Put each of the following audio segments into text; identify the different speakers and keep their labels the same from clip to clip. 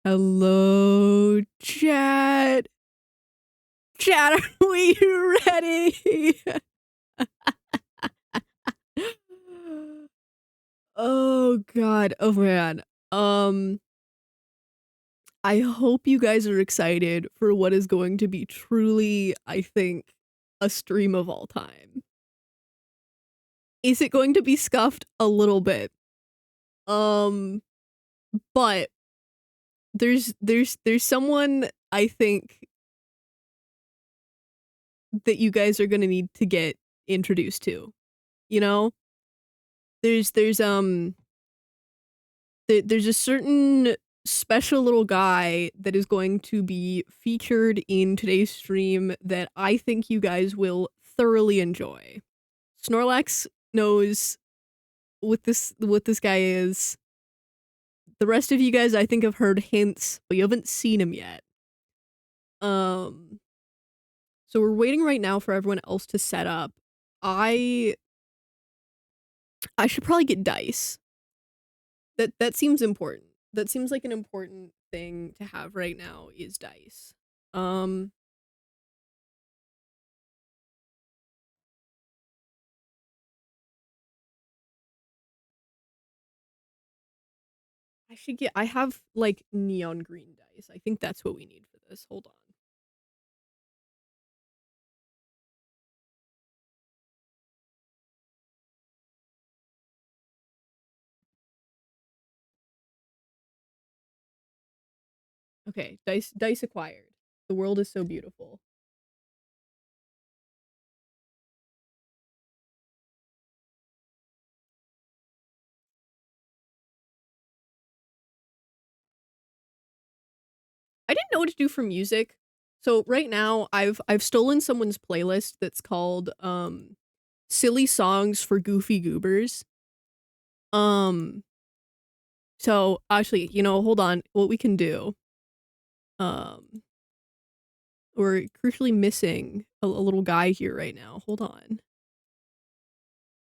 Speaker 1: Hello, chat. Chat, are we ready? Oh god. Oh man. Um, I hope you guys are excited for what is going to be truly, I think, a stream of all time. Is it going to be scuffed a little bit? Um, but there's someone I think that you guys are gonna need to get introduced to. You know? There's there's a certain special little guy that is going to be featured in today's stream that I think you guys will thoroughly enjoy. Snorlax knows what this guy is. The rest of you guys I think have heard hints, but you haven't seen him yet. Um so we're waiting right now for everyone else to set up. I should probably get dice. That seems important. That seems like an important thing to have right now is dice. Um I have like neon green dice. I think that's what we need for this. Hold on. Okay, dice acquired. The world is so beautiful. I didn't know what to do for music. So right now I've stolen someone's playlist that's called silly songs for goofy goobers. Um so actually, hold on. What we can do, um we're crucially missing a little guy here right now. Hold on.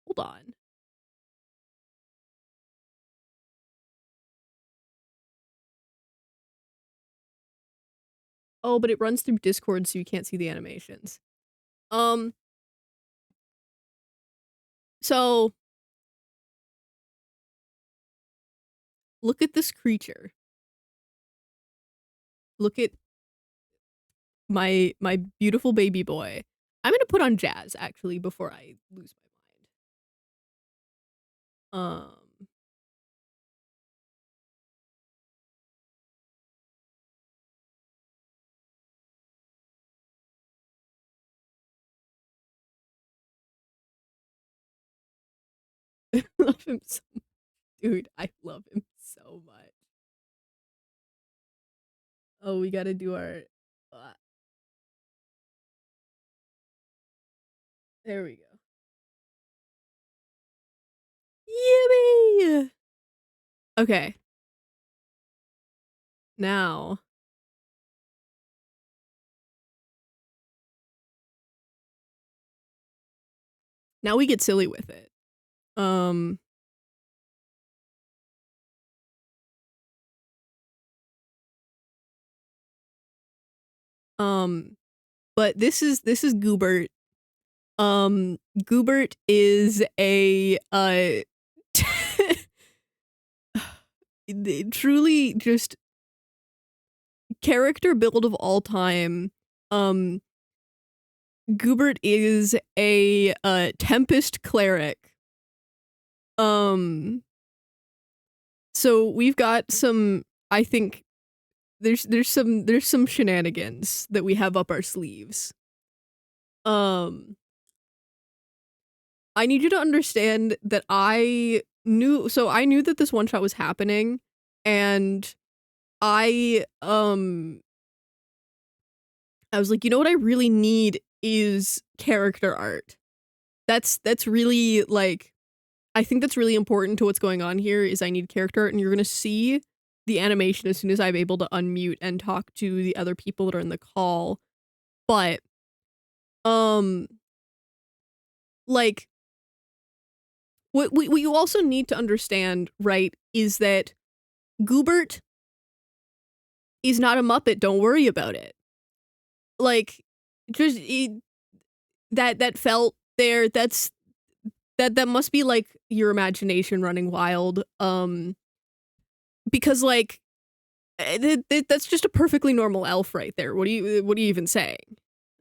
Speaker 1: Hold on. Oh, but it runs through Discord so you can't see the animations. Um so look at this creature. Look at my beautiful baby boy. I'm gonna put on jazz actually before I lose my mind. I love him so dude, I love him so much. Oh, we gotta do our there we go. Yippee! Okay. Now we get silly with it. Um but this is Goobert. Goobert is a truly just character build of all time. Goobert is a Tempest cleric. So we've got some, I think there's some shenanigans that we have up our sleeves. I need you to understand that I knew that this one shot was happening, and I was like, you know what I really need is character art. That's really like, I think that's really important to what's going on here is I need character art, and you're gonna see the animation as soon as I'm able to unmute and talk to the other people that are in the call. But like what you also need to understand, right, is that Goobert He's not a Muppet, don't worry about it. Like, just that felt there. That must be like your imagination running wild. Because like that's just a perfectly normal elf right there. What are you even saying?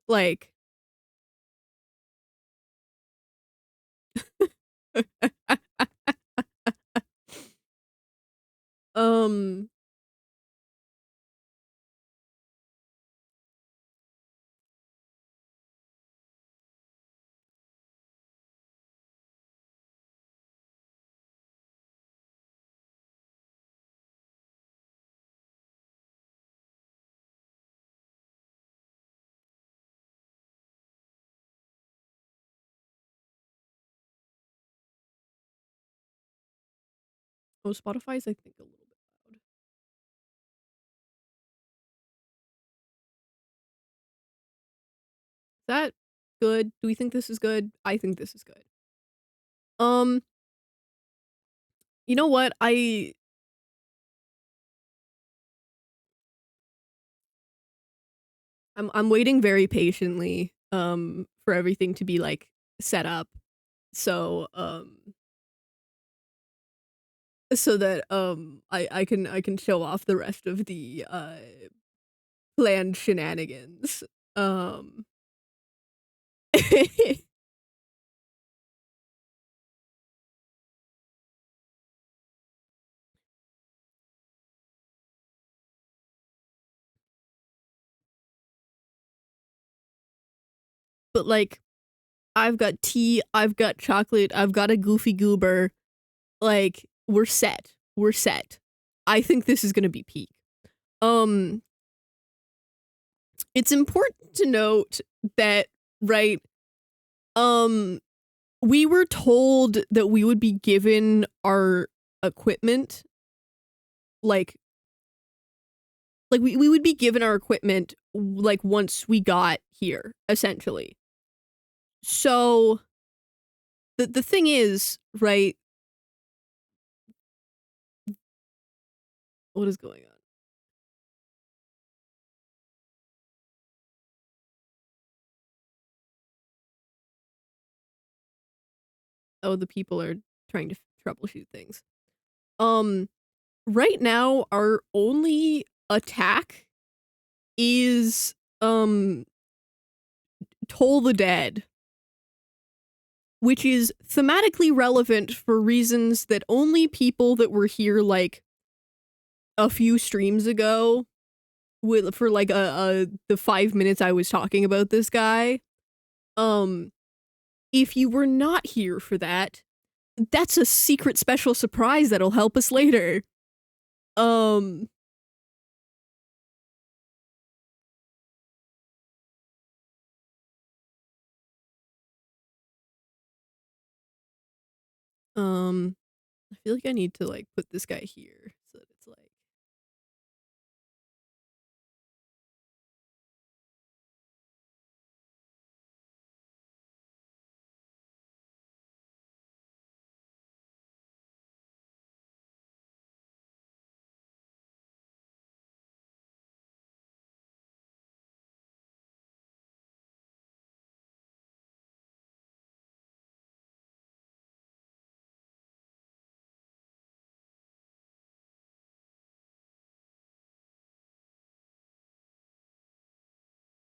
Speaker 1: Like, um, oh, Spotify's I think a little bit loud. Is that good? Do we think this is good? I think this is good. Um, you know what? I'm waiting very patiently for everything to be like set up. So so that I can show off the rest of the planned shenanigans. Um but like I've got tea, I've got chocolate, I've got a goofy goober. Like we're set. We're set. I think this is going to be peak. Um it's important to note that right um we were told that we would be given our equipment like we would be given our equipment like once we got here essentially. So the thing is, right, what is going on? Oh, the people are trying to troubleshoot things. Um right now our only attack is Toll the Dead, which is thematically relevant for reasons that only people that were here like a few streams ago with for like the 5 minutes I was talking about this guy. Um if you were not here for that, that's a secret special surprise that'll help us later. Um I feel like I need to like put this guy here so that it's like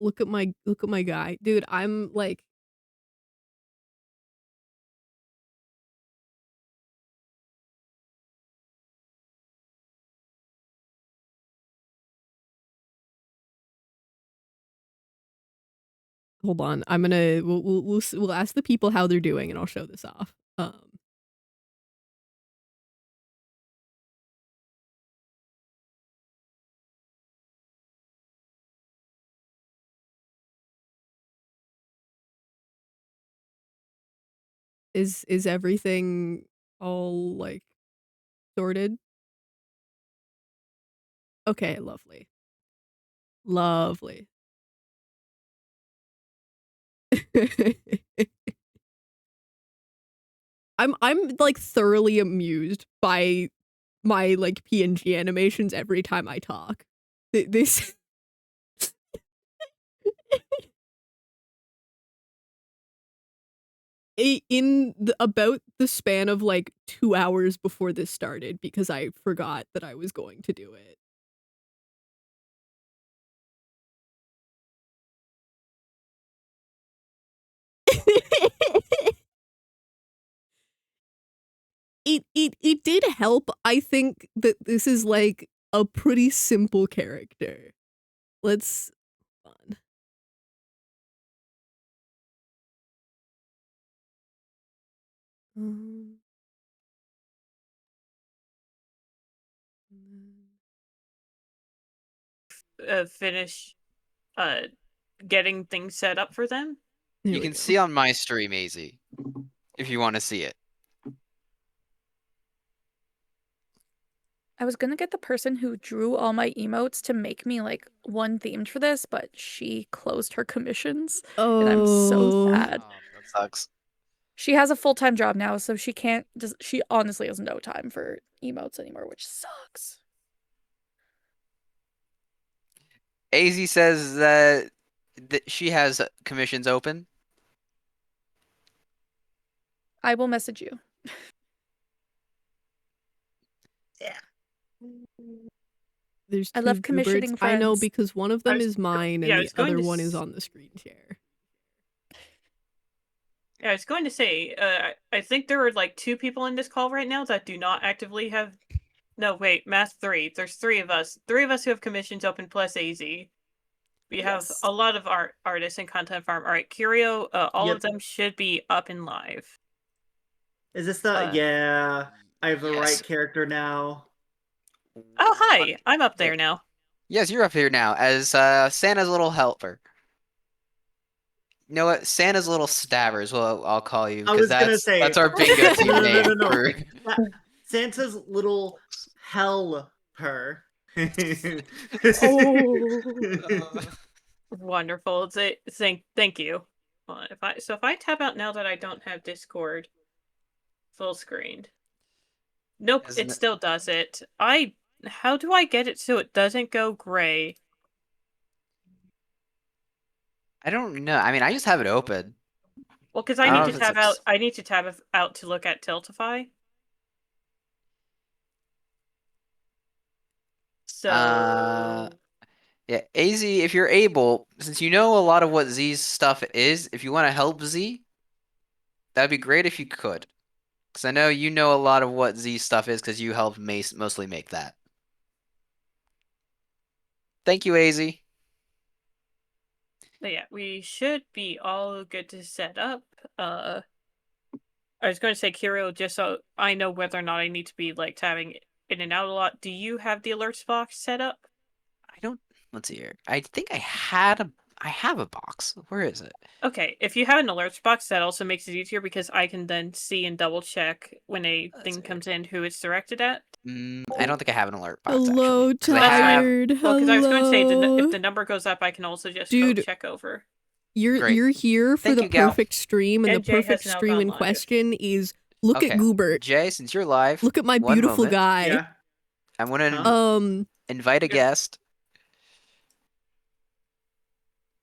Speaker 1: look at my guy. Dude, I'm like hold on. I'm gonna we'll ask the people how they're doing and I'll show this off. Is everything all like sorted? Okay, lovely. Lovely. I'm like thoroughly amused by my like PNG animations every time I talk. This about the span of like 2 hours before this started because I forgot that I was going to do it. It did help. I think that this is like a pretty simple character. Let's hold on. Um,
Speaker 2: Finish uh getting things set up for them.
Speaker 1: There
Speaker 3: You
Speaker 1: we
Speaker 3: can
Speaker 1: go.
Speaker 3: see on my stream, AZ, if you want to see it.
Speaker 4: I was gonna get the person who drew all my emotes to make me like one themed for this, but she closed her commissions, and I'm so sad.
Speaker 3: Oh, that sucks.
Speaker 4: She has a full-time job now, so she can't just she honestly has no time for emotes anymore, which sucks.
Speaker 3: AZ says that she has commissions open.
Speaker 4: I will message you.
Speaker 1: There's
Speaker 4: I
Speaker 1: two
Speaker 4: love commissioning
Speaker 1: Goobirds. I know
Speaker 4: friends.
Speaker 1: because one of them is mine and
Speaker 2: yeah, I
Speaker 1: the
Speaker 2: was going
Speaker 1: other
Speaker 2: to
Speaker 1: one is
Speaker 2: s-
Speaker 1: on the screen share.
Speaker 2: Yeah, I was going to say, I think there are like 2 people in this call right now that do not actively have. No, wait, math 3. There's 3 of us. 3 of us who have commissions open plus AZ. We have
Speaker 4: Yes.
Speaker 2: a lot of artists and content farm. All right, Curio, all
Speaker 5: Yep.
Speaker 2: of them should be up and live.
Speaker 5: Is this the yeah? I have the
Speaker 3: Yes.
Speaker 5: right character now.
Speaker 2: Oh, hi, I'm up there now.
Speaker 3: Yes, you're up here now as Santa's little helper. You know what? Santa's little stabber is what I'll call you
Speaker 5: I
Speaker 3: because
Speaker 5: was gonna say
Speaker 3: that's our bingo team
Speaker 5: no,
Speaker 3: name
Speaker 5: no.
Speaker 3: for
Speaker 5: Santa's little helper.
Speaker 4: Oh.
Speaker 2: Wonderful. Thank you. Well, if I tap out now that I don't have Discord full screened. Nope, it still does it. How do I get it so it doesn't go gray?
Speaker 3: I don't know. I mean, I just have it open.
Speaker 2: Well, because
Speaker 3: I
Speaker 2: I
Speaker 3: don't
Speaker 2: need
Speaker 3: know
Speaker 2: to
Speaker 3: if it's
Speaker 2: tab
Speaker 3: like
Speaker 2: out. I need to tab out to look at Tiltify. So
Speaker 3: yeah, AZ, if you're able, since you know a lot of what Z's stuff is, if you want to help Z, that'd be great if you could. Because I know you know a lot of what Z's stuff is because you helped mostly make that. Thank you, AZ.
Speaker 2: yeah, we should be all good to set up. I was going to say, Kiro, just so I know whether or not I need to be like tabbing in and out a lot. Do you have the alerts box set up?
Speaker 3: I don't. Let's see here. I think I have a box. Where is it?
Speaker 2: Okay, if you have an alerts box, that also makes it easier because I can then see and double check when a thing comes in who it's directed at.
Speaker 3: I don't think I have an alert box
Speaker 1: Hello,
Speaker 3: actually. 'Cause I have.
Speaker 1: tired.
Speaker 2: Well, because I was going to say,
Speaker 1: Hello.
Speaker 2: if the number goes up, I can also just
Speaker 1: Dude,
Speaker 2: go check over.
Speaker 3: Great.
Speaker 1: You're here for
Speaker 3: Thank
Speaker 1: the
Speaker 3: you, Gal.
Speaker 1: perfect stream, and
Speaker 2: And
Speaker 1: the
Speaker 2: Jay has
Speaker 1: perfect
Speaker 2: now
Speaker 1: stream
Speaker 2: gone
Speaker 1: in
Speaker 2: live.
Speaker 1: question is look
Speaker 3: Okay,
Speaker 1: at Goobert.
Speaker 3: Jay, since you're live,
Speaker 1: Look at my
Speaker 3: one
Speaker 1: beautiful
Speaker 3: moment.
Speaker 1: guy.
Speaker 5: Yeah.
Speaker 3: I'm gonna
Speaker 5: Huh?
Speaker 3: invite a
Speaker 2: Yeah.
Speaker 3: guest.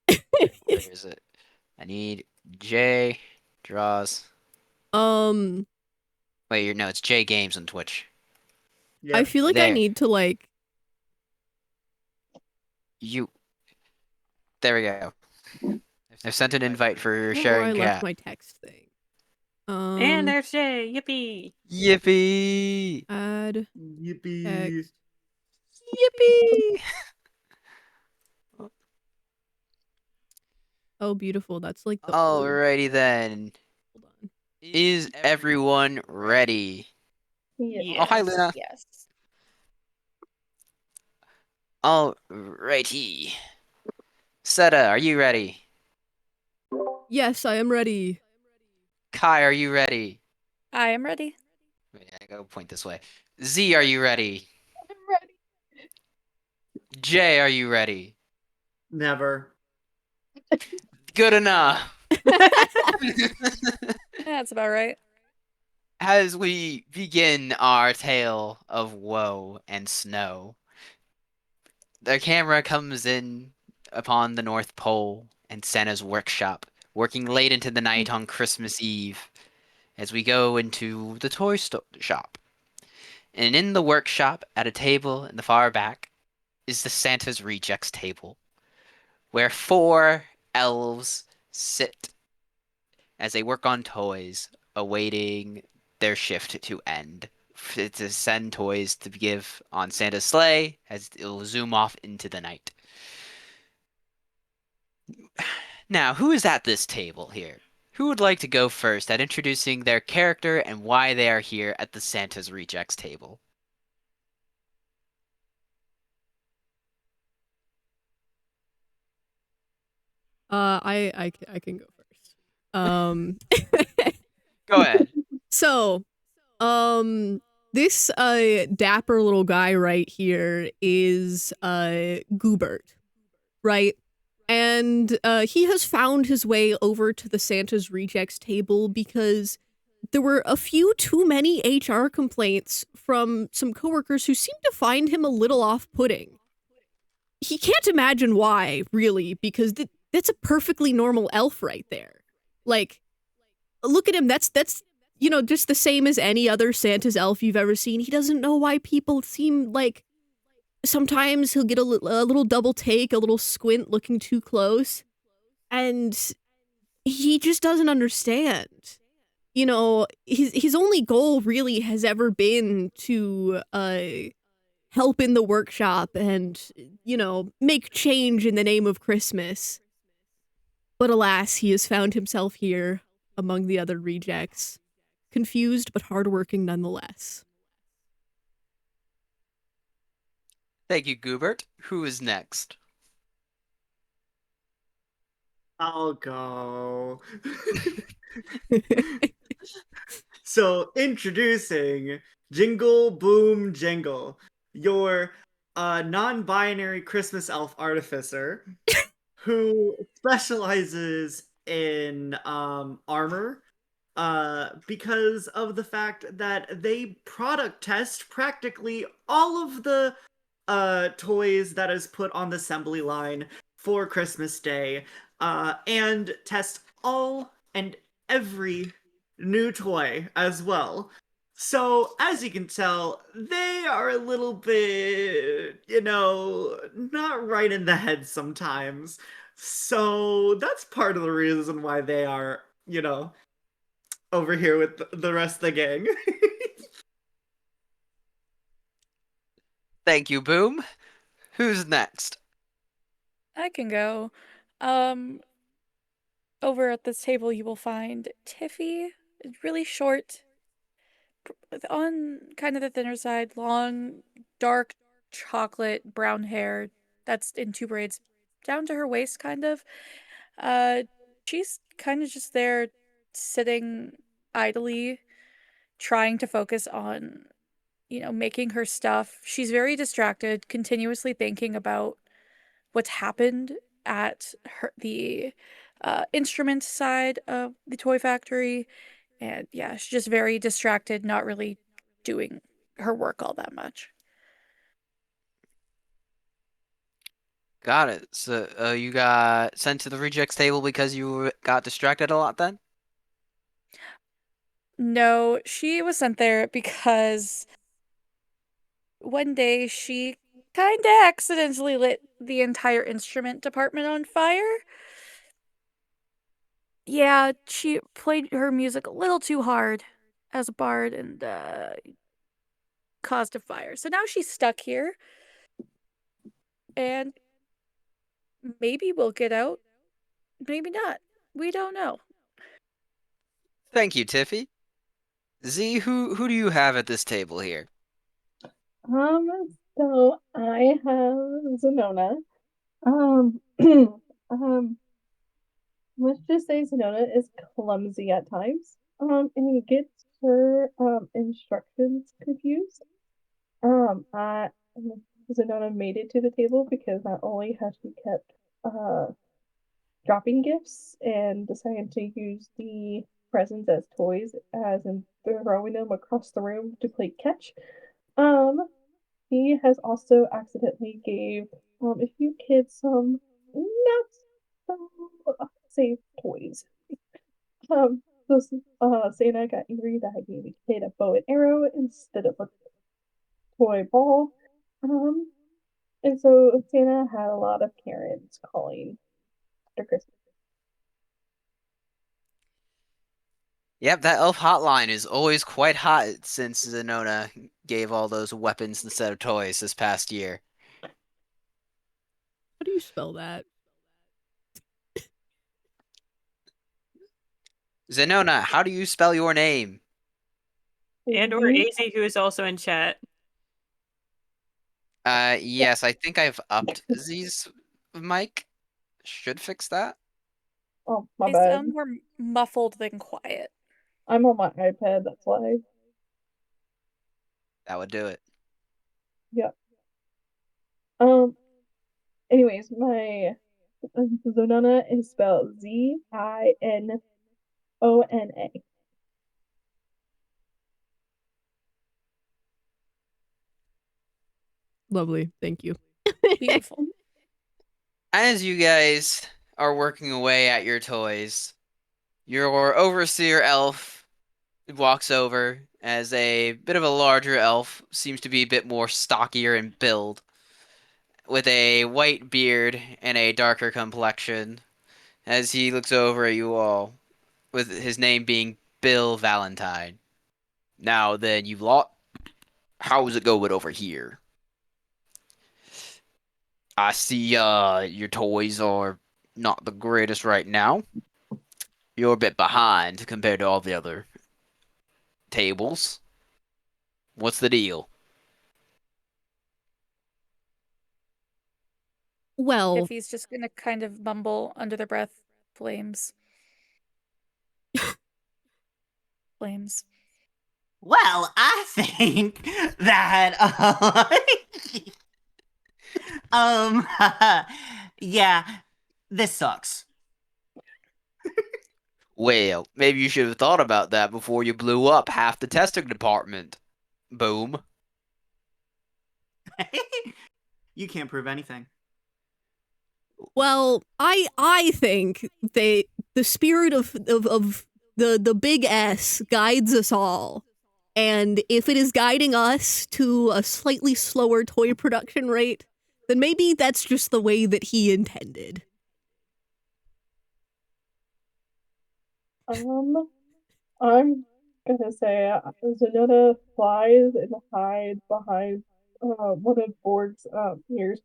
Speaker 3: Where is it? I need Jay draws. Wait, no, it's Jay Games on Twitch.
Speaker 5: Yeah.
Speaker 1: I feel like I
Speaker 3: There.
Speaker 1: need to like.
Speaker 3: There we go. I've sent an invite for
Speaker 1: I don't know where
Speaker 3: sharing
Speaker 1: I left
Speaker 3: cat.
Speaker 1: my text thing.
Speaker 2: And there's Jay. Yippee!
Speaker 3: Yippee!
Speaker 1: Add
Speaker 5: Yippee!
Speaker 1: text.
Speaker 3: Yippee!
Speaker 1: Oh, beautiful. That's like the
Speaker 3: Alrighty then.
Speaker 1: Hold on.
Speaker 3: Is everyone ready?
Speaker 2: Yes.
Speaker 3: Oh, hi, Luna.
Speaker 4: Yes.
Speaker 3: Alrighty. Seta, are you ready?
Speaker 1: Yes, I am ready.
Speaker 3: Kai, are you ready?
Speaker 4: I am ready.
Speaker 3: Wait, I gotta point this way. Z, are you ready?
Speaker 4: I'm ready.
Speaker 3: Jay, are you ready?
Speaker 5: Never.
Speaker 3: Good enough.
Speaker 4: That's about right.
Speaker 3: As we begin our tale of woe and snow, the camera comes in upon the North Pole and Santa's workshop, working late into the night on Christmas Eve, as we go into the toy shop. And in the workshop, at a table in the far back, is the Santa's Rejects table, where 4 elves sit as they work on toys, awaiting their shift to end. To send toys to give on Santa's sleigh as it'll zoom off into the night. Now, who is at this table here? Who would like to go first at introducing their character and why they are here at the Santa's Rejects table?
Speaker 1: I can go first.
Speaker 3: Go ahead.
Speaker 1: So, this dapper little guy right here is Goobert, right? And he has found his way over to the Santa's Rejects table because there were a few too many HR complaints from some coworkers who seemed to find him a little off-putting. He can't imagine why, really, because that's a perfectly normal elf right there. Like, look at him. That's just the same as any other Santa's elf you've ever seen. He doesn't know why people seem like sometimes he'll get a little double take, a little squint looking too close, and he just doesn't understand. His only goal really has ever been to help in the workshop and, make change in the name of Christmas. But alas, he has found himself here among the other rejects, confused but hardworking nonetheless.
Speaker 3: Thank you, Goobert. Who is next?
Speaker 5: I'll go. So, introducing Jingle Boom Jingle, your non-binary Christmas elf artificer who specializes in armor because of the fact that they product test practically all of the toys that is put on the assembly line for Christmas Day, and test all and every new toy as well. So, as you can tell, they are a little bit, not right in the head sometimes. So, that's part of the reason why they are, over here with the rest of the gang.
Speaker 3: Thank you, Boom. Who's next?
Speaker 4: I can go. Over at this table, you will find Tiffy, really short, on kind of the thinner side, long, dark chocolate brown hair that's in 2 braids down to her waist, kind of. Uh, she's kind of just there sitting idly, trying to focus on, making her stuff. She's very distracted, continuously thinking about what's happened at the instrument side of the toy factory. And yeah, she's just very distracted, not really doing her work all that much.
Speaker 3: Got it. So you got sent to the rejects table because you got distracted a lot then?
Speaker 4: No, she was sent there because one day she kind of accidentally lit the entire instrument department on fire. Yeah, she played her music a little too hard as a bard and caused a fire. So now she's stuck here. And maybe we'll get out. Maybe not. We don't know.
Speaker 3: Thank you, Tiffy. Z, who do you have at this table here?
Speaker 6: So I have Zenona. Um, let's just say Zenona is clumsy at times. And he gets her instructions confused. I Zenona made it to the table because not only has she kept dropping gifts and deciding to use the presents as toys, as in throwing them across the room to play catch. Um, he has also accidentally gave if you kids some not so safe toys. So Santa got angry that I gave a kid a bow and arrow instead of a toy ball. Um, and so Santa had a lot of Karens calling after Christmas.
Speaker 3: Yep, that elf hotline is always quite hot since Zenona gave all those weapons instead of toys this past year.
Speaker 1: How do you spell that?
Speaker 3: Zenona, how do you spell your name?
Speaker 2: And or AZ, who is also in chat.
Speaker 3: Yes, I think I've upped Z's mic. Should fix that.
Speaker 6: Oh, my
Speaker 4: They
Speaker 6: bad.
Speaker 4: sound more muffled than quiet.
Speaker 6: I'm on my iPad, that's why.
Speaker 3: That would do it.
Speaker 6: Yeah. Anyways, my Zonona is spelled Zinona.
Speaker 1: Lovely. Thank you.
Speaker 4: Beautiful.
Speaker 3: As you guys are working away at your toys, your overseer elf walks over as a bit of a larger elf, seems to be a bit more stockier in build, with a white beard and a darker complexion, as he looks over at you all, with his name being Bill Valentine. Now then, you lot, how's it going over here? I see your toys are not the greatest right now. You're a bit behind compared to all the other tables. What's the deal?
Speaker 1: Well,
Speaker 4: Tiffy's just gonna kind of mumble under their breath, flames. Flames.
Speaker 7: Well, I think that um yeah, this sucks.
Speaker 3: Well, maybe you should have thought about that before you blew up half the testing department. Boom.
Speaker 5: You can't prove anything.
Speaker 1: well, I think the spirit of the big S guides us all. And if it is guiding us to a slightly slower toy production rate, then maybe that's just the way that he intended.
Speaker 6: I'm gonna say Zonona flies and hides behind one of Borg's ears.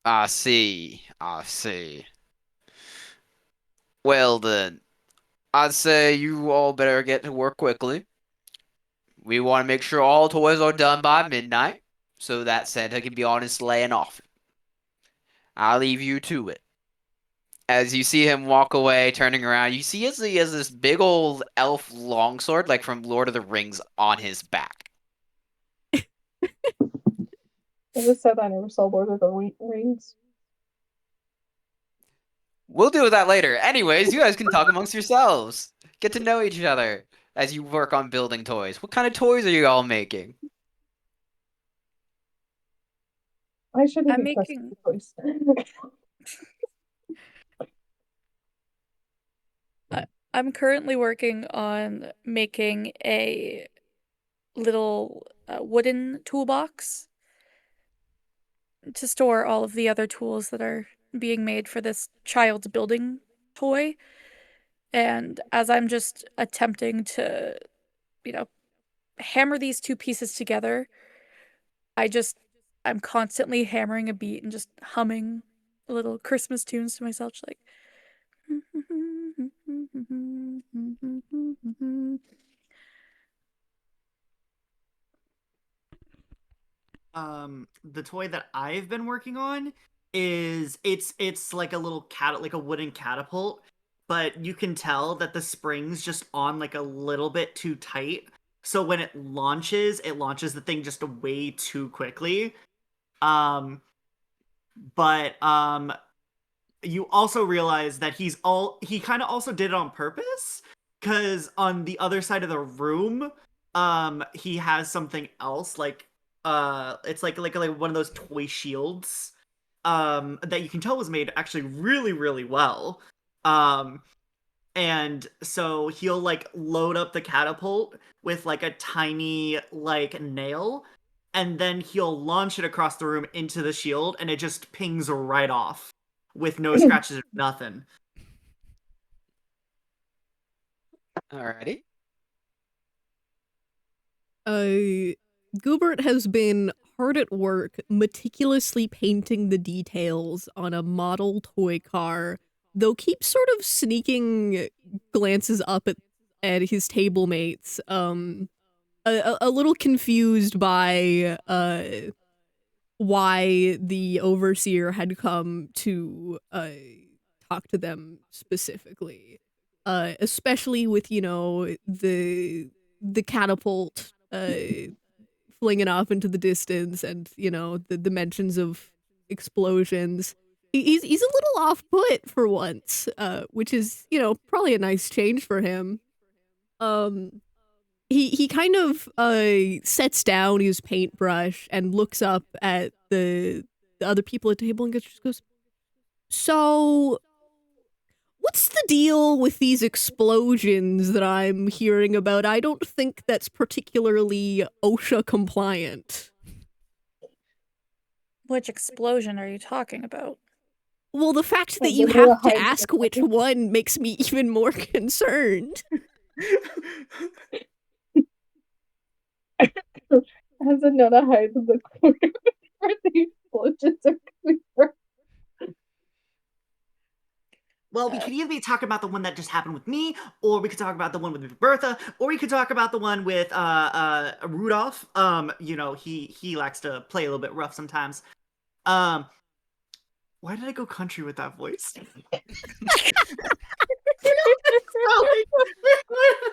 Speaker 3: I see. I see. Well then, I'd say you all better get to work quickly. We want to make sure all toys are done by midnight, so that Santa can be on his sleigh and off. I'll leave you to it. As you see him walk away, turning around, you see he has this big old elf longsword, like from Lord of the Rings, on his back.
Speaker 6: I just said I never saw Lord of the Rings.
Speaker 3: We'll deal with that later. Anyways, you guys can talk amongst yourselves. Get to know each other as you work on building toys. What kind of toys are you all making?
Speaker 6: I should have
Speaker 4: I'm
Speaker 6: requested
Speaker 4: making-
Speaker 6: the choice.
Speaker 4: I'm currently working on making a little wooden toolbox to store all of the other tools that are being made for this child's building toy. And as I'm just attempting to, hammer these two pieces together, I'm constantly hammering a beat and just humming little Christmas tunes to myself, just like.
Speaker 5: The toy that I've been working on is it's like a little like a wooden catapult, but you can tell that the spring's just on like a little bit too tight. So when it launches the thing just way too quickly. But you also realize that he kind of also did it on purpose, because on the other side of the room he has something else like it's like one of those toy shields that you can tell was made actually really really well. Um and so he'll like load up the catapult with like a tiny like nail, and then he'll launch it across the room into the shield, and it just pings right off with no scratches or nothing.
Speaker 3: Alrighty.
Speaker 1: Goobert has been hard at work meticulously painting the details on a model toy car, though keeps sort of sneaking glances up at his table mates, a little confused by why the overseer had come to talk to them specifically, especially with, you know, the catapult flinging off into the distance, and, you know, the mentions of explosions. He's a little off put for once, which is, you know, probably a nice change for him. Um, he kind of sets down his paintbrush and looks up at the other people at the table and just goes, "So, what's the deal with these explosions that I'm hearing about? I don't think that's particularly OSHA compliant."
Speaker 4: Which explosion are you talking about?
Speaker 1: Well, the fact that
Speaker 6: Well,
Speaker 1: you
Speaker 6: they're gonna
Speaker 1: have to
Speaker 6: hide
Speaker 1: ask
Speaker 6: the
Speaker 1: which
Speaker 6: second.
Speaker 1: one makes me even more concerned.
Speaker 6: As Anona hides in the corner where the explosions are coming from.
Speaker 5: Well, we could either be talking about the one that just happened with me, or we could talk about the one with Bertha, or we could talk about the one with Rudolph. You know, he likes to play a little bit rough sometimes. Um, why did I go country with that voice? Why did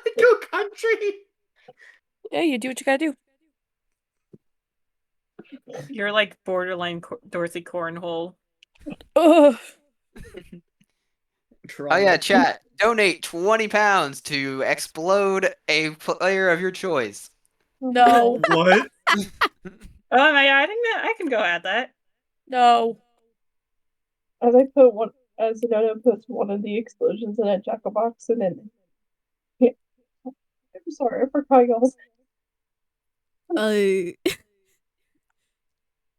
Speaker 5: I go country?
Speaker 4: Yeah, you do what you gotta do.
Speaker 2: You're like borderline Dorothy Cornhole.
Speaker 4: Ugh.
Speaker 3: Oh yeah, chat. Donate 20 pounds to explode a player of your choice.
Speaker 4: No.
Speaker 5: What?
Speaker 2: Oh, am I adding that? I can go add that.
Speaker 4: No.
Speaker 6: As I put one, as Anona puts one of the explosions in a jack box, and then I'm sorry, I forgot y'all.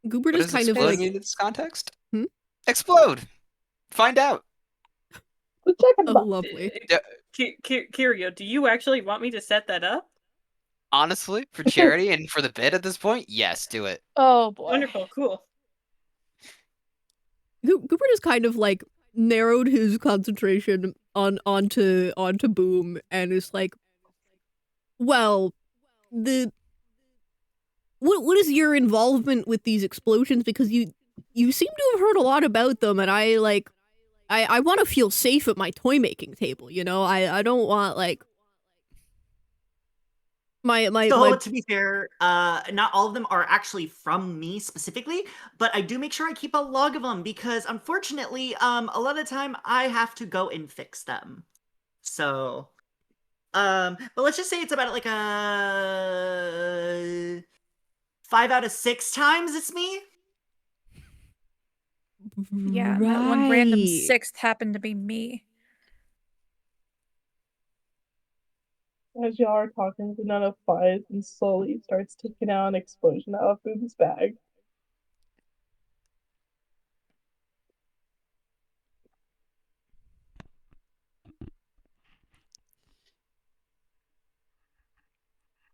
Speaker 1: Goobert
Speaker 3: What
Speaker 1: is
Speaker 3: does
Speaker 1: kind of
Speaker 3: explode
Speaker 1: like,
Speaker 3: mean in this context?
Speaker 1: Hmm?
Speaker 3: Explode! Find out!
Speaker 6: The jack
Speaker 1: oh,
Speaker 6: box.
Speaker 1: lovely.
Speaker 2: Kirio, do you actually want me to set that up?
Speaker 3: Honestly, for charity and for the bid at this point, yes, do it.
Speaker 4: Oh boy.
Speaker 2: Wonderful, cool.
Speaker 1: Goobert has kind of like narrowed his concentration onto Boom, and is like, well, the what is your involvement with these explosions? Because you seem to have heard a lot about them, and I want to feel safe at my toy making table. You know, I don't want like
Speaker 5: So
Speaker 1: my
Speaker 5: to be fair, not all of them are actually from me specifically, but I do make sure I keep a log of them because unfortunately, a lot of the time I have to go and fix them. So, but let's just say it's about like a 5 out of 6 times it's me.
Speaker 4: Yeah, and that one random
Speaker 1: right.
Speaker 4: sixth happened to be me.
Speaker 6: As y'all are talking, Anona flies and slowly starts taking out an explosion out of Boom's bag.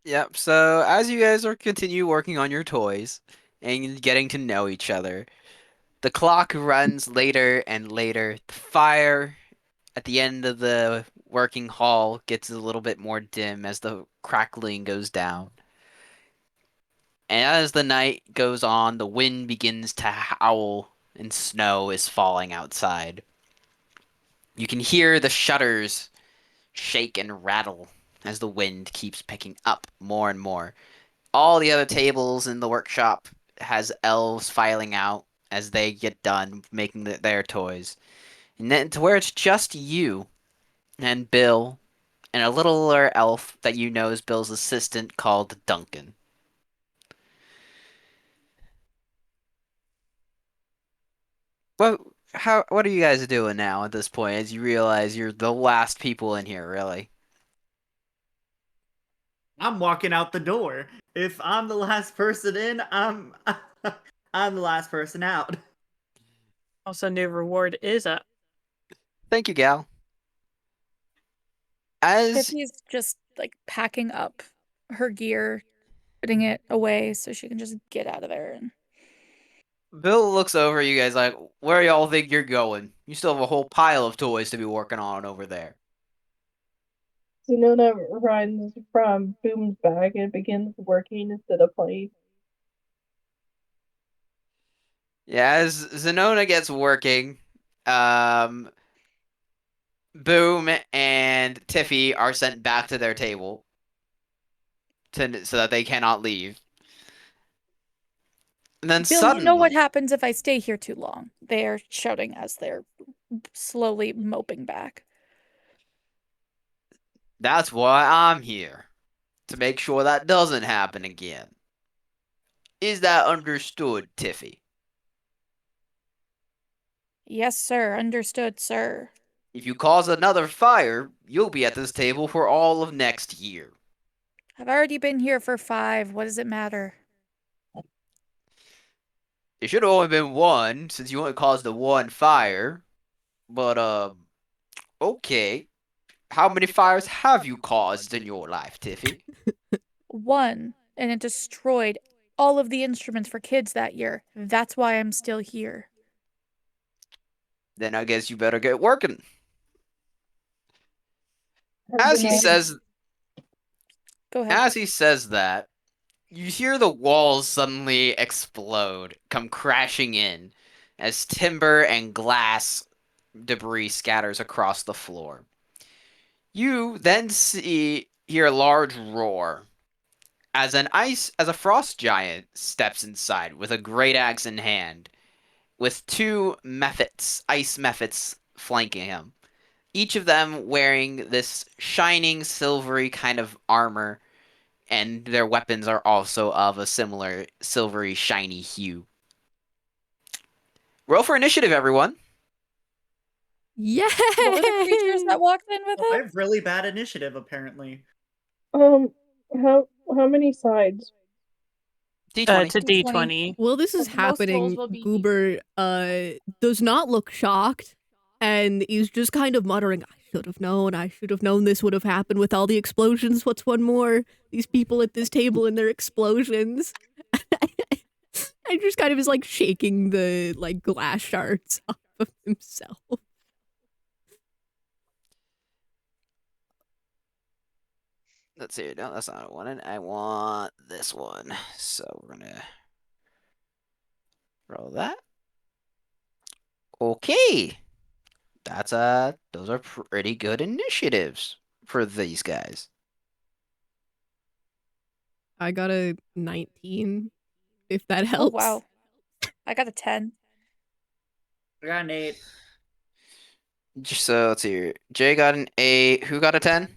Speaker 3: Yep, so as you guys are continue working on your toys and getting to know each other, the clock runs later and later. The fire at the end of the working hall gets a little bit more dim as the crackling goes down. And as the night goes on, the wind begins to howl and snow is falling outside. You can hear the shutters shake and rattle as the wind keeps picking up more and more. All the other tables in the workshop has elves filing out as they get done making their toys. And then to where it's just you and Bill and a littler elf that you know is Bill's assistant called Duncan. What are you guys doing now at this point as you realize you're the last people in here, really?
Speaker 5: I'm walking out the door. If I'm the last person in, I'm I'm the last person out.
Speaker 2: Also, new reward is up.
Speaker 3: Thank you, Gal. As
Speaker 4: Tiffy's just like packing up her gear, putting it away so she can just get out of there. And
Speaker 3: Bill looks over at you guys like, where y'all think you're going? You still have a whole pile of toys to be working on over there.
Speaker 6: Zenona runs from Boom's bag and begins working instead of playing.
Speaker 3: Yeah, as Zenona gets working, Boom and Tiffy are sent back to their table so that they cannot leave. And then
Speaker 4: Bill, you know what
Speaker 3: suddenly,
Speaker 4: happens if I stay here too long? They're shouting as they're slowly moping back.
Speaker 3: that's why I'm here, to make sure that doesn't happen again. Is that understood, Tiffy?
Speaker 4: Yes, sir. Understood, sir.
Speaker 3: If you cause another fire, you'll be at this table for all of next year.
Speaker 4: I've already been here for 5. What does it matter?
Speaker 3: It should have only been one, since you only caused the one fire. But, okay. How many fires have you caused in your life, Tiffy?
Speaker 4: 1, and it destroyed all of the instruments for kids that year. That's why I'm still here.
Speaker 3: Then I guess you better get working.
Speaker 6: Have
Speaker 3: As
Speaker 6: the
Speaker 3: he
Speaker 6: night-
Speaker 3: says,
Speaker 4: Go ahead.
Speaker 3: as he says that, you hear the walls suddenly explode, come crashing in, as timber and glass debris scatters across the floor. You then hear a large roar as a frost giant steps inside with a great axe in hand, with two ice mephits flanking him. Each of them wearing this shining silvery kind of armor, and their weapons are also of a similar silvery shiny hue. Roll for initiative, everyone.
Speaker 1: Yeah.
Speaker 4: What were the creatures that walked in with
Speaker 5: I
Speaker 4: him?
Speaker 5: have really bad initiative, apparently.
Speaker 6: How many sides?
Speaker 3: D20.
Speaker 2: It's a D20.
Speaker 1: While this is
Speaker 4: But most rolls
Speaker 1: happening,
Speaker 4: will be
Speaker 1: Goober does not look shocked and is just kind of muttering, I should have known this would have happened with all the explosions. What's one more? These people at this table and their explosions. And just kind of is like shaking the like glass shards off of himself.
Speaker 3: Let's see. No, that's not what I wanted. I want this one. So we're gonna roll that. Okay. Those are pretty good initiatives for these guys.
Speaker 1: I got a 19, if that
Speaker 4: Oh,
Speaker 1: helps.
Speaker 4: wow. I got a 10.
Speaker 5: I got an 8.
Speaker 3: So let's see here. Jay got an 8. Who got a 10?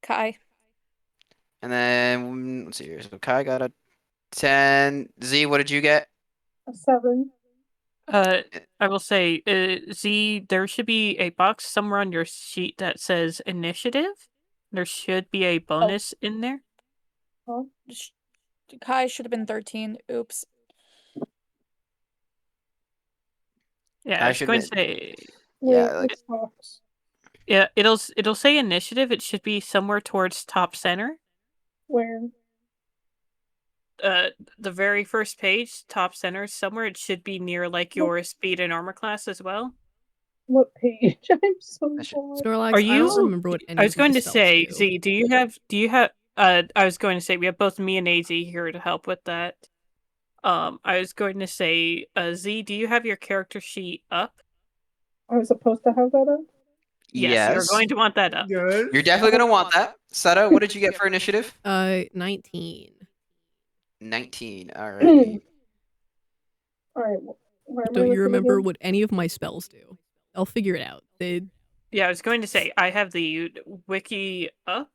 Speaker 4: Kai.
Speaker 3: And then let's see here. So Kai got a 10. Z, what did you get?
Speaker 6: A 7.
Speaker 2: I will say, Z, there should be a box somewhere on your sheet that says initiative. There should be a bonus in there.
Speaker 6: Huh?
Speaker 4: Kai should have been 13. Oops.
Speaker 2: Yeah,
Speaker 3: I
Speaker 2: I was
Speaker 3: should
Speaker 2: going to
Speaker 3: be-
Speaker 2: say,
Speaker 3: Yeah,
Speaker 6: Wait,
Speaker 3: like-
Speaker 6: which box?
Speaker 2: yeah, it'll say initiative. It should be somewhere towards top center.
Speaker 6: Where?
Speaker 2: The very first page, top center, somewhere it should be near like your speed and armor class as well.
Speaker 6: What page? I'm so
Speaker 3: I should-
Speaker 6: sorry.
Speaker 1: Snorlax,
Speaker 2: Are
Speaker 1: I
Speaker 2: you?
Speaker 1: don't remember what any
Speaker 2: I was
Speaker 1: of
Speaker 2: going
Speaker 1: my
Speaker 2: to
Speaker 1: spells
Speaker 2: say,
Speaker 1: do.
Speaker 2: Z, do you have? I was going to say we have both me and AZ here to help with that. I was going to say, Z, do you have your character sheet up?
Speaker 6: I was supposed to have that up?
Speaker 2: Yes, you're going to want that up.
Speaker 5: Yes.
Speaker 3: You're definitely gonna want that. Seta, what did you get for initiative?
Speaker 1: 19.
Speaker 3: 19. Alrighty.
Speaker 6: Alright, where am I
Speaker 1: Don't you
Speaker 6: looking
Speaker 1: remember
Speaker 6: again?
Speaker 1: what any of my spells do? I'll figure it out.
Speaker 2: Yeah, I was going to say I have the wiki up,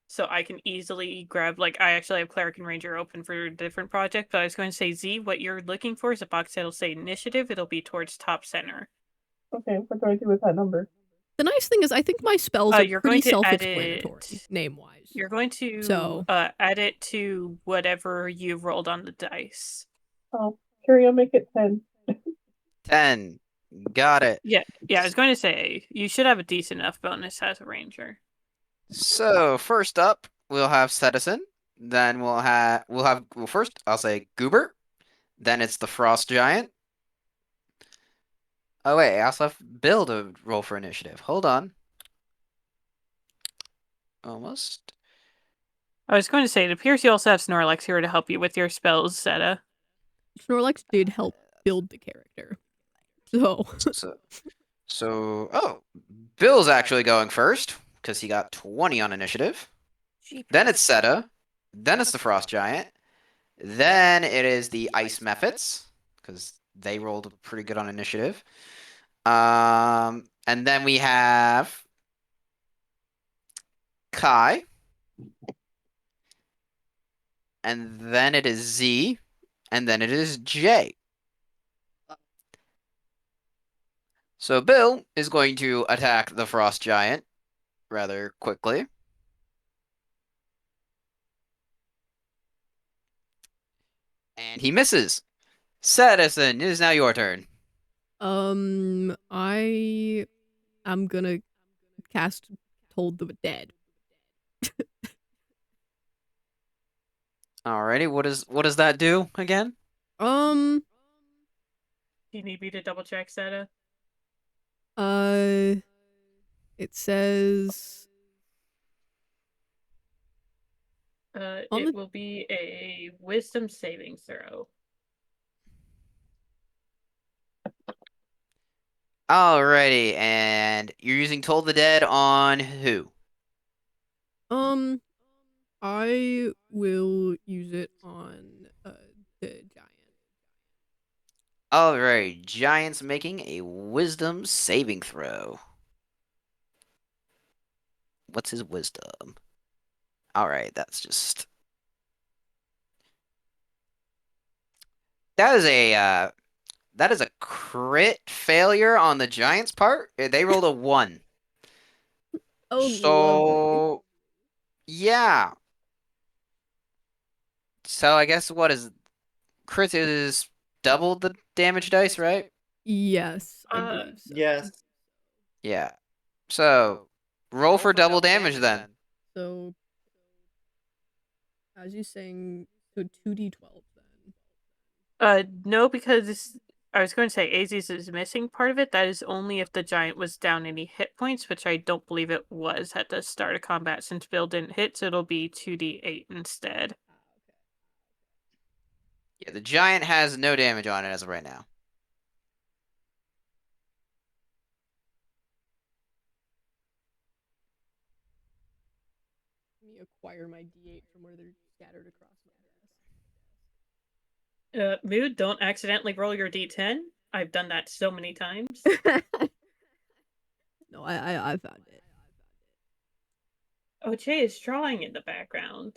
Speaker 2: so I can easily grab. Like, I actually have Cleric and Ranger open for a different project. But I was going to say, Z, what you're looking for is a box that'll say initiative. It'll be towards top center.
Speaker 6: Okay, what do I do with that number?
Speaker 1: The nice thing is I think my spells are
Speaker 2: You're
Speaker 1: pretty
Speaker 2: going to add
Speaker 1: self-explanatory,
Speaker 2: it.
Speaker 1: name-wise.
Speaker 2: You're going to
Speaker 1: So-
Speaker 2: add it to whatever you rolled on the dice.
Speaker 6: Oh, Carrie, I'll make it 10.
Speaker 3: 10. Got it.
Speaker 2: Yeah, I was going to say you should have a decent enough bonus as a ranger.
Speaker 3: So first up, we'll have Citizen. Then well, first I'll say Goober. Then it's the Frost Giant. Oh wait, I also have Bill to roll for initiative. Hold on. Almost.
Speaker 2: I was going to say it appears you also have Snorlax here to help you with your spells, Zeta.
Speaker 1: Snorlax did help build the character. So
Speaker 3: Oh, Bill's actually going first because he got 20 on initiative. Then it's Seta. Then it's the Frost Giant. Then it is the Ice Mephits because they rolled pretty good on initiative. And then we have Kai. And then it is Z. And then it is J. So Bill is going to attack the Frost Giant rather quickly. And he misses. Citizen, it is now your turn.
Speaker 1: I am gonna cast Told the Dead.
Speaker 3: Alrighty, what does that do again?
Speaker 1: Um,
Speaker 2: Do you need me to double check, Zeta?
Speaker 1: it says
Speaker 2: It will be a wisdom saving throw.
Speaker 3: Alrighty, and you're using Toll the Dead on who?
Speaker 1: I will use it on the giant.
Speaker 3: Alright, Giant's making a wisdom saving throw. What's his wisdom? Alright, that's just... That is a crit failure on the Giant's part. They rolled a 1.
Speaker 1: Oh,
Speaker 3: So,
Speaker 1: lovely.
Speaker 3: yeah. So I guess what is crit is double the damage dice, right?
Speaker 1: Yes, I believe so.
Speaker 5: Yes.
Speaker 3: Yeah. So roll for double damage then.
Speaker 1: So, as you saying, so 2d12 then.
Speaker 2: No, because I was going to say Aziz is missing part of it. That is only if the giant was down any hit points, which I don't believe it was at the start of combat since Bill didn't hit, so it'll be 2d8 instead.
Speaker 3: Yeah, the giant has no damage on it as of right now.
Speaker 1: Let me acquire my d8 from where they're scattered across my desk.
Speaker 2: Mood, don't accidentally roll your d10. I've done that so many times.
Speaker 1: No, I found it.
Speaker 2: Oh, Jay is drawing in the background.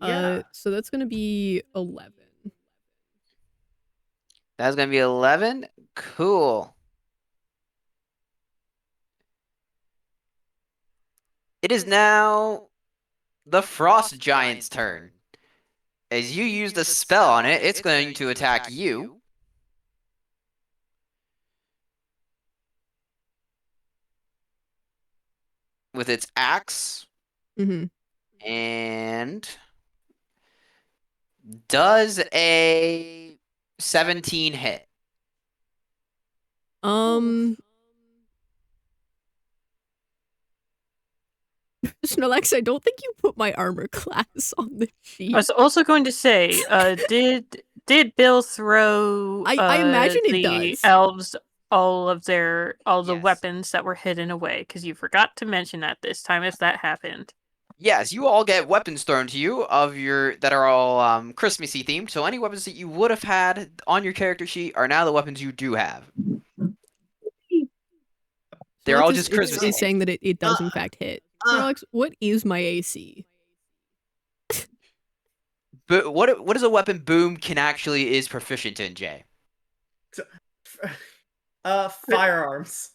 Speaker 5: Yeah.
Speaker 1: So that's gonna be 11.
Speaker 3: That's gonna be 11. Cool. It is now the Frost Giant's turn. As you use the spell on it, it's going to attack you. With its axe.
Speaker 1: Mm-hmm.
Speaker 3: And does a 17 hit?
Speaker 1: Snorlax, I don't think you put my armor class on the sheet.
Speaker 2: I was also going to say, did Bill throw
Speaker 1: I imagine it
Speaker 2: the
Speaker 1: does.
Speaker 2: elves all the
Speaker 3: Yes.
Speaker 2: weapons that were hidden away? Because you forgot to mention that this time if that happened.
Speaker 3: Yes, you all get weapons thrown to you that are all Christmassy themed. So any weapons that you would have had on your character sheet are now the weapons you do have. They're all
Speaker 1: Snorlax
Speaker 3: just Christmassy.
Speaker 1: is saying that it does in fact hit. Snorlax, what is my AC?
Speaker 3: But what is a weapon Boom can actually is proficient in, Jay?
Speaker 5: Firearms.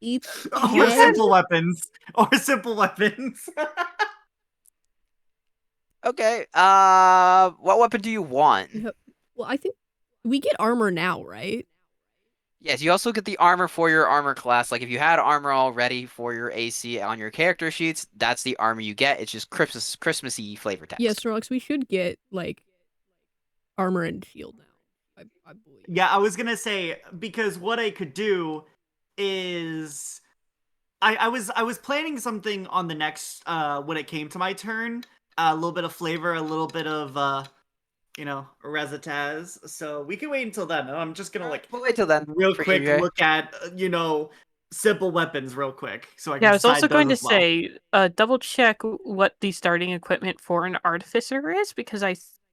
Speaker 1: It's
Speaker 5: Or
Speaker 1: 10.
Speaker 5: simple weapons. Or simple weapons.
Speaker 3: Okay. What weapon do you want?
Speaker 1: Well, I think we get armor now, right?
Speaker 3: Yes, you also get the armor for your armor class. Like if you had armor already for your AC on your character sheets, that's the armor you get. It's just Christmassy flavor text.
Speaker 1: Yes, Snorlax, we should get like armor and shield now. I believe.
Speaker 5: Yeah, I was gonna say, because what I could do is I was planning something on the next when it came to my turn. A little bit of flavor, a little bit of Resetaz. So we can wait until then. I'm just gonna
Speaker 3: We'll wait till then.
Speaker 5: real
Speaker 3: for
Speaker 5: quick
Speaker 3: you, Jay.
Speaker 5: look at simple weapons real quick, so I can
Speaker 2: Yeah, I was also
Speaker 5: decide
Speaker 2: going to
Speaker 5: those as well.
Speaker 2: say, double check what the starting equipment for an artificer is, because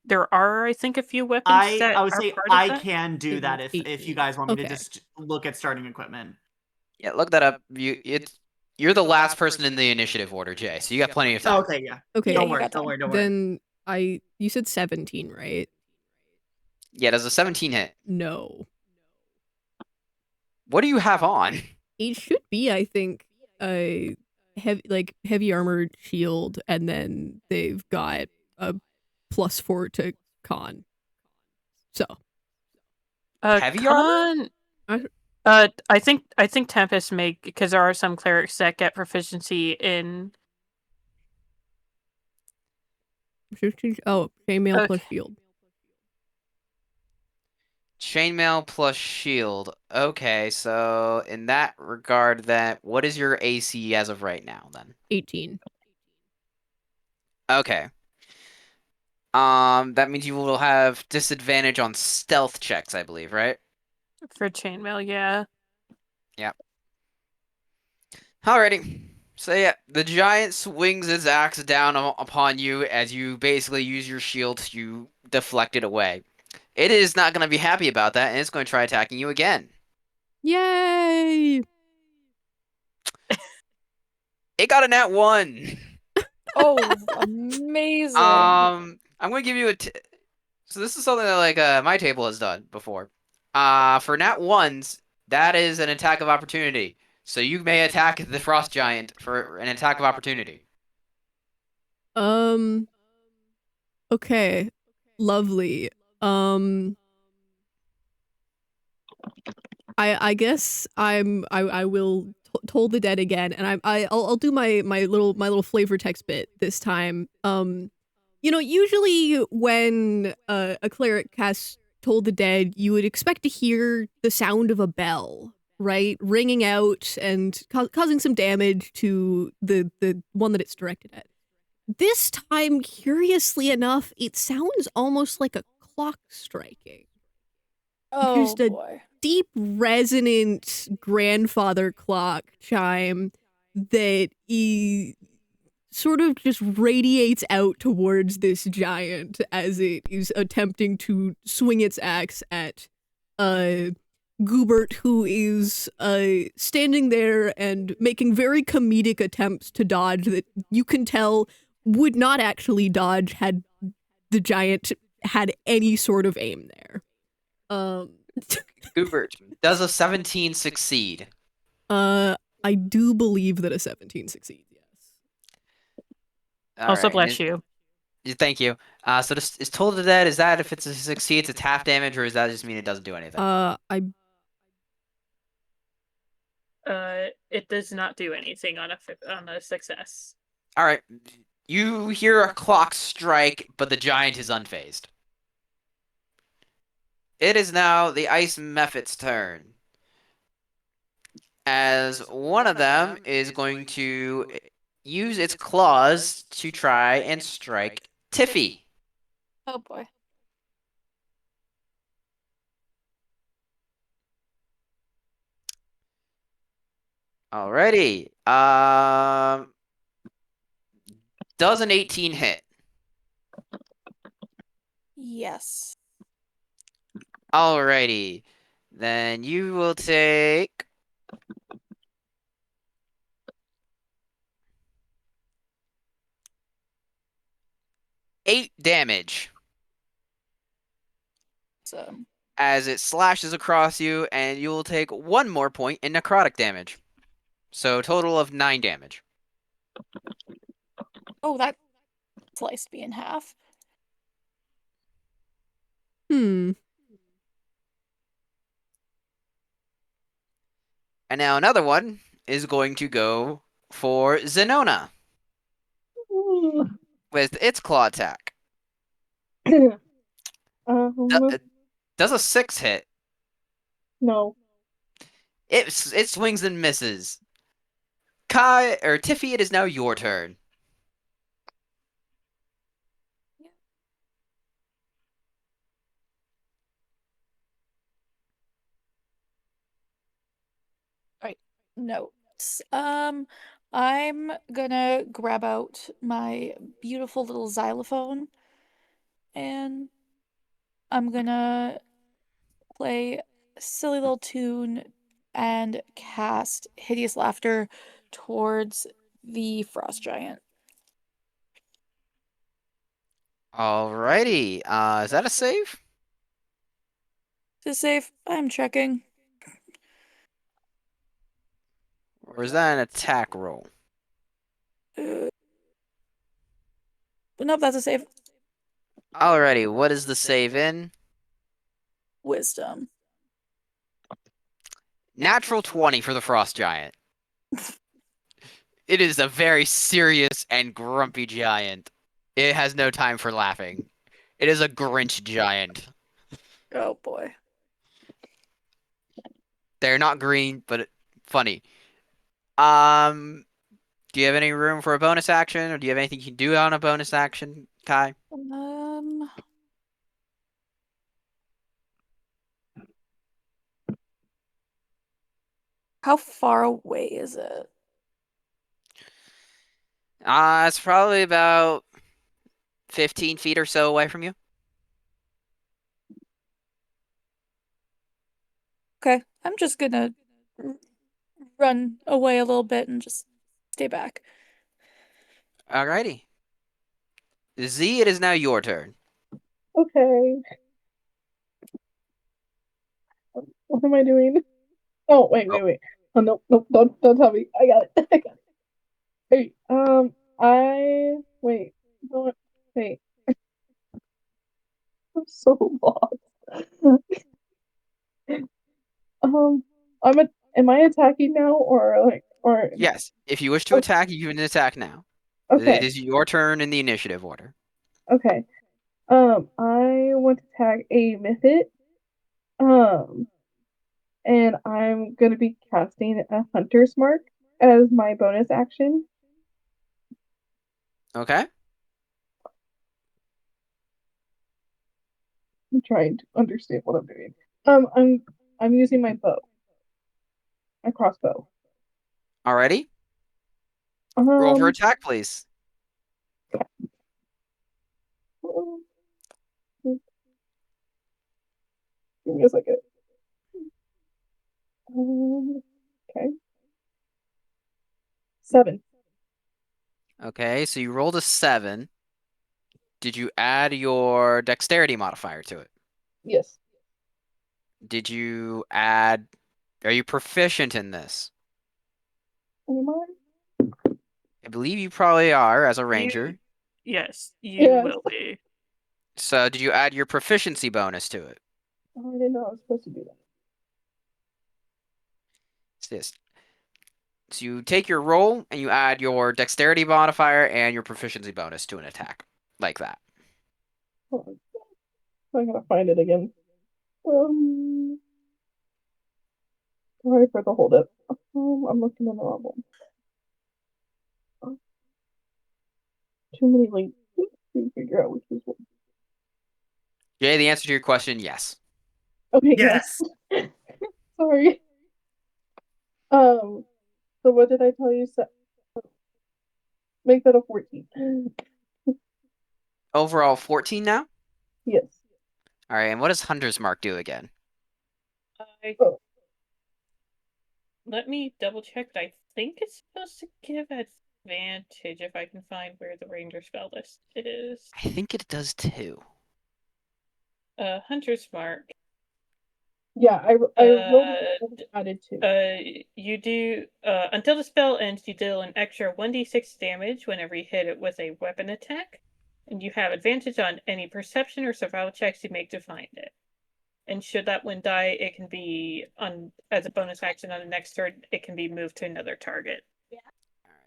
Speaker 2: there are, I think, a few weapons that
Speaker 5: I would
Speaker 2: are
Speaker 5: say
Speaker 2: part of
Speaker 5: I
Speaker 2: that.
Speaker 5: can do that if you
Speaker 1: 18.
Speaker 5: guys want me to
Speaker 1: Okay.
Speaker 5: just look at starting equipment.
Speaker 3: Yeah, look that up. You're the last person in the initiative order, Jay. So you got plenty of time.
Speaker 5: Oh, okay, yeah.
Speaker 1: Okay.
Speaker 4: Yeah,
Speaker 5: Don't
Speaker 4: you
Speaker 5: worry,
Speaker 4: got
Speaker 5: don't
Speaker 4: time.
Speaker 5: worry, don't worry.
Speaker 1: Then you said 17, right?
Speaker 3: Yeah, does a 17 hit?
Speaker 1: No.
Speaker 3: What do you have on?
Speaker 1: It should be, I think, a heavy armored shield, and then they've got a +4 to con. So
Speaker 3: Heavy armor?
Speaker 2: Con. I think Tempest make, because there are some clerics that get proficiency in.
Speaker 1: chainmail
Speaker 2: Okay.
Speaker 1: plus shield.
Speaker 3: Chainmail plus shield. Okay, so in that regard, then what is your AC as of right now? Then
Speaker 1: 18.
Speaker 3: okay. That means you will have disadvantage on stealth checks, I believe, right?
Speaker 2: For chainmail, yeah.
Speaker 3: Yep. Alrighty. So yeah, the giant swings its axe down upon you as you basically use your shield to deflect it away. It is not going to be happy about that, and it's going to try attacking you again.
Speaker 1: Yay!
Speaker 3: It got a nat 1.
Speaker 4: Oh, amazing.
Speaker 3: I'm going to give you so this is something that like my table has done before. For nat 1s, that is an attack of opportunity. So you may attack the frost giant for an attack of opportunity.
Speaker 1: Okay. Lovely. I guess I will toll the dead again, and I'll do my little flavor text bit this time. Usually when a cleric casts Toll the Dead, you would expect to hear the sound of a bell, right, ringing out and causing some damage to the one that it's directed at. This time, curiously enough, it sounds almost like a clock striking.
Speaker 4: Oh
Speaker 1: Just a
Speaker 4: boy.
Speaker 1: deep, resonant grandfather clock chime that sort of just radiates out towards this giant as it is attempting to swing its axe at Goobert, who is standing there and making very comedic attempts to dodge that you can tell would not actually dodge had the giant had any sort of aim there.
Speaker 3: Goobert, does a 17 succeed?
Speaker 1: I do believe that a 17 succeeds, yes.
Speaker 2: Also,
Speaker 3: Alright,
Speaker 2: bless you.
Speaker 3: Thank you. So this is Toll the Dead. Is that if it succeeds, it's half damage, or does that just mean it doesn't do anything?
Speaker 2: It does not do anything on a success.
Speaker 3: All right. You hear a clock strike, but the giant is unfazed. It is now the Ice Mephit's turn. As one of them is going to use its claws to try and strike Tiffy.
Speaker 4: Oh boy.
Speaker 3: Alrighty. Does an 18 hit?
Speaker 4: Yes.
Speaker 3: Alrighty. Then you will take 8 damage
Speaker 4: So,
Speaker 3: as it slashes across you, and you will take 1 more point in necrotic damage. So total of 9 damage.
Speaker 4: oh, that sliced me in half.
Speaker 1: Hmm.
Speaker 3: And now another one is going to go for Zenona with its claw attack.
Speaker 6: Um,
Speaker 3: Does a 6 hit?
Speaker 6: no.
Speaker 3: It swings and misses. Kai or Tiffy, it is now your turn.
Speaker 4: Right. Notes. I'm gonna grab out my beautiful little xylophone and I'm gonna play a silly little tune and cast Hideous Laughter towards the frost giant.
Speaker 3: Alrighty. Is that a save?
Speaker 4: To save, I'm checking.
Speaker 3: Or is that an attack roll?
Speaker 4: Nope, that's a save.
Speaker 3: Alrighty, what is the save in?
Speaker 4: Wisdom.
Speaker 3: Natural 20 for the frost giant. It is a very serious and grumpy giant. It has no time for laughing. It is a Grinch giant.
Speaker 4: Oh boy.
Speaker 3: They're not green, but funny. Do you have any room for a bonus action, or do you have anything you can do on a bonus action, Kai?
Speaker 4: How far away is it?
Speaker 3: It's probably about 15 feet or so away from you.
Speaker 4: Okay, I'm just gonna run away a little bit and just stay back.
Speaker 3: Alrighty. Z, it is now your turn.
Speaker 6: Okay. What am I doing? Oh, wait. Oh, nope, don't tell me. I got it. I got it. Hey, wait. Wait. I'm so lost. Um, am I attacking now or
Speaker 3: Yes, if you wish to
Speaker 6: oh,
Speaker 3: attack, you can attack now. It
Speaker 6: okay,
Speaker 3: is your turn in the initiative order.
Speaker 6: okay. I want to tag a Mythic. Um, and I'm gonna be casting a Hunter's Mark as my bonus action.
Speaker 3: Okay.
Speaker 6: I'm trying to understand what I'm doing. I'm using my bow, my crossbow.
Speaker 3: Alrighty. Roll for
Speaker 6: Um,
Speaker 3: attack, please.
Speaker 6: give me a second. Okay. 7.
Speaker 3: Okay, so you rolled a 7. Did you add your dexterity modifier to it?
Speaker 6: Yes.
Speaker 3: Did you add... Are you proficient in this?
Speaker 6: Am I?
Speaker 3: I believe you probably are as a
Speaker 2: You,
Speaker 3: ranger.
Speaker 2: yes, you
Speaker 6: Yes.
Speaker 2: will be.
Speaker 3: So did you add your proficiency bonus to it?
Speaker 6: Oh, I didn't know I was supposed to do that.
Speaker 3: Yes. So you take your roll and you add your dexterity modifier and your proficiency bonus to an attack. Like that.
Speaker 6: Hold on. I gotta find it again. Sorry for the hold up. I'm looking in the wrong one. Too many links to figure out which is what.
Speaker 3: Jay, the answer to your question, yes.
Speaker 6: Okay,
Speaker 7: Yes.
Speaker 6: Sorry. So what did I tell you? Make that a 14.
Speaker 3: Overall 14 now?
Speaker 6: Yes.
Speaker 3: Alright, and what does Hunter's Mark do again?
Speaker 6: Oh,
Speaker 2: Let me double check, but I think it's supposed to give advantage if I can find where the ranger spell list is.
Speaker 3: I think it does too.
Speaker 2: Hunter's Mark.
Speaker 6: Yeah, I rolled added 2.
Speaker 2: You do until the spell ends, you deal an extra 1d6 damage whenever you hit it with a weapon attack, and you have advantage on any perception or survival checks you make to find it. And should that one die, it can be on as a bonus action on the next turn. It can be moved to another target.
Speaker 3: All right.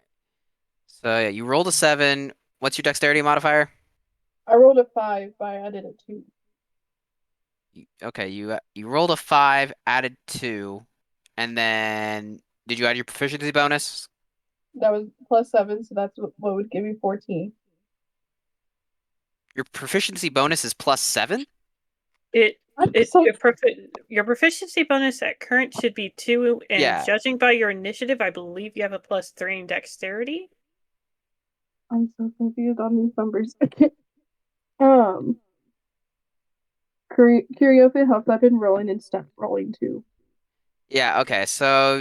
Speaker 3: So yeah, you rolled a 7. What's your dexterity modifier?
Speaker 6: I rolled a 5, but I added a 2.
Speaker 3: Okay, you rolled a 5, added 2, and then did you add your proficiency bonus?
Speaker 6: That was +7, so that's what would give me 14.
Speaker 3: Your proficiency bonus is +7?
Speaker 2: Your proficiency bonus at current should be 2, and
Speaker 3: Yeah.
Speaker 2: judging by your initiative, I believe you have a +3 in dexterity.
Speaker 6: I'm so confused on these numbers. Curiopia helps. I've been rolling and stuff rolling too.
Speaker 3: Yeah, okay, so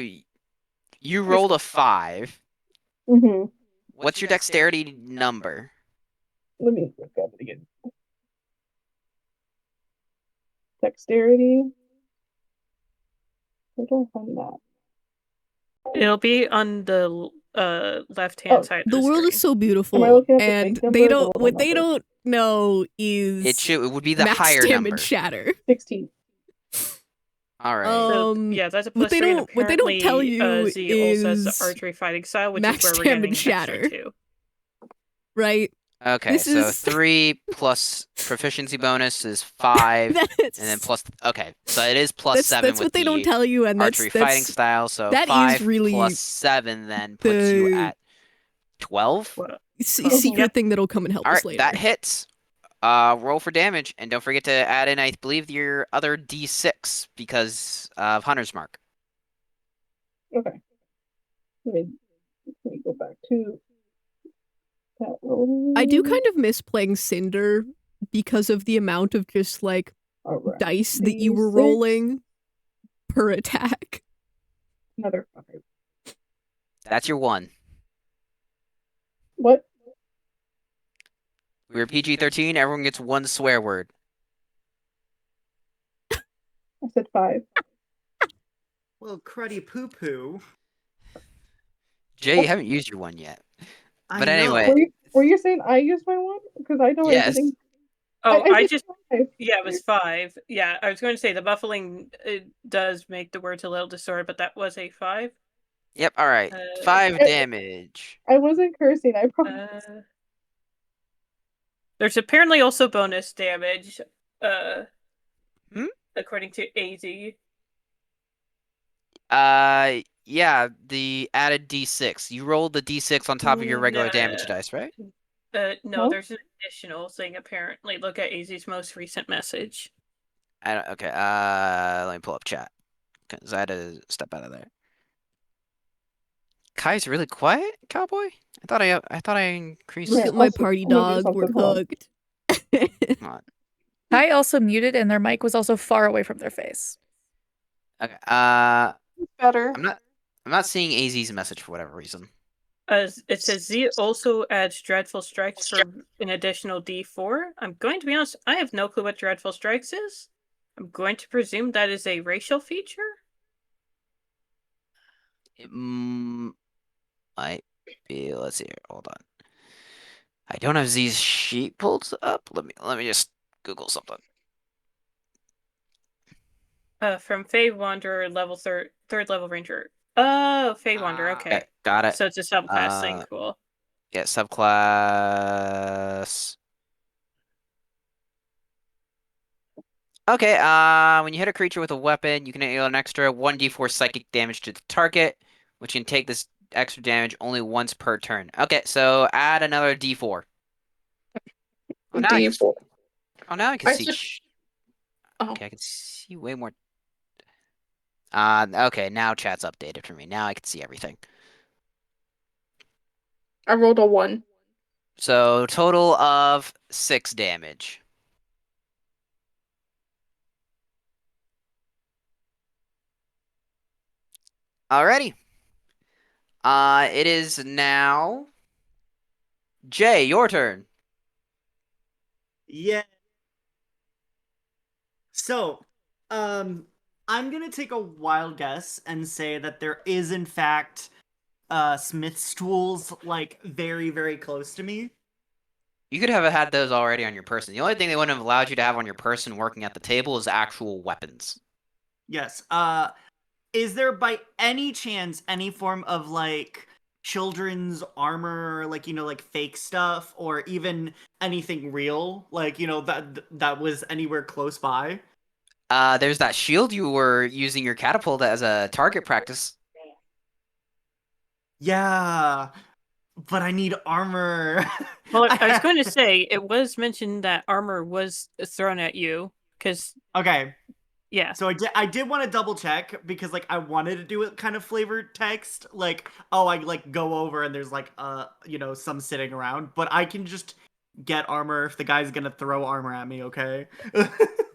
Speaker 3: you rolled a 5.
Speaker 6: Mm-hmm.
Speaker 3: What's your dexterity number?
Speaker 6: Let me look at it again. Dexterity. Where do I find that?
Speaker 2: It'll be on the left-hand side of
Speaker 1: The world
Speaker 2: screen.
Speaker 1: is so
Speaker 6: Am I
Speaker 1: beautiful,
Speaker 6: looking at the
Speaker 1: and
Speaker 6: big number
Speaker 1: they
Speaker 6: or the
Speaker 1: don't.
Speaker 6: little
Speaker 1: What they
Speaker 6: number?
Speaker 1: don't know is
Speaker 3: It would be the
Speaker 1: max
Speaker 3: higher
Speaker 1: damage
Speaker 3: number.
Speaker 1: shatter.
Speaker 6: 16.
Speaker 3: All right.
Speaker 2: So, yeah, that's a
Speaker 1: what they
Speaker 2: +3, and
Speaker 1: don't- what they don't
Speaker 2: apparently,
Speaker 1: tell you
Speaker 2: Z also has the
Speaker 1: is
Speaker 2: archery fighting style, which is
Speaker 1: max
Speaker 2: where we're getting
Speaker 1: damage
Speaker 2: an extra
Speaker 1: shatter.
Speaker 2: 2.
Speaker 1: Right?
Speaker 3: Okay,
Speaker 1: This
Speaker 3: so
Speaker 1: is
Speaker 3: 3 plus proficiency bonus is 5, and then plus. Okay, so it is +7
Speaker 1: that's
Speaker 3: with
Speaker 1: what they don't
Speaker 3: the
Speaker 1: tell you, and
Speaker 3: archery fighting style. So
Speaker 1: that is
Speaker 3: 5
Speaker 1: really
Speaker 3: plus 7 then puts you
Speaker 1: the
Speaker 3: at 12.
Speaker 1: secret
Speaker 2: Yep.
Speaker 1: thing that'll come and help
Speaker 3: All
Speaker 1: us
Speaker 3: right,
Speaker 1: later.
Speaker 3: that hits. Roll for damage, and don't forget to add in, I believe, your other D6 because of Hunter's Mark.
Speaker 6: Okay. Let me go back to that roll.
Speaker 1: I do kind of miss playing Cinder because of the amount of just like
Speaker 6: Alright.
Speaker 1: dice that you were
Speaker 6: D6.
Speaker 1: rolling per attack.
Speaker 6: Another 5.
Speaker 3: That's your 1.
Speaker 6: What?
Speaker 3: We were PG-13. Everyone gets 1 swear word.
Speaker 6: I said 5.
Speaker 5: Well, cruddy poo poo.
Speaker 3: Jay, you haven't used your 1 yet.
Speaker 5: I
Speaker 3: But
Speaker 5: know.
Speaker 3: anyway.
Speaker 6: Were you saying I used my 1? Because I know
Speaker 3: Yes.
Speaker 6: everything.
Speaker 2: Oh, I
Speaker 6: did
Speaker 2: just
Speaker 6: 5.
Speaker 2: Yeah, it was 5. Yeah, I was going to say the buffling does make the words a little distorted, but that was a 5.
Speaker 3: Yep, all right. 5 damage.
Speaker 6: I wasn't cursing. I promise.
Speaker 2: There's apparently also bonus damage,
Speaker 3: Hmm?
Speaker 2: according to AZ.
Speaker 3: Yeah, the added D6. You rolled the D6 on top of your regular damage dice, right?
Speaker 2: No,
Speaker 6: Huh?
Speaker 2: there's an additional thing apparently. Look at AZ's most recent message.
Speaker 3: Okay, let me pull up chat. Because I had to step out of there. Kai's really quiet, cowboy? I thought I increased.
Speaker 1: Look
Speaker 6: Yeah,
Speaker 1: at my
Speaker 6: also-
Speaker 1: party
Speaker 6: I'm gonna do
Speaker 1: dog. We're
Speaker 6: something, hold on.
Speaker 1: cooked.
Speaker 3: Come on.
Speaker 4: I also muted, and their mic was also far away from their face.
Speaker 3: Okay,
Speaker 6: Better.
Speaker 3: I'm not seeing AZ's message for whatever reason.
Speaker 2: It says Z also adds Dreadful Strikes for an additional D4. I'm going to be honest, I have no clue what Dreadful Strikes is. I'm going to presume that is a racial feature.
Speaker 3: It might be. Let's see here. Hold on. I don't have Z's sheet pulled up. Let me just Google something.
Speaker 2: From Fey Wanderer, level third level ranger. Oh, Fey Wanderer. Okay,
Speaker 3: Okay, got it.
Speaker 2: so it's a subclass thing. Cool.
Speaker 3: Yeah, subclass. Okay, when you hit a creature with a weapon, you can deal an extra 1d4 psychic damage to the target, which can take this extra damage only once per turn. Okay, so add another d4. Oh, now
Speaker 6: D4.
Speaker 3: now I can see.
Speaker 6: Oh.
Speaker 3: Okay, I can see way more. Okay, now chat's updated for me. Now I can see everything.
Speaker 6: I rolled a 1.
Speaker 3: So total of 6 damage. Alrighty. It is now Jay, your turn.
Speaker 5: Yeah. So, I'm gonna take a wild guess and say that there is in fact Smith's tools like very, very close to me.
Speaker 3: You could have had those already on your person. The only thing they wouldn't have allowed you to have on your person working at the table is actual weapons.
Speaker 5: Yes. Is there by any chance any form of like children's armor, like like fake stuff, or even anything real, like that was anywhere close by?
Speaker 3: There's that shield you were using your catapult as a target practice.
Speaker 5: Yeah, but I need armor.
Speaker 2: Well, I was going to say, it was mentioned that armor was thrown at you, because,
Speaker 5: Okay.
Speaker 2: yeah.
Speaker 5: So I did want to double check because like I wanted to do it kind of flavored text, like, oh, I like go over and there's like some sitting around, but I can just get armor if the guy's gonna throw armor at me, okay?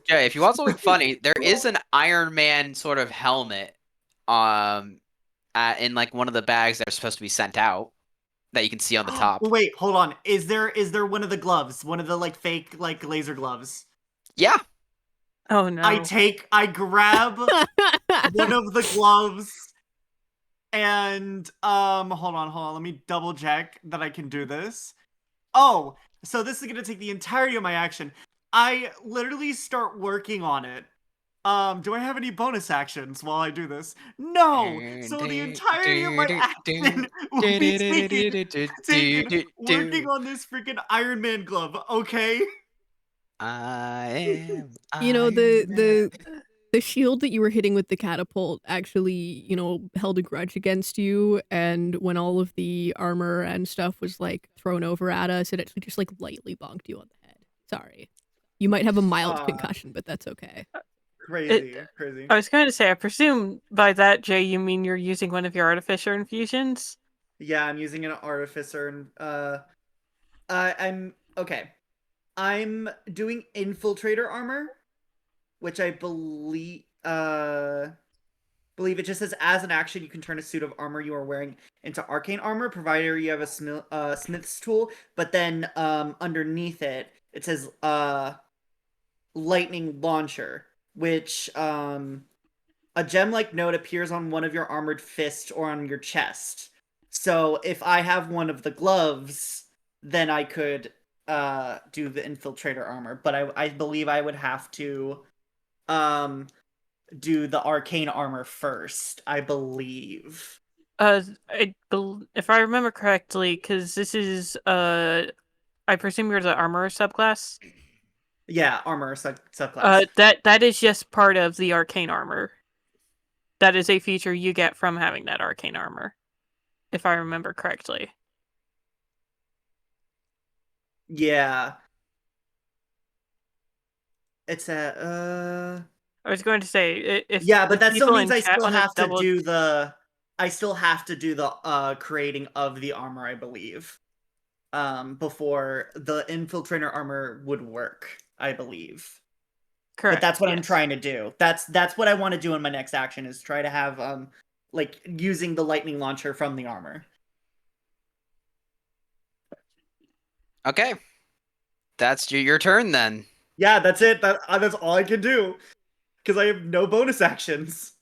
Speaker 3: Jay, if you want something funny, there is an Iron Man sort of helmet in like one of the bags that are supposed to be sent out that you can see on the top.
Speaker 5: Wait, hold on. Is there one of the gloves? One of the like fake like laser gloves?
Speaker 3: Yeah.
Speaker 2: Oh no.
Speaker 5: I grab one of the gloves and hold on, let me double check that I can do this. Oh, so this is gonna take the entirety of my action. I literally start working on it. Do I have any bonus actions while I do this? No! So the entirety of my action will be taken working on this freaking Iron Man glove, okay?
Speaker 3: I am.
Speaker 1: The shield that you were hitting with the catapult actually, held a grudge against you, and when all of the armor and stuff was like thrown over at us, it actually just like lightly bonked you on the head. Sorry. You might have a mild concussion, but that's okay.
Speaker 5: Crazy.
Speaker 2: I was going to say, I presume by that, Jay, you mean you're using one of your artificer infusions?
Speaker 5: Yeah, I'm using an artificer and I'm okay. I'm doing infiltrator armor, which I believe it just says as an action you can turn a suit of armor you are wearing into arcane armor, provided you have a smith's tool. But then underneath it says lightning launcher, which a gem-like note appears on one of your armored fists or on your chest. So if I have one of the gloves, then I could do the infiltrator armor. But I believe I would have to do the arcane armor first, I believe.
Speaker 2: If I remember correctly, because this is I presume you're the armor subclass.
Speaker 5: Yeah, armor subclass.
Speaker 2: That is just part of the arcane armor. That is a feature you get from having that arcane armor, if I remember correctly.
Speaker 5: Yeah. It's a
Speaker 2: I was going to say if
Speaker 5: yeah, but that still
Speaker 2: people
Speaker 5: means
Speaker 2: in
Speaker 5: I
Speaker 2: chat
Speaker 5: still
Speaker 2: wanna
Speaker 5: have to
Speaker 2: double-
Speaker 5: do the creating of the armor, I believe. Before the infiltrator armor would work, I believe.
Speaker 2: Correct.
Speaker 5: But that's what I'm
Speaker 2: yes.
Speaker 5: trying to do. That's what I want to do in my next action, is try to have like using the lightning launcher from the armor.
Speaker 3: Okay. That's your turn then.
Speaker 5: Yeah, that's it. That's all I can do. Because I have no bonus actions.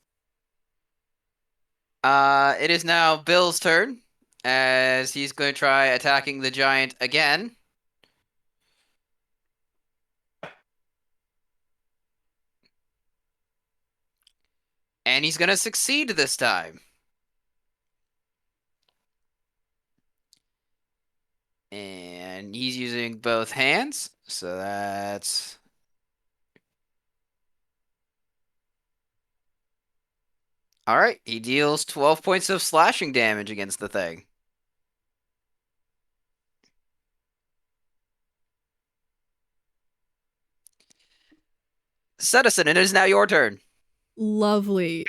Speaker 3: It is now Bill's turn, as he's going to try attacking the giant again. And he's going to succeed this time. And he's using both hands, so that's... Alright, he deals 12 points of slashing damage against the thing. Citizen, it is now your turn.
Speaker 1: Lovely.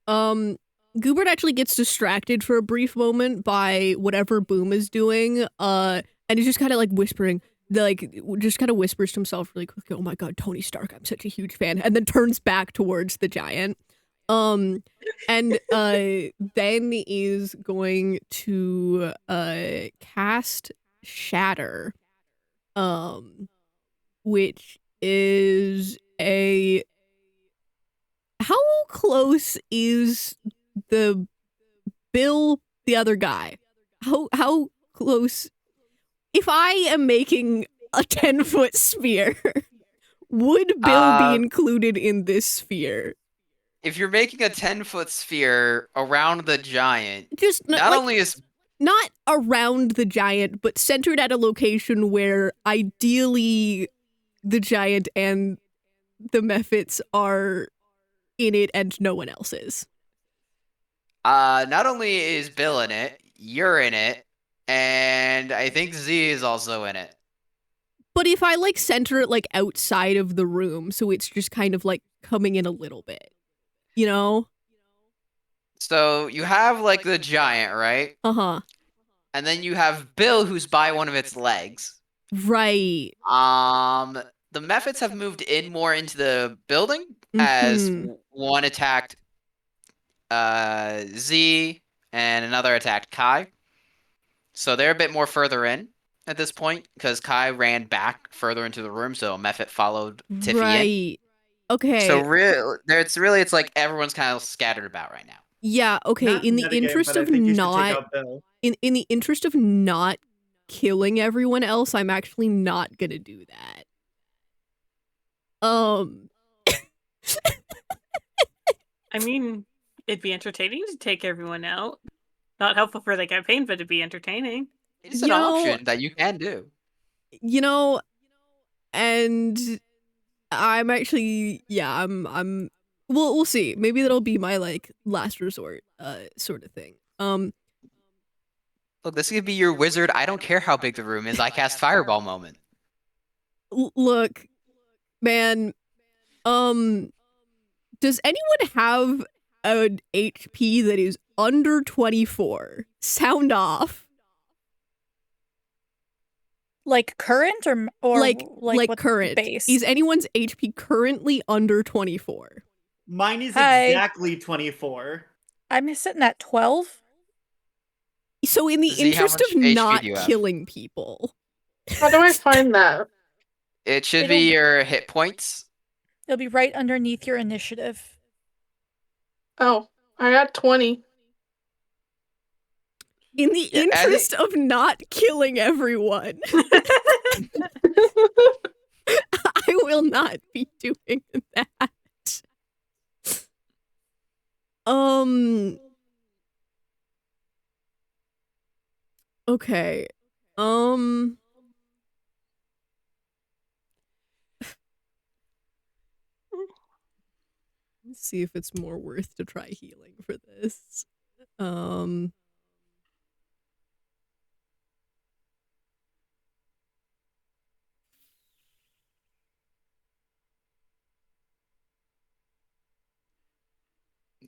Speaker 1: Goobert actually gets distracted for a brief moment by whatever Boom is doing, and he's just kind of like whispering, just kind of whispers to himself really quickly, "Oh my god, Tony Stark, I'm such a huge fan," and then turns back towards the giant. And then is going to cast Shatter, which is a how close is the Bill the other guy? How close? If I am making a 10-foot sphere, would Bill be included in this sphere?
Speaker 3: If you're making a 10-foot sphere around the giant,
Speaker 1: Just
Speaker 3: not only is
Speaker 1: not around the giant, but centered at a location where ideally the giant and the Mephits are in it and no one else is.
Speaker 3: not only is Bill in it, you're in it, and I think Z is also in it.
Speaker 1: But if I like center it like outside of the room, so it's just kind of like coming in a little bit, you know?
Speaker 3: So you have like the giant, right?
Speaker 1: Uh-huh.
Speaker 3: And then you have Bill who's by one of its legs.
Speaker 1: Right.
Speaker 3: The Mephits have moved in more into the building as one attacked Z and another attacked Kai. So they're a bit more further in at this point because Kai ran back further into the room, so Mephit followed Tiffy in.
Speaker 1: Right. Okay.
Speaker 3: So it's like everyone's kind of scattered about right now.
Speaker 1: Yeah, okay.
Speaker 5: Not
Speaker 1: In the
Speaker 5: metagame,
Speaker 1: interest
Speaker 5: but I
Speaker 1: of
Speaker 5: think you should take
Speaker 1: not
Speaker 5: out Bill.
Speaker 1: in the interest of not killing everyone else, I'm actually not gonna do that.
Speaker 2: I mean, it'd be entertaining to take everyone out. Not helpful for the campaign, but it'd be entertaining.
Speaker 3: It is an option that you can do.
Speaker 1: You know, and I'm actually, yeah, I'm we'll see. Maybe that'll be my like last resort sort of thing.
Speaker 3: Look, this could be your wizard. I don't care how big the room is. I cast fireball moment.
Speaker 1: Look, man, does anyone have an HP that is under 24? Sound off.
Speaker 4: Like current or
Speaker 1: like
Speaker 4: what
Speaker 1: current
Speaker 4: base?
Speaker 1: Is anyone's HP currently under 24?
Speaker 5: Mine is exactly 24.
Speaker 4: I'm sitting at 12.
Speaker 1: So in the
Speaker 3: Z, how
Speaker 1: interest
Speaker 3: much
Speaker 1: of
Speaker 3: HP
Speaker 1: not
Speaker 3: do you have?
Speaker 1: killing people.
Speaker 8: How do I find that?
Speaker 3: It should be your hit points.
Speaker 4: It'll be right underneath your initiative.
Speaker 8: Oh, I got 20.
Speaker 1: In the interest of not killing everyone. I will not be doing that. Okay. Let's see if it's more worth to try healing for this.
Speaker 3: Let's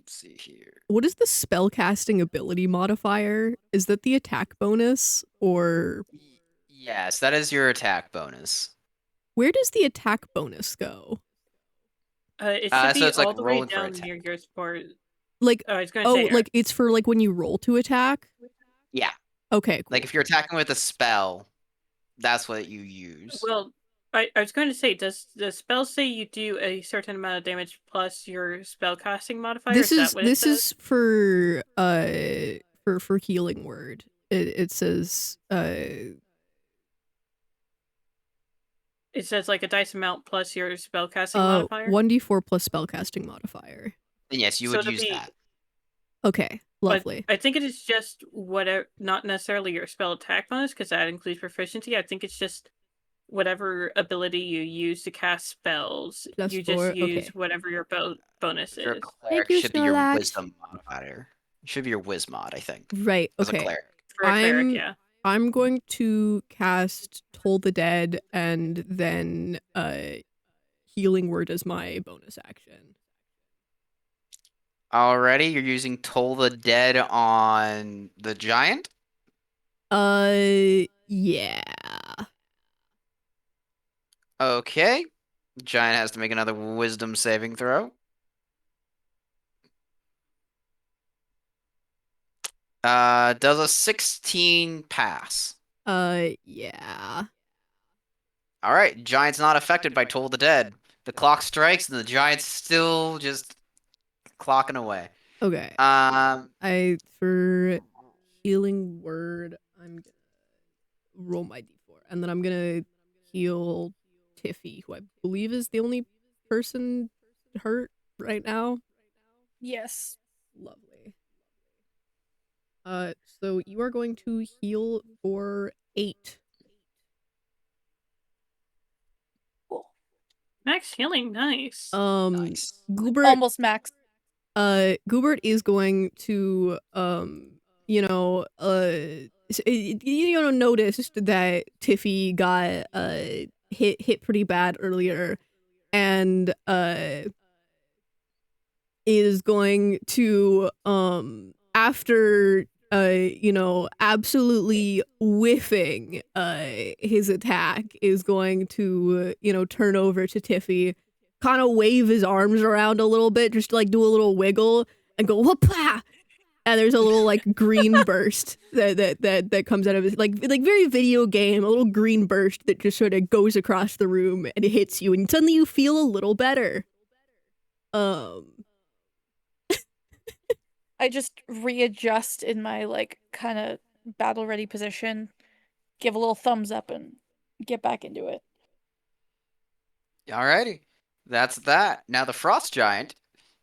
Speaker 3: see here.
Speaker 1: What is the spellcasting ability modifier? Is that the attack bonus or?
Speaker 3: Yes, that is your attack bonus.
Speaker 1: Where does the attack bonus go?
Speaker 2: It should be
Speaker 3: so it's
Speaker 2: all
Speaker 3: like
Speaker 2: the way
Speaker 3: rolling for
Speaker 2: down
Speaker 3: attack.
Speaker 2: near your sport.
Speaker 1: Like,
Speaker 2: I was gonna say,
Speaker 1: like it's for like when you roll to attack?
Speaker 3: Yeah.
Speaker 1: Okay, cool.
Speaker 3: Like if you're attacking with a spell, that's what you use.
Speaker 2: Well, I was going to say, does the spell say you do a certain amount of damage plus your spellcasting modifier?
Speaker 1: This is for healing word. It says
Speaker 2: it says like a dice amount plus your spellcasting modifier.
Speaker 1: 1d4 plus spellcasting modifier.
Speaker 3: And yes, you would use that.
Speaker 1: Okay, lovely.
Speaker 2: But I think it is just whatever, not necessarily your spell attack bonus, because that includes proficiency. I think it's just whatever ability you use to cast spells.
Speaker 1: Plus
Speaker 2: you
Speaker 1: 4,
Speaker 2: just use
Speaker 1: okay.
Speaker 2: whatever your bonus
Speaker 3: Your
Speaker 2: is.
Speaker 3: cleric should be your wisdom modifier. It should be your wiz mod, I think.
Speaker 1: Right,
Speaker 3: As
Speaker 1: okay.
Speaker 3: a cleric.
Speaker 2: For a cleric, yeah.
Speaker 1: I'm going to cast Toll the Dead and then healing word as my bonus action.
Speaker 3: Alrighty, you're using Toll the Dead on the giant?
Speaker 1: Yeah.
Speaker 3: Okay. Giant has to make another wisdom saving throw. Does a 16 pass?
Speaker 1: Yeah.
Speaker 3: All right, giant's not affected by Toll the Dead. The clock strikes and the giant's still just clocking away.
Speaker 1: Okay.
Speaker 3: Um,
Speaker 1: For healing word, I'm gonna roll my d4, and then I'm gonna heal Tiffy, who I believe is the only person hurt right now.
Speaker 4: Yes.
Speaker 1: Lovely. So you are going to heal for 8.
Speaker 4: Cool.
Speaker 2: Max healing, nice.
Speaker 3: nice.
Speaker 1: Goobert,
Speaker 4: Almost max.
Speaker 1: Goobert is going to, noticed that Tiffy got, hit pretty bad earlier, and, is going to, after, absolutely whiffing, his attack, is going to, turn over to Tiffy, kind of wave his arms around a little bit, just to, like, do a little wiggle, and go, whoop-ah! And there's a little, like, green burst that comes out of his, like very video game, a little green burst that just sort of goes across the room and it hits you, and suddenly you feel a little better.
Speaker 4: I just readjust in my like kind of battle ready position, give a little thumbs up, and get back into it.
Speaker 3: Alrighty, that's that. Now the frost giant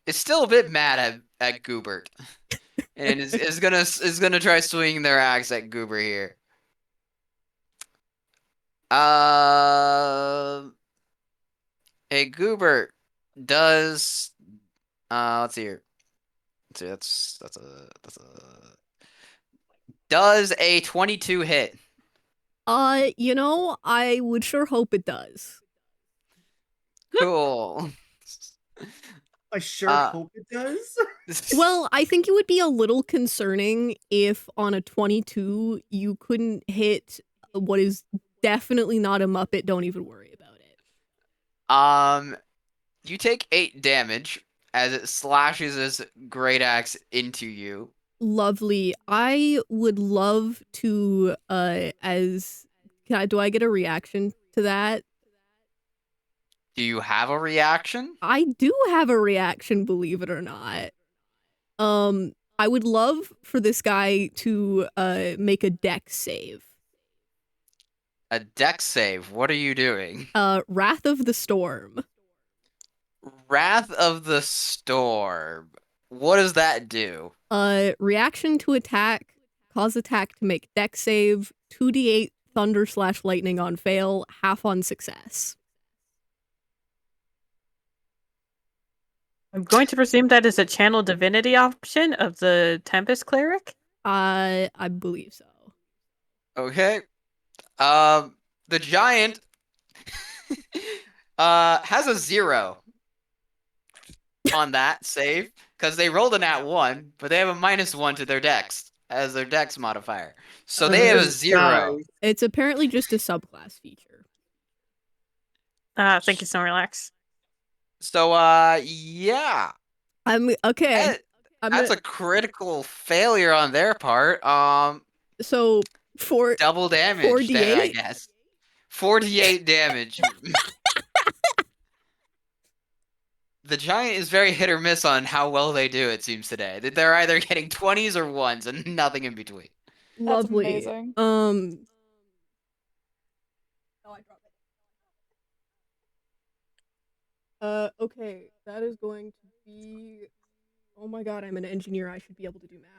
Speaker 3: is still a bit mad at Goobert, and is gonna try swinging their axe at Goober here. Hey Goobert, does let's see here. Let's see, that's a does a 22 hit?
Speaker 1: I would sure hope it does.
Speaker 3: Cool.
Speaker 5: I sure hope it does.
Speaker 1: Well, I think it would be a little concerning if on a 22 you couldn't hit what is definitely not a Muppet. Don't even worry about it.
Speaker 3: You take 8 damage as it slashes his great axe into you.
Speaker 1: Lovely. I would love to do I get a reaction to that?
Speaker 3: Do you have a reaction?
Speaker 1: I do have a reaction, believe it or not. I would love for this guy to make a dex save.
Speaker 3: A dex save. What are you doing?
Speaker 1: Wrath of the Storm.
Speaker 3: Wrath of the Storm. What does that do?
Speaker 1: Reaction to attack, cause attack to make dex save, 2d8 thunder/lightning on fail, half on success.
Speaker 2: I'm going to presume that is a channel divinity option of the Tempest Cleric.
Speaker 1: I believe so.
Speaker 3: Okay. The giant has a 0 on that save because they rolled a nat 1, but they have a -1 to their dex as their dex modifier. So they have a 0.
Speaker 1: It's apparently just a subclass feature.
Speaker 2: Thank you, Snorlax.
Speaker 3: So yeah.
Speaker 1: I'm okay.
Speaker 3: That's a critical failure on their part.
Speaker 1: So for
Speaker 3: double damage
Speaker 1: 4d8?
Speaker 3: then, I guess. 48 damage. The giant is very hit or miss on how well they do, it seems today. They're either getting 20s or 1s and nothing in between.
Speaker 1: Lovely.
Speaker 4: That's amazing.
Speaker 1: Okay, that is going to be. Oh my god, I'm an engineer. I should be able to do math.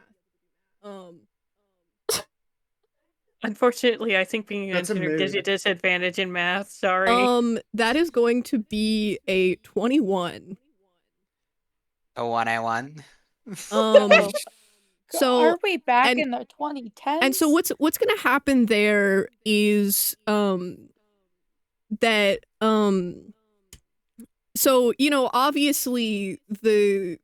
Speaker 2: Unfortunately, I think being an engineer gives you disadvantage in math. Sorry.
Speaker 1: That is going to be a 21.
Speaker 3: A 1-1.
Speaker 1: So
Speaker 4: are we back in the 2010s?
Speaker 1: And so what's gonna happen there is that so obviously the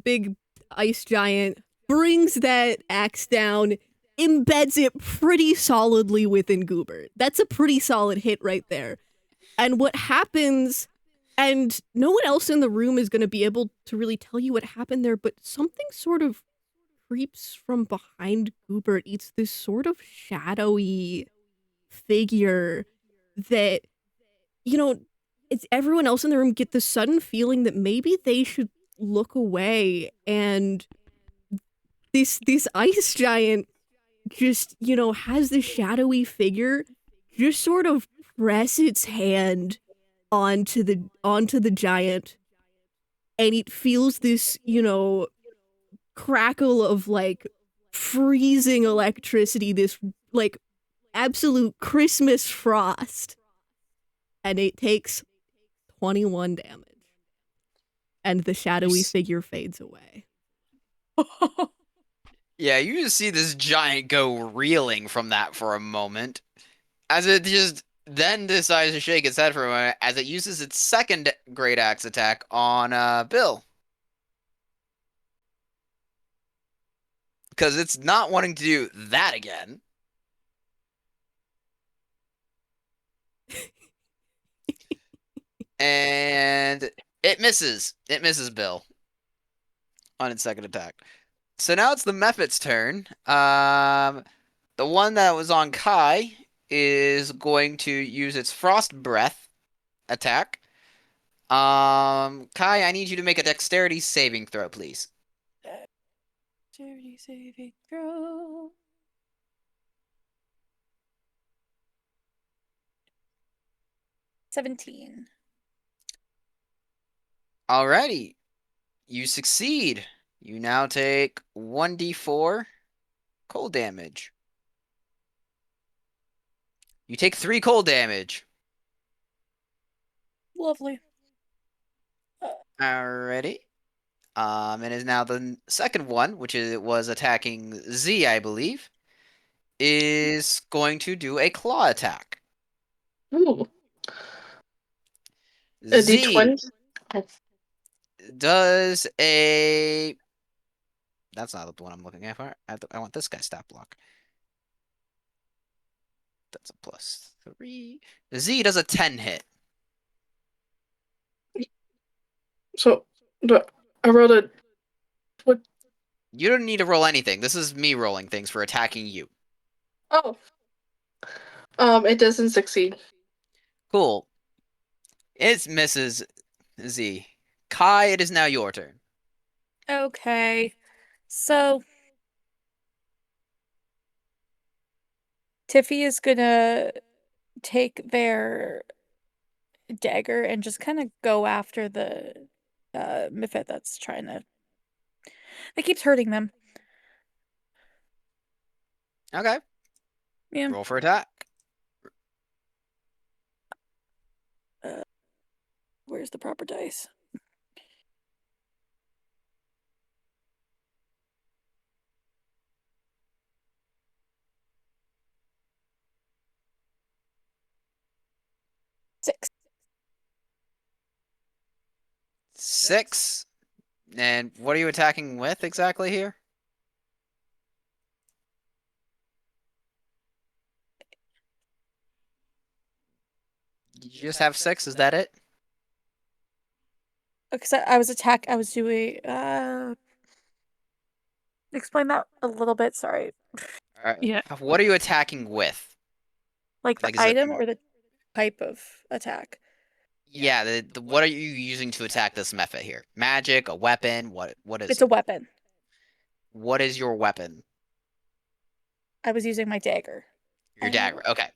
Speaker 1: big ice giant brings that axe down, embeds it pretty solidly within Goobert. That's a pretty solid hit right there. And what happens, and no one else in the room is going to be able to really tell you what happened there, but something sort of creeps from behind Goobert. It's this sort of shadowy figure that, it's everyone else in the room get the sudden feeling that maybe they should look away, and this ice giant just, has this shadowy figure just sort of press its hand onto the giant, and it feels this, crackle of like freezing electricity, this like absolute Christmas frost, and it takes 21 damage. And the shadowy figure fades away.
Speaker 3: Yeah, you just see this giant go reeling from that for a moment, as it just then decides to shake its head for a moment as it uses its second great axe attack on Bill. Because it's not wanting to do that again. And it misses. It misses Bill on its second attack. So now it's the Mephit's turn. The one that was on Kai is going to use its Frost Breath attack. Kai, I need you to make a dexterity saving throw, please.
Speaker 4: Dexterity saving throw. $17.
Speaker 3: Alrighty. You succeed. You now take 1d4 cold damage. You take 3 cold damage.
Speaker 4: Lovely.
Speaker 3: Alrighty. It is now the second one, which was attacking Z, I believe, is going to do a claw attack.
Speaker 8: Ooh. A
Speaker 3: Z
Speaker 8: D20?
Speaker 3: does a. That's not the one I'm looking at. I want this guy's stat block. That's a +3. Z does a 10 hit.
Speaker 8: So, I rolled a. What?
Speaker 3: You don't need to roll anything. This is me rolling things for attacking you.
Speaker 8: Oh. It doesn't succeed.
Speaker 3: Cool. It's Mrs. Z. Kai, it is now your turn.
Speaker 4: Okay. So Tiffy is gonna take their dagger and just kind of go after the Mephit that's trying to. That keeps hurting them.
Speaker 3: Okay.
Speaker 4: Yeah.
Speaker 3: Roll for attack.
Speaker 4: Where's the proper dice? Six.
Speaker 3: 6. And what are you attacking with exactly here? You just have 6, is that it?
Speaker 4: Because I was doing explain that a little bit, sorry.
Speaker 2: Yeah.
Speaker 3: What are you attacking with?
Speaker 4: Like the
Speaker 3: Like, is it-
Speaker 4: item or the type of attack?
Speaker 3: Yeah, what are you using to attack this Mephit here? Magic, a weapon, what is
Speaker 4: It's
Speaker 3: it?
Speaker 4: a weapon.
Speaker 3: What is your weapon?
Speaker 4: I was using my dagger.
Speaker 3: Your dagger. Okay.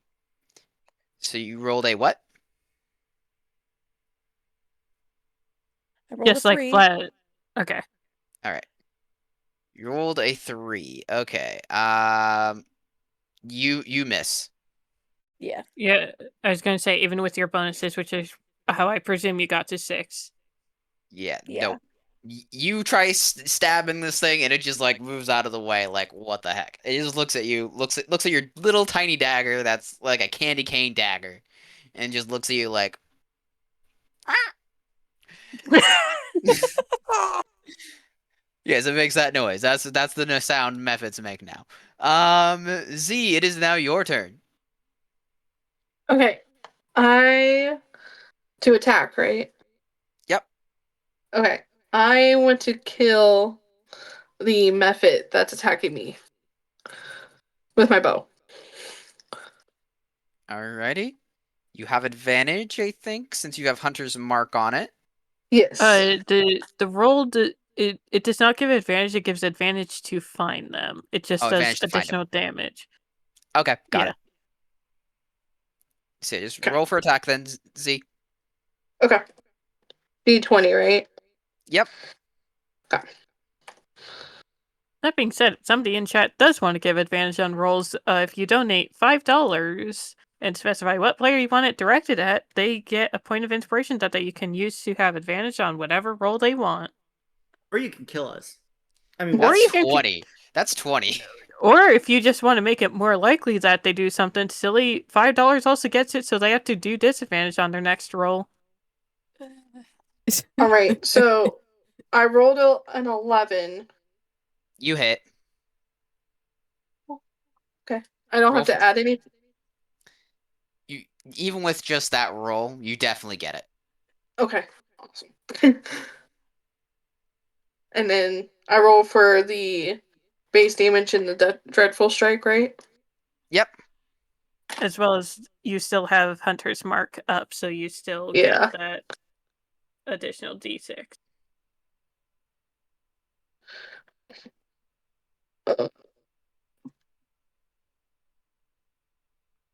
Speaker 3: So you rolled a what?
Speaker 4: I rolled
Speaker 2: Just
Speaker 4: a
Speaker 2: like
Speaker 4: 3.
Speaker 2: flat. Okay.
Speaker 3: All right. You rolled a 3. Okay. You miss.
Speaker 4: Yeah.
Speaker 2: Yeah, I was gonna say even with your bonuses, which is how I presume you got to 6.
Speaker 3: Yeah.
Speaker 4: Yeah.
Speaker 3: No. You try stabbing this thing, and it just like moves out of the way. Like, what the heck? It just looks at you, looks at your little tiny dagger that's like a candy cane dagger, and just looks at you like, yes, it makes that noise. That's the sound Mephits make now. Z, it is now your turn.
Speaker 8: Okay. To attack, right?
Speaker 3: Yep.
Speaker 8: Okay. I want to kill the mephit that's attacking me with my bow.
Speaker 3: Alrighty. You have advantage, I think, since you have Hunter's Mark on it.
Speaker 8: Yes.
Speaker 2: The roll it does not give advantage. It gives advantage to find them. It just does
Speaker 3: advantage to find them.
Speaker 2: additional damage.
Speaker 3: Okay, got
Speaker 2: Yeah.
Speaker 3: it. So just
Speaker 8: Okay.
Speaker 3: roll for attack then, Z.
Speaker 8: Okay. D20, right?
Speaker 3: Yep.
Speaker 8: Okay.
Speaker 2: That being said, somebody in chat does want to give advantage on rolls. If you donate $5 and specify what player you want it directed at, they get a point of inspiration that you can use to have advantage on whatever roll they want.
Speaker 5: Or you can kill us. I mean,
Speaker 2: Or
Speaker 3: That's
Speaker 2: you can
Speaker 3: 20. That's 20.
Speaker 2: Or if you just want to make it more likely that they do something silly, $5 also gets it, so they have to do disadvantage on their next roll.
Speaker 8: All right. So I rolled an 11.
Speaker 3: You hit.
Speaker 8: Okay. I don't
Speaker 3: Roll
Speaker 8: have to
Speaker 3: for-
Speaker 8: add any.
Speaker 3: You even with just that roll, you definitely get it.
Speaker 8: Okay. Awesome. And then I roll for the base damage and the dreadful strike, right?
Speaker 3: Yep.
Speaker 2: As well as you still have Hunter's Mark up, so you still
Speaker 8: Yeah.
Speaker 2: get that additional D6.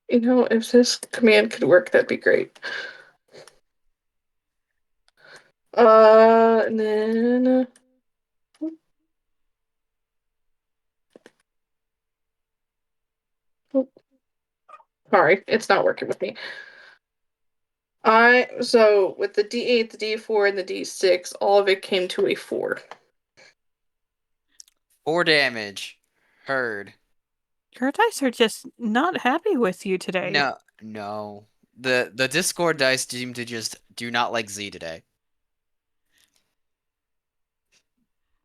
Speaker 8: You know, if this command could work, that'd be great. And then sorry, it's not working with me. So with the D8, the D4, and the D6, all of it came to a 4.
Speaker 3: 4 damage. Heard.
Speaker 2: Your dice are just not happy with you today.
Speaker 3: No. The Discord dice seem to just do not like Z today.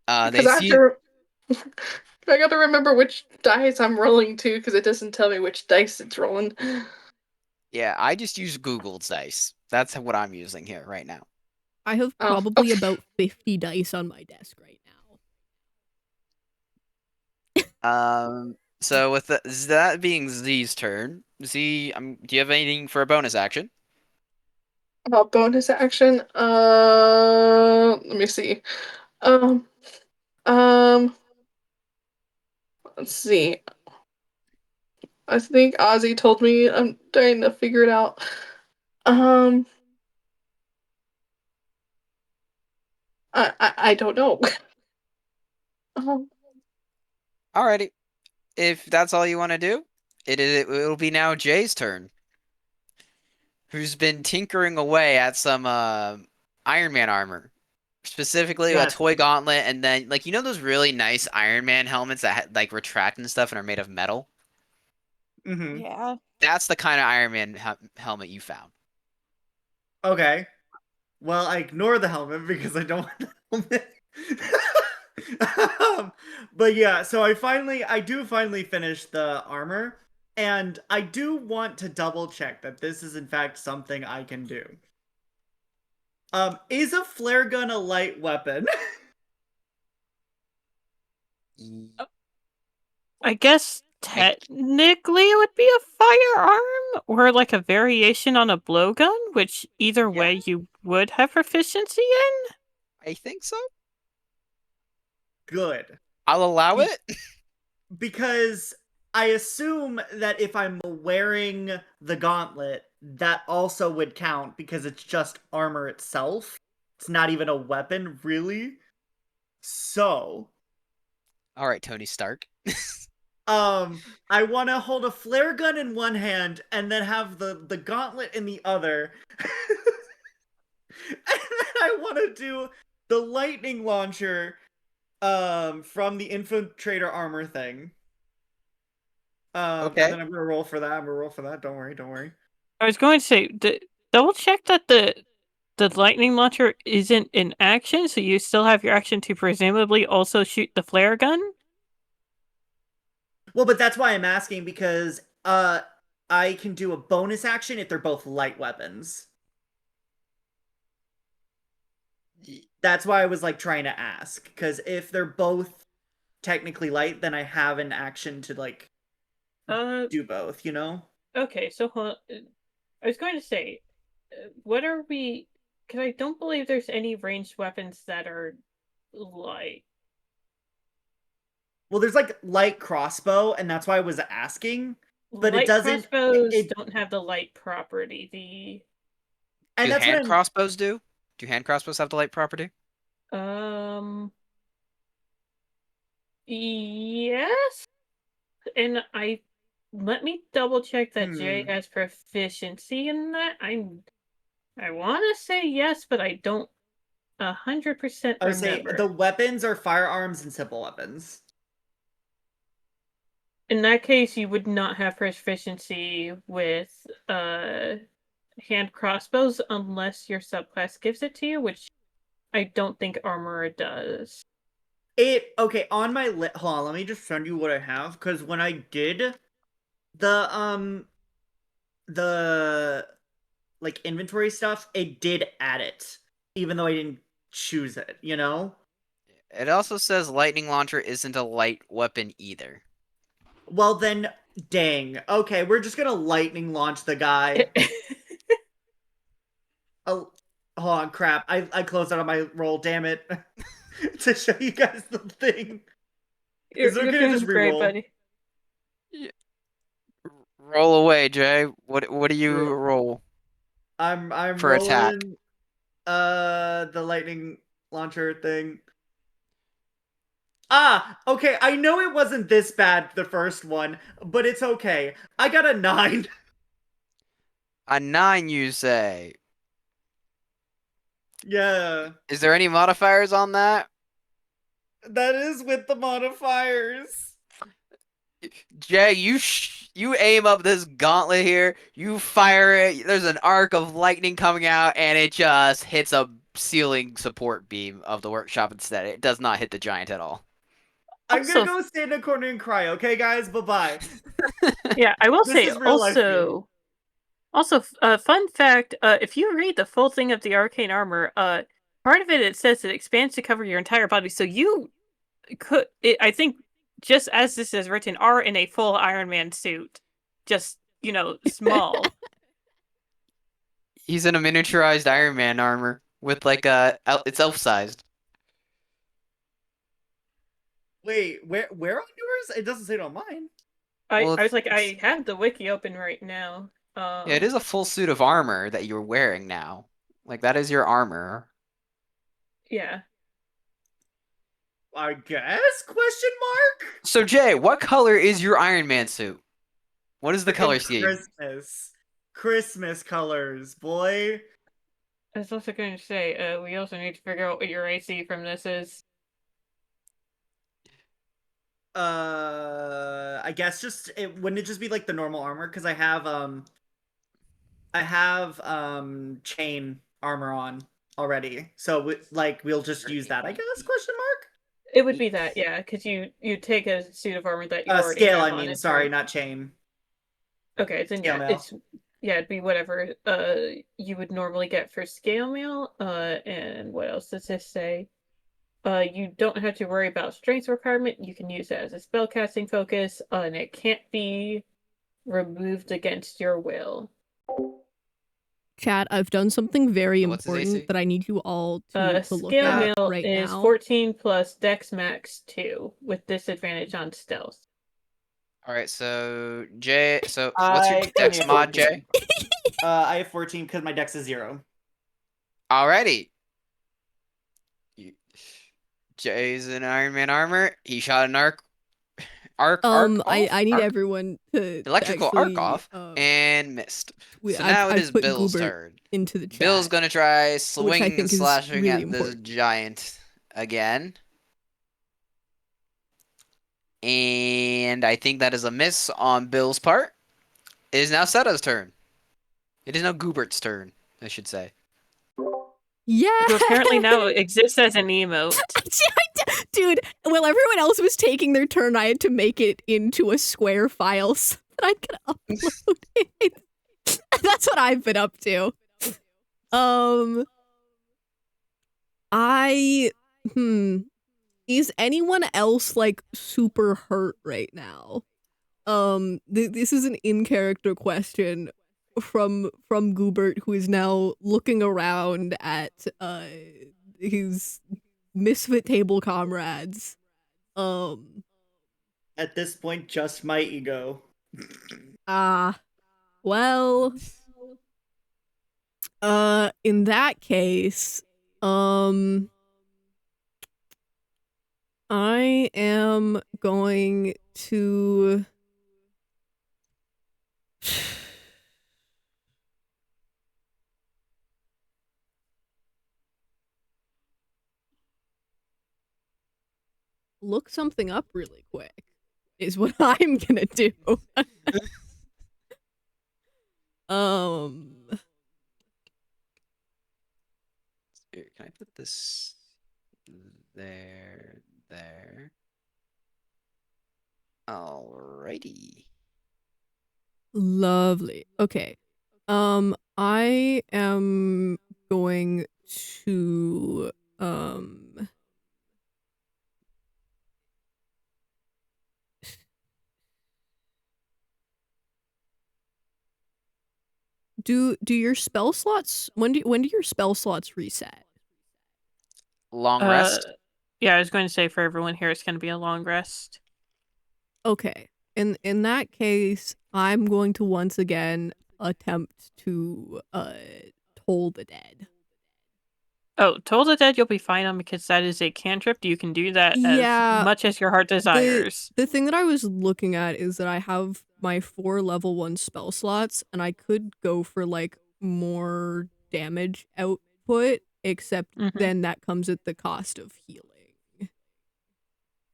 Speaker 3: They see.
Speaker 8: I got to remember which dice I'm rolling to because it doesn't tell me which dice it's rolling.
Speaker 3: Yeah, I just use Google's dice. That's what I'm using here right now.
Speaker 1: I have
Speaker 8: Oh,
Speaker 1: probably
Speaker 8: okay.
Speaker 1: about 50 dice on my desk right now.
Speaker 3: So with that being Z's turn, Z, do you have anything for a bonus action?
Speaker 8: Bonus action. Let me see. Let's see. I think Ozzy told me. I'm trying to figure it out. I don't know.
Speaker 3: Alrighty. If that's all you want to do, it'll be now Jay's turn. Who's been tinkering away at some Iron Man armor. Specifically a
Speaker 5: Yes.
Speaker 3: toy gauntlet, and then like those really nice Iron Man helmets that like retract and stuff and are made of metal?
Speaker 5: Mm-hmm.
Speaker 4: Yeah.
Speaker 3: That's the kind of Iron Man helmet you found.
Speaker 5: Okay. Well, I ignore the helmet because I don't want the helmet. But yeah, so I do finally finish the armor, and I do want to double check that this is in fact something I can do. Is a flare gun a light weapon?
Speaker 2: I guess technically it would be a firearm or like a variation on a blowgun, which either way you would have proficiency in.
Speaker 3: I think so.
Speaker 5: Good.
Speaker 3: I'll allow it.
Speaker 5: Because I assume that if I'm wearing the gauntlet, that also would count because it's just armor itself. It's not even a weapon, really. So,
Speaker 3: All right, Tony Stark.
Speaker 5: I want to hold a flare gun in one hand and then have the gauntlet in the other. And then I want to do the lightning launcher from the infiltrator armor thing.
Speaker 3: Okay.
Speaker 5: And then I'm gonna roll for that. Don't worry.
Speaker 2: I was going to say, double check that the lightning launcher isn't in action, so you still have your action to presumably also shoot the flare gun.
Speaker 5: Well, but that's why I'm asking, because I can do a bonus action if they're both light weapons. That's why I was like trying to ask, because if they're both technically light, then I have an action to like do both, you know?
Speaker 2: Okay, so I was going to say, what are we? Because I don't believe there's any ranged weapons that are light.
Speaker 5: Well, there's like light crossbow, and that's why I was asking. But
Speaker 2: Light
Speaker 5: it doesn't.
Speaker 2: crossbows don't have the light property.
Speaker 5: And
Speaker 3: Do
Speaker 5: that's what
Speaker 3: hand
Speaker 5: I'm.
Speaker 3: crossbows do? Do hand crossbows have the light property?
Speaker 2: Yes, and let me double check that Jay has proficiency in that. I want to say yes, but I don't 100%
Speaker 5: I would say
Speaker 2: remember.
Speaker 5: the weapons are firearms and simple weapons.
Speaker 2: In that case, you would not have proficiency with hand crossbows unless your subclass gives it to you, which I don't think armorer does.
Speaker 5: Okay, on my hold on, let me just send you what I have, because when I did the like inventory stuff, it did add it, even though I didn't choose it, you know?
Speaker 3: It also says lightning launcher isn't a light weapon either.
Speaker 5: Well then, dang. Okay, we're just gonna lightning launch the guy. Oh, hold on, crap. I closed out on my roll, damn it. To show you guys the thing.
Speaker 2: You're
Speaker 5: gonna just
Speaker 2: great,
Speaker 5: reroll?
Speaker 2: buddy.
Speaker 3: Roll away, Jay. What do you roll?
Speaker 5: I'm
Speaker 3: for
Speaker 5: rolling
Speaker 3: attack?
Speaker 5: The lightning launcher thing. Okay, I know it wasn't this bad the first one, but it's okay. I got a 9.
Speaker 3: A 9, you say?
Speaker 5: Yeah.
Speaker 3: Is there any modifiers on that?
Speaker 5: That is with the modifiers.
Speaker 3: Jay, you aim up this gauntlet here, you fire it, there's an arc of lightning coming out, and it just hits a ceiling support beam of the workshop instead. It does not hit the giant at all.
Speaker 5: I'm gonna go stand in a corner and cry, okay, guys? Bye-bye.
Speaker 2: Yeah, I will
Speaker 5: This
Speaker 2: say
Speaker 5: is real life game.
Speaker 2: also, fun fact, if you read the full thing of the arcane armor, part of it says it expands to cover your entire body, so you could, I think, just as this is written, are in a full Iron Man suit. Just, small.
Speaker 3: He's in a miniaturized Iron Man armor with like it's elf-sized.
Speaker 5: Wait, where on yours? It doesn't say it on mine.
Speaker 2: I was like, I have the wiki open right now.
Speaker 3: Yeah, it is a full suit of armor that you're wearing now. Like, that is your armor.
Speaker 2: Yeah.
Speaker 5: I guess? Question mark?
Speaker 3: So, Jay, what color is your Iron Man suit? What is the color scheme?
Speaker 5: Christmas colors, boy.
Speaker 2: I was also going to say, we also need to figure out what your AC from this is.
Speaker 5: I guess wouldn't it just be like the normal armor? Because I have chain armor on already, so we'll just use that, I guess? Question mark.
Speaker 2: It would be that, yeah, because you take a suit of armor that you already
Speaker 5: scale.
Speaker 2: have
Speaker 5: I mean,
Speaker 2: on
Speaker 5: sorry, not chain.
Speaker 2: Okay, then
Speaker 5: scale
Speaker 2: yeah,
Speaker 5: mail.
Speaker 2: it'd be whatever you would normally get for scale mail. And what else does this say? You don't have to worry about strength requirement. You can use it as a spellcasting focus, and it can't be removed against your will.
Speaker 1: Chat, I've done something very important that I need you all to look
Speaker 2: Scale
Speaker 1: at
Speaker 2: mail
Speaker 1: right
Speaker 2: is
Speaker 1: now.
Speaker 2: 14 plus Dex Max 2 with disadvantage on stealth.
Speaker 3: All right, so Jay, what's your Dex mod, Jay?
Speaker 5: I have 14 because my Dex is 0.
Speaker 3: Alrighty. Jay's in Iron Man armor. He shot an arc
Speaker 1: I need everyone to
Speaker 3: electrical
Speaker 1: actually,
Speaker 3: arc off and missed. So now
Speaker 1: I've
Speaker 3: it is
Speaker 1: put
Speaker 3: Bill's
Speaker 1: Goober
Speaker 3: turn.
Speaker 1: into the chat.
Speaker 3: Bill's gonna try swinging and slashing
Speaker 1: really
Speaker 3: at
Speaker 1: important.
Speaker 3: this giant again. And I think that is a miss on Bill's part. It is now Seta's turn. It is now Goobert's turn, I should say.
Speaker 1: Yeah.
Speaker 2: Who apparently now exists as an emote.
Speaker 1: Dude, while everyone else was taking their turn, I had to make it into a square file so that I could upload it. That's what I've been up to. is anyone else like super hurt right now? This is an in-character question from Goobert, who is now looking around at his misfit table comrades.
Speaker 5: At this point, just my ego.
Speaker 1: Well, in that case, I am going to look something up really quick is what I'm gonna do.
Speaker 3: Here, can I put this there? Alrighty.
Speaker 1: Lovely. Okay. I am going to do your spell slots, when do your spell slots reset?
Speaker 3: Long rest.
Speaker 2: Yeah, I was going to say for everyone here, it's going to be a long rest.
Speaker 1: Okay. In that case, I'm going to once again attempt to toll the dead.
Speaker 2: Oh, Toll the Dead you'll be fine on, because that is a cantrip. You can do that as much as your heart desires.
Speaker 1: The thing that I was looking at is that I have my 4 level 1 spell slots, and I could go for like more damage output, except then that comes at the cost of healing.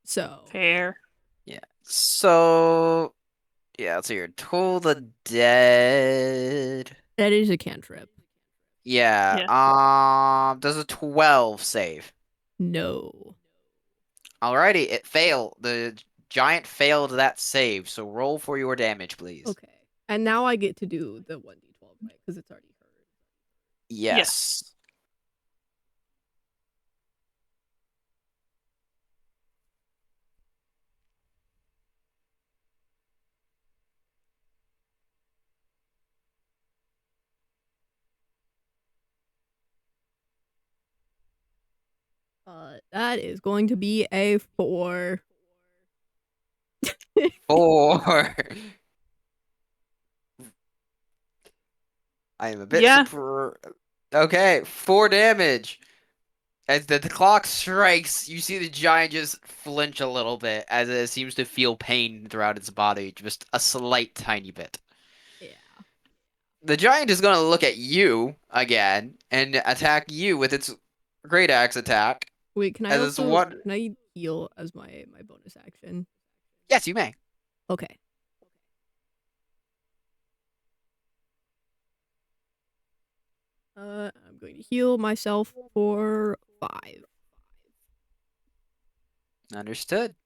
Speaker 1: So
Speaker 2: fair.
Speaker 3: Yeah. So yeah, let's see here. Toll the Dead.
Speaker 1: That is a cantrip.
Speaker 3: Yeah. Does a 12 save?
Speaker 1: No.
Speaker 3: Alrighty, it failed. The giant failed that save, so roll for your damage, please.
Speaker 1: Okay. And now I get to do the 1d12, right? Because it's already hurt.
Speaker 3: Yes.
Speaker 1: That is going to be a 4.
Speaker 3: 4. I am a bit Okay, 4 damage. As the clock strikes, you see the giant just flinch a little bit as it seems to feel pain throughout its body, just a slight tiny bit.
Speaker 1: Yeah.
Speaker 3: The giant is going to look at you again and attack you with its great axe attack.
Speaker 1: Wait, can I heal as my bonus action?
Speaker 3: Yes, you may.
Speaker 1: Okay. I'm going to heal myself for 5.
Speaker 3: Understood.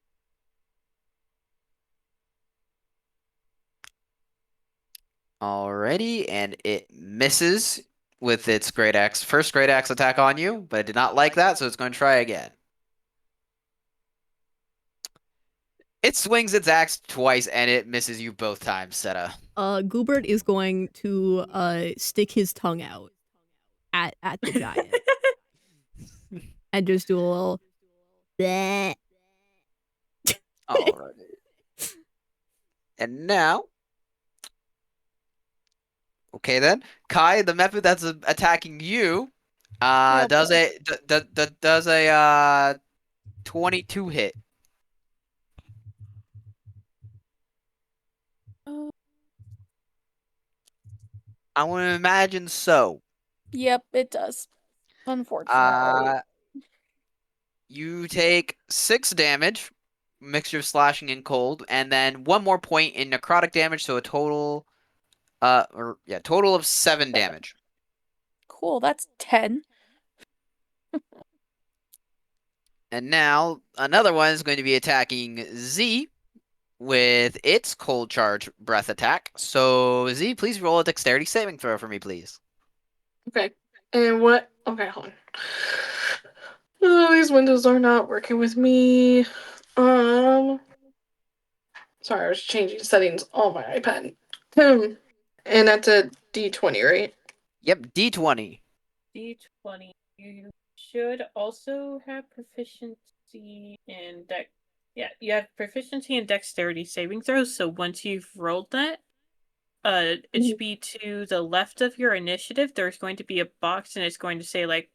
Speaker 3: Alrighty, and it misses with its first great axe attack on you, but it did not like that, so it's going to try again. It swings its axe twice, and it misses you both times, Seta.
Speaker 1: Goobert is going to stick his tongue out at the giant and just do a little bleh.
Speaker 3: Alrighty. And now, okay then, Kai, the method that's attacking you, does a 22 hit. I want to imagine so.
Speaker 4: Yep, it does. Unfortunately.
Speaker 3: You take 6 damage, mixture of slashing and cold, and then 1 more point in necrotic damage, so a total, total of 7 damage.
Speaker 4: Cool, that's 10.
Speaker 3: And now another one is going to be attacking Z with its cold charge breath attack. So Z, please roll a dexterity saving throw for me, please.
Speaker 8: Okay. And what? Okay, hold on. Oh, these windows are not working with me. Sorry, I was changing settings on my iPad. And that's a D20, right?
Speaker 3: Yep, D20.
Speaker 2: D20. You should also have proficiency in dex. Yeah, you have proficiency in dexterity saving throws. So once you've rolled that, it should be to the left of your initiative. There's going to be a box, and it's going to say like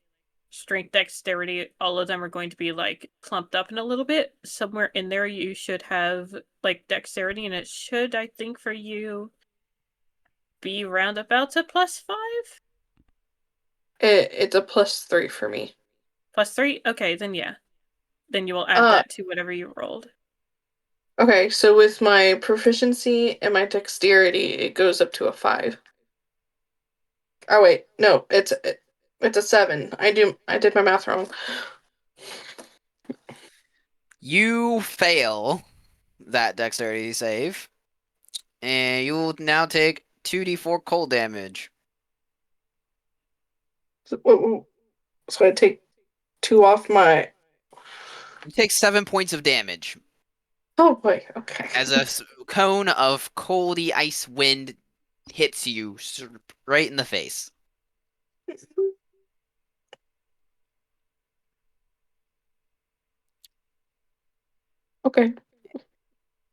Speaker 2: strength, dexterity. All of them are going to be like clumped up in a little bit. Somewhere in there, you should have like dexterity, and it should, I think, for you, be roundabout to +5.
Speaker 8: It's a +3 for me.
Speaker 2: +3? Okay, then yeah. Then you will add that to whatever you rolled.
Speaker 8: Okay, so with my proficiency and my dexterity, it goes up to a 5. Oh wait, no, it's a 7. I did my math wrong.
Speaker 3: You fail that dexterity save, and you will now take 2d4 cold damage.
Speaker 8: So I take 2 off my.
Speaker 3: You take 7 points of damage
Speaker 8: Oh boy, okay.
Speaker 3: as a cone of coldy ice wind hits you right in the face.
Speaker 8: Okay.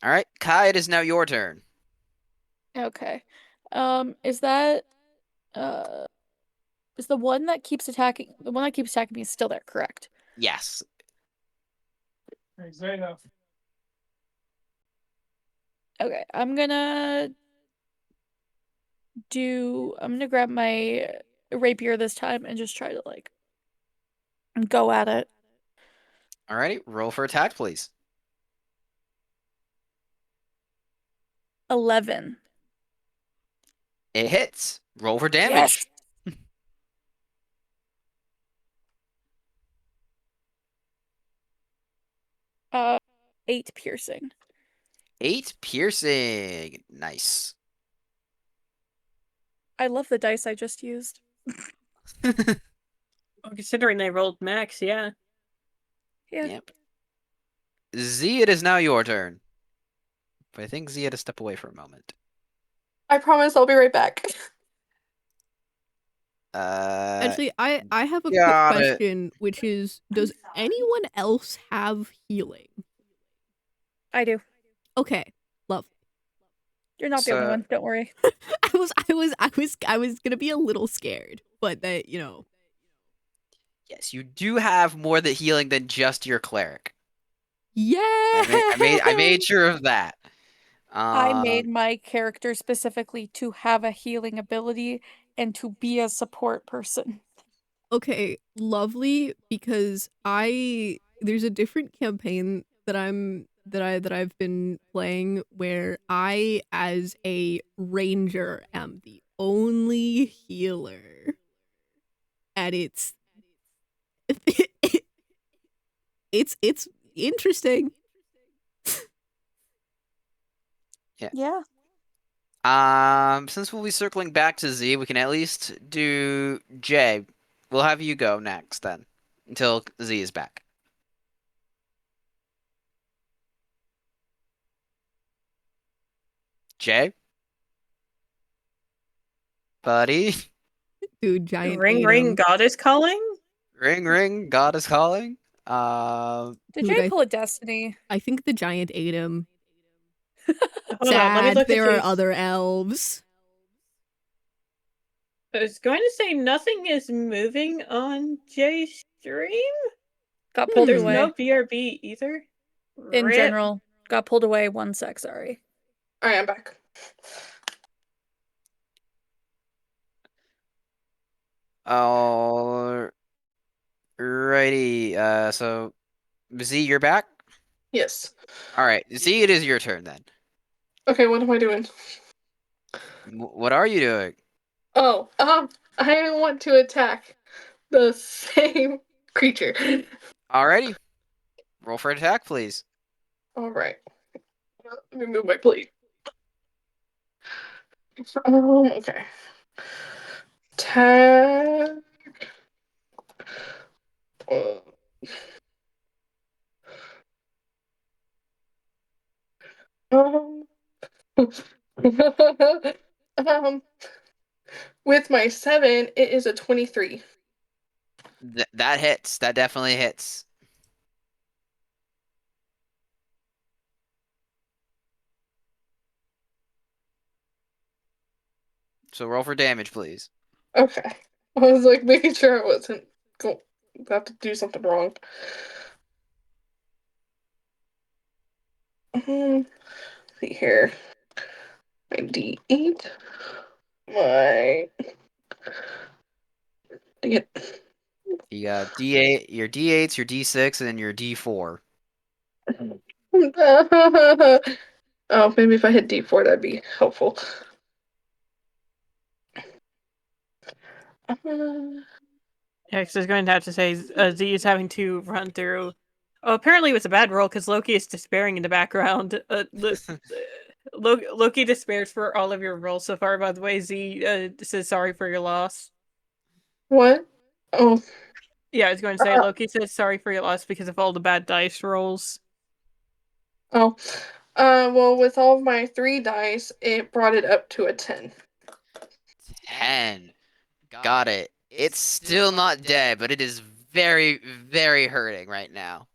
Speaker 3: All right, Kai, it is now your turn.
Speaker 4: Okay. Is that is the one that keeps attacking me is still there, correct?
Speaker 3: Yes.
Speaker 4: Okay, I'm gonna grab my rapier this time and just try to like go at it.
Speaker 3: Alrighty, roll for attack, please.
Speaker 4: 11.
Speaker 3: It hits. Roll for damage.
Speaker 4: Yes. 8 piercing.
Speaker 3: 8 piercing. Nice.
Speaker 4: I love the dice I just used.
Speaker 2: Well, considering they rolled max, yeah.
Speaker 4: Yeah.
Speaker 3: Yep. Z, it is now your turn. But I think Z had to step away for a moment.
Speaker 8: I promise I'll be right back.
Speaker 1: Actually, I have a quick
Speaker 3: got it.
Speaker 1: question, which is, does anyone else have healing?
Speaker 4: I do.
Speaker 1: Okay, lovely.
Speaker 4: You're not the only one. Don't worry.
Speaker 1: I was gonna be a little scared, but that, you know.
Speaker 3: Yes, you do have more the healing than just your cleric.
Speaker 1: Yeah.
Speaker 3: I made sure of that.
Speaker 4: I made my character specifically to have a healing ability and to be a support person.
Speaker 1: Okay, lovely, because there's a different campaign that I've been playing where I, as a ranger, am the only healer. And it's it's interesting.
Speaker 4: Yeah.
Speaker 3: Since we'll be circling back to Z, we can at least do J. We'll have you go next then, until Z is back. J? Buddy?
Speaker 1: Dude, giant
Speaker 2: Ring, ring, God is calling?
Speaker 3: Ring, ring, God is calling.
Speaker 4: Did
Speaker 1: Dude,
Speaker 4: Jay pull a destiny?
Speaker 1: I think the giant ate him.
Speaker 2: Hold on, let me look
Speaker 1: there
Speaker 2: at
Speaker 1: are
Speaker 2: his...
Speaker 1: other elves.
Speaker 2: I was going to say nothing is moving on Jay's stream,
Speaker 4: Got
Speaker 2: but
Speaker 4: pulled
Speaker 2: there's
Speaker 4: away.
Speaker 2: no BRB either.
Speaker 4: In
Speaker 2: Rip.
Speaker 4: general. Got pulled away. 1 sec, sorry.
Speaker 8: Alright, I'm back.
Speaker 3: Alrighty, so Z, you're back?
Speaker 8: Yes.
Speaker 3: Alright, Z, it is your turn then.
Speaker 8: Okay, what am I doing?
Speaker 3: What are you doing?
Speaker 8: Oh, I want to attack the same creature.
Speaker 3: Alrighty. Roll for attack, please.
Speaker 8: Alright. Let me move my plate. Okay. Attack. Um, um, with my 7, it is a 23.
Speaker 3: That hits. That definitely hits. So roll for damage, please.
Speaker 8: Okay. I was like making sure I wasn't going about to do something wrong. Let's see here. My D8. My. I
Speaker 3: You got D8, your D8s, your D6, and your D4.
Speaker 8: Oh, maybe if I hit D4, that'd be helpful.
Speaker 2: Yeah, because I was going to have to say Z is having to run through. Oh, apparently it was a bad roll because Loki is despairing in the background. Loki despairs for all of your rolls so far. By the way, Z says sorry for your loss.
Speaker 8: What? Oh.
Speaker 2: Yeah, I was going to say Loki says sorry for your loss because of all the bad dice rolls.
Speaker 8: Oh. Well, with all of my 3 dice, it brought it up to a 10.
Speaker 3: 10. Got it. It's still not dead, but it is very, very hurting right now.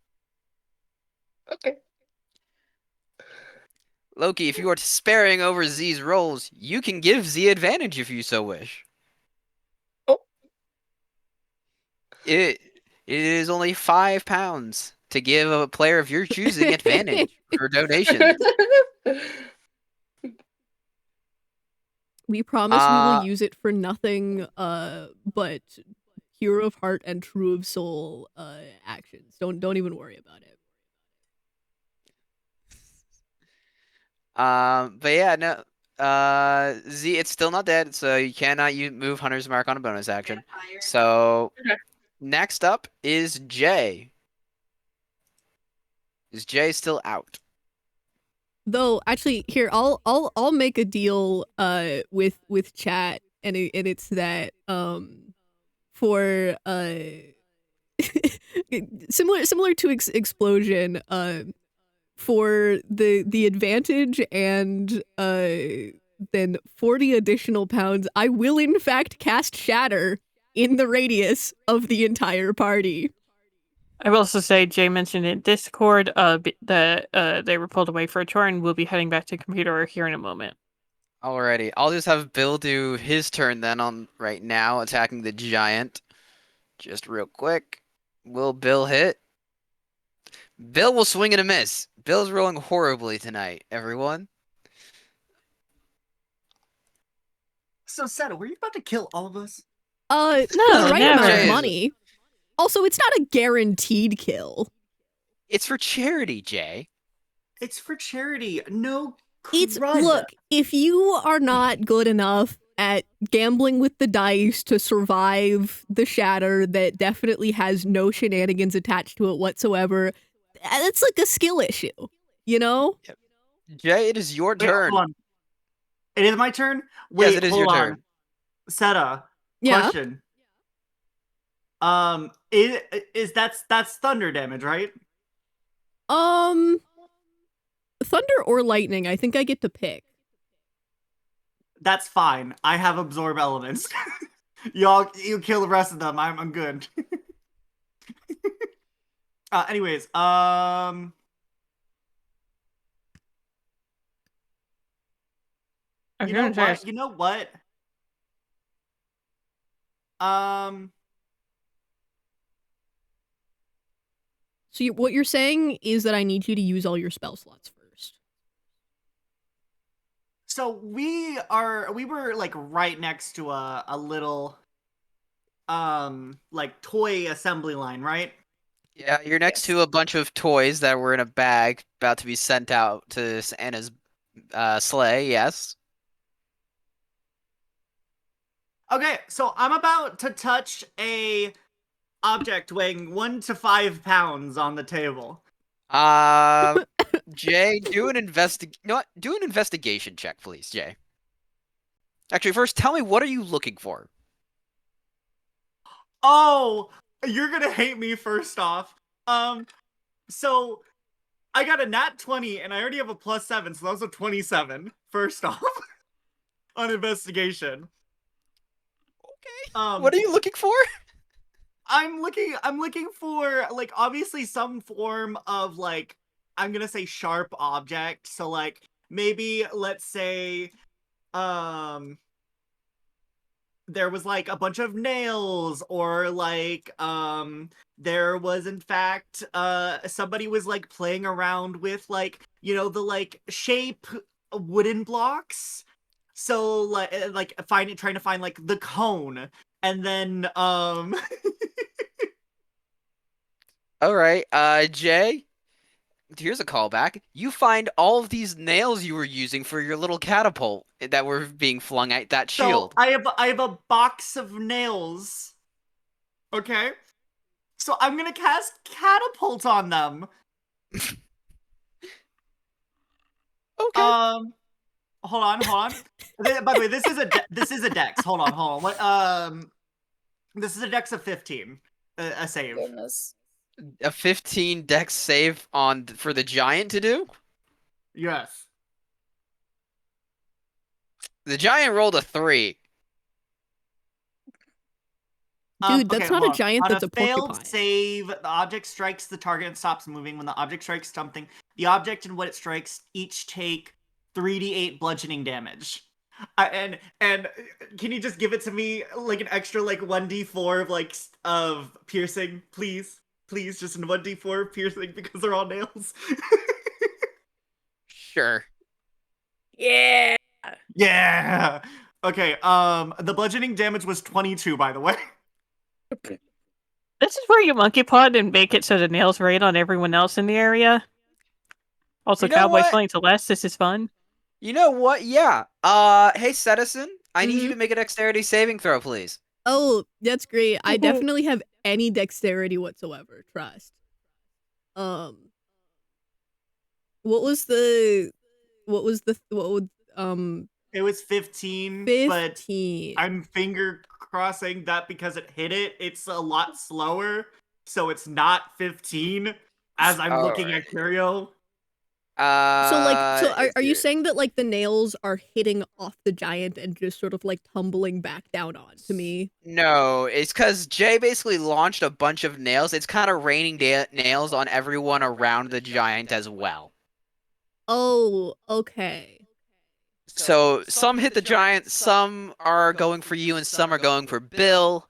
Speaker 8: Okay.
Speaker 3: Loki, if you are despairing over Z's rolls, you can give Z advantage if you so wish.
Speaker 8: Oh.
Speaker 3: It is only £5 to give a player of your choosing advantage for donations.
Speaker 1: We promise we will use it for nothing but Hero of Heart and True of Soul actions. Don't even worry about it.
Speaker 3: But yeah, no. Z, it's still not dead, so you cannot move Hunter's Mark on a bonus action. So
Speaker 8: Okay.
Speaker 3: next up is Jay. Is Jay still out?
Speaker 1: Though actually here I'll make a deal with chat and it's that for similar to explosion for the advantage and then 40 additional pounds I will in fact cast Shatter in the radius of the entire party.
Speaker 2: I will also say Jay mentioned in Discord that they were pulled away for a tour and we'll be heading back to computer here in a moment.
Speaker 3: Alrighty, I'll just have Bill do his turn then on right now, attacking the giant. Just real quick. Will Bill hit? Bill will swing and a miss. Bill's rolling horribly tonight, everyone.
Speaker 7: So, Seta, were you about to kill all of us?
Speaker 1: No,
Speaker 2: No,
Speaker 1: the right
Speaker 2: never.
Speaker 1: amount of
Speaker 3: Jay is-
Speaker 1: money. Also, it's not a guaranteed kill.
Speaker 3: It's for charity, Jay.
Speaker 7: It's for charity. No
Speaker 1: It's
Speaker 7: crud.
Speaker 1: look, if you are not good enough at gambling with the dice to survive the shatter that definitely has no shenanigans attached to it whatsoever, that's like a skill issue, you know?
Speaker 3: Jay, it is your
Speaker 7: Wait,
Speaker 3: turn.
Speaker 7: hold on. It is my turn? Wait,
Speaker 3: Yes, it is
Speaker 7: hold
Speaker 3: your
Speaker 7: on.
Speaker 3: turn.
Speaker 7: Seta,
Speaker 1: Yeah.
Speaker 7: question. That's thunder damage, right?
Speaker 1: Thunder or lightning, I think I get to pick.
Speaker 7: That's fine. I have absorb elements. You kill the rest of them. I'm good. Anyways, you know what? You know what?
Speaker 1: So what you're saying is that I need you to use all your spell slots first.
Speaker 7: So we were like right next to a little like toy assembly line, right?
Speaker 3: Yeah, you're next to a bunch of toys that were in a bag about to be sent out to Santa's sleigh, yes.
Speaker 7: Okay, so I'm about to touch a object weighing 1 to 5 pounds on the table.
Speaker 3: Jay, do an investigation check, please, Jay. Actually, first, tell me, what are you looking for?
Speaker 7: Oh, you're gonna hate me first off. So I got a nat 20, and I already have a +7, so that was a 27. First off, on investigation.
Speaker 3: Okay. What are you looking for?
Speaker 7: I'm looking for, like, obviously some form of, like, I'm gonna say sharp object. So, like, maybe, let's say, there was, like, a bunch of nails, or, like, there was, in fact, somebody was, like, playing around with, like, you know, the, like, shape wooden blocks. So, like trying to find, like, the cone. And then,
Speaker 3: All right, Jay, here's a callback. You find all of these nails you were using for your little catapult that were being flung at that
Speaker 7: So
Speaker 3: shield.
Speaker 7: I have a box of nails. Okay? So I'm gonna cast catapult on them.
Speaker 3: Okay.
Speaker 7: Hold on. By the way, this is a dex. Hold on. What? This is a dex of 15. A save.
Speaker 4: Goodness.
Speaker 3: A 15 dex save for the giant to do?
Speaker 7: Yes.
Speaker 3: The giant rolled a 3.
Speaker 1: Dude, that's
Speaker 7: Okay,
Speaker 1: not a
Speaker 7: hold on.
Speaker 1: giant,
Speaker 7: On
Speaker 1: that's
Speaker 7: a
Speaker 1: a
Speaker 7: failed
Speaker 1: porcupine.
Speaker 7: save, the object strikes the target and stops moving. When the object strikes something, the object and what it strikes each take 3d8 bludgeoning damage. And can you just give it to me, like, an extra, like, 1d4 of, like, of piercing, please? Please, just an 1d4 of piercing, because they're all nails.
Speaker 3: Sure.
Speaker 4: Yeah.
Speaker 7: Yeah. Okay. The bludgeoning damage was 22, by the way.
Speaker 2: This is where you monkey pod and make it so the nails rain on everyone else in the area. Also,
Speaker 3: You know
Speaker 2: Cowboys
Speaker 3: what?
Speaker 2: Flying to Less. This is fun.
Speaker 3: You know what? Yeah. Hey, Citizen, I need you to make a dexterity saving throw, please.
Speaker 1: Oh, that's great. I definitely have any dexterity whatsoever. Trust. What was the
Speaker 7: It was 15,
Speaker 1: 15.
Speaker 7: but I'm finger crossing that because it hit it, it's a lot slower, so it's not 15 as I'm looking at Curio.
Speaker 1: So are you saying that, like, the nails are hitting off the giant and just sort of, like, tumbling back down onto me?
Speaker 3: No, it's because Jay basically launched a bunch of nails. It's kind of raining nails on everyone around the giant as well.
Speaker 1: Oh, okay.
Speaker 3: So some hit the giant, some are going for you, and some are going for Bill.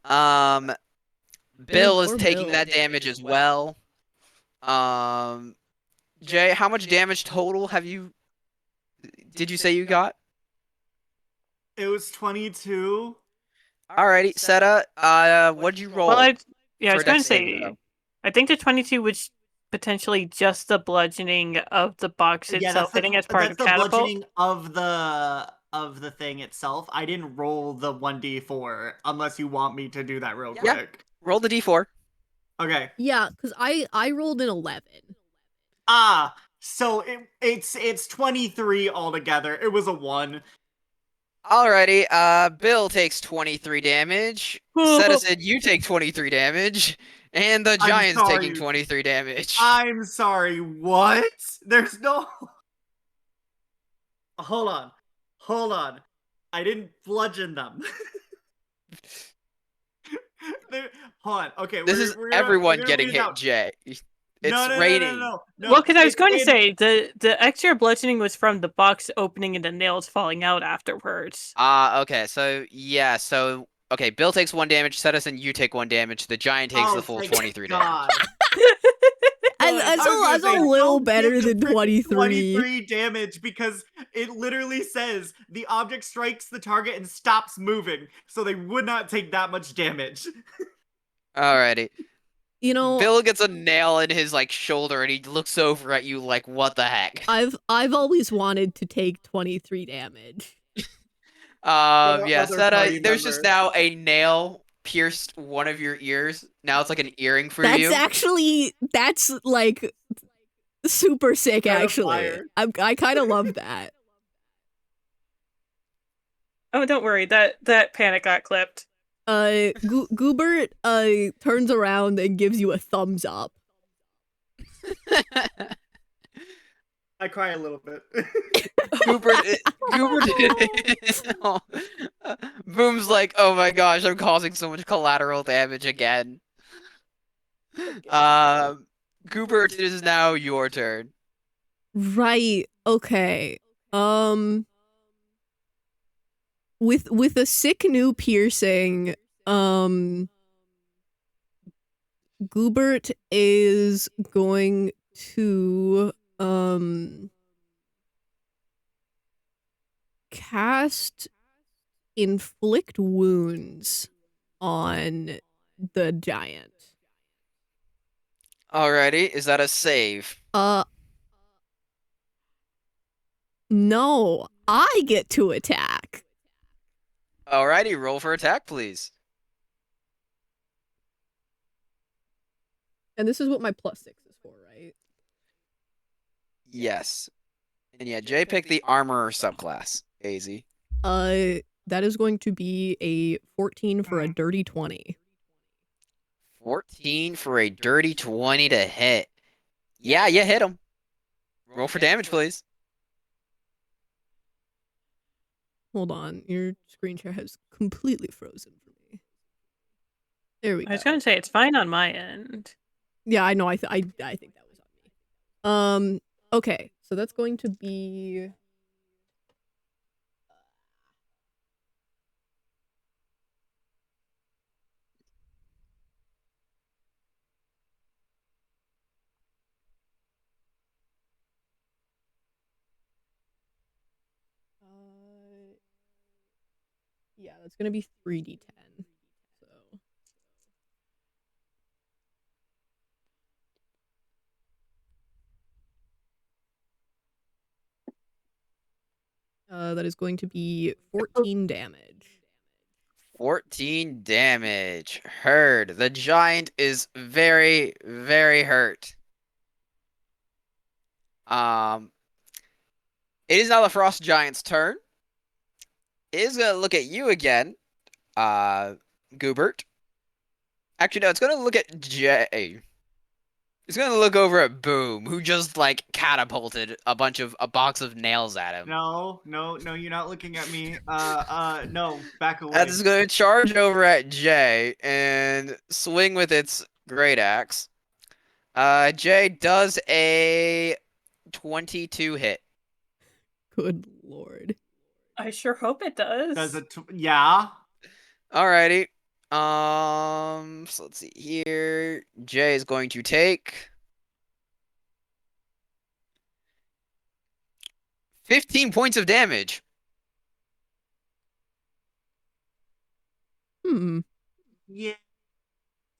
Speaker 3: Bill is taking that damage as well. Jay, how much damage total did you say you got?
Speaker 7: It was 22.
Speaker 3: Alrighty, Seta, what'd you roll?
Speaker 2: Well, I was
Speaker 3: for
Speaker 2: going to
Speaker 3: dex saving
Speaker 2: say,
Speaker 3: throw?
Speaker 2: I think the 22 was potentially just the bludgeoning of the box
Speaker 7: Yeah,
Speaker 2: itself hitting as part
Speaker 7: that's
Speaker 2: of
Speaker 7: the
Speaker 2: catapult.
Speaker 7: bludgeoning of the thing itself. I didn't roll the 1d4 unless you want me to do that real quick.
Speaker 3: Roll the d4.
Speaker 7: Okay.
Speaker 1: Yeah, because I rolled an 11.
Speaker 7: So it's 23 altogether. It was a 1.
Speaker 3: Alrighty, Bill takes 23 damage. Citizen, you take 23 damage. And the giant's taking 23 damage.
Speaker 7: I'm sorry, what? There's no... Hold on. I didn't bludgeon them. Hold on. Okay,
Speaker 3: This is
Speaker 7: we're
Speaker 3: everyone
Speaker 7: gonna
Speaker 3: getting
Speaker 7: read it
Speaker 3: hit,
Speaker 7: out.
Speaker 3: Jay. It's
Speaker 7: No.
Speaker 3: raining.
Speaker 2: Well, because I was going to say, the extra bludgeoning was from the box opening and the nails falling out afterwards.
Speaker 3: Okay, okay, Bill takes 1 damage, Citizen, you take 1 damage, the giant takes the full 23 damage.
Speaker 1: That's a little better than 23.
Speaker 7: 23 damage because it literally says the object strikes the target and stops moving, so they would not take that much damage.
Speaker 3: Alrighty.
Speaker 1: You know,
Speaker 3: Bill gets a nail in his, like, shoulder and he looks over at you like, what the heck?
Speaker 1: I've always wanted to take 23 damage.
Speaker 3: Yeah, Seta, there's just now a nail pierced one of your ears. Now it's like an earring for you.
Speaker 1: That's like super sick, actually. I kind of love that.
Speaker 2: Oh, don't worry, that panic got clipped.
Speaker 1: Goobert turns around and gives you a thumbs up.
Speaker 5: I cry a little bit.
Speaker 3: Goober did. Oh. Boom's like, oh my gosh, I'm causing so much collateral damage again. Goober, it is now your turn.
Speaker 1: Right. Okay. With a sick new piercing, Goobert is going to cast inflict wounds on the giant.
Speaker 3: Alrighty, is that a save?
Speaker 1: No, I get to attack.
Speaker 3: Alrighty, roll for attack, please.
Speaker 1: And this is what my +6 is for, right?
Speaker 3: Yes. And yeah, Jay picked the armorer subclass. Easy.
Speaker 1: That is going to be a 14 for a dirty 20.
Speaker 3: 14 for a dirty 20 to hit. Yeah, you hit him. Roll for damage, please.
Speaker 1: Hold on, your screen share has completely frozen for me. There we go.
Speaker 2: I was gonna say it's fine on my end.
Speaker 1: Yeah, I know. I think that was on me. Okay, so that's going to be. Yeah, that's gonna be 3d10. So. That is going to be 14 damage.
Speaker 3: 14 damage. Heard. The giant is very, very hurt. It is now the frost giant's turn. It is gonna look at you again, Goobert. Actually, no, it's gonna look at Jay. It's gonna look over at Boom, who just like catapulted a box of nails at him.
Speaker 7: No, you're not looking at me. No, back away.
Speaker 3: That's gonna charge over at Jay and swing with its great axe. Jay does a 22 hit.
Speaker 1: Good lord.
Speaker 2: I sure hope it does.
Speaker 7: Does it? Yeah.
Speaker 3: Alrighty. So let's see here. Jay is going to take 15 points of damage.
Speaker 7: Yeah.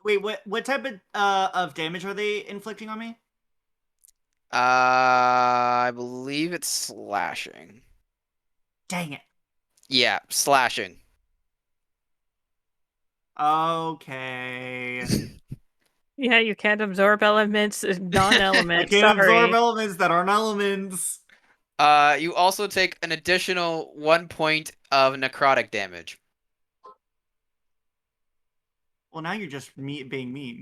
Speaker 7: Wait, what type of damage are they inflicting on me?
Speaker 3: I believe it's slashing.
Speaker 7: Dang it.
Speaker 3: Yeah, slashing.
Speaker 7: Okay.
Speaker 2: Yeah, you can't absorb elements, non-elements.
Speaker 7: I can't
Speaker 2: Sorry.
Speaker 7: absorb elements that aren't elements.
Speaker 3: You also take an additional 1 point of necrotic damage.
Speaker 7: Well, now you're just being mean.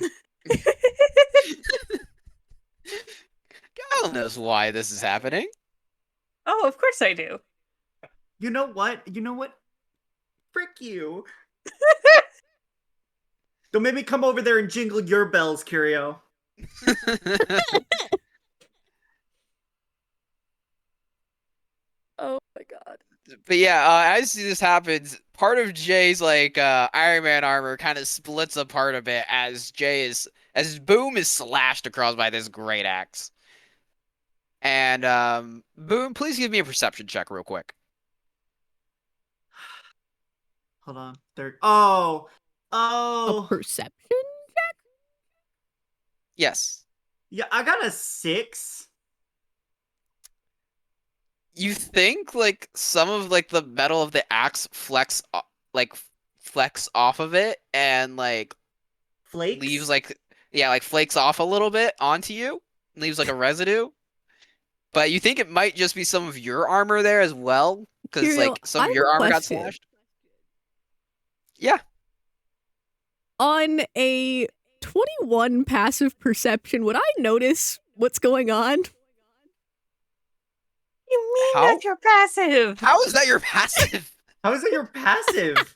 Speaker 3: God knows why this is happening.
Speaker 2: Oh, of course I do.
Speaker 7: You know what? Frick you. Don't make me come over there and jingle your bells, Curio.
Speaker 4: Oh my god.
Speaker 3: But yeah, as this happens, part of Jay's like Iron Man armor kind of splits apart a bit as Boom is slashed across by this great axe. And Boom, please give me a perception check real quick.
Speaker 7: Hold on. Oh.
Speaker 1: A perception check?
Speaker 3: Yes.
Speaker 7: Yeah, I got a 6.
Speaker 3: You think like some of like the metal of the axe flex off of it and like
Speaker 7: Flakes?
Speaker 3: leaves like flakes off a little bit onto you, leaves like a residue. But you think it might just be some of your armor there as well, because like some of your armor got slashed. Yeah.
Speaker 1: On a 21 passive perception, would I notice what's going on?
Speaker 2: You mean
Speaker 3: How?
Speaker 2: that's your passive?
Speaker 3: How is that your passive?
Speaker 5: How is that your passive?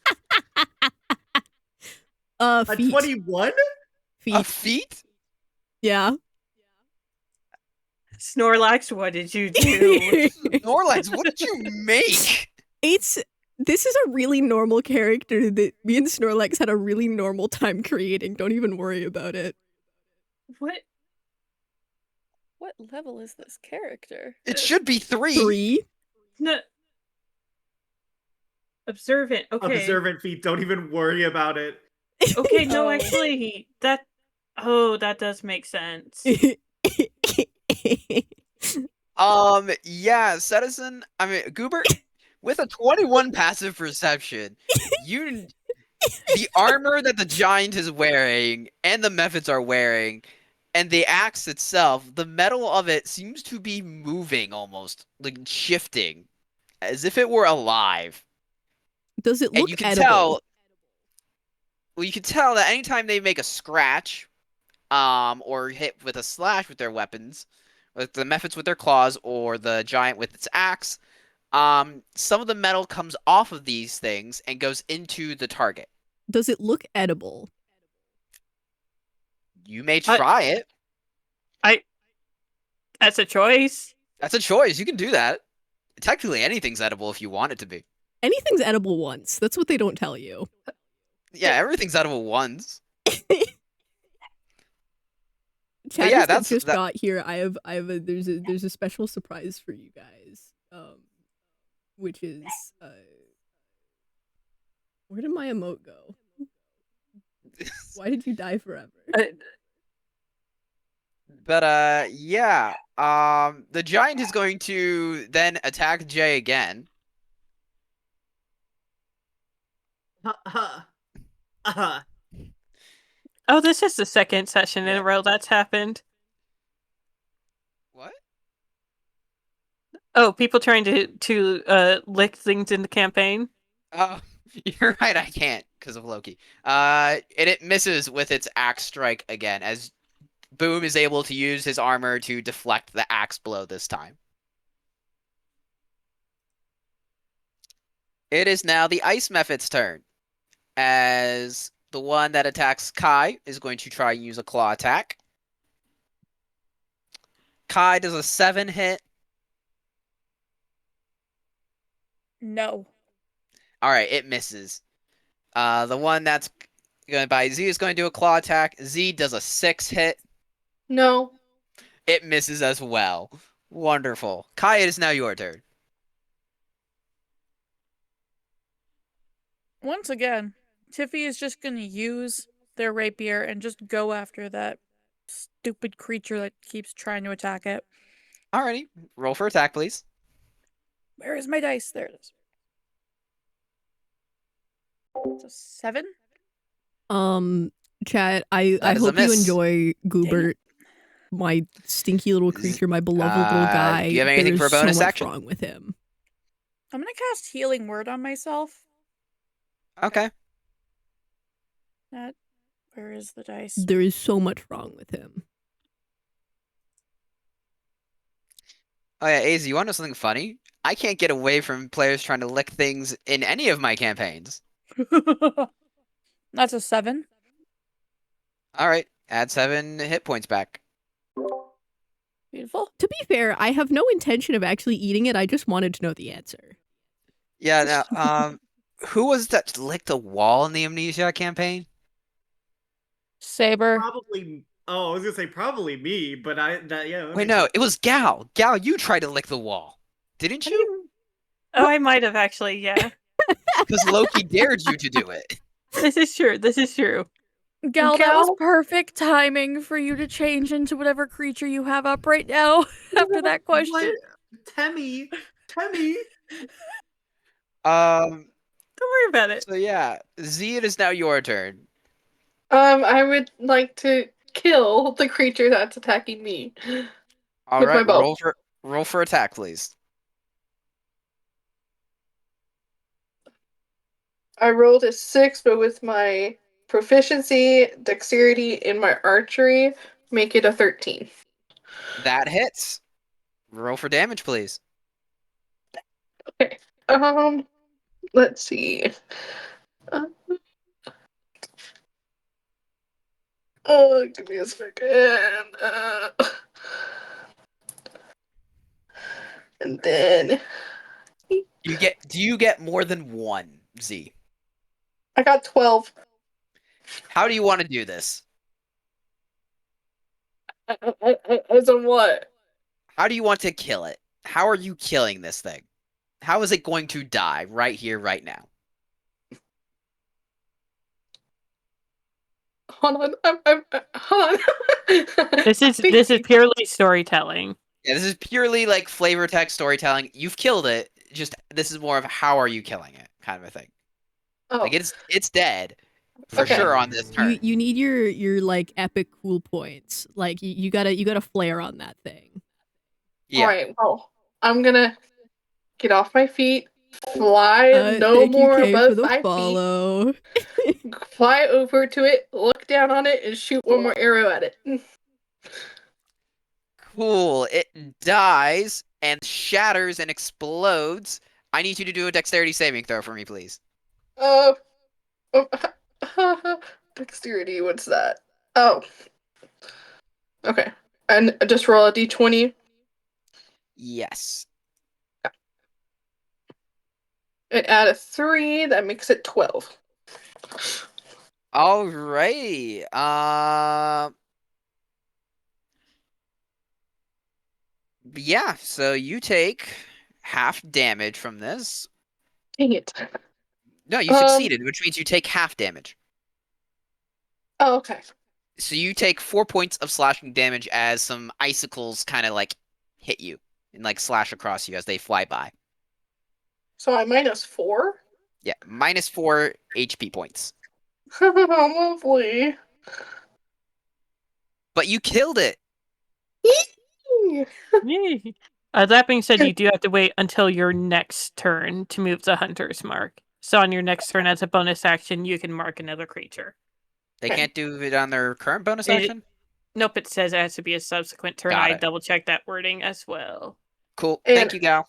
Speaker 5: A
Speaker 1: Feet.
Speaker 5: 21?
Speaker 3: A
Speaker 1: Feet.
Speaker 3: feat?
Speaker 1: Yeah.
Speaker 2: Snorlax, what did you do?
Speaker 3: Snorlax, what did you make?
Speaker 1: This is a really normal character that me and Snorlax had a really normal time creating. Don't even worry about it.
Speaker 2: What?
Speaker 4: What level is this character?
Speaker 3: It should be 3.
Speaker 1: 3?
Speaker 2: No. Observant. Okay.
Speaker 5: Observant feet. Don't even worry about it.
Speaker 2: Okay. No,
Speaker 4: Oh.
Speaker 2: actually, that does make sense.
Speaker 3: Yeah, Citizen, I mean, Goober, with a 21 passive perception, the armor that the giant is wearing and the methods are wearing, and the axe itself, the metal of it seems to be moving almost, like shifting, as if it were alive.
Speaker 1: Does it
Speaker 3: And
Speaker 1: look
Speaker 3: you can
Speaker 1: edible?
Speaker 3: tell, well, you can tell that anytime they make a scratch, or hit with a slash with their weapons, with the methods with their claws, or the giant with its axe, some of the metal comes off of these things and goes into the target.
Speaker 1: Does it look edible?
Speaker 3: You may try it.
Speaker 2: That's a choice.
Speaker 3: That's a choice. You can do that. Technically, anything's edible if you want it to be.
Speaker 1: Anything's edible once. That's what they don't tell you.
Speaker 3: Yeah, everything's edible once.
Speaker 1: Chad
Speaker 3: yeah,
Speaker 1: just got here. There's a special surprise for you guys. Which is where did my emote go? Why did you die forever?
Speaker 3: But yeah. The giant is going to then attack Jay again.
Speaker 2: Oh, this is the second session in a row that's happened.
Speaker 3: What?
Speaker 2: Oh, people trying to lick things in the campaign.
Speaker 3: Oh, you're right. I can't because of Loki. And it misses with its axe strike again, as Boom is able to use his armor to deflect the axe blow this time. It is now the Ice Mephit's turn, as the one that attacks Kai is going to try and use a claw attack. Kai does a 7 hit.
Speaker 4: No.
Speaker 3: All right, it misses. The one that's going by Z is going to do a claw attack. Z does a 6 hit.
Speaker 8: No.
Speaker 3: It misses as well. Wonderful. Kai, it is now your turn.
Speaker 4: Once again, Tiffy is just gonna use their rapier and just go after that stupid creature that keeps trying to attack it.
Speaker 3: Alrighty, roll for attack, please.
Speaker 4: Where is my dice? There it is. It's a 7?
Speaker 1: Chad, I
Speaker 3: That is a
Speaker 1: hope you
Speaker 3: miss.
Speaker 1: enjoy Goobert, my stinky little creature, my beloved little guy.
Speaker 3: Do you have anything for a bonus
Speaker 1: so much
Speaker 3: action?
Speaker 1: wrong with him.
Speaker 4: I'm gonna cast Healing Word on myself.
Speaker 3: Okay.
Speaker 4: Where is the dice?
Speaker 1: There is so much wrong with him.
Speaker 3: Oh yeah, AZ, you want to know something funny? I can't get away from players trying to lick things in any of my campaigns.
Speaker 4: That's a 7.
Speaker 3: Alright, add 7 hit points back.
Speaker 4: Beautiful.
Speaker 1: To be fair, I have no intention of actually eating it. I just wanted to know the answer.
Speaker 3: Yeah, now, who was that licked the wall in the Amnesia campaign?
Speaker 4: Saber.
Speaker 5: Probably. Oh, I was gonna say probably me, but
Speaker 3: Wait, no, it was Gal. Gal, you tried to lick the wall, didn't you?
Speaker 2: Oh, I might have actually, yeah.
Speaker 3: Because Loki dared you to do it.
Speaker 2: This is true. This is true.
Speaker 4: Gal, that was perfect timing for you to change into whatever creature you have up right now after that question.
Speaker 5: What? Temmie.
Speaker 2: Don't worry about it.
Speaker 3: So yeah, Z, it is now your turn.
Speaker 8: I would like to kill the creature that's attacking me.
Speaker 3: All
Speaker 8: With my
Speaker 3: right,
Speaker 8: bow.
Speaker 3: roll for attack, please.
Speaker 8: I rolled a 6, but with my proficiency, dexterity, and my archery, make it a 13.
Speaker 3: That hits. Roll for damage, please.
Speaker 8: Okay. Let's see. Uh, give me a second. And then
Speaker 3: Do you get more than one, Z?
Speaker 8: I got 12.
Speaker 3: How do you want to do this?
Speaker 8: As in what?
Speaker 3: How do you want to kill it? How are you killing this thing? How is it going to die right here, right now?
Speaker 8: Hold on. Hold on.
Speaker 2: This is purely storytelling.
Speaker 3: Yeah, this is purely like flavor text storytelling. You've killed it. Just this is more of how are you killing it kind of a thing. Like
Speaker 8: Oh,
Speaker 3: it's dead for
Speaker 8: okay.
Speaker 3: sure on this turn.
Speaker 1: You need your like epic cool points. Like you gotta flare on that thing.
Speaker 3: Yeah.
Speaker 8: All right. Well, I'm gonna get off my feet, fly no
Speaker 1: Thank you,
Speaker 8: more
Speaker 1: Kay, for
Speaker 8: above
Speaker 1: the
Speaker 8: 5 feet,
Speaker 1: follow.
Speaker 8: fly over to it, look down on it, and shoot one more arrow at it.
Speaker 3: Cool. It dies and shatters and explodes. I need you to do a dexterity saving throw for me, please.
Speaker 8: Uh, dexterity. What's that? Oh, okay. And just roll a d20.
Speaker 3: Yes.
Speaker 8: It add a 3. That makes it 12.
Speaker 3: Alrighty. Yeah, so you take half damage from this.
Speaker 8: Dang it.
Speaker 3: No, you succeeded, which means you take half damage.
Speaker 8: Oh, okay.
Speaker 3: So you take 4 points of slashing damage as some icicles kind of like hit you and like slash across you as they fly by.
Speaker 8: So I -4?
Speaker 3: Yeah, -4 HP points.
Speaker 8: Lovely.
Speaker 3: But you killed it.
Speaker 2: Yay. That being said, you do have to wait until your next turn to move the hunter's mark. So on your next turn, as a bonus action, you can mark another creature.
Speaker 3: They
Speaker 8: Okay.
Speaker 3: can't do it on their current bonus
Speaker 2: It-
Speaker 3: action?
Speaker 2: Nope, it says it has to be a subsequent turn.
Speaker 3: Got
Speaker 2: I
Speaker 3: it.
Speaker 2: double checked that wording as well.
Speaker 3: Cool.
Speaker 8: And
Speaker 3: Thank you, Gal.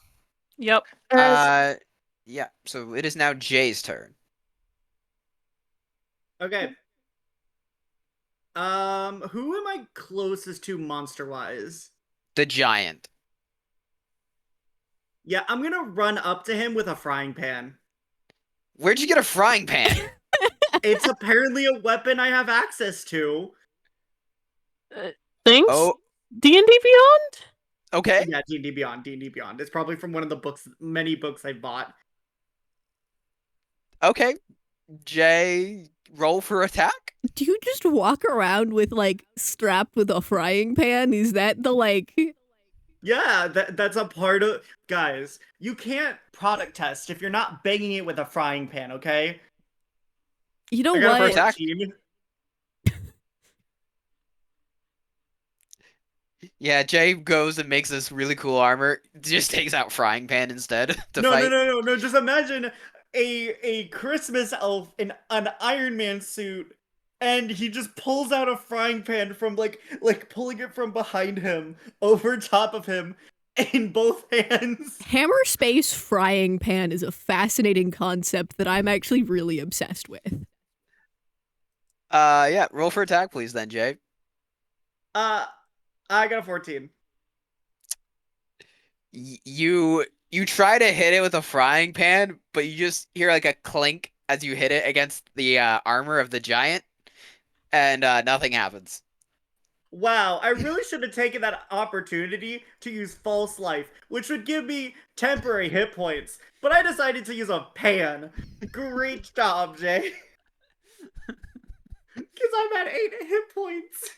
Speaker 2: Yep.
Speaker 8: as
Speaker 3: Yeah, so it is now Jay's turn.
Speaker 5: Okay. Who am I closest to monster-wise?
Speaker 3: The giant.
Speaker 5: Yeah, I'm gonna run up to him with a frying pan.
Speaker 3: Where'd you get a frying pan?
Speaker 5: It's apparently a weapon I have access to.
Speaker 2: Thanks,
Speaker 3: Oh,
Speaker 2: D&D Beyond?
Speaker 3: okay.
Speaker 5: Yeah, D&D Beyond, D&D Beyond. It's probably from one of the books, many books I've bought.
Speaker 3: Okay. Jay, roll for attack?
Speaker 1: Do you just walk around with like strapped with a frying pan? Is that the like
Speaker 5: Yeah, that's a part of... Guys, you can't product test if you're not banging it with a frying pan, okay?
Speaker 1: you know
Speaker 5: I got a
Speaker 1: what?
Speaker 3: attack.
Speaker 5: 14.
Speaker 3: Yeah, Jay goes and makes this really cool armor. Just takes out frying pan instead to
Speaker 5: No,
Speaker 3: fight.
Speaker 5: no. Just imagine a Christmas elf in an Iron Man suit, and he just pulls out a frying pan from like pulling it from behind him over top of him in both hands.
Speaker 1: Hammer space frying pan is a fascinating concept that I'm actually really obsessed with.
Speaker 3: Yeah, roll for attack, please, then, Jay.
Speaker 5: I got a 14.
Speaker 3: You try to hit it with a frying pan, but you just hear like a clink as you hit it against the armor of the giant, and nothing happens.
Speaker 5: Wow, I really should have taken that opportunity to use False Life, which would give me temporary hit points, but I decided to use a pan. Great job, Jay. Because I'm at 8 hit points.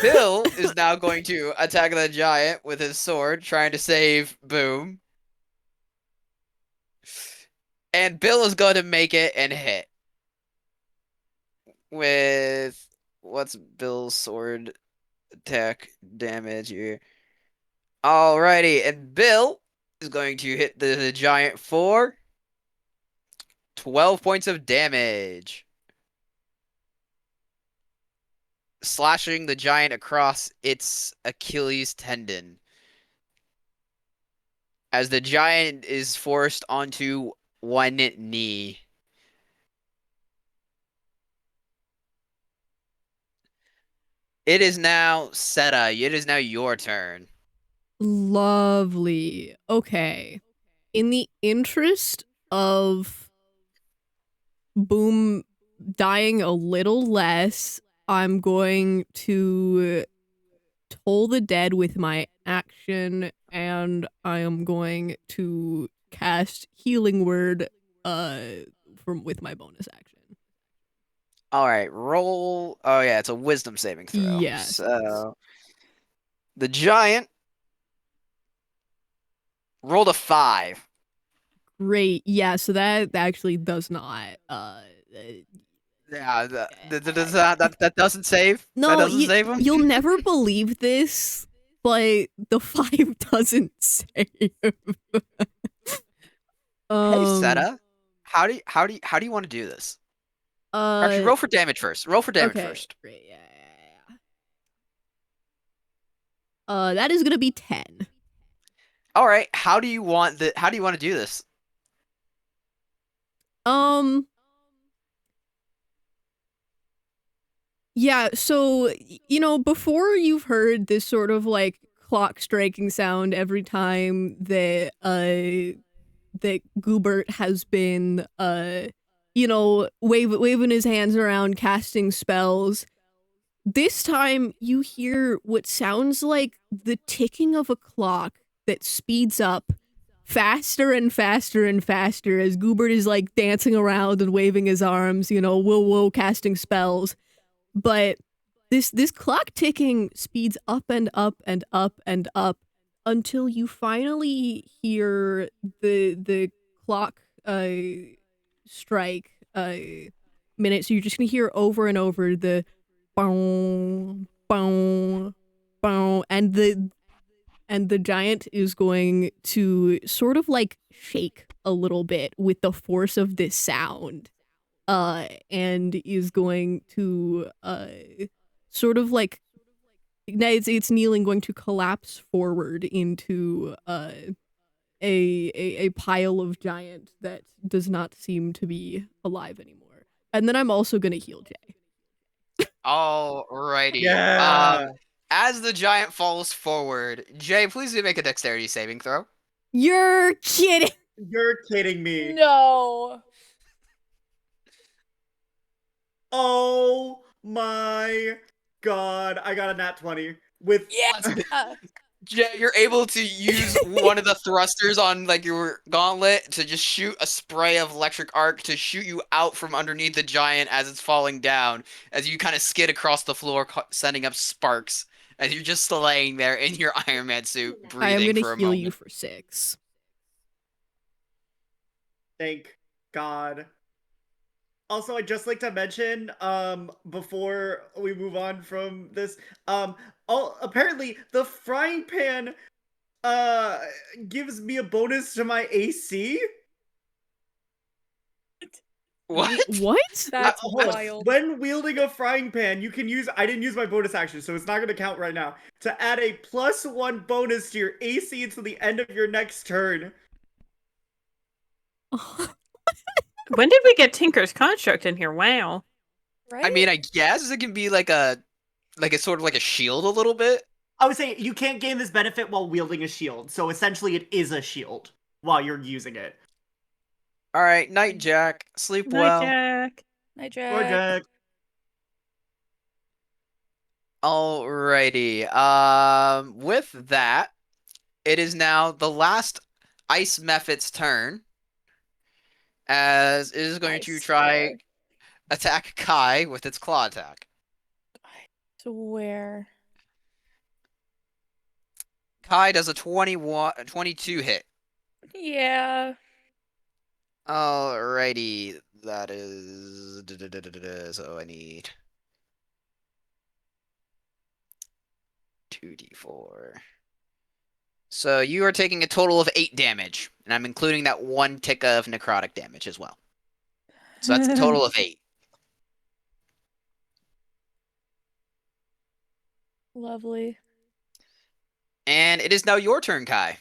Speaker 3: Bill is now going to attack the giant with his sword, trying to save Boom. And Bill is going to make it and hit. With... What's Bill's sword attack damage here? Alrighty, and Bill is going to hit the giant for 12 points of damage. Slashing the giant across its Achilles tendon. as the giant is forced onto one knee. It is now Seta. It is now your turn.
Speaker 1: Lovely. Okay. In the interest of Boom dying a little less, I'm going to toll the dead with my action, and I am going to cast Healing Word with my bonus action.
Speaker 3: All right, roll. Oh yeah, it's a wisdom saving throw.
Speaker 1: Yes.
Speaker 3: So the giant rolled a 5.
Speaker 1: Great. Yeah, so that actually does not
Speaker 3: Yeah, that doesn't save. That
Speaker 1: no,
Speaker 3: doesn't save him.
Speaker 1: you'll never believe this, but the 5 doesn't save.
Speaker 3: Hey Seta, how do you want to do this? Actually, roll for damage first. Roll for damage
Speaker 1: okay,
Speaker 3: first.
Speaker 1: great. Yeah. That is gonna be 10.
Speaker 3: All right, how do you want to do this?
Speaker 1: Yeah, so before you've heard this sort of like clock striking sound every time that Goobert has been waving his hands around casting spells. This time you hear what sounds like the ticking of a clock that speeds up faster and faster and faster as Goobert is like dancing around and waving his arms, whoa, casting spells. But this clock ticking speeds up and up and up and up until you finally hear the clock strike minute. So you're just gonna hear over and over the boom, boom, boom, and the giant is going to sort of like shake a little bit with the force of this sound, and is going to sort of like it's kneeling, going to collapse forward into a pile of giant that does not seem to be alive anymore. And then I'm also gonna heal Jay.
Speaker 3: Alrighty.
Speaker 5: Yeah.
Speaker 3: As the giant falls forward, Jay, please do make a dexterity saving throw.
Speaker 1: You're kidding.
Speaker 5: You're kidding me.
Speaker 4: No.
Speaker 5: Oh my god. I got a nat 20 with
Speaker 4: Yeah.
Speaker 3: Jay, you're able to use one of the thrusters on like your gauntlet to just shoot a spray of electric arc to shoot you out from underneath the giant as it's falling down, as you kind of skid across the floor, sending up sparks as you're just laying there in your Iron Man suit,
Speaker 1: I am
Speaker 3: breathing
Speaker 1: gonna
Speaker 3: for a
Speaker 1: heal you
Speaker 3: moment.
Speaker 1: for 6.
Speaker 5: Thank God. Also, I'd just like to mention, before we move on from this, apparently the frying pan, gives me a bonus to my AC.
Speaker 3: What?
Speaker 1: What?
Speaker 4: That's
Speaker 5: Hold on.
Speaker 4: wild.
Speaker 5: When wielding a frying pan, you can use, I didn't use my bonus action, so it's not going to count right now, to add a +1 bonus to your AC until the end of your next turn.
Speaker 2: When did we get Tinker's Construct in here? Wow.
Speaker 4: Right?
Speaker 3: I mean, I guess it can be like a sort of like a shield a little bit.
Speaker 7: I would say you can't gain this benefit while wielding a shield, so essentially it is a shield while you're using it.
Speaker 3: All right, night, Jack. Sleep
Speaker 2: Night,
Speaker 3: well.
Speaker 2: Jack.
Speaker 4: Night,
Speaker 5: Or
Speaker 4: Jack.
Speaker 5: Jack.
Speaker 3: Alrighty. With that, it is now the last Ice Mephit's turn, as it is going
Speaker 4: I
Speaker 3: to try
Speaker 4: swear.
Speaker 3: attack Kai with its claw attack.
Speaker 4: I swear.
Speaker 3: Kai does a 22 hit.
Speaker 4: Yeah.
Speaker 3: Alrighty, that is so I need 2d4. So you are taking a total of 8 damage, and I'm including that 1 tick of necrotic damage as well. So that's a total of 8.
Speaker 4: Lovely.
Speaker 3: And it is now your turn, Kai.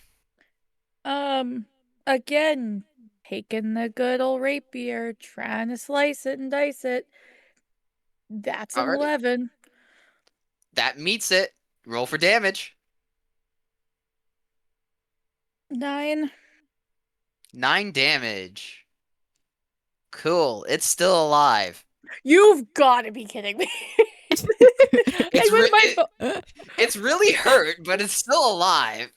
Speaker 4: Again, taking the good old rapier, trying to slice it and dice it. That's an
Speaker 3: Alrighty.
Speaker 4: 11.
Speaker 3: That meets it. Roll for damage.
Speaker 4: 9.
Speaker 3: 9 damage. Cool. It's still alive.
Speaker 4: You've got to be kidding me.
Speaker 3: It's really hurt, but it's still alive.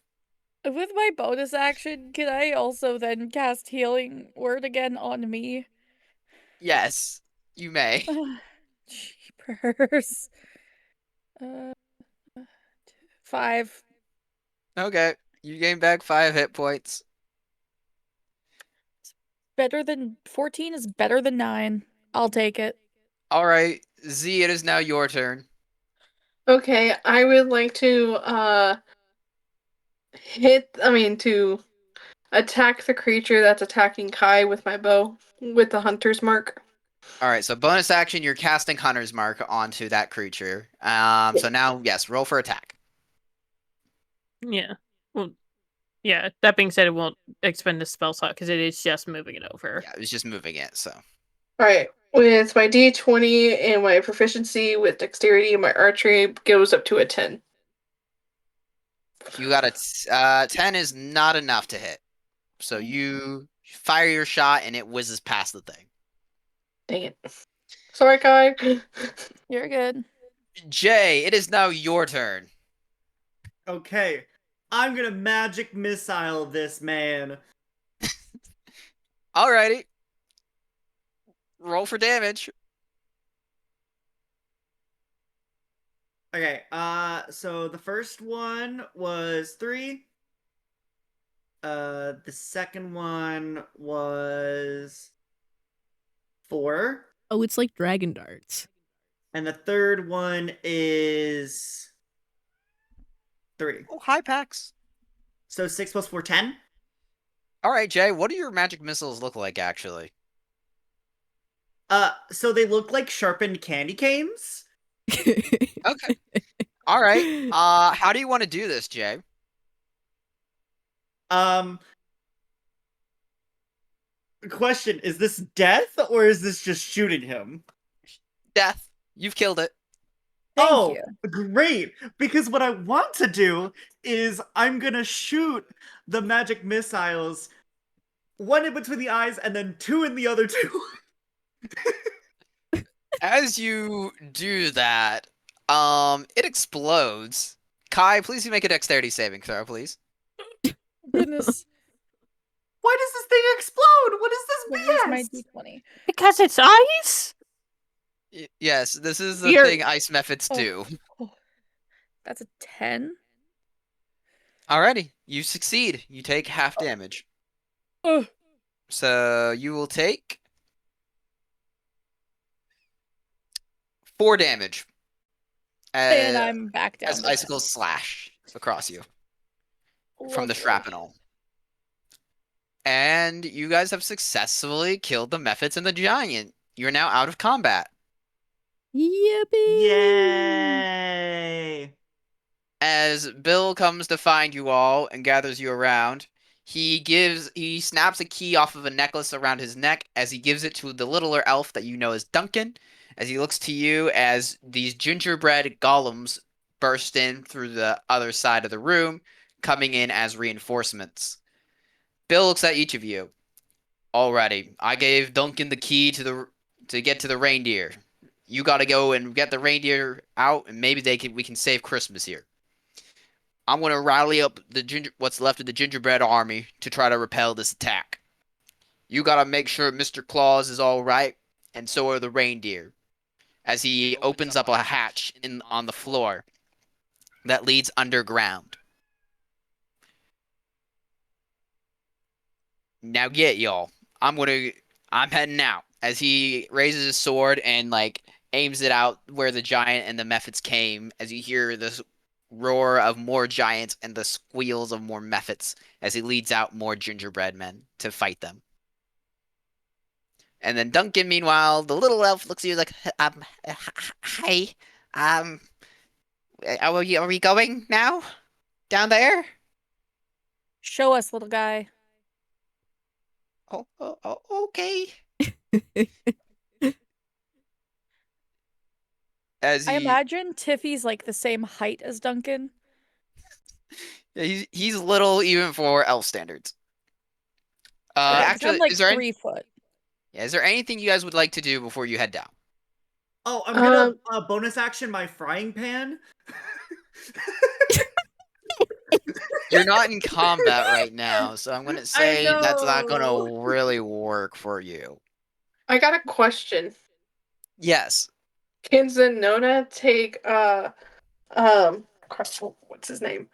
Speaker 4: With my bonus action, can I also then cast Healing Word again on me?
Speaker 3: Yes, you may.
Speaker 4: Jeepers. 5.
Speaker 3: Okay, you gain back 5 hit points.
Speaker 4: Better than 14 is better than 9. I'll take it.
Speaker 3: All right, Z, it is now your turn.
Speaker 8: Okay, I would like to to attack the creature that's attacking Kai with my bow with the hunter's mark.
Speaker 3: All right, so bonus action, you're casting Hunter's Mark onto that creature. So now, yes, roll for attack.
Speaker 2: Yeah. Well, yeah. That being said, it won't expend the spell slot because it is just moving it over.
Speaker 3: Yeah, it was just moving it, so.
Speaker 8: All right, with my D20 and my proficiency with dexterity and my archery goes up to a 10.
Speaker 3: You got a 10 is not enough to hit. So you fire your shot and it whizzes past the thing.
Speaker 8: Dang it. Sorry, Kai.
Speaker 4: You're good.
Speaker 3: Jay, it is now your turn.
Speaker 5: Okay. I'm gonna magic missile this man.
Speaker 3: Alrighty. Roll for damage.
Speaker 5: Okay, so the first one was 3. The second one was 4.
Speaker 1: Oh, it's like dragon darts.
Speaker 5: And the third one is 3.
Speaker 3: Oh, hi, Pax.
Speaker 5: So 6 plus 4, 10?
Speaker 3: Alright, Jay, what do your magic missiles look like, actually?
Speaker 5: So they look like sharpened candy canes?
Speaker 3: Okay. Alright. How do you want to do this, Jay?
Speaker 5: Question, is this death or is this just shooting him?
Speaker 3: Death. You've killed it.
Speaker 4: Thank you.
Speaker 5: Great! Because what I want to do is I'm gonna shoot the magic missiles, 1 in between the eyes and then 2 in the other 2.
Speaker 3: As you do that, it explodes. Kai, please make a dexterity saving throw, please.
Speaker 4: Goodness.
Speaker 5: Why does this thing explode? What is this
Speaker 4: Where's my
Speaker 5: BS?
Speaker 4: D20?
Speaker 2: Because it's ice?
Speaker 3: Yes, this is the
Speaker 2: You're-
Speaker 3: thing ice methods do.
Speaker 4: Oh. That's a 10.
Speaker 3: Alrighty, you succeed. You take half damage.
Speaker 4: Ugh.
Speaker 3: So you will take 4 damage
Speaker 4: And I'm back down.
Speaker 3: as
Speaker 4: to
Speaker 3: icicles slash across you from the
Speaker 4: Lovely.
Speaker 3: shrapnel. And you guys have successfully killed the Mephits and the Giant. You're now out of combat.
Speaker 1: Yippee!
Speaker 5: Yay!
Speaker 3: As Bill comes to find you all and gathers you around, he snaps a key off of a necklace around his neck as he gives it to the littler elf that you know as Duncan, as he looks to you as these gingerbread golems burst in through the other side of the room, coming in as reinforcements. Bill looks at each of you. Alrighty, I gave Duncan the key to get to the reindeer. You gotta go and get the reindeer out, and maybe we can save Christmas here. I'm gonna rally up what's left of the gingerbread army to try to repel this attack. You gotta make sure Mr. Claus is all right, and so are the reindeer. As he opens up a hatch on the floor that leads underground. Now get y'all. I'm heading out. As he raises his sword and aims it out where the giant and the Mephits came, as you hear this roar of more giants and the squeals of more Mephits as he leads out more gingerbread men to fight them. And then Duncan, meanwhile, the little elf looks at you like, hey, are we going now? Down there?
Speaker 4: Show us, little guy.
Speaker 3: Okay. As
Speaker 4: I
Speaker 3: he,
Speaker 4: imagine Tiffy's like the same height as Duncan.
Speaker 3: he's little even for elf standards.
Speaker 4: Okay, 'cause I'm
Speaker 3: Actually,
Speaker 4: like
Speaker 3: is there
Speaker 4: 3 foot.
Speaker 3: is there anything you guys would like to do before you head down?
Speaker 5: Oh, I'm gonna bonus action my frying pan.
Speaker 3: You're not in combat right now, so I'm gonna say that's not gonna
Speaker 5: know.
Speaker 3: really work for you.
Speaker 8: I got a question.
Speaker 3: Yes.
Speaker 8: Can Zenona take what's his name?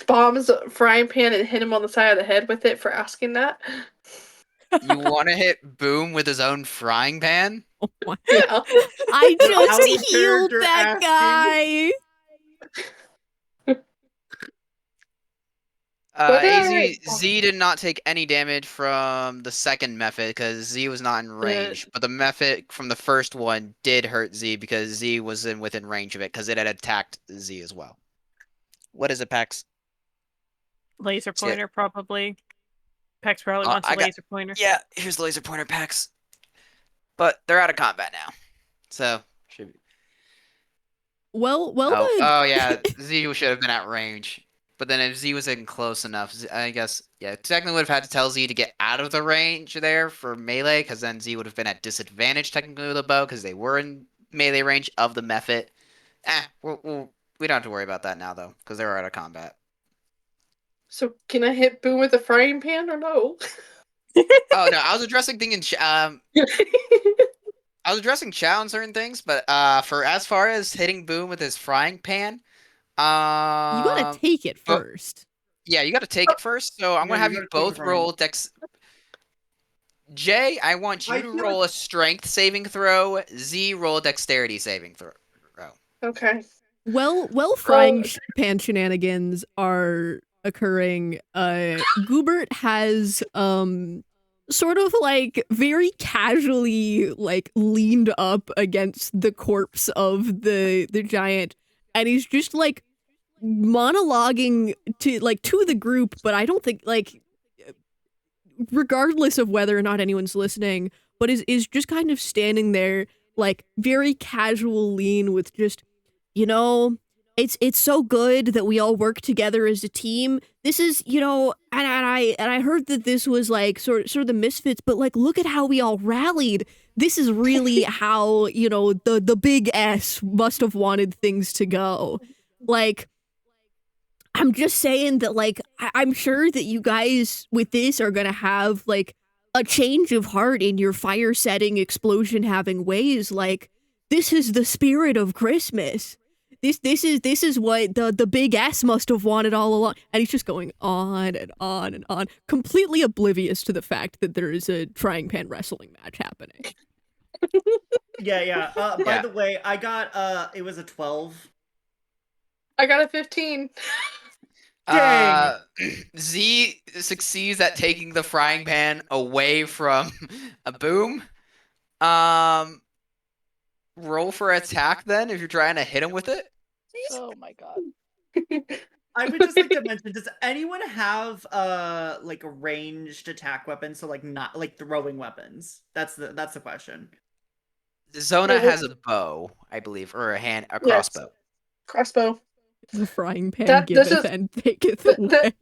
Speaker 8: Bomb's frying pan and hit him on the side of the head with it for asking that?
Speaker 3: You want to hit Boom with his own frying pan?
Speaker 1: Oh my.
Speaker 8: Yeah.
Speaker 1: I
Speaker 5: Without
Speaker 1: just
Speaker 5: the
Speaker 1: healed
Speaker 5: character
Speaker 1: that
Speaker 5: asking.
Speaker 1: guy.
Speaker 3: Z did not take any damage from the second method because Z was not in range, but the method from the first one did hurt Z because Z was within range of it because it had attacked Z as well. What is it, Pax?
Speaker 2: Laser pointer, probably. Pax probably wants a laser pointer.
Speaker 3: Yeah, here's the laser pointer, Pax. But they're out of combat now, so should be.
Speaker 1: Well,
Speaker 3: Oh yeah, Z should have been at range. But then if Z was in close enough, I guess, yeah, technically would have had to tell Z to get out of the range there for melee, because then Z would have been at disadvantage technically with a bow, because they were in melee range of the method. We don't have to worry about that now, though, because they were out of combat.
Speaker 8: So can I hit Boom with a frying pan or no?
Speaker 3: Oh, no, I was addressing I was addressing Chow on certain things, but for as far as hitting Boom with his frying pan,
Speaker 1: you gotta take it first.
Speaker 3: Yeah, you gotta take it first. So I'm gonna have you both roll dex. Jay, I want you to roll a strength saving throw. Z, roll a dexterity saving throw.
Speaker 8: Okay.
Speaker 1: Well, frying pan shenanigans are occurring. Goobert has sort of like very casually like leaned up against the corpse of the giant, and he's just like monologuing to the group, but I don't think like regardless of whether or not anyone's listening, but is just kind of standing there like very casual lean with just, you know, it's so good that we all work together as a team. This is, you know, and I heard that this was like sort of the misfits, but like look at how we all rallied. This is really how, you know, the big S must have wanted things to go. Like, I'm just saying that, like, I'm sure that you guys with this are gonna have like a change of heart in your fire setting, explosion having ways. Like, this is the spirit of Christmas. This is what the big S must have wanted all along. And he's just going on and on and on, completely oblivious to the fact that there is a frying pan wrestling match happening.
Speaker 5: Yeah. By the way, I got it was a 12.
Speaker 8: I got a 15.
Speaker 5: Dang.
Speaker 3: Z succeeds at taking the frying pan away from a Boom. Roll for attack then if you're trying to hit him with it.
Speaker 4: Oh my god.
Speaker 5: I would just like to mention, does anyone have like a ranged attack weapon? So like not like throwing weapons. That's the question.
Speaker 3: Zona has a bow, I believe, or a crossbow.
Speaker 8: Yes. Crossbow.
Speaker 1: The frying pan giveth and taketh away.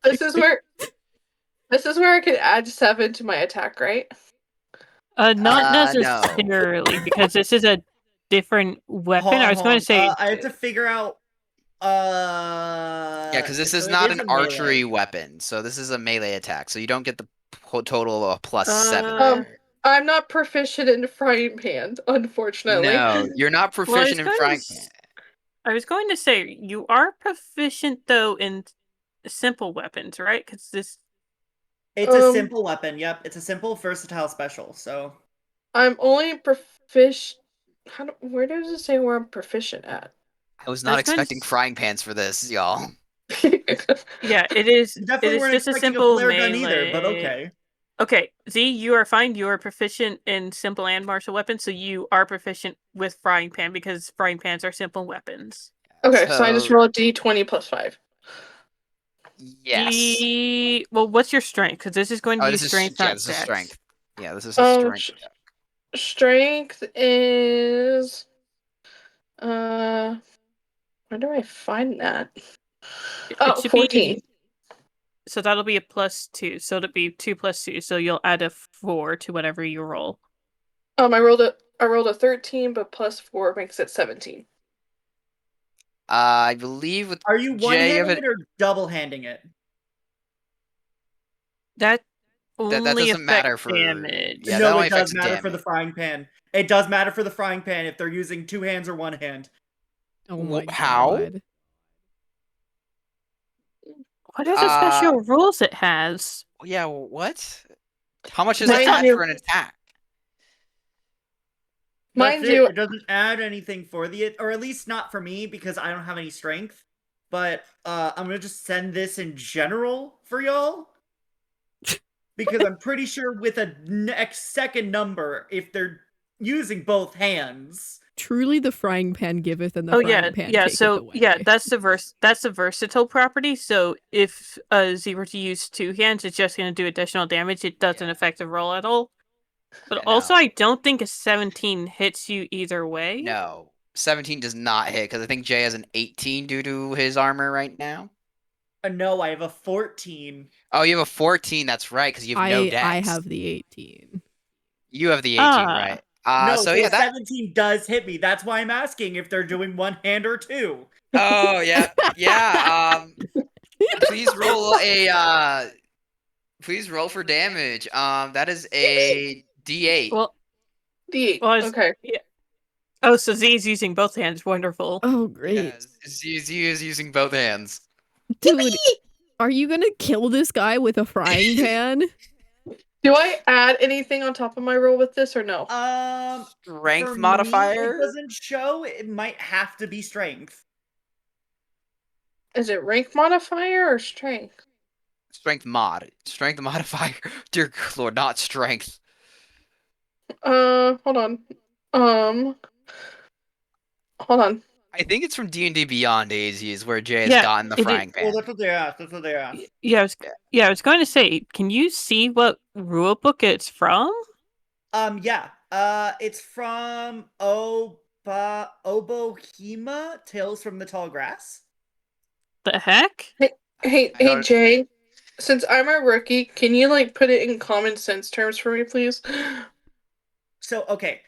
Speaker 8: This is where I could add 7 to my attack, right?
Speaker 2: Not necessarily, because this is a different weapon. I was going to say
Speaker 5: I have to figure out.
Speaker 3: Yeah, because this is not an archery weapon, so this is a melee attack. So you don't get the total of +7.
Speaker 8: I'm not proficient in frying pans, unfortunately.
Speaker 3: No, you're not proficient in frying pan.
Speaker 2: I was going to say you are proficient though in simple weapons, right? Because this.
Speaker 5: It's a simple weapon. Yep, it's a simple versatile special. So
Speaker 8: I'm only proficient. Where does it say where I'm proficient at?
Speaker 3: I was not expecting frying pans for this, y'all.
Speaker 2: Yeah, it is.
Speaker 5: Definitely
Speaker 2: it is
Speaker 5: weren't
Speaker 2: just a
Speaker 5: expecting
Speaker 2: simple
Speaker 5: flare
Speaker 2: melee.
Speaker 5: gun either, but okay.
Speaker 2: Okay, Z, you are fine. You are proficient in simple and martial weapons, so you are proficient with frying pan because frying pans are simple weapons.
Speaker 8: Okay, so I just roll a d20 +5.
Speaker 3: Yes.
Speaker 2: Well, what's your strength? Because this is going to
Speaker 3: Oh,
Speaker 2: be
Speaker 3: this is
Speaker 2: strength, not
Speaker 3: this is
Speaker 2: dex.
Speaker 3: strength. Yeah, this is a strength
Speaker 8: sh-
Speaker 3: check.
Speaker 8: Strength is where do I find that? Oh,
Speaker 2: It should
Speaker 8: 14.
Speaker 2: be. So that'll be a +2. So it'll be 2 + 2. So you'll add a 4 to whatever you roll.
Speaker 8: I rolled a 13, but +4 makes it 17.
Speaker 3: I believe with
Speaker 7: Are you
Speaker 3: Jay, you have
Speaker 7: one-handing it or double-handing it?
Speaker 2: That
Speaker 3: that
Speaker 2: only
Speaker 3: doesn't matter
Speaker 2: affects
Speaker 3: for
Speaker 2: damage.
Speaker 3: yeah, that
Speaker 7: No,
Speaker 3: only
Speaker 7: it does
Speaker 3: affects
Speaker 7: matter for the
Speaker 3: damage.
Speaker 7: frying pan. It does matter for the frying pan if they're using 2 hands or 1 hand.
Speaker 1: Oh my
Speaker 3: How?
Speaker 1: god.
Speaker 2: What are the special rules it has?
Speaker 3: Yeah, what? How much does it
Speaker 8: Mind
Speaker 3: add
Speaker 8: you-
Speaker 3: for an attack?
Speaker 7: That's
Speaker 8: Mind
Speaker 7: it.
Speaker 8: you,
Speaker 7: It doesn't add anything for the, or at least not for me because I don't have any strength. But I'm gonna just send this in general for y'all because I'm pretty sure with a next second number, if they're using both hands.
Speaker 1: Truly the frying pan giveth and the
Speaker 2: Oh
Speaker 1: frying
Speaker 2: yeah,
Speaker 1: pan
Speaker 2: yeah.
Speaker 1: taketh
Speaker 2: So
Speaker 1: away.
Speaker 2: yeah, that's the versatile property. So if Z were to use 2 hands, it's just going to do additional damage. It doesn't affect the roll at all. But
Speaker 3: Yeah,
Speaker 2: also,
Speaker 3: no.
Speaker 2: I don't think a 17 hits you either way.
Speaker 3: No. 17 does not hit because I think Jay has an 18 due to his armor right now.
Speaker 7: No, I have a 14.
Speaker 3: Oh, you have a 14. That's right because you have no dex.
Speaker 1: I have the 18.
Speaker 3: You have the 18,
Speaker 2: Ah.
Speaker 3: right?
Speaker 7: No,
Speaker 3: So
Speaker 7: so
Speaker 3: yeah, that.
Speaker 7: 17 does hit me. That's why I'm asking if they're doing 1 hand or 2.
Speaker 3: Oh yeah, yeah. Please roll a. Please roll for damage. That is a D8.
Speaker 2: Well,
Speaker 8: D8.
Speaker 2: well,
Speaker 8: Okay.
Speaker 2: yeah. Oh, so Z is using both hands. Wonderful.
Speaker 1: Oh great.
Speaker 3: Yes, Z is using both hands.
Speaker 1: Dude, are you gonna kill this guy with a frying pan?
Speaker 8: Do I add anything on top of my roll with this or no?
Speaker 3: Strength
Speaker 7: For me,
Speaker 3: modifier.
Speaker 7: it doesn't show. It might have to be strength.
Speaker 8: Is it rank modifier or strength?
Speaker 3: Strength strength modifier. Dear Lord, not strength.
Speaker 8: Hold on. Hold on.
Speaker 3: I think it's from D&D Beyond AZ is where Jay has
Speaker 2: Yeah,
Speaker 3: gotten the
Speaker 2: it
Speaker 3: frying
Speaker 7: Well,
Speaker 3: pan.
Speaker 7: that's what they asked. That's what they asked.
Speaker 2: Yeah, I was going to say, can you see what rule book it's from?
Speaker 7: Yeah. It's from Obohema, Tales from the Tall Grass.
Speaker 2: The heck?
Speaker 8: Hey, Jay. Since I'm a rookie, can you like put it in common sense terms for me, please?
Speaker 7: So okay.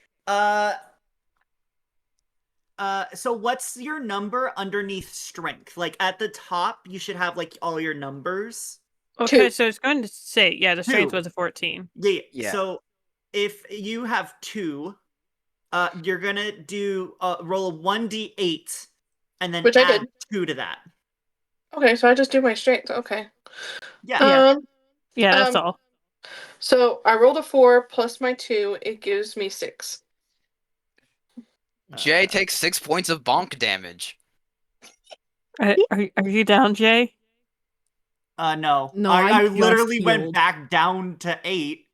Speaker 7: So what's your number underneath strength? Like at the top, you should have like all your numbers.
Speaker 2: Okay,
Speaker 8: 2.
Speaker 2: so it's going to say, yeah, the strength
Speaker 7: 2.
Speaker 2: was a 14.
Speaker 7: Yeah. So if you have 2, you're gonna do roll a 1d8 and then
Speaker 8: Which I
Speaker 7: add
Speaker 8: did.
Speaker 7: 2 to that.
Speaker 8: Okay, so I just do my strength. Okay.
Speaker 7: Yeah.
Speaker 2: Yeah, that's all.
Speaker 8: So I rolled a 4 plus my 2. It gives me 6.
Speaker 3: Jay takes 6 points of bonk damage.
Speaker 2: Are you down, Jay?
Speaker 7: No.
Speaker 1: No,
Speaker 7: I
Speaker 1: just
Speaker 7: literally went
Speaker 1: healed.
Speaker 7: back down to 8.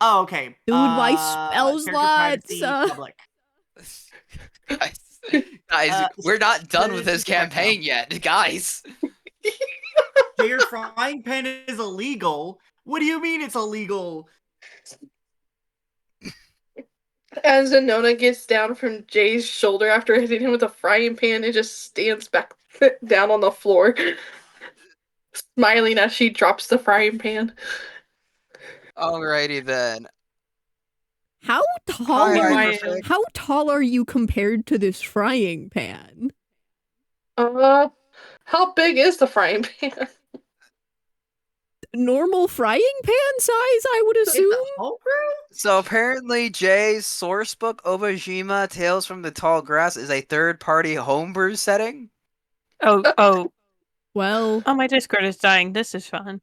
Speaker 7: Oh, okay.
Speaker 1: Dude, my spell
Speaker 7: character
Speaker 1: slots.
Speaker 7: privacy, public.
Speaker 3: Guys, we're not done with this
Speaker 7: select
Speaker 3: campaign yet, guys.
Speaker 7: Your frying pan is illegal. What do you mean it's illegal?
Speaker 8: As Anona gets down from Jay's shoulder after hitting him with a frying pan, it just stands back down on the floor, smiling as she drops the frying pan.
Speaker 3: Alrighty then.
Speaker 1: How tall
Speaker 3: Hi,
Speaker 1: are
Speaker 3: Perfect.
Speaker 1: how tall are you compared to this frying pan?
Speaker 8: How big is the frying pan?
Speaker 1: Normal frying pan size, I would assume.
Speaker 3: So apparently Jay's source book, Obajima Tales from the Tall Grass, is a third-party homebrew setting.
Speaker 2: Oh,
Speaker 1: Well,
Speaker 2: my Discord is dying. This is fun.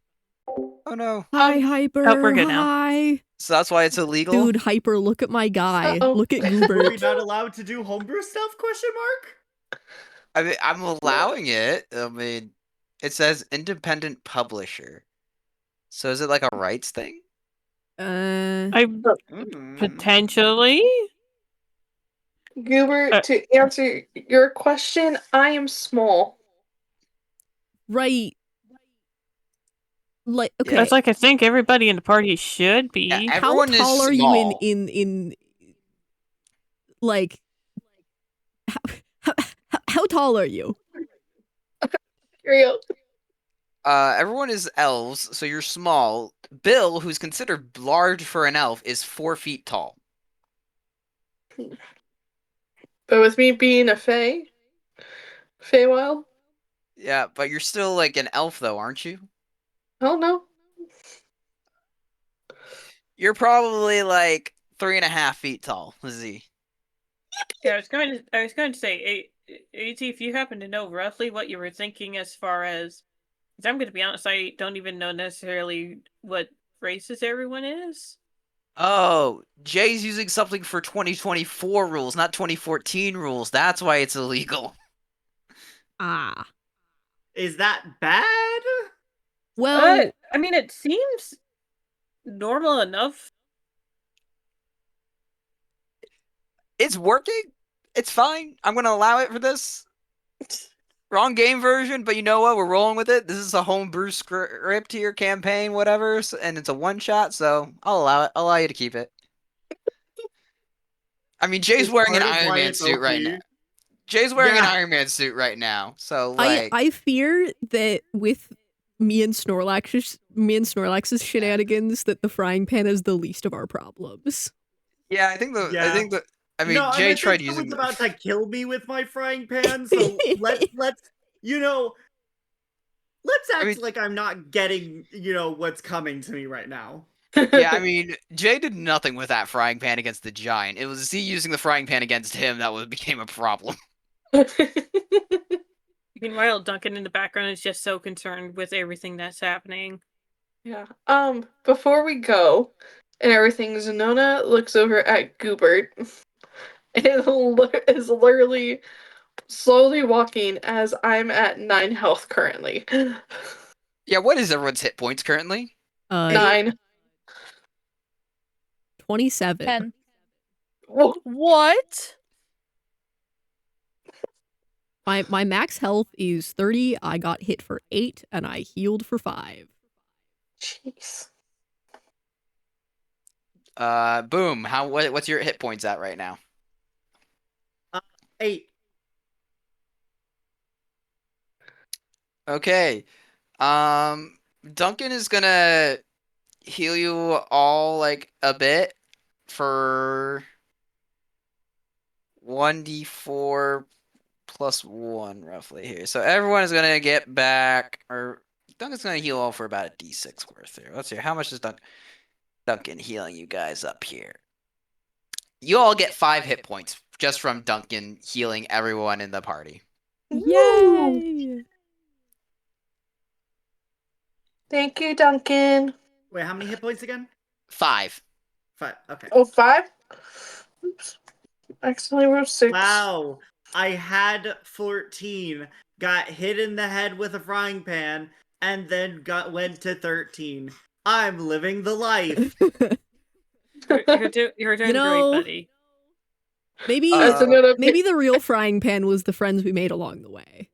Speaker 3: Oh no.
Speaker 1: hi Hyper.
Speaker 2: Oh, we're good now.
Speaker 1: Hi.
Speaker 3: So that's why it's illegal?
Speaker 1: Dude, Hyper, look at my guy.
Speaker 8: Uh-oh.
Speaker 1: Look at
Speaker 7: Are we
Speaker 1: Goobert.
Speaker 7: not allowed to do homebrew stuff? Question mark.
Speaker 3: I mean, I'm allowing it. I mean, it says independent publisher. So is it like a rights thing?
Speaker 2: Potentially.
Speaker 8: Goober, to answer your question, I am small.
Speaker 1: Right. Like, okay,
Speaker 3: Yeah.
Speaker 2: That's like I think everybody in the party should be.
Speaker 3: Yeah,
Speaker 1: how
Speaker 3: everyone is
Speaker 1: tall are you
Speaker 3: small.
Speaker 1: in like how tall are you?
Speaker 8: Real.
Speaker 3: Everyone is elves, so you're small. Bill, who's considered large for an elf, is 4 feet tall.
Speaker 8: But with me being a Feywild,
Speaker 3: Yeah, but you're still like an elf, though, aren't you?
Speaker 8: I don't know.
Speaker 3: You're probably like 3.5 feet tall, Z.
Speaker 2: Yeah, I was going to say, AT, if you happen to know roughly what you were thinking as far as, 'cause I'm going to be honest, I don't even know necessarily what races everyone is.
Speaker 3: Oh, Jay's using something for 2024 rules, not 2014 rules. That's why it's illegal.
Speaker 1: Ah.
Speaker 5: Is that bad?
Speaker 1: Well,
Speaker 2: I mean, it seems normal enough.
Speaker 3: It's working. It's fine. I'm gonna allow it for this. Wrong game version, but you know what? We're rolling with it. This is a homebrew script here, campaign, whatever, and it's a one shot, so I'll allow it. I'll allow you to keep it. I mean, Jay's
Speaker 5: Is
Speaker 3: wearing an
Speaker 5: part of
Speaker 3: Iron
Speaker 5: why
Speaker 3: Man
Speaker 5: it's
Speaker 3: suit right
Speaker 5: OP.
Speaker 3: now. Jay's wearing an
Speaker 5: Yeah.
Speaker 3: Iron Man suit right now, so like,
Speaker 1: I fear that with me and Snorlax's shenanigans, that the frying pan is the least of our problems.
Speaker 3: yeah,
Speaker 5: Yeah.
Speaker 3: I mean,
Speaker 5: No,
Speaker 3: Jay
Speaker 5: I
Speaker 3: tried
Speaker 5: think
Speaker 3: using
Speaker 5: someone's about to kill me with my frying pan, so let's you know, let's act
Speaker 3: mean-
Speaker 5: like I'm not getting, what's coming to me right now.
Speaker 3: Yeah, I mean, Jay did nothing with that frying pan against the giant. It was Z using the frying pan against him that became a problem.
Speaker 2: Meanwhile, Duncan in the background is just so concerned with everything that's happening.
Speaker 8: Yeah. Before we go and everything, Zenona looks over at Goobert and is literally slowly walking as I'm at 9 health currently.
Speaker 3: Yeah, what is everyone's hit points currently?
Speaker 8: 9.
Speaker 1: 27.
Speaker 4: 10.
Speaker 8: Whoa.
Speaker 4: What?
Speaker 1: My max health is 30. I got hit for 8 and I healed for 5.
Speaker 8: Jeez.
Speaker 3: Boom. What's your hit points at right now?
Speaker 5: 8.
Speaker 3: Okay. Duncan is gonna heal you all like a bit for 1d4 plus 1 roughly here. So everyone is gonna get back, or Duncan's gonna heal all for about a d6 worth here. Let's see, how much is Duncan healing you guys up here? You all get 5 hit points just from Duncan healing everyone in the party.
Speaker 1: Yay!
Speaker 8: Thank you, Duncan.
Speaker 5: Wait, how many hit points again?
Speaker 3: 5.
Speaker 5: 5. Okay.
Speaker 8: Oh, 5? Oops. Accidentally wrote 6.
Speaker 5: Wow. I had 14, got hit in the head with a frying pan, and then went to 13. I'm living the life.
Speaker 2: You're doing
Speaker 1: know,
Speaker 2: great, buddy.
Speaker 1: Maybe maybe the real frying pan was the friends we made along the way.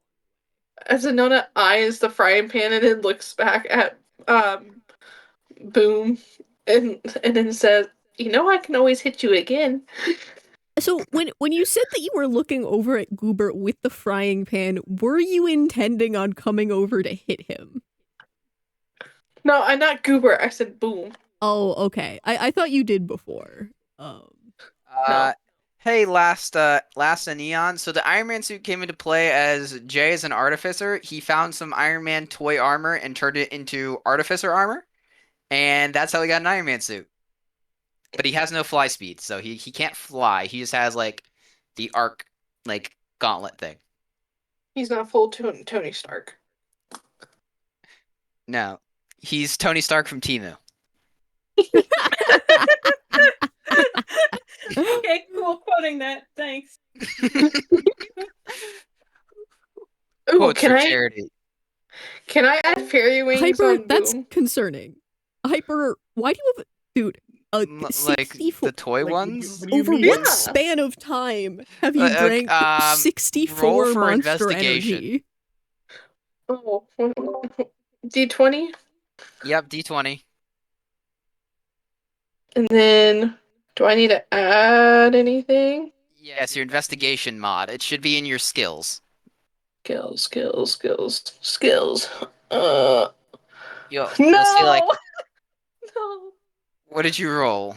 Speaker 8: As Anona eyes the frying pan and then looks back at Boom and then says, I can always hit you again.
Speaker 1: So when you said that you were looking over at Goobert with the frying pan, were you intending on coming over to hit him?
Speaker 8: No, I'm not Goober. I said Boom.
Speaker 1: Oh, okay. I thought you did before.
Speaker 8: No.
Speaker 3: Hey, last and Neon. So the Iron Man suit came into play as Jay as an artificer. He found some Iron Man toy armor and turned it into artificer armor, and that's how he got an Iron Man suit. But he has no fly speed, so he can't fly. He just has like the arc like gauntlet thing.
Speaker 8: He's not full Tony Stark.
Speaker 3: No, he's Tony Stark from Temu.
Speaker 2: Okay, cool. Quoting that. Thanks.
Speaker 8: Ooh,
Speaker 3: Quotes for charity.
Speaker 8: Can I add fairy wings
Speaker 1: Hyper,
Speaker 8: on
Speaker 1: that's
Speaker 8: Boom?
Speaker 1: concerning. Hyper, why do you have dude?
Speaker 3: Like
Speaker 1: 64
Speaker 3: the toy
Speaker 5: Like,
Speaker 3: ones.
Speaker 5: what do you
Speaker 1: over
Speaker 5: mean?
Speaker 1: what
Speaker 8: Yeah.
Speaker 1: span of time have you drank
Speaker 3: roll
Speaker 1: 64
Speaker 3: for
Speaker 1: Monster
Speaker 3: investigation.
Speaker 1: Energy?
Speaker 8: Oh, D20?
Speaker 3: Yep, D20.
Speaker 8: And then, do I need to add anything?
Speaker 3: Yes, your investigation mod. It should be in your skills.
Speaker 8: Skills.
Speaker 3: You'll see like,
Speaker 8: No! No.
Speaker 3: what did you roll?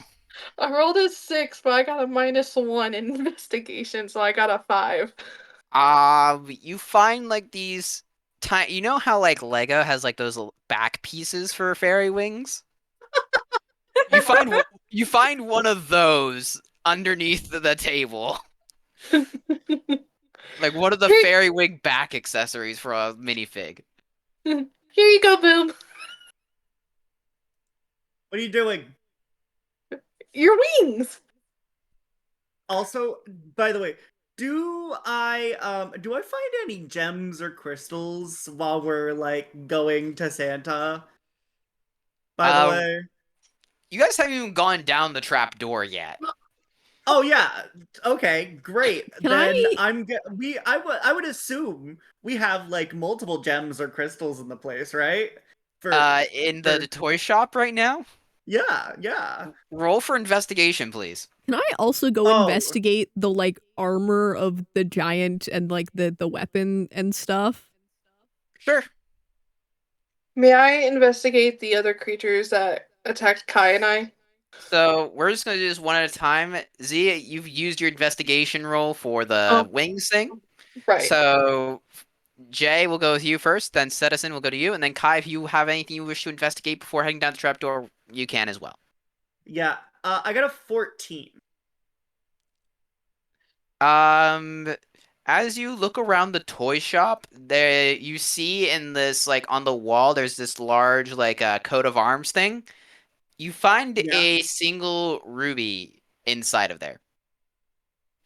Speaker 8: I rolled a 6, but I got a -1 in investigation, so I got a 5.
Speaker 3: You find like these tiny. You know how like Lego has like those back pieces for fairy wings? You find one of those underneath the table. Like one of the
Speaker 8: Here,
Speaker 3: fairy wing back accessories for a minifig.
Speaker 8: here you go, Boom.
Speaker 5: What are you doing?
Speaker 8: Your wings.
Speaker 5: Also, by the way, do I find any gems or crystals while we're like going to Santa? By the
Speaker 3: Uh,
Speaker 5: way.
Speaker 3: you guys haven't even gone down the trap door yet.
Speaker 5: Oh yeah. Okay, great.
Speaker 1: Can
Speaker 5: Then
Speaker 1: I
Speaker 5: I would assume we have like multiple gems or crystals in the place, right?
Speaker 3: In
Speaker 5: For
Speaker 3: the toy shop right now?
Speaker 5: yeah.
Speaker 3: Roll for investigation, please.
Speaker 1: can I also go
Speaker 5: Oh,
Speaker 1: investigate the like armor of the giant and like the weapon and stuff?
Speaker 3: Sure.
Speaker 8: May I investigate the other creatures that attacked Kai and I?
Speaker 3: So we're just gonna do this one at a time. Z, you've used your investigation roll for the
Speaker 8: Oh,
Speaker 3: wings thing.
Speaker 8: right.
Speaker 3: So Jay will go with you first, then Citizen will go to you, and then Kai, if you have anything you wish to investigate before heading down the trapdoor, you can as well.
Speaker 5: yeah. I got a 14.
Speaker 3: Um, as you look around the toy shop, there you see in this like on the wall, there's this large like coat of arms thing. You find
Speaker 5: Yeah.
Speaker 3: a single ruby inside of there,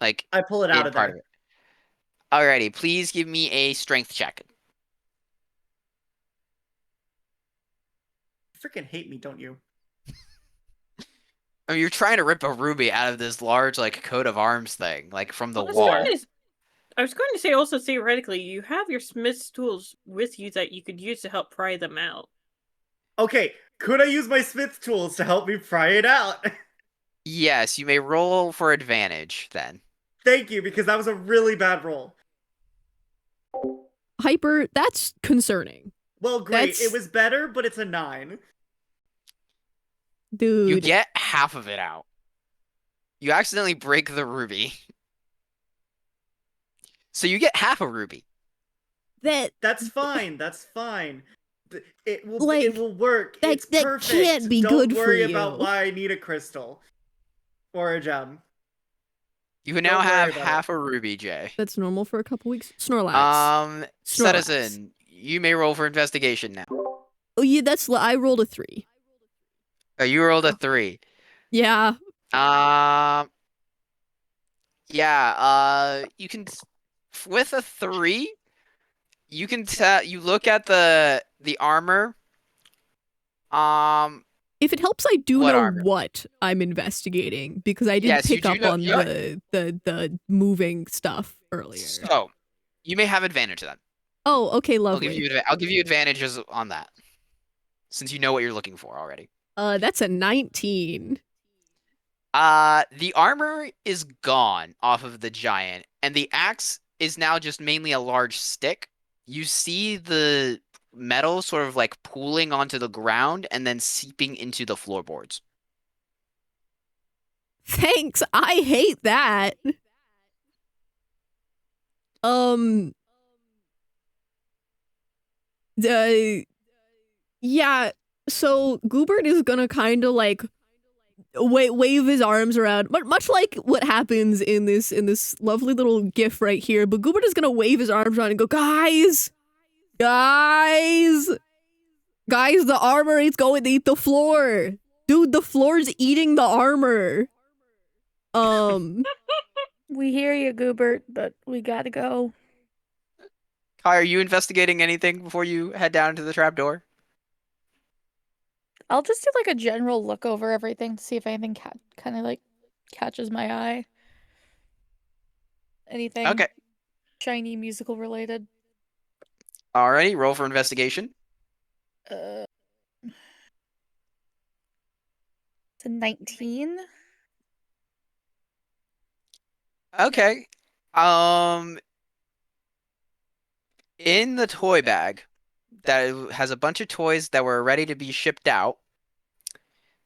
Speaker 3: like
Speaker 5: I pull it out
Speaker 3: in
Speaker 5: of
Speaker 3: part of
Speaker 5: there.
Speaker 3: it. Alrighty, please give me a strength check.
Speaker 5: You freaking hate me, don't you?
Speaker 3: I mean, you're trying to rip a ruby out of this large like coat of arms thing, like from the
Speaker 2: I was
Speaker 3: wall.
Speaker 2: going to, I was going to say also theoretically, you have your smith's tools with you that you could use to help pry them out.
Speaker 5: Okay, could I use my smith's tools to help me pry it out?
Speaker 3: Yes, you may roll for advantage then.
Speaker 5: Thank you, because that was a really bad roll.
Speaker 1: Hyper, that's concerning.
Speaker 5: Well, great.
Speaker 1: That's
Speaker 5: It was better, but it's a 9.
Speaker 3: You
Speaker 1: dude.
Speaker 3: get half of it out. You accidentally break the ruby. So you get half a ruby.
Speaker 5: That's fine. That's fine. It
Speaker 1: Like,
Speaker 5: will work.
Speaker 1: that
Speaker 5: It's
Speaker 1: that
Speaker 5: perfect.
Speaker 1: can't be
Speaker 5: Don't
Speaker 1: good for
Speaker 5: worry about
Speaker 1: you.
Speaker 5: why I need a crystal or a gem.
Speaker 3: You now
Speaker 5: Don't worry
Speaker 3: have
Speaker 5: about
Speaker 3: half a ruby, Jay.
Speaker 1: That's normal for a couple weeks. Snorlax. Snorlax.
Speaker 3: Citizen, you may roll for investigation now.
Speaker 1: Oh yeah, I rolled a 3.
Speaker 3: Oh, you rolled a 3.
Speaker 1: Yeah.
Speaker 3: Um, yeah, you can, with a 3, you can tell, you look at the armor,
Speaker 1: If it helps, I do
Speaker 3: what
Speaker 1: know
Speaker 3: armor?
Speaker 1: what I'm investigating because I did
Speaker 3: Yes, you
Speaker 1: pick
Speaker 3: do
Speaker 1: up
Speaker 3: know,
Speaker 1: on the moving stuff earlier.
Speaker 3: so, you may have advantage then.
Speaker 1: Oh, okay,
Speaker 3: I'll give
Speaker 1: lovely.
Speaker 3: you advantages on that, since you know what you're looking for already.
Speaker 1: That's a 19.
Speaker 3: The armor is gone off of the giant, and the axe is now just mainly a large stick. You see the metal sort of like pooling onto the ground and then seeping into the floorboards.
Speaker 1: Thanks. I hate that. Um yeah, so Goobert is gonna kind of like wave his arms around, but much like what happens in this lovely little gif right here. But Goobert is gonna wave his arms around and go, guys, the armor is going to eat the floor, dude. The floor's eating the armor.
Speaker 4: We hear you, Goobert, but we gotta go.
Speaker 3: Kai, are you investigating anything before you head down into the trapdoor?
Speaker 4: I'll just do like a general look over everything to see if anything kind of like catches my eye. Anything
Speaker 3: Okay.
Speaker 4: shiny musical related.
Speaker 3: Alrighty, roll for investigation.
Speaker 4: Uh, It's a 19.
Speaker 3: Okay. In the toy bag that has a bunch of toys that were ready to be shipped out,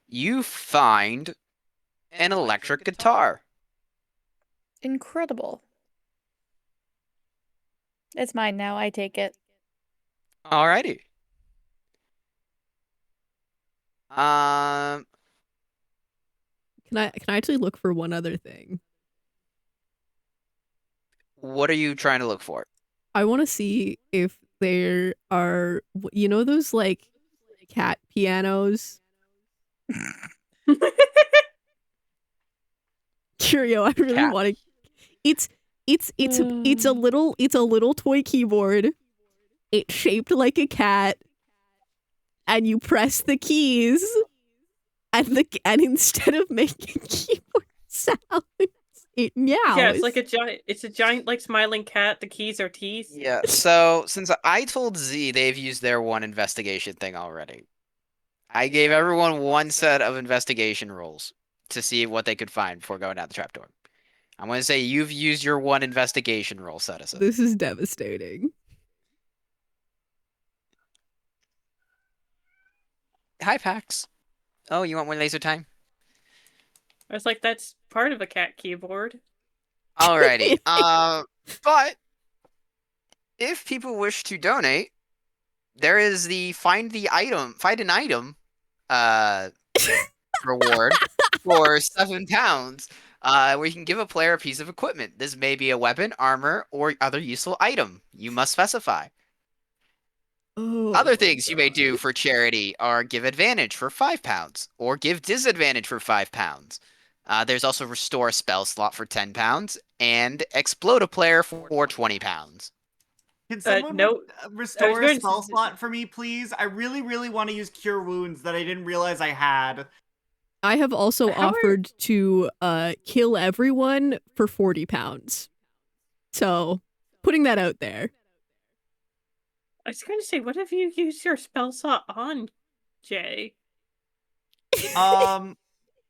Speaker 3: you find an electric guitar.
Speaker 4: Incredible. It's mine now. I take it.
Speaker 3: Alrighty. Um,
Speaker 1: Can I actually look for one other thing?
Speaker 3: what are you trying to look for?
Speaker 1: I want to see if there are, those like cat pianos. Curio, I really
Speaker 3: Cat.
Speaker 1: want to. It's a little toy keyboard. It's shaped like a cat, and you press the keys, and instead of making keyboard sounds, it meows.
Speaker 2: Yeah, it's a giant like smiling cat. The keys are teeth.
Speaker 3: Yeah, so since I told Z they've used their one investigation thing already, I gave everyone one set of investigation rolls to see what they could find before going down the trapdoor. I'm going to say you've used your one investigation roll, Citizen.
Speaker 1: This is devastating.
Speaker 3: Hi, Pax. Oh, you want more laser time?
Speaker 2: I was like, that's part of a cat keyboard.
Speaker 3: Alrighty. But if people wish to donate, there is the find an item reward for £7. Where you can give a player a piece of equipment. This may be a weapon, armor, or other useful item. You must specify. Other things you may do for charity are give advantage for £5 or give disadvantage for £5. There's also restore a spell slot for £10 and explode a player for £20.
Speaker 7: Can someone
Speaker 2: no,
Speaker 7: restore a
Speaker 2: going
Speaker 7: spell
Speaker 2: to-
Speaker 7: slot for me, please? I really, really want to use Cure Wounds that I didn't realize I had.
Speaker 1: I have also
Speaker 2: How are-
Speaker 1: offered to kill everyone for £40. So, putting that out there.
Speaker 2: I was going to say, what have you used your spell slot on, Jay?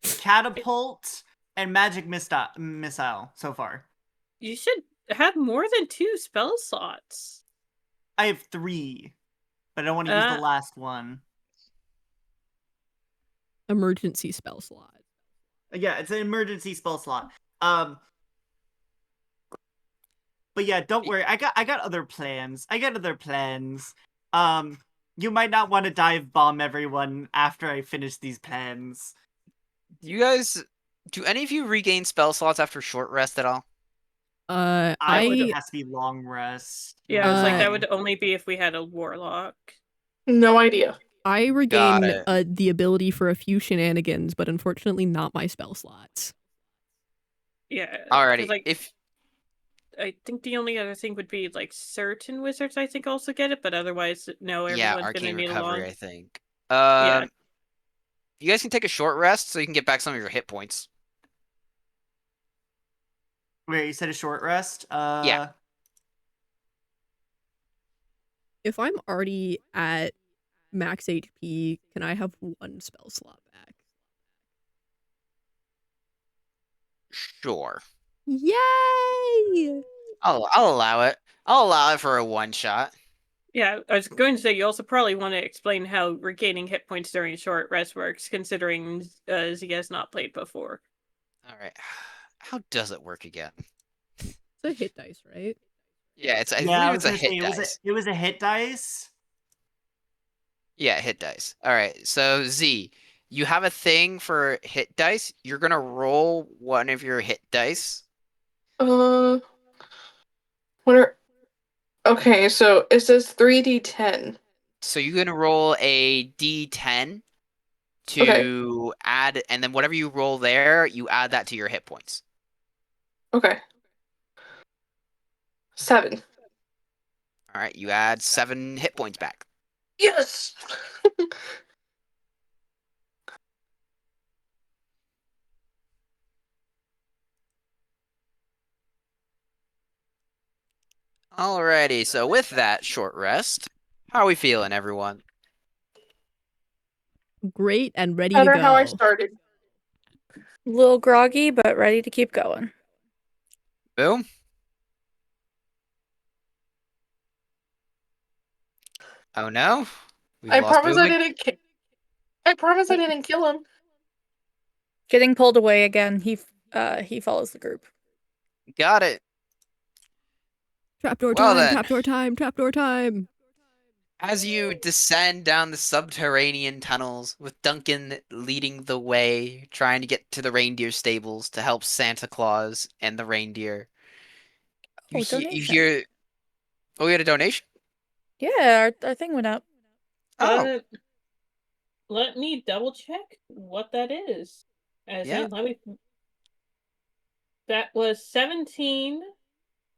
Speaker 7: Catapult and Magic Missile so far.
Speaker 2: You should have more than 2 spell slots.
Speaker 7: I have 3, but I don't want to use the last one.
Speaker 1: Emergency spell slot.
Speaker 7: Yeah, it's an emergency spell slot. But yeah, don't worry. I got other plans. You might not want to dive bomb everyone after I finish these plans.
Speaker 3: Do any of you regain spell slots after short rest at all?
Speaker 7: It
Speaker 1: I
Speaker 7: has to be long rest.
Speaker 2: Yeah, it's like that
Speaker 1: Uh,
Speaker 2: would only be if we had a warlock.
Speaker 8: No idea.
Speaker 1: I
Speaker 3: Got
Speaker 1: regain
Speaker 3: it.
Speaker 1: the ability for a few shenanigans, but unfortunately not my spell slots.
Speaker 2: Yeah. 'cause,
Speaker 3: Alrighty.
Speaker 2: like, I think the only other thing would be like certain wizards. I think also get it, but otherwise, no.
Speaker 3: Yeah,
Speaker 2: Everyone's gonna
Speaker 3: arcane
Speaker 2: need a
Speaker 3: recovery,
Speaker 2: long.
Speaker 3: I think.
Speaker 2: Yeah.
Speaker 3: You guys can take a short rest so you can get back some of your hit points.
Speaker 7: Wait, you said a short rest?
Speaker 3: Yeah.
Speaker 1: If I'm already at max HP, can I have one spell slot back?
Speaker 3: Sure.
Speaker 1: Yay!
Speaker 3: I'll allow it. I'll allow it for a one shot.
Speaker 2: Yeah, I was going to say you also probably want to explain how regaining hit points during short rest works, considering Z has not played before.
Speaker 3: Alright. How does it work again?
Speaker 1: It's a hit dice, right?
Speaker 3: Yeah, I
Speaker 7: I
Speaker 3: believe
Speaker 7: was
Speaker 3: it's a
Speaker 7: gonna say
Speaker 3: hit dice.
Speaker 7: it was a hit dice.
Speaker 3: Yeah, hit dice. Alright, so Z, you have a thing for hit dice. You're gonna roll one of your hit dice.
Speaker 8: What are... Okay, so it says 3d10.
Speaker 3: So you're gonna roll a d10 to add, and then whatever you roll there, you add that to your hit points.
Speaker 8: Okay. 7.
Speaker 3: Alright, you add 7 hit points back.
Speaker 8: Yes!
Speaker 3: Alrighty, so with that short rest, how are we feeling, everyone?
Speaker 1: Great and ready
Speaker 8: Better
Speaker 1: to go.
Speaker 8: how I started.
Speaker 4: A little groggy, but ready to keep going.
Speaker 3: Boom. Oh no. We've
Speaker 8: I
Speaker 3: lost
Speaker 8: promise
Speaker 3: Boom.
Speaker 8: I didn't. I promise I didn't kill him.
Speaker 4: Getting pulled away again, he follows the group.
Speaker 3: Got it.
Speaker 1: Trapdoor
Speaker 3: Well
Speaker 1: time,
Speaker 3: then.
Speaker 1: trapdoor time, trapdoor time.
Speaker 3: As you descend down the subterranean tunnels, with Duncan leading the way, trying to get to the reindeer stables to help Santa Claus and the reindeer, you
Speaker 4: Donation.
Speaker 3: hear. Oh, we had a donation?
Speaker 4: Yeah, our thing went up.
Speaker 3: Oh.
Speaker 2: Let me double check what that is.
Speaker 3: Yeah.
Speaker 2: That was 17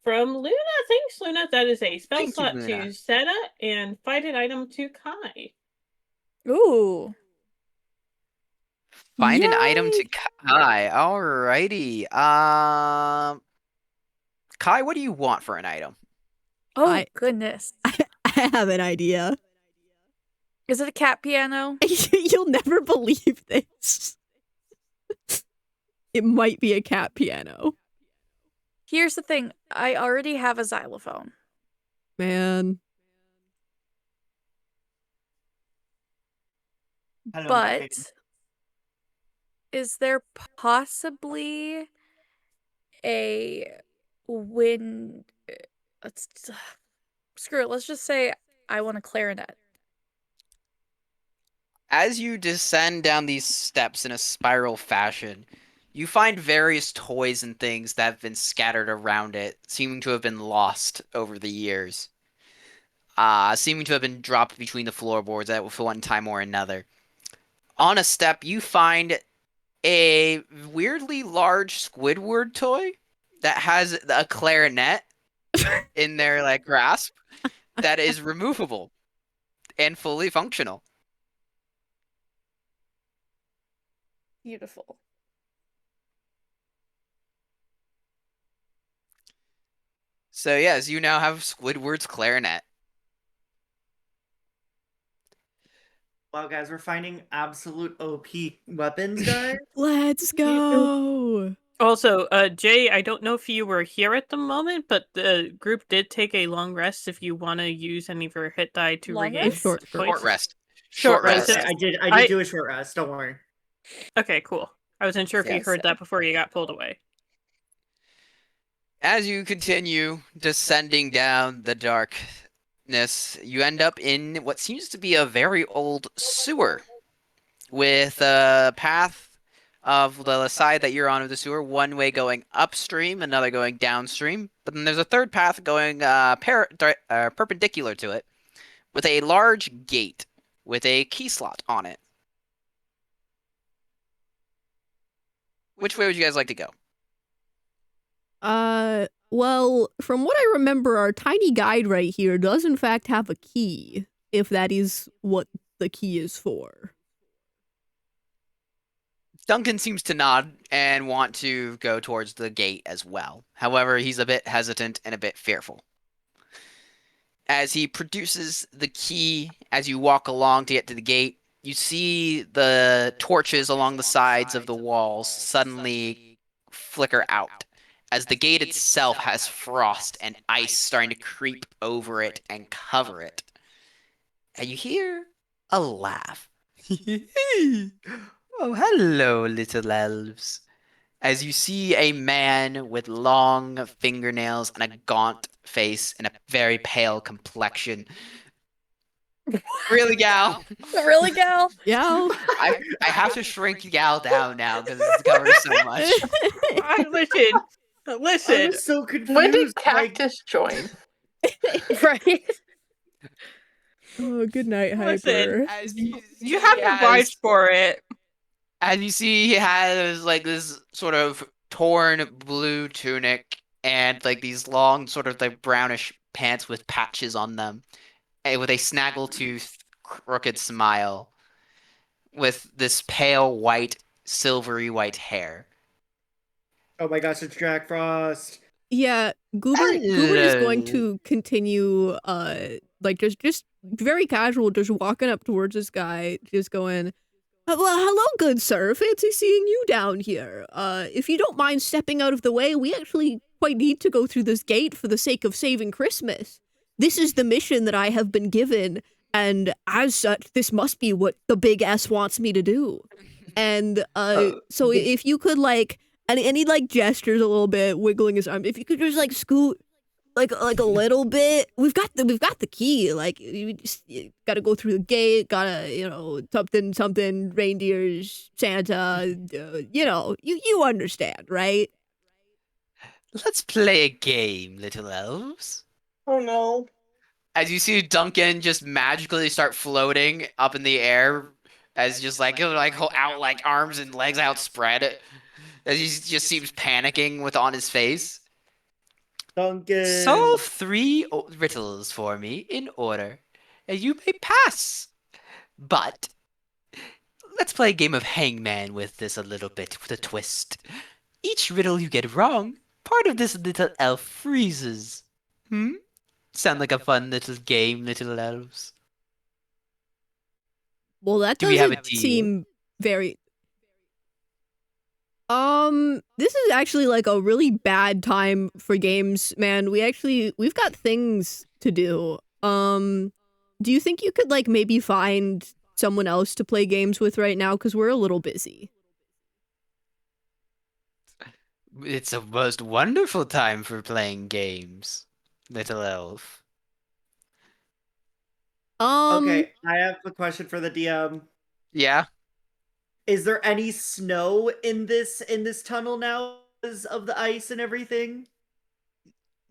Speaker 2: from Luna. Thanks, Luna. That is a spell
Speaker 3: Thank you,
Speaker 2: slot
Speaker 3: Luna.
Speaker 2: to Seta and fight an item to Kai.
Speaker 4: Ooh.
Speaker 3: Find an item to
Speaker 1: Yay!
Speaker 3: Kai. Alrighty. Kai, what do you want for an item?
Speaker 4: Oh, goodness.
Speaker 1: I have an idea.
Speaker 4: Is it a cat piano?
Speaker 1: You'll never believe this. It might be a cat piano.
Speaker 4: Here's the thing. I already have a xylophone.
Speaker 1: Man.
Speaker 7: Hello,
Speaker 4: But is there possibly a wind? Screw it. Let's just say I want a clarinet.
Speaker 3: As you descend down these steps in a spiral fashion, you find various toys and things that have been scattered around it, seeming to have been lost over the years. Seeming to have been dropped between the floorboards at one time or another. On a step, you find a weirdly large Squidward toy that has a clarinet in their grasp that is removable and fully functional.
Speaker 4: Beautiful.
Speaker 3: So yes, you now have Squidward's clarinet.
Speaker 5: Wow, guys, we're finding absolute OP weapons, guys.
Speaker 1: Let's go.
Speaker 2: Also, Jay, I don't know if you were here at the moment, but the group did take a long rest if you want to use any of your hit die to
Speaker 4: Long
Speaker 2: regain
Speaker 4: rest?
Speaker 1: Short
Speaker 3: rest.
Speaker 2: Short rest.
Speaker 5: Okay, I did do a short rest. Don't worry.
Speaker 2: Okay, cool. I wasn't sure if you heard that before you got pulled away.
Speaker 3: As you continue descending down the darkness, you end up in what seems to be a very old sewer, with a path of the side that you're on of the sewer, one way going upstream, another going downstream, but then there's a third path going perpendicular to it, with a large gate with a key slot on it. Which way would you guys like to go?
Speaker 1: Well, from what I remember, our tiny guide right here does in fact have a key, if that is what the key is for.
Speaker 3: Duncan seems to nod and want to go towards the gate as well. However, he's a bit hesitant and a bit fearful. As he produces the key, as you walk along to get to the gate, you see the torches along the sides of the walls suddenly flicker out, as the gate itself has frost and ice starting to creep over it and cover it. And you hear a laugh. Oh, hello, little elves. As you see a man with long fingernails and a gaunt face and a very pale complexion. Really, Gal?
Speaker 4: Really, Gal?
Speaker 1: Gal?
Speaker 3: I have to shrink Gal down now because it's covered so much.
Speaker 2: Listen.
Speaker 5: I was so confused.
Speaker 8: When did Cactus join?
Speaker 4: Right?
Speaker 1: Oh, good night,
Speaker 2: Listen,
Speaker 1: Hyper.
Speaker 2: you have to watch for it.
Speaker 3: As you see, he has this sort of torn blue tunic and these long sort of brownish pants with patches on them, and with a snaggletooth, crooked smile, with this pale white, silvery white hair.
Speaker 5: Oh my gosh, it's Jack Frost.
Speaker 1: Yeah, Goober is going to continue, just very casual, just walking up towards this guy, just going, Well, hello, good sir. Fancy seeing you down here. If you don't mind stepping out of the way, we actually quite need to go through this gate for the sake of saving Christmas. This is the mission that I have been given, and as such, this must be what the big S wants me to do. And, so if you could, like, and he, like, gestures a little bit, wiggling his arm, if you could just, like, scoot like a little bit. We've got the key. Like you gotta go through the gate. Gotta something reindeers, Santa. You understand, right?
Speaker 3: Let's play a game, little elves.
Speaker 8: Oh no.
Speaker 3: As you see Duncan just magically start floating up in the air, as just like he'll like hold out like arms and legs outspread, as he just seems panicking with on his face.
Speaker 5: Duncan.
Speaker 3: Solve 3 riddles for me in order, and you may pass. But let's play a game of hangman with this a little bit, with a twist. Each riddle you get wrong, part of this little elf freezes. Sound like a fun little game, little elves?
Speaker 1: Well, that
Speaker 3: Do we have a
Speaker 1: doesn't
Speaker 3: deal?
Speaker 1: seem very. This is actually like a really bad time for games, man. We've got things to do. Do you think you could like maybe find someone else to play games with right now? Because we're a little busy.
Speaker 3: It's a most wonderful time for playing games, little elf.
Speaker 5: Okay, I have a question for the DM.
Speaker 3: Yeah?
Speaker 5: Is there any snow in this tunnel now because of the ice and everything?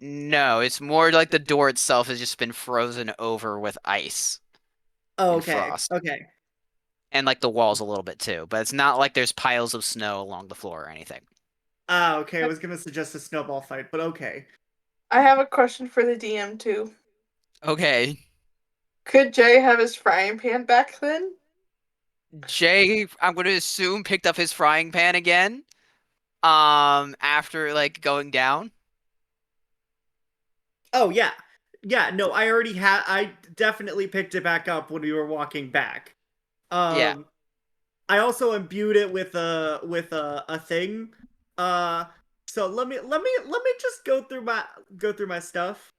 Speaker 3: No, it's more like the door itself has just been frozen over with ice
Speaker 5: Oh,
Speaker 3: and
Speaker 5: okay.
Speaker 3: frost.
Speaker 5: Okay.
Speaker 3: And like the walls a little bit too, but it's not like there's piles of snow along the floor or anything.
Speaker 5: Ah, okay. I was gonna suggest a snowball fight, but okay.
Speaker 8: I have a question for the DM too.
Speaker 3: Okay.
Speaker 8: Could Jay have his frying pan back then?
Speaker 3: Jay, I'm going to assume, picked up his frying pan again. After like going down.
Speaker 5: Oh yeah. Yeah, no, I definitely picked it back up when we were walking back.
Speaker 3: Yeah.
Speaker 5: I also imbued it with a thing. So let me just go through my stuff.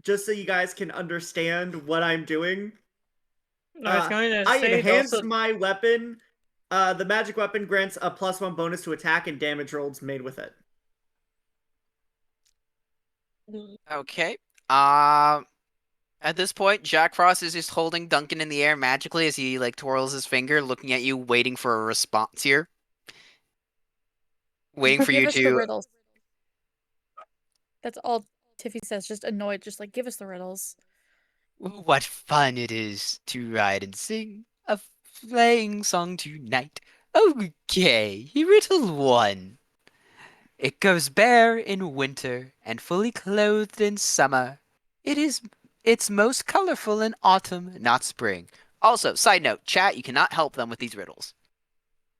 Speaker 5: Just so you guys can understand what I'm doing.
Speaker 2: I was going to
Speaker 5: I
Speaker 2: say
Speaker 5: enhanced my weapon. The magic weapon grants a +1 bonus to attack and damage rolls made with it.
Speaker 3: Okay. At this point, Jack Frost is just holding Duncan in the air magically as he like twirls his finger, looking at you, waiting for a response here. Waiting for
Speaker 4: Give
Speaker 3: you
Speaker 4: us the
Speaker 3: to.
Speaker 4: riddles. That's all Tiffy says, just annoyed, just like, give us the riddles.
Speaker 3: What fun it is to ride and sing a playing song tonight. Okay, riddle 1. It goes bare in winter and fully clothed in summer. It's most colorful in autumn, not spring. Also, side note, chat, you cannot help them with these riddles.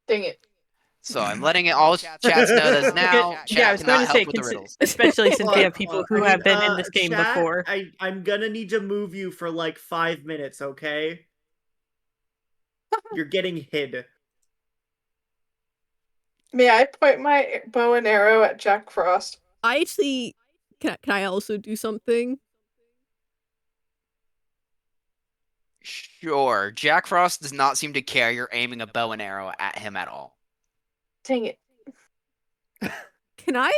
Speaker 8: Dang it.
Speaker 3: So I'm letting all chats know this now.
Speaker 2: Yeah, I was going to say,
Speaker 3: with the riddles.
Speaker 2: especially since we have people who have been in
Speaker 5: this
Speaker 2: this game before.
Speaker 5: I'm gonna need to move you for like 5 minutes, okay? You're getting hid.
Speaker 8: May I point my bow and arrow at Jack Frost?
Speaker 1: I actually can I also do something?
Speaker 3: Sure. Jack Frost does not seem to care you're aiming a bow and arrow at him at all.
Speaker 8: Dang it.
Speaker 1: Can I?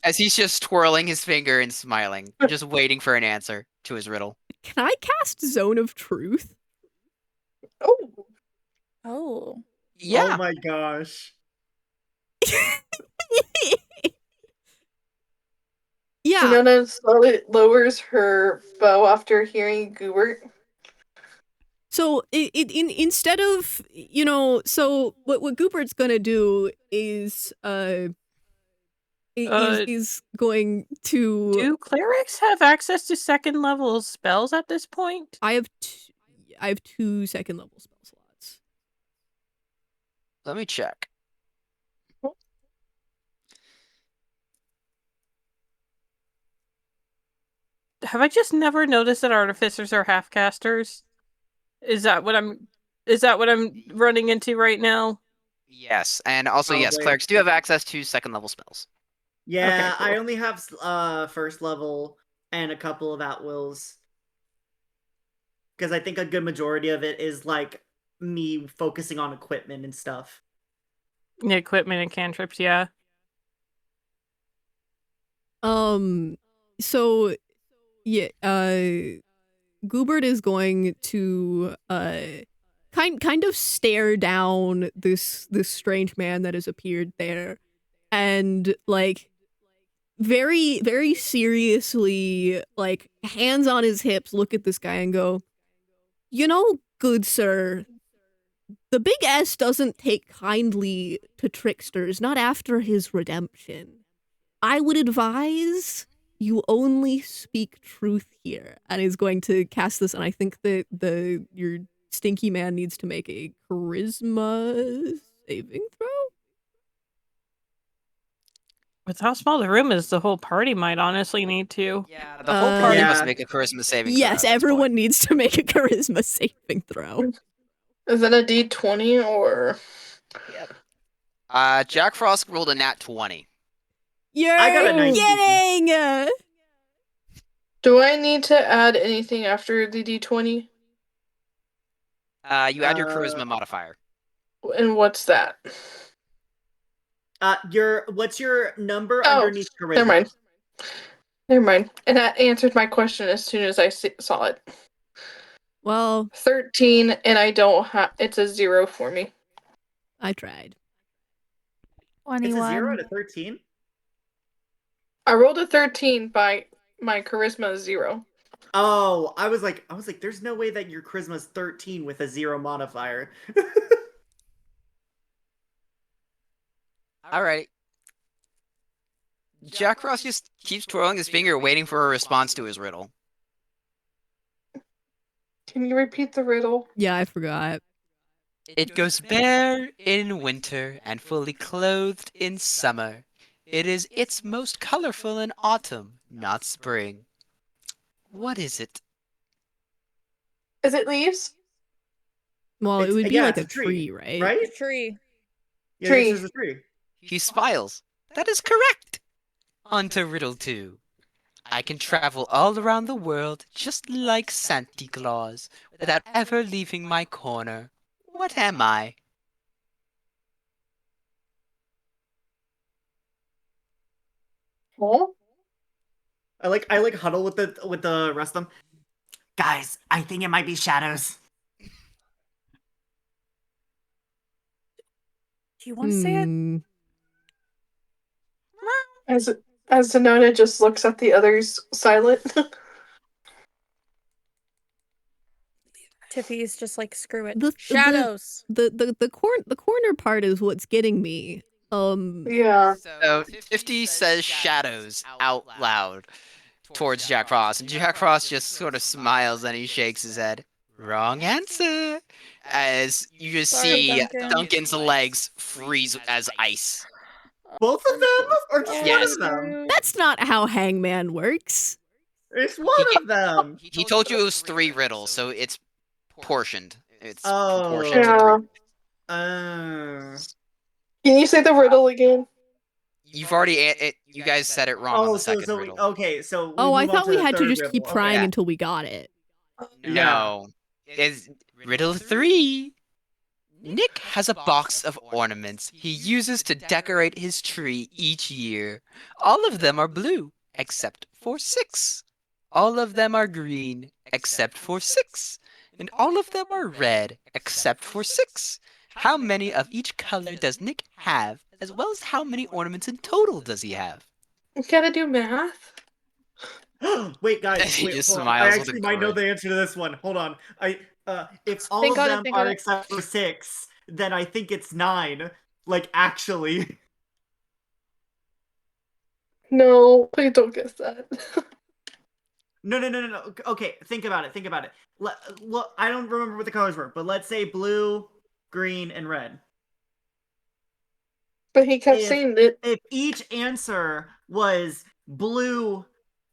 Speaker 3: As he's just twirling his finger and smiling, just waiting for an answer to his riddle.
Speaker 1: Can I cast Zone of Truth?
Speaker 8: Oh.
Speaker 4: Oh.
Speaker 3: Yeah.
Speaker 5: Oh my gosh.
Speaker 1: Yeah.
Speaker 8: Shenana slowly lowers her bow after hearing Goobert.
Speaker 1: So instead of so what Goobert's gonna do is is going to.
Speaker 2: Do clerics have access to second level spells at this point?
Speaker 1: I have 2 second level spell slots.
Speaker 3: Let me check.
Speaker 2: Have I just never noticed that artificers are half casters? Is that what I'm Is that what I'm running into right now?
Speaker 3: Yes, and also yes,
Speaker 5: Probably.
Speaker 3: clerics do have access to second level spells.
Speaker 5: Yeah,
Speaker 2: cool.
Speaker 5: I only have first level and a couple of at wills. Because I think a good majority of it is like me focusing on equipment and stuff.
Speaker 2: The equipment and cantrips, yeah.
Speaker 1: So yeah, Goobert is going to kind of stare down this strange man that has appeared there, and like very seriously, like hands on his hips, look at this guy and go, "You know, good sir, the big S doesn't take kindly to tricksters, not after his redemption. I would advise you only speak truth here." And is going to cast this, and I think that your stinky man needs to make a charisma saving throw.
Speaker 2: With how small the room is, the whole party might honestly need to.
Speaker 3: Yeah, the whole party
Speaker 5: Yeah.
Speaker 3: must make a charisma saving throw.
Speaker 1: Yes,
Speaker 3: at this
Speaker 1: everyone
Speaker 3: point.
Speaker 1: needs to make a charisma saving throw.
Speaker 8: Is it a D20 or?
Speaker 1: Yep.
Speaker 3: Jack Frost rolled a nat 20.
Speaker 1: You're
Speaker 5: I got a 19.
Speaker 1: kidding!
Speaker 8: Do I need to add anything after the D20?
Speaker 3: You add your charisma modifier.
Speaker 8: And what's that?
Speaker 5: What's your number
Speaker 8: Oh,
Speaker 5: underneath charisma?
Speaker 8: Never mind. Never mind. And that answered my question as soon as I saw it.
Speaker 1: Well,
Speaker 8: 13, and I don't have. It's a 0 for me.
Speaker 1: I tried.
Speaker 5: It's a 0
Speaker 4: 21.
Speaker 5: out of 13?
Speaker 8: I rolled a 13 by my charisma is 0.
Speaker 5: Oh, I was like, there's no way that your charisma's 13 with a 0 modifier.
Speaker 3: Alright. Jack Frost just keeps twirling his finger, waiting for a response to his riddle.
Speaker 8: Can you repeat the riddle?
Speaker 1: Yeah, I forgot.
Speaker 3: It goes bare in winter and fully clothed in summer. It is its most colorful in autumn, not spring. What is it?
Speaker 8: Is it leaves?
Speaker 1: Well, it would be
Speaker 5: yeah,
Speaker 1: like
Speaker 5: it's
Speaker 1: a tree, right?
Speaker 5: Right?
Speaker 4: The tree.
Speaker 5: Yeah,
Speaker 8: Tree.
Speaker 5: this is a tree.
Speaker 3: He smiles. That is correct. On to riddle 2. I can travel all around the world just like Santa Claus without ever leaving my corner. What am I?
Speaker 8: Oh?
Speaker 5: I like huddle with the rest of them. Guys, I think it might be shadows.
Speaker 4: Do you want to say it?
Speaker 1: Hmm.
Speaker 8: As Zenona just looks at the others silent.
Speaker 4: Tiffy's just like, screw it.
Speaker 1: The-
Speaker 4: Shadows.
Speaker 1: The corner part is what's getting me.
Speaker 8: Yeah.
Speaker 3: So 50 says shadows out loud towards Jack Frost, and Jack Frost just sort of smiles and he shakes his head. Wrong answer. As you just
Speaker 4: Sorry,
Speaker 3: see
Speaker 4: Duncan.
Speaker 3: Duncan's legs freeze as ice.
Speaker 5: Both of them? Or just
Speaker 3: Yes.
Speaker 5: one of them?
Speaker 1: That's not how Hangman works.
Speaker 5: It's one of them.
Speaker 3: He told you it was 3 riddles, so it's portioned. It's
Speaker 5: Oh.
Speaker 3: proportioned to
Speaker 8: Yeah.
Speaker 3: 3.
Speaker 8: Can you say the riddle again?
Speaker 3: You've already you guys said it wrong on the second riddle.
Speaker 5: Okay, so we
Speaker 1: Oh, I
Speaker 5: move on
Speaker 1: thought we
Speaker 5: the
Speaker 1: had to
Speaker 5: third
Speaker 1: just keep
Speaker 5: riddle.
Speaker 1: trying
Speaker 3: Yeah.
Speaker 1: until we got it.
Speaker 3: No. It's riddle 3. Nick has a box of ornaments he uses to decorate his tree each year. All of them are blue, except for 6. All of them are green, except for 6. And all of them are red, except for 6. How many of each color does Nick have, as well as how many ornaments in total does he have?
Speaker 8: You gotta do math.
Speaker 5: Wait, guys,
Speaker 3: He
Speaker 5: wait,
Speaker 3: just
Speaker 5: hold on. I
Speaker 3: smiles with
Speaker 5: actually
Speaker 3: a
Speaker 5: might know
Speaker 3: grin.
Speaker 5: the answer to this one. Hold on. If all
Speaker 4: Think
Speaker 5: of
Speaker 4: on it,
Speaker 5: them
Speaker 4: think on
Speaker 5: are
Speaker 4: it.
Speaker 5: except for 6, then I think it's 9. Like, actually.
Speaker 8: No, please don't guess that.
Speaker 5: No. Okay, think about it. Look, I don't remember what the colors were, but let's say blue, green, and red.
Speaker 8: But he kept
Speaker 5: If-
Speaker 8: saying that.
Speaker 5: If each answer was blue,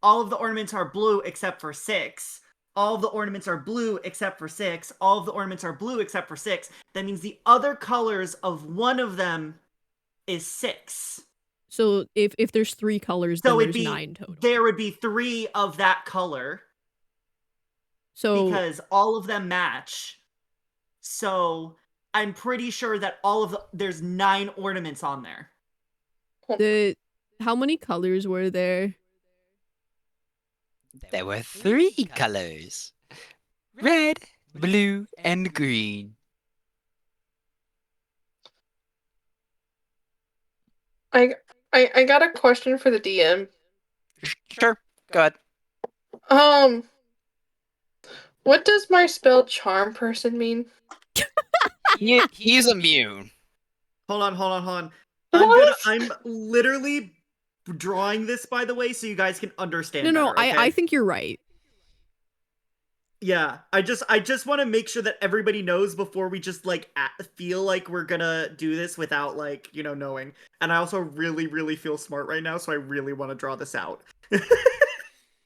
Speaker 5: all of the ornaments are blue except for 6.
Speaker 7: all of the ornaments are blue except for 6. All of the ornaments are blue except for 6. That means the other colors of one of them is 6.
Speaker 1: So if there's 3 colors,
Speaker 7: So
Speaker 1: then
Speaker 7: it'd
Speaker 1: there's
Speaker 7: be
Speaker 1: 9 total.
Speaker 7: there would be 3 of that color
Speaker 1: So
Speaker 7: because all of them match. So I'm pretty sure that there's 9 ornaments on there.
Speaker 1: how many colors were there?
Speaker 3: There were 3 colors. Red, blue, and green.
Speaker 8: I got a question for the DM.
Speaker 3: Sure, go ahead.
Speaker 8: What does my spell charm person mean?
Speaker 3: He's immune.
Speaker 7: Hold on.
Speaker 8: What?
Speaker 7: I'm literally drawing this, by the way, so you guys can understand.
Speaker 1: No,
Speaker 7: better, okay?
Speaker 1: I think you're right.
Speaker 7: Yeah, I just want to make sure that everybody knows before we just like feel like we're gonna do this without like knowing. And I also really feel smart right now, so I really want to draw this out.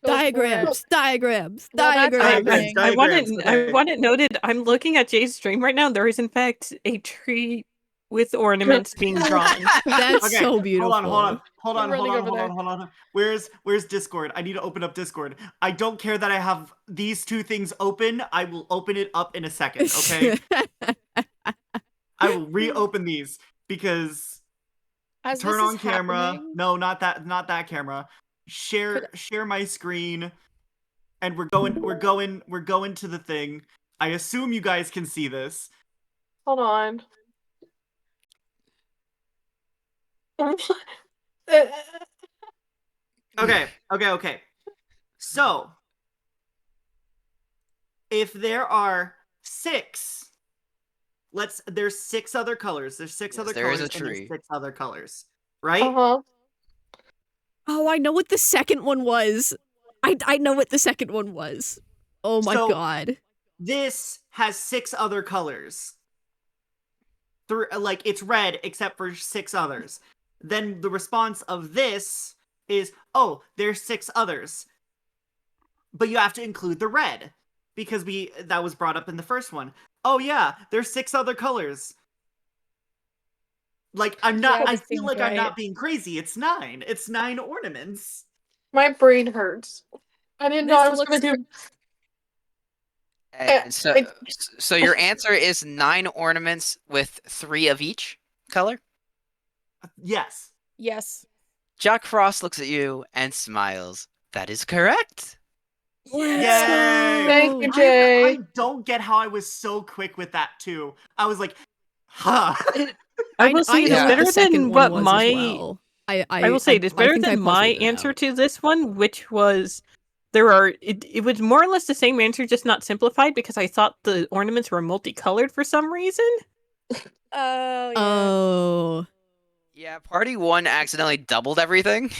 Speaker 1: Diagrams.
Speaker 4: Well, that's
Speaker 1: Diagrams.
Speaker 4: happening.
Speaker 7: Okay.
Speaker 2: I want it noted. I'm looking at Jay's stream right now. There is in fact a tree with ornaments being drawn.
Speaker 1: That's
Speaker 7: Okay,
Speaker 1: so beautiful.
Speaker 7: Hold
Speaker 4: I'm running over there.
Speaker 7: on. Where's Discord? I need to open up Discord. I don't care that I have these 2 things open. I will open it up in a second, okay? I will reopen these because
Speaker 4: As
Speaker 7: turn
Speaker 4: this
Speaker 7: on
Speaker 4: is
Speaker 7: camera.
Speaker 4: happening,
Speaker 7: No, not that camera. Share my screen, and we're going to the thing. I assume you guys can see this.
Speaker 8: Hold on.
Speaker 7: Okay. So, if there are 6, there's 6 other colors. There's 6 other
Speaker 3: there is
Speaker 7: colors,
Speaker 3: a
Speaker 7: and there's
Speaker 3: tree.
Speaker 7: 6 other colors, right?
Speaker 8: Uh-huh.
Speaker 1: Oh, I know what the second one was. I know what the second one was. Oh my
Speaker 7: So,
Speaker 1: god.
Speaker 7: This has 6 other colors. Like it's red except for 6 others. Then the response of this is, oh, there's 6 others. But you have to include the red because that was brought up in the first one. Oh yeah, there's 6 other colors. Like I feel
Speaker 4: seems
Speaker 7: like I'm
Speaker 4: right.
Speaker 7: not being crazy. It's 9. It's 9 ornaments.
Speaker 8: My brain hurts. I didn't know
Speaker 4: This
Speaker 8: I was gonna do.
Speaker 3: And so your answer is 9 ornaments with 3 of each color?
Speaker 7: Yes.
Speaker 4: yes.
Speaker 3: Jack Frost looks at you and smiles. That is correct.
Speaker 1: Let's
Speaker 7: Yay!
Speaker 8: Thank
Speaker 1: go.
Speaker 8: you, Jay.
Speaker 7: I don't get how I was so quick with that too. I was like, huh.
Speaker 2: I will say it is
Speaker 1: know what
Speaker 2: better
Speaker 1: the second
Speaker 2: than
Speaker 1: one
Speaker 2: what
Speaker 1: was
Speaker 2: my.
Speaker 1: as well.
Speaker 2: I will say it is better
Speaker 1: think I
Speaker 2: than my
Speaker 1: puzzled it
Speaker 2: answer
Speaker 1: out.
Speaker 2: to this one, which was it was more or less the same answer, just not simplified because I thought the ornaments were multicolored for some reason.
Speaker 4: Oh, yeah.
Speaker 1: Oh.
Speaker 3: Yeah, party 1 accidentally doubled everything.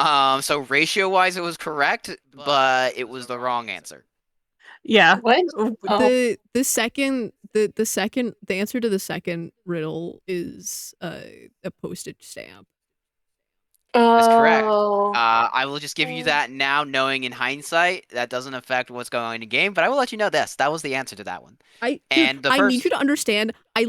Speaker 3: So ratio-wise it was correct, but it was the wrong answer.
Speaker 2: Yeah.
Speaker 8: What?
Speaker 2: Oh.
Speaker 1: The answer to the second riddle is a postage stamp.
Speaker 3: That's correct.
Speaker 8: Oh.
Speaker 3: I will just give you that now, knowing in hindsight that doesn't affect what's going on in the game, but I will let you know this. That was the answer to that one.
Speaker 1: I
Speaker 3: first...
Speaker 1: need you to understand, I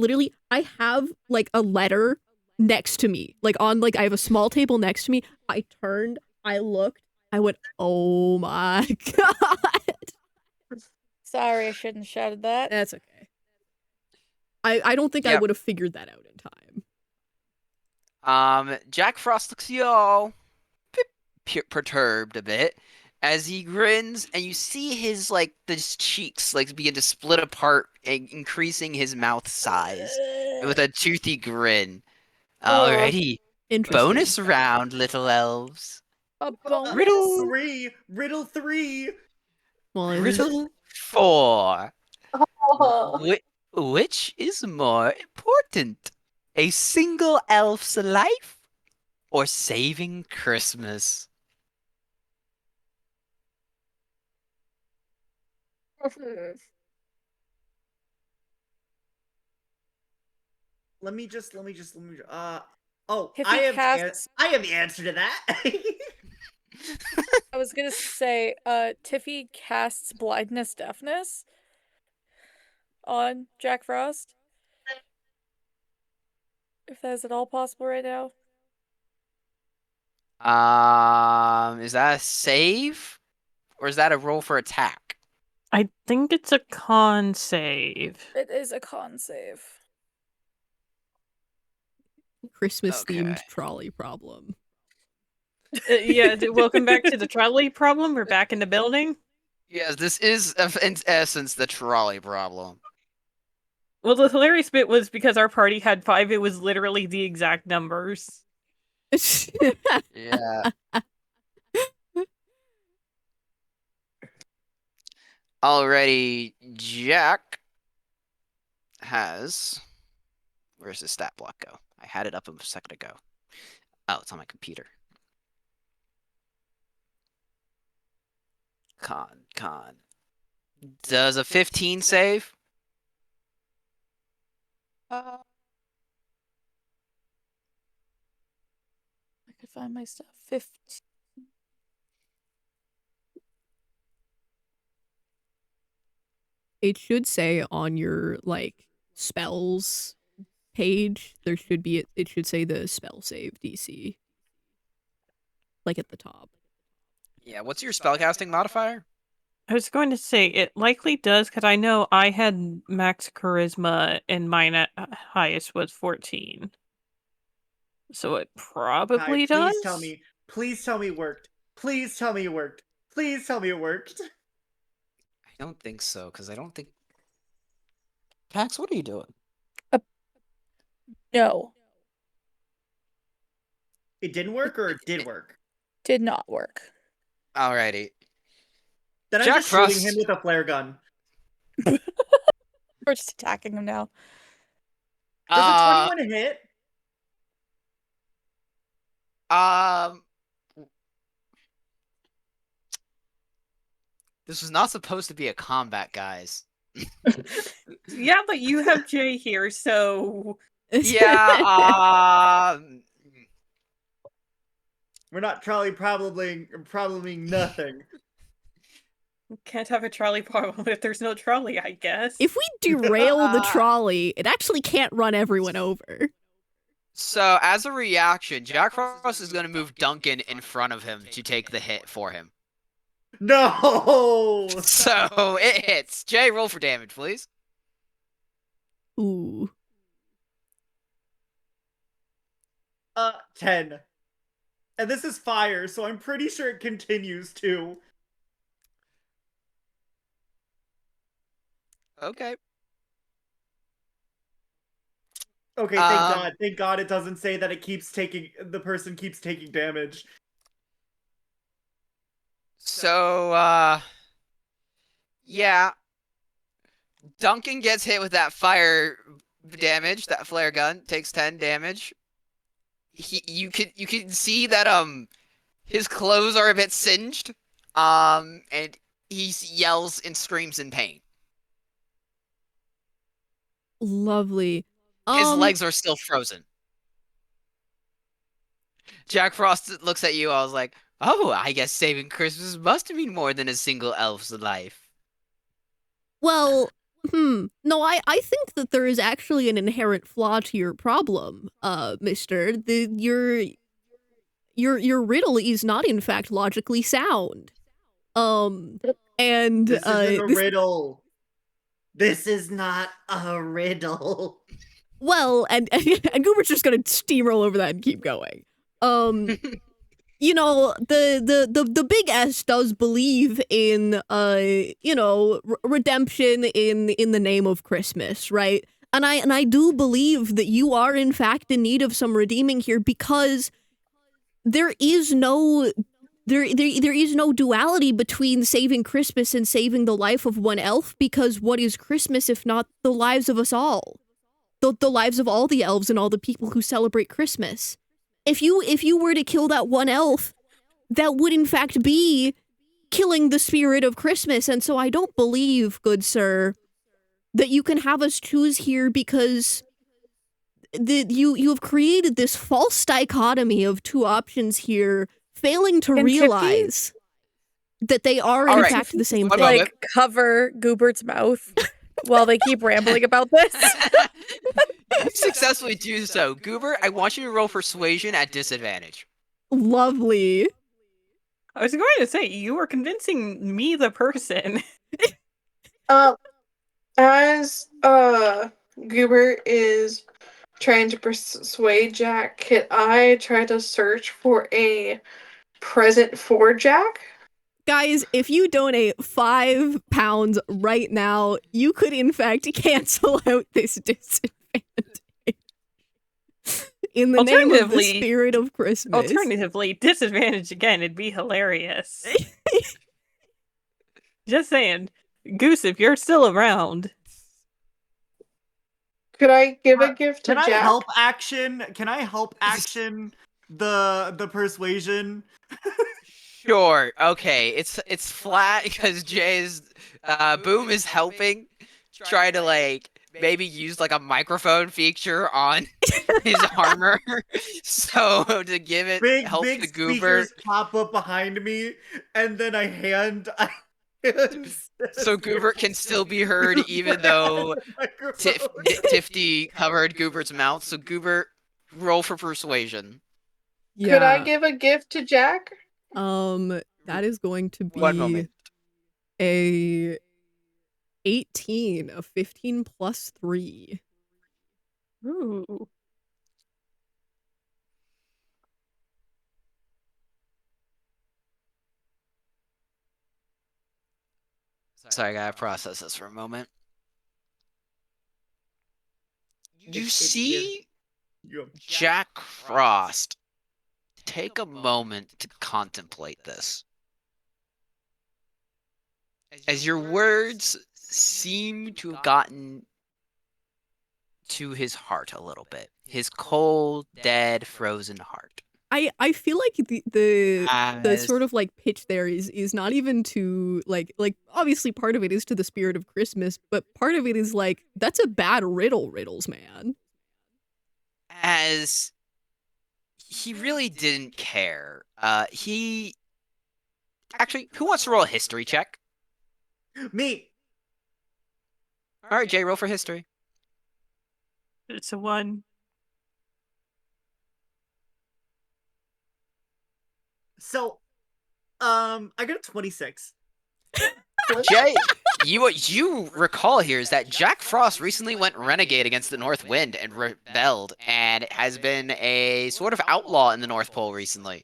Speaker 1: have like a letter next to me. Like I have a small table next to me. I turned, I looked, I went, oh my god.
Speaker 4: Sorry, I shouldn't have shouted that.
Speaker 1: That's okay. I don't think I would have figured that out in time.
Speaker 3: Jack Frost looks all perturbed a bit as he grins, and you see his cheeks begin to split apart, increasing his mouth size with a toothy grin. Alrighty, bonus round, little elves.
Speaker 4: A bonus?
Speaker 7: Riddle 3.
Speaker 1: Well,
Speaker 3: Riddle 4.
Speaker 8: Oh.
Speaker 3: Which is more important? A single elf's life or saving Christmas?
Speaker 7: Let me just
Speaker 4: If
Speaker 7: I
Speaker 4: he
Speaker 7: have
Speaker 4: casts-
Speaker 7: I have the answer to that.
Speaker 4: I was gonna say, Tiffy casts blindness deafness on Jack Frost. If that is at all possible right now.
Speaker 3: Is that a save? Or is that a roll for attack?
Speaker 2: I think it's a con save.
Speaker 4: It is a con save.
Speaker 1: Christmas-themed trolley problem.
Speaker 2: Yeah, welcome back to the trolley problem. We're back in the building.
Speaker 3: Yes, this is, in essence, the trolley problem.
Speaker 2: Well, the hilarious bit was because our party had 5, it was literally the exact numbers.
Speaker 3: Yeah. Already, Jack has... Where's the stat block go? I had it up a second ago. Oh, it's on my computer. Con. Does a 15 save?
Speaker 4: I could find my stuff. 15.
Speaker 1: It should say on your spells page, there should be it should say the spell save DC. At the top.
Speaker 3: Yeah, what's your spellcasting modifier?
Speaker 2: I was going to say, it likely does, because I know I had max charisma and mine at highest was 14. So it probably does?
Speaker 7: Please tell me it worked. Please tell me it worked. Please tell me it worked.
Speaker 3: I don't think so, because I don't think... Pax, what are you doing?
Speaker 4: No.
Speaker 7: It didn't work, or it did work?
Speaker 4: Did not work.
Speaker 3: Alrighty.
Speaker 7: Then I'm
Speaker 3: Jack
Speaker 7: just
Speaker 3: Frost.
Speaker 7: shooting him with a flare gun.
Speaker 4: We're just attacking him now.
Speaker 7: Does a 21 hit?
Speaker 3: This was not supposed to be a combat, guys.
Speaker 2: Yeah, but you have Jay here, so...
Speaker 3: Yeah,
Speaker 7: We're not trolley probleming nothing.
Speaker 2: Can't have a trolley problem if there's no trolley, I guess.
Speaker 1: If we derail the trolley, it actually can't run everyone over.
Speaker 3: So, as a reaction, Jack Frost is going to move Duncan in front of him to take the hit for him.
Speaker 7: No!
Speaker 3: So, it hits. Jay, roll for damage, please.
Speaker 1: Ooh.
Speaker 7: 10. And this is fire, so I'm pretty sure it continues to.
Speaker 3: Okay.
Speaker 7: Okay, thank God. Thank God it doesn't say that the person keeps taking damage.
Speaker 3: So, yeah. Duncan gets hit with that fire damage, that flare gun, takes 10 damage. You can see that his clothes are a bit singed, and he yells and screams in pain.
Speaker 1: Lovely.
Speaker 3: His legs are still frozen. Jack Frost looks at you. I was like, "Oh, I guess saving Christmas must mean more than a single elf's life."
Speaker 1: Well, no, I think that there is actually an inherent flaw to your problem, mister. Your riddle is not in fact logically sound. And
Speaker 7: this isn't a riddle. This is not a riddle.
Speaker 1: Well, and Goobert's just gonna steamroll over that and keep going. You know, the big S does believe in redemption in the name of Christmas, right? And I do believe that you are in fact in need of some redeeming here, because there is no duality between saving Christmas and saving the life of one elf, because what is Christmas if not the lives of us all? The lives of all the elves and all the people who celebrate Christmas. If you were to kill that one elf, that would in fact be killing the spirit of Christmas. And so I don't believe, good sir, that you can have us choose here, because you have created this false dichotomy of two options here, failing to
Speaker 4: Can Tiffy-
Speaker 1: realize that they are in
Speaker 3: All right.
Speaker 1: fact the same
Speaker 3: One
Speaker 1: thing.
Speaker 3: moment.
Speaker 4: like cover Goobert's mouth while they keep rambling about this.
Speaker 3: You successfully do so. Goober, I want you to roll persuasion at disadvantage.
Speaker 1: Lovely.
Speaker 2: I was going to say, you were convincing me, the person.
Speaker 8: As Goober is trying to persuade Jack, can I try to search for a present for Jack?
Speaker 1: Guys, if you donate £5 right now, you could in fact cancel out this disadvantage. In the name of the spirit of Christmas.
Speaker 2: Alternatively, disadvantage again, it'd be hilarious. Just saying. Goose, if you're still around.
Speaker 8: Could I give a gift to
Speaker 7: Can
Speaker 8: Jack?
Speaker 7: I help action? Can I help action the persuasion?
Speaker 3: Sure. Okay. It's flat because Jay's Boom is helping try to like maybe use like a microphone feature on his armor, so to give it help
Speaker 7: Big
Speaker 3: the Goober.
Speaker 7: speakers pop up behind me, and then I hand
Speaker 3: So Goober can still be heard even though Tifty covered Goober's mouth. So Goober, roll for persuasion.
Speaker 8: Could I give a gift to Jack?
Speaker 1: That is going to be
Speaker 3: 1 moment.
Speaker 1: a 18, a 15 plus 3.
Speaker 2: Ooh.
Speaker 3: Sorry, I gotta process this for a moment. You see Jack Frost take a moment to contemplate this. As your words seem to have gotten to his heart a little bit. His cold, dead, frozen heart.
Speaker 1: I feel like the sort of like pitch there is not even to like obviously part of it is to the spirit of Christmas, but part of it is like that's a bad riddles, man.
Speaker 3: As he really didn't care. He actually, who wants to roll a history check?
Speaker 7: Me.
Speaker 3: All right, Jay, roll for history.
Speaker 2: It's a 1.
Speaker 7: So, I got a 26.
Speaker 3: Jay, what you recall here is that Jack Frost recently went renegade against the North Wind and rebelled, and has been a sort of outlaw in the North Pole recently,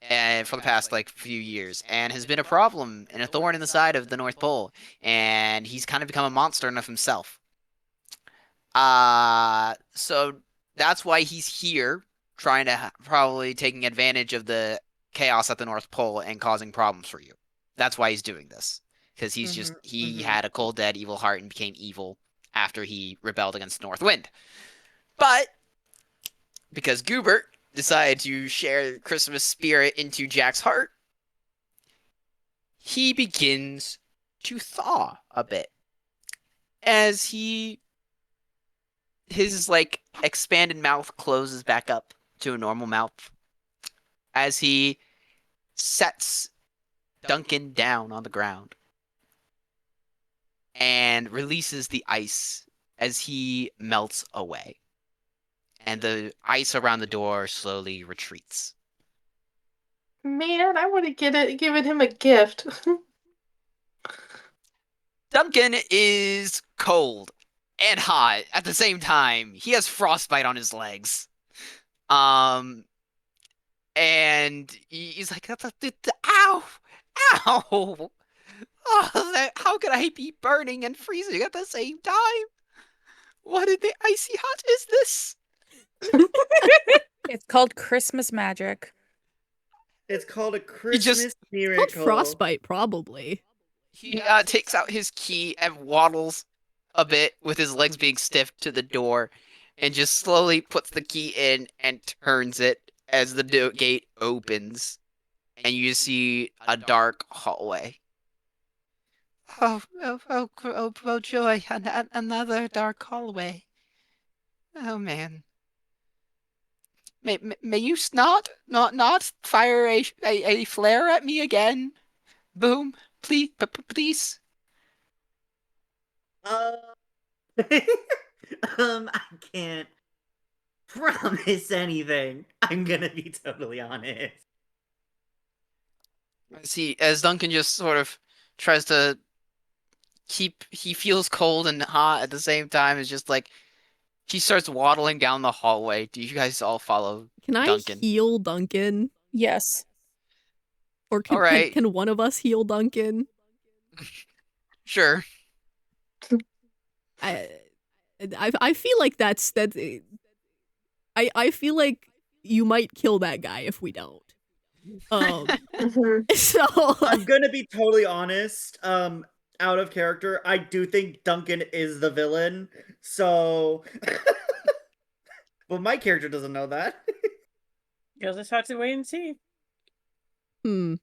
Speaker 3: and for the past like few years, and has been a problem and a thorn in the side of the North Pole, and he's kind of become a monster of himself. So that's why he's here, trying to probably taking advantage of the chaos at the North Pole and causing problems for you. That's why he's doing this. Because he's he had a cold, dead, evil heart and became evil after he rebelled against the North Wind. But because Goobert decided to share the Christmas spirit into Jack's heart, he begins to thaw a bit. As his like expanded mouth closes back up to a normal mouth. As he sets Duncan down on the ground and releases the ice as he melts away. And the ice around the door slowly retreats.
Speaker 8: Man, I would have given him a gift.
Speaker 3: Duncan is cold and hot at the same time. He has frostbite on his legs. And he's like, ow, ow. Oh, how could I be burning and freezing at the same time? What in the icy hot is this?
Speaker 4: It's called Christmas magic.
Speaker 5: It's called a Christmas miracle.
Speaker 1: It's called frostbite, probably.
Speaker 3: He takes out his key and waddles a bit with his legs being stiff to the door and just slowly puts the key in and turns it as the gate opens. And you see a dark hallway. Oh joy, another dark hallway. Oh, man. May you not fire a flare at me again? Boom, please, please.
Speaker 7: Uh, I can't promise anything. I'm gonna be totally honest.
Speaker 3: As Duncan just sort of tries to he feels cold and hot at the same time. It's just like he starts waddling down the hallway. Do you guys all follow
Speaker 1: Can I
Speaker 3: Duncan?
Speaker 1: heal Duncan?
Speaker 4: Yes.
Speaker 1: Or
Speaker 3: All right,
Speaker 1: can one of us heal Duncan?
Speaker 3: sure.
Speaker 1: I feel like that's I feel like you might kill that guy if we don't.
Speaker 8: Mhm.
Speaker 1: So
Speaker 5: I'm gonna be totally honest. Out of character, I do think Duncan is the villain. So, but my character doesn't know that.
Speaker 2: You'll just have to wait and see.
Speaker 1: hmm.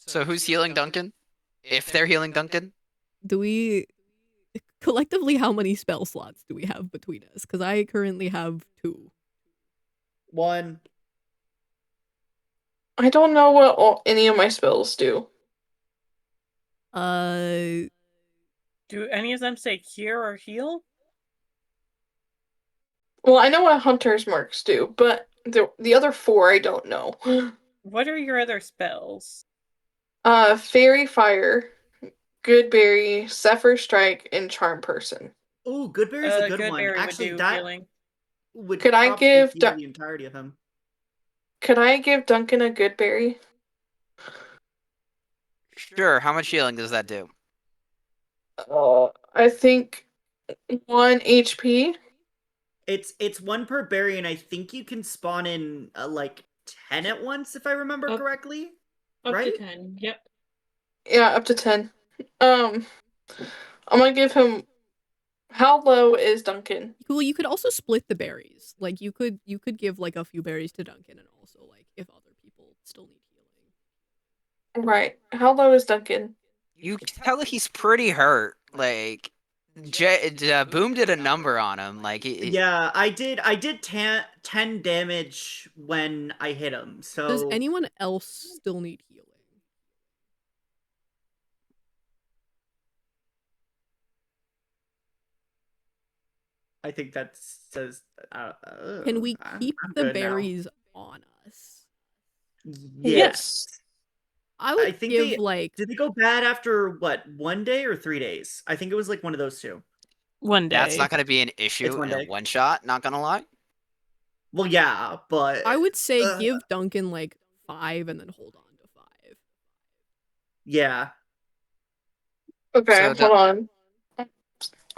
Speaker 3: So who's healing Duncan? If they're healing Duncan?
Speaker 1: Do we collectively how many spell slots do we have between us? Because I currently have 2.
Speaker 5: One.
Speaker 8: I don't know what any of my spells do.
Speaker 1: Uh
Speaker 2: Do any of them say cure or heal?
Speaker 8: Well, I know what Hunter's marks do, but the other 4 I don't know.
Speaker 2: What are your other spells?
Speaker 8: Fairy Fire, Goodberry, Zephyr Strike, and Charm Person.
Speaker 5: Ooh, Goodberry's a good one.
Speaker 2: Goodberry would
Speaker 5: Actually,
Speaker 2: do
Speaker 5: that
Speaker 2: healing.
Speaker 5: would
Speaker 8: Could I
Speaker 5: probably
Speaker 8: give
Speaker 5: heal the entirety of him.
Speaker 8: Could I give Duncan a Goodberry?
Speaker 3: Sure. How much healing does that do?
Speaker 8: I think 1 HP.
Speaker 5: It's 1 per berry, and I think you can spawn in like 10 at once, if I remember
Speaker 2: Up-
Speaker 5: correctly.
Speaker 2: Up
Speaker 5: Right?
Speaker 2: to 10. Yep.
Speaker 8: Yeah, up to 10. I'm gonna give him. How low is Duncan?
Speaker 1: well, you could also split the berries. Like you could give like a few berries to Duncan and also like if other people still need healing.
Speaker 8: Right. How low is Duncan?
Speaker 3: You can tell he's pretty hurt. Like, Boom did a number on him. Like,
Speaker 5: Yeah, I did 10 damage when I hit him. So
Speaker 1: Does anyone else still need healing?
Speaker 5: I think that says
Speaker 1: Can we keep
Speaker 5: I'm
Speaker 1: the
Speaker 5: good now.
Speaker 1: berries on us?
Speaker 5: Yes.
Speaker 1: I
Speaker 5: I
Speaker 1: would
Speaker 5: think
Speaker 1: give
Speaker 5: they
Speaker 1: like
Speaker 5: did they go bad after what, 1 day or 3 days? I think it was like one of those 2.
Speaker 2: One day.
Speaker 3: that's not going to be an
Speaker 5: It's
Speaker 3: issue
Speaker 5: 1
Speaker 3: in a
Speaker 5: day.
Speaker 3: one shot. Not gonna lie.
Speaker 5: Well, yeah, but
Speaker 1: I would say give Duncan like 5 and then hold on to 5.
Speaker 5: yeah.
Speaker 8: Okay,
Speaker 3: So
Speaker 8: hold on.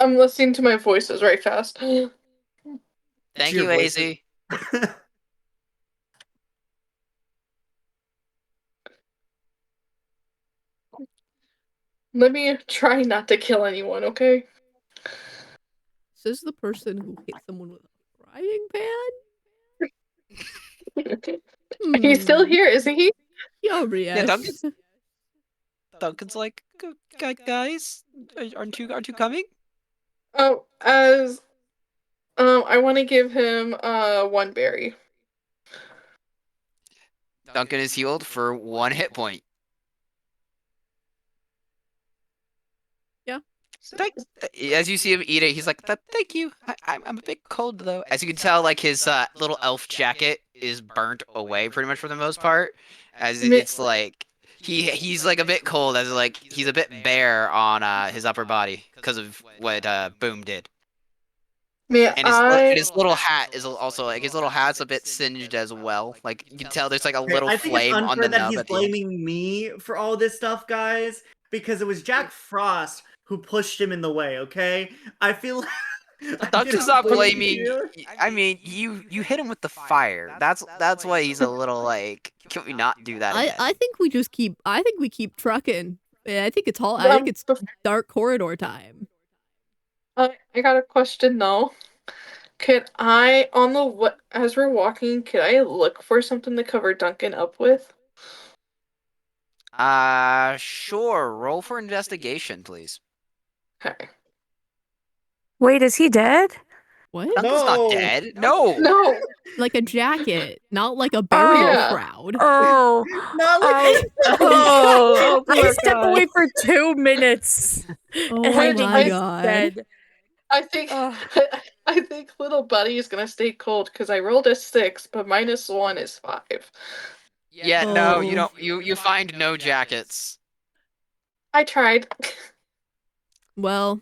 Speaker 8: I'm listening to my voices right fast.
Speaker 3: thank
Speaker 5: Your
Speaker 3: you,
Speaker 5: voices.
Speaker 3: AZ.
Speaker 8: Let me try not to kill anyone, okay?
Speaker 1: Says the person who hit someone with a frying pan?
Speaker 8: He's still here, isn't he?
Speaker 1: Curious.
Speaker 3: Yeah, Duncan's like, guys, aren't you coming?
Speaker 8: Oh, I want to give him 1 berry.
Speaker 3: Duncan is healed for 1 hit point.
Speaker 1: Yeah.
Speaker 3: As you see him eat it, he's like, "Thank you. I'm a bit cold though." As you can tell, like his little elf jacket is burnt away pretty much for the most part. As it's like he's like a bit cold, as like he's a bit bare on his upper body because of what Boom did.
Speaker 8: May
Speaker 3: And his little hat is also like his little hat's a bit singed as well. Like you can tell there's like a
Speaker 5: Okay,
Speaker 3: little
Speaker 5: I think it's
Speaker 3: flame on
Speaker 5: unfair
Speaker 3: the
Speaker 5: that
Speaker 3: nub
Speaker 5: he's
Speaker 3: at the end.
Speaker 5: blaming me for all this stuff, guys, because it was Jack Frost who pushed him in the way, okay? I feel
Speaker 3: Duncan's not blaming.
Speaker 5: you.
Speaker 3: I mean, you hit him with the fire. That's why he's a little like, can we not do that again?
Speaker 1: I think we just keep trucking. I think it's dark corridor time.
Speaker 8: I got a question though. Could I, as we're walking, could I look for something to cover Duncan up with?
Speaker 3: Sure. Roll for investigation, please.
Speaker 8: Okay.
Speaker 4: Wait, is he dead?
Speaker 1: What?
Speaker 3: Uncle's not
Speaker 5: No.
Speaker 3: dead. No.
Speaker 8: No.
Speaker 1: Like a jacket, not like a burial
Speaker 8: Yeah.
Speaker 1: shroud.
Speaker 4: Oh,
Speaker 5: Not like
Speaker 2: Oh,
Speaker 4: I
Speaker 2: poor
Speaker 4: stepped
Speaker 2: guy.
Speaker 4: away for 2 minutes.
Speaker 1: Oh
Speaker 4: and
Speaker 8: my
Speaker 4: he's
Speaker 1: God.
Speaker 4: dead.
Speaker 8: I think
Speaker 4: Ugh.
Speaker 8: I think little buddy is gonna stay cold because I rolled a 6, but -1 is 5.
Speaker 3: Yeah, no, you
Speaker 1: Oh.
Speaker 3: don't. You find no jackets.
Speaker 8: I tried.
Speaker 1: Well,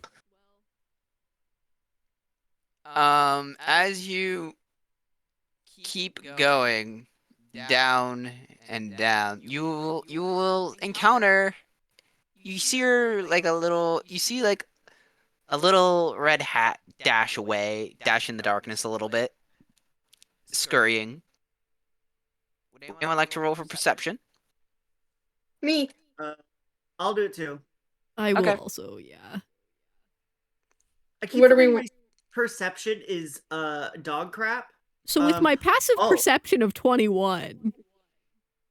Speaker 3: As you keep going down and down, you will encounter. You see her like a little. You see like a little red hat dash away, dash in the darkness a little bit, scurrying. Would anyone like to roll for perception?
Speaker 8: Me.
Speaker 5: I'll do it too.
Speaker 1: I will
Speaker 3: Okay.
Speaker 1: also, yeah.
Speaker 5: I keep
Speaker 8: What are we
Speaker 5: forgetting my perception is dog crap.
Speaker 1: So with my passive
Speaker 5: oh.
Speaker 1: perception of 21,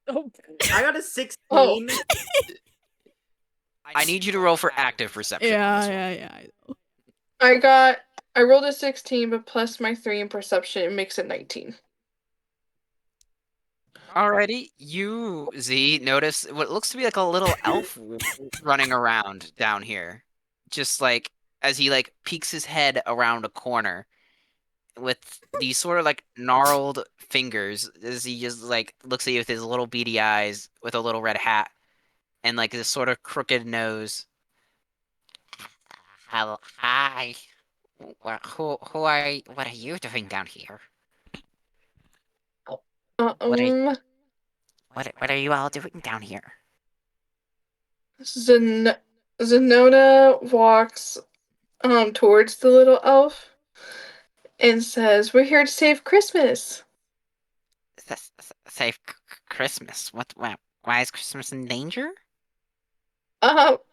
Speaker 4: Oh,
Speaker 5: I got a 16.
Speaker 8: Oh.
Speaker 3: I need you to roll for active perception on this one.
Speaker 1: yeah. I know.
Speaker 8: I rolled a 16, but plus my 3 in perception, it makes it 19.
Speaker 3: Alrighty, you, Z, notice what looks to be like a little elf running around down here. Just like as he like peeks his head around a corner with these sort of like gnarled fingers as he just like looks at you with his little beady eyes with a little red hat and like this sort of crooked nose. Hello, hi. Who are what are you doing down here? What are you all doing down here?
Speaker 8: Zenona walks towards the little elf and says, "We're here to save Christmas."
Speaker 3: Save Christmas. What? Why is Christmas in danger?
Speaker 8: About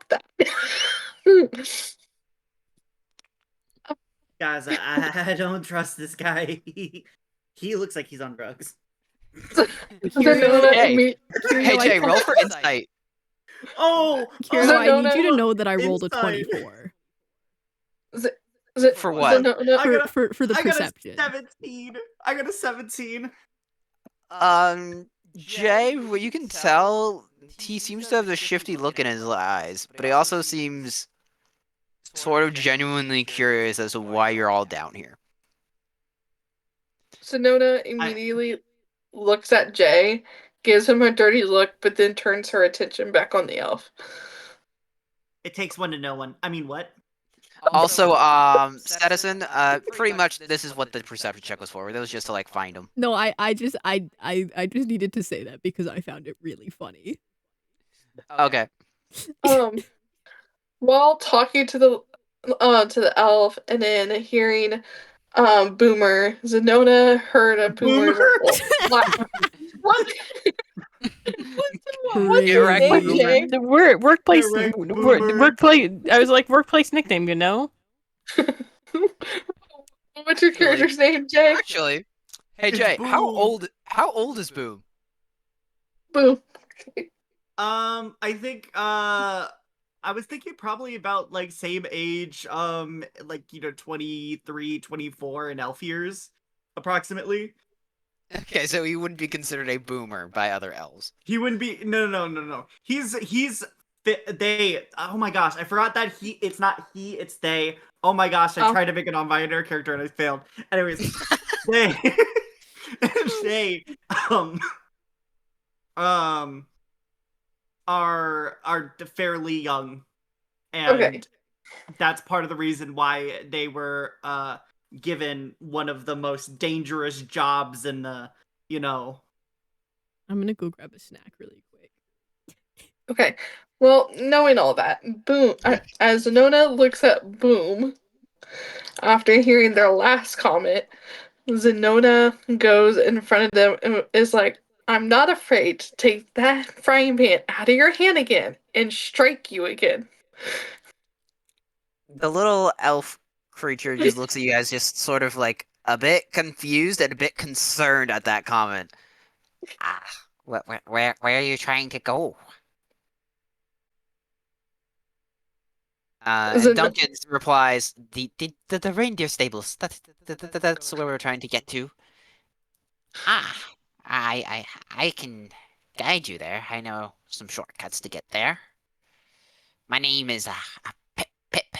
Speaker 8: that.
Speaker 5: Guys, I don't trust this guy. He looks like he's on drugs.
Speaker 8: Zenona
Speaker 3: Hey,
Speaker 1: Curio,
Speaker 3: Jay, roll for insight.
Speaker 5: Oh,
Speaker 1: Curio, I need you to
Speaker 8: Zenona-
Speaker 1: know that I rolled a
Speaker 5: Insight.
Speaker 1: 24
Speaker 3: For what?
Speaker 8: Zenona-
Speaker 5: I got a-
Speaker 1: for the
Speaker 5: I
Speaker 1: perception.
Speaker 5: got a 17. I got a 17.
Speaker 3: Jay, what you can tell, he seems to have a shifty look in his eyes, but he also seems sort of genuinely curious as to why you're all down here.
Speaker 8: Zenona immediately looks at Jay, gives him a dirty look, but then turns her attention back on the elf.
Speaker 5: It takes one to know one. I mean, what?
Speaker 3: Also, Citizen, pretty much this is what the perception check was for. That was just to like find him.
Speaker 1: No, I just needed to say that because I found it really funny.
Speaker 3: Okay.
Speaker 8: While talking to the elf and then hearing Boomer, Zenona heard a Boomer laugh. What? What's his
Speaker 3: Correct,
Speaker 8: name,
Speaker 3: Boomer.
Speaker 8: Jay?
Speaker 2: The workplace,
Speaker 5: Correct, boomer.
Speaker 2: workplace. I was like workplace nickname, you know.
Speaker 8: What's your character's name, Jay?
Speaker 3: Actually, hey
Speaker 5: It's
Speaker 3: Jay, how
Speaker 5: Boom.
Speaker 3: old is Boom?
Speaker 8: Boom.
Speaker 5: I think I was thinking probably about like same age, like 23, 24 in elf years, approximately.
Speaker 3: Okay, so he wouldn't be considered a boomer by other elves.
Speaker 5: He wouldn't be. No. He's they. Oh my gosh, I forgot that he. It's not he. It's they. Oh my gosh, I tried to make a non-binary character and I failed. Anyways, they. they. Are fairly young, and that's part of the reason why they were given one of the most dangerous jobs in the
Speaker 1: I'm gonna go grab a snack really quick.
Speaker 8: Okay. Well, knowing all that, Boom. As Zenona looks at Boom after hearing their last comment, Zenona goes in front of them and is like, "I'm not afraid to take that frying pan out of your hand again and strike you again."
Speaker 3: The little elf creature just looks at you guys, just sort of like a bit confused and a bit concerned at that comment. Where are you trying to go? Duncan replies, the reindeer stables. That's where we're trying to get to. Ah, I can guide you there. I know some shortcuts to get there. My name is Pip. Pip.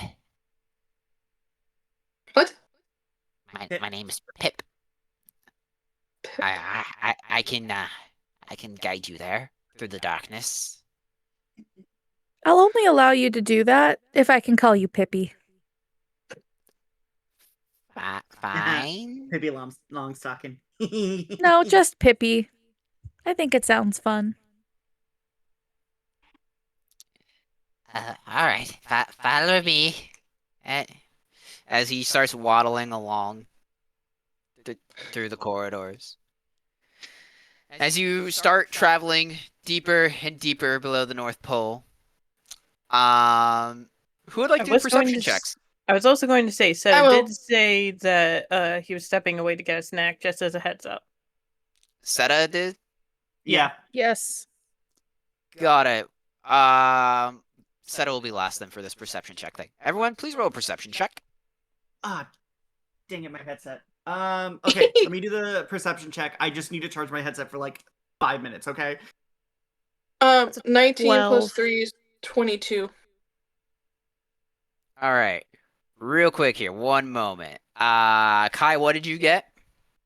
Speaker 8: What?
Speaker 3: My name is Pip. I can guide you there through the darkness.
Speaker 4: I'll only allow you to do that if I can call you Pippi.
Speaker 3: Fine.
Speaker 7: Pippi Longstocking.
Speaker 4: No, just Pippi. I think it sounds fun.
Speaker 3: All right. Follow me. As he starts waddling along through the corridors. As you start traveling deeper and deeper below the North Pole, who would like to do perception checks?
Speaker 2: I was also going to say,
Speaker 8: I
Speaker 2: Seta
Speaker 8: will.
Speaker 2: did say that he was stepping away to get a snack, just as a heads up.
Speaker 3: Seta did?
Speaker 7: Yeah.
Speaker 4: Yes.
Speaker 3: Got it. Seta will be last then for this perception check thing. Everyone, please roll a perception check.
Speaker 7: Ah, dang it, my headset. Okay, let me do the perception check. I just need to charge my headset for like 5 minutes, okay?
Speaker 8: 19 plus
Speaker 4: 12.
Speaker 8: 3 is 22.
Speaker 3: All right. Real quick here, one moment. Kai, what did you get?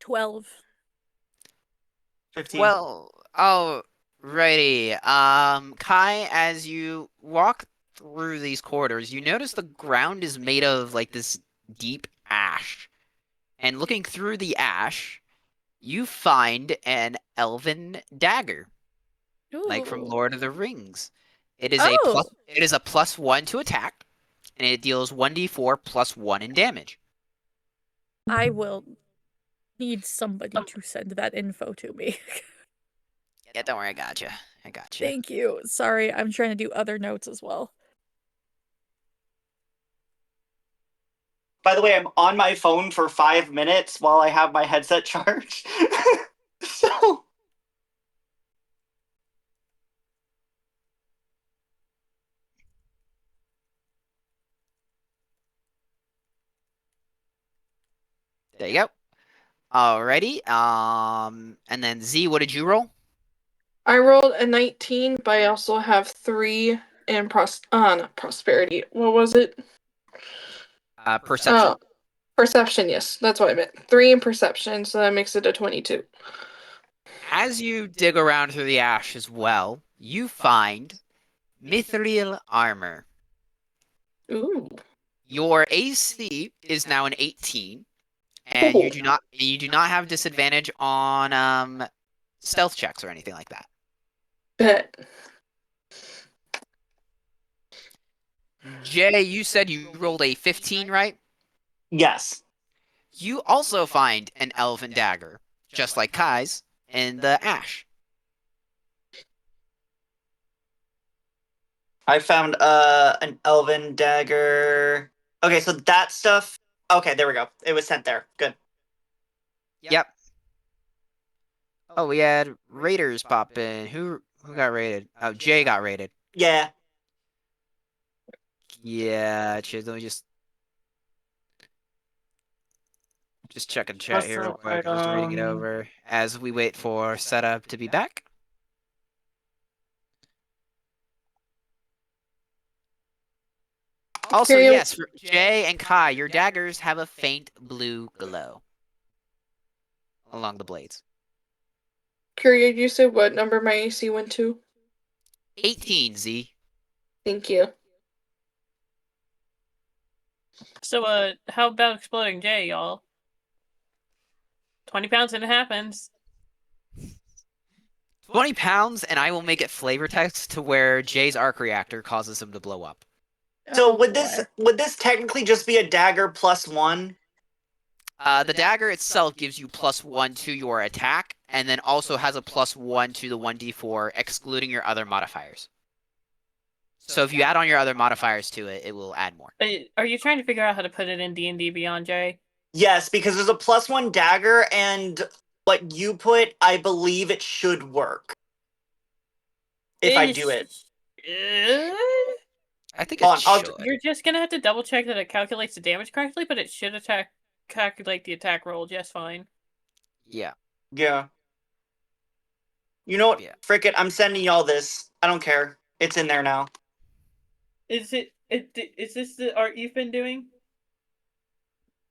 Speaker 4: 12.
Speaker 7: 15.
Speaker 3: Well, alrighty. Kai, as you walk through these corridors, you notice the ground is made of like this deep ash. And looking through the ash, you find an elven dagger, like from
Speaker 4: Ooh.
Speaker 3: Lord of the Rings. It is
Speaker 4: Oh.
Speaker 3: a +1 to attack, and it deals 1d4 +1 in damage.
Speaker 4: I will need somebody to send that info to me.
Speaker 3: Yeah, don't worry, I gotcha. I gotcha.
Speaker 4: Thank you. Sorry, I'm trying to do other notes as well.
Speaker 7: By the way, I'm on my phone for 5 minutes while I have my headset charged. So
Speaker 3: There you go. Alrighty. And then Z, what did you roll?
Speaker 8: I rolled a 19, but I also have 3 in not prosperity. What was it?
Speaker 3: Perception.
Speaker 8: Perception, yes. That's what I meant. 3 in perception, so that makes it a 22.
Speaker 3: As you dig around through the ash as well, you find mithril armor.
Speaker 8: Ooh.
Speaker 3: Your AC is now an 18, and you do not have disadvantage on stealth checks or anything like that.
Speaker 8: Bet.
Speaker 3: Jay, you said you rolled a 15, right?
Speaker 7: yes.
Speaker 3: You also find an elven dagger, just like Kai's, in the ash.
Speaker 7: I found an elven dagger. Okay, so that stuff. Okay, there we go. It was sent there. Good.
Speaker 3: Yep. Oh, we had raiders pop in. Who got raided? Oh, Jay got raided.
Speaker 7: Yeah.
Speaker 3: Yeah, let me just checking chat here real quick. Just reading it over as we wait for setup to be back. Also, yes, for Jay and Kai, your daggers have a faint blue glow along the blades.
Speaker 8: Curia, you said what number my AC went to?
Speaker 3: 18, Z.
Speaker 8: Thank you.
Speaker 2: So, how about exploding Jay, y'all? 20 pounds and it happens.
Speaker 3: 20 pounds, and I will make it flavor text to where Jay's arc reactor causes him to blow up.
Speaker 7: So would this technically just be a dagger +1?
Speaker 3: The dagger itself gives you +1 to your attack, and then also has a +1 to the 1d4, excluding your other modifiers. So if you add on your other modifiers to it, it will add more.
Speaker 2: Are you trying to figure out how to put it in D&D Beyond, Jay?
Speaker 7: Yes, because there's a +1 dagger, and what you put, I believe it should work. If I do it.
Speaker 3: I think
Speaker 7: Hold
Speaker 3: it
Speaker 7: on,
Speaker 3: should.
Speaker 2: You're just gonna have to double check that it calculates the damage correctly, but it should calculate the attack roll just fine.
Speaker 3: Yeah.
Speaker 7: Yeah. You know what?
Speaker 3: Yeah.
Speaker 7: Frick it, I'm sending y'all this. I don't care. It's in there now.
Speaker 2: Is this the art you've been doing?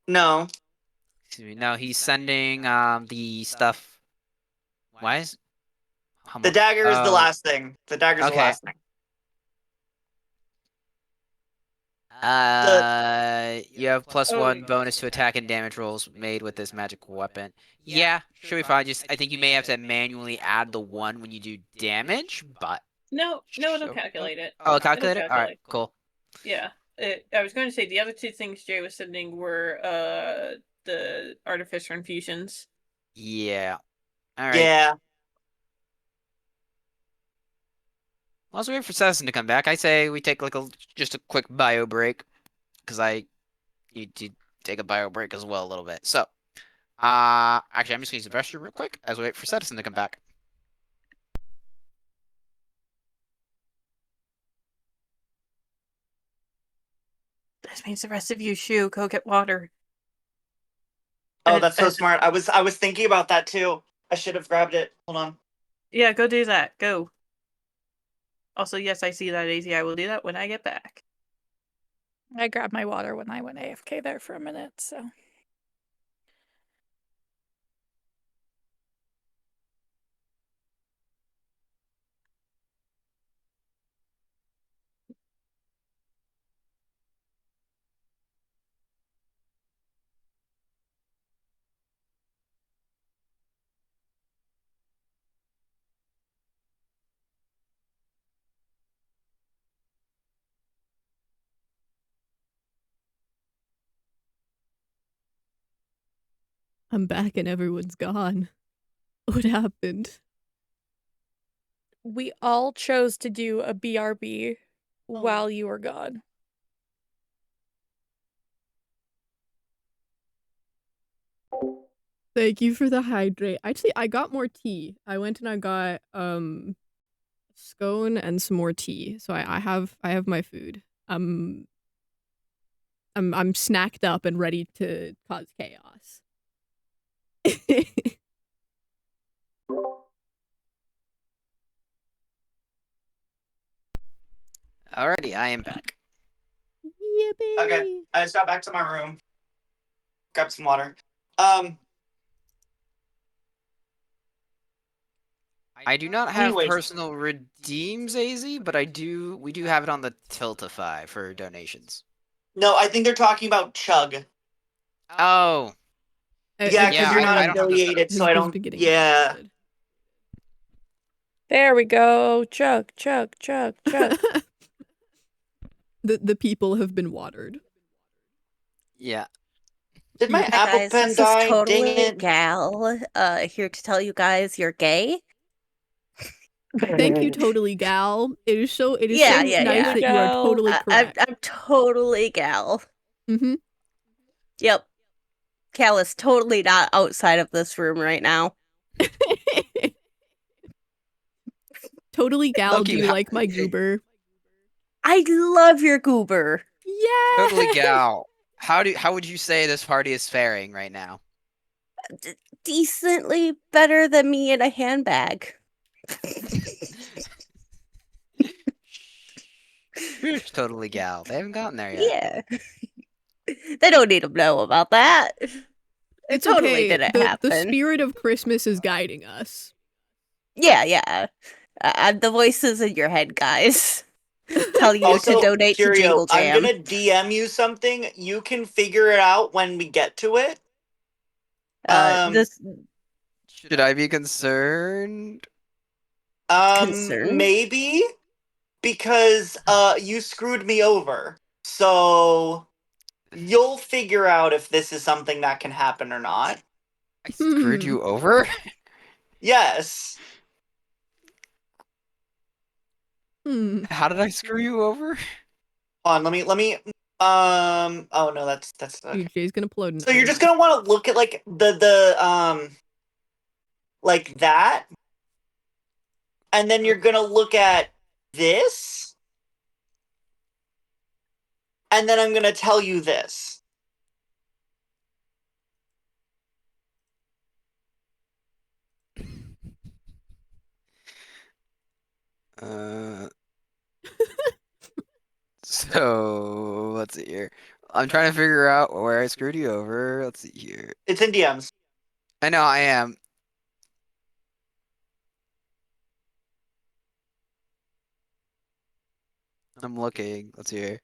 Speaker 7: No.
Speaker 3: Excuse me. No, he's sending the stuff. Why is
Speaker 7: The dagger is the
Speaker 3: Oh,
Speaker 7: last thing. The dagger's the
Speaker 3: okay.
Speaker 7: last thing.
Speaker 3: You have plus
Speaker 2: Oh.
Speaker 3: 1 bonus to attack and damage rolls made with this magic weapon. Yeah, should be fine. Just I think you may have to manually add the 1 when you do damage, but
Speaker 2: No, it'll
Speaker 3: Sure.
Speaker 2: calculate it.
Speaker 3: oh,
Speaker 2: It'll
Speaker 3: calculate it. All right, cool.
Speaker 2: Yeah. I was going to say the other two things Jay was sending were the artificer infusions.
Speaker 3: Yeah. All right.
Speaker 7: Yeah.
Speaker 3: While we wait for Citizen to come back, I say we take like just a quick bio break because I need to take a bio break as well a little bit. So, actually, I'm just gonna use the restroom real quick as we wait for Citizen to come back.
Speaker 2: This means the rest of you, Shu, go get water.
Speaker 7: Oh, that's so smart. I was thinking about that too. I should have grabbed it. Hold on.
Speaker 2: Yeah, go do that. Go. Also, yes, I see that, AZ. I will do that when I get back.
Speaker 4: I grabbed my water when I went AFK there for a minute, so.
Speaker 1: I'm back and everyone's gone. What happened?
Speaker 4: We all chose to do a BRB while you were gone.
Speaker 1: Thank you for the hydrate. Actually, I got more tea. I went and I got scone and some more tea. So I have my food. I'm snacked up and ready to cause chaos.
Speaker 3: Alrighty, I am back.
Speaker 1: Yippee!
Speaker 7: Okay, I just got back to my room. Grab some water.
Speaker 3: I do not have
Speaker 7: Anyways.
Speaker 3: personal redeems, AZ, but we do have it on the Tiltify for donations.
Speaker 7: No, I think they're talking about Chug.
Speaker 3: Oh.
Speaker 7: Yeah, because you're
Speaker 3: I
Speaker 7: not
Speaker 3: don't have those
Speaker 7: affiliated, so I
Speaker 1: has
Speaker 7: don't.
Speaker 1: been getting
Speaker 7: Yeah.
Speaker 1: affected.
Speaker 4: There we go. Chug, chug, chug, chug.
Speaker 1: The people have been watered.
Speaker 3: Yeah.
Speaker 7: Did my
Speaker 1: Hi,
Speaker 7: Apple
Speaker 9: guys,
Speaker 7: Pen
Speaker 9: this
Speaker 7: die?
Speaker 9: is totally
Speaker 7: Dang it.
Speaker 9: Gal, here to tell you guys you're gay.
Speaker 1: Thank you, totally gal. It is so nice
Speaker 4: yeah.
Speaker 1: that you are totally correct.
Speaker 9: I'm totally Gal.
Speaker 1: Mm-hmm.
Speaker 9: Yep. Cal is totally not outside of this room right now.
Speaker 1: Totally gal,
Speaker 3: Loki,
Speaker 1: do you like my goober?
Speaker 9: I love your goober.
Speaker 1: Yeah.
Speaker 3: Totally gal. How would you say this party is faring right now?
Speaker 9: Decently better than me in a handbag.
Speaker 3: Totally gal. They haven't gotten there yet.
Speaker 9: Yeah. They don't need to know about that. It
Speaker 1: It's
Speaker 9: totally
Speaker 1: okay.
Speaker 9: didn't
Speaker 1: The
Speaker 9: happen.
Speaker 1: spirit of Christmas is guiding us.
Speaker 9: Yeah. I'm the voices in your head, guys. Tell you
Speaker 7: Also,
Speaker 9: to donate to
Speaker 7: Curio,
Speaker 9: Jingle Jam.
Speaker 7: I'm gonna DM you something. You can figure it out when we get to it.
Speaker 9: This
Speaker 3: Should I be concerned?
Speaker 9: concern.
Speaker 7: Maybe because you screwed me over. So you'll figure out if this is something that can happen or not.
Speaker 3: I screwed you over?
Speaker 7: Yes.
Speaker 3: How did I screw you over?
Speaker 7: Hold on, let me oh no, that's okay.
Speaker 1: Jay's gonna upload.
Speaker 7: So you're just gonna want to look at like the like that, and then you're gonna look at this, and then I'm going to tell you this.
Speaker 3: So let's see here. I'm trying to figure out where I screwed you over. Let's see here.
Speaker 7: It's in DMs.
Speaker 3: I know I am. I'm looking. Let's see here.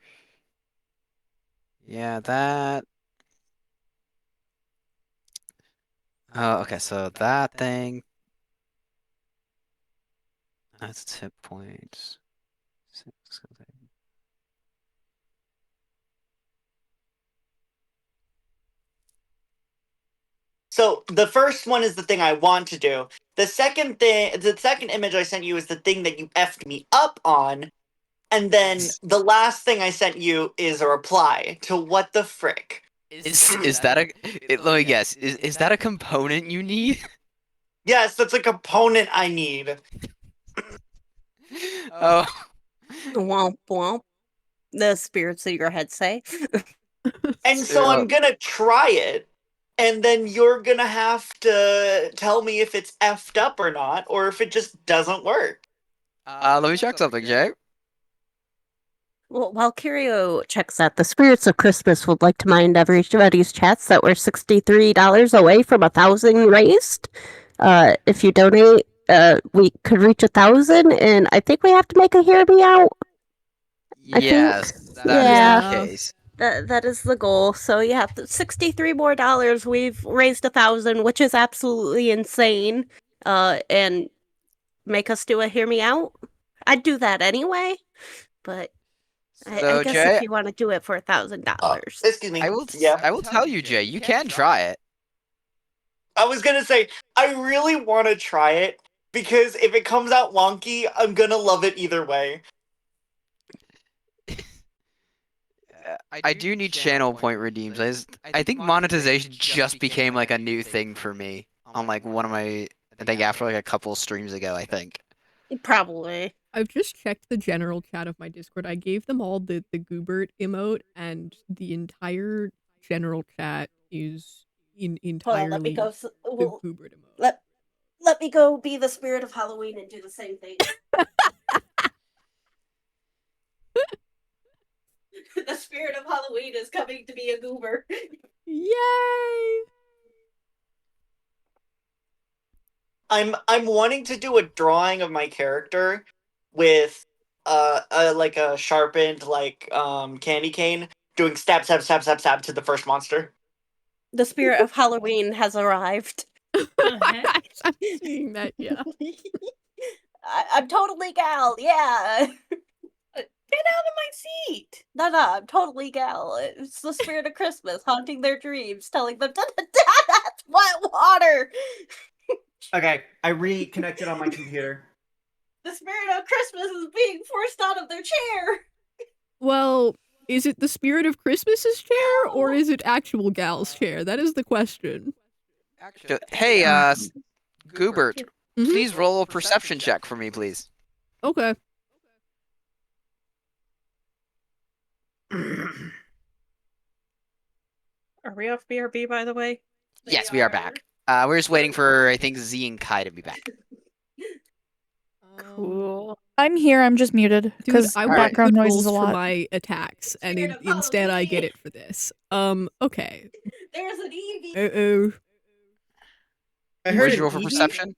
Speaker 3: Yeah, that. Oh, okay. So that thing. That's hit points.
Speaker 7: So the first one is the thing I want to do. The second image I sent you is the thing that you effed me up on. And then the last thing I sent you is a reply to what the frick.
Speaker 3: Is that let me guess. Is that a component you need?
Speaker 7: Yes, that's a component I need.
Speaker 3: Oh.
Speaker 9: Womp womp. The spirits of your head say.
Speaker 7: And so I'm gonna try it, and then you're gonna have to tell me if it's effed up or not, or if it just doesn't work.
Speaker 3: Let me check something, Jay.
Speaker 9: Well, while Curio checks that, the Spirits of Christmas would like to mind everybody's chats that we're $63 away from 1,000 raised. If you donate, we could reach 1,000, and I think we have to make a hear me out.
Speaker 3: Yes, that is the case.
Speaker 9: That is the goal. So yeah, $63 more. We've raised 1,000, which is absolutely insane. And make us do a hear me out. I'd do that anyway, but I guess
Speaker 3: Jay,
Speaker 9: if you want to do it for $1,000,
Speaker 7: excuse me.
Speaker 3: I will tell you, Jay. You can try it.
Speaker 7: I was gonna say I really want to try it because if it comes out wonky, I'm gonna love it either way.
Speaker 3: I do need channel point redeems. I think monetization just became like a new thing for me on like one of my, I think after like a couple streams ago, I think.
Speaker 9: probably.
Speaker 1: I've just checked the general chat of my Discord. I gave them all the Goobert emote, and the entire general chat is entirely
Speaker 9: let me go.
Speaker 1: the Goobert emote.
Speaker 9: Let me go be the spirit of Halloween and do the same thing. The spirit of Halloween is coming to be a goober.
Speaker 1: Yay!
Speaker 7: I'm wanting to do a drawing of my character with like a sharpened candy cane doing stab to the first monster.
Speaker 9: The spirit of Halloween has arrived.
Speaker 1: I'm seeing that, yeah.
Speaker 9: I'm totally gal, yeah. Get out of my seat! No, I'm totally gal. It's the spirit of Christmas haunting their dreams, telling them, that's wet water!
Speaker 7: Okay, I reconnected on my computer.
Speaker 9: The spirit of Christmas is being forced out of their chair!
Speaker 1: Well, is it the spirit of Christmas's chair, or is it actual Gal's chair? That is the question.
Speaker 3: Hey, Goobert, please roll a perception check for me, please.
Speaker 1: Okay.
Speaker 2: Are we off BRB, by the way?
Speaker 3: Yes, we are back. We're just waiting for, I think, Z and Kai to be back.
Speaker 4: Cool. I'm here. I'm just muted because
Speaker 1: I want
Speaker 4: background
Speaker 1: good
Speaker 4: noise
Speaker 1: rolls
Speaker 4: is a
Speaker 1: for
Speaker 4: lot.
Speaker 1: my attacks, and instead I get it for this. Okay.
Speaker 9: There's an Eevee!
Speaker 1: Uh-oh.
Speaker 5: I
Speaker 3: What
Speaker 5: heard
Speaker 3: did
Speaker 5: an
Speaker 3: you roll for
Speaker 5: Eevee?
Speaker 3: perception?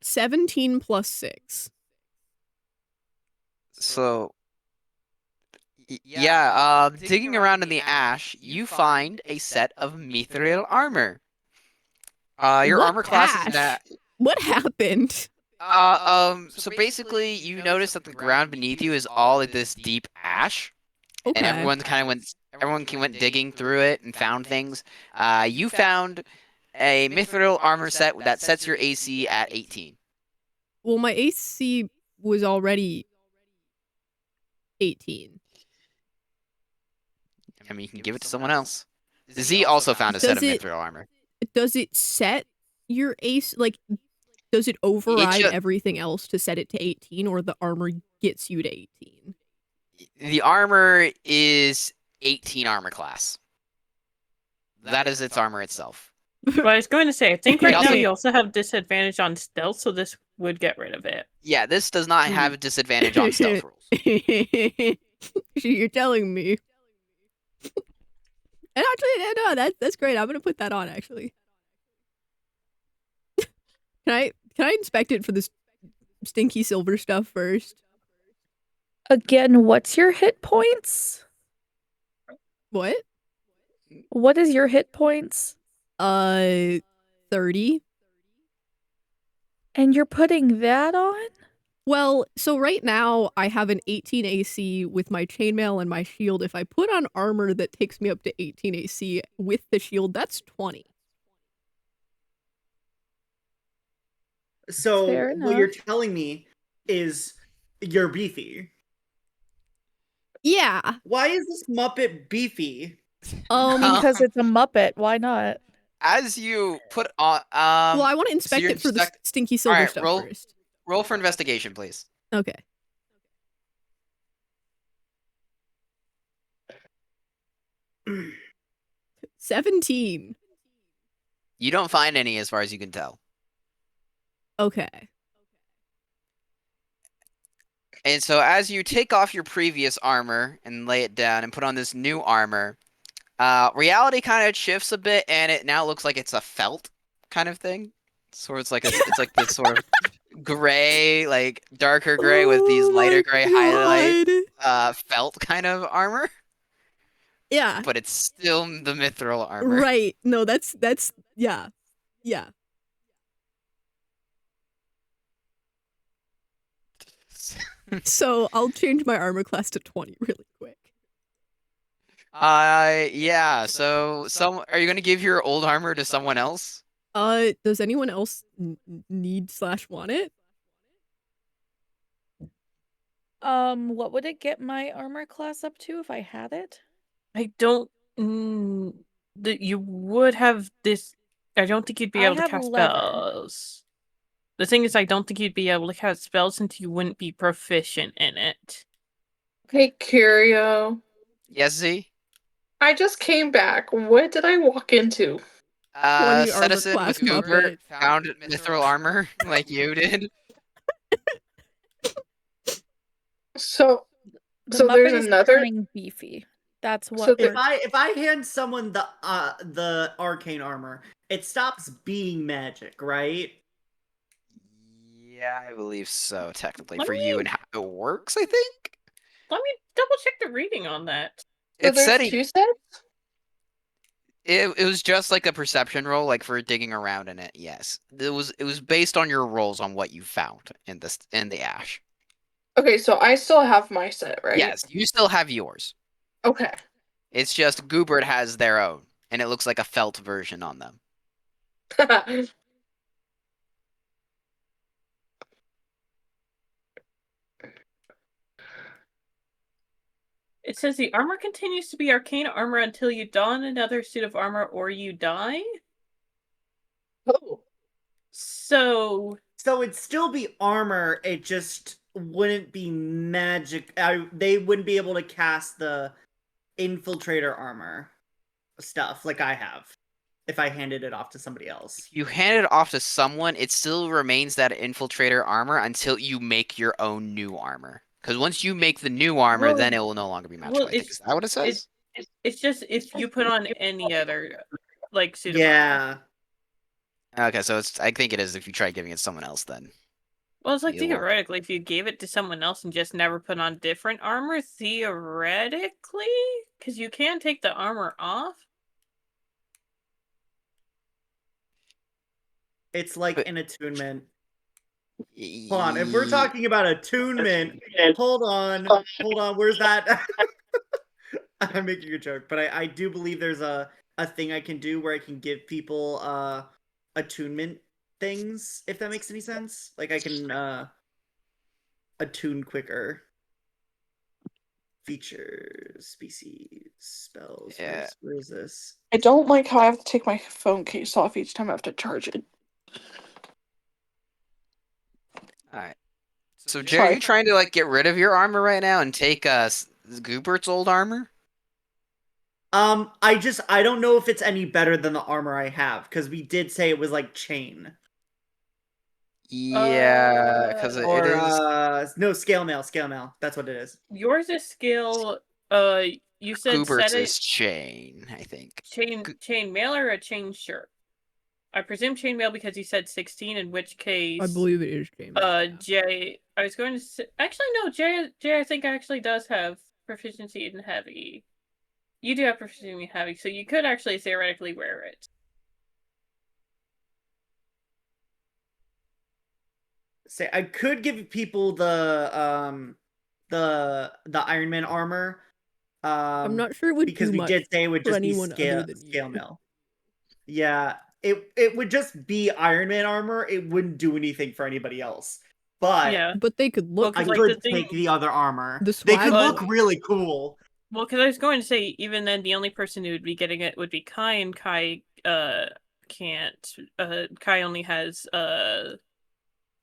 Speaker 1: 17 plus 6.
Speaker 3: So, yeah, digging around in the ash, you find a set of mithril armor. Your
Speaker 1: What
Speaker 3: armor class
Speaker 1: ash?
Speaker 3: is now.
Speaker 1: What happened?
Speaker 3: So basically, you notice that the ground beneath you is all like this deep ash,
Speaker 1: Okay.
Speaker 3: and everyone went digging through it and found things. You found a mithril armor set that sets your AC at 18.
Speaker 1: Well, my AC was already 18.
Speaker 3: I mean, you can give it to someone else. Z also found a set of mithril armor.
Speaker 1: Does it set your AC, like, does it override everything else to set it to 18, or the armor gets you to 18?
Speaker 3: The armor is 18 armor class. That is its armor itself.
Speaker 2: But I was going to say, I think right now
Speaker 3: also-
Speaker 2: you also have disadvantage on stealth, so this would get rid of it.
Speaker 3: Yeah, this does not have a disadvantage on stealth rules.
Speaker 1: You're telling me. And actually, no, that's great. I'm gonna put that on. Actually, can I inspect it for this stinky silver stuff first?
Speaker 4: Again, what's your hit points?
Speaker 1: What?
Speaker 4: What is your hit points?
Speaker 1: 30.
Speaker 4: And you're putting that on?
Speaker 1: Well, so right now I have an 18 AC with my chainmail and my shield. If I put on armor that takes me up to 18 AC with the shield, that's 20.
Speaker 5: So
Speaker 4: Fair
Speaker 5: what you're
Speaker 4: enough.
Speaker 5: telling me is you're beefy.
Speaker 1: Yeah.
Speaker 5: Why is this Muppet beefy?
Speaker 4: Because it's a Muppet. Why not?
Speaker 3: As you put on,
Speaker 1: well, I want to inspect
Speaker 3: you're
Speaker 1: it for the
Speaker 3: inspect-
Speaker 1: stinky silver
Speaker 3: Alright,
Speaker 1: stuff
Speaker 3: roll-
Speaker 1: first.
Speaker 3: roll for investigation, please.
Speaker 1: Okay. $17.
Speaker 3: You don't find any as far as you can tell.
Speaker 1: Okay.
Speaker 3: And so as you take off your previous armor and lay it down and put on this new armor, reality kind of shifts a bit, and it now looks like it's a felt kind of thing. So it's like it's like this sort of gray, like darker gray with these lighter gray highlight, felt kind of armor.
Speaker 1: Yeah.
Speaker 3: But it's still the mithril armor.
Speaker 1: Right. No, that's yeah. Yeah. So I'll change my armor class to 20 really quick.
Speaker 3: Yeah. So are you gonna give your old armor to someone else?
Speaker 1: Does anyone else need/want it?
Speaker 4: What would it get my armor class up to if I had it?
Speaker 2: I don't. That you would have this. I don't think you'd be
Speaker 4: I
Speaker 2: able to
Speaker 4: have
Speaker 2: cast
Speaker 4: 11.
Speaker 2: spells. The thing is, I don't think you'd be able to cast spells since you wouldn't be proficient in it.
Speaker 8: Hey, Curio.
Speaker 3: Yes, Z?
Speaker 8: I just came back. What did I walk into?
Speaker 1: 20 armor
Speaker 3: Citizen
Speaker 1: class
Speaker 3: with Goober
Speaker 1: Muppet.
Speaker 3: found mithril armor like you did.
Speaker 8: So
Speaker 4: The
Speaker 8: So
Speaker 4: Muppet
Speaker 8: there's
Speaker 4: is
Speaker 8: another-
Speaker 4: turning beefy. That's what
Speaker 8: So
Speaker 4: we're...
Speaker 5: If I hand someone the arcane armor, it stops being magic, right?
Speaker 3: Yeah, I believe so, technically.
Speaker 2: Let
Speaker 3: For you
Speaker 2: me-
Speaker 3: and how it works, I think?
Speaker 2: Let me double check the reading on that.
Speaker 8: So
Speaker 3: It said
Speaker 8: there's two sets?
Speaker 3: it was just like a perception roll, like for digging around in it, yes. It was based on your rolls on what you found in the ash.
Speaker 8: Okay, so I still have my set, right?
Speaker 3: Yes, you still have yours.
Speaker 8: Okay.
Speaker 3: It's just Goobert has their own, and it looks like a felt version on them.
Speaker 2: It says the armor continues to be arcane armor until you don another suit of armor or you die.
Speaker 8: Oh.
Speaker 2: So
Speaker 5: it'd still be armor, it just wouldn't be magic. They wouldn't be able to cast the infiltrator armor stuff like I have if I handed it off to somebody else.
Speaker 3: If you hand it off to someone, it still remains that infiltrator armor until you make your own new armor. Because once you make the new armor, then it will no longer be magical. I think. Is that what it says?
Speaker 2: It's just if you put on any other like suit of
Speaker 5: Yeah.
Speaker 2: armor.
Speaker 3: Okay, so I think it is if you try giving it to someone else then.
Speaker 2: Well, it's like
Speaker 3: You won't.
Speaker 2: theoretically, if you gave it to someone else and just never put on different armor, theoretically, because you can take the armor off.
Speaker 5: It's like an attunement. Hold on, if we're talking about attunement, hold on, where's that? I'm making a joke, but I do believe there's a thing I can do where I can give people attunement things, if that makes any sense. Like I can attune quicker. Features, species, spells.
Speaker 3: Yeah.
Speaker 5: Where is this?
Speaker 8: I don't like how I have to take my phone case off each time I have to charge it.
Speaker 3: Alright. So Jay, are
Speaker 8: Sorry.
Speaker 3: you trying to like get rid of your armor right now and take Goobert's old armor?
Speaker 5: I don't know if it's any better than the armor I have, because we did say it was like chain.
Speaker 3: Yeah, because it
Speaker 5: Or
Speaker 3: is.
Speaker 5: no, scale mail, scale mail. That's what it is.
Speaker 2: Yours is scale. You said
Speaker 3: Goobert's
Speaker 2: set it
Speaker 3: is chain, I think.
Speaker 2: chain mail or a chain shirt. I presume chainmail because you said 16, in which case
Speaker 1: I believe it is chainmail. Yeah.
Speaker 2: Jay, I was going to say, actually no, Jay I think actually does have proficiency in heavy. You do have proficiency in heavy, so you could actually theoretically wear it.
Speaker 5: Say I could give people the Iron Man armor.
Speaker 1: I'm not sure it would
Speaker 5: because
Speaker 1: do
Speaker 5: we
Speaker 1: much
Speaker 5: did say it would
Speaker 1: for
Speaker 5: just be
Speaker 1: anyone other than
Speaker 5: scale
Speaker 1: you.
Speaker 5: mail. Yeah, it would just be Iron Man armor. It wouldn't do anything for anybody else. But
Speaker 2: Yeah,
Speaker 1: But they could look.
Speaker 5: I
Speaker 2: like,
Speaker 5: could
Speaker 2: the thing-
Speaker 5: take the other armor.
Speaker 1: The
Speaker 5: They
Speaker 1: swag
Speaker 5: could look
Speaker 1: would.
Speaker 5: really cool.
Speaker 2: well, because I was going to say, even then, the only person who would be getting it would be Kai, and Kai can't. Kai only has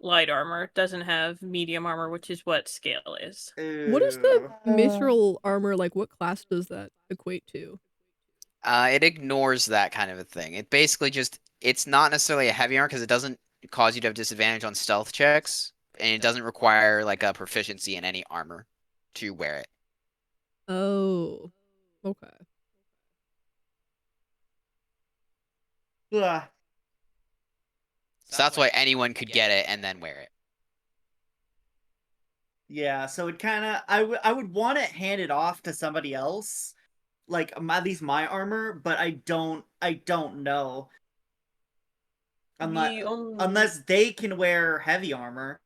Speaker 2: light armor, doesn't have medium armor, which is what scale is.
Speaker 1: What is the mithril armor like? What class does that equate to?
Speaker 3: It ignores that kind of a thing. It basically just it's not necessarily a heavy armor because it doesn't cause you to have disadvantage on stealth checks, and it doesn't require like a proficiency in any armor to wear it.
Speaker 1: Oh, okay.
Speaker 5: Ugh.
Speaker 3: So that's why anyone could get it and then wear it.
Speaker 5: Yeah, so it kind of I would want it handed off to somebody else, like at least my armor, but I don't know unless they can wear heavy armor,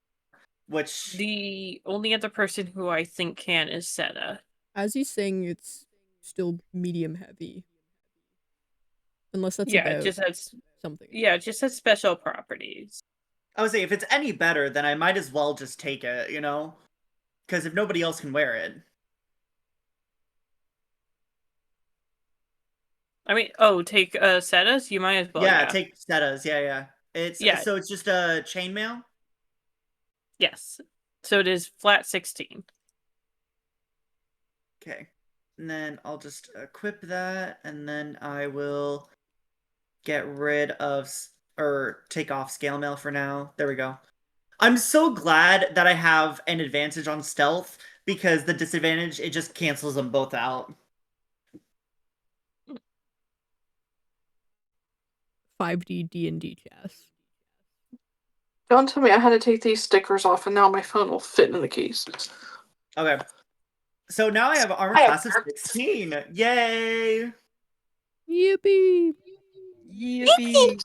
Speaker 5: which
Speaker 2: The only other person who I think can is Seta.
Speaker 1: As he's saying, it's still medium heavy, unless that's
Speaker 2: Yeah, it
Speaker 1: about
Speaker 2: just has
Speaker 1: something.
Speaker 2: it just has special properties.
Speaker 5: I would say if it's any better, then I might as well just take it, because if nobody else can wear it.
Speaker 2: I mean, take Seta's. You might as well.
Speaker 5: Yeah,
Speaker 2: Yeah.
Speaker 5: take Setas. Yeah. So it's just a chainmail.
Speaker 2: Yes. So it is flat 16.
Speaker 5: Okay, and then I'll just equip that, and then I will get rid of or take off scale mail for now. There we go. I'm so glad that I have an advantage on stealth because the disadvantage it just cancels them both out.
Speaker 1: 5D D&D chess.
Speaker 8: Don't tell me I had to take these stickers off and now my phone will fit in the case.
Speaker 5: Okay. So now I have armor class of 16. Yay!
Speaker 1: Yippee!
Speaker 3: Yippee!
Speaker 2: And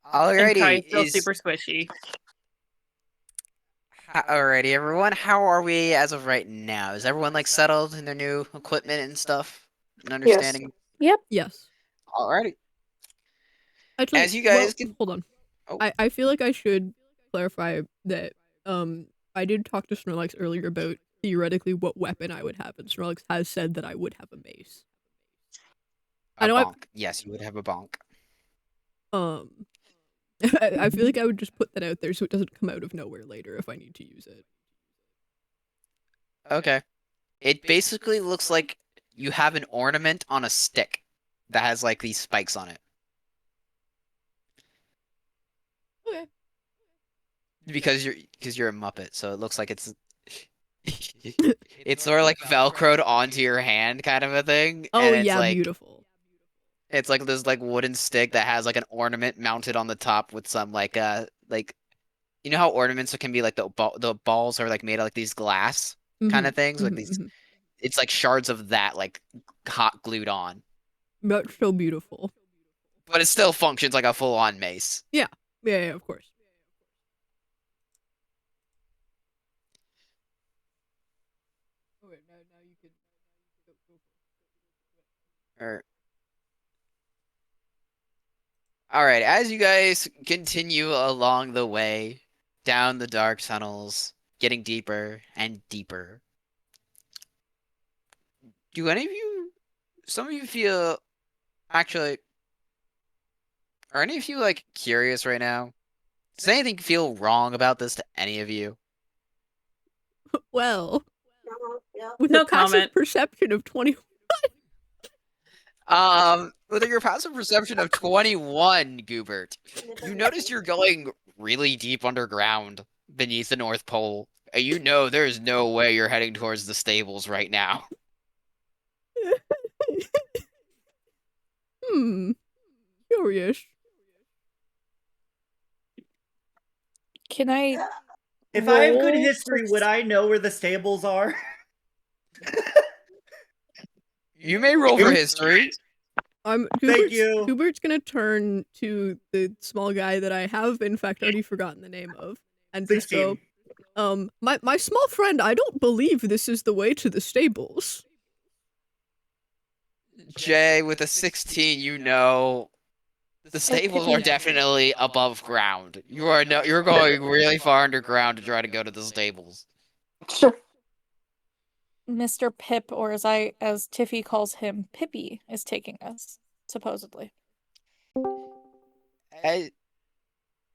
Speaker 3: Alrighty,
Speaker 2: Kai's still super squishy.
Speaker 3: Alrighty, everyone. How are we as of right now? Is everyone like settled in their new equipment and stuff? And understanding?
Speaker 4: Yep.
Speaker 1: Yes.
Speaker 3: Alrighty.
Speaker 1: Actually,
Speaker 3: As you guys can...
Speaker 1: hold on.
Speaker 3: Oh.
Speaker 1: I feel like I should clarify that I did talk to Snorlax earlier about theoretically what weapon I would have, and Snorlax has said that I would have a mace.
Speaker 3: A bonk. Yes, you would have a bonk.
Speaker 1: I feel like I would just put that out there so it doesn't come out of nowhere later if I need to use it.
Speaker 3: Okay. It basically looks like you have an ornament on a stick that has like these spikes on it.
Speaker 1: Okay.
Speaker 3: Because you're a Muppet, so it looks like it's it's sort of like velcroed onto your hand kind of a thing.
Speaker 1: Oh
Speaker 3: and it's
Speaker 1: yeah,
Speaker 3: like,
Speaker 1: beautiful.
Speaker 3: It's like this like wooden stick that has like an ornament mounted on the top with some like you know how ornaments can be like the balls are like made of like these glass kind of things like these it's like shards of that like hot glued on.
Speaker 1: That's so beautiful.
Speaker 3: But it still functions like a full-on mace.
Speaker 1: Yeah, of course. Okay, now you can go.
Speaker 3: All right, as you guys continue along the way down the dark tunnels, getting deeper and deeper, do any of you, some of you feel, actually, are any of you like curious right now? Does anything feel wrong about this to any of you?
Speaker 1: Well, with
Speaker 2: No
Speaker 1: a passive
Speaker 2: comment.
Speaker 1: perception of 20.
Speaker 3: With your passive perception of 21, Goobert, you notice you're going really deep underground beneath the North Pole, and you know there's no way you're heading towards the stables right now.
Speaker 1: Curious.
Speaker 4: Can I?
Speaker 5: If I have good
Speaker 4: roll
Speaker 5: history, would I know where the stables are?
Speaker 3: You may roll for history.
Speaker 5: Thank you.
Speaker 1: Goobert's gonna turn to the small guy that I have, in fact, already forgotten the name of, and just
Speaker 5: 16.
Speaker 1: go, my small friend, I don't believe this is the way to the stables.
Speaker 3: Jay, with a 16, you know the stables are definitely above ground. You're going really far underground to try to go to the stables.
Speaker 8: Sure.
Speaker 4: Mr. Pip, or as Tiffy calls him, Pippy, is taking us, supposedly.
Speaker 3: Hey.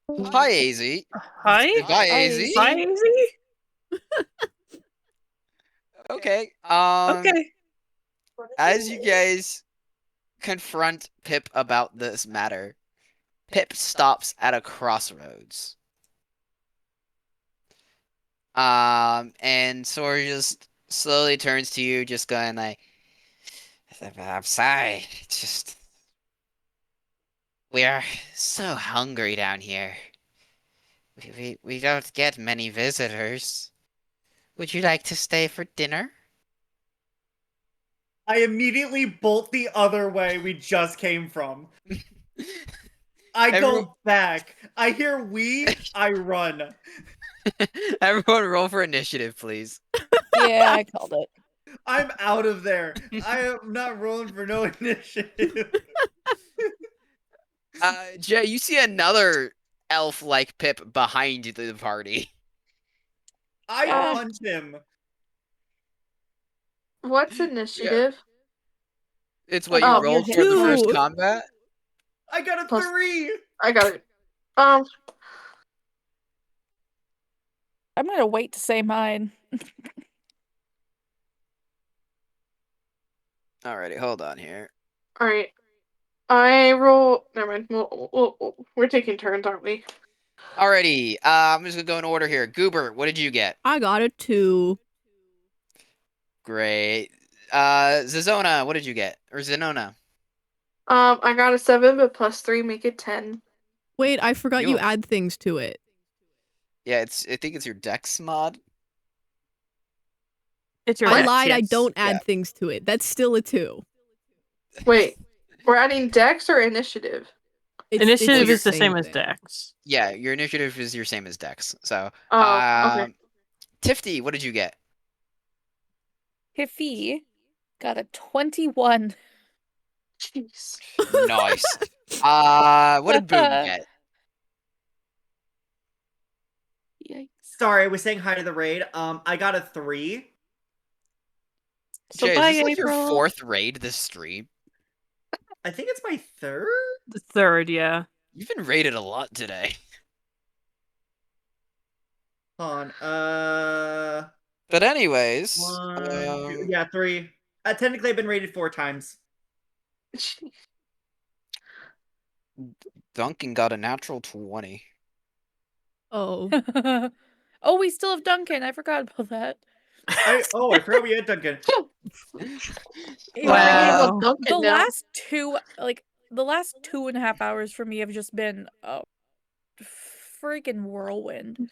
Speaker 3: Hi, AZ.
Speaker 2: Hi?
Speaker 3: Hi, AZ.
Speaker 2: Hi, AZ?
Speaker 3: Okay.
Speaker 2: Okay.
Speaker 3: As you guys confront Pip about this matter, Pip stops at a crossroads. And Sora just slowly turns to you, just going like, I'm sorry, it's just we are so hungry down here. We don't get many visitors. Would you like to stay for dinner?
Speaker 5: I immediately bolt the other way we just came from. I go back. I hear I run.
Speaker 3: Everyone roll for initiative, please.
Speaker 4: Yeah, I called it.
Speaker 5: I'm out of there. I am not rolling for no initiative.
Speaker 3: Jay, you see another elf-like Pip behind the party.
Speaker 5: I punch him.
Speaker 8: What's initiative?
Speaker 3: It's what you rolled for the first combat.
Speaker 5: I got a 3.
Speaker 8: I got it.
Speaker 4: I'm gonna wait to say mine.
Speaker 3: Alrighty, hold on here.
Speaker 8: All right. I roll. Never mind. We're taking turns, aren't we?
Speaker 3: Alrighty. I'm just gonna go in order here. Goober, what did you get?
Speaker 1: I got a 2.
Speaker 3: Great. Zazona, what did you get? Or Zenona?
Speaker 8: I got a 7, but plus 3 make it 10.
Speaker 1: Wait, I forgot you add things to it.
Speaker 3: Yeah, I think it's your Dex mod.
Speaker 2: It's your
Speaker 1: I
Speaker 2: Dex,
Speaker 1: lied,
Speaker 2: yes.
Speaker 1: I don't add things to it. That's still a 2.
Speaker 8: Wait, we're adding Dex or initiative?
Speaker 2: Initiative is the same as Dex.
Speaker 3: Yeah, your initiative is your same as Dex. So,
Speaker 8: okay.
Speaker 3: Tifty, what did you get?
Speaker 4: Tiffy got a 21.
Speaker 8: Jeez.
Speaker 3: Nice. What did Boom get?
Speaker 4: Yikes.
Speaker 5: Sorry, I was saying hi to the raid. I got a 3.
Speaker 3: Jay, is this like your 4th raid this stream?
Speaker 5: I think it's my 3rd?
Speaker 2: The 3rd, yeah.
Speaker 3: You've been raided a lot today.
Speaker 5: Hold on,
Speaker 3: But anyways...
Speaker 5: 1, 2, yeah, 3. Technically, I've been raided 4 times.
Speaker 3: Duncan got a natural 20.
Speaker 1: Oh.
Speaker 4: Oh, we still have Duncan. I forgot about that.
Speaker 5: I forgot we had Duncan.
Speaker 2: Wow.
Speaker 4: The last 2.5 hours for me have just been a freaking whirlwind.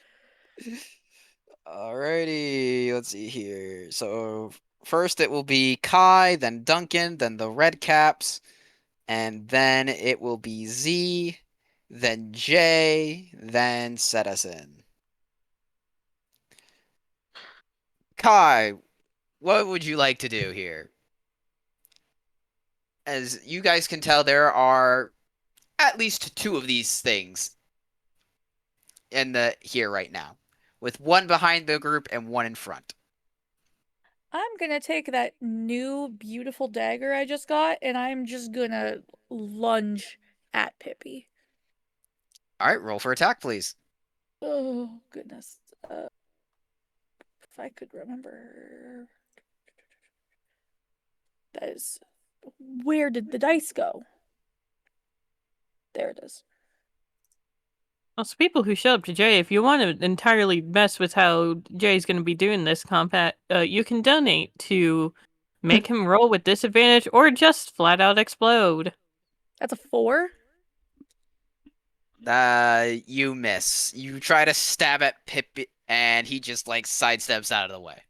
Speaker 3: Alrighty, let's see here. So first it will be Kai, then Duncan, then the Red Caps, and then it will be Z, then J, then Citizen. Kai, what would you like to do here? As you guys can tell, there are at least 2 of these things here right now, with 1 behind the group and 1 in front.
Speaker 4: I'm gonna take that new beautiful dagger I just got, and I'm just gonna lunge at Pippi.
Speaker 3: All right, roll for attack, please.
Speaker 4: Oh, goodness. If I could remember. That is. Where did the dice go? There it is.
Speaker 2: Well, so people who show up to Jay, if you want to entirely mess with how Jay's going to be doing this combat, you can donate to make him roll with disadvantage or just flat out explode.
Speaker 4: That's a 4?
Speaker 3: You miss. You try to stab at Pip, and he just like sidesteps out of the way.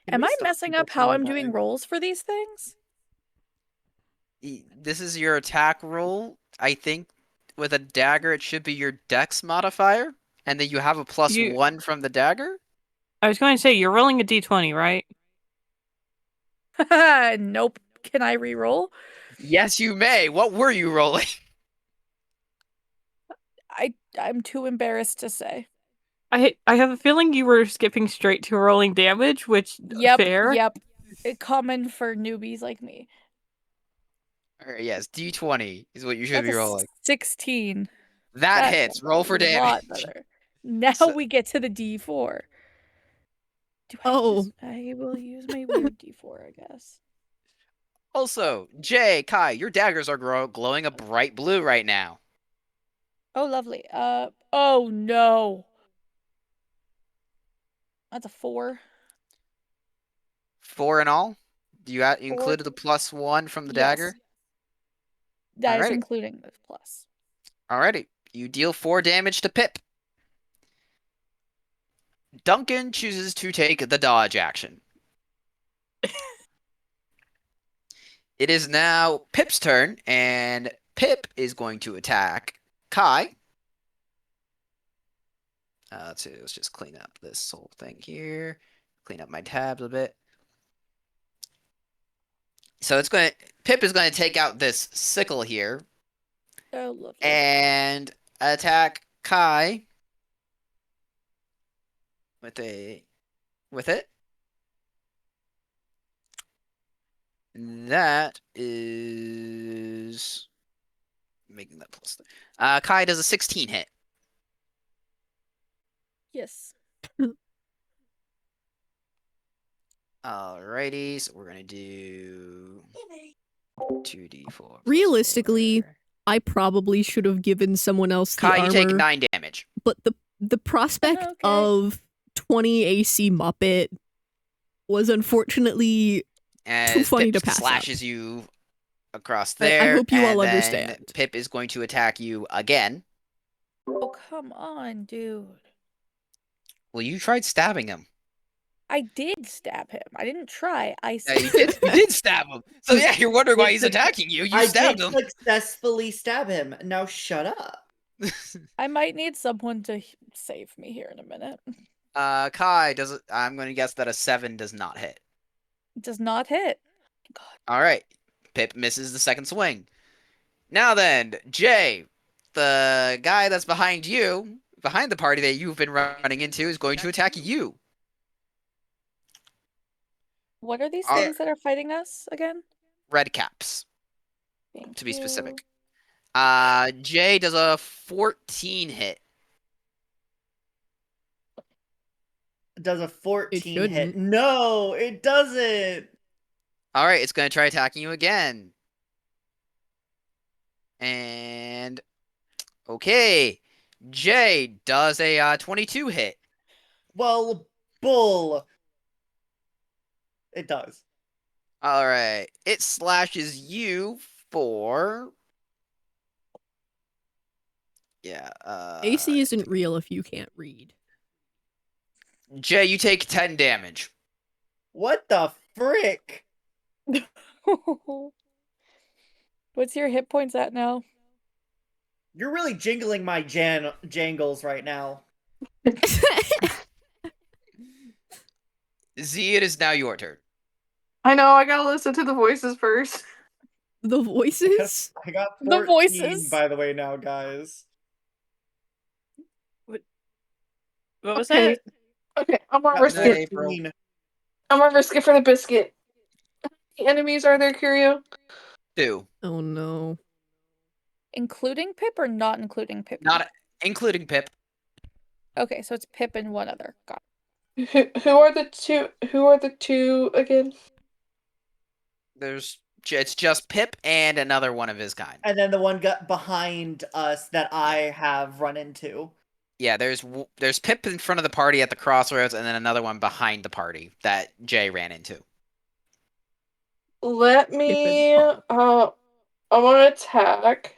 Speaker 4: Am I messing up how I'm doing rolls for these things?
Speaker 3: This is your attack roll. I think with a dagger, it should be your dex modifier, and then you have a +1 from the dagger.
Speaker 2: I was going to say, you're rolling a d20, right?
Speaker 4: Nope. Can I re-roll?
Speaker 3: Yes, you may. What were you rolling?
Speaker 4: I'm too embarrassed to say.
Speaker 2: I have a feeling you were skipping straight to rolling damage, which fair.
Speaker 4: Yep. Common for newbies like me.
Speaker 3: Alright, yes, d20 is what you should be rolling.
Speaker 4: 16.
Speaker 3: That hits. Roll for damage.
Speaker 4: A lot better. Now we get to the D4. I will use my weird D4, I guess.
Speaker 3: Also, Jay, Kai, your daggers are glowing a bright blue right now.
Speaker 4: Oh, lovely. Oh no. That's a 4.
Speaker 3: 4 in all? Do you included the +1 from the dagger?
Speaker 4: That is including the plus.
Speaker 3: Alrighty. You deal 4 damage to Pip. Duncan chooses to take the dodge action. It is now Pip's turn, and Pip is going to attack Kai. Let's see, let's just clean up this whole thing here. Clean up my tabs a bit. So Pip is going to take out this sickle here.
Speaker 4: Oh, lovely.
Speaker 3: And attack Kai with it. That is making that plus. Kai does a 16 hit.
Speaker 4: Yes.
Speaker 3: Alrighty, so we're gonna do 2d4.
Speaker 1: Realistically, I probably should have given someone else the
Speaker 3: Kai,
Speaker 1: armor.
Speaker 3: you take 9 damage.
Speaker 1: But the prospect of 20 AC Muppet was unfortunately too funny
Speaker 3: Pip
Speaker 1: to pass
Speaker 3: slashes
Speaker 1: up.
Speaker 3: you across there.
Speaker 1: I hope you all
Speaker 3: and then
Speaker 1: understand.
Speaker 3: Pip is going to attack you again.
Speaker 4: Oh, come on, dude.
Speaker 3: Well, you tried stabbing him.
Speaker 4: I did stab him. I didn't try. I
Speaker 3: Yeah, you did stab him. So yeah, you're wondering why he's attacking you. You stabbed him.
Speaker 7: I successfully stab him. Now shut up.
Speaker 4: I might need someone to save me here in a minute.
Speaker 3: Kai does it. I'm going to guess that a 7 does not hit.
Speaker 4: It does not hit.
Speaker 3: God. All right. Pip misses the second swing. Now then, Jay, the guy that's behind you, behind the party that you've been running into, is going to attack you.
Speaker 4: What are these things that are fighting us again?
Speaker 3: Red caps, to be specific. Jay does a 14 hit.
Speaker 5: Does a 14 hit? No, it doesn't.
Speaker 3: All right, it's going to try attacking you again. And okay, Jay does a 22 hit.
Speaker 5: Well, bull. It does.
Speaker 3: All right, it slashes you for
Speaker 1: AC isn't real if you can't read.
Speaker 3: Jay, you take 10 damage.
Speaker 5: What the frick?
Speaker 4: What's your hit points at now?
Speaker 5: You're really jingling my jangles right now.
Speaker 3: Z, it is now your turn.
Speaker 8: I know, I gotta listen to the voices first.
Speaker 1: The voices?
Speaker 5: I got 14, the voices, by the way, now, guys.
Speaker 2: What was that?
Speaker 8: Okay, I'm gonna risk it. I'm gonna risk it for the biscuit. How many enemies are there, Curio?
Speaker 3: 2.
Speaker 1: Oh no.
Speaker 4: Including Pip or not including Pip?
Speaker 3: Not including Pip.
Speaker 4: Okay, so it's Pip and one other. Got
Speaker 8: Who are the two? Who are the two again?
Speaker 3: It's just Pip and another one of his kind.
Speaker 7: And then the one got behind us that I have run into.
Speaker 3: Yeah, there's Pip in front of the party at the crossroads, and then another one behind the party that Jay ran into.
Speaker 8: Let me. I want to attack.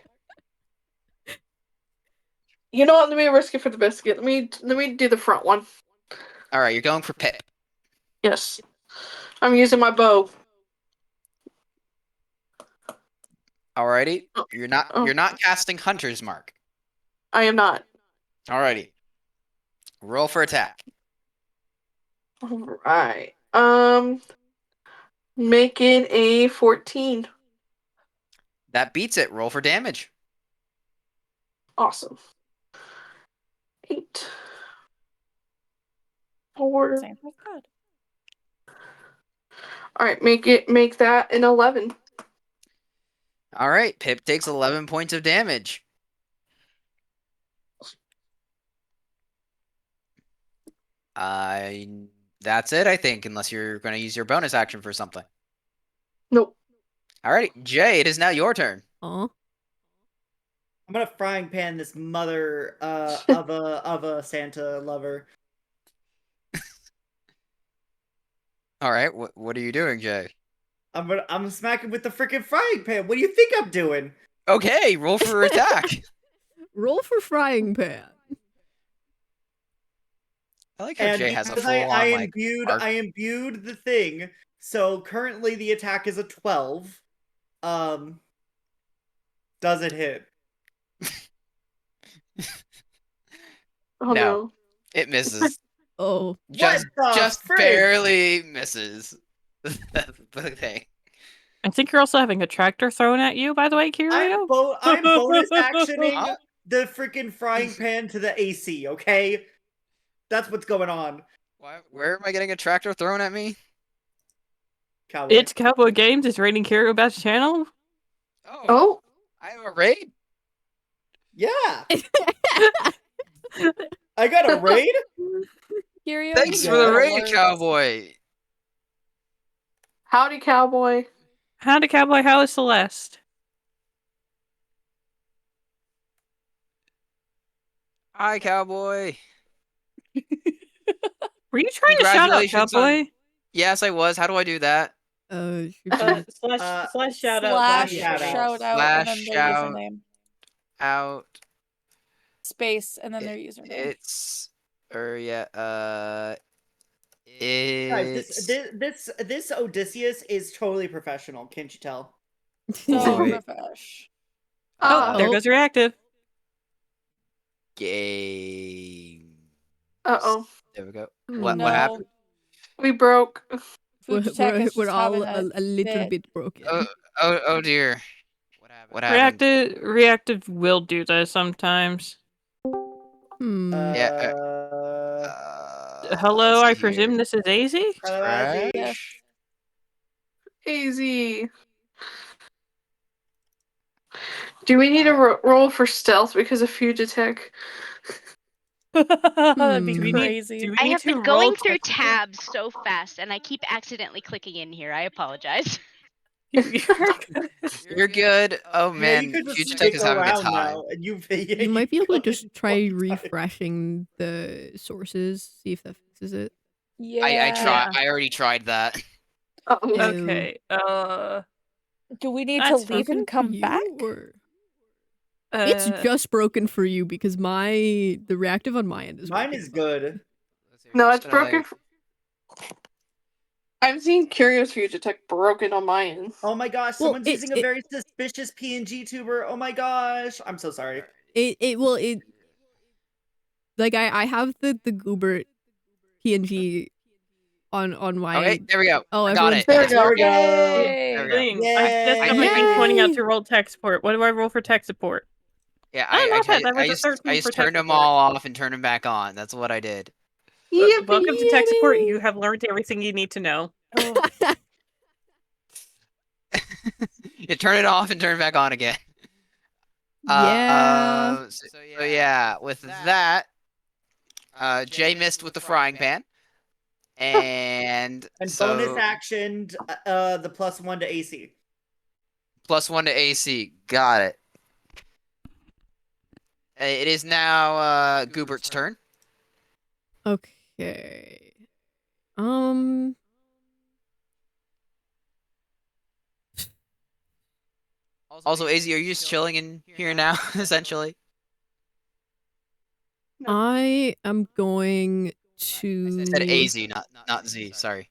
Speaker 8: You know what? Let me risk it for the biscuit. Let me do the front one.
Speaker 3: All right, you're going for Pip.
Speaker 8: Yes, I'm using my bow.
Speaker 3: Alrighty,
Speaker 8: Oh.
Speaker 3: you're not casting Hunter's Mark.
Speaker 8: I am not.
Speaker 3: Alrighty, roll for attack.
Speaker 8: All right. Make it a 14.
Speaker 3: That beats it. Roll for damage.
Speaker 8: Awesome. 8. 4.
Speaker 4: Same as God.
Speaker 8: All right, make that an 11.
Speaker 3: All right, Pip takes 11 points of damage. That's it, I think, unless you're going to use your bonus action for something.
Speaker 8: Nope.
Speaker 3: Alrighty, Jay, it is now your turn.
Speaker 1: Aw.
Speaker 7: I'm gonna frying pan this mother of a Santa lover.
Speaker 3: All right, what are you doing, Jay?
Speaker 7: I'm smacking with the freaking frying pan. What do you think I'm doing?
Speaker 3: Okay, roll for attack.
Speaker 1: Roll for frying pan.
Speaker 3: I like how
Speaker 7: And
Speaker 3: Jay has a
Speaker 7: because
Speaker 3: full-on
Speaker 7: I
Speaker 3: like
Speaker 7: imbued
Speaker 3: arc.
Speaker 7: I imbued the thing. So currently the attack is a 12. Does it hit?
Speaker 8: Oh
Speaker 3: No.
Speaker 8: no.
Speaker 3: It misses.
Speaker 1: Oh.
Speaker 3: Just
Speaker 7: What the
Speaker 3: just
Speaker 7: frick?
Speaker 3: barely misses. That's the thing.
Speaker 2: I think you're also having a tractor thrown at you, by the way, Kirio.
Speaker 7: I'm bonus actioning
Speaker 3: Huh?
Speaker 7: the freaking frying pan to the AC, okay? That's what's going on.
Speaker 3: Where am I getting a tractor thrown at me?
Speaker 7: Cowboy.
Speaker 2: It's Cowboy Games. It's rating Kirio Bat's channel.
Speaker 3: Oh, I have a raid?
Speaker 7: Yeah. I got a raid?
Speaker 4: Kirio,
Speaker 3: Thanks
Speaker 4: you
Speaker 3: for the
Speaker 4: got
Speaker 3: raid,
Speaker 4: alerts.
Speaker 3: Cowboy.
Speaker 8: Howdy, cowboy.
Speaker 2: Howdy, Cowboy. How is Celeste?
Speaker 3: Hi, Cowboy.
Speaker 2: Were you trying to shout out
Speaker 3: Congratulations on-
Speaker 2: Cowboy?
Speaker 3: Yes, I was. How do I do that?
Speaker 1: Slash
Speaker 2: Slash shout out.
Speaker 4: Slash
Speaker 7: shout out.
Speaker 4: shout out and then their
Speaker 3: Shout
Speaker 4: username.
Speaker 3: out.
Speaker 4: Space and then their username.
Speaker 3: It's yeah.
Speaker 7: Guys,
Speaker 3: It's
Speaker 7: this Odysseus is totally professional, can't you tell?
Speaker 4: So
Speaker 3: Wait.
Speaker 4: refresh.
Speaker 2: Oh, there goes reactive.
Speaker 3: game.
Speaker 8: Uh-oh.
Speaker 3: There we go.
Speaker 1: No.
Speaker 3: What happened?
Speaker 8: We broke.
Speaker 4: Food Tech is
Speaker 1: We're
Speaker 4: just
Speaker 1: all
Speaker 4: having
Speaker 1: a little
Speaker 4: fit.
Speaker 1: bit broken.
Speaker 3: Oh dear. What happened?
Speaker 2: Reactive will do that sometimes.
Speaker 3: Yeah.
Speaker 2: Hello,
Speaker 3: let's
Speaker 2: I
Speaker 3: see
Speaker 2: presume
Speaker 3: here.
Speaker 2: this is Azy?
Speaker 3: Trash.
Speaker 4: Yes.
Speaker 8: Easy. Do we need a roll for stealth because of Fugitech?
Speaker 4: That'd be
Speaker 2: Do we need-
Speaker 4: crazy.
Speaker 2: do we
Speaker 10: I
Speaker 2: need
Speaker 10: have
Speaker 2: to
Speaker 10: been going
Speaker 2: roll
Speaker 10: through
Speaker 2: technical-
Speaker 10: tabs so fast, and I keep accidentally clicking in here. I apologize.
Speaker 3: You're good. Oh
Speaker 7: Yeah,
Speaker 3: man,
Speaker 7: you could just
Speaker 3: Fugitech
Speaker 7: stick
Speaker 3: is having a
Speaker 7: around
Speaker 3: time.
Speaker 7: now, and
Speaker 1: You might be able to
Speaker 7: go
Speaker 1: just
Speaker 7: and
Speaker 1: try
Speaker 7: fuck
Speaker 1: refreshing the sources, see if that fixes it.
Speaker 4: Yeah.
Speaker 3: I already tried that.
Speaker 8: Uh-oh.
Speaker 2: Okay.
Speaker 4: Do we need
Speaker 2: That's
Speaker 4: to leave
Speaker 1: Broken
Speaker 4: and
Speaker 1: for
Speaker 4: come
Speaker 1: you,
Speaker 4: back?
Speaker 1: or- It's just broken for you because the reactive on my end is
Speaker 7: Mine
Speaker 1: working
Speaker 7: is
Speaker 1: fine.
Speaker 7: good.
Speaker 8: No,
Speaker 3: Just
Speaker 8: it's
Speaker 3: gonna,
Speaker 8: broken. I'm seeing Curious Fugitech broken on my end.
Speaker 7: Oh my gosh,
Speaker 1: Well,
Speaker 7: someone's using a very suspicious PNG tuber. Oh my gosh. I'm so sorry.
Speaker 1: Like I have the Goobert PNG on my.
Speaker 3: Okay, there we go.
Speaker 1: Oh,
Speaker 3: I got
Speaker 1: everyone's
Speaker 3: it.
Speaker 8: There we
Speaker 7: There
Speaker 8: go.
Speaker 7: we go.
Speaker 3: There we go.
Speaker 2: Thing. That's
Speaker 7: Yay.
Speaker 2: how I've been pointing out
Speaker 1: Yay.
Speaker 2: to roll tech support. What do I roll for tech support?
Speaker 3: Yeah,
Speaker 2: Oh, not bad. That was
Speaker 3: I
Speaker 2: a
Speaker 3: just
Speaker 2: 13 for tech
Speaker 3: turned them
Speaker 2: support.
Speaker 3: all off and turned them back on. That's what I did.
Speaker 2: Welcome to tech support.
Speaker 1: Yippee.
Speaker 2: You have learned everything you need to know.
Speaker 3: You turn it off and turn it back on again.
Speaker 1: Yeah.
Speaker 3: So yeah, with that, Jay missed with the frying pan. And
Speaker 7: bonus
Speaker 3: so
Speaker 7: actioned the +1 to AC.
Speaker 3: +1 to AC. Got it. It is now Goobert's turn.
Speaker 1: Okay.
Speaker 3: Also, AZ, are you just chilling in here now, essentially?
Speaker 1: I am going to.
Speaker 3: I said AZ, not Z. Sorry.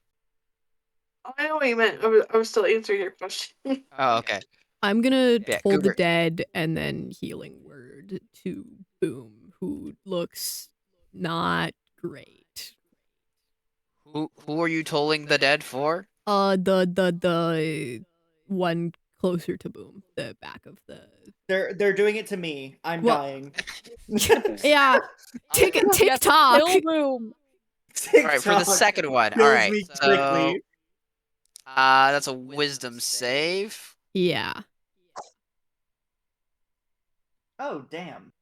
Speaker 8: I know what you meant. I was still answering your question.
Speaker 3: Oh, okay.
Speaker 1: I'm gonna
Speaker 3: Yeah,
Speaker 1: Toll the
Speaker 3: Goober.
Speaker 1: Dead and then Healing Word to Boom, who looks not great.
Speaker 3: Who are you tolling the dead for?
Speaker 1: The one closer to Boom, the back of the.
Speaker 7: They're doing it to me. I'm
Speaker 1: Well-
Speaker 7: dying.
Speaker 1: Yeah, TikTok.
Speaker 4: Kill Boom.
Speaker 3: All right, for the second one. All
Speaker 7: kills
Speaker 3: right,
Speaker 7: me
Speaker 3: so
Speaker 7: quickly.
Speaker 3: that's a Wisdom save.
Speaker 1: Yeah.
Speaker 7: Oh damn.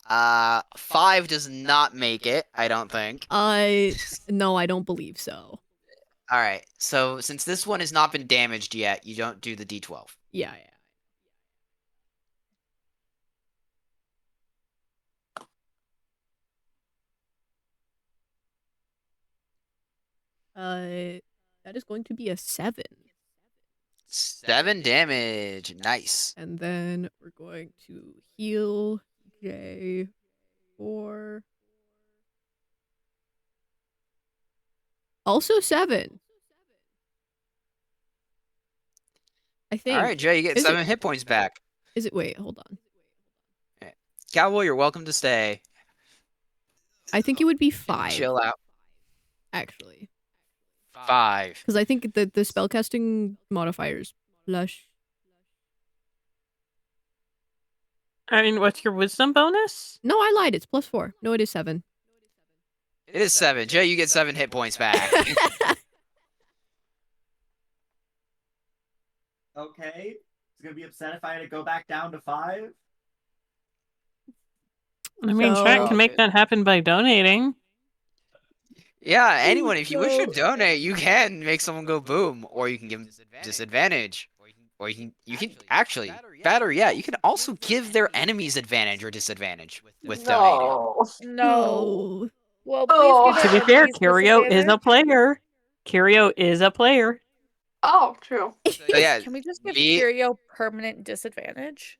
Speaker 3: 5 does not make it. I don't think.
Speaker 1: No, I don't believe so.
Speaker 3: All right, so since this one has not been damaged yet, you don't do the D12.
Speaker 1: Yeah. That is going to be a 7.
Speaker 3: 7 damage. Nice.
Speaker 1: And then we're going to heal Jay for also 7. I think.
Speaker 3: All right, Jay, you get
Speaker 1: Is
Speaker 3: 7 hit points back.
Speaker 1: Is it? Wait, hold on.
Speaker 3: Cowboy, you're welcome to stay.
Speaker 1: I think it would be 5.
Speaker 3: Chill out.
Speaker 1: Actually,
Speaker 3: 5.
Speaker 1: because I think the spellcasting modifiers plush.
Speaker 2: I mean, what's your wisdom bonus?
Speaker 1: No, I lied. It's +4. No, it is 7.
Speaker 3: It is 7. Jay, you get 7 hit points back.
Speaker 7: Okay. He's gonna be upset if I had to go back down to 5.
Speaker 2: I mean, chat can make that happen by donating.
Speaker 3: Yeah, anyone, if you wish to donate, you can make someone go boom, or you can give them disadvantage. Or you can actually, better yet, you can also give their enemies advantage or disadvantage with donating.
Speaker 4: No. Well,
Speaker 8: Oh.
Speaker 4: please
Speaker 2: To
Speaker 4: give
Speaker 2: be fair,
Speaker 4: enemies
Speaker 2: Curio is a
Speaker 4: disadvantage.
Speaker 2: player. Curio is a player.
Speaker 8: Oh, true.
Speaker 3: So yeah,
Speaker 4: Can we just give
Speaker 3: me-
Speaker 4: Curio permanent disadvantage?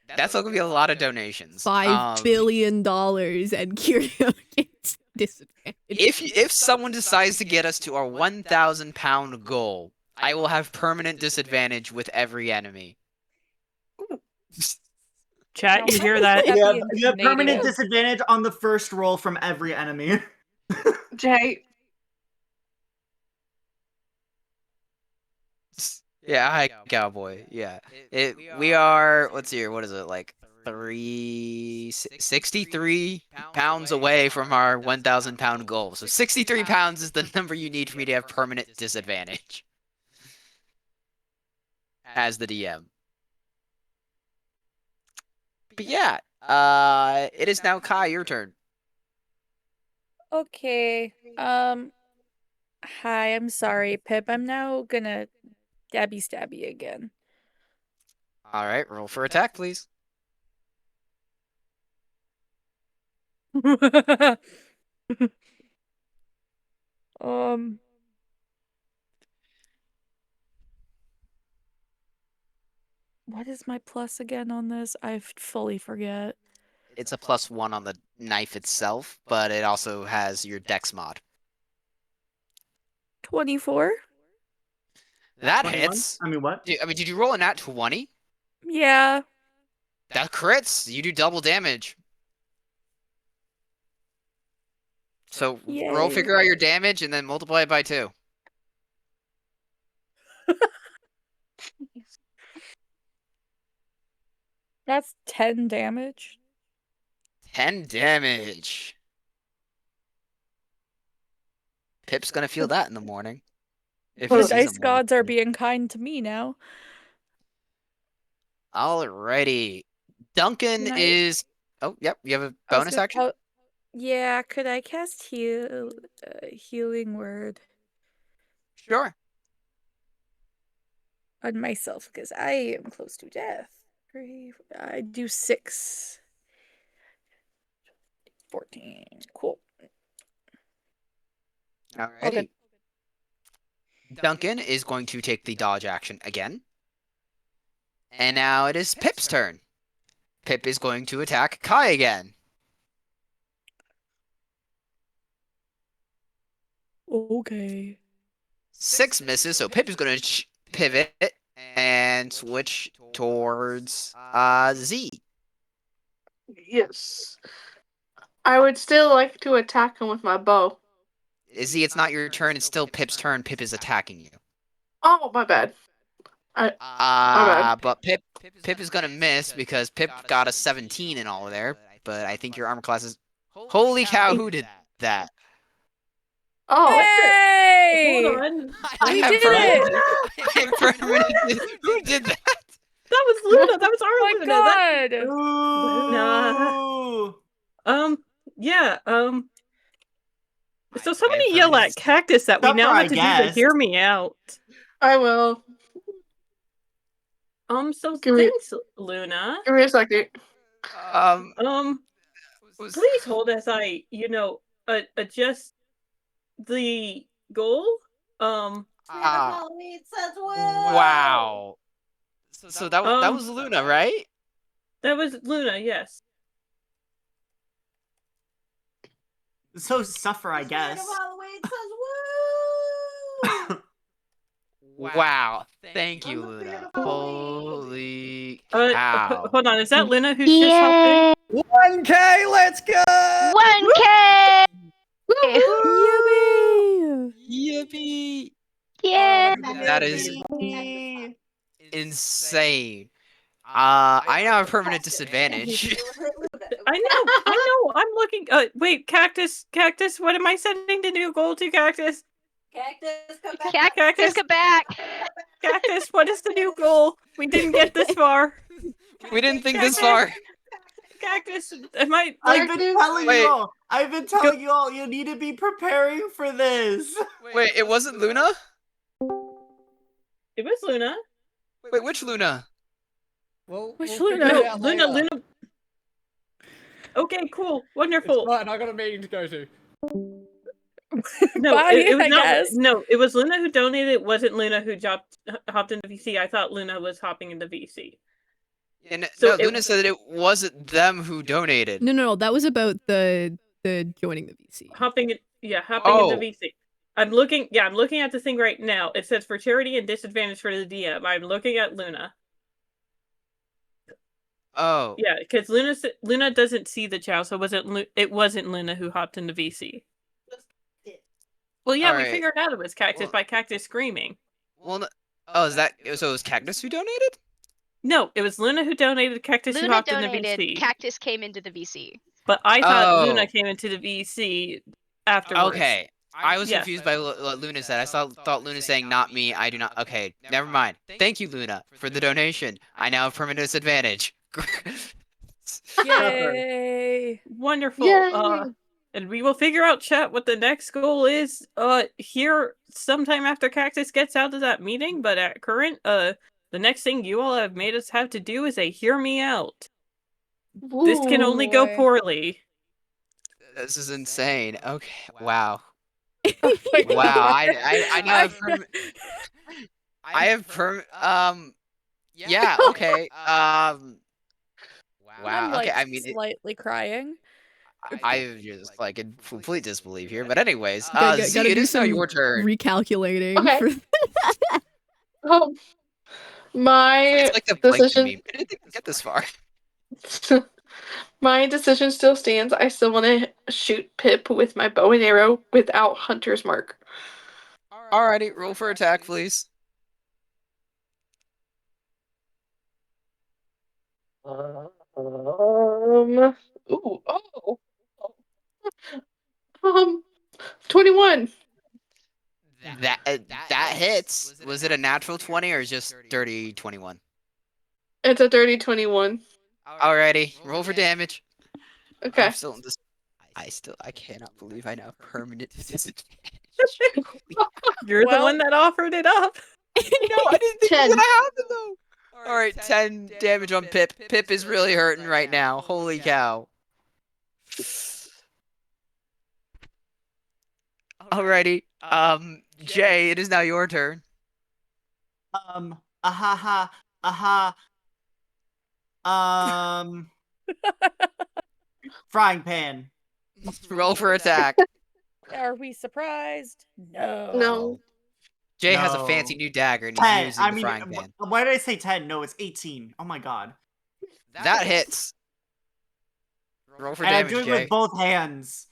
Speaker 3: that's going to be a lot of donations.
Speaker 1: $5 billion and Curio gets disadvantage.
Speaker 3: If someone decides to get us to our 1,000 pound goal, I will have permanent disadvantage with every enemy.
Speaker 2: Chat, you hear that?
Speaker 4: That'd
Speaker 7: Yeah,
Speaker 4: be
Speaker 7: you have permanent
Speaker 4: intimidating.
Speaker 7: disadvantage on the first roll from every enemy.
Speaker 8: Jay.
Speaker 3: Yeah, hi, cowboy. Yeah, we are. Let's see here. What is it like? 63 pounds away from our 1,000 pound goal. So 63 pounds is the number you need for me to have permanent disadvantage as the DM. But yeah, it is now Kai, your turn.
Speaker 4: Okay. Hi, I'm sorry, Pip. I'm now gonna stabby again.
Speaker 3: All right, roll for attack, please.
Speaker 4: What is my plus again on this? I fully forget.
Speaker 3: It's a +1 on the knife itself, but it also has your dex mod.
Speaker 4: 24?
Speaker 3: That
Speaker 7: 21?
Speaker 3: hits.
Speaker 7: I mean, what?
Speaker 3: Did you roll a nat 20?
Speaker 4: Yeah.
Speaker 3: That crits. You do double damage. So roll,
Speaker 4: Yay.
Speaker 3: figure out your damage, and then multiply it by 2.
Speaker 4: That's 10 damage.
Speaker 3: 10 damage. Pip's gonna feel that in the morning. If he
Speaker 4: The
Speaker 3: sees a
Speaker 4: dice
Speaker 3: morning
Speaker 4: gods are
Speaker 3: wound.
Speaker 4: being kind to me now.
Speaker 3: Alrighty. Duncan
Speaker 4: Nice.
Speaker 3: is. Oh, yep. You have a
Speaker 4: I was
Speaker 3: bonus
Speaker 4: gonna-
Speaker 3: action.
Speaker 4: Yeah, could I cast healing word
Speaker 3: Sure.
Speaker 4: on myself? Because I am close to death. I do 6. 14. Cool.
Speaker 3: Alrighty. Duncan is going to take the dodge action again. And now it is Pip's turn. Pip is going to attack Kai again.
Speaker 4: Okay.
Speaker 3: 6 misses, so Pip is going to pivot and switch towards Z.
Speaker 8: Yes. I would still like to attack him with my bow.
Speaker 3: Z, it's not your turn. It's still Pip's turn. Pip is attacking you.
Speaker 8: Oh, my bad. My bad.
Speaker 3: But Pip is gonna miss because Pip got a 17 in all of there. But I think your armor class is. Holy cow! Who did that?
Speaker 8: Oh,
Speaker 4: Hey!
Speaker 2: Hold on.
Speaker 3: I
Speaker 4: We
Speaker 3: have
Speaker 4: did
Speaker 3: permanent-
Speaker 4: it!
Speaker 3: I have permanent- Who did that?
Speaker 2: That was Luna. That was our
Speaker 4: Oh
Speaker 2: Luna.
Speaker 4: my god!
Speaker 2: Luna. Yeah. So
Speaker 3: I
Speaker 2: somebody
Speaker 3: have
Speaker 2: yell
Speaker 3: permanent-
Speaker 2: at Cactus that we
Speaker 7: Supper,
Speaker 2: now
Speaker 7: I
Speaker 2: have to do
Speaker 7: guess.
Speaker 2: to hear me out.
Speaker 8: I will.
Speaker 2: So
Speaker 8: Give me-
Speaker 2: thanks, Luna.
Speaker 8: Give me a second.
Speaker 2: Please hold as I, adjust the goal.
Speaker 3: Wow. So that was Luna, right?
Speaker 2: That was Luna, yes.
Speaker 7: So suffer, I guess.
Speaker 3: Wow. Thank you, Luna. Holy cow.
Speaker 2: Hold on, is that Luna who's just helping?
Speaker 5: 1K, let's go!
Speaker 10: 1K!
Speaker 1: Yippee!
Speaker 3: Yippee!
Speaker 10: Yeah!
Speaker 3: That is insane. I now have permanent disadvantage.
Speaker 2: I know. I'm looking. Wait, Cactus. What am I setting the new goal to, Cactus?
Speaker 10: Cactus, come back!
Speaker 2: Cactus, what is the new goal? We didn't get this far.
Speaker 3: We didn't think this far.
Speaker 2: Cactus, am I
Speaker 7: I've been telling
Speaker 3: Wait.
Speaker 7: you all. I've been telling you all. You need to be preparing for this.
Speaker 3: Wait, it wasn't Luna?
Speaker 2: It was Luna.
Speaker 3: Wait, which Luna?
Speaker 5: Well,
Speaker 4: Which
Speaker 5: we'll
Speaker 4: Luna?
Speaker 5: figure it
Speaker 2: No,
Speaker 5: out
Speaker 2: Luna.
Speaker 5: later.
Speaker 2: Okay, cool,
Speaker 5: It's
Speaker 2: wonderful.
Speaker 5: fine, I got a meeting to go to.
Speaker 2: No,
Speaker 4: Bye,
Speaker 2: it was
Speaker 4: I
Speaker 2: not.
Speaker 4: guess.
Speaker 2: No, it was Luna who donated. It wasn't Luna who hopped into VC. I thought Luna was hopping into VC.
Speaker 3: And
Speaker 2: So
Speaker 3: no,
Speaker 2: it-
Speaker 3: Luna said that it wasn't them who donated.
Speaker 1: No, that was about the joining the VC.
Speaker 2: Hopping into
Speaker 3: Oh.
Speaker 2: VC. I'm looking at the thing right now. It says for charity and disadvantage for the DM. I'm looking at Luna.
Speaker 3: Oh.
Speaker 2: Yeah, because Luna doesn't see the chow, so it wasn't Luna who hopped into VC. Well, yeah, we
Speaker 3: Alright.
Speaker 2: figured out it was Cactus
Speaker 3: Well-
Speaker 2: by Cactus screaming.
Speaker 3: Well, oh, so it was Cactus who donated?
Speaker 2: No, it was Luna who donated. Cactus who
Speaker 10: Luna
Speaker 2: hopped into
Speaker 10: donated,
Speaker 2: VC.
Speaker 10: Cactus came into the VC.
Speaker 2: But I thought
Speaker 3: Oh.
Speaker 2: Luna came into the VC afterwards.
Speaker 3: Okay. I was
Speaker 2: Yes.
Speaker 3: confused by what Luna said. I thought Luna saying not me. I do not. Okay, never mind. Thank you, Luna, for the donation. I now have permanent disadvantage.
Speaker 4: Yay!
Speaker 2: Wonderful.
Speaker 8: Yay.
Speaker 2: And we will figure out, chat, what the next goal is. Here sometime after Cactus gets out of that meeting. But at current, the next thing you all have made us have to do is a hear me out. This can only go
Speaker 4: boy.
Speaker 2: poorly.
Speaker 3: This is insane. Okay. Wow.
Speaker 4: Oh my
Speaker 3: Wow.
Speaker 4: God.
Speaker 3: I now have I have yeah, okay.
Speaker 4: I'm
Speaker 3: Wow.
Speaker 4: like
Speaker 3: Okay, I mean
Speaker 4: slightly crying.
Speaker 3: I'm just like in complete disbelief here. But anyways,
Speaker 1: Gotta
Speaker 3: Z,
Speaker 1: do
Speaker 3: it is now
Speaker 1: some
Speaker 3: your turn.
Speaker 1: recalculating.
Speaker 8: Okay.
Speaker 1: For
Speaker 8: My
Speaker 3: It's like the blanket
Speaker 8: decision.
Speaker 3: meme. I didn't think we'd get this far.
Speaker 8: My decision still stands. I still want to shoot Pip with my bow and arrow without Hunter's Mark.
Speaker 3: Alrighty, roll for attack, please.
Speaker 8: Ooh, oh. 21.
Speaker 3: That hits. Was it a natural 20 or just dirty 21?
Speaker 8: It's a dirty 21.
Speaker 3: Alrighty, roll for damage.
Speaker 8: Okay.
Speaker 3: I'm still in this. I cannot believe I now have permanent disadvantage.
Speaker 2: You're the one that offered it up.
Speaker 3: No, I didn't think it was
Speaker 8: 10.
Speaker 3: gonna happen though. All right, 10 damage on Pip. Pip is really hurting right now. Holy cow. Alrighty. Jay, it is now your turn.
Speaker 7: Ahaha, aha. Frying pan.
Speaker 3: Roll for attack.
Speaker 4: Are we surprised? No.
Speaker 8: No.
Speaker 3: Jay has a fancy
Speaker 7: No.
Speaker 3: new dagger and he's
Speaker 7: 10.
Speaker 3: using the frying pan.
Speaker 7: Why did I say 10? No, it's 18. Oh my god.
Speaker 3: That hits. Roll for
Speaker 7: And I
Speaker 3: damage,
Speaker 7: do it
Speaker 3: Jay.
Speaker 7: with both hands.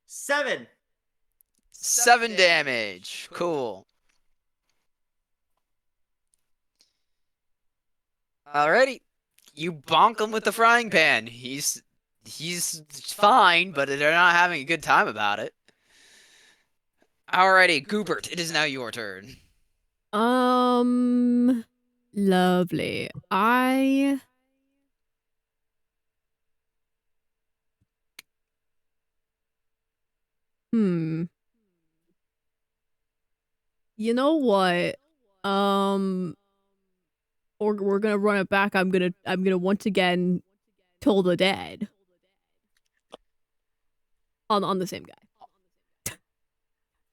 Speaker 7: Seven.
Speaker 3: 7 damage. Cool. Alrighty. You bonk him with the frying pan. He's fine, but they're not having a good time about it. Alrighty, Goobert, it is now your turn.
Speaker 1: Lovely. You know what? We're gonna run it back. I'm gonna once again Toll the Dead on the same guy.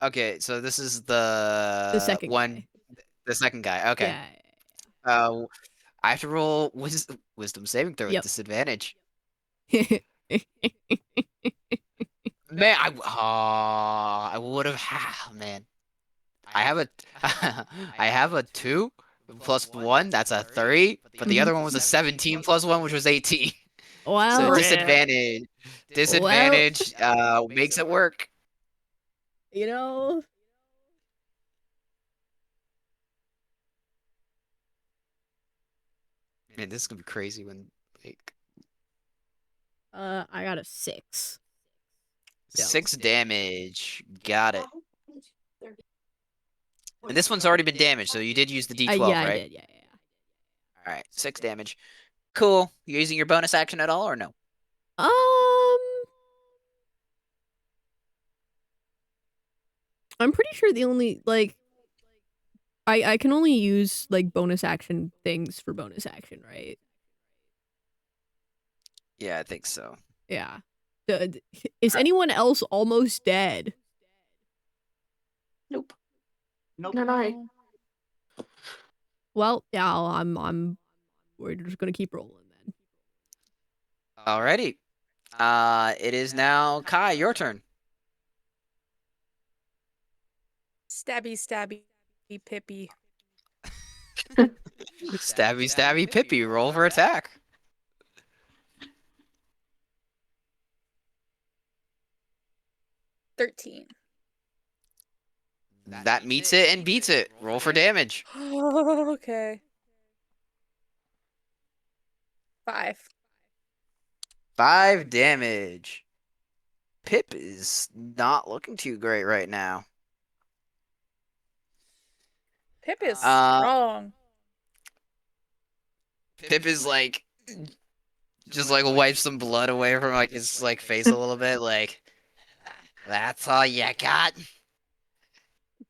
Speaker 3: Okay, so this is the
Speaker 1: second guy.
Speaker 3: The second guy. Okay.
Speaker 1: Yeah.
Speaker 3: I have to roll wisdom saving throw with
Speaker 1: Yep.
Speaker 3: disadvantage. Man, I would have. Man, I have a I have a 2 plus 1. That's a 3. But the other one was a 17 plus 1, which was 18.
Speaker 1: Well,
Speaker 3: So
Speaker 2: Rip.
Speaker 3: disadvantage makes it work.
Speaker 1: You know.
Speaker 3: Man, this is gonna be crazy when like
Speaker 1: I got a 6.
Speaker 3: 6 damage. Got it. And this one's already been damaged, so you did use the D12,
Speaker 1: yeah,
Speaker 3: right?
Speaker 1: I did. Yeah.
Speaker 3: All right, 6 damage. Cool. You using your bonus action at all, or no?
Speaker 1: I'm pretty sure the only I can only use like bonus action things for bonus action, right?
Speaker 3: Yeah, I think so.
Speaker 1: Yeah. Is anyone else almost dead?
Speaker 8: Nope.
Speaker 7: Nope.
Speaker 8: Not I.
Speaker 1: Well, yeah, we're just gonna keep rolling then.
Speaker 3: Alrighty. It is now Kai, your turn.
Speaker 4: Stabby, Pippy.
Speaker 3: Stabby, Pippy. Roll for attack.
Speaker 4: 13.
Speaker 3: That meets it and beats it. Roll for damage.
Speaker 4: Okay. 5.
Speaker 3: 5 damage. Pip is not looking too great right now.
Speaker 4: Pip is strong.
Speaker 3: Pip is like just like wipes some blood away from like his like face a little bit, like that's all you got.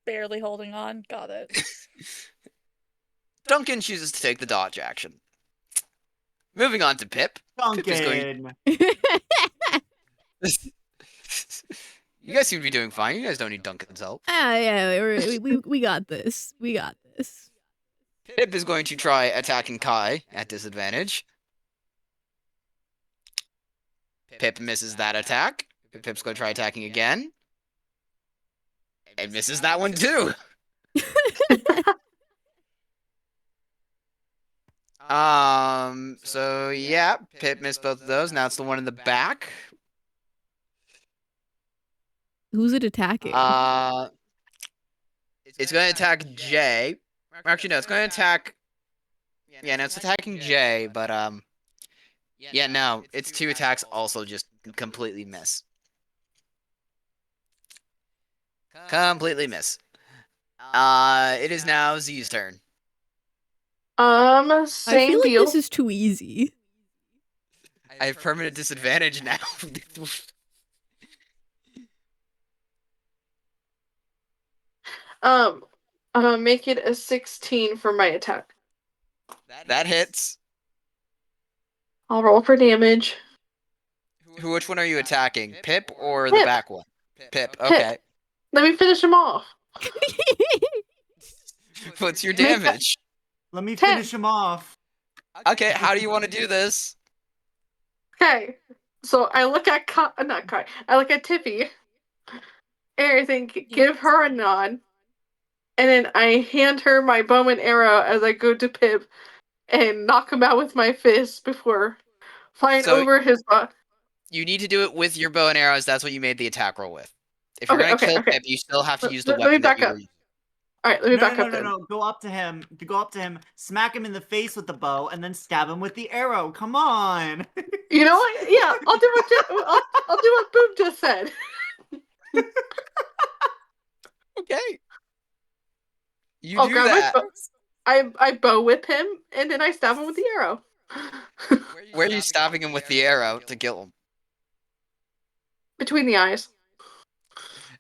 Speaker 4: Barely holding on. Got it.
Speaker 3: Duncan chooses to take the dodge action. Moving on to Pip. Pip is going.
Speaker 7: Duncan.
Speaker 3: You guys seem to be doing fine. You guys don't need Duncan's help.
Speaker 1: Yeah, we got this. We got this.
Speaker 3: Pip is going to try attacking Kai at disadvantage. Pip misses that attack. Pip's going to try attacking again. And misses that one too. So yeah, Pip missed both of those. Now it's the one in the back.
Speaker 1: Who's it attacking?
Speaker 3: It's going to attack Jay. Actually, no, it's going to attack. Yeah, no, it's attacking Jay, but yeah, no, its 2 attacks also just completely miss. Completely miss. It is now Z's turn.
Speaker 1: I
Speaker 8: Same
Speaker 1: feel like
Speaker 8: deal.
Speaker 1: this is too easy.
Speaker 3: I have permanent disadvantage now.
Speaker 8: Make it a 16 for my attack.
Speaker 3: That hits.
Speaker 8: I'll roll for damage.
Speaker 3: Which one are you attacking? Pip or the
Speaker 8: Pip.
Speaker 3: back one? Pip. Okay.
Speaker 8: Let me finish him off.
Speaker 3: What's your
Speaker 8: Make that-
Speaker 3: damage?
Speaker 7: Let me
Speaker 8: 10.
Speaker 7: finish him off.
Speaker 3: Okay, how do you want to do this?
Speaker 8: Okay. So I look at not Kai. I look at Tiffy. And I think, give her a nod. And then I hand her my bow and arrow as I go to Pip and knock him out with my fist before flying over his butt.
Speaker 3: You need to do it with your bow and arrows. That's what you made the attack roll with. If you're gonna kill Pip, you still have to use the
Speaker 8: Let me
Speaker 3: weapon that
Speaker 8: back
Speaker 3: you
Speaker 8: up.
Speaker 3: were using.
Speaker 8: All right, let me back up
Speaker 7: No,
Speaker 8: then.
Speaker 7: no. Go up to him. Go up to him. Smack him in the face with the bow, and then stab him with the arrow. Come on.
Speaker 8: You know what? Yeah, I'll do I'll do what Boom just said.
Speaker 3: Okay. You
Speaker 8: I'll
Speaker 3: do
Speaker 8: grab
Speaker 3: that.
Speaker 8: my bow. I bow whip him and then I stab him with the arrow.
Speaker 3: Where are you stabbing him with the arrow to kill him?
Speaker 8: Between the eyes.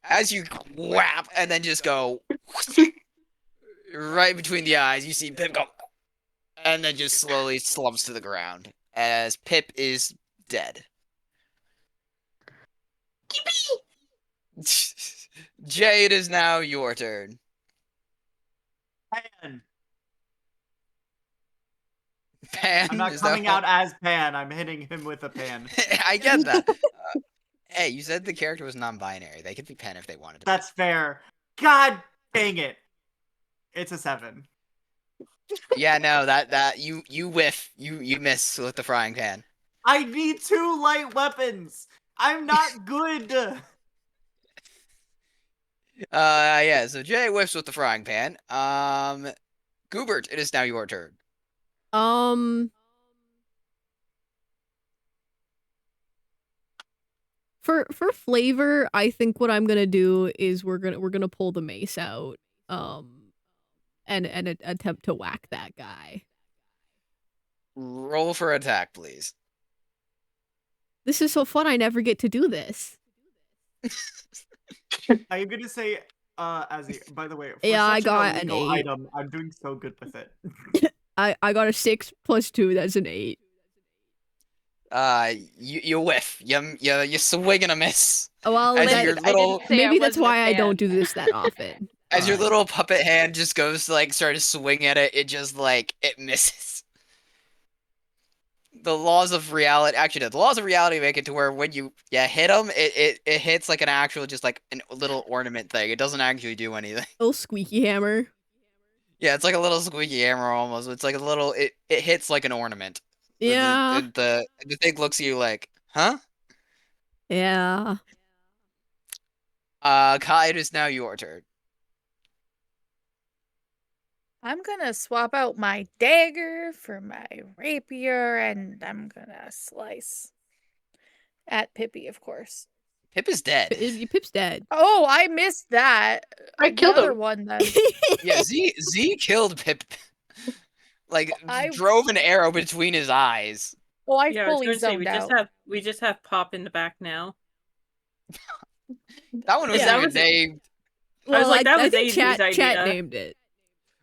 Speaker 3: As you whap and then just go right between the eyes, you see Pip go, and then just slowly slumps to the ground as Pip is dead. Jay, it is now your turn.
Speaker 7: Pan.
Speaker 3: Pan.
Speaker 7: I'm not
Speaker 3: is
Speaker 7: coming
Speaker 3: that
Speaker 7: out as Pan. I'm hitting him with a pan.
Speaker 3: I get that. Hey, you said the character was non-binary. They could be Pan if they wanted to.
Speaker 7: That's fair. God dang it. It's a 7.
Speaker 3: Yeah, no, that you whiff. You miss with the frying pan.
Speaker 7: I need 2 light weapons. I'm not good.
Speaker 3: Yeah, so Jay whiffs with the frying pan. Goobert, it is now your turn.
Speaker 1: For flavor, I think what I'm gonna do is we're gonna pull the mace out, and attempt to whack that guy.
Speaker 3: Roll for attack, please.
Speaker 1: This is so fun. I never get to do this.
Speaker 7: I'm gonna say, by the way, for
Speaker 1: Yeah, I
Speaker 7: such
Speaker 1: got
Speaker 7: an
Speaker 1: an
Speaker 7: illegal
Speaker 1: 8.
Speaker 7: item, I'm doing so good with it.
Speaker 1: I got a 6 plus 2. That's an 8.
Speaker 3: You whiff. You swing and a miss.
Speaker 1: Well,
Speaker 3: As
Speaker 1: that,
Speaker 3: your little
Speaker 1: maybe that's why I don't do this that often.
Speaker 3: as your little puppet hand just goes to like start to swing at it, it just like it misses. The laws of reality, actually, no, the laws of reality make it to where when you hit them, it hits like an actual just like a little ornament thing. It doesn't actually do anything.
Speaker 1: Little squeaky hammer.
Speaker 3: Yeah, it's like a little squeaky hammer almost. It's like a little. It hits like an ornament.
Speaker 1: Yeah.
Speaker 3: The thing looks at you like, huh?
Speaker 1: Yeah.
Speaker 3: Kai, it is now your turn.
Speaker 4: I'm gonna swap out my dagger for my rapier, and I'm gonna slice at Pippi, of course.
Speaker 3: Pip is dead.
Speaker 1: Pip's dead.
Speaker 4: Oh, I missed that.
Speaker 8: I killed
Speaker 4: the other
Speaker 8: him.
Speaker 4: one then.
Speaker 3: Yeah, Z killed Pip. Like
Speaker 4: I-
Speaker 3: drove an arrow between his eyes.
Speaker 4: Oh, I
Speaker 2: Yeah, I was
Speaker 4: fully
Speaker 2: gonna say
Speaker 4: zoned out.
Speaker 2: we just have Pop in the back now.
Speaker 3: That one wasn't
Speaker 2: that
Speaker 3: even
Speaker 2: was-
Speaker 3: named.
Speaker 2: I was like, that was
Speaker 1: think
Speaker 2: AZ's
Speaker 1: chat
Speaker 2: idea.
Speaker 1: named it.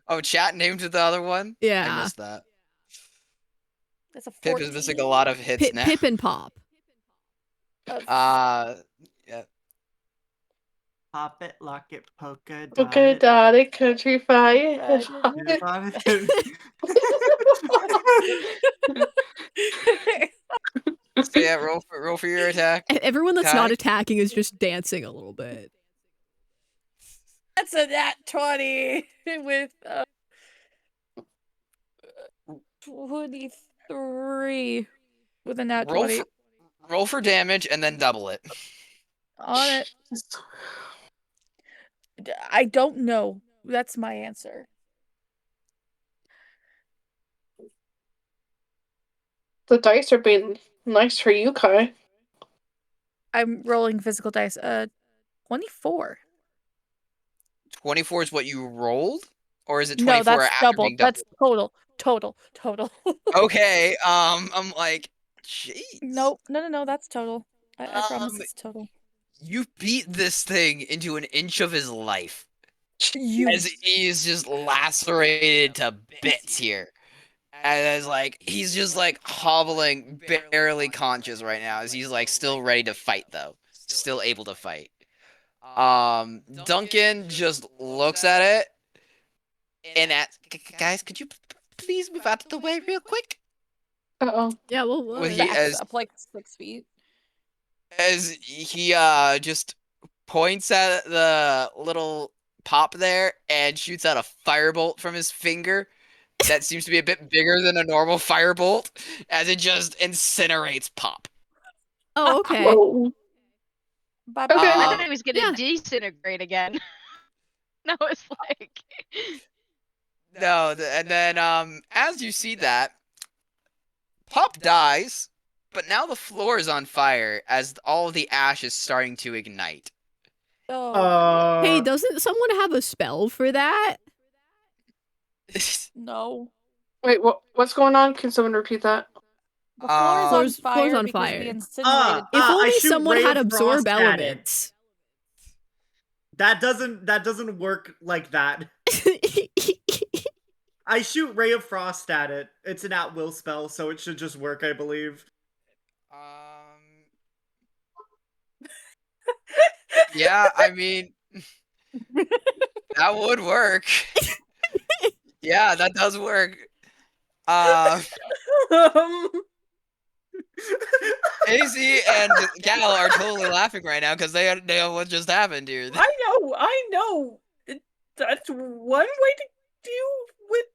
Speaker 3: Oh, chat named the other one? I
Speaker 1: Yeah.
Speaker 3: missed that.
Speaker 4: That's a
Speaker 3: Pip
Speaker 4: 14.
Speaker 3: is missing a lot of hits now.
Speaker 1: Pip and Pop.
Speaker 3: Yeah.
Speaker 7: Pop it, lock it, polka dot
Speaker 8: Polka
Speaker 7: it.
Speaker 8: dotted country fire.
Speaker 3: So yeah, roll for your attack.
Speaker 1: Everyone that's
Speaker 3: Kai?
Speaker 1: not attacking is just dancing a little bit.
Speaker 4: That's a nat 20 with 23 with a nat 20
Speaker 3: Roll for damage and then double it.
Speaker 4: on it. I don't know. That's my answer.
Speaker 8: The dice are being nice for you, Kai.
Speaker 4: I'm rolling physical dice. 24.
Speaker 3: 24 is what you rolled? Or is it
Speaker 4: No,
Speaker 3: 24
Speaker 4: that's
Speaker 3: after
Speaker 4: double.
Speaker 3: being doubled?
Speaker 4: That's total.
Speaker 3: Okay, I'm like, jeez.
Speaker 4: Nope. No, that's total. I promise
Speaker 3: Um,
Speaker 4: it's total.
Speaker 3: You beat this thing into an inch of his life.
Speaker 4: You
Speaker 3: As he is just lacerated to bits here. And it's like, he's just like hobbling, barely conscious right now, as he's like still ready to fight though. Still able to fight. Duncan just looks at it and guys, could you please move out of the way real quick?
Speaker 8: Uh-oh.
Speaker 1: Yeah, well,
Speaker 3: Well,
Speaker 1: what?
Speaker 3: he-
Speaker 4: backs
Speaker 3: as-
Speaker 4: up like 6 feet.
Speaker 3: As he just points at the little Pop there and shoots out a firebolt from his finger that seems to be a bit bigger than a normal firebolt, as it just incinerates Pop.
Speaker 1: Oh, okay.
Speaker 8: Whoa.
Speaker 4: Bye
Speaker 8: Okay.
Speaker 10: I
Speaker 3: Um,
Speaker 10: thought he was gonna
Speaker 1: yeah.
Speaker 10: disintegrate again. No, it's like
Speaker 3: No, and then as you see that, Pop dies, but now the floor is on fire as all of the ash is starting to ignite.
Speaker 4: Oh,
Speaker 1: Hey, doesn't someone have a spell for that?
Speaker 4: no.
Speaker 8: Wait, what's going on? Can someone repeat that?
Speaker 4: The floor is on
Speaker 1: Floor's
Speaker 4: fire
Speaker 1: on
Speaker 4: because
Speaker 1: fire.
Speaker 4: we incinerated.
Speaker 1: If
Speaker 5: I
Speaker 1: only
Speaker 5: shoot
Speaker 1: someone
Speaker 5: Ray
Speaker 1: had
Speaker 5: of
Speaker 1: absorb
Speaker 5: Frost at it.
Speaker 1: elements.
Speaker 5: That doesn't work like that. I shoot Ray of Frost at it. It's an at-will spell, so it should just work, I believe.
Speaker 3: Yeah, I mean, that would work. Yeah, that does work. AC and Gal are totally laughing right now because they know what just happened here.
Speaker 2: I know. That's one way to deal with.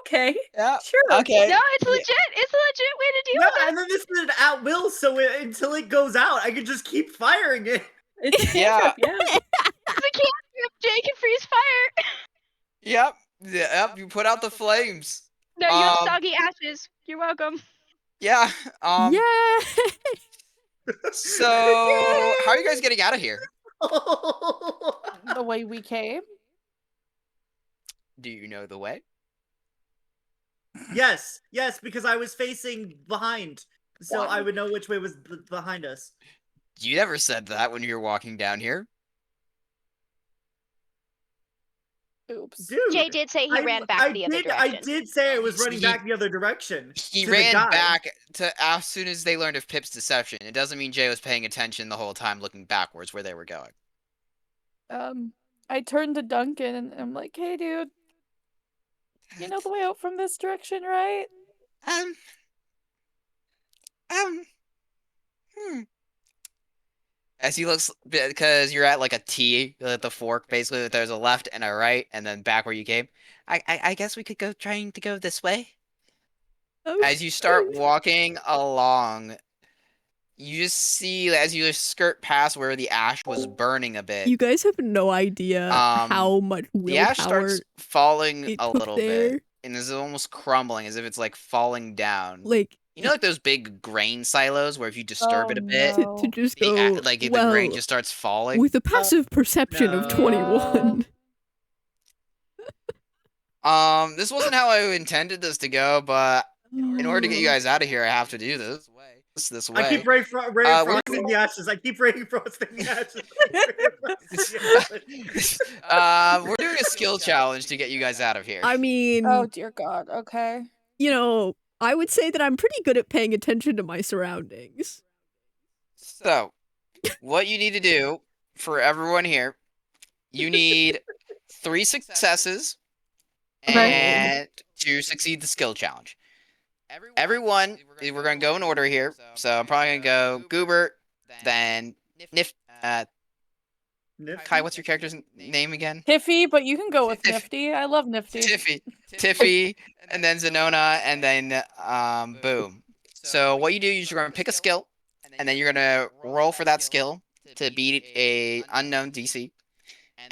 Speaker 2: Okay.
Speaker 3: Yeah.
Speaker 2: Sure.
Speaker 3: Okay.
Speaker 10: no, it's legit. It's a legit way to deal
Speaker 5: No,
Speaker 10: with it.
Speaker 5: and then this is an at-will, so until it goes out, I can just keep firing it.
Speaker 2: It's a
Speaker 3: Yeah.
Speaker 2: cantrip, yeah.
Speaker 10: It's a cantrip. Jay can freeze fire.
Speaker 3: Yep. Yep. You put out the flames.
Speaker 10: No, you have soggy ashes. You're welcome.
Speaker 3: Yeah.
Speaker 1: Yeah.
Speaker 3: So how are you guys getting out of here?
Speaker 4: The way we came.
Speaker 3: Do you know the way?
Speaker 5: Yes, because I was facing behind, so
Speaker 4: What?
Speaker 5: I would know which way was behind us.
Speaker 3: You never said that when you were walking down here.
Speaker 4: Oops.
Speaker 5: Dude,
Speaker 10: Jay did say he ran back the other direction.
Speaker 5: I did say I was running back the other direction.
Speaker 3: He
Speaker 5: to the
Speaker 3: ran
Speaker 5: guy.
Speaker 3: back to as soon as they learned of Pip's deception. It doesn't mean Jay was paying attention the whole time looking backwards where they were going.
Speaker 4: I turned to Duncan and I'm like, hey dude, you know the way out from this direction, right?
Speaker 3: As he looks, because you're at like a T, the fork, basically, there's a left and a right, and then back where you came. I guess we could go trying to go this way. As you start walking along, you just see, as you skirt past where the ash was burning a bit,
Speaker 1: You guys have no idea how much
Speaker 3: the ash
Speaker 1: willpower
Speaker 3: starts falling
Speaker 1: it
Speaker 3: a
Speaker 1: took
Speaker 3: little
Speaker 1: there.
Speaker 3: bit, and is almost crumbling, as if it's like falling down.
Speaker 1: Like,
Speaker 3: You know, like those big grain silos where if you disturb it a bit,
Speaker 1: to just
Speaker 3: the
Speaker 1: go,
Speaker 3: the
Speaker 1: well,
Speaker 3: grain just starts falling.
Speaker 1: with a passive perception of 21.
Speaker 3: This wasn't how I intended this to go, but in order to get you guys out of here, I have to do this way.
Speaker 5: I keep Ray frosting the ashes. I keep Ray frosting the ashes.
Speaker 3: We're doing a skill challenge to get you guys out of here.
Speaker 1: I mean,
Speaker 4: Oh dear God. Okay.
Speaker 1: you know, I would say that I'm pretty good at paying attention to my surroundings.
Speaker 3: So, what you need to do for everyone here, you need 3 successes and to succeed the skill challenge. Everyone, we're going to go in order here. So I'm probably going to go Goober, then Kai, what's your character's name again?
Speaker 4: Tiffy, but you can go with Nifty. I love Nifty.
Speaker 3: Tiffy, and then Zenona, and then Boom. So what you do is you're going to pick a skill, and then you're going to roll for that skill to beat a unknown DC.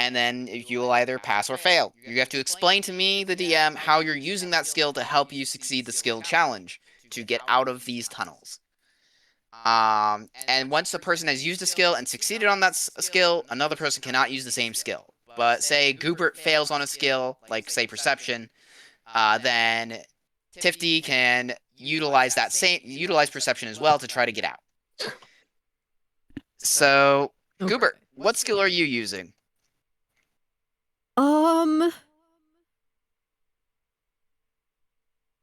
Speaker 3: And then you will either pass or fail. You have to explain to me, the DM, how you're using that skill to help you succeed the skill challenge to get out of these tunnels. And once the person has used a skill and succeeded on that skill, another person cannot use the same skill. but say Goobert fails on a skill, like say perception, then Tifty can utilize perception as well to try to get out. So,
Speaker 1: Okay.
Speaker 3: Goobert, what skill are you using?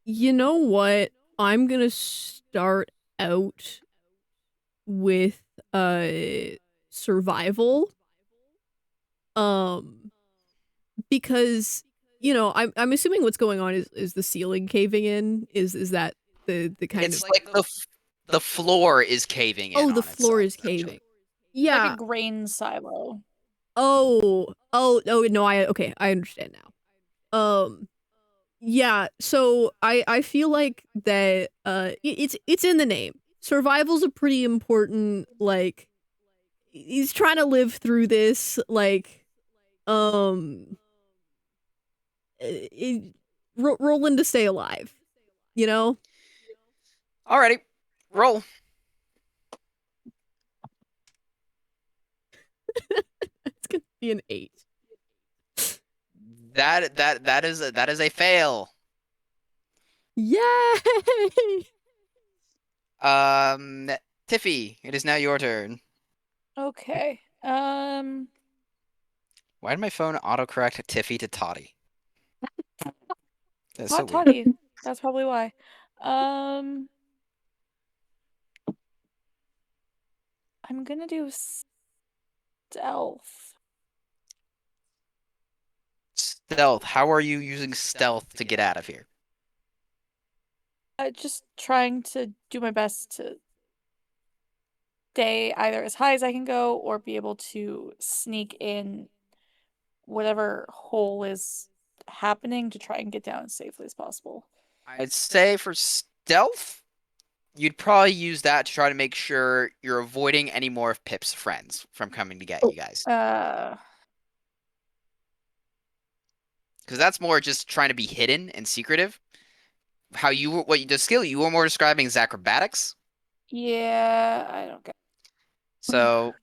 Speaker 1: You know what? I'm gonna start out with survival. Because I'm assuming what's going on is the ceiling caving in. Is that the kind
Speaker 3: It's
Speaker 1: of
Speaker 3: like the floor is caving in.
Speaker 1: Oh,
Speaker 3: on
Speaker 1: the floor
Speaker 3: itself,
Speaker 1: is caving.
Speaker 3: essentially.
Speaker 1: Yeah.
Speaker 4: Like a grain silo.
Speaker 1: Oh, no, I understand now. Yeah, so I feel like that it's in the name. Survival's a pretty important, like, he's trying to live through this, like, rolling to stay alive, you know?
Speaker 3: Alrighty, roll.
Speaker 1: It's gonna be an 8.
Speaker 3: That is a fail.
Speaker 1: Yay!
Speaker 3: Tiffy, it is now your turn.
Speaker 4: Okay.
Speaker 3: Why did my phone autocorrect Tiffy to Toddy? That's so
Speaker 4: Hot
Speaker 3: weird.
Speaker 4: toddy. That's probably why. I'm gonna do stealth.
Speaker 3: Stealth. How are you using stealth to get out of here?
Speaker 4: Just trying to do my best to stay either as high as I can go or be able to sneak in whatever hole is happening to try and get down as safely as possible.
Speaker 3: I'd say for stealth, you'd probably use that to try to make sure you're avoiding any more of Pip's friends from coming to get you guys. Because that's more just trying to be hidden and secretive. The skill you were more describing is acrobatics.
Speaker 4: Yeah, I don't get.
Speaker 3: So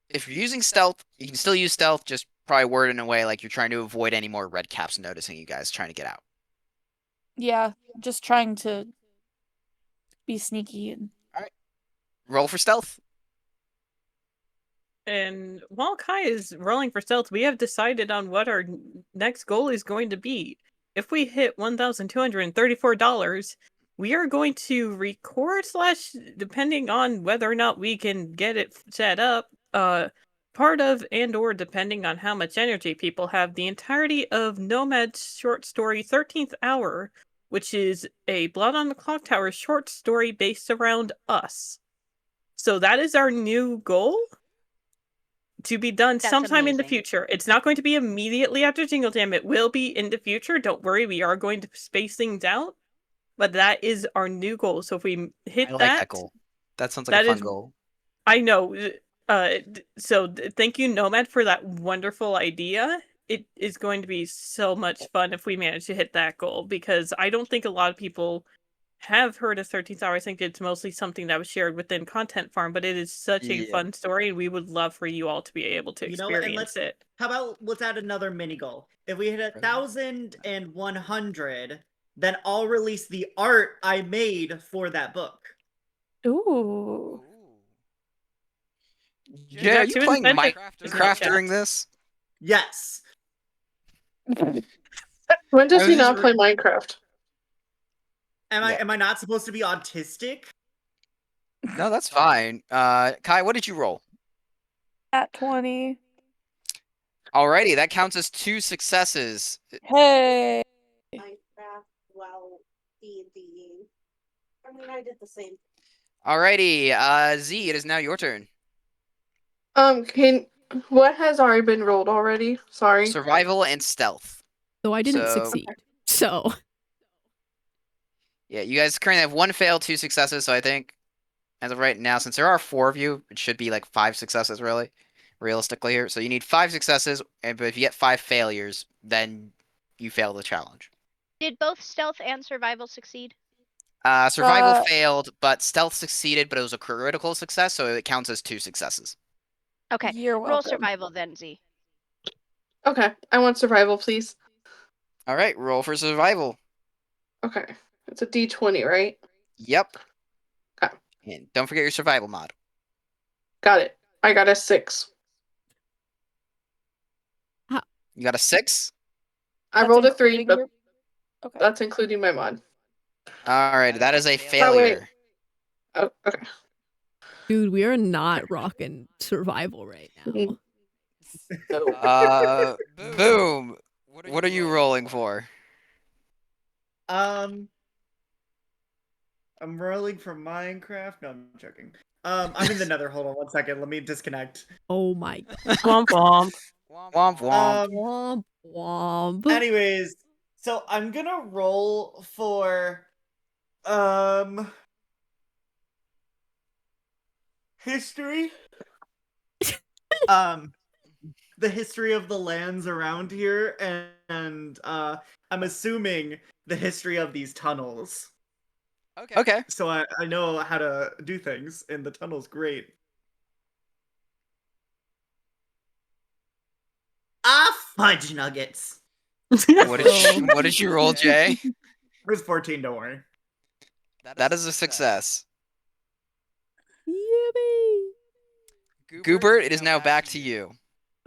Speaker 3: if you're using stealth, you can still use stealth, just probably word in a way like you're trying to avoid any more red caps noticing you guys trying to get out.
Speaker 4: Yeah, just trying to be sneaky and.
Speaker 3: Alright. Roll for stealth.
Speaker 2: And while Kai is rolling for stealth, we have decided on what our next goal is going to be. If we hit $1,234, we are going to record / depending on whether or not we can get it set up, part of and or depending on how much energy people have, the entirety of Nomad's short story 13th Hour, which is a Blood on the Clock Tower short story based around us. So that is our new goal. To be done sometime in the future. It's not going to be immediately after Jingle Jam. It will be in the future. Don't worry, we are going to space things out. But that is our new goal. So if we hit
Speaker 3: I like that goal. That sounds like
Speaker 2: that
Speaker 3: a fun
Speaker 2: is-
Speaker 3: goal.
Speaker 2: I know. So thank you, Nomad, for that wonderful idea. It is going to be so much fun if we manage to hit that goal, because I don't think a lot of people have heard of 13th Hour. I think it's mostly something that was shared within Content Farm, but it is such a fun story, and we would love for you all to be able to experience it.
Speaker 7: How about let's add another mini goal? If we hit 1,100, then I'll release the art I made for that book.
Speaker 4: Ooh.
Speaker 3: Yeah, are you playing Minecraft during this?
Speaker 7: Yes.
Speaker 8: When does he not play Minecraft?
Speaker 7: Am I not supposed to be autistic?
Speaker 3: No, that's fine. Kai, what did you roll?
Speaker 4: At 20.
Speaker 3: Alrighty, that counts as 2 successes.
Speaker 4: Hey.
Speaker 11: Minecraft, well, D&D. I mean, I did the same.
Speaker 3: Alrighty, Z, it is now your turn.
Speaker 8: What has already been rolled already? Sorry.
Speaker 3: Survival and stealth.
Speaker 1: So I didn't succeed. So.
Speaker 3: Yeah, you guys currently have 1 fail, 2 successes, so I think as of right now, since there are 4 of you, it should be like 5 successes really, realistically here. So you need 5 successes, but if you get 5 failures, then you fail the challenge.
Speaker 10: Did both stealth and survival succeed?
Speaker 3: Survival failed, but stealth succeeded, but it was a critical success, so it counts as 2 successes.
Speaker 10: Okay,
Speaker 4: You're
Speaker 10: roll
Speaker 4: welcome.
Speaker 10: survival then, Z.
Speaker 8: Okay, I want survival, please.
Speaker 3: All right, roll for survival.
Speaker 8: Okay, it's a D20, right?
Speaker 3: Yep.
Speaker 8: Okay.
Speaker 3: And don't forget your survival mod.
Speaker 8: Got it. I got a 6.
Speaker 3: You got a 6?
Speaker 8: I
Speaker 4: That's
Speaker 8: rolled a 3,
Speaker 4: including
Speaker 8: but
Speaker 4: your. Okay.
Speaker 8: that's including my mod.
Speaker 3: All right, that is a
Speaker 8: Oh, wait.
Speaker 3: failure.
Speaker 8: Oh, okay.
Speaker 1: Dude, we are not rocking survival right now.
Speaker 8: No.
Speaker 3: Boom. What are you rolling for?
Speaker 5: I'm rolling for Minecraft. No, I'm joking. I'm in the Nether. Hold on 1 second. Let me disconnect.
Speaker 1: Oh my god.
Speaker 2: Womp womp.
Speaker 3: Womp womp.
Speaker 1: Womp womp.
Speaker 5: Anyways, so I'm gonna roll for history. The history of the lands around here, and I'm assuming the history of these tunnels.
Speaker 3: Okay.
Speaker 5: So I know how to do things, and the tunnel's great. Fudge nuggets.
Speaker 3: What did you roll, Jay?
Speaker 5: It was 14, don't worry.
Speaker 3: That is a success.
Speaker 1: Yippee.
Speaker 3: Goobert, it is now back to you.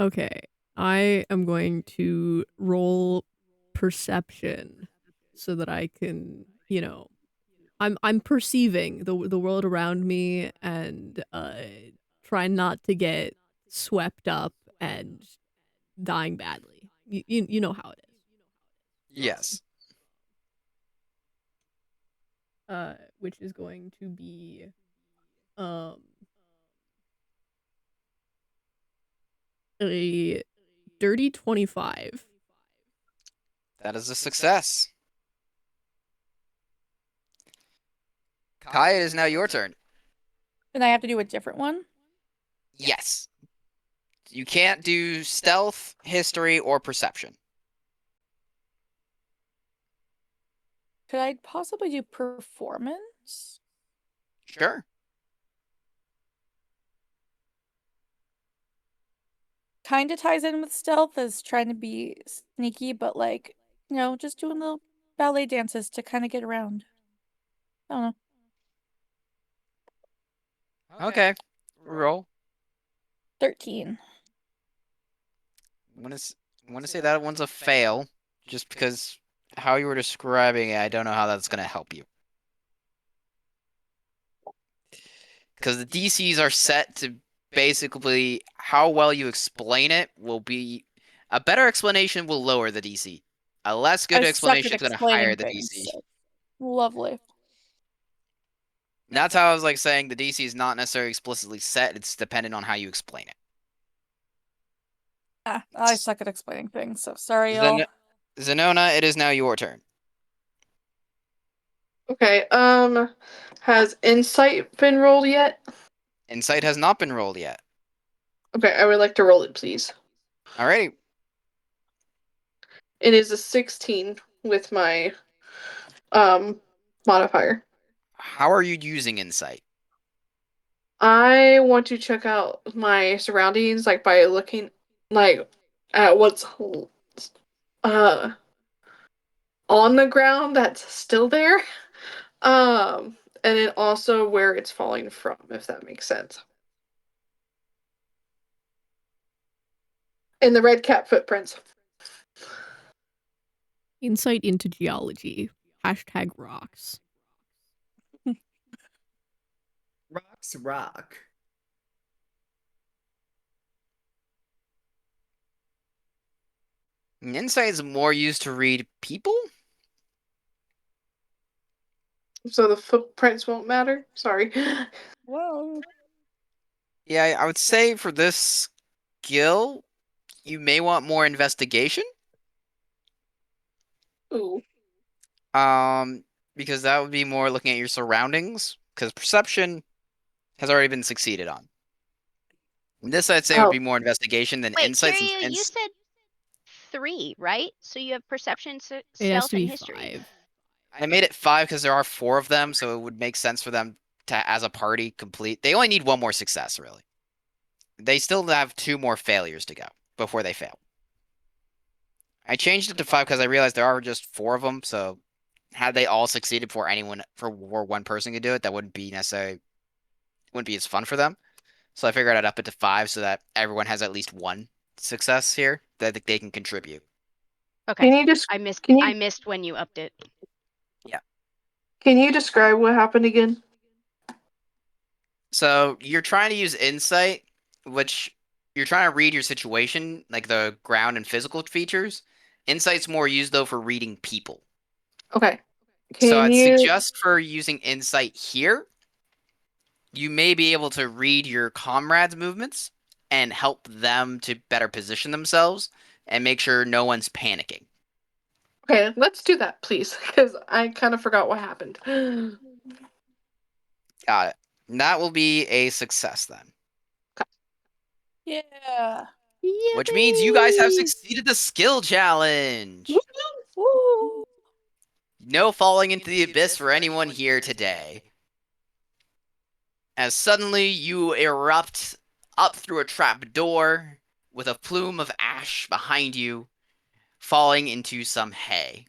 Speaker 1: Okay. I am going to roll perception so that I can, I'm perceiving the world around me and try not to get swept up and dying badly. You know how it is.
Speaker 3: Yes.
Speaker 1: Which is going to be a dirty 25.
Speaker 3: That is a success. Kai, it is now your turn.
Speaker 4: And I have to do a different one?
Speaker 3: Yes. You can't do stealth, history, or perception.
Speaker 4: Could I possibly do performance?
Speaker 3: Sure.
Speaker 4: Kind of ties in with stealth as trying to be sneaky, but like, just doing little ballet dances to kind of get around. I don't know.
Speaker 3: Okay. Roll.
Speaker 4: 13.
Speaker 3: I want to say that one's a fail, just because how you were describing it, I don't know how that's going to help you. Because the DCs are set to basically how well you explain it will be a better explanation will lower the DC. A less good
Speaker 4: I suck
Speaker 3: explanation
Speaker 4: at
Speaker 3: is going to higher
Speaker 4: explaining
Speaker 3: the
Speaker 4: things.
Speaker 3: DC.
Speaker 4: So. Lovely.
Speaker 3: That's how I was like saying the DC is not necessarily explicitly set, it's dependent on how you explain it.
Speaker 4: I suck at explaining things, so sorry, y'all.
Speaker 3: Zenona, it is now your turn.
Speaker 8: Okay, has insight been rolled yet?
Speaker 3: Insight has not been rolled yet.
Speaker 8: Okay, I would like to roll it, please.
Speaker 3: Alrighty.
Speaker 8: It is a 16 with my modifier.
Speaker 3: How are you using insight?
Speaker 8: I want to check out my surroundings, like by looking like at what's on the ground that's still there. And then also where it's falling from, if that makes sense. And the red cat footprints.
Speaker 1: Insight into geology. Hashtag rocks.
Speaker 5: Rocks rock.
Speaker 3: Insight is more used to read people?
Speaker 8: So the footprints won't matter? Sorry.
Speaker 4: Whoa.
Speaker 3: Yeah, I would say for this skill, you may want more investigation.
Speaker 8: Ooh.
Speaker 3: Because that would be more looking at your surroundings, because perception has already been succeeded on. This, I'd say, would be more investigation than
Speaker 10: Wait,
Speaker 3: insight.
Speaker 10: Kiryu, you said 3, right? So you have perception,
Speaker 1: It has
Speaker 10: stealth,
Speaker 1: to
Speaker 10: and
Speaker 1: be
Speaker 10: history.
Speaker 1: 5.
Speaker 3: I made it 5 because there are 4 of them, so it would make sense for them to, as a party, complete. They only need 1 more success, really. They still have 2 more failures to go before they fail. I changed it to 5 because I realized there are just 4 of them, so had they all succeeded before one person could do it, that wouldn't be as fun for them. So I figured I'd up it to 5 so that everyone has at least one success here that they can contribute.
Speaker 10: Okay.
Speaker 8: Can you just
Speaker 10: I missed
Speaker 8: can you
Speaker 10: I missed when you upped it.
Speaker 8: can you describe what happened again?
Speaker 3: So you're trying to use insight, which you're trying to read your situation, like the ground and physical features. Insight's more used though for reading people.
Speaker 8: Okay.
Speaker 3: So
Speaker 8: Can
Speaker 3: I'd
Speaker 8: you
Speaker 3: suggest for using insight here, you may be able to read your comrades' movements and help them to better position themselves and make sure no one's panicking.
Speaker 8: Okay, let's do that, please, because I kind of forgot what happened.
Speaker 3: Got it. And that will be a success then.
Speaker 4: Yeah.
Speaker 3: Which means you guys have
Speaker 1: Yippee!
Speaker 3: succeeded the skill challenge.
Speaker 4: Woo!
Speaker 3: No falling into the abyss for anyone here today. As suddenly you erupt up through a trap door with a plume of ash behind you, falling into some hay.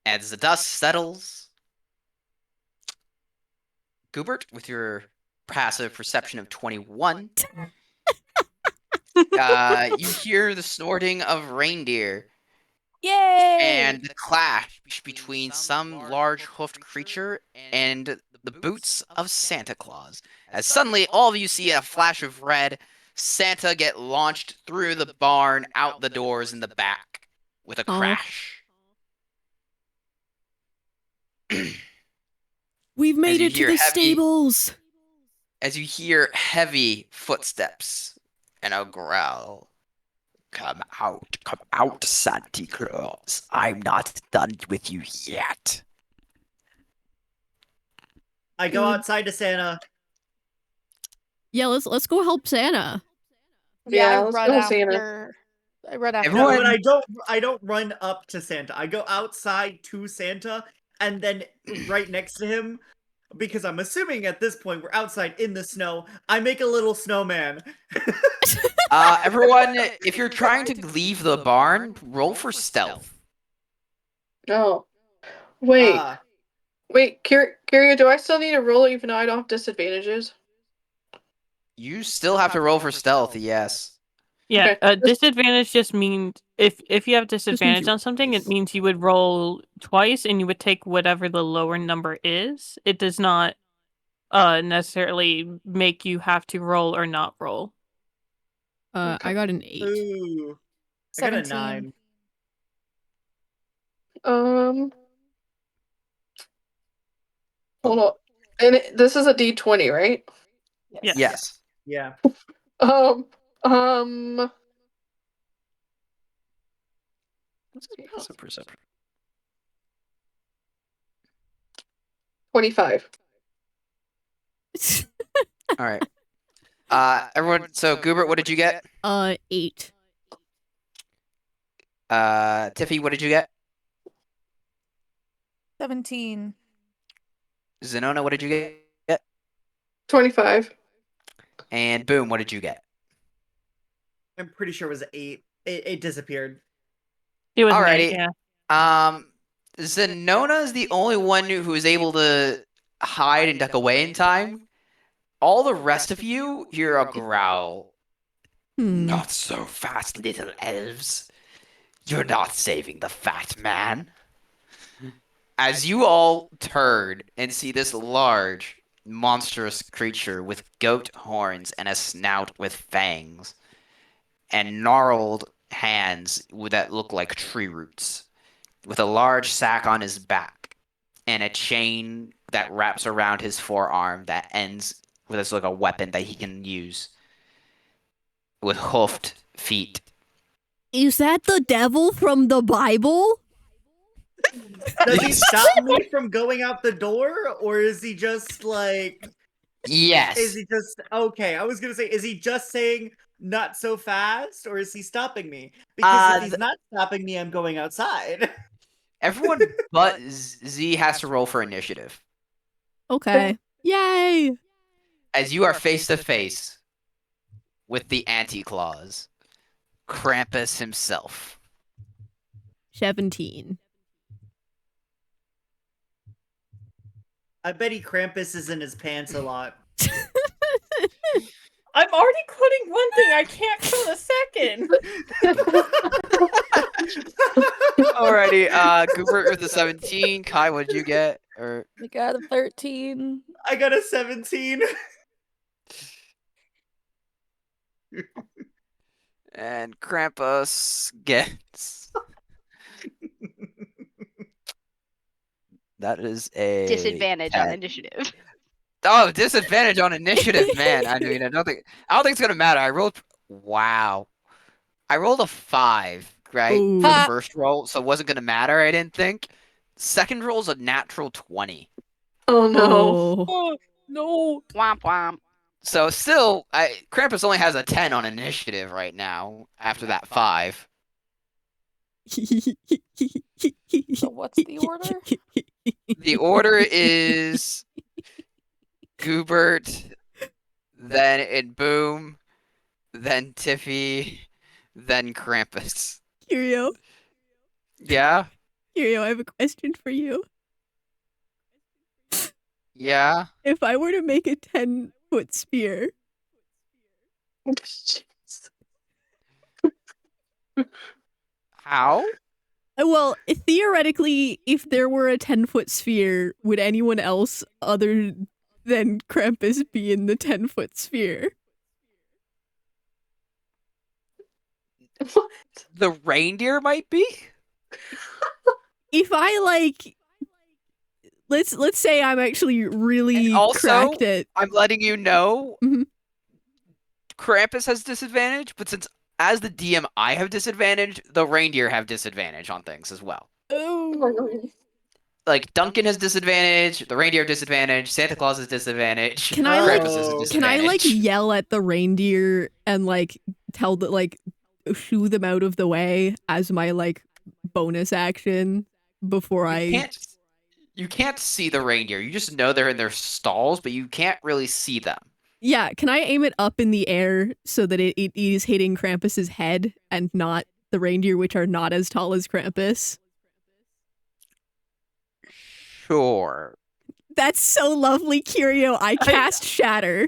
Speaker 3: As the dust settles, Goobert, with your passive perception of 21, you hear the snorting of reindeer
Speaker 4: Yay!
Speaker 3: and the clash between some large hoofed creature and the boots of Santa Claus. As suddenly all of you see a flash of red, Santa get launched through the barn, out the doors in the back, with a crash.
Speaker 1: We've made it to the stables.
Speaker 3: As you hear heavy footsteps and a growl. Come out, Santa Claus. I'm not done with you yet.
Speaker 5: I go outside to Santa.
Speaker 1: Yeah, let's go help Santa.
Speaker 8: Yeah,
Speaker 4: I
Speaker 8: let's
Speaker 4: run
Speaker 8: go, Santa.
Speaker 4: after. I run after.
Speaker 5: No,
Speaker 3: Everyone-
Speaker 5: but I don't run up to Santa. I go outside to Santa and then right next to him, because I'm assuming at this point we're outside in the snow, I make a little snowman.
Speaker 3: Everyone, if you're trying to leave the barn, roll for stealth.
Speaker 8: Oh. Wait.
Speaker 5: Ah,
Speaker 8: Wait, Kyria, do I still need to roll even though I don't have disadvantages?
Speaker 3: You still have to roll for stealth, yes.
Speaker 2: Yeah,
Speaker 8: Okay.
Speaker 2: disadvantage just means if you have disadvantage
Speaker 1: you
Speaker 2: on something, it
Speaker 1: roll
Speaker 2: means you would roll twice and you would take whatever the lower number is. It does not necessarily make you have to roll or not roll.
Speaker 1: I got an 8.
Speaker 5: ooh. I got a
Speaker 4: 17.
Speaker 5: 9.
Speaker 8: Hold on. And this is a D20, right?
Speaker 2: Yes.
Speaker 3: Yes.
Speaker 5: Yeah.
Speaker 8: Um,
Speaker 3: Passive perception.
Speaker 8: 25.
Speaker 3: All right. Everyone. So Goobert, what did you get?
Speaker 1: 8.
Speaker 3: Tiffy, what did you get?
Speaker 4: 17.
Speaker 3: Zenona, what did you get?
Speaker 8: 25.
Speaker 3: And Boom, what did you get?
Speaker 5: I'm pretty sure it was 8. It disappeared.
Speaker 2: It was
Speaker 3: Alrighty.
Speaker 2: yeah.
Speaker 3: Zenona is the only one who is able to hide and duck away in time. All the rest of you hear a growl. Not so fast, little elves. You're not saving the fat man. As you all turn and see this large, monstrous creature with goat horns and a snout with fangs, and gnarled hands that look like tree roots, with a large sack on his back, and a chain that wraps around his forearm that ends with this like a weapon that he can use, with hoofed feet.
Speaker 1: Is that the devil from the Bible?
Speaker 5: Does he stop me from going out the door, or is he just like?
Speaker 3: Yes.
Speaker 5: Is he just okay? I was gonna say, is he just saying not so fast, or is he stopping me? Because if he's not stopping me, I'm going outside.
Speaker 3: Everyone but Z has to roll for initiative.
Speaker 1: Okay. Yay!
Speaker 3: As you are face to face with the anti-clause. Krampus himself.
Speaker 1: 17.
Speaker 5: I bet he Krampus is in his pants a lot.
Speaker 2: I'm already quoting one thing. I can't quote a second.
Speaker 3: Alrighty, Goobert with the 17. Kai, what did you get? Or
Speaker 4: I got a 13.
Speaker 5: I got a 17.
Speaker 3: and Krampus gets. That is a
Speaker 10: Disadvantage
Speaker 3: 10.
Speaker 10: on initiative.
Speaker 3: Oh, disadvantage on initiative, man. I mean, I don't think it's gonna matter. I rolled a 5, right?
Speaker 1: Ooh.
Speaker 3: For the
Speaker 4: Ha!
Speaker 3: first roll, so it wasn't gonna matter, I didn't think. Second roll's a natural 20.
Speaker 8: Oh no.
Speaker 1: Oh.
Speaker 4: Oh, no.
Speaker 10: Womp womp.
Speaker 3: So still, Krampus only has a 10 on initiative right now after that 5.
Speaker 4: So what's the order?
Speaker 3: The order is Goobert, then it Boom, then Tiffy, then Krampus.
Speaker 1: Curio,
Speaker 3: Yeah?
Speaker 1: Curio, I have a question for you.
Speaker 3: Yeah?
Speaker 1: If I were to make a 10-foot spear,
Speaker 3: How?
Speaker 1: well, theoretically, if there were a 10-foot sphere, would anyone else other than Krampus be in the 10-foot sphere?
Speaker 8: What?
Speaker 3: The reindeer might be?
Speaker 1: If I like, let's say I'm actually really
Speaker 3: And also,
Speaker 1: cracked at.
Speaker 3: I'm letting you know,
Speaker 1: Mhm.
Speaker 3: Krampus has disadvantage, but since as the DM I have disadvantage, the reindeer have disadvantage on things as well.
Speaker 1: Oh.
Speaker 3: Like Duncan has disadvantage, the reindeer have disadvantage, Santa Claus has disadvantage.
Speaker 1: Can I like
Speaker 3: Krampus has a
Speaker 5: Oh.
Speaker 1: can I like
Speaker 3: disadvantage.
Speaker 1: yell at the reindeer and like tell that like shoo them out of the way as my like bonus action before
Speaker 3: You can't see the reindeer. You just know they're in their stalls, but you can't really see them.
Speaker 1: Yeah, can I aim it up in the air so that it is hitting Krampus's head and not the reindeer, which are not as tall as Krampus?
Speaker 3: Sure.
Speaker 1: That's so lovely, Curio. I cast Shatter.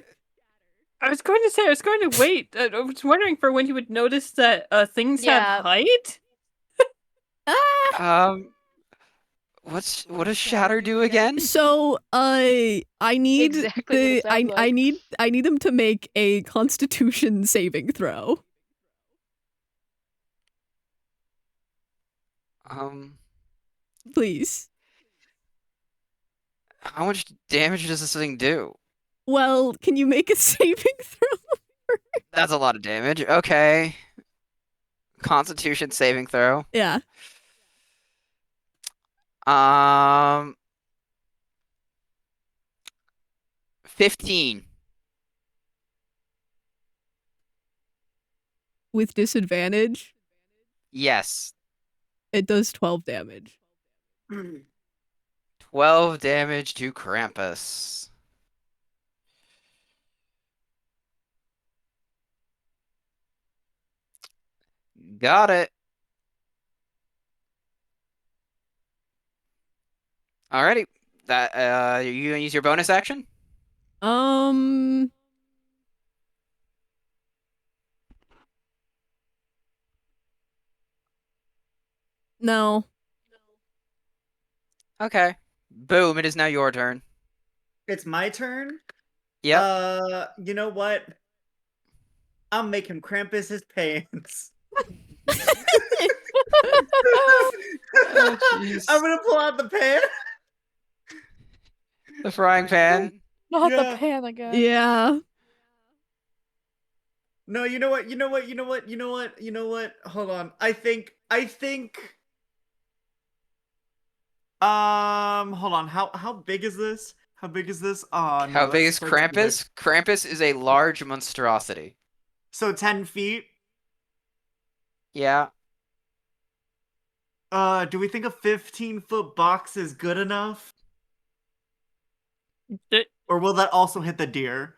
Speaker 2: I was going to wait. I was wondering for when you would notice that things
Speaker 10: Yeah.
Speaker 2: have height.
Speaker 1: Ah!
Speaker 3: What does Shatter do again?
Speaker 1: So, I need
Speaker 10: Exactly what it sounds like.
Speaker 1: I need them to make a Constitution saving throw. Please.
Speaker 3: How much damage does this thing do?
Speaker 1: Well, can you make a saving throw?
Speaker 3: That's a lot of damage. Okay. Constitution saving throw.
Speaker 1: Yeah.
Speaker 3: 15.
Speaker 1: With disadvantage,
Speaker 3: Yes.
Speaker 1: it does 12 damage.
Speaker 3: 12 damage to Krampus. Got it. Alrighty. That you gonna use your bonus action?
Speaker 1: No.
Speaker 3: Okay. Boom, it is now your turn.
Speaker 5: It's my turn?
Speaker 3: Yep.
Speaker 5: You know what? I'll make him Krampus his pants.
Speaker 3: jeez.
Speaker 5: I'm gonna pull out the pan.
Speaker 3: The frying pan.
Speaker 4: Not
Speaker 5: Yeah.
Speaker 4: the pan again.
Speaker 1: Yeah.
Speaker 5: No, you know what? Hold on. I think hold on. How big is this? How big is this? Oh no.
Speaker 3: How big is
Speaker 5: that's quite too big.
Speaker 3: Krampus? Krampus is a large monstrosity.
Speaker 5: So 10 feet.
Speaker 3: Yeah.
Speaker 5: Do we think a 15-foot box is good enough? Or will that also hit the deer?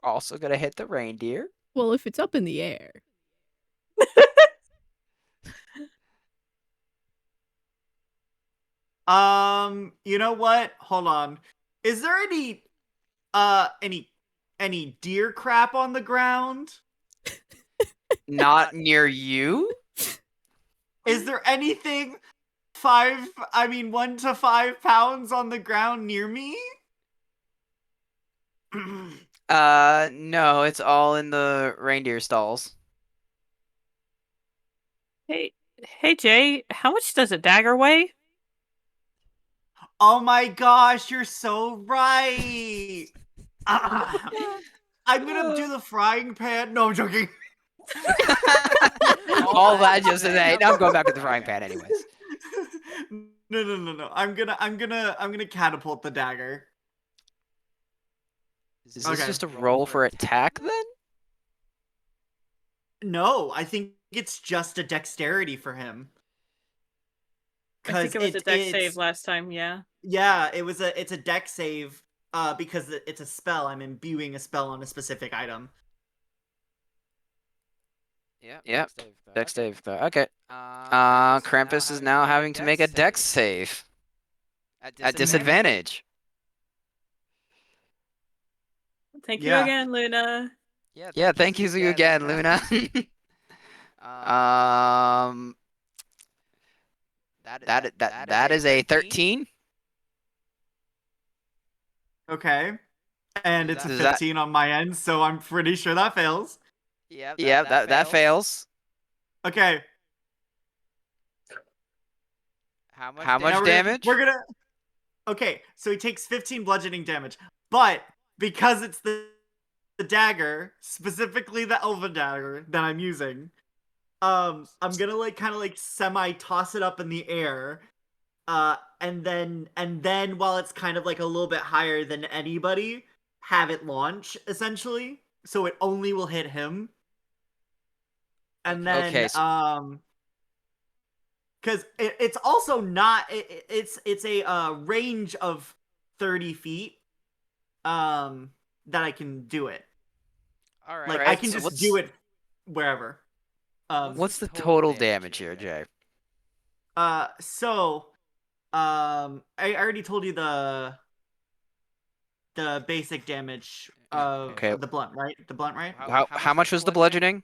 Speaker 3: also gonna hit the reindeer.
Speaker 1: Well, if it's up in the air.
Speaker 7: You know what? Hold on. Is there any deer crap on the ground?
Speaker 3: Not near you.
Speaker 7: Is there anything 1 to 5 pounds on the ground near me?
Speaker 3: No, it's all in the reindeer stalls.
Speaker 2: Hey, Jay, how much does a dagger weigh?
Speaker 7: Oh my gosh, you're so right. I'm gonna do the frying pan. No, I'm joking.
Speaker 3: All that just today. Now I'm going back to the frying pan, anyways.
Speaker 7: No. I'm gonna catapult the dagger.
Speaker 3: Is this just a roll for attack then?
Speaker 7: No, I think it's just a dexterity for him.
Speaker 2: I think it was a dex save last time, yeah.
Speaker 7: Yeah, it's a dex save, because it's a spell. I'm imbuing a spell on a specific item.
Speaker 3: Yep. Dex save. Okay. Krampus is now having to make a dex save. At disadvantage.
Speaker 2: Thank you again, Luna.
Speaker 3: Yeah, thank you again, Luna. That is a 13.
Speaker 7: Okay. And it's a
Speaker 3: Does
Speaker 7: 15 on my end, so I'm pretty sure that fails.
Speaker 3: Yeah, that fails.
Speaker 7: Okay.
Speaker 3: How much damage?
Speaker 7: Okay, so he takes 15 bludgeoning damage, but because it's the dagger, specifically the elven dagger that I'm using, I'm gonna kind of semi toss it up in the air, and then while it's kind of a little bit higher than anybody, have it launch essentially, so it only will hit him. And then because it's also not it's a range of 30 feet that I can do it.
Speaker 3: All right.
Speaker 7: I can just do it wherever.
Speaker 3: What's the total damage here, Jay?
Speaker 7: So I already told you the basic damage of the blunt, right? The blunt, right?
Speaker 3: How much was the bludgeoning?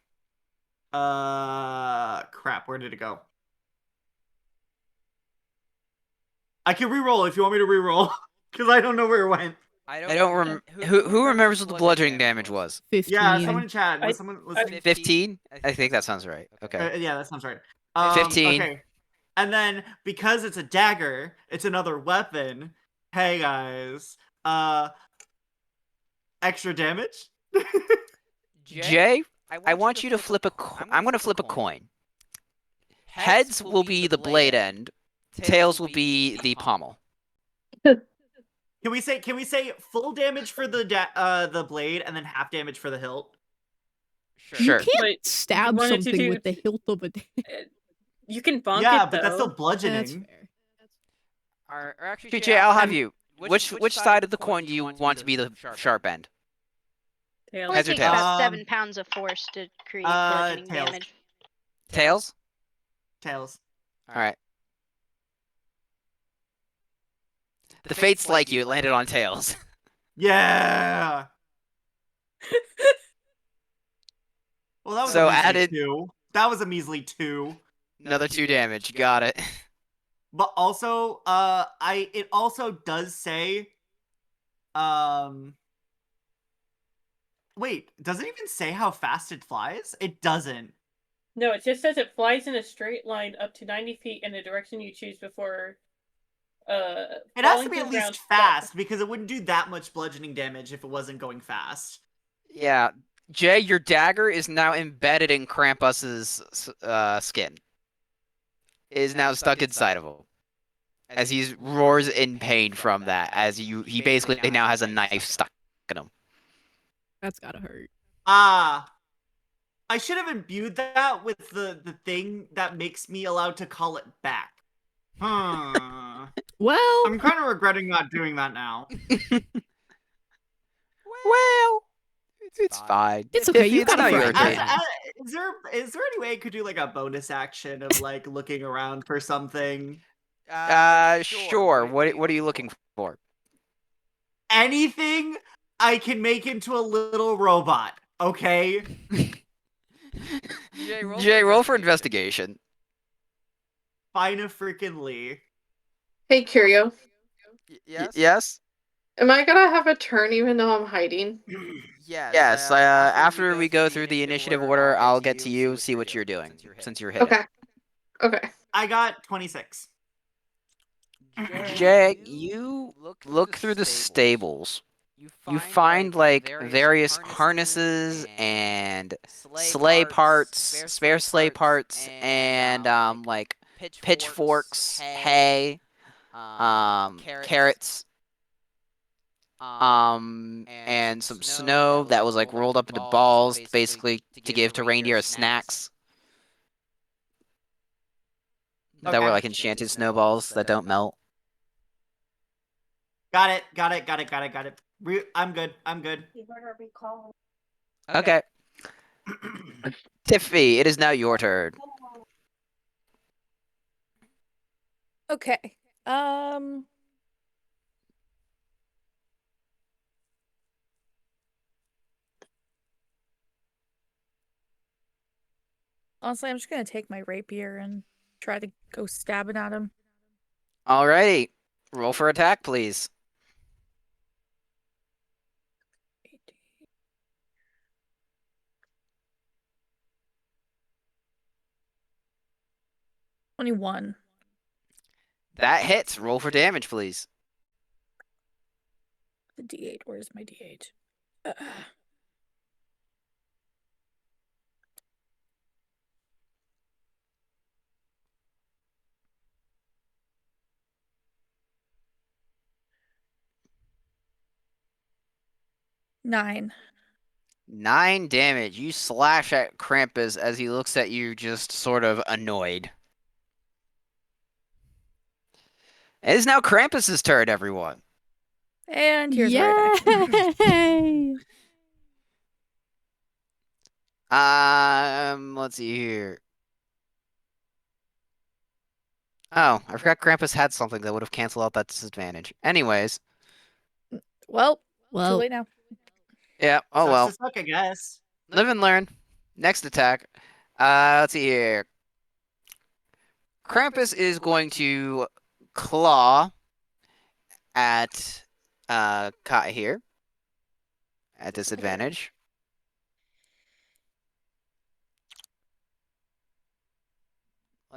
Speaker 7: Crap, where did it go? I can re-roll if you want me to re-roll, because I don't know where it went.
Speaker 3: I don't remember. Who remembers what the bludgeoning damage was?
Speaker 1: 15.
Speaker 7: Yeah, someone in chat. Was someone
Speaker 3: 15? I think that sounds right. Okay.
Speaker 7: yeah, that sounds right.
Speaker 3: 15.
Speaker 7: Okay. And then because it's a dagger, it's another weapon. Hey guys, extra damage.
Speaker 3: Jay, I want you to flip a coin. I'm going to flip a coin. Heads will be the blade end. Tails will be the pommel.
Speaker 7: Can we say full damage for the blade and then half damage for the hilt?
Speaker 3: Sure.
Speaker 1: You can't stab something with the hilt of a
Speaker 2: You can bonk it,
Speaker 7: Yeah,
Speaker 2: though.
Speaker 7: but that's still
Speaker 1: That's
Speaker 7: bludgeoning.
Speaker 1: fair.
Speaker 3: Actually, Jay, I'll have you. Which side of the coin do you want to be the sharp end?
Speaker 2: Tails.
Speaker 10: It
Speaker 3: Heads or
Speaker 10: takes
Speaker 3: tails?
Speaker 10: about 7 pounds of force to create bludgeoning
Speaker 7: tails.
Speaker 10: damage.
Speaker 3: Tails?
Speaker 7: Tails.
Speaker 3: All right. The fates like you. It landed on tails.
Speaker 7: Yeah. Well, that was
Speaker 3: So
Speaker 7: a measly
Speaker 3: added
Speaker 7: 2. That was a measly 2.
Speaker 3: Another 2 damage. Got it.
Speaker 7: But also, it also does say, wait, does it even say how fast it flies? It doesn't.
Speaker 2: No, it just says it flies in a straight line up to 90 feet in the direction you choose before.
Speaker 7: It has to be at least fast, because it wouldn't do that much bludgeoning damage if it wasn't going fast.
Speaker 3: Yeah. Jay, your dagger is now embedded in Krampus's skin. It is now stuck inside of him. As he roars in pain from that, he basically now has a knife stuck in him.
Speaker 1: That's gotta hurt.
Speaker 7: I should have imbued that with the thing that makes me allowed to call it back.
Speaker 1: Well,
Speaker 7: I'm kind of regretting not doing that now.
Speaker 3: Well, It's fine.
Speaker 1: It's okay,
Speaker 3: Tiffy,
Speaker 1: you've
Speaker 3: it's
Speaker 1: got a
Speaker 3: not your
Speaker 1: friend.
Speaker 3: turn.
Speaker 7: Is there any way I could do like a bonus action of like looking around for something?
Speaker 3: Sure. What are you looking for?
Speaker 7: Anything I can make into a little robot, okay?
Speaker 3: Jay, roll for investigation.
Speaker 7: Fine a freaking Lee.
Speaker 8: Hey, Curio.
Speaker 3: Yes?
Speaker 8: Am I gonna have a turn even though I'm hiding?
Speaker 3: Yes. After we go through the initiative order, I'll get to you, see what you're doing, since you're hidden.
Speaker 8: Okay. Okay.
Speaker 7: I got 26.
Speaker 3: Jay, you look through the stables. You find like various harnesses and sleigh parts, spare sleigh parts, and like pitchforks, hay, carrots, and some snow that was like rolled up into balls, basically to give to reindeer as snacks. That were like enchanted snowballs that don't melt.
Speaker 7: Got it. I'm good.
Speaker 11: You better be calm.
Speaker 3: Okay. Tiffy, it is now your turn.
Speaker 4: Okay. Honestly, I'm just gonna take my rapier and try to go stabbing at him.
Speaker 3: Alrighty. Roll for attack, please.
Speaker 4: 21.
Speaker 3: That hits. Roll for damage, please.
Speaker 4: The D8. Where's my D8? 9.
Speaker 3: 9 damage. You slash at Krampus as he looks at you just sort of annoyed. It is now Krampus's turn, everyone.
Speaker 4: And here's my action.
Speaker 3: Let's see here. Oh, I forgot Krampus had something that would have canceled out that disadvantage. Anyways.
Speaker 4: Well, too late now.
Speaker 3: Yeah, oh
Speaker 7: Sucks
Speaker 3: well.
Speaker 7: to suck, I guess.
Speaker 3: Live and learn. Next attack. Let's see here. Krampus is going to claw at Kai here at disadvantage.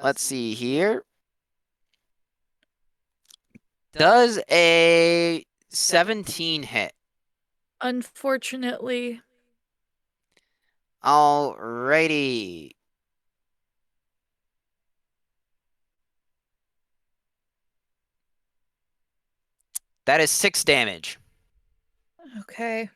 Speaker 3: Let's see here. Does a 17 hit?
Speaker 4: Unfortunately.
Speaker 3: Alrighty. That is 6 damage.
Speaker 4: Okay.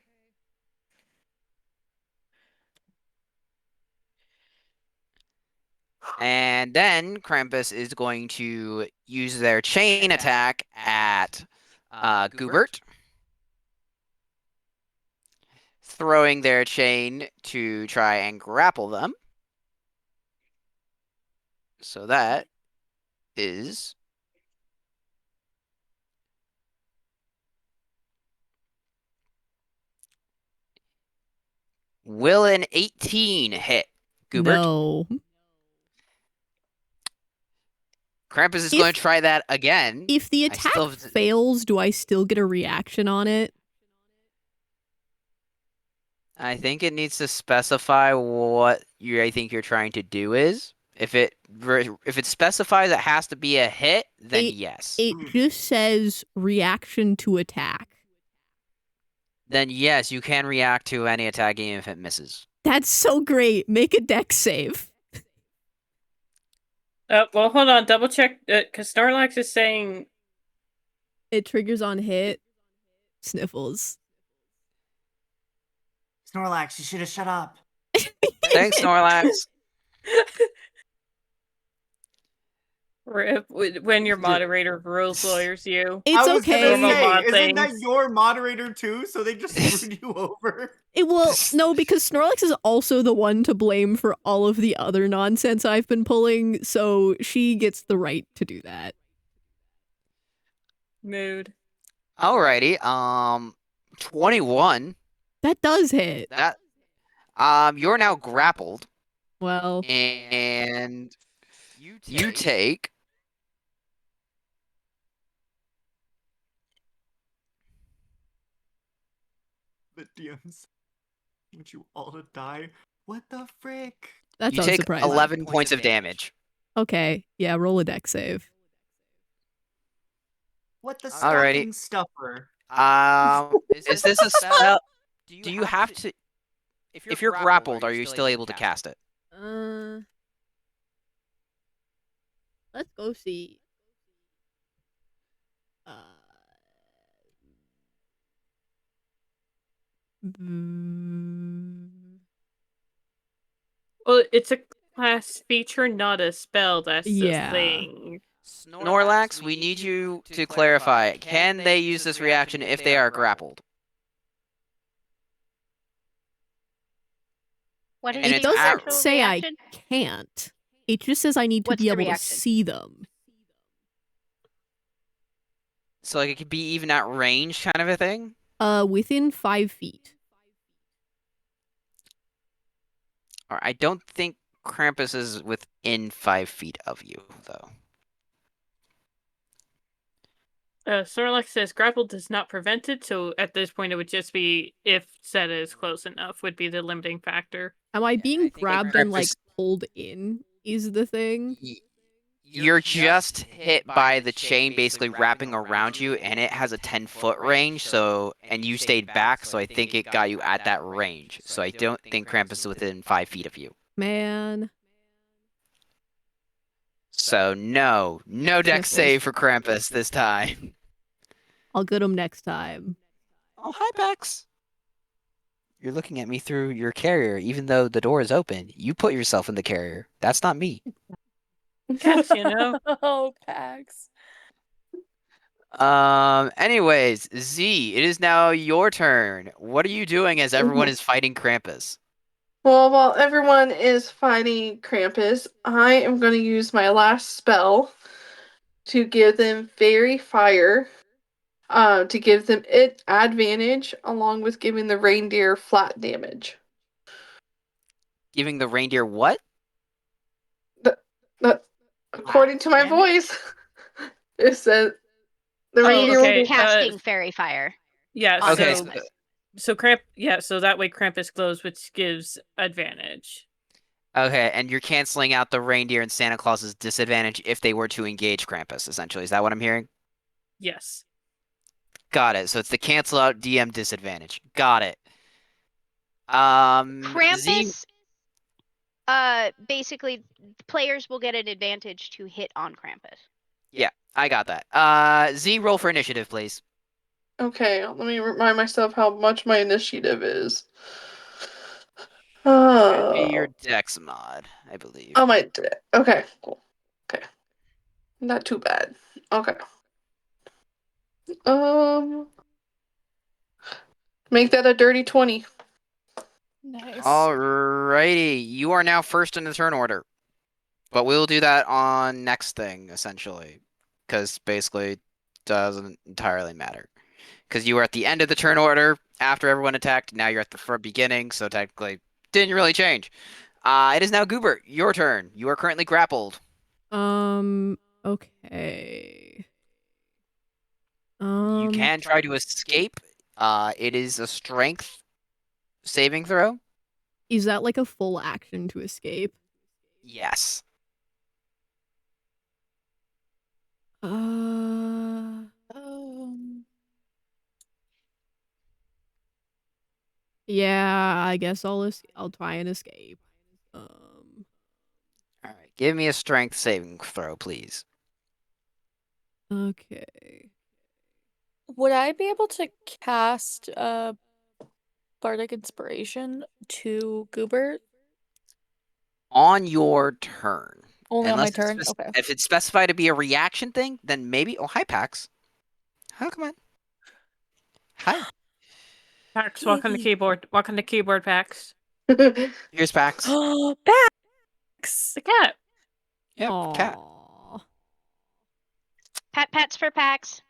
Speaker 3: And then Krampus is going to use their chain attack at Goobert, throwing their chain to try and grapple them. So that is will an 18 hit Goobert?
Speaker 1: No.
Speaker 3: Krampus is going to try that again.
Speaker 1: If the attack fails, do I still get a reaction on it?
Speaker 3: I think it needs to specify what I think you're trying to do is. If it specifies it has to be a hit, then yes.
Speaker 1: It just says reaction to attack.
Speaker 3: Then yes, you can react to any attack even if it misses.
Speaker 1: That's so great. Make a dex save.
Speaker 2: Well, hold on. Double check. Because Snorlax is saying
Speaker 1: it triggers on hit. Sniffles.
Speaker 7: Snorlax, you should have shut up.
Speaker 3: Thanks, Snorlax.
Speaker 2: Rip, when your moderator rules lawyers you.
Speaker 1: It's
Speaker 7: I was
Speaker 1: okay.
Speaker 7: gonna say,
Speaker 2: Mod
Speaker 7: isn't that
Speaker 2: things.
Speaker 7: your moderator too? So they just screwed you over.
Speaker 1: No, because Snorlax is also the one to blame for all of the other nonsense I've been pulling, so she gets the right to do that.
Speaker 2: Mood.
Speaker 3: Alrighty. 21.
Speaker 1: That does hit.
Speaker 3: That you're now grappled,
Speaker 1: Well,
Speaker 3: and you take
Speaker 7: The DMs want you all to die. What the frick?
Speaker 1: that's
Speaker 3: you take
Speaker 1: unsurprising.
Speaker 3: 11 points of damage.
Speaker 1: Okay, yeah, roll a dex save.
Speaker 7: What the
Speaker 3: Alrighty.
Speaker 7: stocking stuffer?
Speaker 3: Is this a spell? Do you have to? If you're grappled, are you still able to cast it?
Speaker 1: Let's go see.
Speaker 2: Well, it's a class feature, not a spell. That's
Speaker 1: Yeah.
Speaker 2: the thing.
Speaker 3: Snorlax, we need you to clarify. Can they use this reaction if they are grappled?
Speaker 10: What is
Speaker 3: And
Speaker 10: the
Speaker 1: It doesn't
Speaker 10: actual
Speaker 1: say
Speaker 10: reaction?
Speaker 1: I can't. It just says I need to
Speaker 10: What's
Speaker 1: be
Speaker 10: the
Speaker 1: able to
Speaker 10: reaction?
Speaker 1: see them.
Speaker 3: So like it could be even at range kind of a thing?
Speaker 1: Within 5 feet.
Speaker 3: Or I don't think Krampus is within 5 feet of you, though.
Speaker 2: Snorlax says grapple does not prevent it, so at this point it would just be if Zeta is close enough would be the limiting factor.
Speaker 1: Am I being
Speaker 3: I think
Speaker 1: grabbed and like
Speaker 3: Krampus-
Speaker 1: pulled in is the thing?
Speaker 3: You're just hit by the chain basically wrapping around you, and it has a 10-foot range, so, and you stayed back, so I think it got you at that range. So I don't think Krampus is within 5 feet of you.
Speaker 1: Man.
Speaker 3: So no dex save for Krampus this time.
Speaker 1: I'll get him next time.
Speaker 3: Oh, hi, Bex. You're looking at me through your carrier, even though the door is open. You put yourself in the carrier. That's not me.
Speaker 2: Caps, you know?
Speaker 4: Oh, Pax.
Speaker 3: Anyways, Z, it is now your turn. What are you doing as everyone is fighting Krampus?
Speaker 8: Well, while everyone is fighting Krampus, I am going to use my last spell to give them Fairy Fire, to give them it advantage, along with giving the reindeer flat damage.
Speaker 3: Giving the reindeer what?
Speaker 8: According to my voice, it says the reindeer
Speaker 2: okay.
Speaker 8: will be
Speaker 10: Casting fairy fire.
Speaker 2: Yeah,
Speaker 10: on
Speaker 3: Okay,
Speaker 10: Krampus.
Speaker 2: so that way Krampus glows, which gives advantage.
Speaker 3: Okay, and you're canceling out the reindeer and Santa Claus's disadvantage if they were to engage Krampus, essentially. Is that what I'm hearing?
Speaker 2: Yes.
Speaker 3: Got it. So it's the cancel out DM disadvantage. Got it. Z,
Speaker 10: Krampus, basically, players will get an advantage to hit on Krampus.
Speaker 3: yeah, I got that. Z, roll for initiative, please.
Speaker 8: Okay, let me remind myself how much my initiative is.
Speaker 3: Should be your dex mod, I believe.
Speaker 8: Oh, okay, cool. Okay. Not too bad. Okay. Make that a dirty 20.
Speaker 4: Nice.
Speaker 3: Alrighty, you are now first in the turn order. But we'll do that on next thing, essentially. Because basically, it doesn't entirely matter. Because you were at the end of the turn order after everyone attacked. Now you're at the beginning, so technically, didn't really change. It is now Goobert, your turn. You are currently grappled.
Speaker 1: Okay.
Speaker 3: You can try to escape. It is a strength saving throw.
Speaker 1: Is that like a full action to escape?
Speaker 3: Yes.
Speaker 1: Yeah, I guess I'll try and escape.
Speaker 3: All right, give me a strength saving throw, please.
Speaker 1: Okay.
Speaker 4: Would I be able to cast Bardic Inspiration to Goobert?
Speaker 3: On your turn.
Speaker 4: Only on my
Speaker 3: Unless
Speaker 4: turn?
Speaker 3: it's
Speaker 4: Okay.
Speaker 3: if it's specified to be a reaction thing, then maybe. Oh, hi, Pax. Oh, come on. Hi.
Speaker 2: Pax, walk on the keyboard. Walk on the keyboard, Pax.
Speaker 3: Here's Pax.
Speaker 4: Pax!
Speaker 2: The cat.
Speaker 3: Yep, cat.
Speaker 1: Aw.
Speaker 10: Pats for Pax.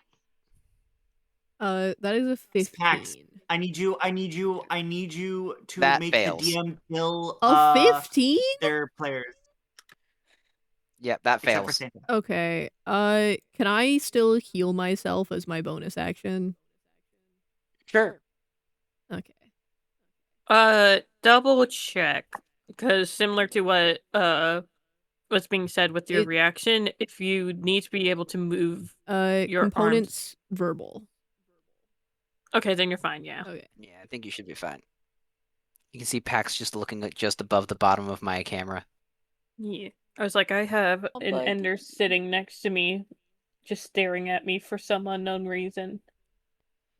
Speaker 1: That is a
Speaker 7: It's Pax.
Speaker 1: 15.
Speaker 7: I need you to
Speaker 3: That
Speaker 7: make
Speaker 3: fails.
Speaker 7: the DM kill
Speaker 1: A 15?
Speaker 7: their players.
Speaker 3: Yep, that
Speaker 7: Except for
Speaker 3: fails.
Speaker 7: Santa.
Speaker 1: Okay. Can I still heal myself as my bonus action?
Speaker 3: Sure.
Speaker 1: Okay.
Speaker 2: Double check. Because similar to what what's being said with your reaction, if you need to be able to move your
Speaker 1: components verbal.
Speaker 2: Okay, then you're fine, yeah.
Speaker 1: Okay.
Speaker 3: Yeah, I think you should be fine. You can see Pax just looking at just above the bottom of my camera.
Speaker 2: Yeah. I was like, I have
Speaker 4: Oh,
Speaker 2: an
Speaker 4: bud.
Speaker 2: ender sitting next to me, just staring at me for some unknown reason.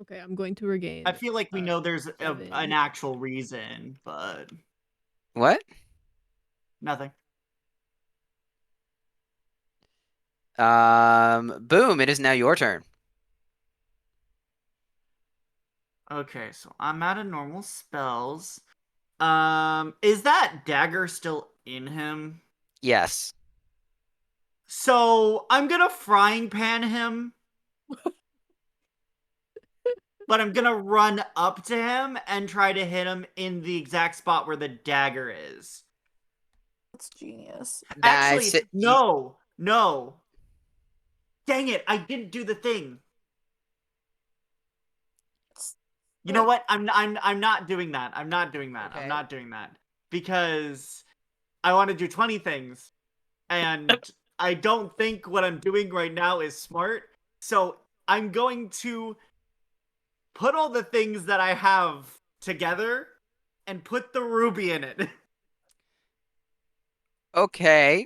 Speaker 1: Okay, I'm going to regain.
Speaker 7: I feel like we know there's an
Speaker 1: 7.
Speaker 7: actual reason, but
Speaker 3: What?
Speaker 7: nothing.
Speaker 3: Boom, it is now your turn.
Speaker 7: Okay, so I'm out of normal spells. Is that dagger still in him?
Speaker 3: Yes.
Speaker 7: So I'm gonna frying pan him. But I'm gonna run up to him and try to hit him in the exact spot where the dagger is.
Speaker 4: That's genius.
Speaker 7: Actually, no. Dang it, I didn't do the thing. You know what? I'm not doing that. I'm not doing that.
Speaker 3: Okay.
Speaker 7: I'm not doing that. Because I want to do 20 things. And I don't think what I'm doing right now is smart. So I'm going to put all the things that I have together and put the ruby in it.
Speaker 3: Okay.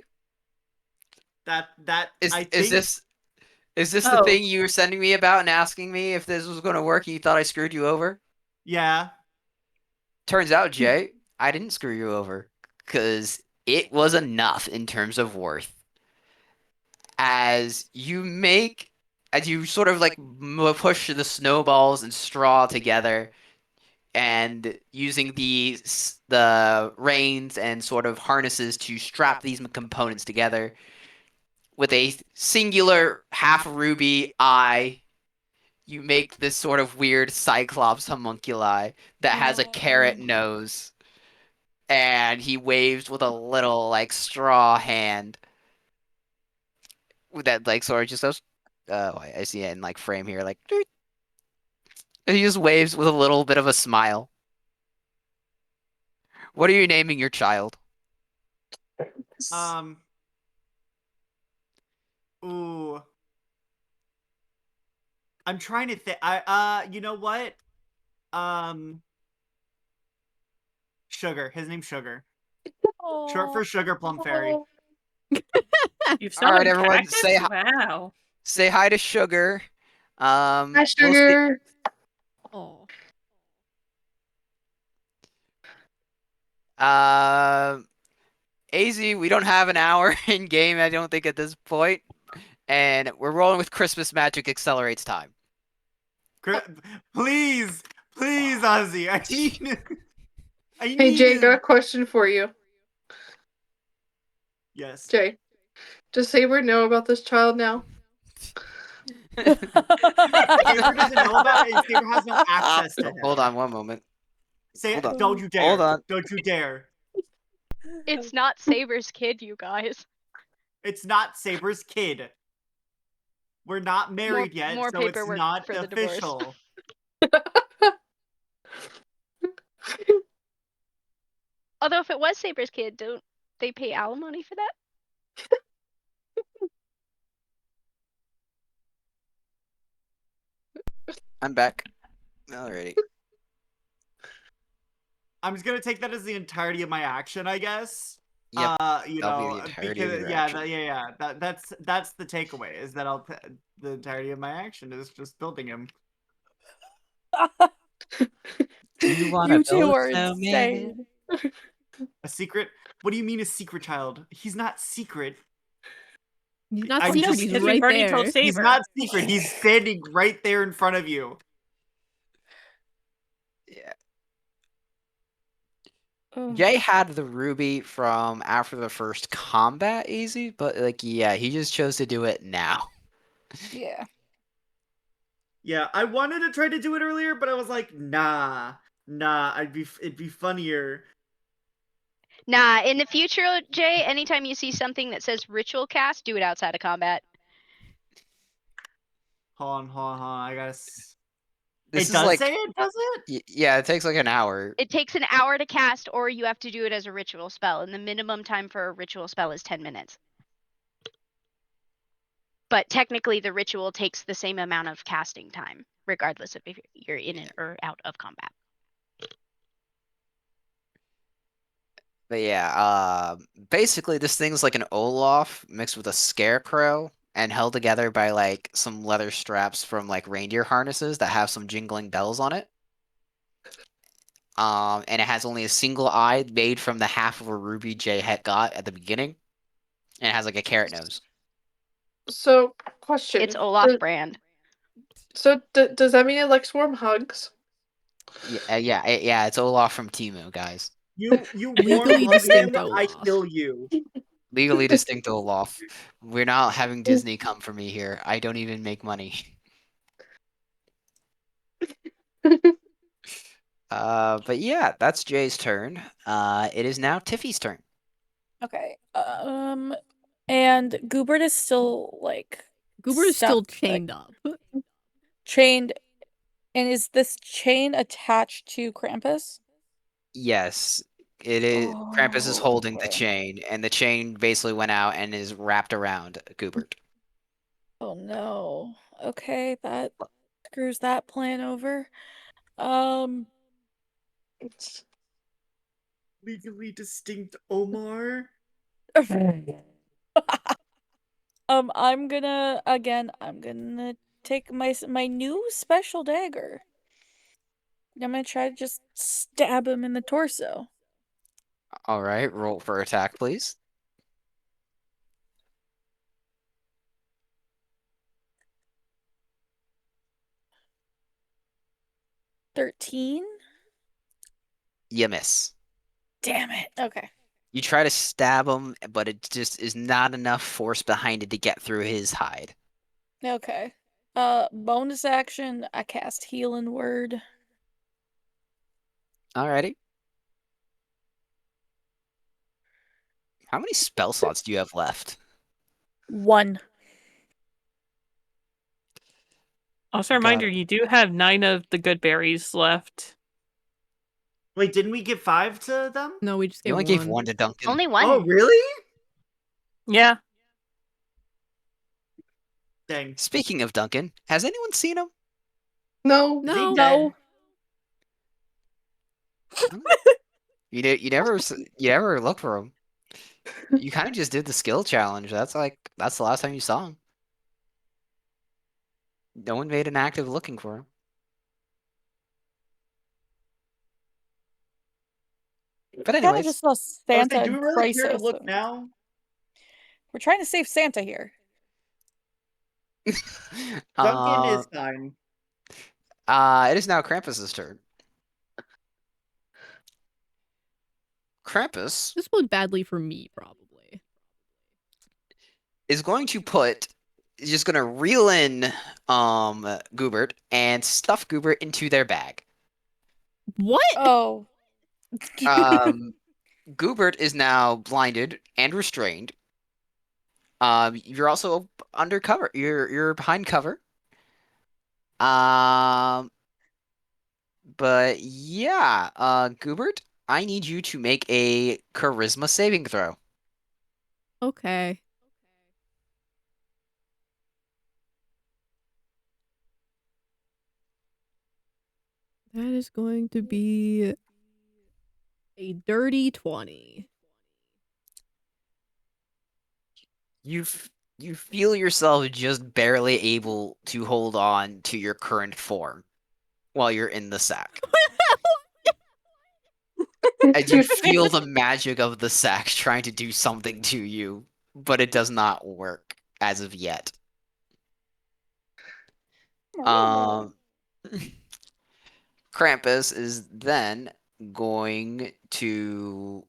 Speaker 7: Is
Speaker 3: this the thing you were sending me about and asking me if this was going to work and you thought I screwed you over?
Speaker 7: Yeah.
Speaker 3: Turns out, Jay, I didn't screw you over because it was enough in terms of worth. As you sort of like push the snowballs and straw together and using the reins and sort of harnesses to strap these components together with a singular half ruby eye, you make this sort of weird cyclops homunculi that has a carrot nose, and he waves with a little like straw hand that like sort of just goes. Oh, I see it in like frame here, like. Doot. And he just waves with a little bit of a smile. What are you naming your child?
Speaker 7: Ooh. I'm trying to think. You know what? Sugar. His name's Sugar. Short for Sugar Plum Fairy.
Speaker 2: You've
Speaker 3: All right,
Speaker 2: summoned
Speaker 3: everyone,
Speaker 2: cactus? Wow.
Speaker 3: Say hi to Sugar.
Speaker 8: Hi, Sugar.
Speaker 1: Oh.
Speaker 3: AZ, we don't have an hour in game, I don't think, at this point. And we're rolling with Christmas Magic Accelerates time.
Speaker 7: Please, Ozzy.
Speaker 8: Hey, Jay, got a question for you.
Speaker 7: Yes.
Speaker 8: Jay, does Saber know about this child now?
Speaker 7: Saber doesn't know about it. Saber has no access to him.
Speaker 3: Hold on one moment.
Speaker 7: Hold on. Don't you dare.
Speaker 3: Hold on.
Speaker 7: Don't you dare.
Speaker 10: It's not Saber's kid, you guys.
Speaker 7: It's not Saber's kid. We're not married yet,
Speaker 10: more
Speaker 7: so it's
Speaker 10: paperwork
Speaker 7: not
Speaker 10: for the divorce.
Speaker 7: official.
Speaker 10: Although if it was Saber's kid, don't they pay alimony for that?
Speaker 3: I'm back. Alrighty.
Speaker 7: I'm just gonna take that as the entirety of my action, I guess.
Speaker 3: Yep.
Speaker 7: You
Speaker 3: That'll
Speaker 7: know,
Speaker 3: be the entirety
Speaker 7: because
Speaker 3: of your action.
Speaker 7: that's the takeaway is that the entirety of my action is just building him.
Speaker 3: Do you want
Speaker 4: You
Speaker 3: to
Speaker 4: two
Speaker 3: build
Speaker 4: are
Speaker 3: a snowman?
Speaker 4: insane.
Speaker 7: A secret? What do you mean a secret child? He's not secret.
Speaker 1: He's not
Speaker 7: I
Speaker 1: secret,
Speaker 7: just-
Speaker 1: he's
Speaker 2: Because
Speaker 1: right
Speaker 2: we've already told
Speaker 1: there.
Speaker 2: Saber.
Speaker 7: He's not secret. He's standing right there in front of you.
Speaker 3: Yeah.
Speaker 4: Ugh.
Speaker 3: Jay had the ruby from after the first combat, easy, but like, yeah, he just chose to do it now.
Speaker 4: Yeah.
Speaker 5: Yeah, I wanted to try to do it earlier, but I was like, nah. It'd be funnier.
Speaker 10: Nah, in the future, Jay, anytime you see something that says ritual cast, do it outside of combat.
Speaker 7: Hold on. I guess
Speaker 3: This
Speaker 7: it
Speaker 3: is
Speaker 7: does
Speaker 3: like,
Speaker 7: say it, does it?
Speaker 3: yeah, it takes like an hour.
Speaker 10: It takes an hour to cast, or you have to do it as a ritual spell, and the minimum time for a ritual spell is 10 minutes. But technically, the ritual takes the same amount of casting time, regardless of if you're in or out of combat.
Speaker 3: But yeah, basically this thing's like an Olaf mixed with a scarecrow and held together by like some leather straps from like reindeer harnesses that have some jingling bells on it. And it has only a single eye made from the half of a ruby Jay had got at the beginning, and it has like a carrot nose.
Speaker 8: So, question.
Speaker 10: It's Olaf brand.
Speaker 8: So, does that mean it likes warm hugs?
Speaker 3: Yeah, it's Olaf from Timu, guys.
Speaker 5: You warm
Speaker 1: Legally
Speaker 5: hug him,
Speaker 1: distinct
Speaker 5: I
Speaker 1: Olaf.
Speaker 5: kill you.
Speaker 3: Legally distinct Olaf. We're not having Disney come for me here. I don't even make money. But yeah, that's Jay's turn. It is now Tiffy's turn.
Speaker 4: Okay. And Goobert is still like
Speaker 1: Goober is still
Speaker 4: stuck,
Speaker 1: chained up.
Speaker 4: chained. And is this chain attached to Krampus?
Speaker 3: Yes, it is. Krampus is
Speaker 4: Oh,
Speaker 3: holding the
Speaker 4: okay.
Speaker 3: chain, and the chain basically went out and is wrapped around Goobert.
Speaker 4: Oh no. Okay, that screws that plan over. Um,
Speaker 5: Legally distinct Omar.
Speaker 4: I'm gonna take my new special dagger. I'm gonna try to just stab him in the torso.
Speaker 3: All right, roll for attack, please.
Speaker 4: 13?
Speaker 3: You miss.
Speaker 4: Damn it. Okay.
Speaker 3: You try to stab him, but it just is not enough force behind it to get through his hide.
Speaker 4: Okay. Bonus action, I cast Healing Word.
Speaker 3: Alrighty. How many spell slots do you have left?
Speaker 4: 1.
Speaker 2: Also, a reminder, you do have 9 of the good berries left.
Speaker 7: Wait, didn't we give 5 to them?
Speaker 1: No, we just
Speaker 3: You
Speaker 1: gave
Speaker 3: only
Speaker 1: one.
Speaker 3: gave one to Duncan.
Speaker 10: Only one.
Speaker 5: Oh, really?
Speaker 2: Yeah.
Speaker 7: Dang.
Speaker 3: Speaking of Duncan, has anyone seen him?
Speaker 8: No.
Speaker 5: Is he
Speaker 1: No.
Speaker 5: dead?
Speaker 3: You never look for him. You kind of just did the skill challenge. That's the last time you saw him. No one made an active looking for him. But
Speaker 4: Probably
Speaker 3: anyways,
Speaker 4: just saw
Speaker 5: I was
Speaker 4: Santa
Speaker 5: like, do we
Speaker 4: and
Speaker 5: really care to
Speaker 4: Crisis.
Speaker 5: look now?
Speaker 4: We're trying to save Santa here.
Speaker 5: Duncan is fine.
Speaker 3: It is now Krampus's turn. Krampus
Speaker 1: This went badly for me, probably.
Speaker 3: is going to just gonna reel in Goobert and stuff Goobert into their bag.
Speaker 1: What?
Speaker 4: Oh.
Speaker 3: Goobert is now blinded and restrained. You're also undercover. You're behind cover. But yeah, Goobert, I need you to make a charisma saving throw.
Speaker 1: Okay. That is going to be a dirty 20.
Speaker 3: You feel yourself just barely able to hold on to your current form while you're in the sack. And you feel the magic of the sack trying to do something to you, but it does not work as of yet. Um, Krampus is then going to,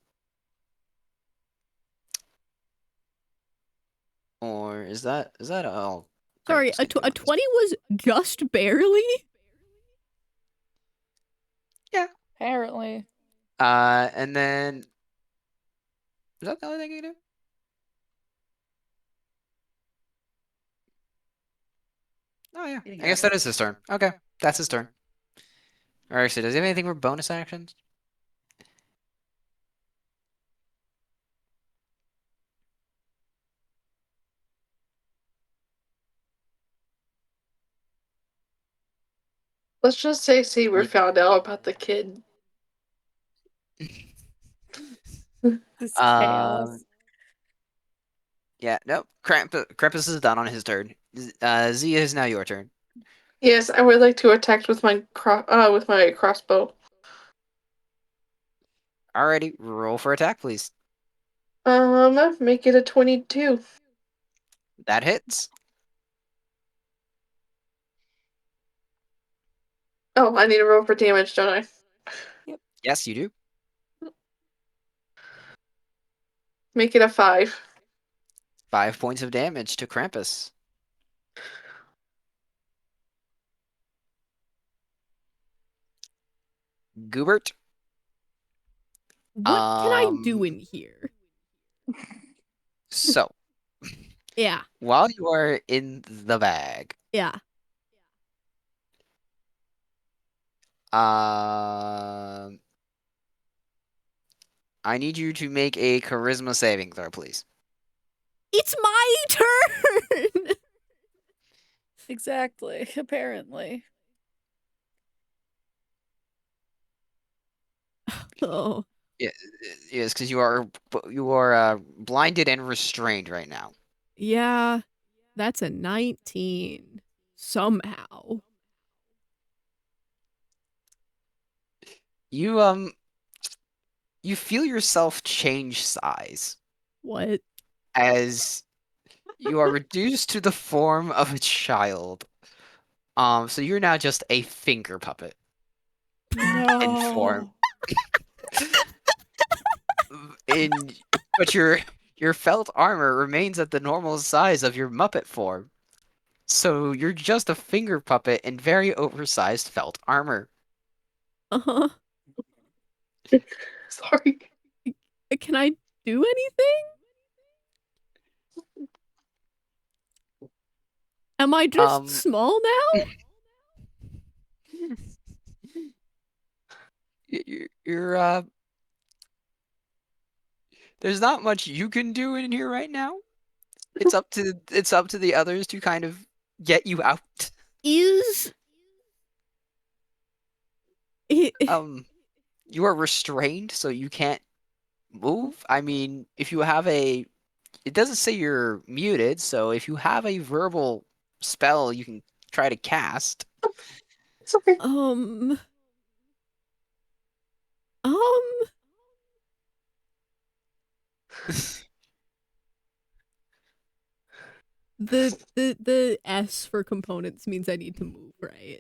Speaker 3: or is that oh?
Speaker 1: Sorry,
Speaker 3: Krampus
Speaker 1: a
Speaker 3: can go on this.
Speaker 1: 20 was just barely?
Speaker 3: Yeah.
Speaker 4: Apparently.
Speaker 3: And then is that the only thing you can do? Oh yeah, I guess that is his turn. Okay, that's his turn. Alright, so does he have anything for bonus actions?
Speaker 8: Let's just say Saber found out about the kid.
Speaker 4: This chaos.
Speaker 3: Yeah, nope. Krampus is done on his turn. Z is now your turn.
Speaker 8: Yes, I would like to attack with my crossbow.
Speaker 3: Alrighty, roll for attack, please.
Speaker 8: Make it a 22.
Speaker 3: That hits.
Speaker 8: Oh, I need to roll for damage, don't I?
Speaker 4: Yep.
Speaker 3: Yes, you do.
Speaker 8: Make it a 5.
Speaker 3: 5 points of damage to Krampus. Goobert.
Speaker 1: What can I do in here?
Speaker 3: So,
Speaker 1: Yeah.
Speaker 3: while you are in the bag,
Speaker 1: Yeah.
Speaker 3: I need you to make a charisma saving throw, please.
Speaker 1: It's my turn!
Speaker 4: Exactly, apparently.
Speaker 1: Oh.
Speaker 3: Yeah, yes, because you are blinded and restrained right now.
Speaker 1: Yeah. That's a 19. Somehow.
Speaker 3: You feel yourself change size
Speaker 1: What?
Speaker 3: as you are reduced to the form of a child. So you're now just a finger puppet in form. But your felt armor remains at the normal size of your Muppet form. So you're just a finger puppet in very oversized felt armor.
Speaker 1: Uh-huh.
Speaker 8: Sorry.
Speaker 1: Can I do anything? Am I just small now?
Speaker 3: You're there's not much you can do in here right now. It's up to the others to kind of get you out.
Speaker 1: Is it...
Speaker 3: You are restrained, so you can't move. I mean, if you have it doesn't say you're muted, so if you have a verbal spell you can try to cast.
Speaker 8: It's okay.
Speaker 1: The S for components means I need to move, right?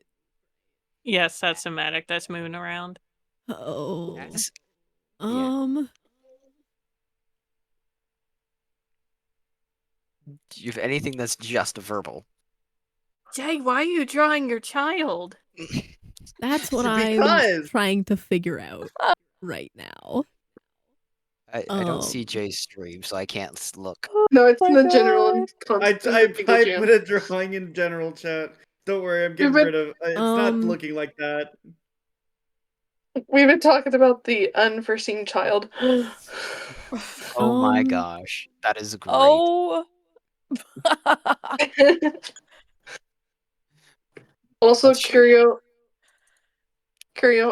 Speaker 2: Yes, that's somatic. That's moving around.
Speaker 1: Oh.
Speaker 3: Yes. Do you have anything that's just verbal?
Speaker 2: Jay, why are you drawing your child?
Speaker 1: That's what
Speaker 5: Because-
Speaker 1: I'm trying to figure out right now.
Speaker 3: I don't see Jay's stream, so I can't look.
Speaker 8: No, it's
Speaker 4: Oh
Speaker 8: in
Speaker 4: my
Speaker 8: the general.
Speaker 4: God.
Speaker 5: I put a drawing in general chat. Don't worry, I'm getting rid of. It's not looking like that.
Speaker 8: We've been talking about the unforeseen child.
Speaker 3: Oh my gosh, that is great.
Speaker 4: Oh.
Speaker 8: Also, Curio,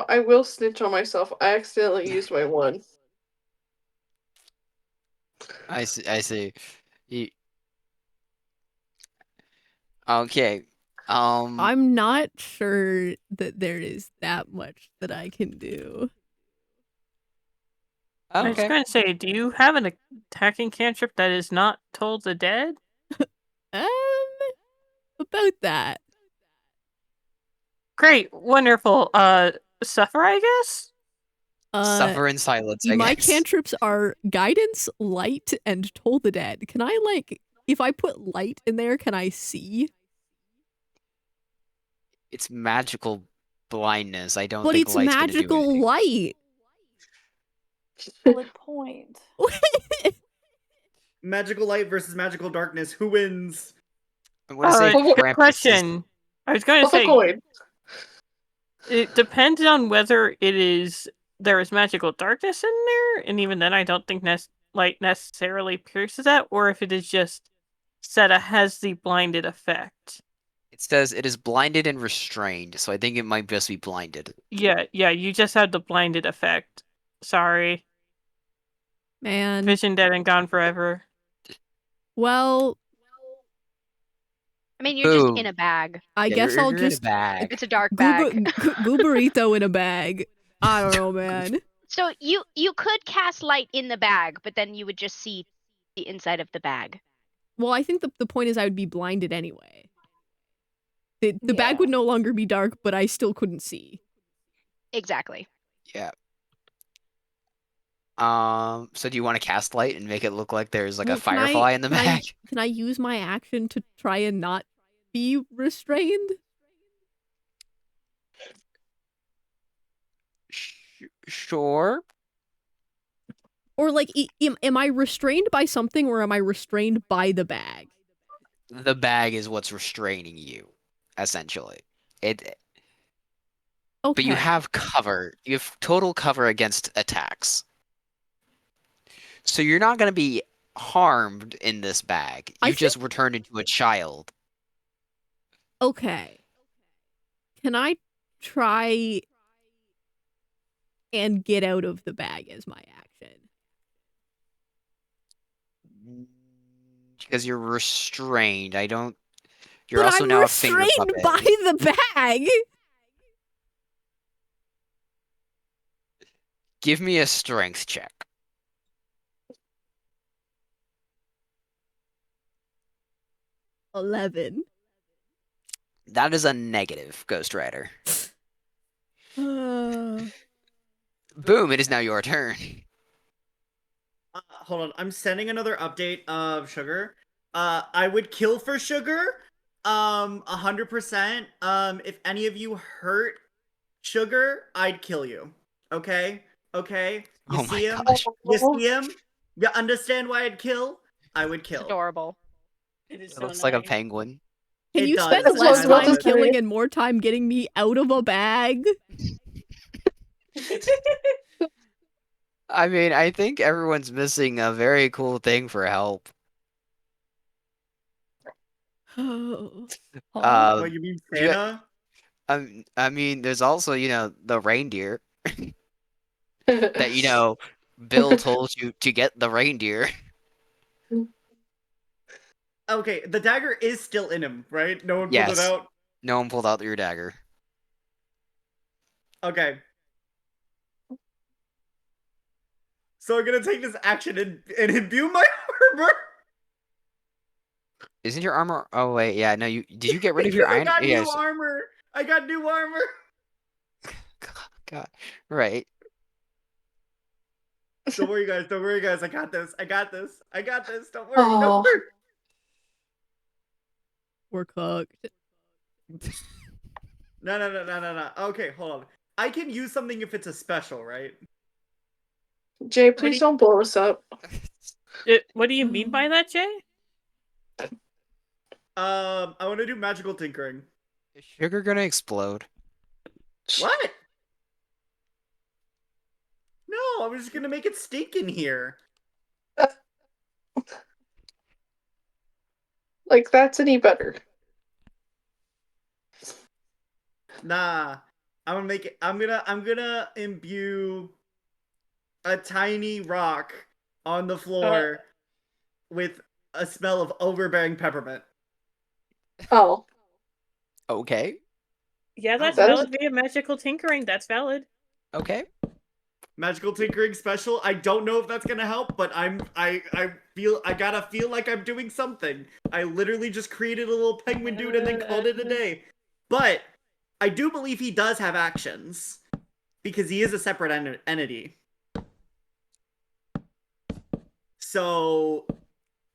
Speaker 8: I will snitch on myself. I accidentally used my 1.
Speaker 3: I see. Okay.
Speaker 1: I'm not sure that there is that much that I can do.
Speaker 2: I was
Speaker 3: Okay.
Speaker 2: going to say, do you have an attacking cantrip that is not Toll the Dead?
Speaker 1: About that.
Speaker 2: Great, wonderful. Suffer, I guess?
Speaker 3: Suffer in silence, I
Speaker 1: My
Speaker 3: guess.
Speaker 1: cantrips are guidance, light, and toll the dead. Can I, like, if I put light in there, can I see?
Speaker 3: It's magical blindness. I don't
Speaker 1: But
Speaker 3: think
Speaker 1: it's
Speaker 3: light's gonna do
Speaker 1: magical
Speaker 3: anything.
Speaker 1: light.
Speaker 4: Solid point.
Speaker 5: Magical light versus magical darkness. Who wins?
Speaker 3: I want to say
Speaker 8: Good
Speaker 3: Krampus is-
Speaker 2: question. I was going to
Speaker 8: Flip a
Speaker 2: say,
Speaker 8: coin.
Speaker 2: it depends on whether there is magical darkness in there, and even then I don't think light necessarily pierces that, or if it is just Seta has the blinded effect.
Speaker 3: It says it is blinded and restrained, so I think it might just be blinded.
Speaker 2: Yeah, you just have the blinded effect. Sorry.
Speaker 1: Man.
Speaker 2: Vision dead and gone forever.
Speaker 1: Well,
Speaker 10: I mean, you're just in
Speaker 3: Boom.
Speaker 10: a bag.
Speaker 1: I
Speaker 3: Yeah,
Speaker 1: guess
Speaker 3: you're
Speaker 1: I'll
Speaker 3: in a
Speaker 1: just
Speaker 3: bag.
Speaker 10: It's a dark bag.
Speaker 1: gooberito in a bag. I don't know, man.
Speaker 10: So you could cast light in the bag, but then you would just see the inside of the bag.
Speaker 1: Well, I think the point is I would be blinded anyway. The bag
Speaker 4: Yeah.
Speaker 1: would no longer be dark, but I still couldn't see.
Speaker 10: Exactly.
Speaker 3: Yeah. So do you want to cast light and make it look like there's like
Speaker 1: Well,
Speaker 3: a firefly in the bag?
Speaker 1: Can I use my action to try and not be restrained?
Speaker 3: Sure.
Speaker 1: Or like, am I restrained by something, or am I restrained by the bag?
Speaker 3: The bag is what's restraining you, essentially.
Speaker 1: Okay.
Speaker 3: But you have cover. You have total cover against attacks. So you're not going to be harmed in this bag. You just returned into a child.
Speaker 1: Okay. Can I try and get out of the bag as my action?
Speaker 3: Because you're restrained. I don't... You're
Speaker 1: But
Speaker 3: also
Speaker 1: I'm
Speaker 3: now a finger
Speaker 1: restrained
Speaker 3: puppet.
Speaker 1: by the bag!
Speaker 3: Give me a strength check.
Speaker 1: $11.
Speaker 3: That is a negative, Ghost Rider.
Speaker 1: Uh,
Speaker 3: Boom, it is now your turn.
Speaker 5: Hold on, I'm sending another update of Sugar. I would kill for Sugar. 100%. If any of you hurt Sugar, I'd kill you. Okay? Okay? You
Speaker 3: Oh
Speaker 5: see
Speaker 3: my
Speaker 5: him?
Speaker 3: gosh.
Speaker 5: You see him? You understand why I'd kill? I would
Speaker 10: It's
Speaker 5: kill.
Speaker 10: adorable.
Speaker 2: It is
Speaker 3: It
Speaker 2: so
Speaker 3: looks like a
Speaker 2: nice.
Speaker 3: penguin.
Speaker 1: Can
Speaker 5: It
Speaker 1: you
Speaker 5: does.
Speaker 1: spend
Speaker 8: That's
Speaker 1: less
Speaker 8: what I was
Speaker 1: time
Speaker 8: about to say.
Speaker 1: killing and more time getting me out of a bag?
Speaker 3: I mean, I think everyone's missing a very cool thing for help.
Speaker 1: Oh.
Speaker 5: What, you mean Santa?
Speaker 3: I mean, there's also, the reindeer that, Bill told you to get the reindeer.
Speaker 5: Okay, the dagger is still in him, right? No one pulled it
Speaker 3: Yes.
Speaker 5: out?
Speaker 3: No one pulled out your dagger.
Speaker 5: Okay. So I'm gonna take this action and imbue my armor.
Speaker 3: Isn't your armor? Oh wait, yeah. No, did you get rid of your
Speaker 5: I
Speaker 3: iron?
Speaker 5: got
Speaker 3: Yeah.
Speaker 5: new armor. I got new armor.
Speaker 3: God, right.
Speaker 5: Don't worry, guys. Don't worry, guys. I got this. I got this. I got this. Don't worry.
Speaker 8: Oh.
Speaker 5: Don't worry.
Speaker 1: We're cooked.
Speaker 5: No. Okay, hold on. I can use something if it's a special, right?
Speaker 8: Jay, please don't blow us up.
Speaker 2: What do you mean by that, Jay?
Speaker 5: I want to do magical tinkering.
Speaker 3: Is sugar gonna explode?
Speaker 5: What? No, I was just gonna make it stink in here.
Speaker 8: Like, that's any better.
Speaker 5: Nah. I'm gonna imbue a tiny rock on the floor with a smell of overbearing peppermint.
Speaker 8: Oh.
Speaker 3: Okay.
Speaker 2: Yeah, that's
Speaker 8: That is-
Speaker 2: valid via magical tinkering. That's valid.
Speaker 3: Okay.
Speaker 5: Magical tinkering special. I don't know if that's gonna help, but I gotta feel like I'm doing something. I literally just created a little penguin dude and then called it a day. But I do believe he does have actions because he is a separate entity. So,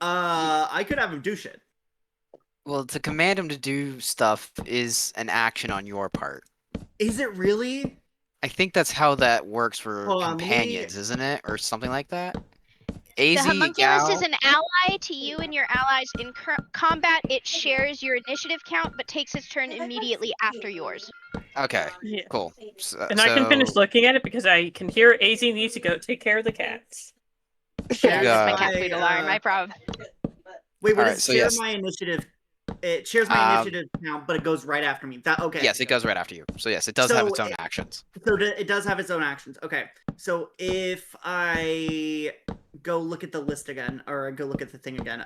Speaker 5: I could have him do shit.
Speaker 3: Well, to command him to do stuff is an action on your part.
Speaker 5: Is it really?
Speaker 3: I think that's how that works for
Speaker 5: Hold on,
Speaker 3: companions, isn't it? Or something like that?
Speaker 10: The
Speaker 3: AZ,
Speaker 10: homunculus is
Speaker 3: Gal...
Speaker 10: an ally to you and your allies in combat. It shares your initiative count, but takes its turn immediately after yours.
Speaker 3: Okay,
Speaker 2: Yeah.
Speaker 3: cool.
Speaker 2: And I can finish looking at it because I can hear AZ needs to go take care of the cats.
Speaker 10: Yeah, that's my
Speaker 3: got-
Speaker 10: cat food alarm. My problem.
Speaker 5: Wait, what
Speaker 3: Alright,
Speaker 5: does
Speaker 3: so
Speaker 5: share
Speaker 3: yes.
Speaker 5: my initiative? It shares my initiative count, but it goes right after me. That okay?
Speaker 3: Yes, it goes right after you. So yes, it does have its own actions.
Speaker 5: So it does have its own actions. Okay. So if I go look at the list again, or go look at the thing again,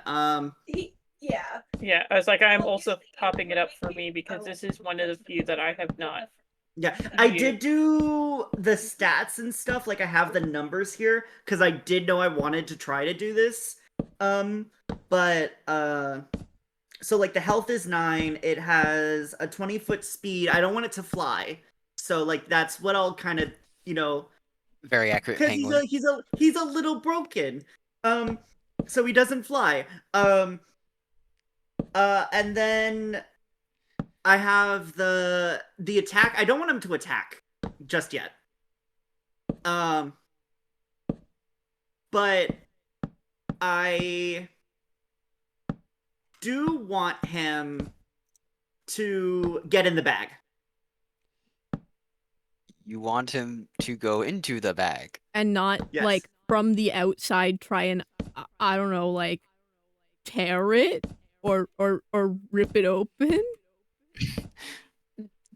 Speaker 11: Yeah.
Speaker 2: Yeah, I was like, I'm also popping it up for me because this is one of the few that I have not.
Speaker 5: Yeah, I did do the stats and stuff. Like I have the numbers here because I did know I wanted to try to do this. But so like the health is 9. It has a 20-foot speed. I don't want it to fly, so like that's what I'll kind of
Speaker 3: Very accurate
Speaker 5: because
Speaker 3: penguin.
Speaker 5: he's a little broken. So he doesn't fly. And then I have the attack. I don't want him to attack just yet. But I do want him to get in the bag.
Speaker 3: You want him to go into the bag.
Speaker 1: And not, like, from the outside try and, I don't know, like, tear it? Or rip it open?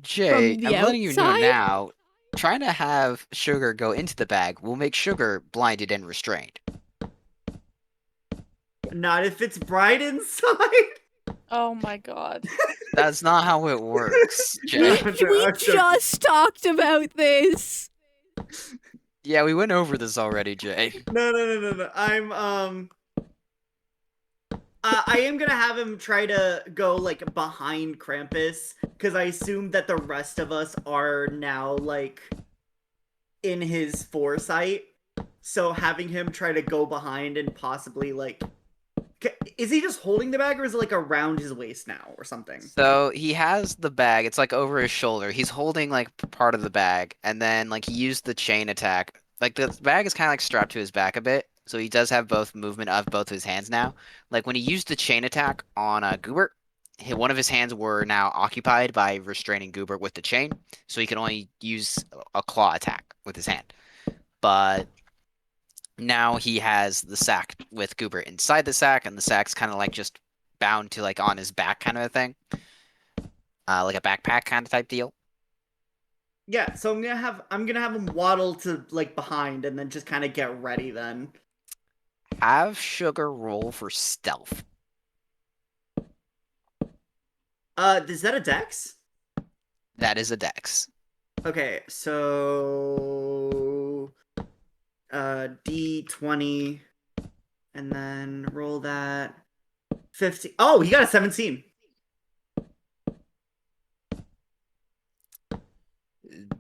Speaker 3: Jay,
Speaker 1: From the
Speaker 3: I'm letting you know
Speaker 1: outside?
Speaker 3: now, trying to have Sugar go into the bag will make Sugar blinded and restrained.
Speaker 5: Not if it's bright inside.
Speaker 4: Oh my god.
Speaker 3: That's not how it works, Jay.
Speaker 1: We just talked about this!
Speaker 3: Yeah, we went over this already, Jay.
Speaker 5: No. I am gonna have him try to go like behind Krampus because I assume that the rest of us are now like in his foresight. So having him try to go behind and possibly like, is he just holding the bag or is it like around his waist now or something?
Speaker 3: So he has the bag. It's like over his shoulder. He's holding like part of the bag, and then like he used the chain attack. Like the bag is kind of like strapped to his back a bit, so he does have both movement of both of his hands now. Like when he used the chain attack on Goobert, one of his hands were now occupied by restraining Goobert with the chain, so he can only use a claw attack with his hand. But now he has the sack with Goobert inside the sack, and the sack's kind of like just bound to like on his back kind of a thing. Like a backpack kind of type deal.
Speaker 5: Yeah, so I'm gonna have him waddle to like behind and then just kind of get ready then.
Speaker 3: Have Sugar roll for stealth.
Speaker 5: Is that a dex?
Speaker 3: That is a dex.
Speaker 5: Okay, so D20 and then roll that 15. Oh, he got a 17.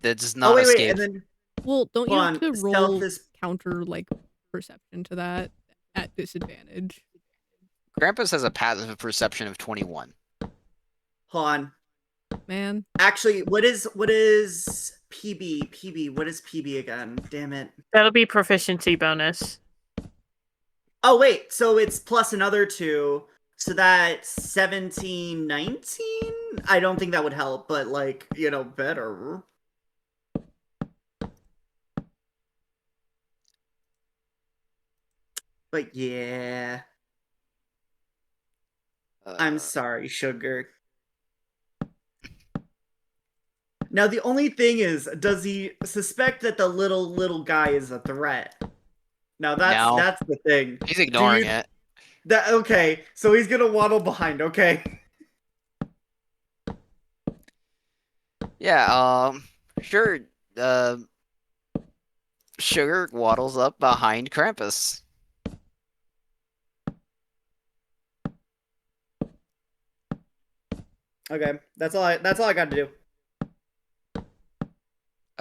Speaker 3: That does not
Speaker 5: wait,
Speaker 3: escape.
Speaker 5: and then
Speaker 1: Well, don't you have to roll
Speaker 5: stealth is
Speaker 1: counter, like, perception to that at disadvantage?
Speaker 3: Krampus has a passive perception of 21.
Speaker 5: hold on.
Speaker 1: Man.
Speaker 5: Actually, what is PB? PB, what is PB again? Damn it.
Speaker 2: That'll be proficiency bonus.
Speaker 5: Oh wait, so it's plus another 2. So that's 17, 19? I don't think that would help, but like, better. But yeah. I'm sorry, Sugar. Now the only thing is, does he suspect that the little guy is a threat? Now that's the thing.
Speaker 3: He's ignoring it.
Speaker 5: Okay, so he's gonna waddle behind, okay.
Speaker 3: Yeah, sure. Sugar waddles up behind Krampus.
Speaker 5: Okay, that's all I got to do.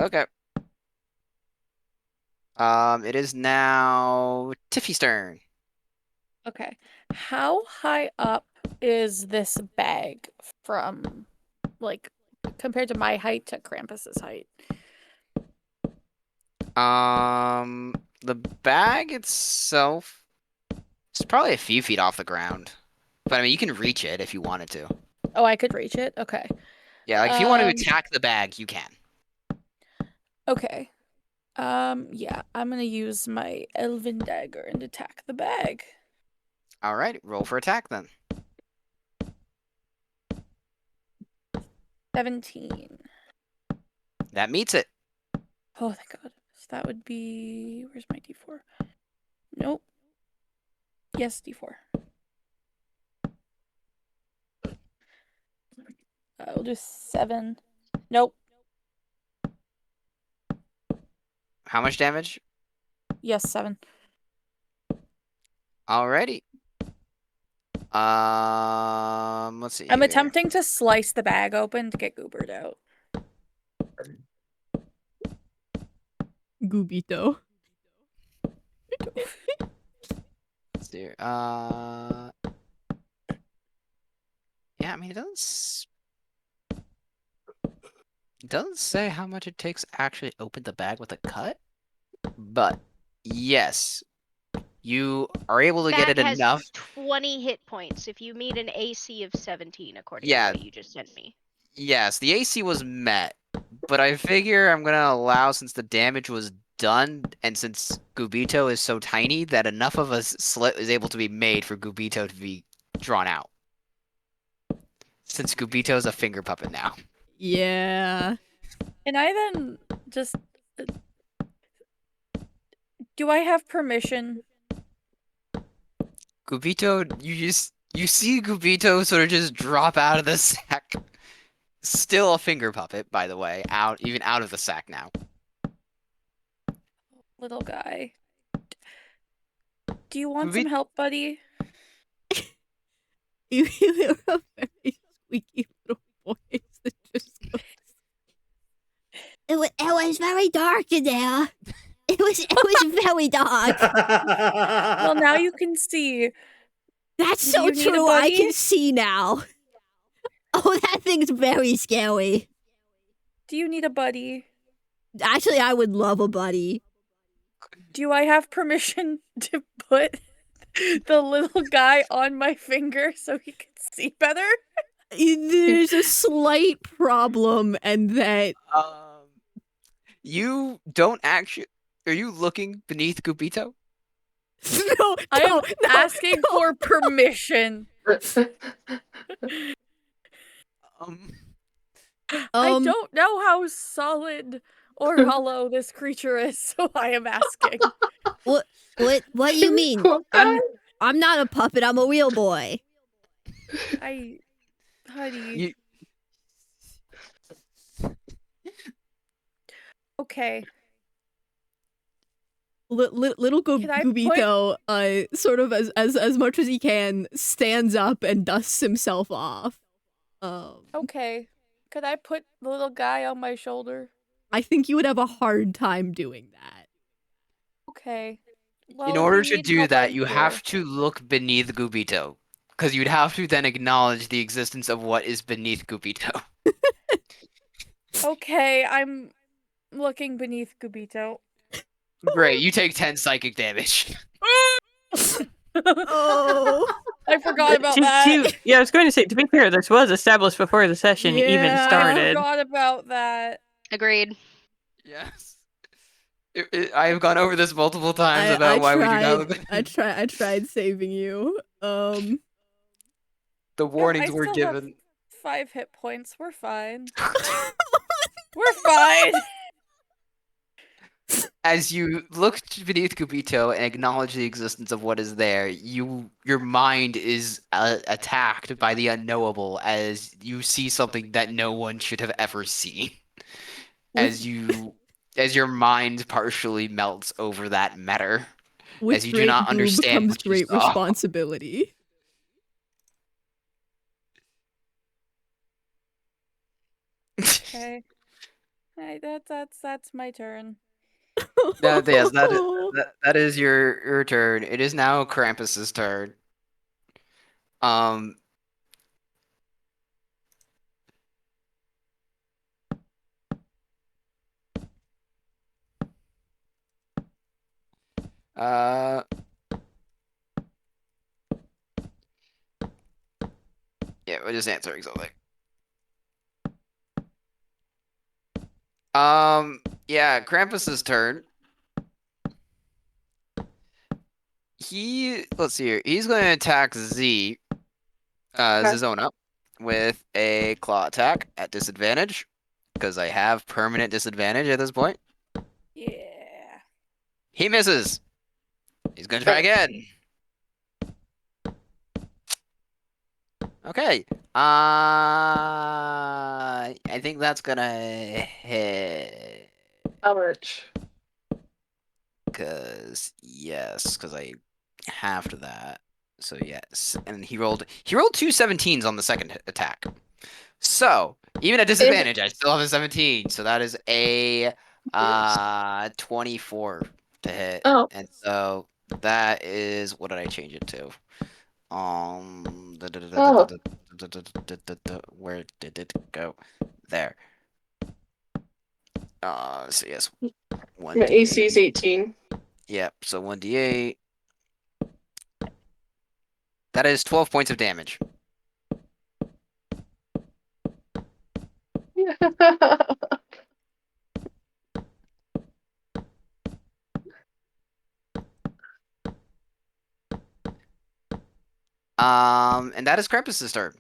Speaker 3: Okay. It is now Tiffy's turn.
Speaker 4: Okay. How high up is this bag from, like, compared to my height to Krampus's height?
Speaker 3: The bag itself, it's probably a few feet off the ground. But I mean, you can reach it if you wanted to.
Speaker 4: Oh, I could reach it? Okay.
Speaker 3: Yeah, like if you want to attack the bag, you can.
Speaker 4: Okay. Yeah, I'm gonna use my elven dagger and attack the bag.
Speaker 3: All right, roll for attack then.
Speaker 4: 17.
Speaker 3: That meets it.
Speaker 4: Oh, thank God. So that would be... Where's my d4? Nope. Yes, d4. We'll do 7. Nope.
Speaker 3: How much damage?
Speaker 4: Yes, 7.
Speaker 3: Alrighty. Let's see
Speaker 4: I'm
Speaker 3: here.
Speaker 4: attempting to slice the bag open to get Goobered out.
Speaker 1: Gubito.
Speaker 3: Let's see here. Yeah, I mean, it doesn't say how much it takes to actually open the bag with a cut, but yes, you are able to get it
Speaker 10: Bag has
Speaker 3: enough.
Speaker 10: 20 hit points if you meet an AC of 17, according
Speaker 3: Yeah.
Speaker 10: to what you just sent me.
Speaker 3: Yes, the AC was met, but I figure I'm gonna allow, since the damage was done, and since Gubito is so tiny, that enough of a slit is able to be made for Gubito to be drawn out. Since Gubito is a finger puppet now.
Speaker 1: Yeah.
Speaker 4: And I then just... Do I have permission?
Speaker 3: Gubito, you see Gubito sort of just drop out of the sack. Still a finger puppet, by the way, even out of the sack now.
Speaker 4: Little guy. Do you want some help, buddy?
Speaker 1: You hear a very squeaky little voice that just goes. It was very dark in there. It was very dark.
Speaker 4: Well, now you can see.
Speaker 1: That's
Speaker 4: Do
Speaker 1: so
Speaker 4: you need a
Speaker 1: true. I
Speaker 4: buddy?
Speaker 1: can see now. Oh, that thing's very scary.
Speaker 4: Do you need a buddy?
Speaker 1: Actually, I would love a buddy.
Speaker 4: Do I have permission to put the little guy on my finger so he can see better?
Speaker 1: There's a slight problem, and that
Speaker 3: You don't actually. Are you looking beneath Gubito?
Speaker 1: no,
Speaker 4: I am asking for permission. I don't know how solid or hollow this creature is, so I am asking.
Speaker 1: What do you mean? I'm not a puppet, I'm a real boy.
Speaker 4: Honey. Okay.
Speaker 1: Little Gubito, sort of as much as he can, stands up and dusts himself off.
Speaker 4: Okay. Could I put the little guy on my shoulder?
Speaker 1: I think you would have a hard time doing that.
Speaker 4: Okay. Well,
Speaker 3: In
Speaker 4: if
Speaker 3: order
Speaker 4: you
Speaker 3: to
Speaker 4: need
Speaker 3: do
Speaker 4: help,
Speaker 3: that,
Speaker 4: I'm
Speaker 3: you
Speaker 4: here.
Speaker 3: have to look beneath Gubito. Because you'd have to then acknowledge the existence of what is beneath Gubito.
Speaker 4: Okay, I'm looking beneath Gubito.
Speaker 3: Great, you take 10 psychic damage.
Speaker 1: Oh,
Speaker 4: I forgot about that.
Speaker 2: Yeah, I was going to say, to be fair, this was established before the session even
Speaker 4: I
Speaker 2: started.
Speaker 4: forgot about that.
Speaker 10: Agreed.
Speaker 3: Yes. I have gone over this multiple times about why we do not look beneath.
Speaker 1: I tried saving you.
Speaker 3: The
Speaker 4: Yeah,
Speaker 3: warnings
Speaker 4: I
Speaker 3: were
Speaker 4: still
Speaker 3: given.
Speaker 4: have 5 hit points. We're fine. We're fine.
Speaker 3: As you look beneath Gubito and acknowledge the existence of what is there, your mind is attacked by the unknowable as you see something that no one should have ever seen. As you as your mind partially melts over that matter,
Speaker 1: With
Speaker 3: as you do
Speaker 1: great
Speaker 3: not
Speaker 1: goob
Speaker 3: understand
Speaker 1: comes
Speaker 3: what you
Speaker 1: great
Speaker 3: saw.
Speaker 1: responsibility.
Speaker 4: Okay. Hey, that's my turn.
Speaker 3: Yes, that is your turn. It is now Krampus's turn. Um, uh, yeah, we're just answering something. Yeah, Krampus's turn. Let's see here. He's going to attack Z, Zizona, with a claw attack at disadvantage, because I have permanent disadvantage at this point.
Speaker 4: Yeah.
Speaker 3: He misses. He's going to try again. Okay. I think that's gonna hit.
Speaker 8: How much?
Speaker 3: Because I have to that. So yes, and he rolled 2 17s on the second attack. So even at disadvantage, I still have a 17. So that is a 24 to hit.
Speaker 8: Oh.
Speaker 3: And so that is, what did I change it to? Where did it go? There. So yes,
Speaker 8: My
Speaker 3: 1d8.
Speaker 8: AC is 18.
Speaker 3: Yep, so 1d8. That is 12 points of damage. And that is Krampus's turn.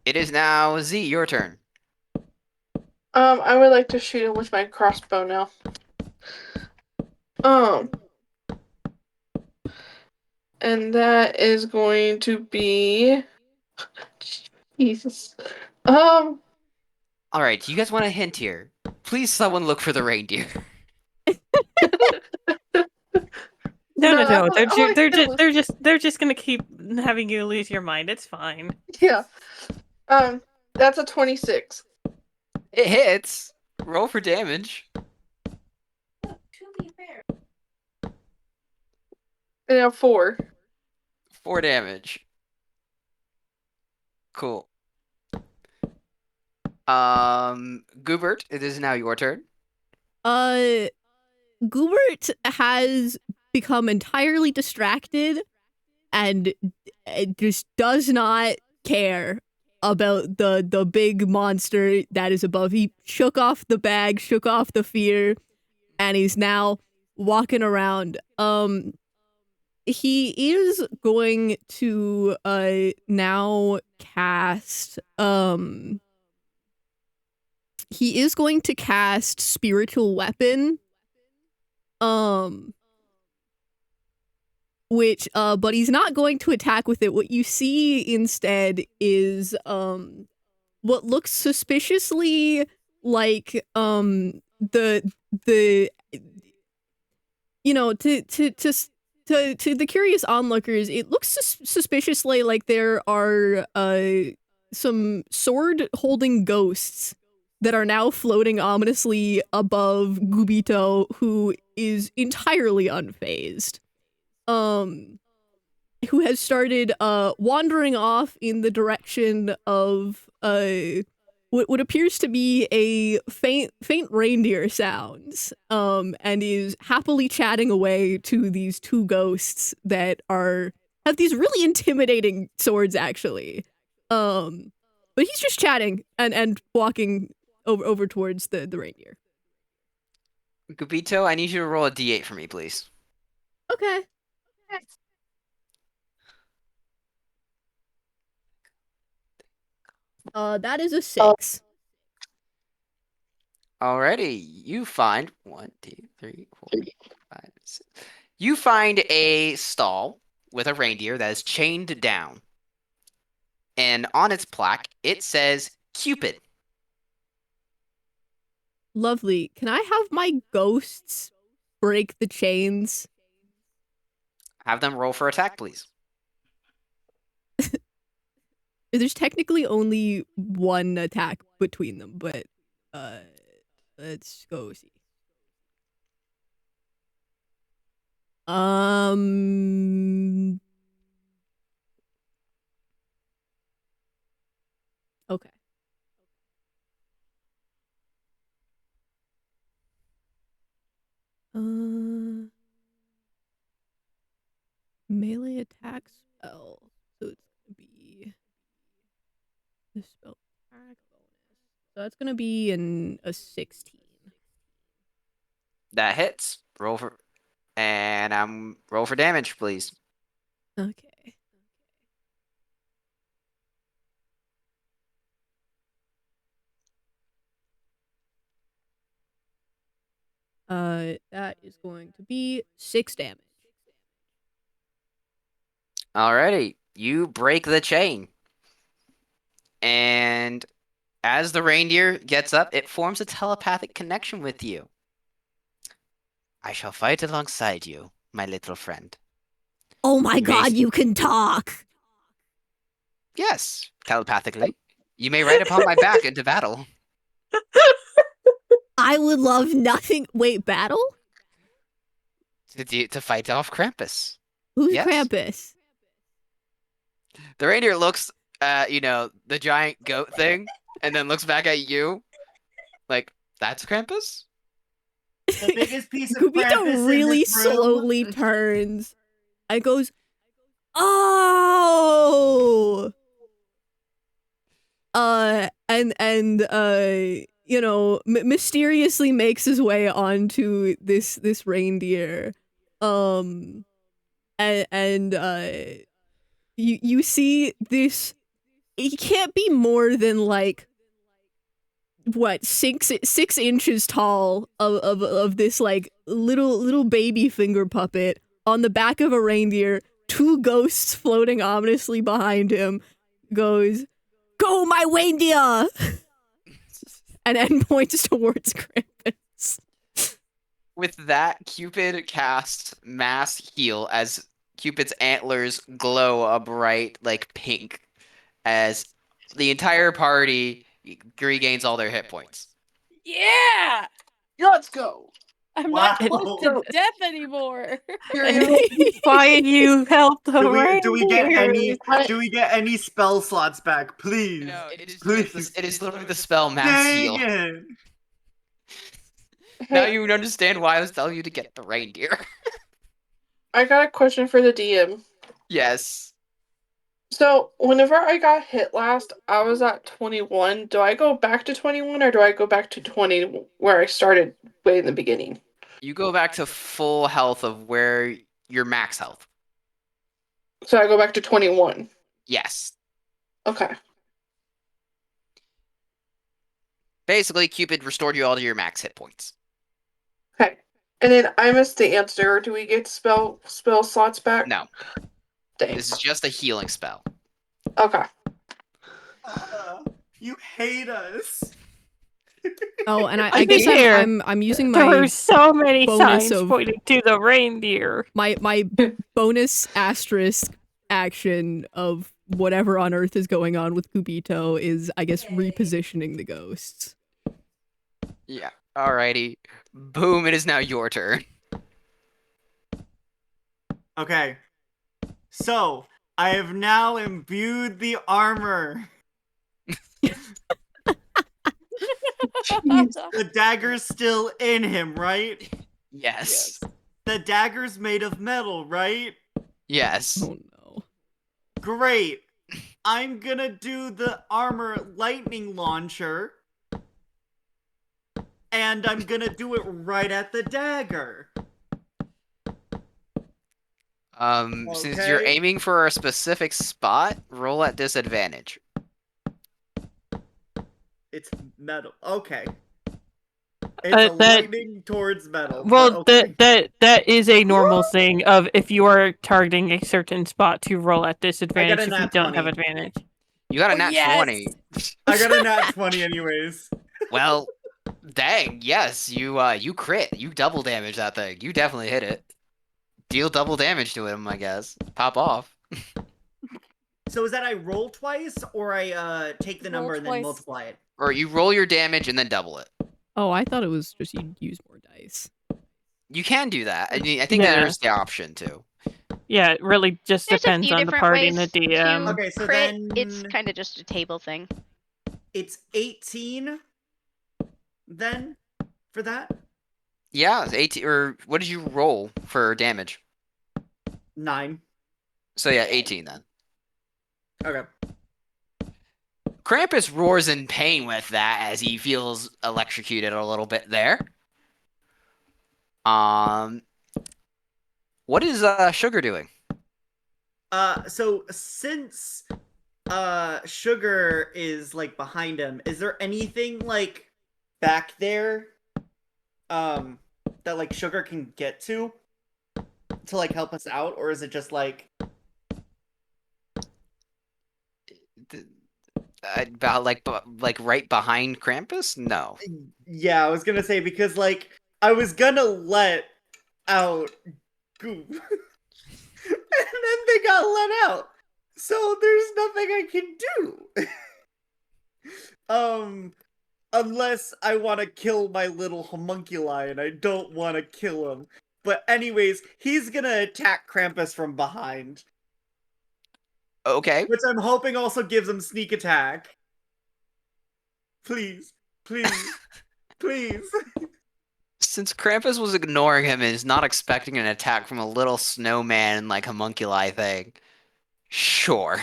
Speaker 3: It is now Z, your turn.
Speaker 8: I would like to shoot him with my crossbow now. And that is going to be Jesus.
Speaker 3: All right, do you guys want a hint here? Please, someone look for the reindeer.
Speaker 2: No.
Speaker 8: I
Speaker 2: They're just gonna keep having you lose your mind. It's fine.
Speaker 8: Yeah. That's a 26.
Speaker 3: It hits. Roll for damage.
Speaker 11: To be fair,
Speaker 8: And a 4.
Speaker 3: 4 damage. Cool. Goobert, it is now your turn.
Speaker 1: Goobert has become entirely distracted and just does not care about the big monster that is above. He shook off the bag, shook off the fear, and he's now walking around. He is going to now cast he is going to cast Spiritual Weapon. Which but he's not going to attack with it. What you see instead is what looks suspiciously like the you know, to the curious onlookers, it looks suspiciously like there are some sword holding ghosts that are now floating ominously above Gubito, who is entirely unfazed. Who has started wandering off in the direction of what appears to be a faint reindeer sounds, and is happily chatting away to these two ghosts that have these really intimidating swords, actually. But he's just chatting and walking over towards the reindeer.
Speaker 3: Gubito, I need you to roll a d8 for me, please.
Speaker 1: Okay. That is a 6.
Speaker 3: Alrighty, you find 1, 2, 3, 4, 5, 6. You find a stall with a reindeer that is chained down. And on its plaque, it says Cupid.
Speaker 1: Lovely. Can I have my ghosts break the chains?
Speaker 3: Have them roll for attack, please.
Speaker 1: There's technically only one attack between them, but let's go see. Okay. Melee attack spell. So it's gonna be the spell attack bonus. So that's gonna be a 16.
Speaker 3: That hits. Roll for damage, please.
Speaker 1: Okay. That is going to be 6 damage.
Speaker 3: Alrighty, you break the chain. And as the reindeer gets up, it forms a telepathic connection with you. I shall fight alongside you, my little friend.
Speaker 1: Oh my
Speaker 3: You may-
Speaker 1: god, you can talk!
Speaker 3: Yes, telepathically. You may ride upon my back into battle.
Speaker 1: I would love nothing. Wait, battle?
Speaker 3: To fight off Krampus.
Speaker 1: Who's
Speaker 3: Yes.
Speaker 1: Krampus?
Speaker 3: The reindeer looks at, the giant goat thing, and then looks back at you. Like, that's Krampus?
Speaker 7: The biggest piece of
Speaker 1: Kubito
Speaker 7: Krampus
Speaker 1: really
Speaker 7: in this room.
Speaker 1: slowly turns and goes, "Oh!" Mysteriously makes his way onto this reindeer. You see this. It can't be more than like what 6 inches tall of this like little baby finger puppet on the back of a reindeer. 2 ghosts floating ominously behind him. Goes, "Go, my reindeer!" and then points towards Krampus.
Speaker 3: With that, Cupid casts Mass Heal as Cupid's antlers glow a bright, like, pink, as the entire party regains all their hit points.
Speaker 4: Yeah!
Speaker 8: Let's go.
Speaker 4: I'm
Speaker 7: Wow.
Speaker 4: not close to death anymore.
Speaker 2: Why you help the
Speaker 7: Do we get
Speaker 2: reindeer?
Speaker 7: any spell slots back, please?
Speaker 3: No, it is
Speaker 7: Please.
Speaker 3: it is literally the spell Mass Heal.
Speaker 7: Dang it.
Speaker 3: Now
Speaker 8: Hey,
Speaker 3: you understand why I was telling you to get the reindeer.
Speaker 8: I got a question for the DM.
Speaker 3: Yes.
Speaker 8: So, whenever I got hit last, I was at 21. Do I go back to 21 or do I go back to 20 where I started way in the beginning?
Speaker 3: You go back to full health of where your max health.
Speaker 8: So I go back to 21.
Speaker 3: Yes.
Speaker 8: Okay.
Speaker 3: Basically, Cupid restored you all to your max hit points.
Speaker 8: Okay. And then I missed the answer. Do we get spell slots back?
Speaker 3: No.
Speaker 8: Dang.
Speaker 3: This is just a healing spell.
Speaker 8: Okay.
Speaker 7: You hate us.
Speaker 1: Oh, and I
Speaker 2: I
Speaker 1: guess
Speaker 2: hear
Speaker 1: I'm using
Speaker 2: There
Speaker 1: my
Speaker 2: were so many
Speaker 1: bonus
Speaker 2: signs
Speaker 1: of-
Speaker 2: pointing to the reindeer.
Speaker 1: my bonus asterisk action of whatever on earth is going on with Kubito is, I guess, repositioning the ghosts.
Speaker 3: Yeah. Alrighty. Boom, it is now your turn.
Speaker 7: Okay. So, I have now imbued the armor. The dagger's still in him, right?
Speaker 3: Yes.
Speaker 7: The dagger's made of metal, right?
Speaker 3: Yes.
Speaker 1: Oh no.
Speaker 7: Great. I'm gonna do the armor lightning launcher. And I'm gonna do it right at the dagger.
Speaker 3: Since you're
Speaker 7: Okay.
Speaker 3: aiming for a specific spot, roll at disadvantage.
Speaker 7: It's metal. Okay. It's a
Speaker 2: that-
Speaker 7: lightning towards metal.
Speaker 2: Well,
Speaker 7: but okay.
Speaker 2: that is a normal thing of if you are targeting a certain spot to roll at disadvantage if you
Speaker 7: nat
Speaker 2: don't have
Speaker 7: 20.
Speaker 2: advantage.
Speaker 3: You got a nat
Speaker 4: yes!
Speaker 3: 20.
Speaker 7: I got a nat 20 anyways.
Speaker 3: Well, Dang, yes, you crit. You double damage that thing. You definitely hit it. Deal double damage to him, I guess. Pop off.
Speaker 7: So is that I roll twice, or I take the
Speaker 4: Roll
Speaker 7: number and then
Speaker 4: twice.
Speaker 7: multiply it?
Speaker 3: Or you roll your damage and then double it.
Speaker 1: Oh, I thought it was just you'd use more dice.
Speaker 3: You can do that. I mean, I think
Speaker 2: Yeah.
Speaker 3: there's the option too.
Speaker 2: Yeah, it really just
Speaker 10: There's a
Speaker 2: depends
Speaker 10: few
Speaker 2: on the
Speaker 10: different
Speaker 2: party and
Speaker 10: ways
Speaker 2: the
Speaker 10: to
Speaker 2: DM.
Speaker 7: Okay, so
Speaker 10: crit.
Speaker 7: then
Speaker 10: It's kind of just a table thing.
Speaker 7: it's 18 then for that?
Speaker 3: Yeah, it's 18. Or what did you roll for damage?
Speaker 7: 9.
Speaker 3: So yeah, 18 then.
Speaker 7: Okay.
Speaker 3: Krampus roars in pain with that as he feels electrocuted a little bit there. What is Sugar doing?
Speaker 7: So since Sugar is like behind him, is there anything like back there that like Sugar can get to like help us out, or is it just like
Speaker 3: About like right behind Krampus? No.
Speaker 7: yeah, I was gonna say, because like I was gonna let out Goop and then they got let out, so there's nothing I can do. Unless I want to kill my little homunculi, and I don't want to kill him. But anyways, he's gonna attack Krampus from behind,
Speaker 3: Okay.
Speaker 7: which I'm hoping also gives him sneak attack. Please, please, please.
Speaker 3: Since Krampus was ignoring him and is not expecting an attack from a little snowman like homunculi thing, sure.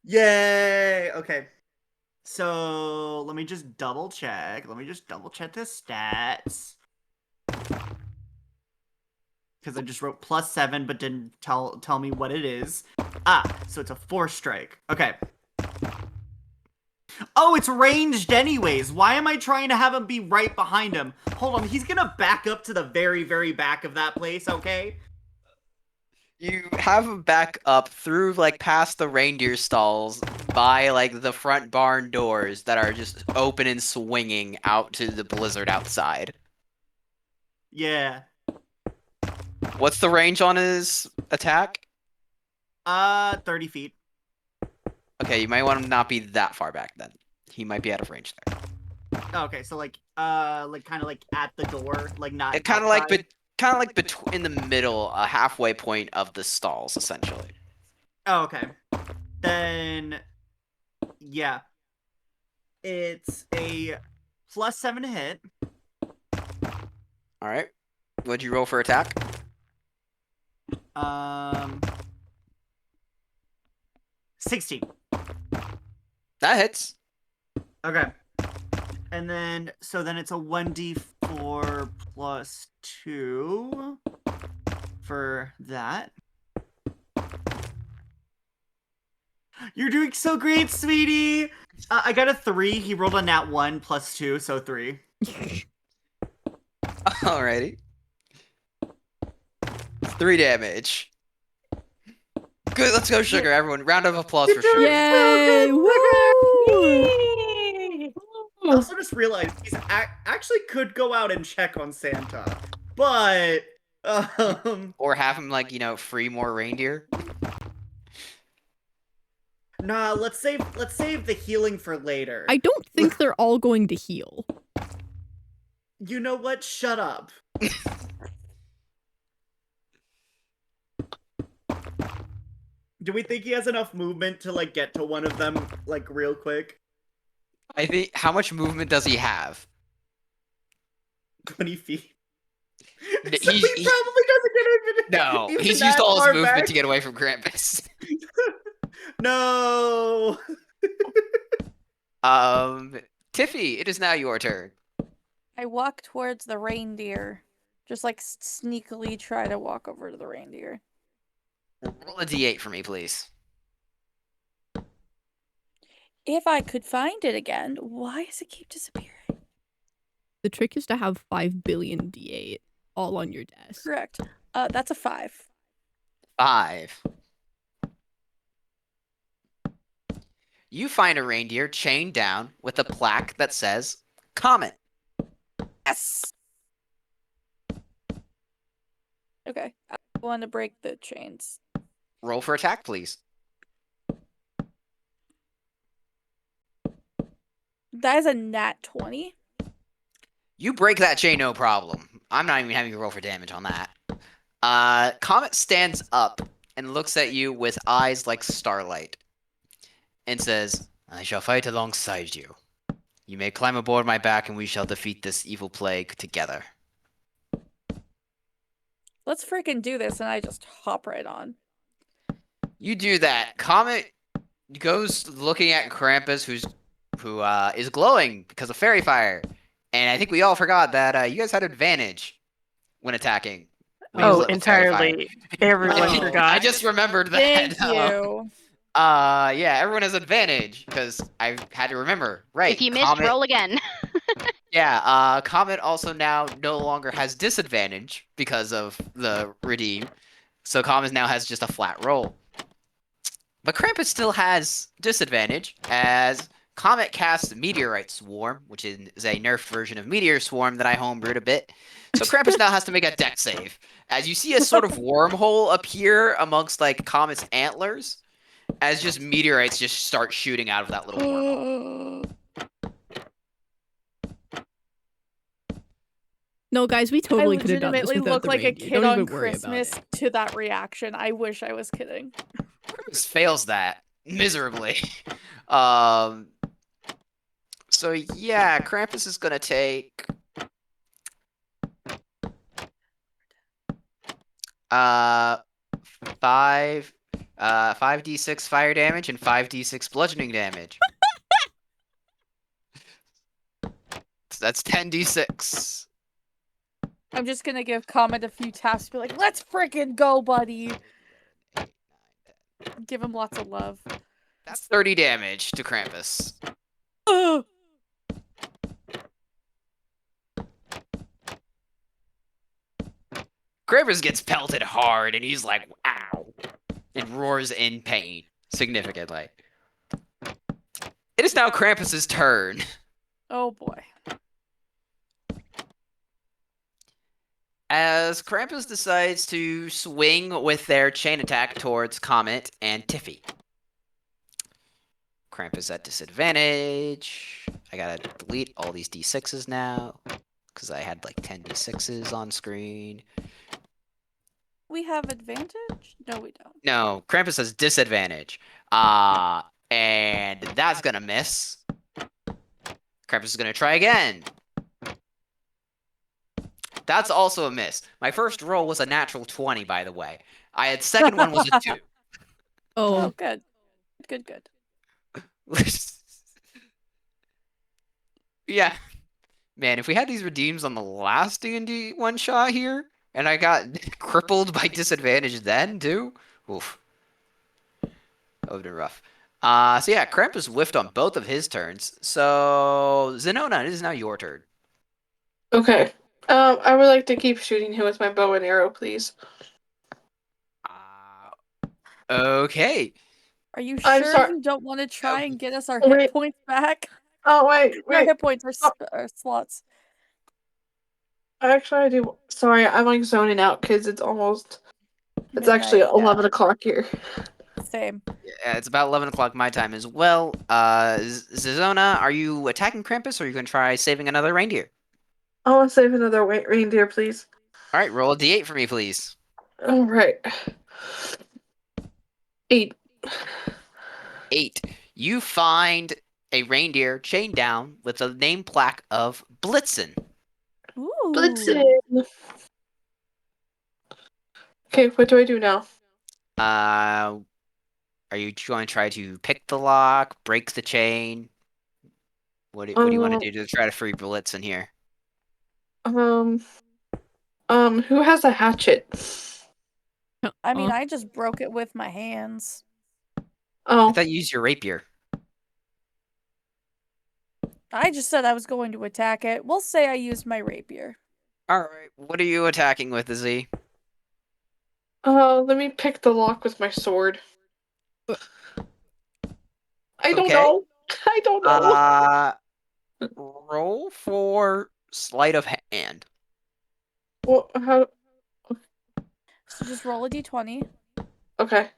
Speaker 7: Yay! Okay. So let me just double check. Let me just double check the stats. Because I just wrote +7 but didn't tell me what it is. So it's a 4 strike. Okay. Oh, it's ranged anyways. Why am I trying to have him be right behind him? Hold on, he's gonna back up to the very, very back of that place, okay?
Speaker 3: You have him back up through like past the reindeer stalls by like the front barn doors that are just open and swinging out to the blizzard outside.
Speaker 7: Yeah.
Speaker 3: What's the range on his attack?
Speaker 7: 30 feet.
Speaker 3: Okay, you might want him to not be that far back then. He might be out of range there.
Speaker 7: Okay, so like kind of like at the door, like not
Speaker 3: It kind of like
Speaker 7: outside?
Speaker 3: kind of like in the middle, a halfway point of the stalls, essentially.
Speaker 7: Oh, okay. Then, yeah. It's a +7 to hit.
Speaker 3: All right. What'd you roll for attack?
Speaker 7: 16.
Speaker 3: That hits.
Speaker 7: Okay. And then, so then it's a 1d4 +2 for that. You're doing so great, sweetie! I got a 3. He rolled a nat 1 +2, so 3.
Speaker 3: Alrighty. 3 damage. Good, let's go, Sugar, everyone. Round of applause for Sugar.
Speaker 1: Yay! Woo!
Speaker 7: I also just realized he's actually could go out and check on Santa, but
Speaker 3: Or have him like, free more reindeer.
Speaker 7: nah, let's save the healing for later.
Speaker 1: I don't think they're all going to heal.
Speaker 7: You know what? Shut up. Do we think he has enough movement to like get to one of them like real quick?
Speaker 3: I think, how much movement does he have?
Speaker 7: 20 feet.
Speaker 3: He-
Speaker 7: So he
Speaker 3: he-
Speaker 7: probably doesn't get even.
Speaker 3: No,
Speaker 7: even
Speaker 3: he's
Speaker 7: that
Speaker 3: used all his
Speaker 7: far
Speaker 3: movement
Speaker 7: back.
Speaker 3: to get away from Krampus.
Speaker 7: No.
Speaker 3: Tiffy, it is now your turn.
Speaker 4: I walk towards the reindeer. Just like sneakily try to walk over to the reindeer.
Speaker 3: Roll a d8 for me, please.
Speaker 4: If I could find it again, why does it keep disappearing?
Speaker 1: The trick is to have 5 billion D8 all on your desk.
Speaker 4: Correct. That's a 5.
Speaker 3: 5. You find a reindeer chained down with a plaque that says, "Comet.
Speaker 4: Yes! Okay, I want to break the chains.
Speaker 3: Roll for attack, please.
Speaker 4: That is a nat 20.
Speaker 3: You break that chain, no problem. I'm not even having you roll for damage on that. Comet stands up and looks at you with eyes like starlight and says, I shall fight alongside you. You may climb aboard my back and we shall defeat this evil plague together.
Speaker 4: Let's freaking do this, and I just hop right on.
Speaker 3: You do that. Comet goes looking at Krampus, who is glowing because of fairy fire. And I think we all forgot that you guys had advantage when attacking. When he was
Speaker 2: Oh,
Speaker 3: lit with fairy fire.
Speaker 2: entirely. Everyone
Speaker 4: Oh.
Speaker 2: forgot.
Speaker 3: I just remembered that.
Speaker 4: Thank you.
Speaker 3: Yeah, everyone has advantage because I had to remember. Right.
Speaker 10: If you missed,
Speaker 3: Comet,
Speaker 10: roll again.
Speaker 3: yeah, Comet also now no longer has disadvantage because of the redeem. So Comet now has just a flat roll. But Krampus still has disadvantage as Comet casts Meteorite Swarm, which is a nerfed version of Meteor Swarm that I homebrewed a bit. So Krampus now has to make a dex save. As you see a sort of wormhole appear amongst like Comet's antlers, as just meteorites just start shooting out of that little wormhole.
Speaker 1: No, guys, we totally could have done this
Speaker 4: legitimately
Speaker 1: without
Speaker 4: look
Speaker 1: the
Speaker 4: like a
Speaker 1: reindeer.
Speaker 4: kid
Speaker 1: Don't
Speaker 4: on
Speaker 1: even worry about
Speaker 4: Christmas
Speaker 1: it.
Speaker 4: to that reaction. I wish I was kidding.
Speaker 3: Krampus fails that miserably. So yeah, Krampus is gonna take 5d6 fire damage and 5d6 bludgeoning damage. So that's 10d6.
Speaker 4: I'm just gonna give Comet a few taps, be like, let's freaking go, buddy. Give him lots of love.
Speaker 3: That's 30 damage to Krampus.
Speaker 4: Ugh.
Speaker 3: Krampus gets pelted hard and he's like, ow, and roars in pain significantly. It is now Krampus's turn.
Speaker 4: Oh boy.
Speaker 3: As Krampus decides to swing with their chain attack towards Comet and Tiffy. Krampus at disadvantage. I gotta delete all these d6s now, because I had like 10 d6s on screen.
Speaker 4: We have advantage? No, we don't.
Speaker 3: No, Krampus has disadvantage. And that's gonna miss. Krampus is gonna try again. That's also a miss. My first roll was a natural 20, by the way. I had second one was a 2.
Speaker 4: Oh, good. Good.
Speaker 3: Yeah. Man, if we had these redeems on the last D&D one-shot here, and I got crippled by disadvantage then, too, oof. That would have been rough. So yeah, Krampus whiffed on both of his turns. So, Zenona, it is now your turn.
Speaker 8: Okay. I would like to keep shooting him with my bow and arrow, please.
Speaker 3: Okay.
Speaker 4: Are you
Speaker 8: I'm
Speaker 4: sure
Speaker 8: sorry.
Speaker 4: you don't want to try and get us our hit points back?
Speaker 8: Oh, wait.
Speaker 4: Our hit points are slots.
Speaker 8: Actually, I do. Sorry, I'm like zoning out because it's almost. It's actually
Speaker 4: Midnight,
Speaker 8: 11 o'clock here.
Speaker 4: Same.
Speaker 3: Yeah, it's about 11 o'clock my time as well. Zizona, are you attacking Krampus or are you going to try saving another reindeer?
Speaker 8: I want to save another reindeer, please.
Speaker 3: All right, roll a d8 for me, please.
Speaker 8: All right. 8.
Speaker 3: 8. You find a reindeer chained down with a name plaque of Blitzen.
Speaker 4: Ooh.
Speaker 8: Blitzen. Okay, what do I do now?
Speaker 3: Are you going to try to pick the lock, break the chain? What do you want to do to try to free Blitzen here?
Speaker 8: Who has a hatchet?
Speaker 4: I mean, I just broke it with my hands.
Speaker 8: Oh.
Speaker 3: I thought you used your rapier.
Speaker 4: I just said I was going to attack it. We'll say I used my rapier.
Speaker 3: All right, what are you attacking with, Z?
Speaker 8: Let me pick the lock with my sword. I don't know. I don't know.
Speaker 3: Roll for sleight of hand.
Speaker 8: Well, how?
Speaker 4: So just roll a d20.
Speaker 8: Okay.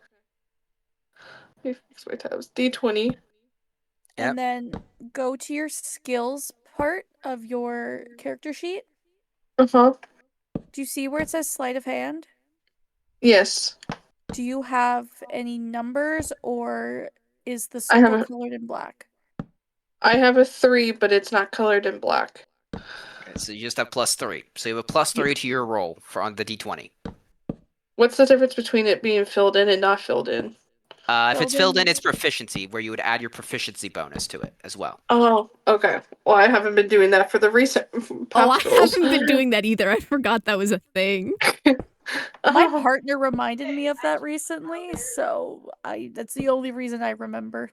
Speaker 8: Fix my tabs. D20.
Speaker 3: Yep.
Speaker 4: And then go to your skills part of your character sheet.
Speaker 8: Uh-huh.
Speaker 4: Do you see where it says sleight of hand?
Speaker 8: Yes.
Speaker 4: Do you have any numbers, or is the
Speaker 8: I have
Speaker 4: circle
Speaker 8: a-
Speaker 4: colored in black?
Speaker 8: I have a 3, but it's not colored in black.
Speaker 3: Okay, so you just have +3. So you have a +3 to your roll on the d20.
Speaker 8: What's the difference between it being filled in and not filled in?
Speaker 3: If it's filled in,
Speaker 4: in.
Speaker 3: it's proficiency, where you would add your proficiency bonus to it as well.
Speaker 8: Oh, okay. Well, I haven't been doing that for the recent
Speaker 1: Oh, I
Speaker 8: past rolls.
Speaker 1: haven't been doing that either. I forgot that was a thing.
Speaker 4: My partner reminded me of that recently, so that's the only reason I remember.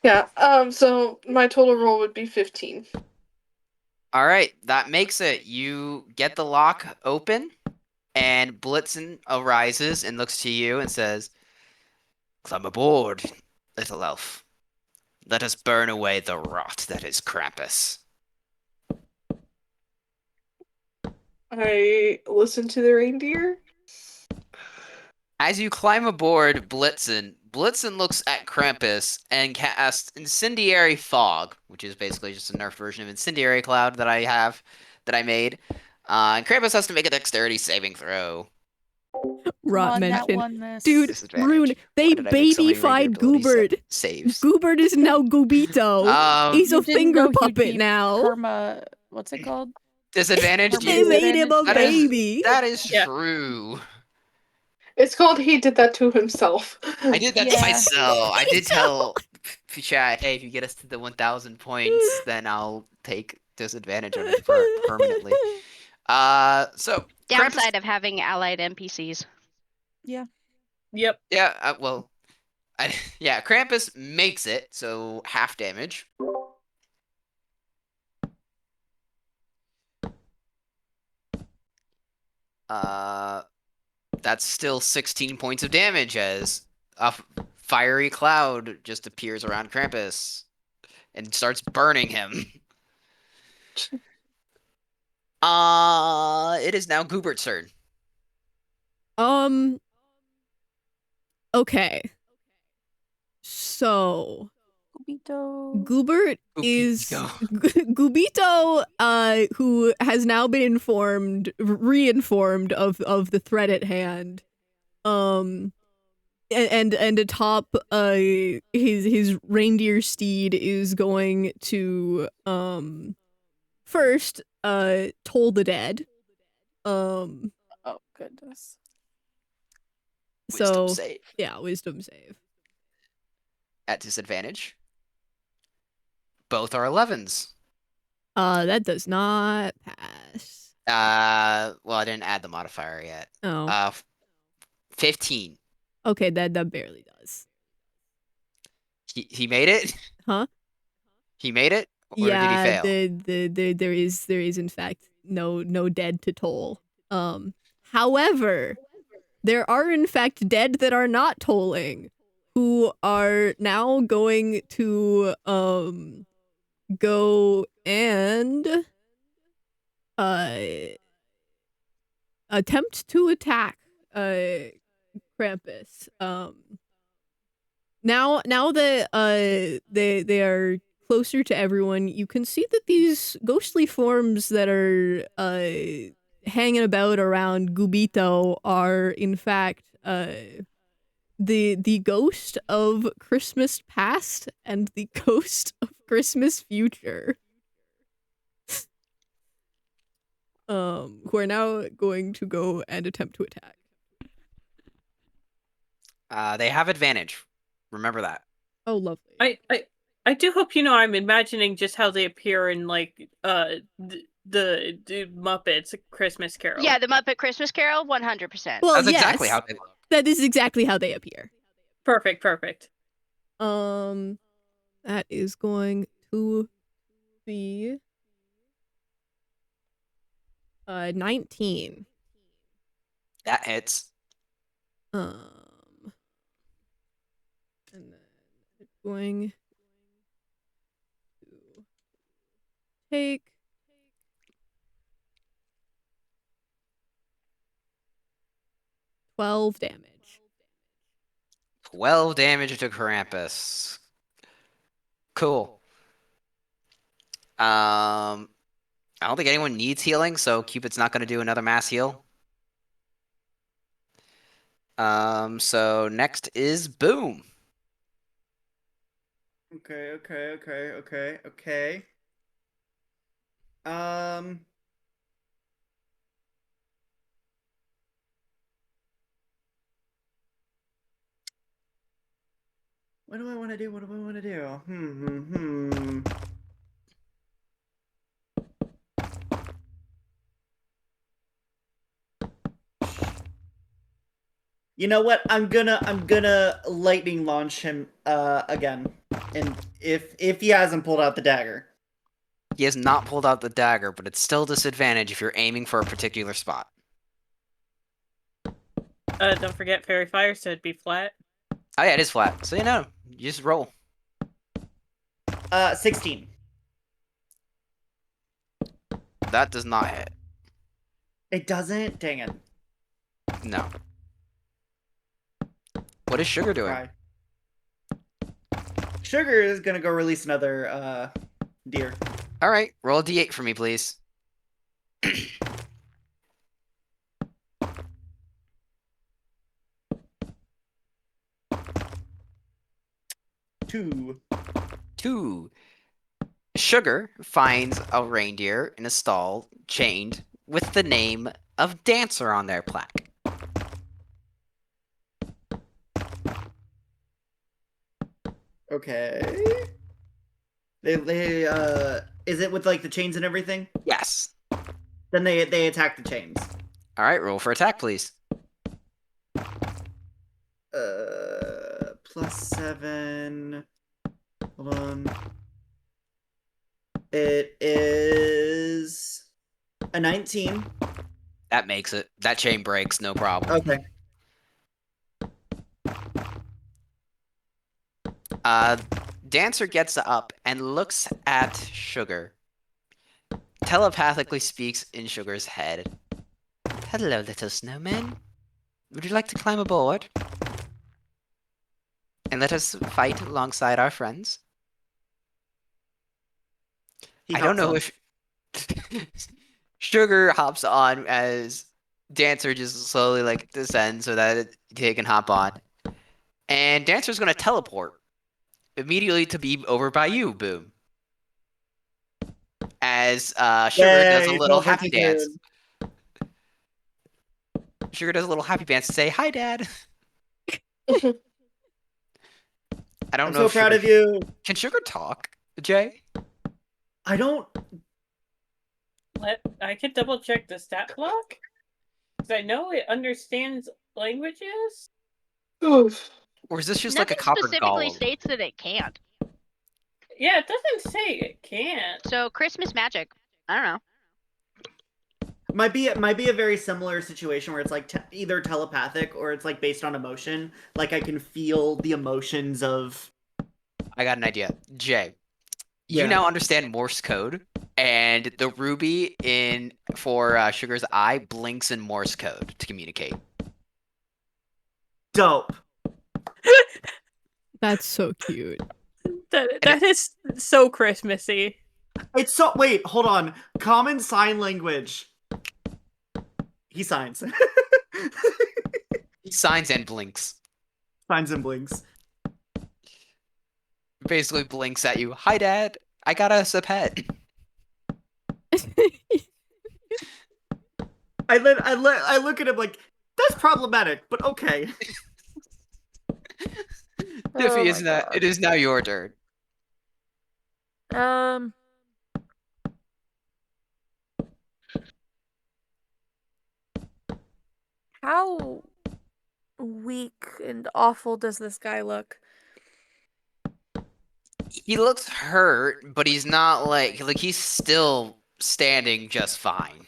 Speaker 8: Yeah, so my total roll would be 15.
Speaker 3: All right, that makes it. You get the lock open, and Blitzen arises and looks to you and says, "Climb aboard, little elf. Let us burn away the rot that is Krampus."
Speaker 8: I listen to the reindeer.
Speaker 3: As you climb aboard Blitzen looks at Krampus and casts Incendiary Fog, which is basically just a nerf version of Incendiary Cloud that I made. And Krampus has to make a dexterity saving throw.
Speaker 1: Rot
Speaker 4: Come on, that
Speaker 1: mention.
Speaker 4: one miss.
Speaker 1: Dude,
Speaker 3: Disadvantage.
Speaker 1: Rune, they
Speaker 3: Why did I make so many reindeer
Speaker 1: babyfied
Speaker 3: ability
Speaker 1: Goobert.
Speaker 3: saves?
Speaker 1: Goobert is now Goobito. He's
Speaker 4: You
Speaker 1: a
Speaker 4: didn't
Speaker 1: finger
Speaker 4: know he'd
Speaker 1: puppet
Speaker 4: be
Speaker 1: now.
Speaker 4: what's it called?
Speaker 3: Disadvantage?
Speaker 1: They made him a
Speaker 3: That is-
Speaker 1: baby.
Speaker 3: That is
Speaker 2: Yeah.
Speaker 3: true.
Speaker 8: It's called he did that to himself.
Speaker 3: I did that to
Speaker 4: Yeah.
Speaker 3: myself. I did tell chat, hey, if you get us to the 1,000 points, then I'll take disadvantage on it permanently. So
Speaker 10: Downside
Speaker 3: Krampus,
Speaker 10: of having allied NPCs.
Speaker 2: Yep.
Speaker 3: yeah, yeah, Krampus makes it, so half damage. That's still 16 points of damage as a fiery cloud just appears around Krampus and starts burning him. It is now Goobert's turn.
Speaker 1: Okay. So
Speaker 4: Gubito.
Speaker 1: Goobert is Gubito, who has now been reinformed of the threat at hand. And atop his reindeer steed is going to first toll the dead.
Speaker 4: Oh goodness.
Speaker 3: Wisdom
Speaker 1: So
Speaker 3: save.
Speaker 1: yeah, wisdom save.
Speaker 3: At disadvantage. Both are 11s.
Speaker 1: That does not pass.
Speaker 3: Well, I didn't add the modifier yet.
Speaker 1: Oh.
Speaker 3: 15.
Speaker 1: Okay, that barely does.
Speaker 3: He made it?
Speaker 1: Huh?
Speaker 3: He made it? Or did he fail?
Speaker 1: There is in fact no dead to toll. However, there are in fact dead that are not tolling, who are now going to go and attempt to attack Krampus. Now that they are closer to everyone, you can see that these ghostly forms that are hanging about around Gubito are in fact the ghost of Christmas past and the ghost of Christmas future. Who are now going to go and attempt to attack.
Speaker 3: They have advantage. Remember that.
Speaker 1: Oh, lovely.
Speaker 2: I do hope you know I'm imagining just how they appear in like the Muppets Christmas Carol.
Speaker 10: Yeah, the Muppet Christmas Carol, 100%.
Speaker 1: Well,
Speaker 3: That's
Speaker 1: yes,
Speaker 3: exactly how they look.
Speaker 1: that is exactly how they appear.
Speaker 2: Perfect.
Speaker 1: That is going to be 19.
Speaker 3: That hits.
Speaker 1: And then it's going to take 12 damage.
Speaker 3: 12 damage to Krampus. Cool. I don't think anyone needs healing, so Cupid's not going to do another mass heal. So next is Boom.
Speaker 5: Okay. What do I want to do? You know what? I'm gonna lightning launch him again. And if he hasn't pulled out the dagger.
Speaker 3: He has not pulled out the dagger, but it's still disadvantage if you're aiming for a particular spot.
Speaker 2: Don't forget Fairy Fire, so it'd be flat.
Speaker 3: Oh yeah, it is flat. So you know, you just roll.
Speaker 5: 16.
Speaker 3: That does not hit.
Speaker 5: It doesn't? Dang it.
Speaker 3: No. What is Sugar doing?
Speaker 5: Right. Sugar is gonna go release another deer.
Speaker 3: Alright, roll a d8 for me, please. Two. Sugar finds a reindeer in a stall chained with the name of Dancer on their plaque.
Speaker 5: Okay. They is it with like the chains and everything?
Speaker 3: Yes.
Speaker 5: Then they attack the chains.
Speaker 3: Alright, roll for attack, please.
Speaker 5: +7. Hold on. It is a 19.
Speaker 3: That makes it. That chain breaks, no problem.
Speaker 5: Okay.
Speaker 3: Dancer gets up and looks at Sugar. Telepathically speaks in Sugar's head. Hello, little snowman. Would you like to climb aboard? And let us fight alongside our friends? I don't know if... Sugar hops on as Dancer just slowly like descends so that he can hop on. And Dancer's gonna teleport immediately to be over by you, Boom. As Sugar does a little happy dance. Sugar does a little happy dance to say, "Hi, Dad." I don't
Speaker 5: I'm
Speaker 3: know.
Speaker 5: so
Speaker 3: if
Speaker 5: proud
Speaker 3: Sugar...
Speaker 5: of you.
Speaker 3: Can Sugar talk, Jay?
Speaker 5: I don't.
Speaker 2: I could double check the stat block. Because I know it understands languages.
Speaker 3: Or is this just
Speaker 10: Nothing
Speaker 3: like a copper
Speaker 10: specifically
Speaker 3: golem?
Speaker 10: states that it can't.
Speaker 2: Yeah, it doesn't say it can't.
Speaker 10: So Christmas magic. I don't know.
Speaker 5: Might be a very similar situation where it's like either telepathic or it's like based on emotion. Like I can feel the emotions of.
Speaker 3: I got an idea, Jay.
Speaker 5: Yeah.
Speaker 3: You now understand Morse code, and the ruby for Sugar's eye blinks in Morse code to communicate.
Speaker 5: Dope.
Speaker 1: That's so cute.
Speaker 2: That is so Christmassy.
Speaker 5: It's so. Wait, hold on. Common sign language. He signs.
Speaker 3: He signs and blinks.
Speaker 5: Signs and blinks.
Speaker 3: Basically blinks at you. Hi, Dad. I got us a pet.
Speaker 5: I look at him like that's problematic, but okay.
Speaker 3: Tiffy, it is now your turn.
Speaker 4: How weak and awful does this guy look?
Speaker 3: He looks hurt, but he's not like he's still standing just fine.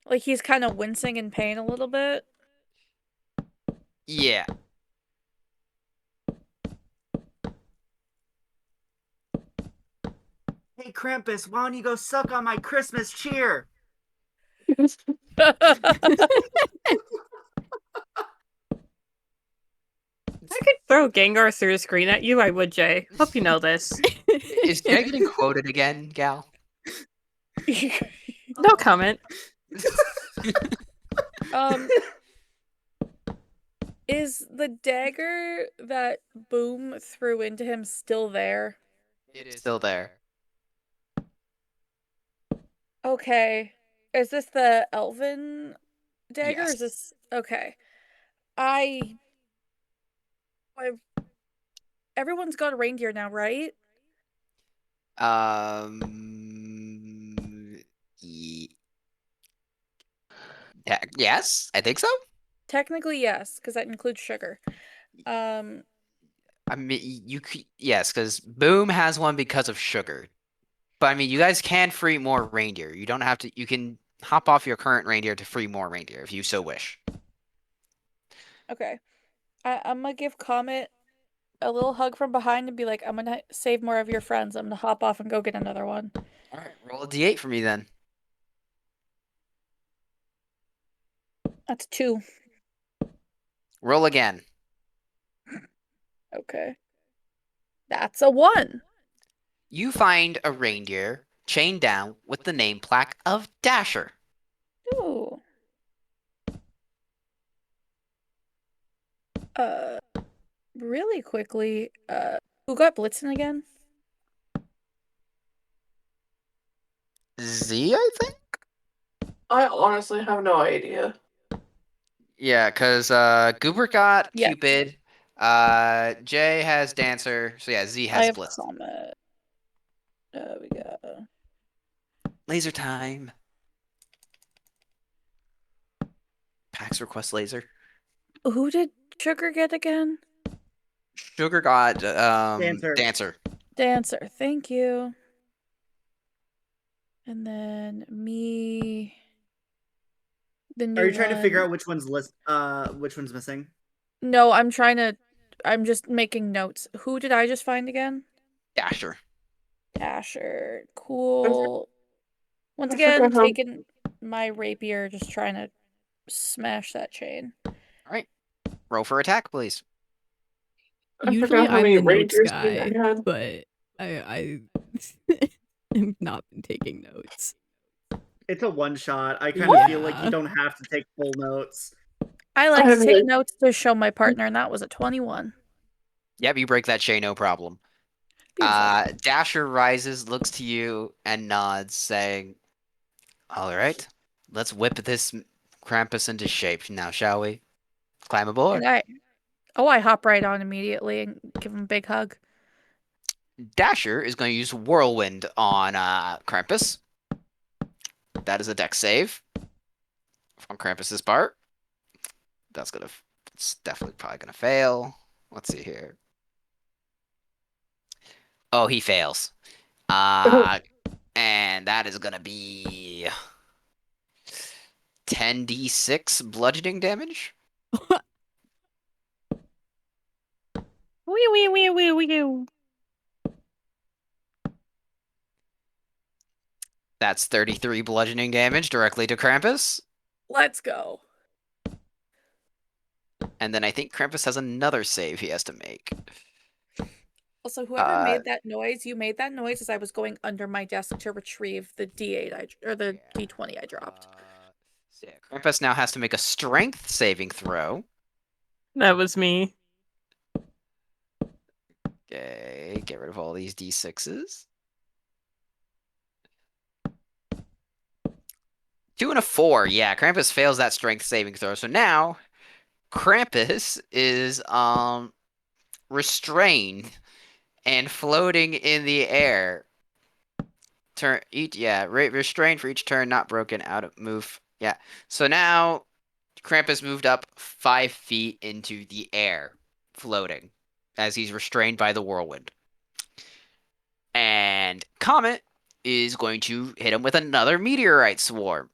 Speaker 4: Like he's kind of wincing in pain a little bit?
Speaker 3: Yeah.
Speaker 5: Hey Krampus, why don't you go suck on my Christmas cheer?
Speaker 2: throw Gengar through the screen at you, I would, Jay. Hope you know this.
Speaker 3: Is Jay getting quoted again, Gal?
Speaker 2: No comment.
Speaker 4: Is the dagger that Boom threw into him still there?
Speaker 3: It is still there.
Speaker 4: Okay. Is this the elven dagger? Or
Speaker 3: Yes.
Speaker 4: is this okay? I've everyone's got a reindeer now, right?
Speaker 3: Yes, I think so.
Speaker 4: Technically, yes, because that includes sugar.
Speaker 3: I mean, yes, because Boom has one because of sugar. But I mean, you guys can free more reindeer. You don't have to. You can hop off your current reindeer to free more reindeer if you so wish.
Speaker 4: Okay. I'm gonna give Comet a little hug from behind and be like, I'm gonna save more of your friends. I'm gonna hop off and go get another one.
Speaker 3: All right, roll a d8 for me then.
Speaker 4: That's 2.
Speaker 3: Roll again.
Speaker 4: Okay. That's a 1.
Speaker 3: You find a reindeer chained down with the name plaque of Dasher.
Speaker 4: Ooh. Really quickly, who got Blitzen again?
Speaker 3: Z, I think?
Speaker 8: I honestly have no idea.
Speaker 3: Yeah, because Goober got
Speaker 4: Yes.
Speaker 3: Cupid. Jay has Dancer. So yeah, Z
Speaker 4: I
Speaker 3: has
Speaker 4: have
Speaker 3: Blitz.
Speaker 4: Comet. We go.
Speaker 3: Laser time. PAX request laser.
Speaker 4: Who did Sugar get again?
Speaker 3: Sugar got
Speaker 5: Dancer.
Speaker 3: Dancer.
Speaker 4: Dancer, thank you. And then me. The new
Speaker 5: Are you trying to figure
Speaker 4: one.
Speaker 5: out which one's missing?
Speaker 4: No, I'm just making notes. Who did I just find again?
Speaker 3: Dasher.
Speaker 4: Dasher. Cool. Once
Speaker 8: I
Speaker 4: again,
Speaker 8: forgot how-
Speaker 4: taking my rapier, just trying to smash that chain.
Speaker 3: All right. Roll for attack, please.
Speaker 8: I
Speaker 1: Usually
Speaker 8: forgot how
Speaker 1: I'm
Speaker 8: many
Speaker 1: the notes
Speaker 8: reindeers
Speaker 1: guy,
Speaker 8: I had.
Speaker 1: but I have not been taking notes.
Speaker 5: It's a one shot. I kind of feel like
Speaker 1: Yeah.
Speaker 5: you don't have to take full notes.
Speaker 4: I like
Speaker 8: I
Speaker 4: to
Speaker 8: have
Speaker 4: take
Speaker 8: like-
Speaker 4: notes to show my partner, and that was a 21.
Speaker 3: Yep, you break that chain, no problem.
Speaker 4: Beautiful.
Speaker 3: Dasher rises, looks to you, and nods, saying, "All right, let's whip this Krampus into shape now, shall we? Climb aboard."
Speaker 4: And I hop right on immediately and give him a big hug.
Speaker 3: Dasher is going to use Whirlwind on Krampus. That is a dex save on Krampus's part. It's definitely probably gonna fail. Let's see here. Oh, he fails. And that is gonna be 10d6 bludgeoning damage.
Speaker 2: Wee wee wee wee wee.
Speaker 3: That's 33 bludgeoning damage directly to Krampus.
Speaker 4: Let's go.
Speaker 3: And then I think Krampus has another save he has to make.
Speaker 4: Also, whoever made that noise, you made that noise as I was going under my desk to retrieve the D8 or the D20 I dropped.
Speaker 3: So yeah, Krampus now has to make a strength saving throw.
Speaker 2: That was me.
Speaker 3: Okay, get rid of all these d6s. 2 and a 4. Yeah, Krampus fails that strength saving throw. So now Krampus is restrained and floating in the air. Restrained for each turn, not broken, out of move. Yeah. So now Krampus moved up 5 feet into the air, floating, as he's restrained by the whirlwind. And Comet is going to hit him with another meteorite swarm.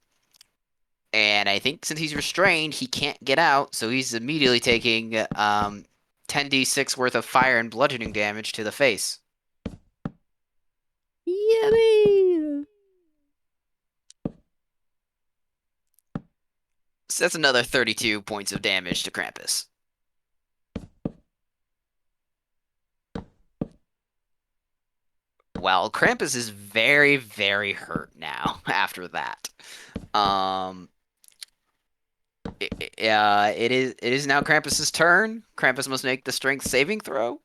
Speaker 3: And I think since he's restrained, he can't get out, so he's immediately taking 10d6 worth of fire and bludgeoning damage to the face.
Speaker 1: Yummy!
Speaker 3: So that's another 32 points of damage to Krampus. Well, Krampus is very, very hurt now after that. Um, it is now Krampus's turn. Krampus must make the strength saving throw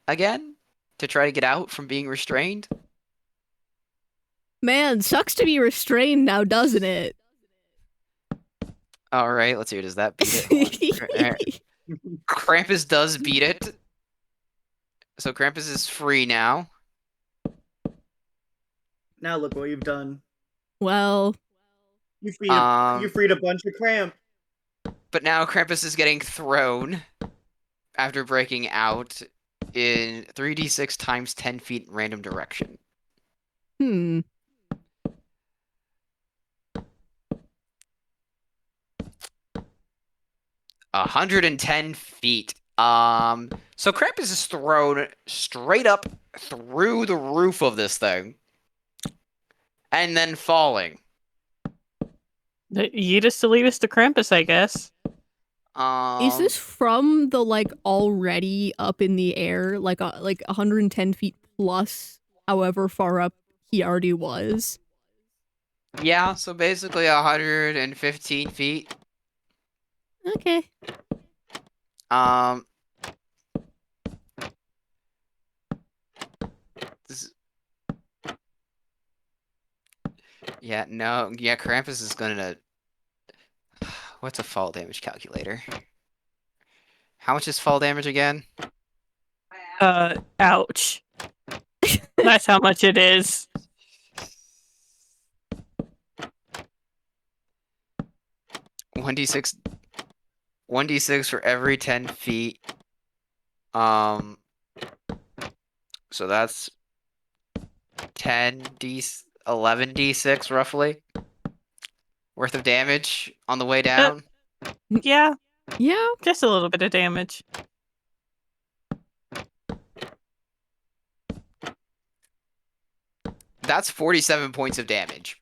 Speaker 3: again to try to get out from being restrained.
Speaker 1: Man, sucks to be restrained now, doesn't it?
Speaker 3: All right, let's see. Does that beat it? Krampus does beat it. So Krampus is free now.
Speaker 5: Now look what you've done.
Speaker 1: Well,
Speaker 5: You freed a bunch of cramp.
Speaker 3: But now Krampus is getting thrown after breaking out in 3d6 times 10 feet in random direction. 110 feet. So Krampus is thrown straight up through the roof of this thing. And then falling.
Speaker 2: The Yeetus Deletus to Krampus, I guess.
Speaker 1: Is this from the already up in the air, like 110 feet plus, however far up he already was?
Speaker 3: Yeah, so basically 115 feet.
Speaker 1: Okay. Krampus is gonna. What's a fall damage calculator? How much is fall damage again?
Speaker 2: Ouch. That's how much it is.
Speaker 3: One d six for every 10 feet. So that's 11d6 roughly worth of damage on the way down.
Speaker 2: Yeah.
Speaker 1: Yeah.
Speaker 2: Just a little bit of damage.
Speaker 3: That's 47 points of damage.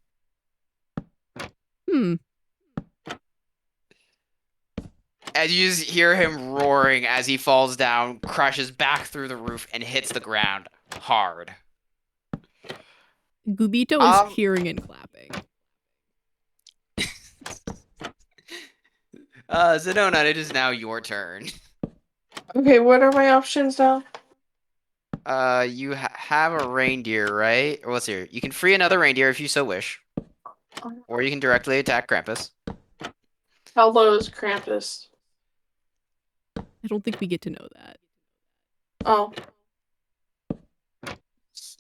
Speaker 3: And you just hear him roaring as he falls down, crashes back through the roof, and hits the ground hard.
Speaker 1: Gubito is hearing and clapping.
Speaker 3: Zenona, it is now your turn.
Speaker 8: Okay, what are my options now?
Speaker 3: You have a reindeer, right? Or what's here? You can free another reindeer if you so wish. Or you can directly attack Krampus.
Speaker 8: How low is Krampus?
Speaker 1: I don't think we get to know that.
Speaker 8: Oh.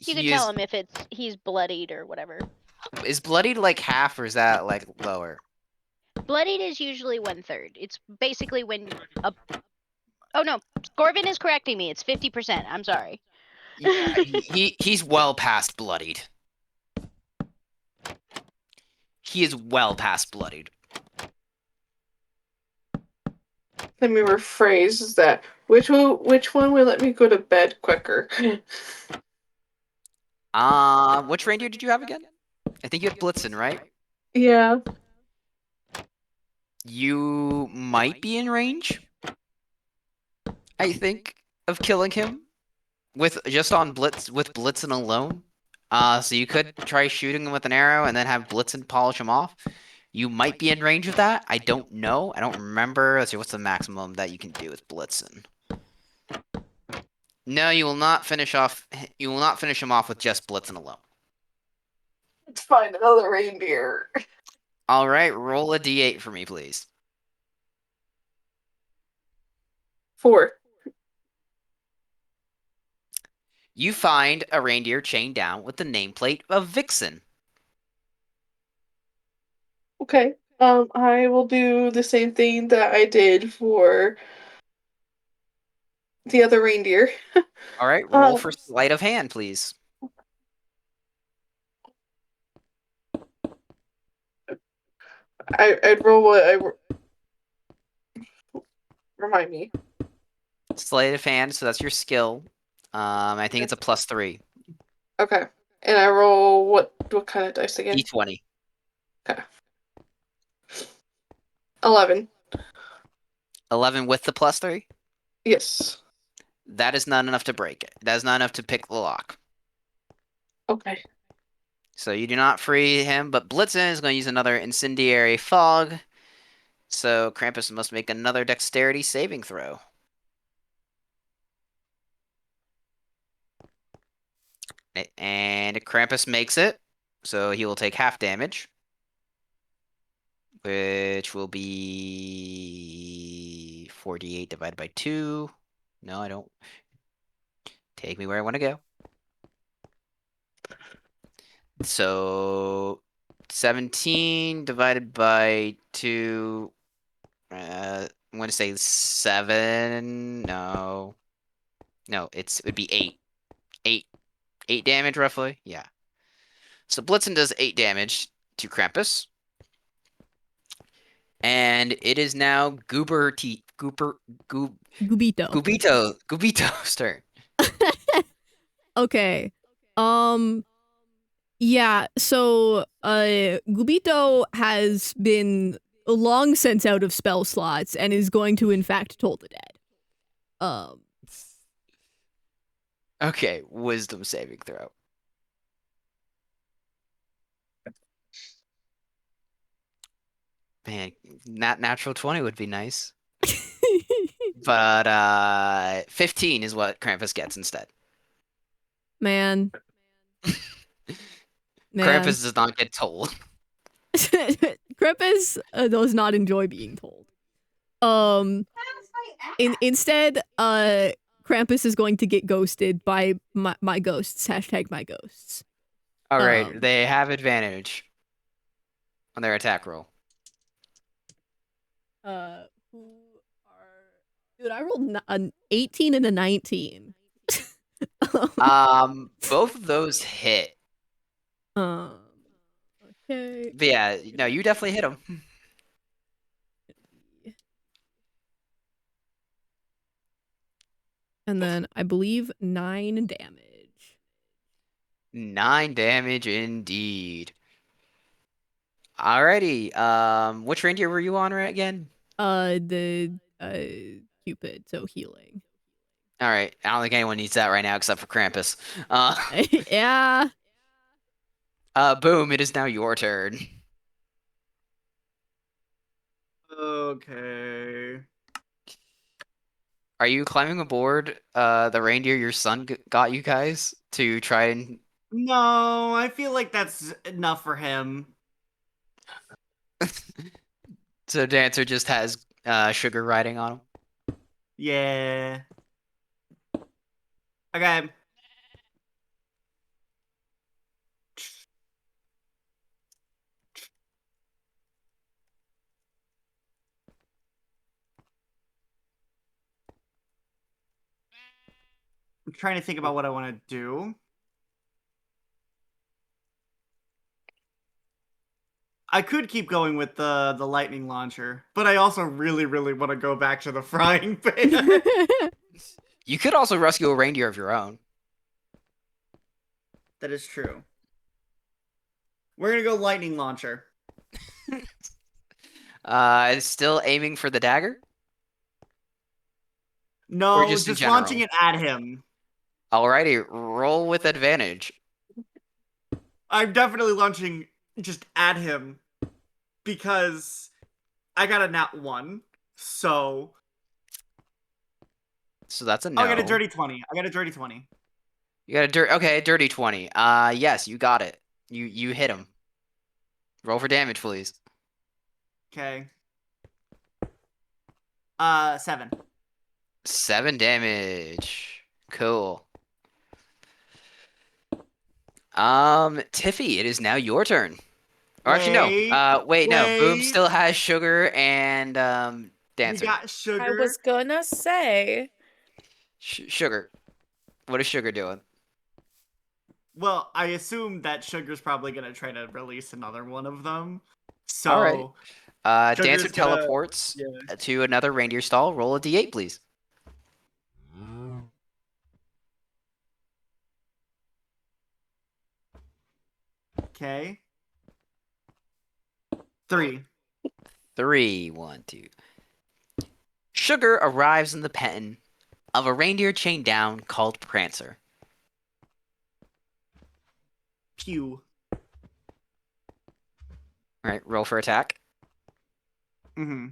Speaker 10: You can tell him if he's bloodied or whatever.
Speaker 3: Is bloodied like half, or is that like lower?
Speaker 10: Bloodied is usually 1/3. It's basically when Oh no, Scorvin is correcting me. It's 50%. I'm sorry.
Speaker 3: Yeah, he's well past bloodied. He is well past bloodied.
Speaker 8: Let me rephrase that. Which one will let me go to bed quicker?
Speaker 3: Which reindeer did you have again? I think you had Blitzen, right?
Speaker 8: Yeah.
Speaker 3: You might be in range, I think, of killing him with Blitzen alone. So you could try shooting him with an arrow and then have Blitzen polish him off. You might be in range of that. I don't know. I don't remember. Let's see, what's the maximum that you can do with Blitzen? No, you will not finish him off with just Blitzen alone.
Speaker 8: Let's find another reindeer.
Speaker 3: All right, roll a d8 for me, please.
Speaker 8: 4.
Speaker 3: You find a reindeer chained down with the nameplate of Vixen.
Speaker 8: Okay. I will do the same thing that I did for the other reindeer.
Speaker 3: All right, roll for sleight of hand, please.
Speaker 8: I'd roll what remind me.
Speaker 3: Sleight of hand, so that's your skill. I think it's a +3.
Speaker 8: Okay. And I roll what kind of dice again?
Speaker 3: D20.
Speaker 8: Okay. 11.
Speaker 3: 11 with the +3?
Speaker 8: Yes.
Speaker 3: That is not enough to break it. That is not enough to pick the lock.
Speaker 8: Okay.
Speaker 3: So you do not free him, but Blitzen is going to use another incendiary fog. So Krampus must make another dexterity saving throw. And Krampus makes it, so he will take half damage, which will be 48 divided by 2. No, I don't. Take me where I want to go. So 17 divided by 2. I'm going to say 7. No. No, it would be 8. 8. 8 damage, roughly? Yeah. So Blitzen does 8 damage to Krampus. And it is now
Speaker 1: Gubito.
Speaker 3: Gubito's turn.
Speaker 1: Okay. Yeah, so Gubito has been long since out of spell slots and is going to in fact toll the dead.
Speaker 3: Okay, wisdom saving throw. Man, natural 20 would be nice. But 15 is what Krampus gets instead.
Speaker 1: Man.
Speaker 3: Krampus does not get told.
Speaker 1: Krampus does not enjoy being told. Instead, Krampus is going to get ghosted by my ghosts. # my ghosts.
Speaker 3: All right, they have advantage on their attack roll.
Speaker 1: Dude, I rolled an 18 and a 19.
Speaker 3: Both of those hit.
Speaker 1: Okay.
Speaker 3: But yeah, no, you definitely hit them.
Speaker 1: And then I believe 9 damage.
Speaker 3: 9 damage indeed. Alrighty. Which reindeer were you on again?
Speaker 1: The Cupid, so healing.
Speaker 3: All right. I don't think anyone needs that right now except for Krampus.
Speaker 1: Yeah.
Speaker 3: Boom, it is now your turn.
Speaker 5: Okay.
Speaker 3: Are you climbing aboard the reindeer your son got you guys to try and...
Speaker 7: No, I feel like that's enough for him.
Speaker 3: So Dancer just has sugar riding on him?
Speaker 7: Yeah. Okay. I'm trying to think about what I want to do. I could keep going with the lightning launcher, but I also really, really want to go back to the frying pan.
Speaker 3: You could also rescue a reindeer of your own.
Speaker 7: That is true. We're gonna go lightning launcher.
Speaker 3: Still aiming for the dagger?
Speaker 7: No,
Speaker 3: Or just in
Speaker 7: just launching
Speaker 3: general?
Speaker 7: it at him.
Speaker 3: Alrighty, roll with advantage.
Speaker 7: I'm definitely launching just at him because I got a nat 1. So
Speaker 3: that's a no.
Speaker 7: I got a dirty 20. I got a dirty 20.
Speaker 3: You got a dirty 20. Yes, you got it. You hit him. Roll for damage, please.
Speaker 7: Okay. 7.
Speaker 3: 7 damage. Cool. Tiffy, it is now your turn. Or actually, no. Wait, no. Boom still has sugar and Dancer.
Speaker 7: We got sugar.
Speaker 4: I was gonna say.
Speaker 3: Sugar. What is Sugar doing?
Speaker 7: Well, I assume that Sugar's probably gonna try to release another one of them. So,
Speaker 3: all right. Dancer
Speaker 7: gonna...
Speaker 3: teleports to another reindeer stall. Roll a d8, please.
Speaker 7: Okay. 3.
Speaker 3: 3, 1, 2. Sugar arrives in the pen of a reindeer chained down called Prancer.
Speaker 7: Pew.
Speaker 3: All right, roll for attack.
Speaker 7: Mm-hmm.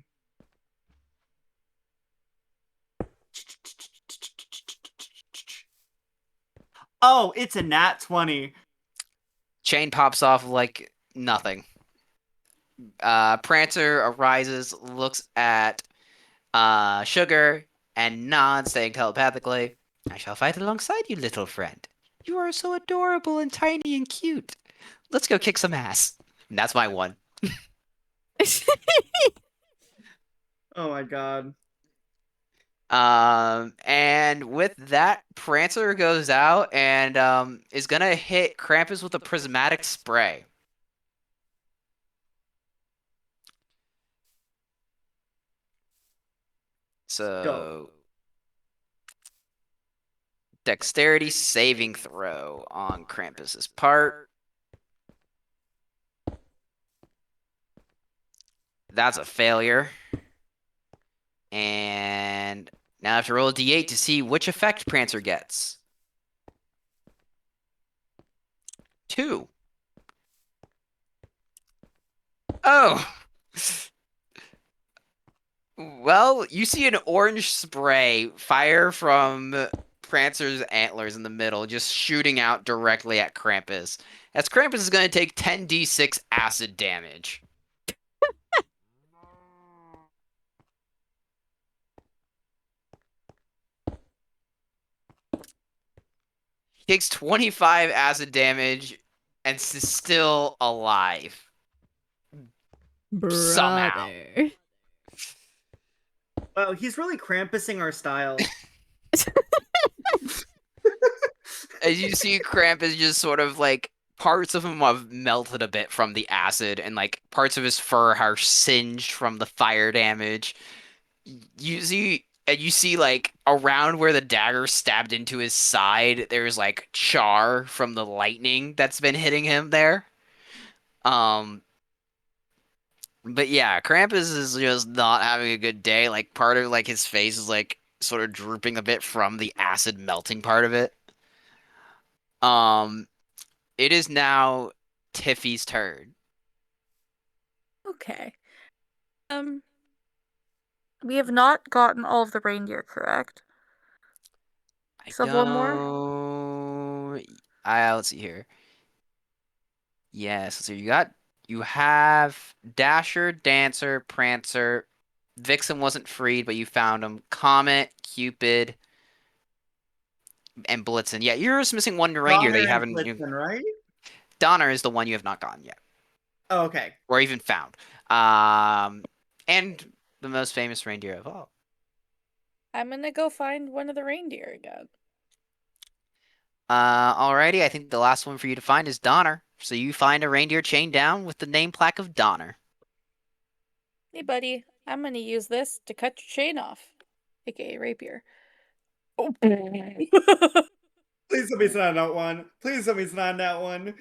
Speaker 7: Oh, it's a nat 20.
Speaker 3: Chain pops off like nothing. Prancer arises, looks at Sugar, and nods, saying telepathically, "I shall fight alongside you, little friend. You are so adorable and tiny and cute. Let's go kick some ass." And that's my one.
Speaker 5: Oh my god.
Speaker 3: And with that, Prancer goes out and is gonna hit Krampus with a prismatic spray. So, dexterity saving throw on Krampus's part. That's a failure. And now I have to roll a d8 to see which effect Prancer gets. 2. Oh! Well, you see an orange spray fire from Prancer's antlers in the middle, just shooting out directly at Krampus. As Krampus is going to take 10d6 acid damage. He takes 25 acid damage and is still alive. Somehow.
Speaker 1: Brother.
Speaker 5: Wow, he's really Krampusing our style.
Speaker 3: As you see, Krampus just sort of like parts of him have melted a bit from the acid, and like parts of his fur are singed from the fire damage. You see like around where the dagger stabbed into his side, there's like char from the lightning that's been hitting him there. Um, but yeah, Krampus is just not having a good day. Like part of like his face is like sort of drooping a bit from the acid melting part of it. Um, it is now Tiffy's turn.
Speaker 4: Okay. We have not gotten all of the reindeer, correct?
Speaker 3: I
Speaker 4: Still have one more?
Speaker 3: don't. Let's see here. Yes, so you have Dasher, Dancer, Prancer. Vixen wasn't freed, but you found him. Comet, Cupid, and Blitzen. Yeah, you're just missing one reindeer that you
Speaker 5: Donner and
Speaker 3: haven't.
Speaker 5: Blitzen, right?
Speaker 3: Donner is the one you have not gotten yet,
Speaker 5: Oh, okay.
Speaker 3: or even found. And the most famous reindeer of all.
Speaker 4: I'm gonna go find one of the reindeer again.
Speaker 3: Alrighty, I think the last one for you to find is Donner. So you find a reindeer chained down with the name plaque of Donner.
Speaker 4: Hey, buddy, I'm gonna use this to cut your chain off, aka rapier. Oh.
Speaker 5: Please tell me it's not that one. Please tell me it's not that one.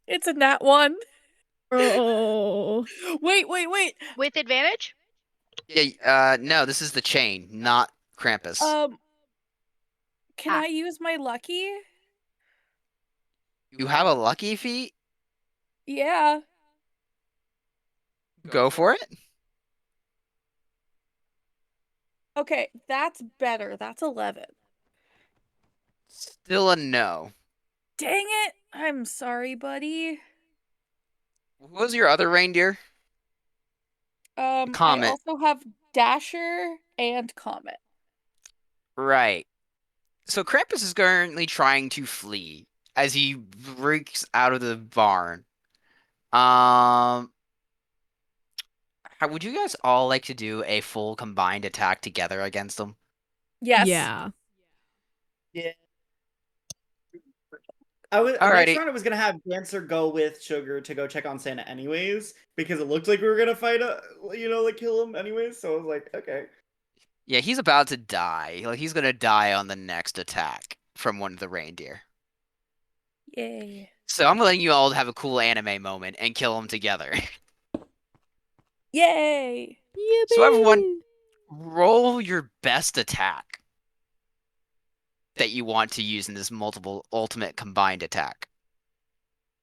Speaker 4: It's a nat 1.
Speaker 1: Oh.
Speaker 4: Wait.
Speaker 10: With advantage?
Speaker 3: Yeah, no, this is the chain, not Krampus.
Speaker 4: Can I use my lucky?
Speaker 3: You have a lucky feat?
Speaker 4: Yeah.
Speaker 3: Go for it.
Speaker 4: Okay, that's better. That's 11.
Speaker 3: Still a no.
Speaker 4: Dang it! I'm sorry, buddy.
Speaker 3: What was your other reindeer?
Speaker 4: I
Speaker 3: Comet.
Speaker 4: also have Dasher and Comet.
Speaker 3: Right. So Krampus is currently trying to flee as he breaks out of the barn. Would you guys all like to do a full combined attack together against him?
Speaker 4: Yes.
Speaker 1: Yeah.
Speaker 5: Yeah. Next
Speaker 3: Alrighty.
Speaker 5: round I was gonna have Dancer go with Sugar to go check on Santa anyways, because it looked like we were gonna fight like kill him anyways, so I was like, okay.
Speaker 3: Yeah, he's about to die. Like he's gonna die on the next attack from one of the reindeer.
Speaker 4: Yay.
Speaker 3: So I'm letting you all have a cool anime moment and kill them together.
Speaker 4: Yay!
Speaker 1: Yippee!
Speaker 3: So everyone, roll your best attack that you want to use in this multiple ultimate combined attack.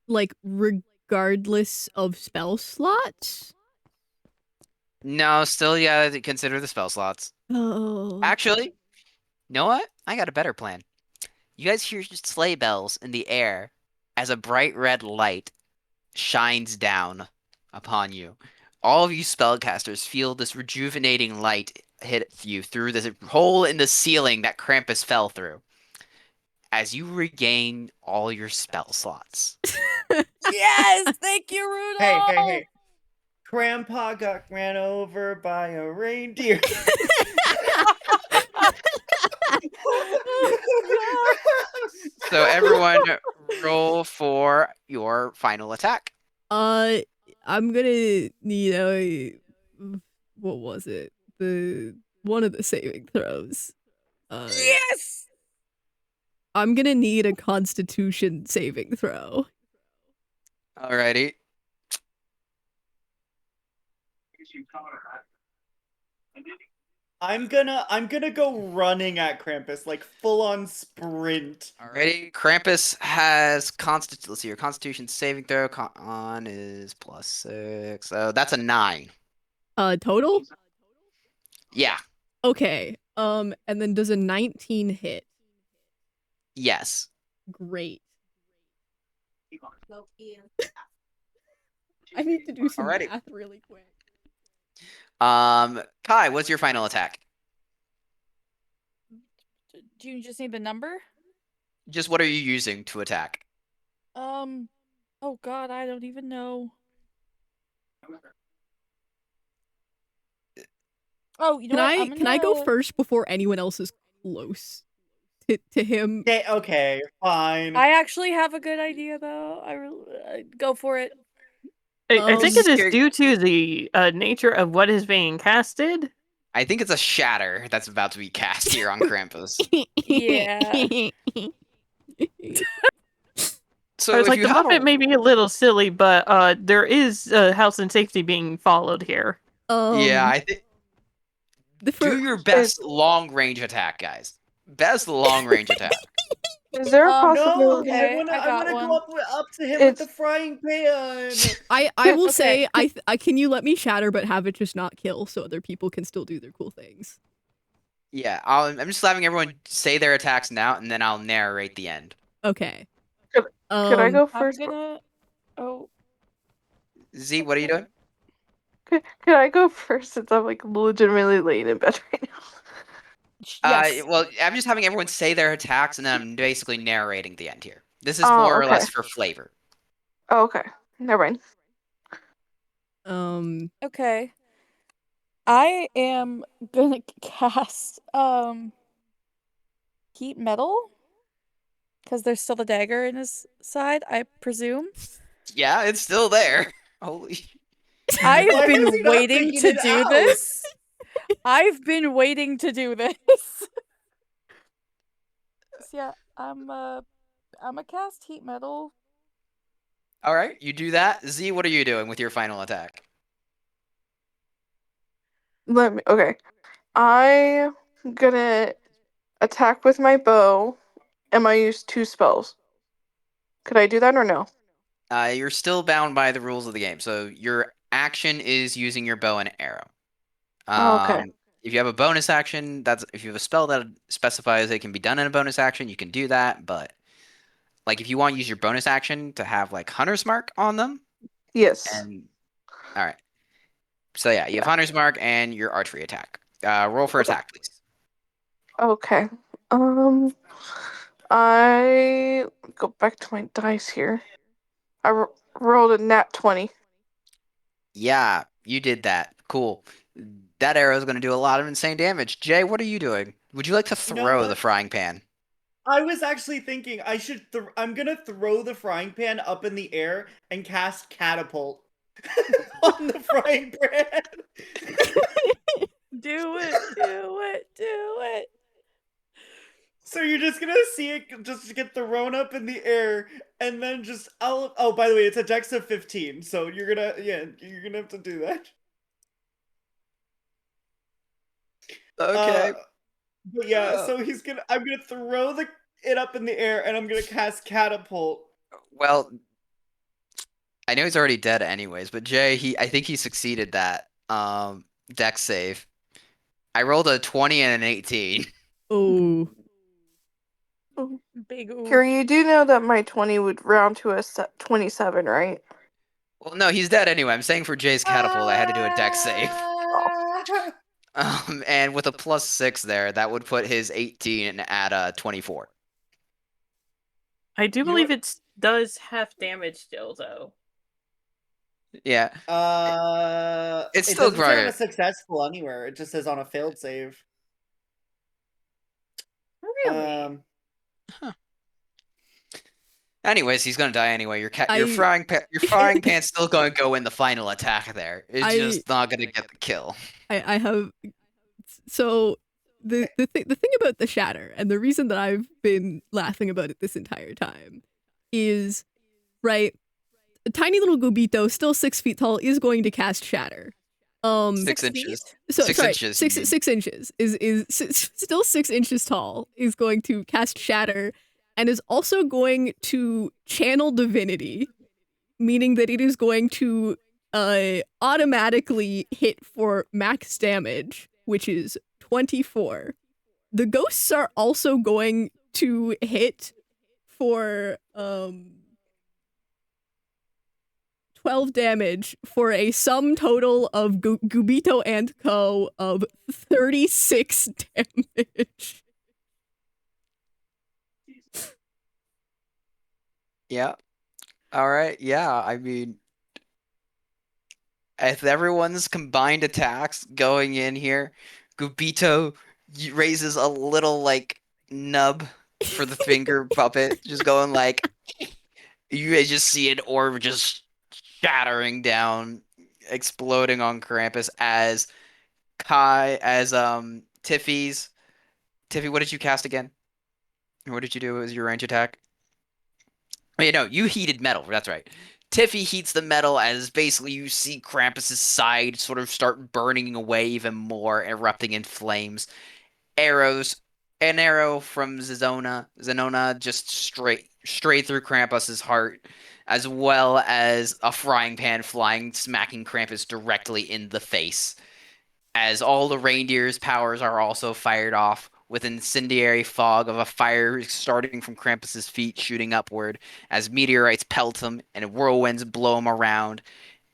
Speaker 1: like regardless of spell slots?
Speaker 3: No, still you gotta consider the spell slots.
Speaker 1: Oh.
Speaker 3: Actually, you know what? I got a better plan. You guys hear sleigh bells in the air as a bright red light shines down upon you. All of you spellcasters feel this rejuvenating light hit you through this hole in the ceiling that Krampus fell through as you regain all your spell slots.
Speaker 4: Yes, thank you, Rudolph.
Speaker 5: Hey. Grandpa got ran over by a reindeer.
Speaker 3: So everyone roll for your final attack.
Speaker 1: I'm gonna need a what was it? The one of the saving throws.
Speaker 4: Yes.
Speaker 1: I'm gonna need a Constitution saving throw.
Speaker 3: Alrighty.
Speaker 5: I'm gonna go running at Krampus, like full on sprint.
Speaker 3: Alrighty. Krampus has let's see, your Constitution saving throw on is +6. So that's a 9.
Speaker 1: Total?
Speaker 3: Yeah.
Speaker 1: Okay. And then does a 19 hit?
Speaker 3: Yes.
Speaker 1: Great. I need to do some
Speaker 3: Alrighty.
Speaker 1: math really quick.
Speaker 3: Kai, what's your final attack?
Speaker 4: Do you just need the number?
Speaker 3: Just what are you using to attack?
Speaker 4: Oh God, I don't even know. Oh, you know what?
Speaker 1: Can I go first before anyone else is close to him?
Speaker 5: Okay, fine.
Speaker 4: I actually have a good idea though. I really go for it.
Speaker 2: I think it is due to the nature of what is being casted.
Speaker 3: I think it's a shatter that's about to be cast here on Krampus.
Speaker 4: Yeah.
Speaker 3: So
Speaker 2: I was
Speaker 3: if
Speaker 2: like,
Speaker 3: you
Speaker 2: the
Speaker 3: have
Speaker 2: Muppet may be a little silly, but there is health and safety being followed here.
Speaker 3: Yeah, I think. Do your best long range attack, guys. Best long range attack.
Speaker 8: Is there a
Speaker 5: No,
Speaker 8: possibility?
Speaker 5: I wanna go up to him with the frying pan.
Speaker 1: I will say I can you let me shatter but have it just not kill so other people can still do their cool things.
Speaker 3: Yeah, I'm just having everyone say their attacks now, and then I'll narrate the end.
Speaker 1: Okay.
Speaker 8: Could I go
Speaker 4: I'm
Speaker 8: first?
Speaker 3: Z, what are you doing?
Speaker 8: Could I go first since I'm like legitimately laying in bed right now?
Speaker 4: Yes.
Speaker 3: Well, I'm just having everyone say their attacks, and then I'm basically narrating the end here. This is more or less for flavor.
Speaker 8: Oh, okay. Never mind.
Speaker 4: Okay. I am gonna cast heat metal because there's still the dagger in his side, I presume.
Speaker 3: Yeah, it's still there. Holy.
Speaker 4: I've been waiting to do this. I've been waiting to do this. So yeah, I'm a cast heat metal.
Speaker 3: All right, you do that. Z, what are you doing with your final attack?
Speaker 8: Okay. I'm gonna attack with my bow, and I use 2 spells. Could I do that or no?
Speaker 3: You're still bound by the rules of the game, so your action is using your bow and arrow.
Speaker 8: Okay.
Speaker 3: If you have a bonus action, if you have a spell that specifies it can be done in a bonus action, you can do that. But like if you want to use your bonus action to have like Hunter's Mark on them,
Speaker 8: yes.
Speaker 3: And all right, so yeah, you have Hunter's Mark and your archery attack. Roll for attack, please.
Speaker 8: Okay. I go back to my dice here. I rolled a nat 20.
Speaker 3: Yeah, you did that. Cool. That arrow is going to do a lot of insane damage. Jay, what are you doing? Would you like to throw the frying pan?
Speaker 5: I was actually thinking I'm gonna throw the frying pan up in the air and cast catapult on the frying pan.
Speaker 4: Do it.
Speaker 5: So you're just gonna see it just get thrown up in the air, and then oh, by the way, it's a dex of 15, so you're gonna have to do that.
Speaker 3: Okay.
Speaker 5: But yeah, so I'm gonna throw it up in the air, and I'm gonna cast catapult.
Speaker 3: Well, I know he's already dead anyways, but Jay, I think he succeeded that dex save. I rolled a 20 and an 18.
Speaker 1: Oh.
Speaker 4: Big oof.
Speaker 8: Carrie, you do know that my 20 would round to a 27, right?
Speaker 3: Well, no, he's dead anyway. I'm saying for Jay's catapult, I had to do a dex save. And with a +6 there, that would put his 18 at 24.
Speaker 2: I do
Speaker 5: You know
Speaker 2: believe
Speaker 5: what?
Speaker 2: it does half damage still, though.
Speaker 3: Yeah. It's
Speaker 5: It
Speaker 3: still
Speaker 5: doesn't say on a
Speaker 3: great.
Speaker 5: successful anywhere. It just says on a failed save.
Speaker 2: Really?
Speaker 3: Huh. Anyways, he's gonna die anyway. Your
Speaker 1: I
Speaker 3: frying pan's still gonna go in the final attack there. It's
Speaker 1: I
Speaker 3: just not gonna get the kill.
Speaker 1: I have so the thing about the shatter and the reason that I've been laughing about it this entire time is right. A tiny little Gubito, still 6 feet tall, is going to cast shatter.
Speaker 3: 6 inches.
Speaker 1: So
Speaker 3: 6
Speaker 1: sorry,
Speaker 3: inches. you mean.
Speaker 1: 6 inches is still 6 inches tall. Is going to cast shatter, and is also going to channel divinity, meaning that it is going to automatically hit for max damage, which is 24. The ghosts are also going to hit for 12 damage for a sum total of Gubito and Co. of 36 damage.
Speaker 3: Yeah. All right. Yeah. I mean, if everyone's combined attacks going in here, Gubito raises a little like nub for the finger puppet, just going like you guys just see an orb just shattering down, exploding on Krampus as Tiffy's Tiffy. What did you cast again? What did you do as your range attack? Wait, no, you heated metal. That's right. Tiffy heats the metal as basically you see Krampus's side sort of start burning away even more, erupting in flames. Arrows, an arrow from Zenona just straight through Krampus's heart, as well as a frying pan flying, smacking Krampus directly in the face as all the reindeer's powers are also fired off, with incendiary fog of a fire starting from Krampus's feet shooting upward as meteorites pelt him and whirlwinds blow him around,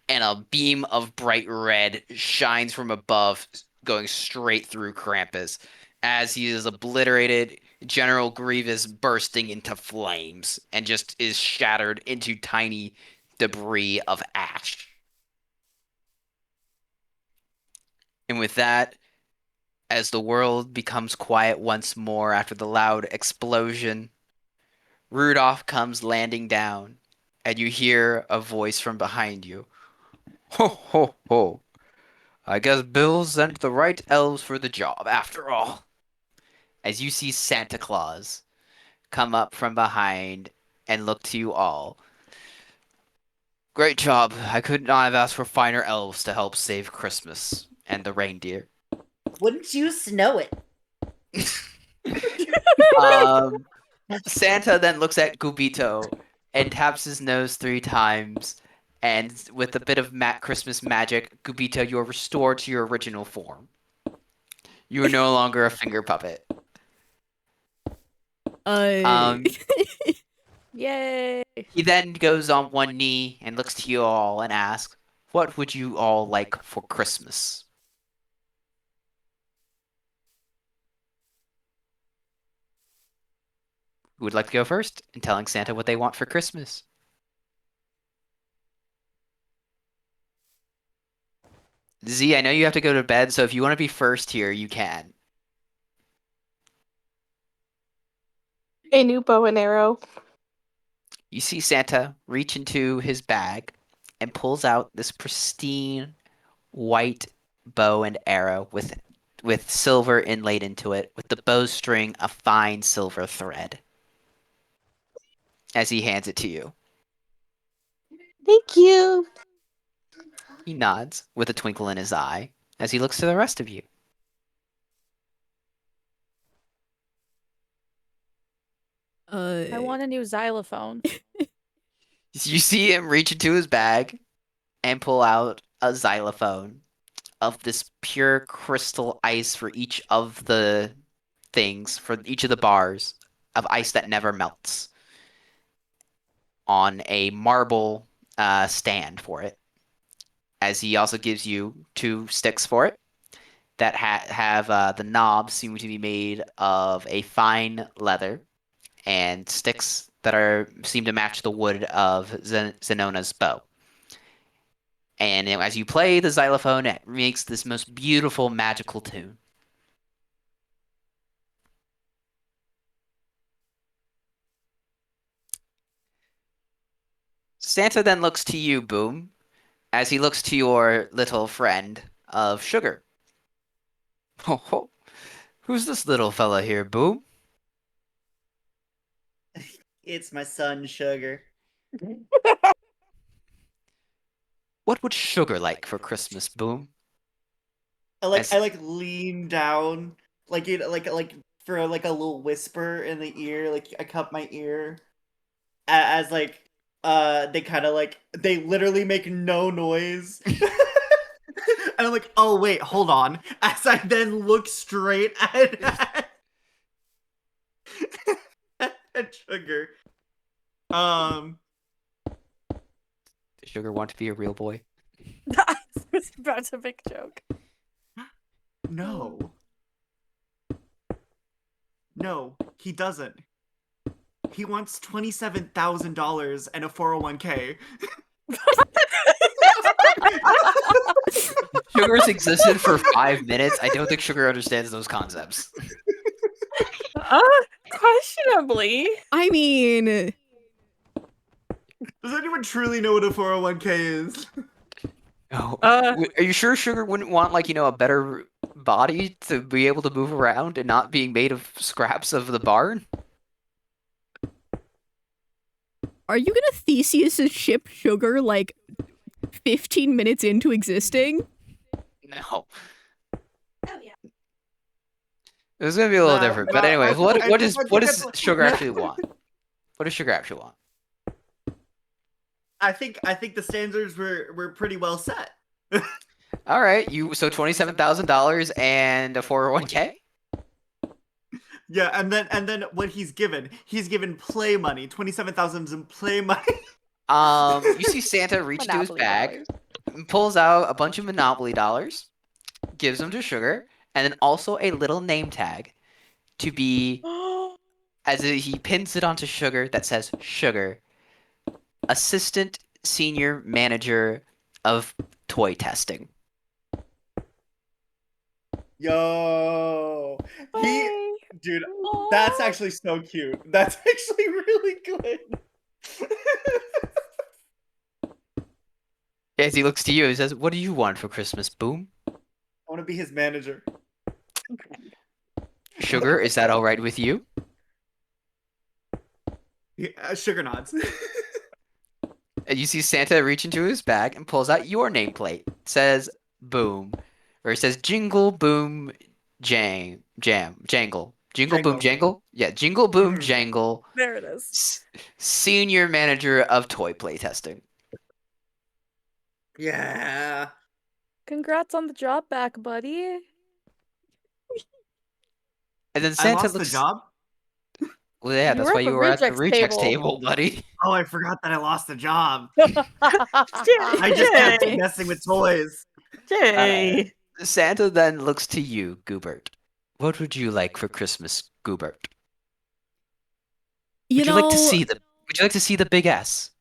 Speaker 3: and a beam of bright red shines from above, going straight through Krampus as he is obliterated. General Grievous bursting into flames and just is shattered into tiny debris of ash. And with that, as the world becomes quiet once more after the loud explosion, Rudolph comes landing down, and you hear a voice from behind you. Ho, ho, ho. I guess Bill sent the right elves for the job after all. As you see Santa Claus come up from behind and look to you all. Great job. I could not have asked for finer elves to help save Christmas and the reindeer.
Speaker 11: Wouldn't you snow it?
Speaker 3: Santa then looks at Gubito and taps his nose 3 times, and with a bit of Christmas magic, Gubito, you are restored to your original form. You are no longer a finger puppet.
Speaker 4: Yay!
Speaker 3: He then goes on one knee and looks to you all and asks, "What would you all like for Christmas?" Who would like to go first in telling Santa what they want for Christmas? Z, I know you have to go to bed, so if you want to be first here, you can.
Speaker 8: A new bow and arrow.
Speaker 3: You see Santa reach into his bag and pulls out this pristine white bow and arrow with silver inlaid into it, with the bowstring a fine silver thread. As he hands it to you,
Speaker 8: Thank you.
Speaker 3: he nods with a twinkle in his eye as he looks to the rest of you.
Speaker 4: I want a new xylophone.
Speaker 3: You see him reach into his bag and pull out a xylophone of this pure crystal ice for each of the things, for each of the bars of ice that never melts on a marble stand for it. As he also gives you 2 sticks for it that have the knobs seem to be made of a fine leather and sticks that seem to match the wood of Zenona's bow. And as you play the xylophone, it makes this most beautiful magical tune. Santa then looks to you, Boom, as he looks to your little friend of Sugar. Ho ho. Who's this little fella here, Boom?
Speaker 5: It's my son, Sugar.
Speaker 3: What would Sugar like for Christmas, Boom?
Speaker 5: I lean down, like for like a little whisper in the ear, like I cup my ear, as like they kind of like they literally make no noise. And I'm like, oh wait, hold on. As I then look straight at Sugar.
Speaker 3: Does Sugar want to be a real boy?
Speaker 4: I was about to make a joke.
Speaker 5: No. No, he doesn't. He wants $27,000 and a 401k.
Speaker 3: Sugar's existed for 5 minutes. I don't think Sugar understands those concepts.
Speaker 4: Questionably.
Speaker 1: I mean,
Speaker 5: does anyone truly know what a 401k is?
Speaker 3: Oh, are you sure Sugar wouldn't want, like, a better body to be able to move around and not being made of scraps of the barn?
Speaker 1: are you gonna Theseus' ship Sugar like 15 minutes into existing?
Speaker 3: No.
Speaker 11: Oh yeah.
Speaker 3: It was gonna be a little different, but anyways, what does Sugar actually want? What does Sugar actually want?
Speaker 5: I think the standards were pretty well set.
Speaker 3: All right, so $27,000 and a 401k.
Speaker 5: Yeah, and then what he's given play money, 27,000 in play money.
Speaker 3: You see Santa reach into his bag, pulls out a bunch of Monopoly dollars, gives them to Sugar, and then also a little name tag to be, he pins it onto Sugar that says Sugar, Assistant Senior Manager of Toy Testing.
Speaker 5: Yo, dude, that's actually so cute. That's actually really good.
Speaker 3: As he looks to you, he says, "What do you want for Christmas, Boom?"
Speaker 5: I want to be his manager.
Speaker 3: Sugar, is that all right with you?
Speaker 5: Yeah, Sugar nods.
Speaker 3: And you see Santa reach into his bag and pulls out your nameplate. It says Boom. Or it says Jingle Boom Jangle. Jingle Boom Jangle? Yeah, Jingle Boom Jangle.
Speaker 4: There it is.
Speaker 3: Senior Manager of Toy Playtesting.
Speaker 5: Yeah.
Speaker 4: Congrats on the job back, buddy.
Speaker 3: And then Santa
Speaker 5: lost
Speaker 3: looks...
Speaker 5: the job?
Speaker 3: Well, yeah, that's why you were at the rejects table, buddy.
Speaker 5: Oh, I forgot that I lost the job. I just kept messing with toys.
Speaker 3: Santa then looks to you, Goobert. What would you like for Christmas, Goobert? Would you like to see the big S?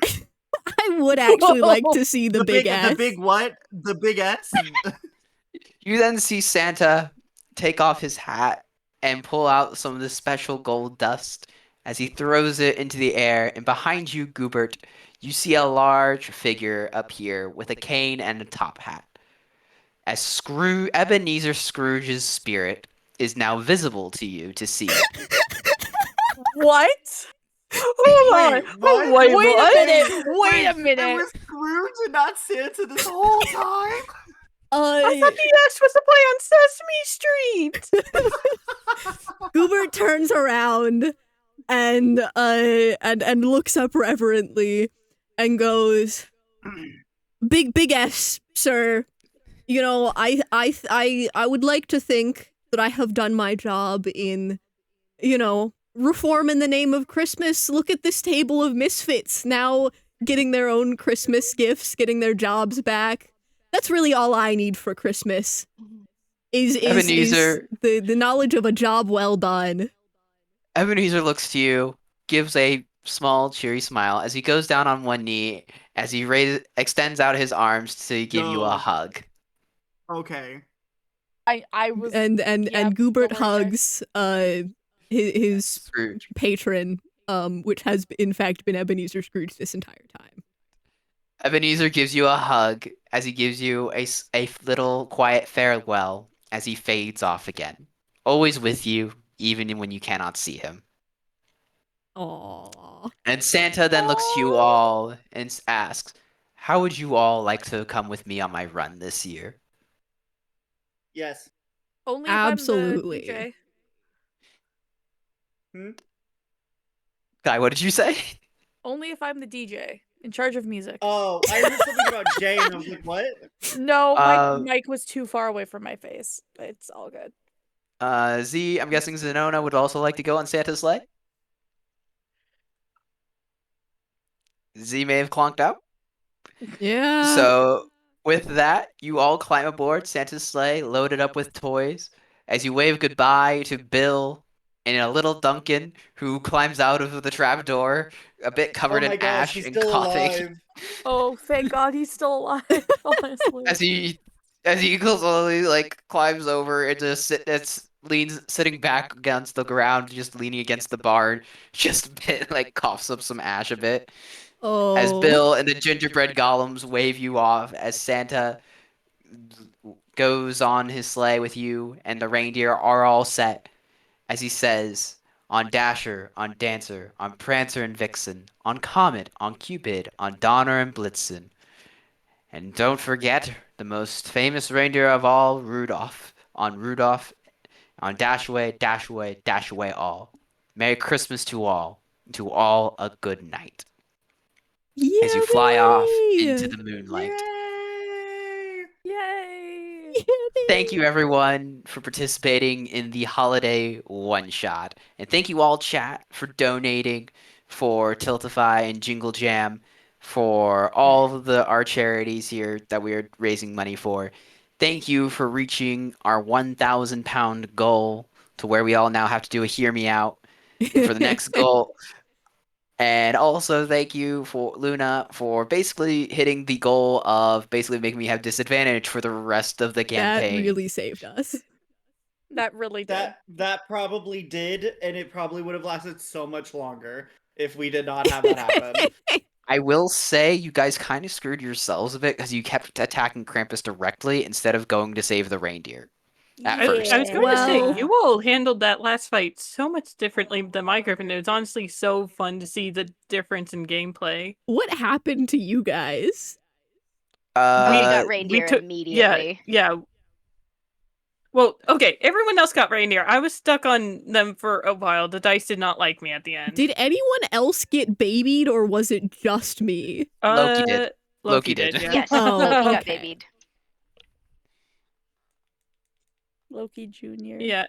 Speaker 1: I would actually like to see the big S.
Speaker 5: The big what? The big S?
Speaker 3: You then see Santa take off his hat and pull out some of the special gold dust as he throws it into the air. And behind you, Goobert, you see a large figure appear with a cane and a top hat. As Ebenezer Scrooge's spirit is now visible to you to see.
Speaker 4: What? Hold on.
Speaker 5: What?
Speaker 4: Wait a minute.
Speaker 5: It was Scrooge and not Santa this whole time?
Speaker 4: I thought the S was to play on Sesame Street.
Speaker 1: Goobert turns around and looks up reverently and goes, big S, sir. You know, I would like to think that I have done my job in, you know, reform in the name of Christmas. Look at this table of misfits now getting their own Christmas gifts, getting their jobs back. That's really all I need for Christmas. Is
Speaker 3: Ebenezer.
Speaker 1: the knowledge of a job well done.
Speaker 3: Ebenezer looks to you, gives a small, cheery smile as he goes down on one knee, as he extends out his arms to give you a
Speaker 7: Yo.
Speaker 3: hug.
Speaker 7: Okay.
Speaker 4: I was
Speaker 1: And Goobert
Speaker 4: don't worry,
Speaker 1: hugs his
Speaker 3: Scrooge.
Speaker 1: patron, which has in fact been Ebenezer Scrooge this entire time.
Speaker 3: Ebenezer gives you a hug as he gives you a little quiet farewell as he fades off again. Always with you, even when you cannot see him.
Speaker 1: Aww.
Speaker 3: And Santa then looks to you all and asks, how would you all like to come with me on my run this year?
Speaker 5: Yes.
Speaker 4: Only
Speaker 1: Absolutely.
Speaker 4: if I'm the DJ.
Speaker 3: Guy, what did you say?
Speaker 4: Only if I'm the DJ in charge of music.
Speaker 5: Oh, I heard something about Jay, and I was like, what?
Speaker 4: No, my mic was too far away from my face. It's all good.
Speaker 3: Z, I'm guessing Zenona would also like to go on Santa's sleigh? Z may have clonked out.
Speaker 1: Yeah.
Speaker 3: So, with that, you all climb aboard Santa's sleigh, loaded up with toys, as you wave goodbye to Bill and a little Duncan, who climbs out of the trapdoor, a bit covered
Speaker 5: Oh my
Speaker 3: in
Speaker 5: gosh,
Speaker 3: ash
Speaker 5: he's
Speaker 3: and
Speaker 5: still
Speaker 3: coughing.
Speaker 5: alive.
Speaker 4: Oh, thank God he's still alive. Honestly.
Speaker 3: As he slowly climbs over and just sitting back against the ground, just leaning against the barn, just a bit coughs up some ash a bit. As
Speaker 1: Oh.
Speaker 3: Bill and the gingerbread golems wave you off as Santa goes on his sleigh with you, and the reindeer are all set, as he says, on Dasher, on Dancer, on Prancer and Vixen, on Comet, on Cupid, on Donner and Blitzen. And don't forget the most famous reindeer of all, Rudolph, on Dash Away, Dash Away, Dash Away all. Merry Christmas to all a good night.
Speaker 1: Yeah,
Speaker 3: As you fly off into
Speaker 1: baby!
Speaker 3: the moonlight.
Speaker 4: Yay!
Speaker 1: Yeah,
Speaker 3: Thank you everyone for participating in the holiday one shot. And thank you all chat for donating for Tiltify and Jingle Jam, for all of our charities here that we are raising money for. Thank you for reaching our 1,000 pound goal, to where we all now have to do a hear me out for the next goal. And also thank you for Luna for basically hitting the goal of basically making me have disadvantage for the rest of the campaign.
Speaker 1: That really saved us.
Speaker 4: That really did.
Speaker 5: That probably did, and it probably would have lasted so much longer if we did not have that happen.
Speaker 3: I will say you guys kind of screwed yourselves a bit because you kept attacking Krampus directly instead of going to save the reindeer. At first.
Speaker 2: I was going to say, you all handled that last fight so much differently than my group, and it was honestly so fun to see the difference in gameplay.
Speaker 1: What happened to you guys?
Speaker 10: We got reindeer
Speaker 2: took-
Speaker 10: immediately.
Speaker 2: Yeah. Well, okay, everyone else got reindeer. I was stuck on them for a while. The dice did not like me at the end.
Speaker 1: Did anyone else get babied, or was it just me?
Speaker 3: Loki did.
Speaker 2: Loki did, yeah.
Speaker 10: Yes,
Speaker 1: Oh,
Speaker 10: Loki got
Speaker 1: okay.
Speaker 10: babied.
Speaker 4: Loki Jr.
Speaker 2: Yeah.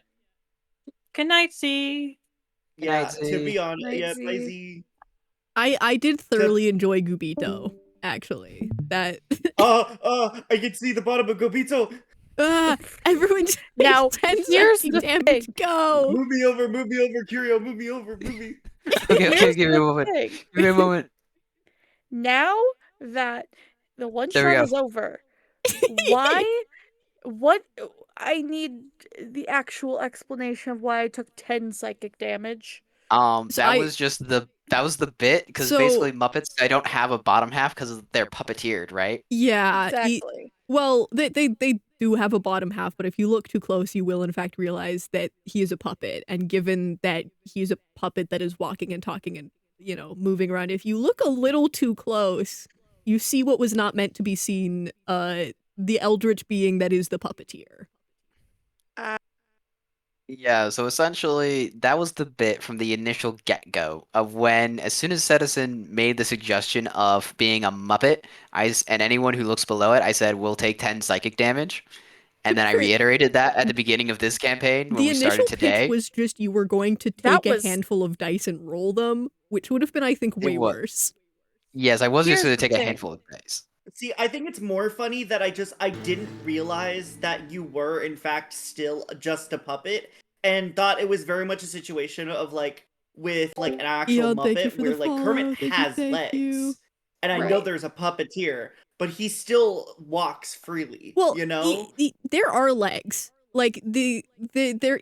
Speaker 2: Good night, Z.
Speaker 5: Yeah,
Speaker 3: Night,
Speaker 5: to be
Speaker 3: Z.
Speaker 5: honest,
Speaker 4: Night,
Speaker 5: yeah,
Speaker 4: Z.
Speaker 5: bye, Z.
Speaker 1: I did thoroughly enjoy Gubito, actually. That
Speaker 5: I can see the bottom of Gobito.
Speaker 1: everyone just
Speaker 4: Now,
Speaker 1: 10
Speaker 4: here's
Speaker 1: seconds,
Speaker 4: the
Speaker 1: damn
Speaker 4: thing.
Speaker 1: it, go!
Speaker 5: Move me over, Curio, move me over, move me.
Speaker 3: Okay,
Speaker 4: Here's
Speaker 3: give me a
Speaker 4: the
Speaker 3: moment.
Speaker 4: thing.
Speaker 3: Give me a moment.
Speaker 4: Now that the one
Speaker 3: There we
Speaker 4: shot
Speaker 3: go.
Speaker 4: is over, why? What? I need the actual explanation of why I took 10 psychic damage.
Speaker 1: So
Speaker 3: That was the bit, because
Speaker 1: So-
Speaker 3: basically Muppets, I don't have a bottom half because they're puppeteered, right?
Speaker 1: Yeah.
Speaker 4: Exactly.
Speaker 1: Well, they do have a bottom half, but if you look too close, you will in fact realize that he is a puppet. And given that he's a puppet that is walking and talking and, you know, moving around, if you look a little too close, you see what was not meant to be seen, the eldritch being that is the puppeteer.
Speaker 3: Yeah, so essentially that was the bit from the initial get-go of when, as soon as Citizen made the suggestion of being a Muppet, and anyone who looks below it, I said, we'll take 10 psychic damage.
Speaker 1: To
Speaker 3: And
Speaker 1: be
Speaker 3: then I
Speaker 1: fair,
Speaker 3: reiterated that at the beginning of this campaign when
Speaker 1: the
Speaker 3: we
Speaker 1: initial
Speaker 3: started
Speaker 1: pitch
Speaker 3: today.
Speaker 1: was just you were going to
Speaker 4: That
Speaker 1: take a
Speaker 4: was-
Speaker 1: handful of dice and roll them, which would have been, I think,
Speaker 3: It
Speaker 1: way
Speaker 3: was.
Speaker 1: worse.
Speaker 3: Yes, I was just
Speaker 4: Here's
Speaker 3: going to
Speaker 4: the
Speaker 3: take a
Speaker 4: thing.
Speaker 3: handful of dice.
Speaker 7: See, I think it's more funny that I didn't realize that you were in fact still just a puppet and thought it was very much a situation of like with like an actual
Speaker 1: Eon, thank you
Speaker 7: Muppet
Speaker 1: for
Speaker 7: where
Speaker 1: the
Speaker 7: like Kermit
Speaker 1: follow. Thank
Speaker 7: has
Speaker 1: you,
Speaker 7: legs.
Speaker 1: thank you.
Speaker 7: And I know
Speaker 4: Right.
Speaker 7: there's a puppeteer, but he still walks freely.
Speaker 1: Well,
Speaker 7: you know?
Speaker 1: there are legs. Like there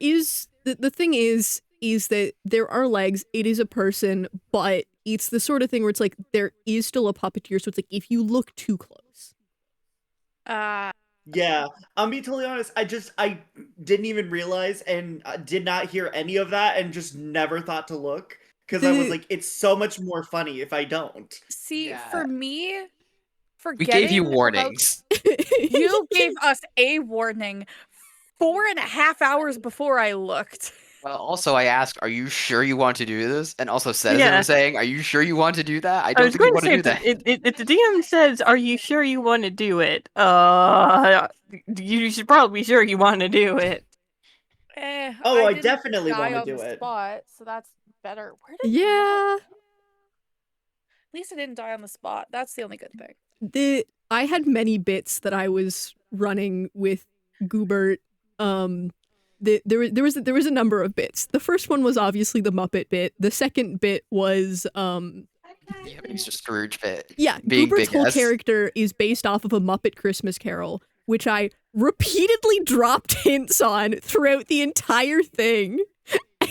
Speaker 1: is the thing is that there are legs. It is a person, but it's the sort of thing where it's like there is still a puppeteer. So it's like if you look too close.
Speaker 7: Yeah, I'll be totally honest. I didn't even realize and did not hear any of that, and just never thought to look because I was like, it's so much more funny if I don't.
Speaker 4: See,
Speaker 3: Yeah.
Speaker 4: for me,
Speaker 3: We
Speaker 4: forgetting
Speaker 3: gave you
Speaker 4: about-
Speaker 3: warnings.
Speaker 4: you gave us a warning 4.5 hours before I looked.
Speaker 3: Well, also I asked, are you sure you want to do this? And also Citizen
Speaker 2: Yeah.
Speaker 3: was saying, are you sure you want to do that? I
Speaker 2: I
Speaker 3: don't
Speaker 2: was
Speaker 3: think you
Speaker 2: going to
Speaker 3: want to
Speaker 2: say,
Speaker 3: do that.
Speaker 2: if the DM says, "Are you sure you want to do it?" You should probably be sure you want to do it.
Speaker 7: Oh, I
Speaker 4: didn't
Speaker 7: definitely
Speaker 4: die
Speaker 7: wanna
Speaker 4: on
Speaker 7: do
Speaker 4: the
Speaker 7: it.
Speaker 4: spot, so that's better. Where did
Speaker 1: Yeah.
Speaker 4: At least I didn't die on the spot. That's the only good thing.
Speaker 1: I had many bits that I was running with Goobert. There was a number of bits. The first one was obviously the Muppet bit. The second bit was
Speaker 3: Yeah, Mr. Scrooge bit.
Speaker 1: yeah,
Speaker 3: Being
Speaker 1: Goobert's
Speaker 3: big
Speaker 1: whole
Speaker 3: S.
Speaker 1: character is based off of a Muppet Christmas Carol, which I repeatedly dropped hints on throughout the entire thing.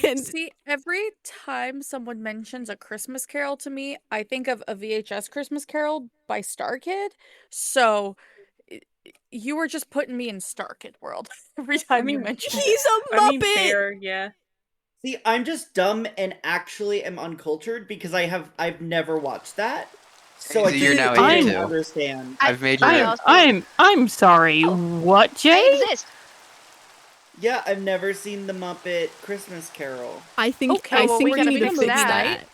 Speaker 1: And
Speaker 4: See, every time someone mentions a Christmas Carol to me, I think of a VHS Christmas Carol by Star Kid. So you were just putting me in Star Kid world every time you mentioned it.
Speaker 1: he's a Muppet.
Speaker 2: I mean, fair, yeah.
Speaker 7: See, I'm just dumb and actually am uncultured because I've never watched that. So I
Speaker 3: You're
Speaker 7: just
Speaker 3: now
Speaker 7: didn't
Speaker 3: able to.
Speaker 7: understand.
Speaker 3: I've made you.
Speaker 2: I'm sorry. What,
Speaker 10: I
Speaker 2: Jay?
Speaker 10: exist.
Speaker 7: Yeah, I've never seen the Muppet Christmas Carol.
Speaker 1: I think
Speaker 4: Okay,
Speaker 1: I
Speaker 4: well,
Speaker 1: think
Speaker 4: we
Speaker 1: we
Speaker 4: gotta
Speaker 1: need to
Speaker 4: fix
Speaker 1: fix
Speaker 4: that.
Speaker 1: that.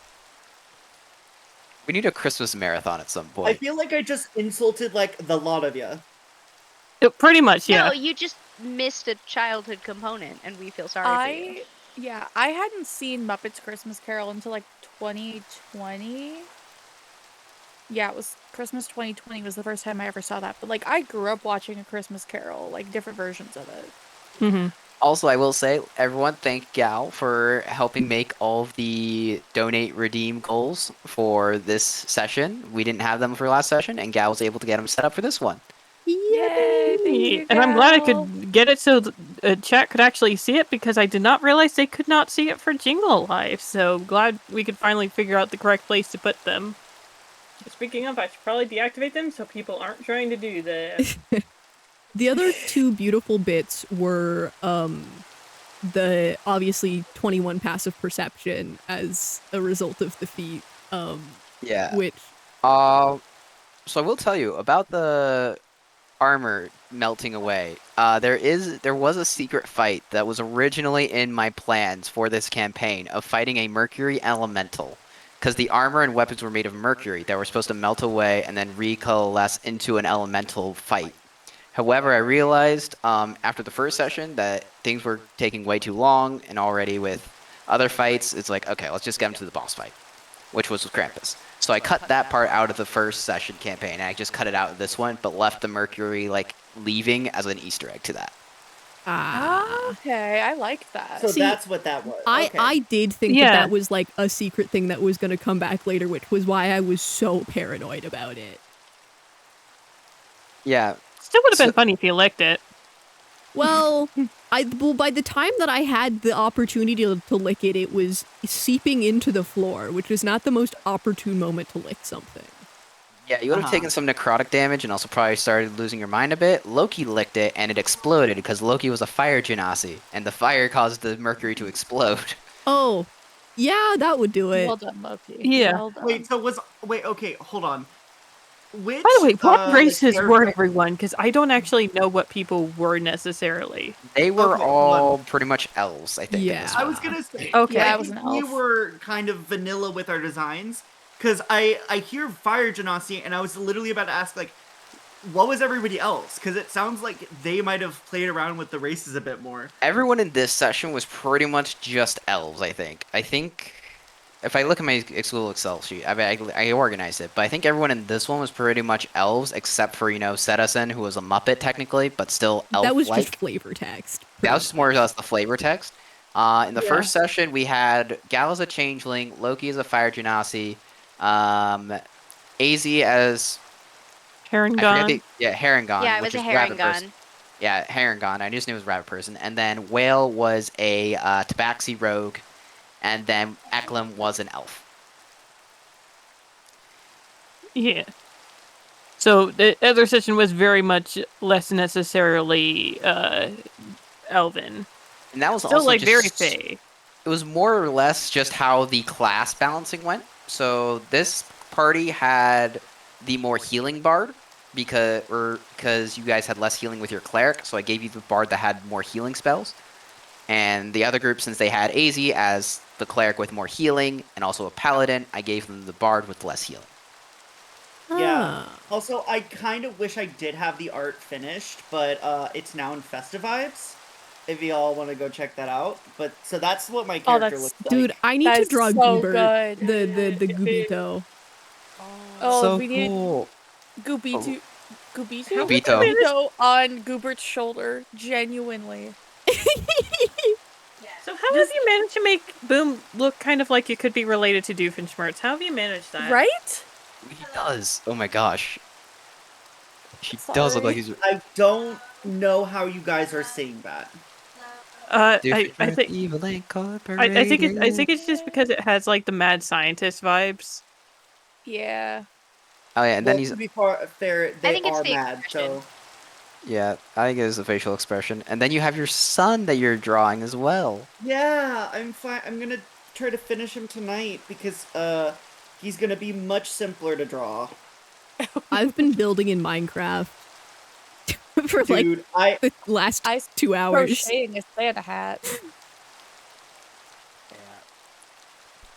Speaker 3: We need a Christmas marathon at some
Speaker 7: I
Speaker 3: point.
Speaker 7: feel like I just insulted like the lot of you.
Speaker 2: Pretty much, yeah.
Speaker 10: No, you just missed a childhood component, and we feel sorry for you.
Speaker 4: Yeah, I hadn't seen Muppets Christmas Carol until like 2020. Yeah, it was Christmas 2020 was the first time I ever saw that. But like I grew up watching A Christmas Carol, like different versions of it.
Speaker 2: Mm-hmm.
Speaker 3: Also, I will say, everyone, thank Gal for helping make all of the donate redeem goals for this session. We didn't have them for last session, and Gal was able to get them set up for this one.
Speaker 4: Yay! Thank you,
Speaker 2: And I'm glad I
Speaker 4: Gal.
Speaker 2: could get it so chat could actually see it, because I did not realize they could not see it for Jingle Life. So glad we could finally figure out the correct place to put them. Speaking of, I should probably deactivate them so people aren't trying to do that.
Speaker 1: The other two beautiful bits were the obviously 21 passive perception as a result of the feat.
Speaker 3: Yeah.
Speaker 1: Which
Speaker 3: So I will tell you about the armor melting away. There was a secret fight that was originally in my plans for this campaign of fighting a Mercury Elemental. Because the armor and weapons were made of mercury that were supposed to melt away and then recoalesce into an elemental fight. However, I realized after the first session that things were taking way too long, and already with other fights, it's like, okay, let's just get into the boss fight, which was with Krampus. So I cut that part out of the first session campaign, and I just cut it out of this one, but left the mercury like leaving as an Easter egg to that.
Speaker 4: Okay, I like that.
Speaker 7: So
Speaker 1: See,
Speaker 7: that's what that was.
Speaker 1: I
Speaker 7: Okay.
Speaker 1: did think
Speaker 2: Yeah.
Speaker 1: that was like a secret thing that was going to come back later, which was why I was so paranoid about it.
Speaker 3: Yeah.
Speaker 2: Still would have been funny if you licked it.
Speaker 1: Well, by the time that I had the opportunity to lick it, it was seeping into the floor, which is not the most opportune moment to lick something.
Speaker 3: Yeah, you would have taken some necrotic damage and also probably started losing your mind a bit. Loki licked it and it exploded because Loki was a fire genasi, and the fire caused the mercury to explode.
Speaker 1: Oh, yeah, that would do it.
Speaker 4: Well done, Loki.
Speaker 2: Yeah.
Speaker 4: Well done.
Speaker 7: Wait, okay, hold on. Which,
Speaker 2: By the way, what
Speaker 7: like,
Speaker 2: races were
Speaker 7: character-
Speaker 2: everyone? Because I don't actually know what people were necessarily.
Speaker 3: They were
Speaker 7: Okay, hold on.
Speaker 3: all pretty much elves, I think. in
Speaker 1: Yeah.
Speaker 3: this
Speaker 7: I
Speaker 3: one.
Speaker 7: was gonna say,
Speaker 2: Okay.
Speaker 4: Yeah, I
Speaker 7: I
Speaker 4: was
Speaker 7: think
Speaker 4: an
Speaker 7: we
Speaker 4: elf.
Speaker 7: were kind of vanilla with our designs, because I hear fire genasi, and I was literally about to ask, like, what was everybody else? Because it sounds like they might have played around with the races a bit more.
Speaker 3: Everyone in this session was pretty much just elves, I think. I think if I look at my school Excel sheet, I organized it, but I think everyone in this one was pretty much elves, except for, Cetizen, who was a Muppet technically, but still elf-like.
Speaker 1: That was just flavor text.
Speaker 3: That was just more or less the flavor text. In the
Speaker 6: Yeah.
Speaker 3: first session, we had Gal as a changeling, Loki as a fire genasi, AZ as
Speaker 2: Herringon.
Speaker 3: Herringon,
Speaker 10: Yeah, it
Speaker 3: which
Speaker 10: was a
Speaker 3: is rabbit person.
Speaker 10: Herringon.
Speaker 3: Yeah, Herringon. I just knew it was rabbit person. And then Whale was a Tabaxi rogue, and then Eklund was an elf.
Speaker 2: Yeah. So the other session was very much less necessarily elven.
Speaker 3: And that was
Speaker 2: Still
Speaker 3: also
Speaker 2: like
Speaker 3: just
Speaker 2: very fey.
Speaker 3: It was more or less just how the class balancing went. So this party had the more healing bard because you guys had less healing with your cleric, so I gave you the bard that had more healing spells. And the other group, since they had AZ as the cleric with more healing and also a paladin, I gave them the bard with less healing.
Speaker 7: Yeah.
Speaker 1: Ah.
Speaker 7: Also, I kind of wish I did have the art finished, but it's now in Festivibes. If y'all want to go check that out. But so that's what my character
Speaker 4: that's-
Speaker 7: looks like.
Speaker 1: Dude, I need
Speaker 4: That
Speaker 1: to
Speaker 4: is
Speaker 1: draw
Speaker 4: so
Speaker 1: Goober.
Speaker 4: good.
Speaker 1: The Gubito.
Speaker 4: Oh,
Speaker 3: so
Speaker 4: we need
Speaker 3: cool.
Speaker 4: Gubito. Gubito?
Speaker 3: How did you manage-
Speaker 4: Gubito on Goobert's shoulder. Genuinely.
Speaker 2: So how have you managed to make Boom look kind of like you could be related to Doofenshmirtz? How have you managed that?
Speaker 4: Right?
Speaker 3: He does. Oh my gosh. She does look like he's.
Speaker 7: I don't know how you guys are seeing that.
Speaker 2: I think I think it's just because it has like the mad scientist vibes.
Speaker 4: Yeah.
Speaker 3: Oh yeah, and then
Speaker 7: Well,
Speaker 3: he's.
Speaker 7: to be fair, they
Speaker 10: think it's
Speaker 7: are
Speaker 10: the
Speaker 7: mad. So
Speaker 3: Yeah, I think it is the facial expression. And then you have your son that you're drawing as well.
Speaker 7: yeah, I'm fine. I'm gonna try to finish him tonight because he's gonna be much simpler to draw.
Speaker 1: I've been building in Minecraft for
Speaker 7: Dude,
Speaker 1: like the last 2 hours.
Speaker 4: Crocheting a Santa hat.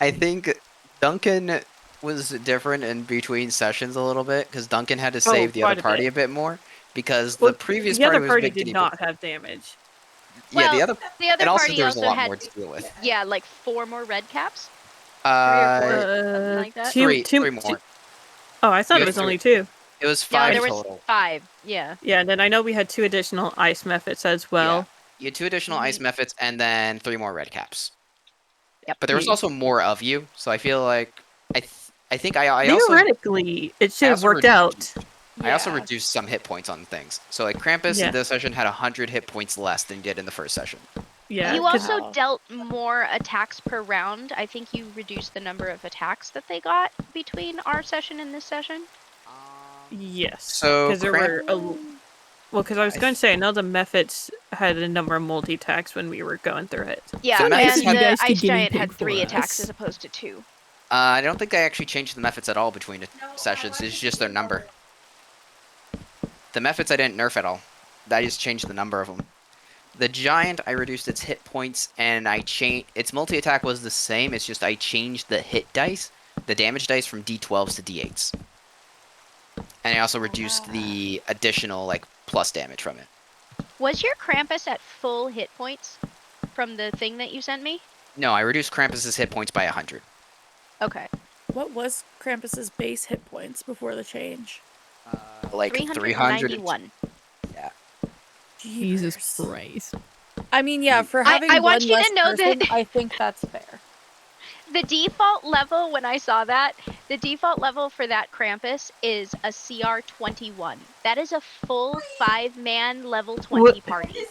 Speaker 3: I think Duncan was different in between sessions a little bit because Duncan had to save the other
Speaker 2: quite a
Speaker 3: party
Speaker 2: bit.
Speaker 3: a bit more because
Speaker 2: Well,
Speaker 3: the previous
Speaker 2: the
Speaker 3: party
Speaker 2: other
Speaker 3: was
Speaker 2: party
Speaker 3: big
Speaker 2: did
Speaker 3: guinea
Speaker 2: not
Speaker 3: pig.
Speaker 2: have damage.
Speaker 3: Yeah, the
Speaker 10: Well,
Speaker 3: other
Speaker 10: The other
Speaker 3: and also
Speaker 10: party
Speaker 3: there was a
Speaker 10: also
Speaker 3: lot
Speaker 10: had,
Speaker 3: more to deal with.
Speaker 10: yeah, like 4 more red caps. 3 or 4, something like that.
Speaker 3: Three more.
Speaker 2: Oh, I thought
Speaker 3: You
Speaker 2: it
Speaker 3: had
Speaker 2: was
Speaker 3: three.
Speaker 2: only 2.
Speaker 3: It was
Speaker 10: No,
Speaker 3: 5
Speaker 10: there was
Speaker 3: total.
Speaker 10: 5. Yeah.
Speaker 2: Yeah, and then I know we had 2 additional ice methods as well.
Speaker 3: You had 2 additional ice methods and then 3 more red caps.
Speaker 10: Yep.
Speaker 3: But there was also more of you, so I feel like I think I also
Speaker 2: Theoretically, it should have
Speaker 3: also
Speaker 2: worked out.
Speaker 3: I also
Speaker 4: Yeah.
Speaker 3: reduced some hit points on things. So like Krampus
Speaker 2: Yeah.
Speaker 3: in this session had 100 hit points less than you did in the first session.
Speaker 2: Yeah,
Speaker 10: You
Speaker 2: 'cause-
Speaker 10: also dealt more attacks per round. I think you reduced the number of attacks that they got between our session and this session.
Speaker 2: Yes.
Speaker 3: So
Speaker 2: Because there were because I was
Speaker 3: I
Speaker 2: going to say, I know the methods had a number of multi-attacks when we were going through it.
Speaker 10: Yeah,
Speaker 3: So nice
Speaker 10: and
Speaker 3: you
Speaker 10: the
Speaker 1: guys could
Speaker 10: ice
Speaker 1: guinea
Speaker 10: giant had
Speaker 1: pig
Speaker 10: 3
Speaker 1: for
Speaker 10: attacks
Speaker 1: us.
Speaker 10: as opposed to 2.
Speaker 3: I don't think I actually changed the methods at all between the sessions. It's just their number. The methods I didn't nerf at all. I just changed the number of them. The giant, I reduced its hit points, and I changed its multi-attack was the same. It's just I changed the hit dice, the damage dice from D12s to D8s, and I also reduced the additional like plus damage from it.
Speaker 10: Was your Krampus at full hit points from the thing that you sent me?
Speaker 3: No, I reduced Krampus's hit points by 100.
Speaker 10: Okay.
Speaker 4: What was Krampus's base hit points before the change?
Speaker 3: Like 300.
Speaker 10: 391.
Speaker 3: Yeah.
Speaker 1: Jesus
Speaker 4: Jeepers.
Speaker 1: Christ.
Speaker 4: I mean, yeah, for
Speaker 10: I
Speaker 4: having
Speaker 10: want
Speaker 4: one
Speaker 10: you to
Speaker 4: less
Speaker 10: know
Speaker 4: person,
Speaker 10: that-
Speaker 4: I think that's fair.
Speaker 10: The default level, when I saw that, the default level for that Krampus is a CR 21. That is a full 5-man level 20 party.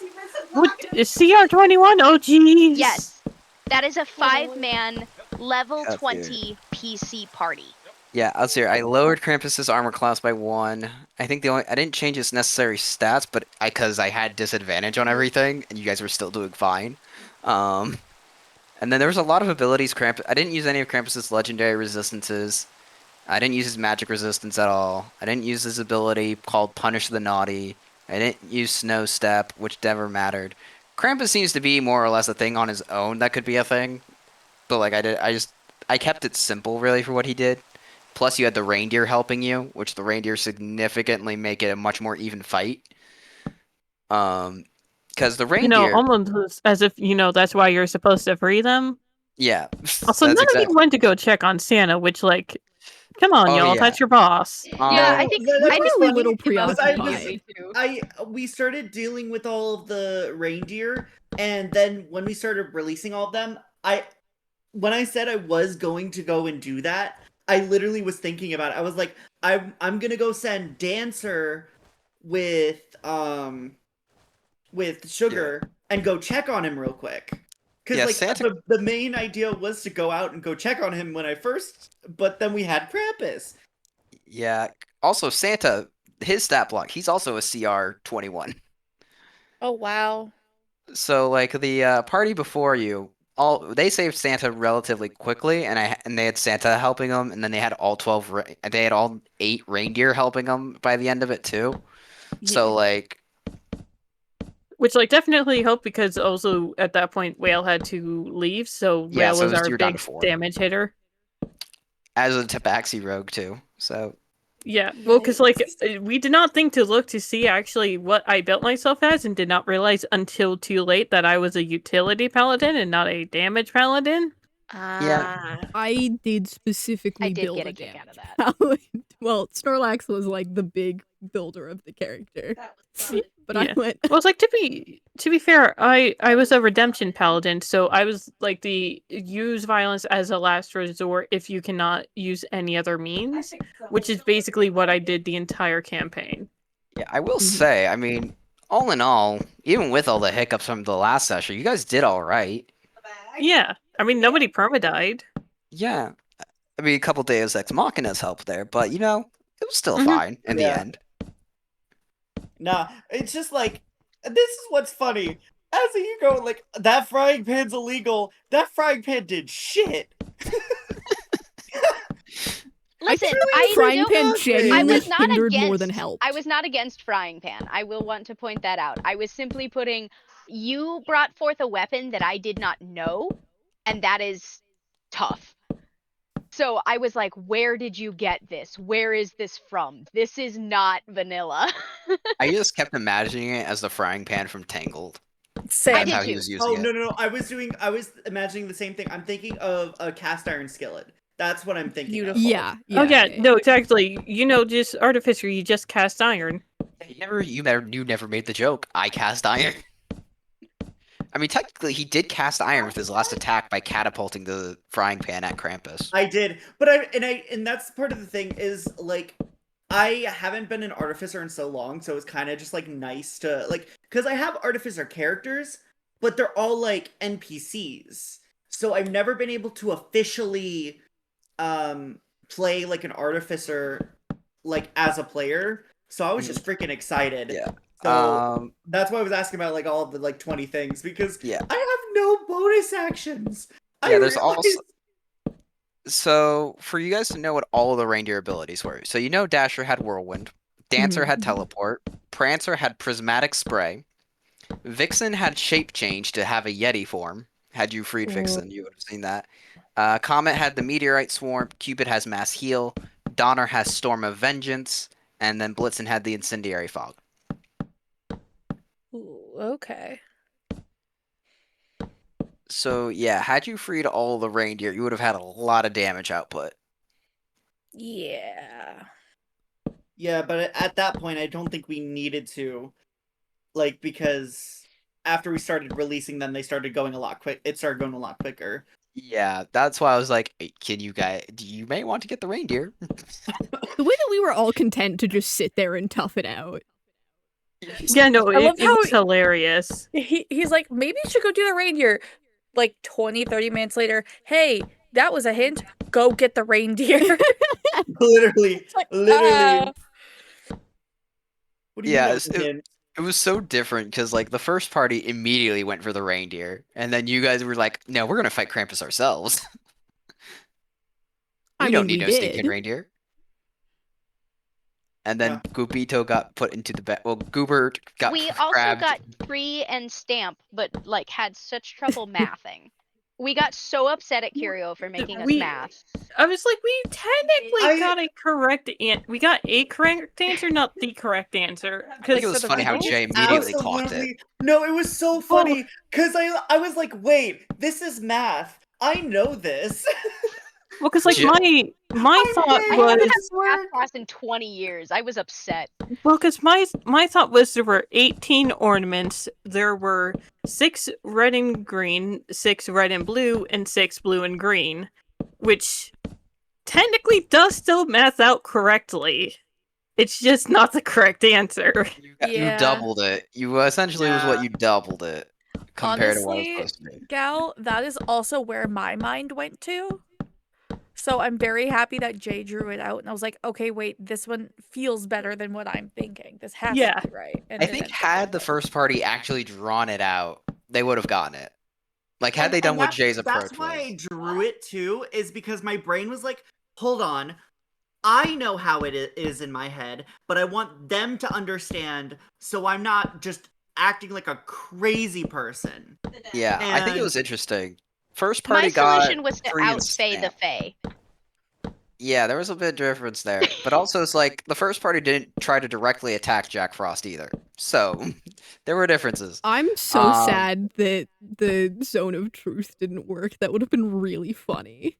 Speaker 2: What is CR21? Oh, jeez.
Speaker 10: Yes. That is a 5-man level
Speaker 3: That's
Speaker 10: 20 PC party.
Speaker 3: Yeah, I'll see. I lowered Krampus's armor class by 1. I think I didn't change its necessary stats, but because I had disadvantage on everything, and you guys were still doing fine. And then there was a lot of abilities. I didn't use any of Krampus's legendary resistances. I didn't use his magic resistance at all. I didn't use his ability called Punish the Naughty. I didn't use Snow Step, which never mattered. Krampus seems to be more or less a thing on his own that could be a thing. But like I kept it simple really for what he did. Plus you had the reindeer helping you, which the reindeer significantly make it a much more even fight. Because the reindeer,
Speaker 2: almost as if that's why you're supposed to free them.
Speaker 3: yeah,
Speaker 2: Also, none of you went to go check on Santa, which come on,
Speaker 3: Oh,
Speaker 2: y'all,
Speaker 3: yeah.
Speaker 2: that's your boss.
Speaker 10: Yeah, I think
Speaker 5: that
Speaker 10: I
Speaker 5: was
Speaker 10: think
Speaker 5: funny
Speaker 1: a little
Speaker 5: because I
Speaker 1: preoccupied.
Speaker 5: we started dealing with all of the reindeer, and then when we started releasing all of them, when I said I was going to go and do that, I literally was thinking about it. I was like, I'm gonna go send Dancer with Sugar and go check on him real quick. Because
Speaker 3: Yeah,
Speaker 5: like
Speaker 3: Santa-
Speaker 5: the main idea was to go out and go check on him when I first, but then we had Krampus.
Speaker 3: yeah. Also, Santa, his stat block, he's also a CR 21.
Speaker 4: Oh wow.
Speaker 3: So like the party before you, they saved Santa relatively quickly, and they had Santa helping them, and then they had all 12, they had all 8 reindeer helping them by the end of it too. So like,
Speaker 2: Which definitely helped because also at that point Whale had to leave, so
Speaker 3: Yeah,
Speaker 2: Whale
Speaker 3: so
Speaker 2: was our
Speaker 3: you're down to
Speaker 2: big
Speaker 3: 4.
Speaker 2: damage hitter.
Speaker 3: As a Tabaxi rogue too. So
Speaker 2: Yeah, well, because we did not think to look to see actually what I built myself as, and did not realize until too late that I was a utility paladin and not a damage paladin.
Speaker 3: yeah,
Speaker 1: I did specifically
Speaker 10: I did
Speaker 1: build
Speaker 10: get
Speaker 1: a
Speaker 10: a kick out of
Speaker 1: damage
Speaker 10: that.
Speaker 1: paladin. Well, Snorlax was like the big builder of the character.
Speaker 11: That was fun.
Speaker 1: But I went
Speaker 2: Well, it's to be fair, I was a redemption paladin, so I was the use violence as a last resort if you cannot use any other means, which is basically what I did the entire campaign.
Speaker 3: yeah. I will say, I mean, all in all, even with all the hiccups from the last session, you guys did all right.
Speaker 2: Yeah, I mean nobody perma-died.
Speaker 3: Yeah, I mean, a couple Deus Ex Machina's helped there, but it was still
Speaker 2: Mhm.
Speaker 3: fine in the end.
Speaker 5: Nah, it's just like, this is what's funny. As you go, like, that frying pan's illegal. That frying pan did shit.
Speaker 10: Listen,
Speaker 1: frying pan
Speaker 10: I
Speaker 1: genuinely
Speaker 10: was not
Speaker 1: hindered more
Speaker 10: against.
Speaker 1: than helped.
Speaker 10: I was not against frying pan. I will want to point that out. I was simply putting. You brought forth a weapon that I did not know, and that is tough. So I was like, where did you get this? Where is this from? This is not vanilla.
Speaker 3: I just kept imagining it as the frying pan from Tangled.
Speaker 4: Same.
Speaker 10: I
Speaker 3: That's
Speaker 10: did
Speaker 3: how
Speaker 10: too.
Speaker 3: he was using
Speaker 5: Oh,
Speaker 3: it.
Speaker 5: no. I was imagining the same thing. I'm thinking of a cast iron skillet. That's what I'm thinking of.
Speaker 4: Beautiful.
Speaker 1: Yeah.
Speaker 2: Oh yeah, no, exactly. Just artificer, you just cast iron.
Speaker 3: You never made the joke. I cast iron. I mean, technically, he did cast iron with his last attack by catapulting the frying pan at Krampus.
Speaker 5: I did, but and that's part of the thing is like, I haven't been an artificer in so long, so it's kind of just like nice to like, because I have artificer characters, but they're all like NPCs, so I've never been able to officially play like an artificer like as a player. So I was just freaking excited.
Speaker 3: Yeah.
Speaker 5: So that's why I was asking about like all of the like 20 things, because
Speaker 3: Yeah.
Speaker 5: I have no bonus actions.
Speaker 3: Yeah, there's also. So, for you guys to know what all of the reindeer abilities were, so Dasher had Whirlwind, Dancer had Teleport, Prancer had Prismatic Spray, Vixen had Shape Change to have a Yeti form. Had you freed Vixen, you would have seen that. Comet had the Meteorite Swarm, Cupid has Mass Heal, Donner has Storm of Vengeance, and then Blitzen had the Incendiary Fog.
Speaker 4: Ooh, okay.
Speaker 3: So, yeah, had you freed all the reindeer, you would have had a lot of damage output.
Speaker 4: Yeah.
Speaker 5: Yeah, but at that point, I don't think we needed to, like, because after we started releasing them, they started going a lot quick. It started going a lot quicker.
Speaker 3: Yeah, that's why I was like, hey, you may want to get the reindeer.
Speaker 1: The way that we were all content to just sit there and tough it out.
Speaker 2: Yeah, no,
Speaker 4: I love
Speaker 2: it was hilarious.
Speaker 4: He's like, maybe you should go do the reindeer. Like 20, 30 minutes later, hey, that was a hint. Go get the reindeer.
Speaker 5: Literally.
Speaker 4: Like,
Speaker 5: Literally. What do you
Speaker 3: Yeah,
Speaker 5: mean that was a hint?
Speaker 3: it was so different because like the first party immediately went for the reindeer, and then you guys were like, "No, we're gonna fight Krampus ourselves." We don't need no stinking reindeer. and then Gubito got put into the bed. Well, Goobert got
Speaker 10: We also
Speaker 3: grabbed.
Speaker 10: got Tree and Stamp, but like had such trouble mathing. We got so upset at Curio for making us math.
Speaker 2: I was like, we technically got a correct answer. We got a correct answer, not the correct answer.
Speaker 3: I think it was funny how Jay immediately clocked it.
Speaker 5: No, it was so funny because I was like, wait, this is math. I know this.
Speaker 2: Well, because like my thought
Speaker 10: I
Speaker 2: was
Speaker 10: haven't had math class in 20 years. I was upset.
Speaker 2: well, because my thought was there were 18 ornaments. There were 6 red and green, 6 red and blue, and 6 blue and green, which technically does still math out correctly. It's just not the correct answer.
Speaker 3: You doubled it. You essentially was what you doubled it compared to what it was supposed to be.
Speaker 4: Gal, that is also where my mind went to. So I'm very happy that Jay drew it out, and I was like, okay, wait, this one feels better than what I'm thinking. This has to be right. And
Speaker 3: I think had the first party actually drawn it out, they would have gotten it. Like had they done what Jay's approach was.
Speaker 7: That's why I drew it too, is because my brain was like, hold on, I know how it is in my head, but I want them to understand, so I'm not just acting like a crazy person.
Speaker 3: Yeah, I think it was interesting. First party
Speaker 10: My
Speaker 3: got
Speaker 10: solution was to
Speaker 3: Tree and
Speaker 10: out-Fae the
Speaker 3: Stamp.
Speaker 10: Fae.
Speaker 3: Yeah, there was a bit of difference there. But also, it's like, the first party didn't try to directly attack Jack Frost either. So, there were differences.
Speaker 1: I'm so sad that the Zone of Truth didn't work. That would have been really funny.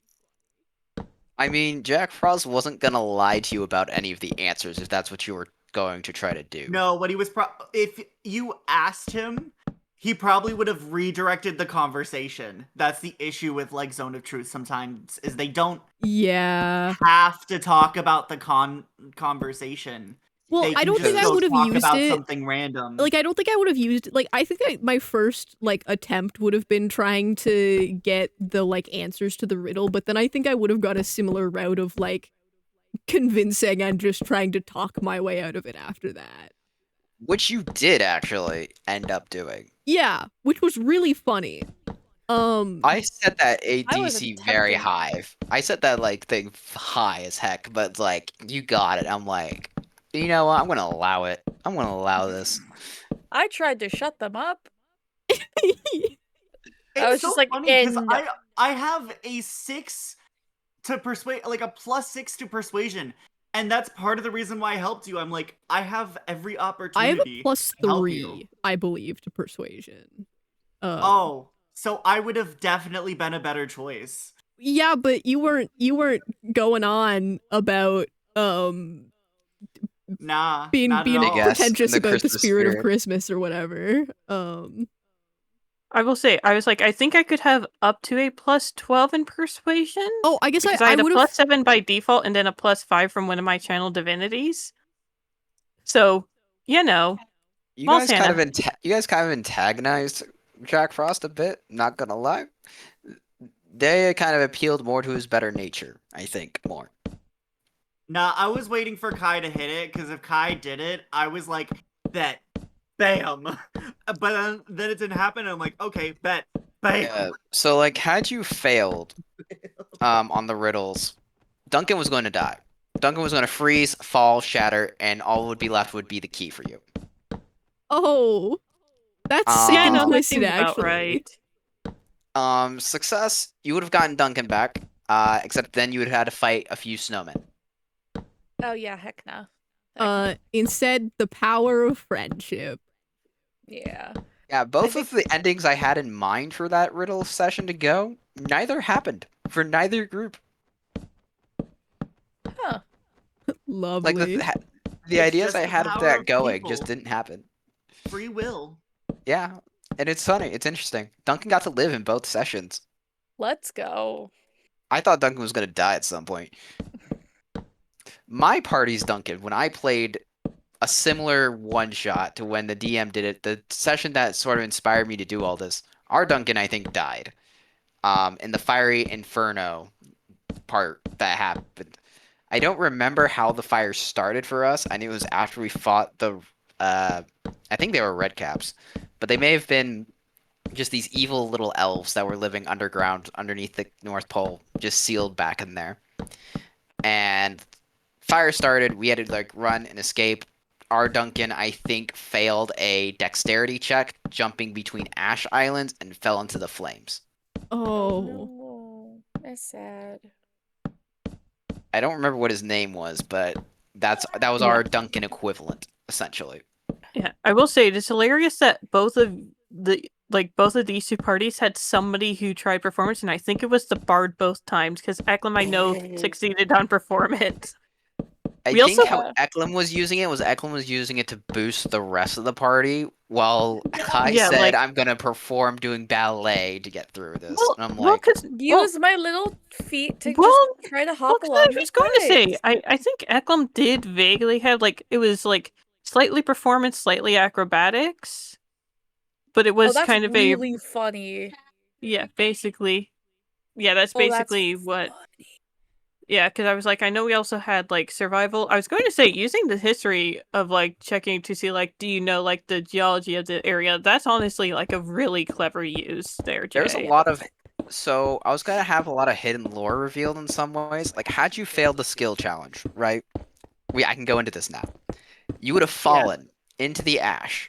Speaker 3: I mean, Jack Frost wasn't gonna lie to you about any of the answers if that's what you were going to try to do.
Speaker 7: No, what he was if you asked him, he probably would have redirected the conversation. That's the issue with like Zone of Truth sometimes, is they don't have to talk about the conversation.
Speaker 1: Well, I don't think I would have used
Speaker 7: about
Speaker 1: it.
Speaker 7: Something random.
Speaker 1: Like, I don't think I would have used, like, I think my first, like, attempt would have been trying to get the, like, answers to the riddle, but then I think I would have got a similar route of, like, convincing and just trying to talk my way out of it after that.
Speaker 3: Which you did actually end up doing.
Speaker 1: Yeah, which was really funny.
Speaker 3: I set that ADC very high. I set that like thing high as heck, but like you got it. I'm like, you know what? I'm gonna allow it. I'm gonna allow this.
Speaker 4: I tried to shut them up.
Speaker 7: It's
Speaker 4: I was
Speaker 7: so
Speaker 4: just like,
Speaker 7: funny because I have a 6 to persuade, like a +6 to persuasion, and that's part of the reason why I helped you. I'm like, I have every opportunity.
Speaker 1: I have a
Speaker 7: to help you.
Speaker 1: +3, I believe, to persuasion.
Speaker 7: Oh, so I would have definitely been a better choice.
Speaker 1: Yeah, but you weren't going on about
Speaker 7: being
Speaker 1: pretentious about the spirit of Christmas or whatever.
Speaker 2: I will say, I was like, I think I could have up to a +12 in persuasion.
Speaker 1: Oh, I guess
Speaker 2: I had a
Speaker 1: would've...
Speaker 2: +7 by default and then a +5 from one of my channel divinities. So, you know,
Speaker 3: you guys kind of antagonized Jack Frost a bit. Not gonna lie, they kind of appealed more to his better nature. I think more.
Speaker 7: Nah, I was waiting for Kai to hit it, because if Kai did it, I was like, bet. Bam. But then it didn't happen, and I'm like, okay, bet. Bam.
Speaker 3: Yeah, so, like, had you failed on the riddles, Duncan was going to die. Duncan was going to freeze, fall, shatter, and all would be left would be the key for you.
Speaker 1: Oh. That's sick and twisted, actually.
Speaker 3: Right. Success, you would have gotten Duncan back, except then you would have had to fight a few snowmen.
Speaker 4: Oh yeah, heck no.
Speaker 1: Instead, the power of friendship.
Speaker 4: Yeah.
Speaker 3: Yeah, both of the endings I had in mind for that riddle session to go, neither happened for neither group.
Speaker 4: Huh.
Speaker 1: Lovely.
Speaker 3: Like the ideas I had of that going just didn't happen.
Speaker 7: Free will.
Speaker 3: Yeah, and it's funny. It's interesting. Duncan got to live in both sessions.
Speaker 4: Let's go.
Speaker 3: I thought Duncan was going to die at some point. My party's Duncan, when I played a similar one-shot to when the DM did it, the session that sort of inspired me to do all this, our Duncan, I think, died. In the Fiery Inferno part that happened. I don't remember how the fire started for us. I knew it was after we fought the... I think they were red caps. But they may have been just these evil little elves that were living underground underneath the North Pole, just sealed back in there. And fire started. We had to like run and escape. Our Duncan, I think, failed a dexterity check, jumping between ash islands and fell into the flames.
Speaker 1: Oh.
Speaker 4: no. That's sad.
Speaker 3: I don't remember what his name was, but that was
Speaker 2: Yeah.
Speaker 3: our Duncan equivalent, essentially.
Speaker 2: Yeah, I will say it is hilarious that both of these two parties had somebody who tried performance, and I think it was the bard both times because Eklund I know succeeded on performance.
Speaker 3: I
Speaker 2: We
Speaker 3: think
Speaker 2: also-
Speaker 3: how Eklund was using it was Eklund was using it to boost the rest of the party, while Kai
Speaker 2: Yeah,
Speaker 3: said,
Speaker 2: like-
Speaker 3: "I'm gonna perform doing ballet to get through this."
Speaker 2: Well,
Speaker 3: and I'm
Speaker 2: well,
Speaker 3: like,
Speaker 2: 'cause-
Speaker 4: Use my little feet to
Speaker 2: Well,
Speaker 4: just try to
Speaker 2: well,
Speaker 4: hop
Speaker 2: 'cause
Speaker 4: along.
Speaker 2: I was going to say, I think Eklund did vaguely have it was slightly performance, slightly acrobatics, but it was
Speaker 4: that's
Speaker 2: kind of
Speaker 4: really funny.
Speaker 2: Yeah, basically. Yeah, that's
Speaker 4: Oh, that's
Speaker 2: basically what.
Speaker 4: funny.
Speaker 2: Yeah, because I was like, I know we also had survival. I was going to say using the history of checking to see do you know the geology of the area. That's honestly a really clever use there, Jay.
Speaker 3: there's a lot of. So I was gonna have a lot of hidden lore revealed in some ways. Like, had you failed the skill challenge, right? I can go into this now. You would have fallen into the ash,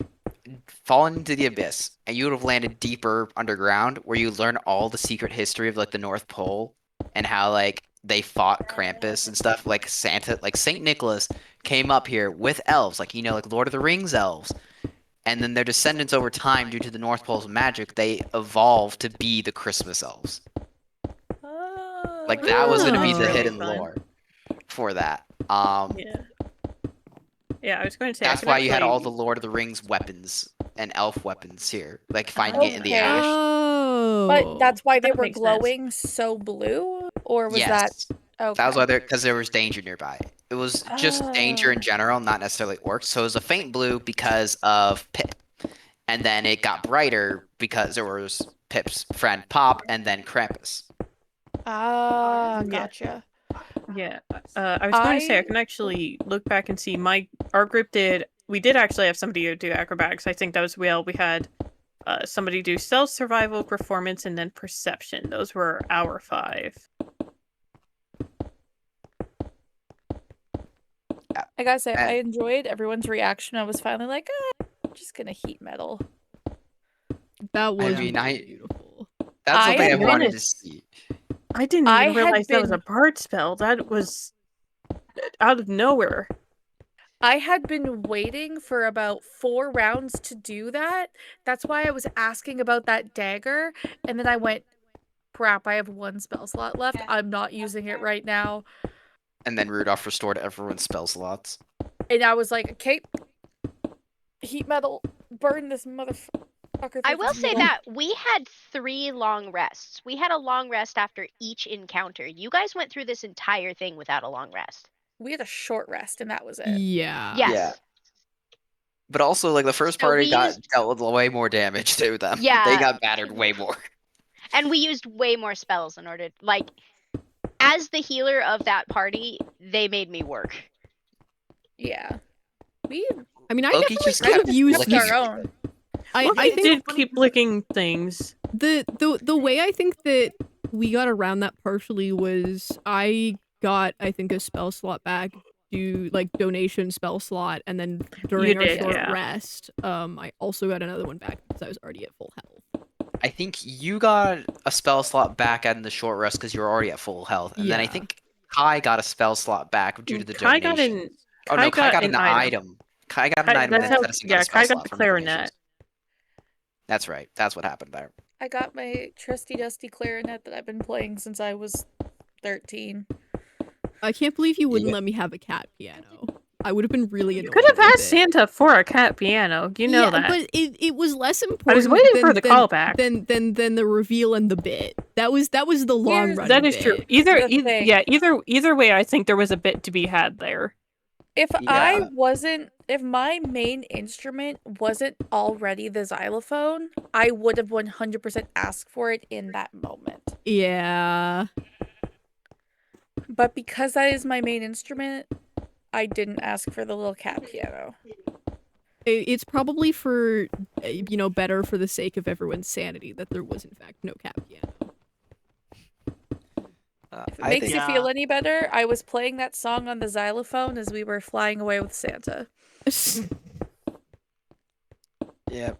Speaker 3: fallen into the abyss, and you would have landed deeper underground, where you learn all the secret history of the North Pole and how they fought Krampus and stuff. Like Santa, Saint Nicholas came up here with elves, Lord of the Rings elves. And then their descendants over time, due to the North Pole's magic, they evolved to be the Christmas elves. That was going to be the
Speaker 2: Really
Speaker 3: hidden
Speaker 2: fun.
Speaker 3: lore for that.
Speaker 2: Yeah, I was going to say.
Speaker 3: That's why you had all the Lord of the Rings weapons and elf weapons here, finding it in the
Speaker 4: Okay.
Speaker 3: ash.
Speaker 1: Oh.
Speaker 4: But that's why they
Speaker 2: That
Speaker 4: were
Speaker 2: makes sense.
Speaker 4: glowing so blue? Or was
Speaker 3: Yes.
Speaker 4: that... Okay.
Speaker 3: That was why because there was danger nearby. It was just danger in general, not necessarily orcs. So it was a faint blue because of Pip. And then it got brighter because there was Pip's friend Pop and then Krampus.
Speaker 4: Ah,
Speaker 2: Yeah.
Speaker 4: gotcha.
Speaker 2: Yeah, I was going to say I can actually look back and see our group we did actually have somebody who do acrobatics. I think that was we had somebody do stealth, survival, performance, and then perception. Those were our 5.
Speaker 4: I gotta say, I
Speaker 3: And-
Speaker 4: enjoyed everyone's reaction. I was finally like, I'm just gonna heat metal.
Speaker 1: That was
Speaker 3: mean,
Speaker 1: beautiful.
Speaker 3: That's
Speaker 4: I
Speaker 3: something I
Speaker 4: had
Speaker 3: wanted
Speaker 2: been-
Speaker 3: to see.
Speaker 2: I didn't
Speaker 4: I
Speaker 2: even
Speaker 4: had
Speaker 2: realize that was a
Speaker 4: been-
Speaker 2: bard spell. That was out of nowhere.
Speaker 4: I had been waiting for about 4 rounds to do that. That's why I was asking about that dagger. And then I went, crap, I have 1 spell slot left. I'm not using it right now.
Speaker 3: And then Rudolph restored everyone's spell slots.
Speaker 4: And I was like, okay, heat metal, burn this motherfucker.
Speaker 10: I will say that we had 3 long rests. We had a long rest after each encounter. You guys went through this entire thing without a long rest.
Speaker 4: We had a short rest, and that was it.
Speaker 1: Yeah.
Speaker 10: Yes.
Speaker 3: Yeah. But also, the first
Speaker 10: So
Speaker 3: party
Speaker 10: we
Speaker 3: got
Speaker 10: used-
Speaker 3: dealt with way more damage to them.
Speaker 10: Yeah.
Speaker 3: They got battered way more.
Speaker 10: And we used way more spells in order as the healer of that party, they made me work.
Speaker 4: Yeah. We
Speaker 1: I mean, I
Speaker 3: Loki
Speaker 1: definitely
Speaker 3: just
Speaker 1: could have
Speaker 3: kept
Speaker 1: used
Speaker 3: licking
Speaker 4: our
Speaker 3: it.
Speaker 4: own.
Speaker 1: I
Speaker 2: I
Speaker 1: think
Speaker 2: did keep licking things.
Speaker 1: the way I think that we got around that partially was I got, I think, a spell slot back, do donation spell slot, and then during our
Speaker 2: did,
Speaker 1: short
Speaker 2: yeah.
Speaker 1: rest, I also got another one back because I was already at full health.
Speaker 3: I think you got a spell slot back in the short rest because you were already at full health. And then I
Speaker 1: Yeah.
Speaker 3: think Kai got a spell slot back due to the
Speaker 2: Kai
Speaker 3: donation.
Speaker 2: got an.
Speaker 3: Oh no, Kai got
Speaker 2: an
Speaker 3: an item. Kai got an
Speaker 2: Kai-
Speaker 3: item
Speaker 2: that's
Speaker 3: and
Speaker 2: how-
Speaker 3: then Edison
Speaker 2: yeah,
Speaker 3: got a spell
Speaker 2: Kai got
Speaker 3: slot
Speaker 2: the
Speaker 3: from
Speaker 2: clarinet.
Speaker 3: donations. That's right. That's what happened there.
Speaker 4: I got my trusty dusty clarinet that I've been playing since I was 13.
Speaker 1: I can't believe you wouldn't
Speaker 3: Yeah.
Speaker 1: let me have a cat piano. I would have been really
Speaker 2: You
Speaker 1: annoyed.
Speaker 2: could have
Speaker 1: with
Speaker 2: asked
Speaker 1: it.
Speaker 2: Santa for a cat piano. You know
Speaker 1: yeah,
Speaker 2: that.
Speaker 1: but it was less important.
Speaker 2: I was waiting for
Speaker 1: than-
Speaker 2: the
Speaker 1: than-
Speaker 2: callback.
Speaker 1: than the reveal and the bit. That was the long
Speaker 4: Here's-
Speaker 1: run.
Speaker 2: That is true.
Speaker 1: bit.
Speaker 2: Either way, I think there was a bit to be had there.
Speaker 4: If
Speaker 3: Yeah.
Speaker 4: if my main instrument wasn't already the xylophone, I would have 100% asked for it in that moment.
Speaker 1: Yeah.
Speaker 4: But because that is my main instrument, I didn't ask for the little cat piano.
Speaker 1: It's probably for, better for the sake of everyone's sanity that there was in fact no cat piano.
Speaker 4: If it
Speaker 3: I
Speaker 4: makes
Speaker 3: think
Speaker 4: you feel
Speaker 7: Yeah.
Speaker 4: any better, I was playing that song on the xylophone as we were flying away with Santa.
Speaker 3: yeah.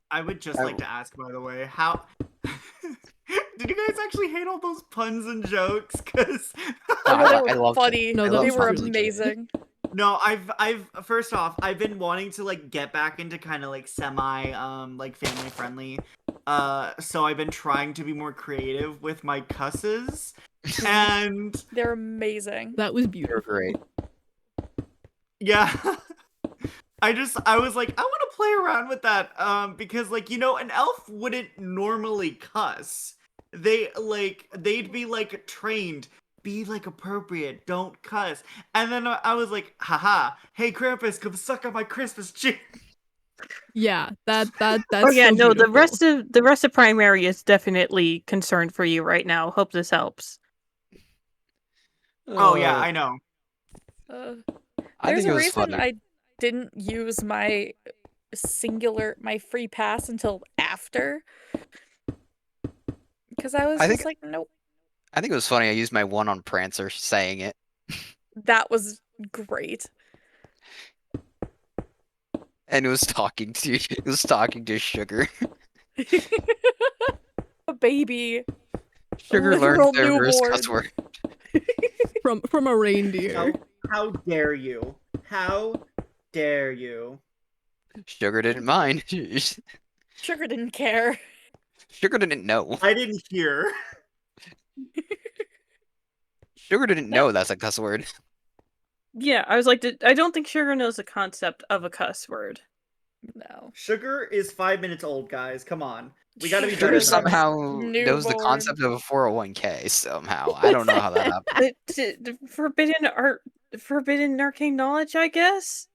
Speaker 7: I would just
Speaker 3: I-
Speaker 7: like to ask, by the way, how did you guys actually hate all those puns and jokes? Because
Speaker 4: Oh no, they
Speaker 3: I
Speaker 4: were
Speaker 3: loved it.
Speaker 4: funny.
Speaker 1: No,
Speaker 3: I
Speaker 1: that
Speaker 4: They
Speaker 3: loved
Speaker 1: was
Speaker 4: were
Speaker 3: it.
Speaker 1: really good.
Speaker 4: amazing.
Speaker 7: no, I've first off, I've been wanting to like get back into kind of like semi like family friendly. So I've been trying to be more creative with my cusses, and
Speaker 4: They're amazing.
Speaker 1: That was
Speaker 3: You're
Speaker 1: beautiful.
Speaker 3: great.
Speaker 7: yeah. I was like, I want to play around with that, because like, an elf wouldn't normally cuss. They'd be like trained, be like appropriate, don't cuss. And then I was like, haha, hey Krampus, come suck on my Christmas cheer.
Speaker 1: Yeah, that's
Speaker 2: Oh yeah,
Speaker 1: so
Speaker 2: no,
Speaker 1: beautiful.
Speaker 2: the rest of primary is definitely concerned for you right now. Hope this helps.
Speaker 7: Oh yeah, I know.
Speaker 3: I
Speaker 4: There's
Speaker 3: think it
Speaker 4: a
Speaker 3: was
Speaker 4: reason
Speaker 3: funny.
Speaker 4: I didn't use my free pass until after. Because I was
Speaker 3: I
Speaker 4: just
Speaker 3: think
Speaker 4: like, nope.
Speaker 3: I think it was funny. I used my one on Prancer saying it.
Speaker 4: That was great.
Speaker 3: And it was talking to Sugar.
Speaker 4: A baby.
Speaker 3: Sugar learned
Speaker 4: literal
Speaker 3: their first
Speaker 4: newborn.
Speaker 3: cuss word.
Speaker 1: From a reindeer.
Speaker 7: How dare you? How dare you?
Speaker 3: Sugar didn't mind.
Speaker 4: Sugar didn't care.
Speaker 3: Sugar didn't know.
Speaker 7: I didn't hear.
Speaker 3: Sugar didn't know that's a cuss word.
Speaker 2: Yeah, I was like, I don't think Sugar knows the concept of a cuss word.
Speaker 4: No.
Speaker 7: Sugar is 5 minutes old, guys. Come on. We gotta be
Speaker 4: Sugar
Speaker 3: Sugar
Speaker 7: better
Speaker 4: is
Speaker 7: than that.
Speaker 3: somehow knows the
Speaker 4: newborn.
Speaker 3: concept of a 401k somehow. I don't know how that happened.
Speaker 2: The forbidden arcane knowledge, I guess.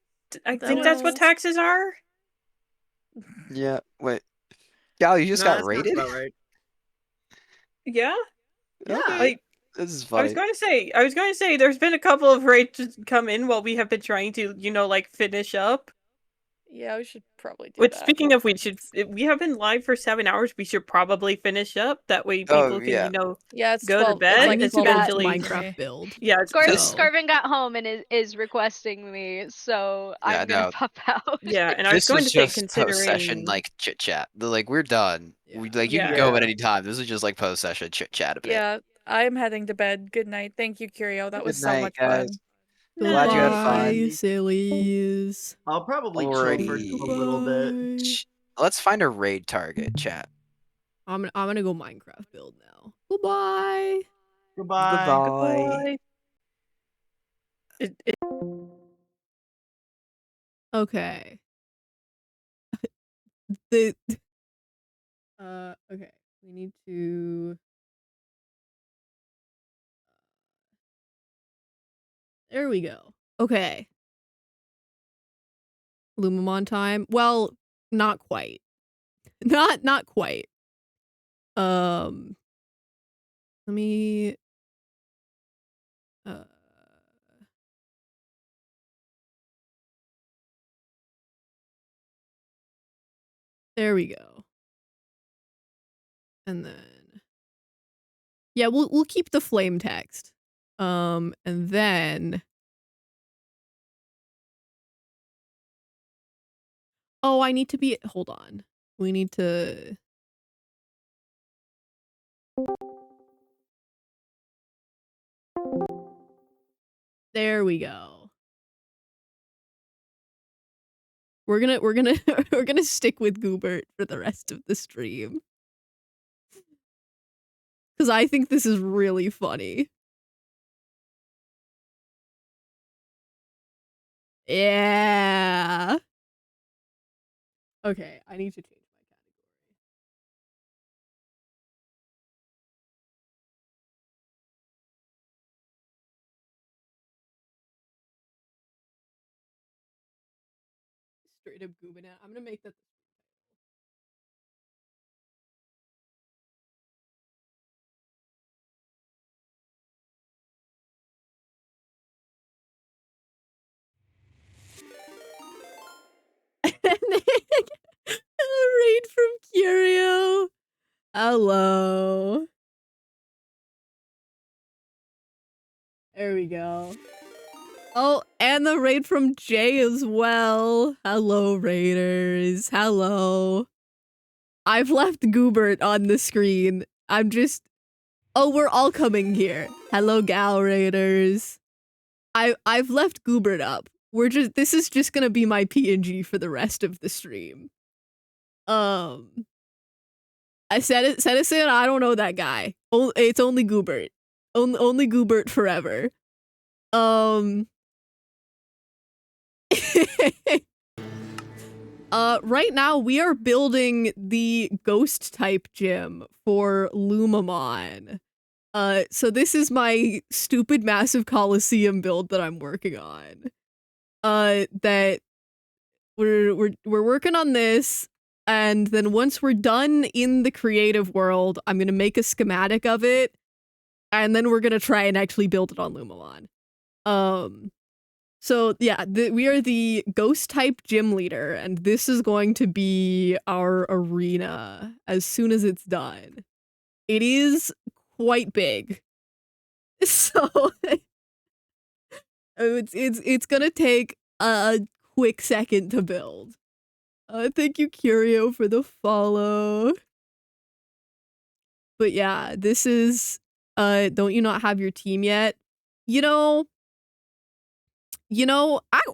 Speaker 2: I think that's what
Speaker 4: was-
Speaker 2: taxes are.
Speaker 3: Yeah, wait. Gal, you just
Speaker 7: No,
Speaker 3: got
Speaker 7: that sounds
Speaker 3: rated?
Speaker 7: about right.
Speaker 2: Yeah,
Speaker 7: Yeah.
Speaker 3: Okay.
Speaker 2: like
Speaker 3: This is
Speaker 2: I was
Speaker 3: funny.
Speaker 2: going to say, there's been a couple of raids come in while we have been trying to, like finish up.
Speaker 4: Yeah, we should probably do
Speaker 2: Which,
Speaker 4: that.
Speaker 2: speaking of, we have been live for 7 hours. We should probably finish up. That way,
Speaker 3: Oh,
Speaker 2: people can,
Speaker 3: yeah.
Speaker 4: Yeah, it's
Speaker 2: go to
Speaker 4: 12.
Speaker 2: bed.
Speaker 4: It's
Speaker 1: I
Speaker 4: like
Speaker 1: need to
Speaker 4: 12
Speaker 1: get
Speaker 10: that-
Speaker 1: into
Speaker 4: hours for me.
Speaker 1: Minecraft build.
Speaker 2: Yeah,
Speaker 1: So-
Speaker 10: Scarvin got home and is requesting me, so
Speaker 3: Yeah,
Speaker 10: I'm gonna
Speaker 3: no.
Speaker 10: pop out.
Speaker 2: yeah, and I was
Speaker 3: This
Speaker 2: going
Speaker 3: was
Speaker 2: to say,
Speaker 3: just post-session,
Speaker 2: considering,
Speaker 3: like, chit-chat. They're like, we're done. We
Speaker 1: Yeah.
Speaker 3: like, you can
Speaker 2: Yeah.
Speaker 3: go at any time. This is just like post-session chit-chat a bit.
Speaker 4: Yeah, I'm heading to bed. Good night. Thank you, Curio. That was
Speaker 3: Good
Speaker 4: so
Speaker 3: night,
Speaker 4: much
Speaker 3: guys.
Speaker 4: fun.
Speaker 3: Glad you had
Speaker 1: Goodbye,
Speaker 3: fun.
Speaker 1: sillies.
Speaker 7: I'll probably chill for
Speaker 3: Alrighty.
Speaker 7: a little bit.
Speaker 1: Goodbye.
Speaker 3: Let's find a raid target, chat.
Speaker 1: I'm gonna go Minecraft build now. Goodbye.
Speaker 7: Goodbye.
Speaker 2: goodbye.
Speaker 1: Okay. the okay. We need to there we go. Okay. Lumamon time. Well, not quite. Not quite. Let me there we go. And then yeah, we'll keep the flame text. And then oh, I need to be hold on. We need to there we go. We're gonna we're gonna stick with Goobert for the rest of the stream. Cause I think this is really funny. Yeah. Okay, I need to change my category. Straight up Goobanat. I'm gonna make that a raid from Curio. Hello. There we go. Oh, and the raid from Jay as well. Hello, raiders. Hello. I've left Goobert on the screen. I'm just... Oh, we're all coming here. Hello, gal raiders. I've left Goobert up. This is just gonna be my PNG for the rest of the stream. I said it, I don't know that guy. It's only Goobert. Only Goobert forever. Right now we are building the ghost type gym for Lumamon. So this is my stupid massive Coliseum build that I'm working on. That we're working on this, and then once we're done in the creative world, I'm gonna make a schematic of it, and then we're gonna try and actually build it on Lumamon. So yeah, we are the ghost type gym leader, and this is going to be our arena as soon as it's done. It is quite big, so it's gonna take a quick second to build. Thank you, Curio, for the follow. But yeah, this is don't you not have your team yet?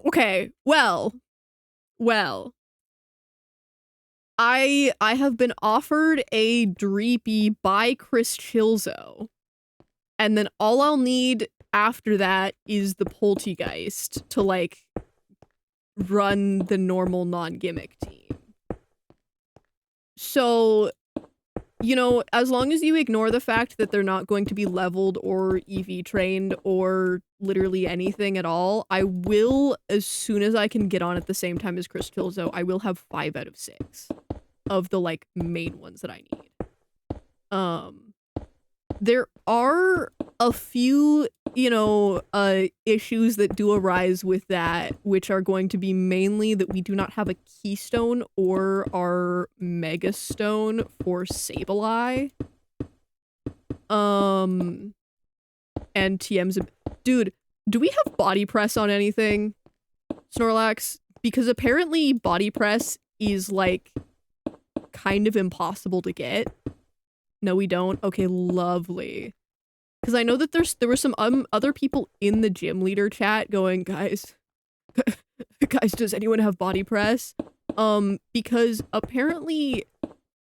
Speaker 1: Okay, well. I have been offered a Dreepy by Chris Chilzo. And then all I'll need after that is the Poltergeist to, like, run the normal non-gimmick team. So, as long as you ignore the fact that they're not going to be leveled or EV trained or literally anything at all, I will, as soon as I can get on at the same time as Chris Chilzo, I will have 5 out of 6 of the, like, main ones that I need. There are a few, issues that do arise with that, which are going to be mainly that we do not have a keystone or our megastone for Sableye. And TM's dude, do we have body press on anything, Snorlax? Because apparently body press is, like, kind of impossible to get. No, we don't? Okay, lovely. Because I know that there were some other people in the gym leader chat going, guys, does anyone have body press? Because apparently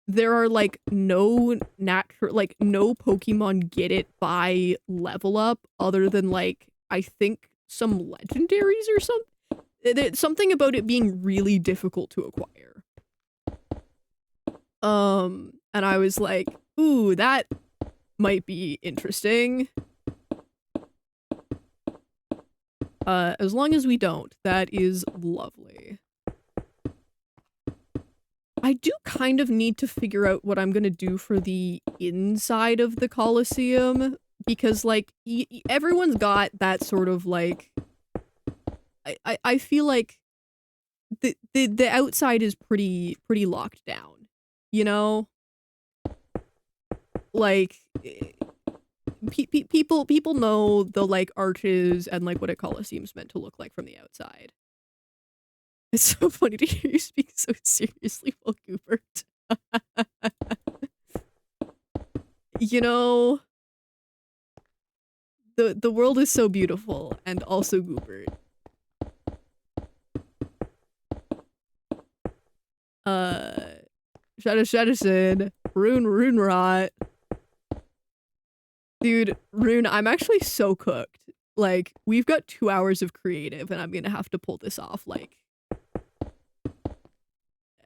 Speaker 1: there are, like, no Pokemon get it by level up other than, like, I think some legendaries or something. Something about it being really difficult to acquire. And I was like, ooh, that might be interesting. As long as we don't, that is lovely. I do kind of need to figure out what I'm gonna do for the inside of the Coliseum, because, like, everyone's got that sort of, like, I feel like the outside is pretty locked down, like, people know the, like, arches and, like, what a Coliseum's meant to look like from the outside. It's so funny to hear you speak so seriously, Will Goobert. The world is so beautiful, and also Goobert. Shadison, Rune Rot. Dude, Rune, I'm actually so cooked. Like, we've got 2 hours of creative, and I'm gonna have to pull this off, like...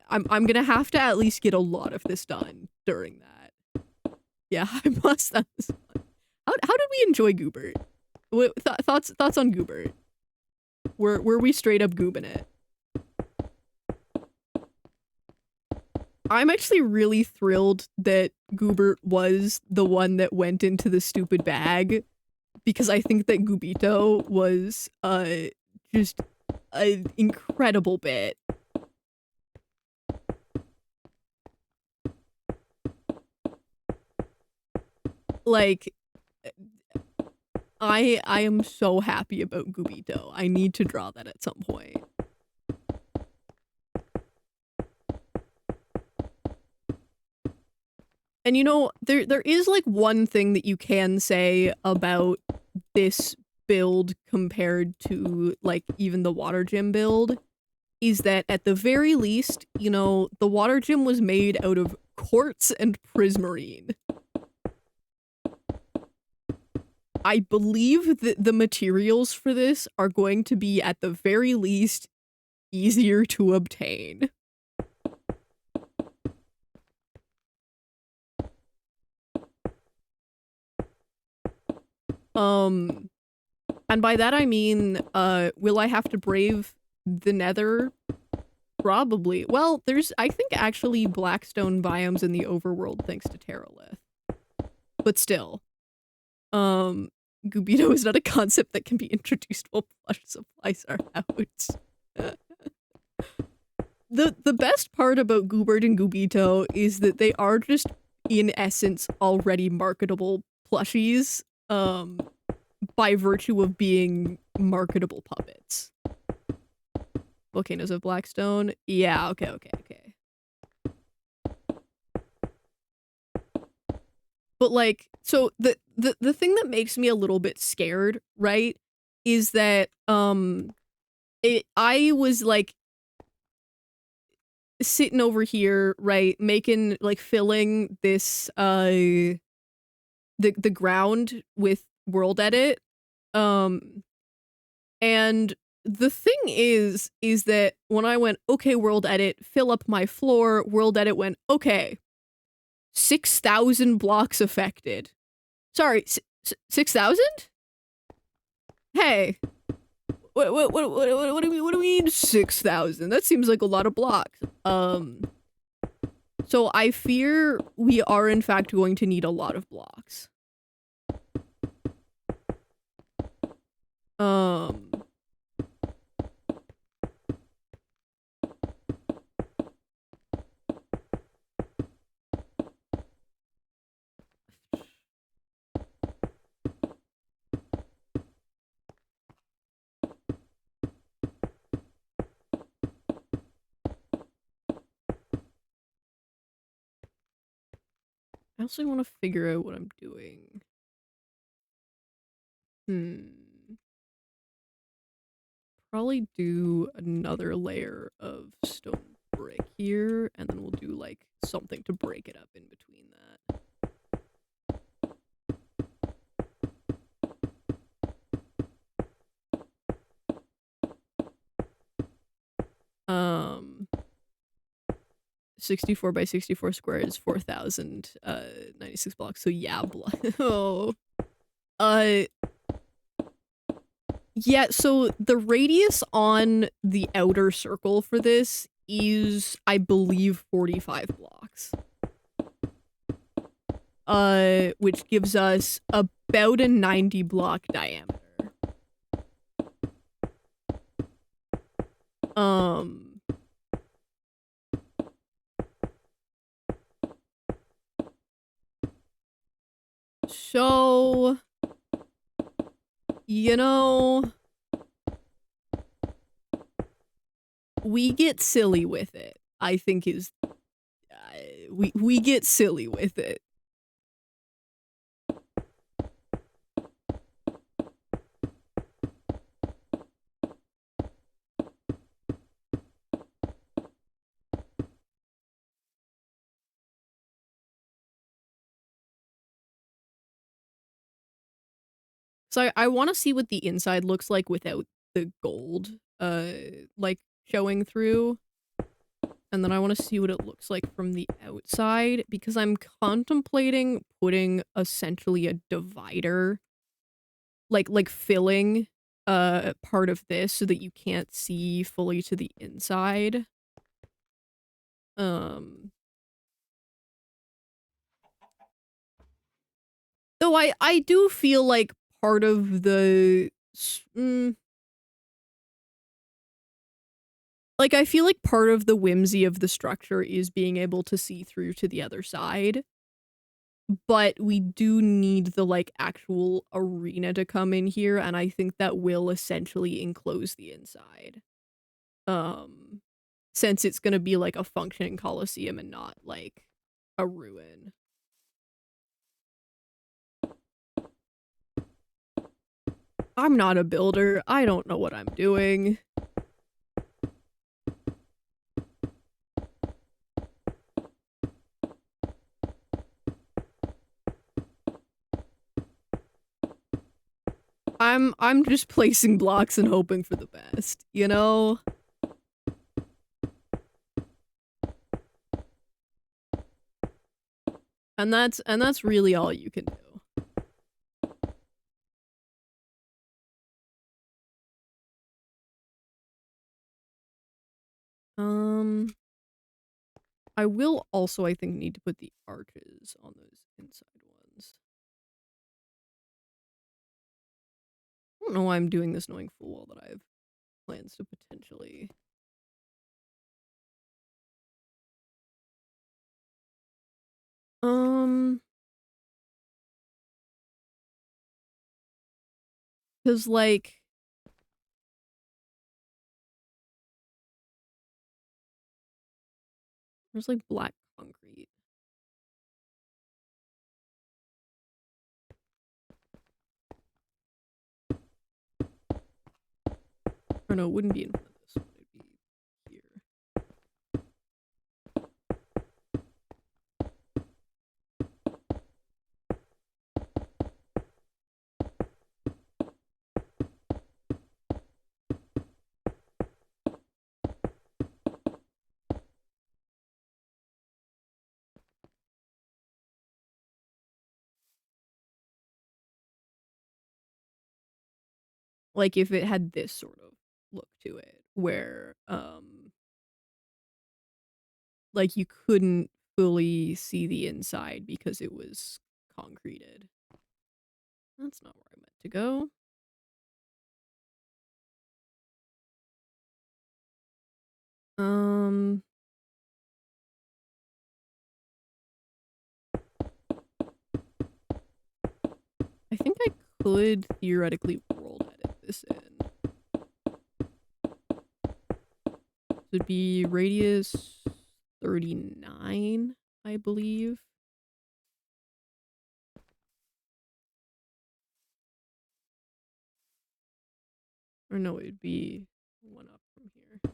Speaker 1: I'm gonna have to at least get a lot of this done during that. Yeah, I must have this one. How did we enjoy Goobert? Thoughts on Goobert? Were we straight up goobing it? I'm actually really thrilled that Goobert was the one that went into the stupid bag, because I think that Gubito was just an incredible bit. Like, I am so happy about Gubito. I need to draw that at some point. And you know, there is like one thing that you can say about this build compared to like even the water gym build is that at the very least, you know, the water gym was made out of quartz and prismarine. I believe that the materials for this are going to be at the very least easier to obtain. And by that I mean, will I have to brave the nether? Probably. Well, there's, I think, actually blackstone biomes in the overworld thanks to Terralith. But still. Gubito is not a concept that can be introduced while plush supplies are out. The best part about Goobert and Gubito is that they are just, in essence, already marketable plushies, by virtue of being marketable puppets. Volcanoes of Blackstone? Yeah, okay. But like, so the thing that makes me a little bit scared, right, is that I was like sitting over here, right, making like filling this the ground with world edit, and the thing is that when I went, okay, world edit, fill up my floor, world edit went, okay, 6,000 blocks affected. Sorry, 6,000? Hey, what do we mean 6,000? That seems like a lot of blocks. So I fear we are in fact going to need a lot of blocks. I also want to figure out what I'm doing. Probably do another layer of stone brick here, and then we'll do like something to break it up in between that. 64 by 64 square is 4,096 blocks. So yeah, yeah, so the radius on the outer circle for this is, I believe, 45 blocks. Which gives us about a 90 block diameter. So, you know, we get silly with it, I think is, we get silly with it. So I want to see what the inside looks like without the gold, like showing through. And then I want to see what it looks like from the outside, because I'm contemplating putting essentially a divider, like filling part of this so that you can't see fully to the inside. Though I do feel like part of the like, I feel like part of the whimsy of the structure is being able to see through to the other side. but we do need the, like, actual arena to come in here, and I think that will essentially enclose the inside. Since it's gonna be, like, a functioning coliseum and not, like, a ruin. I'm not a builder, I don't know what I'm doing. I'm just placing blocks and hoping for the best, you know? And that's really all you can do. I will also, I think, need to put the arches on those inside ones. I don't know why I'm doing this knowing full well that I have plans to potentially... Cause, like... There's, like, black concrete. Or no, it wouldn't be in front of this one, it'd be here. Like, if it had this sort of look to it, where, like, you couldn't fully see the inside because it was concreted. That's not where I meant to go. I think I could theoretically roll edit this in. It'd be radius 39, I believe. Or no, it'd be one up from here.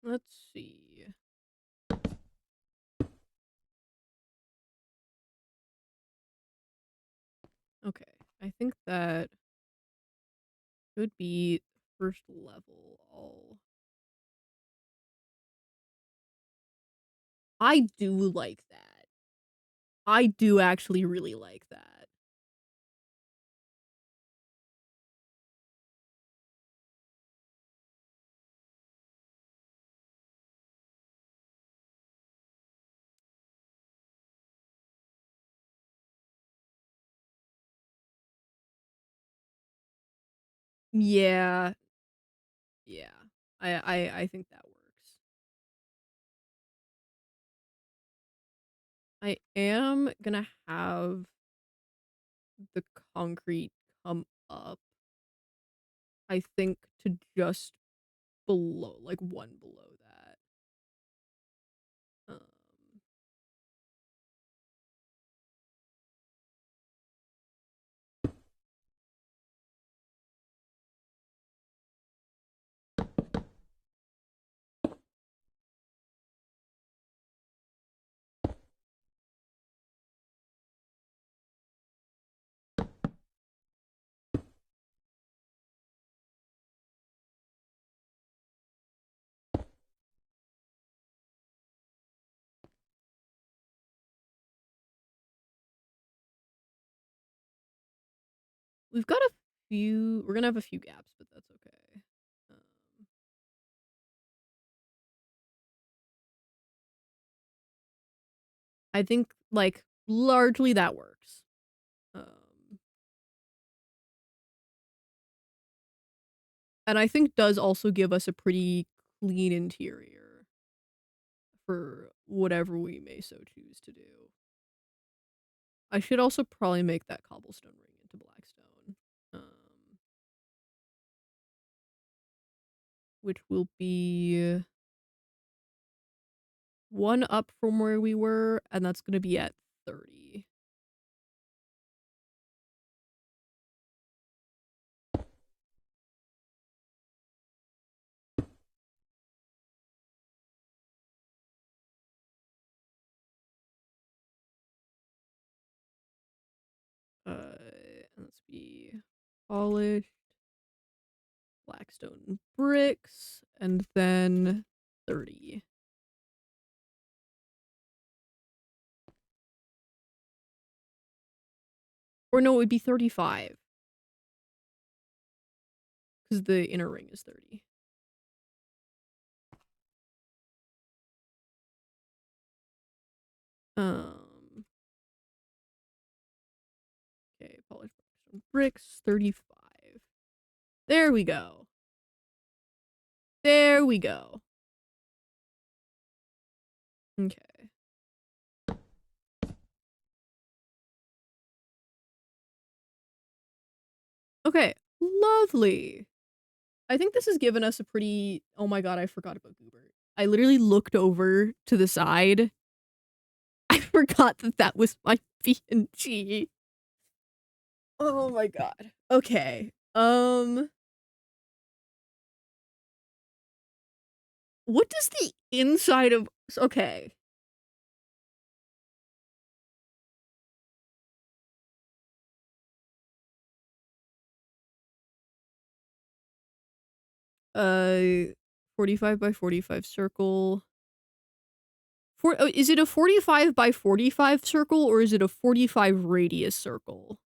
Speaker 1: Let's see. Okay, I think that should be first level all. I do like that. I do actually really like that. Yeah. Yeah. I think that works. I am gonna have the concrete come up, I think, to just below, like, one below that. Um, we've got a few. We're gonna have a few gaps, but that's okay. I think like largely that works. And I think does also give us a pretty clean interior for whatever we may so choose to do. I should also probably make that cobblestone ring into blackstone. Which will be 1 up from where we were, and that's gonna be at 30. Let's be polished blackstone bricks, and then 30. Or no, it would be 35. Because the inner ring is 30. Okay, polished blackstone bricks, 35. There we go. There we go. Okay. Okay, lovely. I think this has given us a pretty... Oh my god, I forgot about Goobert. I literally looked over to the side. I forgot that that was my PNG. Oh my god. Okay. What does the inside of... Okay. Uh, 45 by 45 circle. Is it a 45 by 45 circle, or is it a 45 radius circle?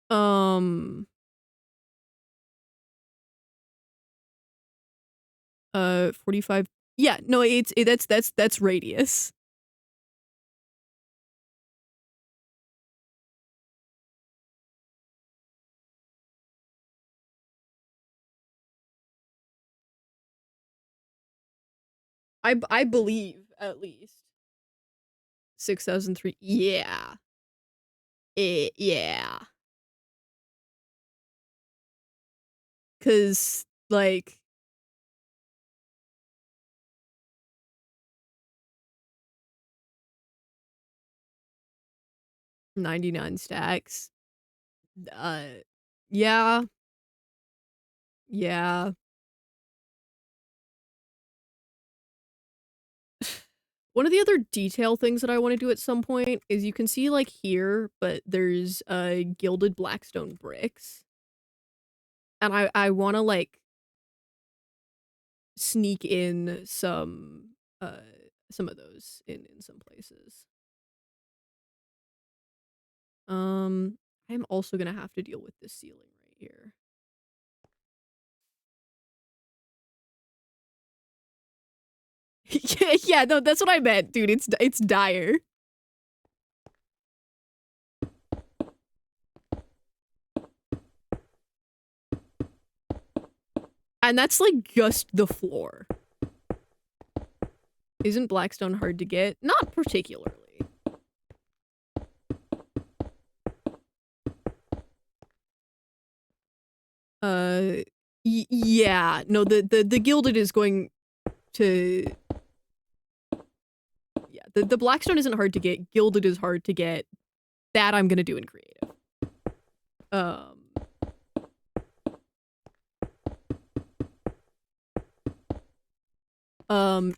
Speaker 1: Um... 45. Yeah, no, that's radius. I believe at least 6003. Yeah. Yeah. Cause like 99 stacks. Yeah. Yeah. One of the other detail things that I want to do at some point is you can see like here, but there's gilded blackstone bricks. And I want to like sneak in some of those in some places. I'm also gonna have to deal with this ceiling right here. Yeah, no, that's what I meant, dude. It's dire. And that's like just the floor. Isn't blackstone hard to get? Not particularly. Yeah, no, the gilded is going to... Yeah, the blackstone isn't hard to get. Gilded is hard to get. That I'm gonna do in creative.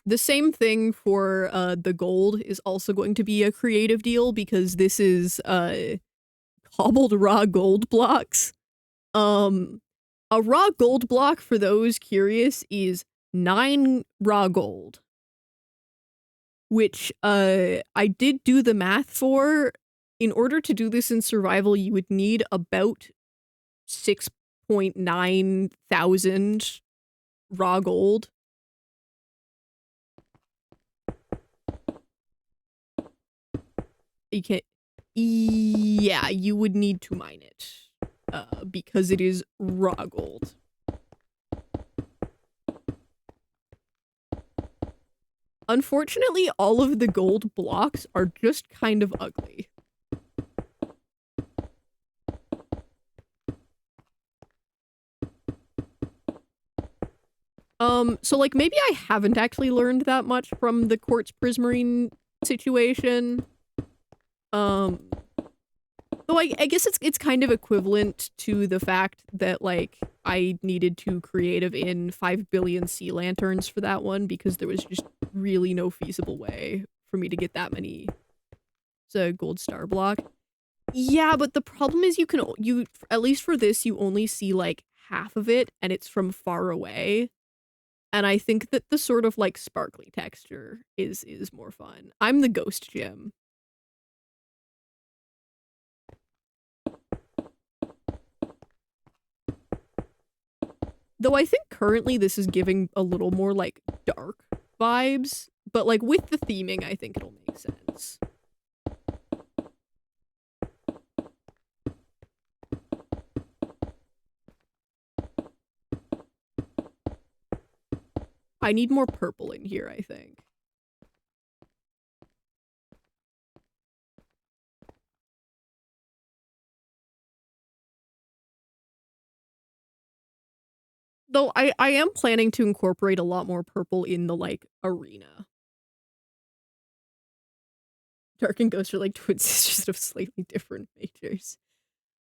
Speaker 1: The same thing for the gold is also going to be a creative deal because this is cobbled raw gold blocks. A raw gold block, for those curious, is 9 raw gold. Which, I did do the math for. In order to do this in survival, you would need about 6.9 thousand raw gold. You can't. Yeah, you would need to mine it. Because it is raw gold. Unfortunately, all of the gold blocks are just kind of ugly. So like maybe I haven't actually learned that much from the quartz prismarine situation. Though I guess it's kind of equivalent to the fact that like I needed to creative in 5 billion sea lanterns for that one because there was just really no feasible way for me to get that many. It's a gold star block. Yeah, but the problem is you at least for this you only see like half of it and it's from far away. And I think that the sort of like sparkly texture is more fun. I'm the ghost gem. Though I think currently this is giving a little more like dark vibes, but like with the theming I think it'll make sense. I need more purple in here, I think. Though I am planning to incorporate a lot more purple in the, like, arena. Dark and Ghost are like twin sisters of slightly different natures.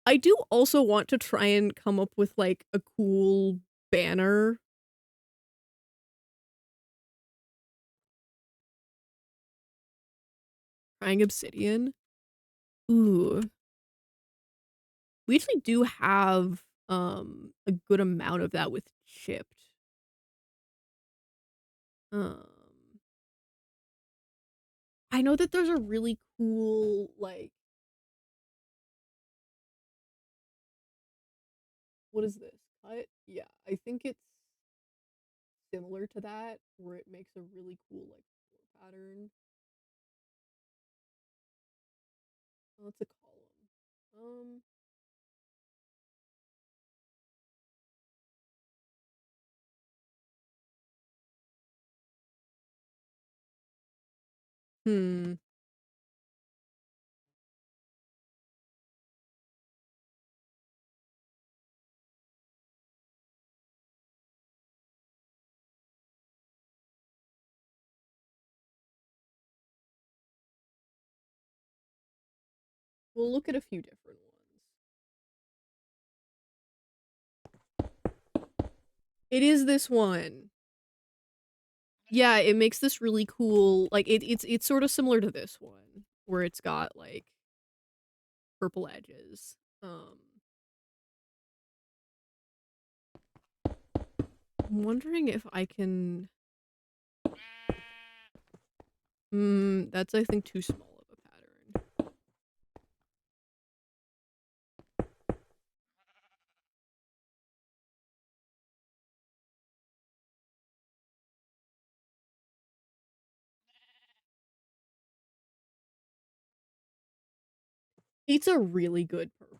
Speaker 1: I do also want to try and come up with, like, a cool banner. Trying obsidian. Ooh. We actually do have, a good amount of that with chipped. I know that there's a really cool, like what is this? Cut? Yeah, I think it's similar to that, where it makes a really cool, like, floor pattern. Oh, it's a column. Hmm. We'll look at a few different ones. It is this one. Yeah, it makes this really cool, like, it's sort of similar to this one, where it's got, like, purple edges. I'm wondering if I can... that's, I think, too small of a pattern. It's a really good purple.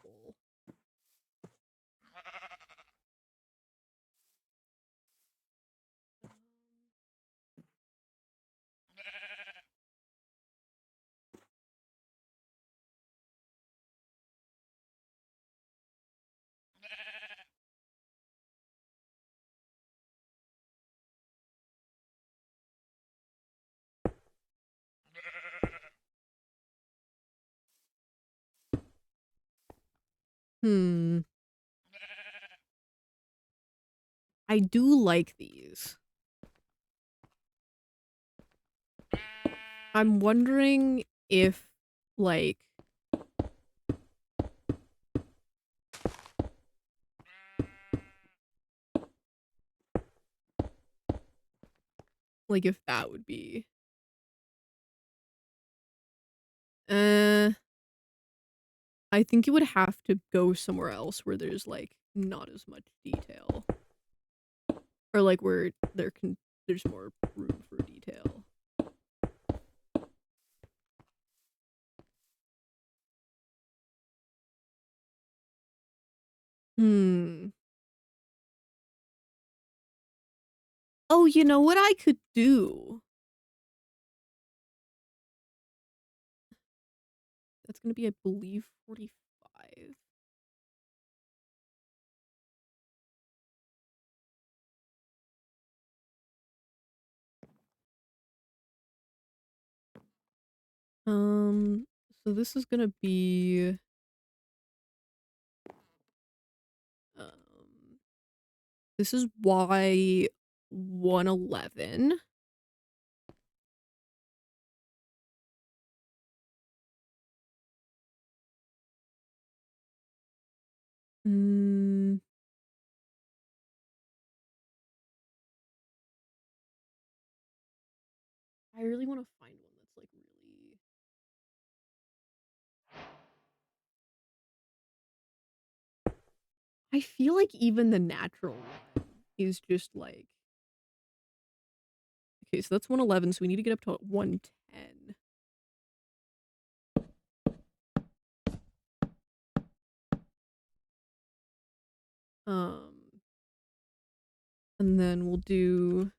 Speaker 1: I do like these. I'm wondering if, like... Like, if that would be... I think you would have to go somewhere else where there's, like, not as much detail. Or, like, where there's more room for detail. Oh, you know what I could do? That's gonna be, I believe, 45. So this is gonna be... This is Y 111. I really want to find one that's like really... I feel like even the natural one is just like... Okay, so that's 111, so we need to get up to 110. And then we'll do...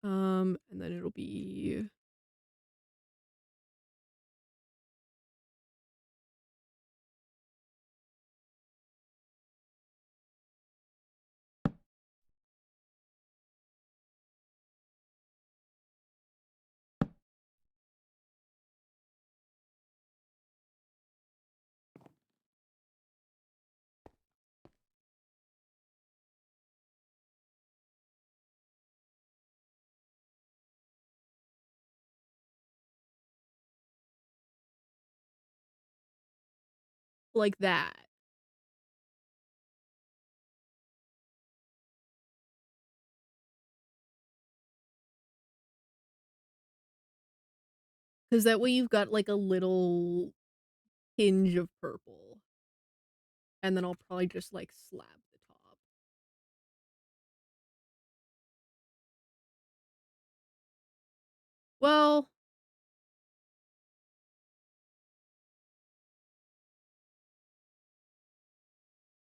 Speaker 1: And then it'll be... like that. Because that way you've got like a little hinge of purple. And then I'll probably just like slab the top. Well...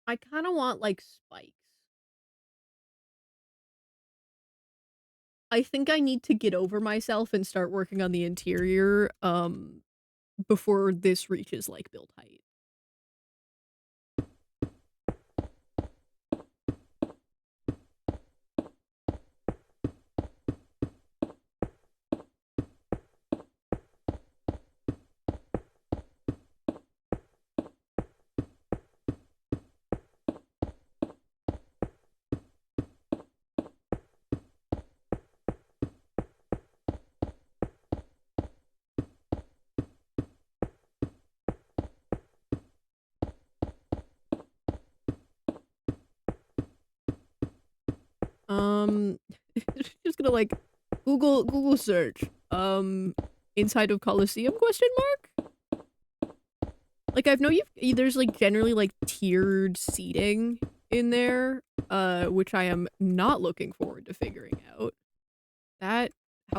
Speaker 1: I kind of want like spikes. I think I need to get over myself and start working on the interior before this reaches like build height. Just gonna like Google search inside of Coliseum ? Like I know there's like generally like tiered seating in there, which I am not looking forward to figuring out. How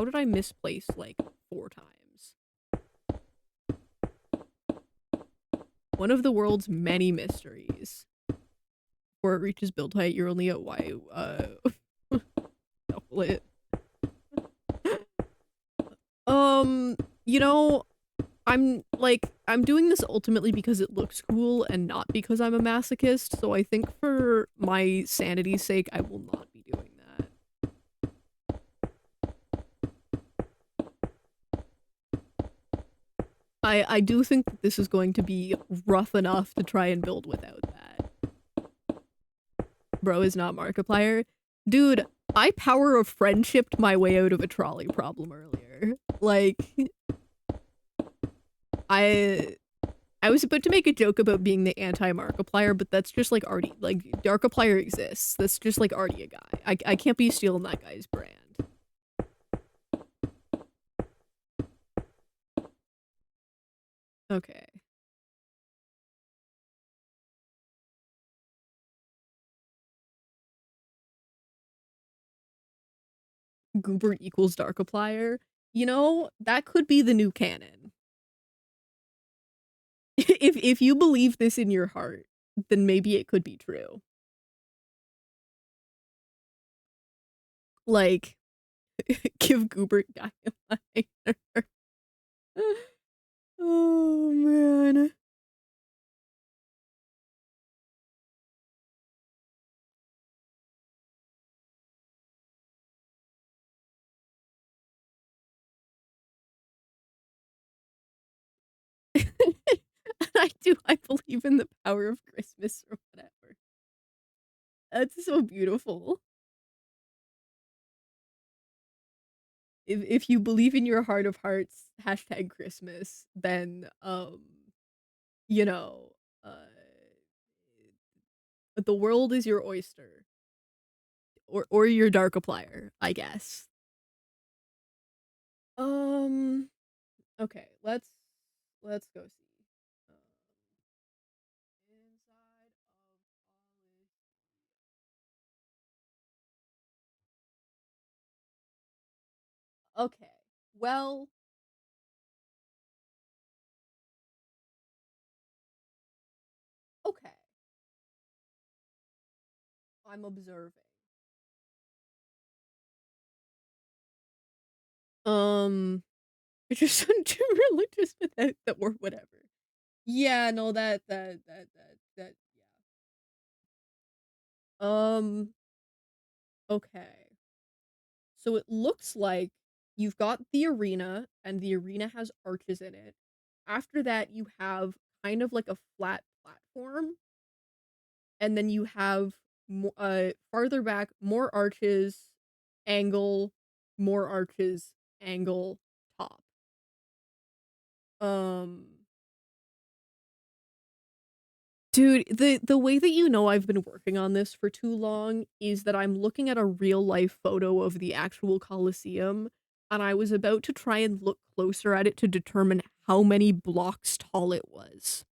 Speaker 1: did I misplace like 4 times? One of the world's many mysteries. Before it reaches build height, you're only at Y double it. You know, I'm doing this ultimately because it looks cool and not because I'm a masochist, so I think for my sanity's sake, I will not be doing that. I do think that this is going to be rough enough to try and build without that. Bro is not Markiplier. Dude, I power of friendshiped my way out of a trolley problem earlier. Like... I I was about to make a joke about being the anti-Markiplier, but that's just like already like Darkiplier exists. That's just like already a guy. I can't be stealing that guy's brand. Okay. Goober equals Darkiplier. You know, that could be the new canon. If you believe this in your heart, then maybe it could be true. Like, give Goober guy a minor. Oh man. I believe in the power of Christmas or whatever. That's so beautiful. If you believe in your heart of hearts, hashtag Christmas, then you know, the world is your oyster. Or your Darkiplier, I guess. Okay, let's go see. Inside of Okay. Well, okay. I'm observing. It's just too religious without the or whatever. Yeah, no, that yeah. Okay. So it looks like you've got the arena, and the arena has arches in it. After that, you have kind of like a flat platform, and then you have farther back more arches, angle, more arches, angle, top. Dude, the way that you know I've been working on this for too long is that I'm looking at a real life photo of the actual Colosseum, and I was about to try and look closer at it to determine how many blocks tall it was.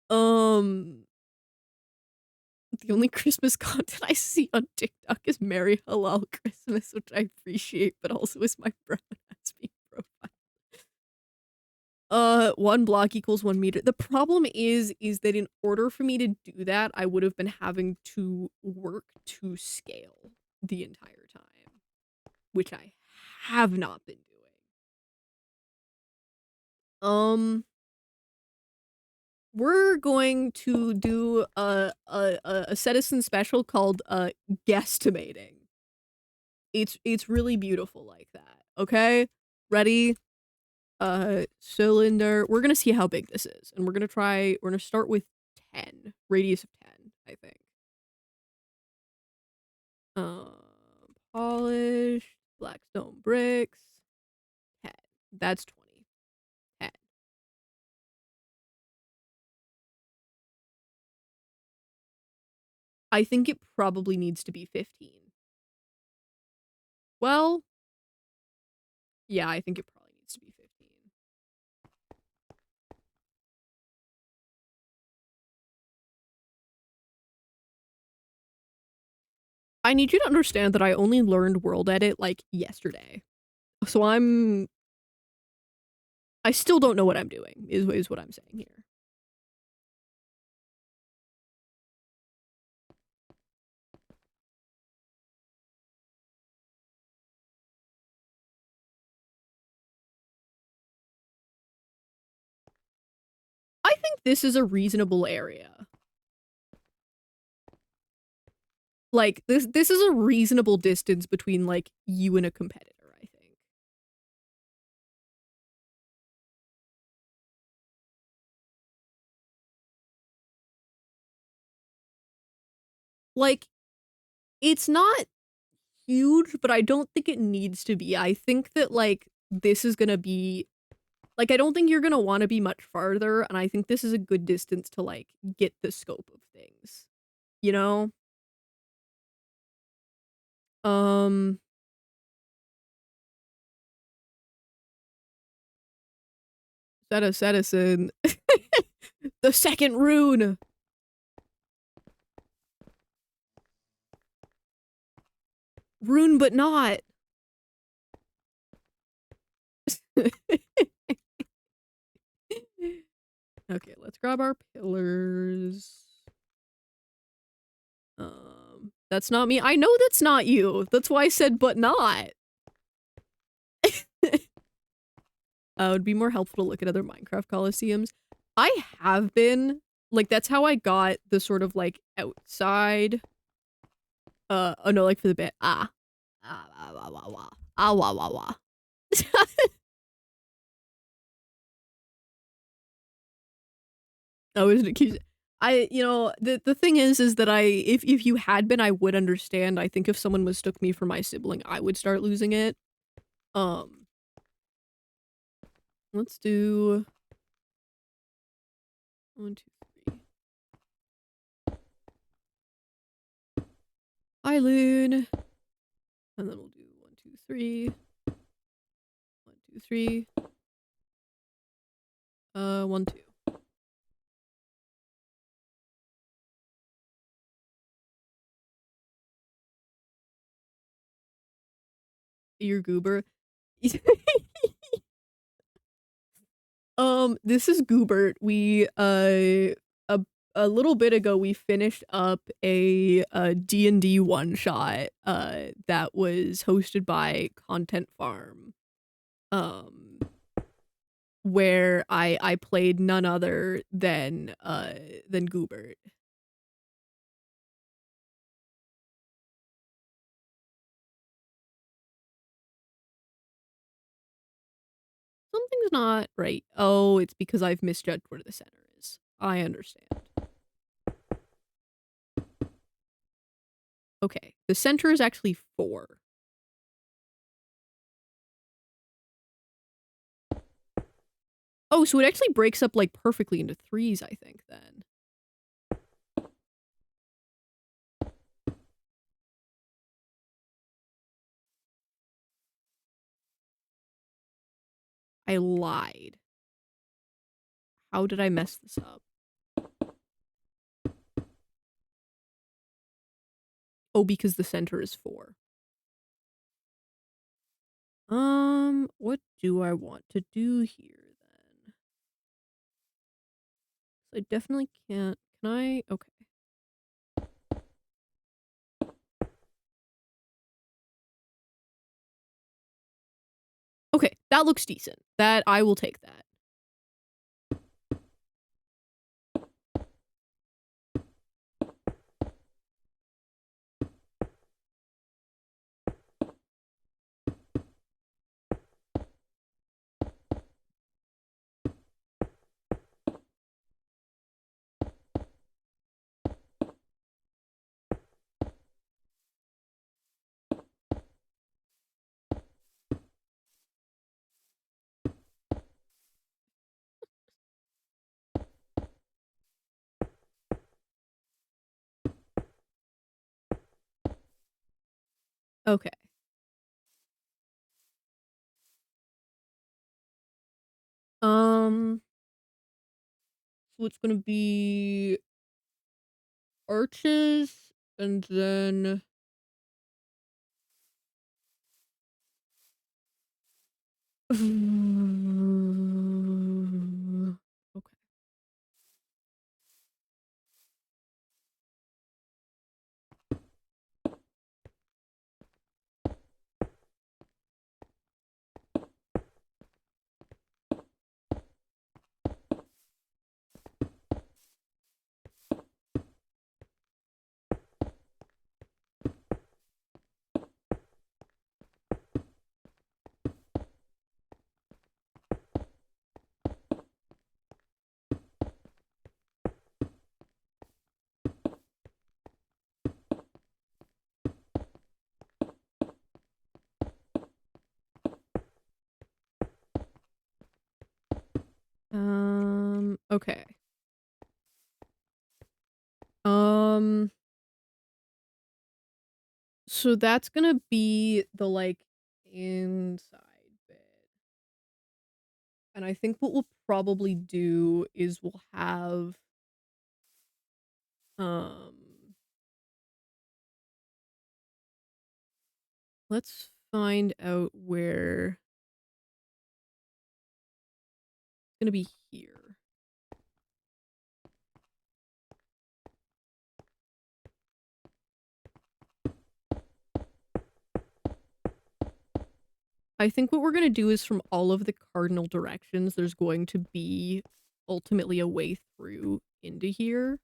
Speaker 1: um the only Christmas content I see on TikTok is Merry Halal Christmas, which I appreciate, but also is my brown ass being profile. 1 block equals 1 meter. The problem is that in order for me to do that, I would have been having to work to scale the entire time, which I have not been doing. We're going to do a citizen special called guesstimating. It's really beautiful like that. Okay? Ready? Cylinder. We're gonna see how big this is, and we're gonna start with 10. Radius of 10, I think. Polished blackstone bricks. 10. That's 20. 10. I think it probably needs to be 15. Well, yeah, I think it probably needs to be 15. I need you to understand that I only learned World Edit, like, yesterday. So I still don't know what I'm doing, is what I'm saying here. I think this is a reasonable area. Like, this is a reasonable distance between, like, you and a competitor, I think. Like, it's not huge, but I don't think it needs to be. I think that, like, this is gonna be... Like, I don't think you're gonna want to be much farther, and I think this is a good distance to, like, get the scope of things. You know? Citizen. The second rune! Rune but not! Okay, let's grab our pillars. That's not me. I know that's not you. That's why I said but not. It would be more helpful to look at other Minecraft Coliseums. I have been. Like, that's how I got the sort of, like, outside. Oh no, like for the bit. Wah, wah, wah, wah. Wah, wah, wah. I was accused. You know, the thing is that if you had been, I would understand. I think if someone mistook me for my sibling, I would start losing it. Let's do 1, 2, 3. Island. And then we'll do 1, 2, 3. 1, 2, 3. 1, 2. Your goober. This is Goobert. We a little bit ago we finished up a D&D one shot that was hosted by Content Farm. Where I played none other than Goobert. Something's not right. Oh, it's because I've misjudged where the center is. I understand. Okay, the center is actually 4. Oh, so it actually breaks up, like, perfectly into 3s, I think, then. I lied. How did I mess this up? Oh, because the center is 4. What do I want to do here, then? I definitely can't. Can I? Okay. Okay, that looks decent. That I will take that. Okay. So it's gonna be arches and then okay. Okay. So that's gonna be the, like, inside bit. And I think what we'll probably do is we'll have, let's find out where it's gonna be here. I think what we're gonna do is from all of the cardinal directions, there's going to be ultimately a way through into here.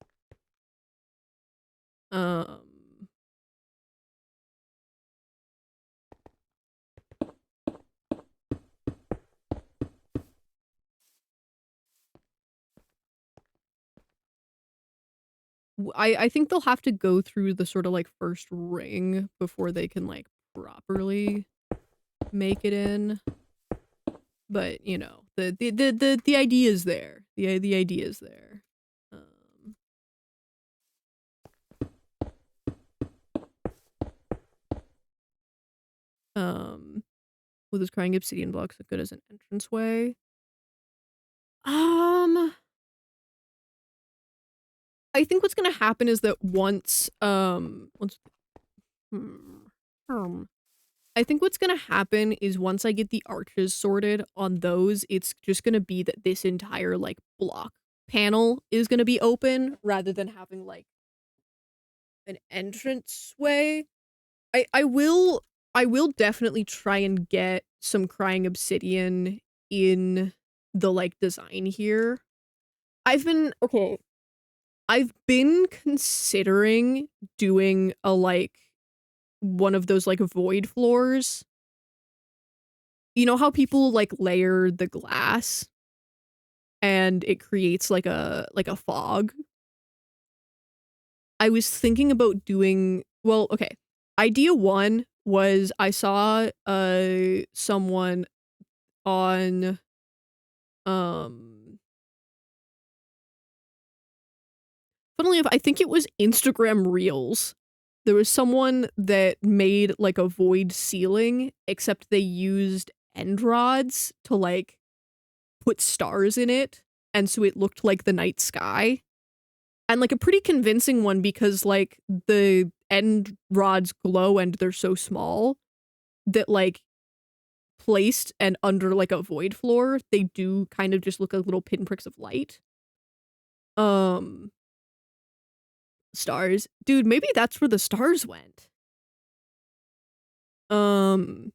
Speaker 1: I think they'll have to go through the sort of like first ring before they can like properly make it in. But you know, the idea is there. The idea is there. With this crying obsidian blocks as good as an entranceway. I think what's gonna happen is that once I think what's gonna happen is once I get the arches sorted on those, it's just gonna be that this entire like block panel is gonna be open rather than having like an entranceway. I will definitely try and get some crying obsidian in the like design here. I've been considering doing a like one of those like void floors. You know how people like layer the glass and it creates like a fog? I was thinking about doing, well, okay. Idea 1 was I saw someone on funnily enough, I think it was Instagram Reels. There was someone that made like a void ceiling, except they used end rods to like put stars in it, and so it looked like the night sky. And like a pretty convincing one because like the end rods glow and they're so small that like placed and under like a void floor, they do kind of just look like little pinpricks of light. Stars. Dude, maybe that's where the stars went. But,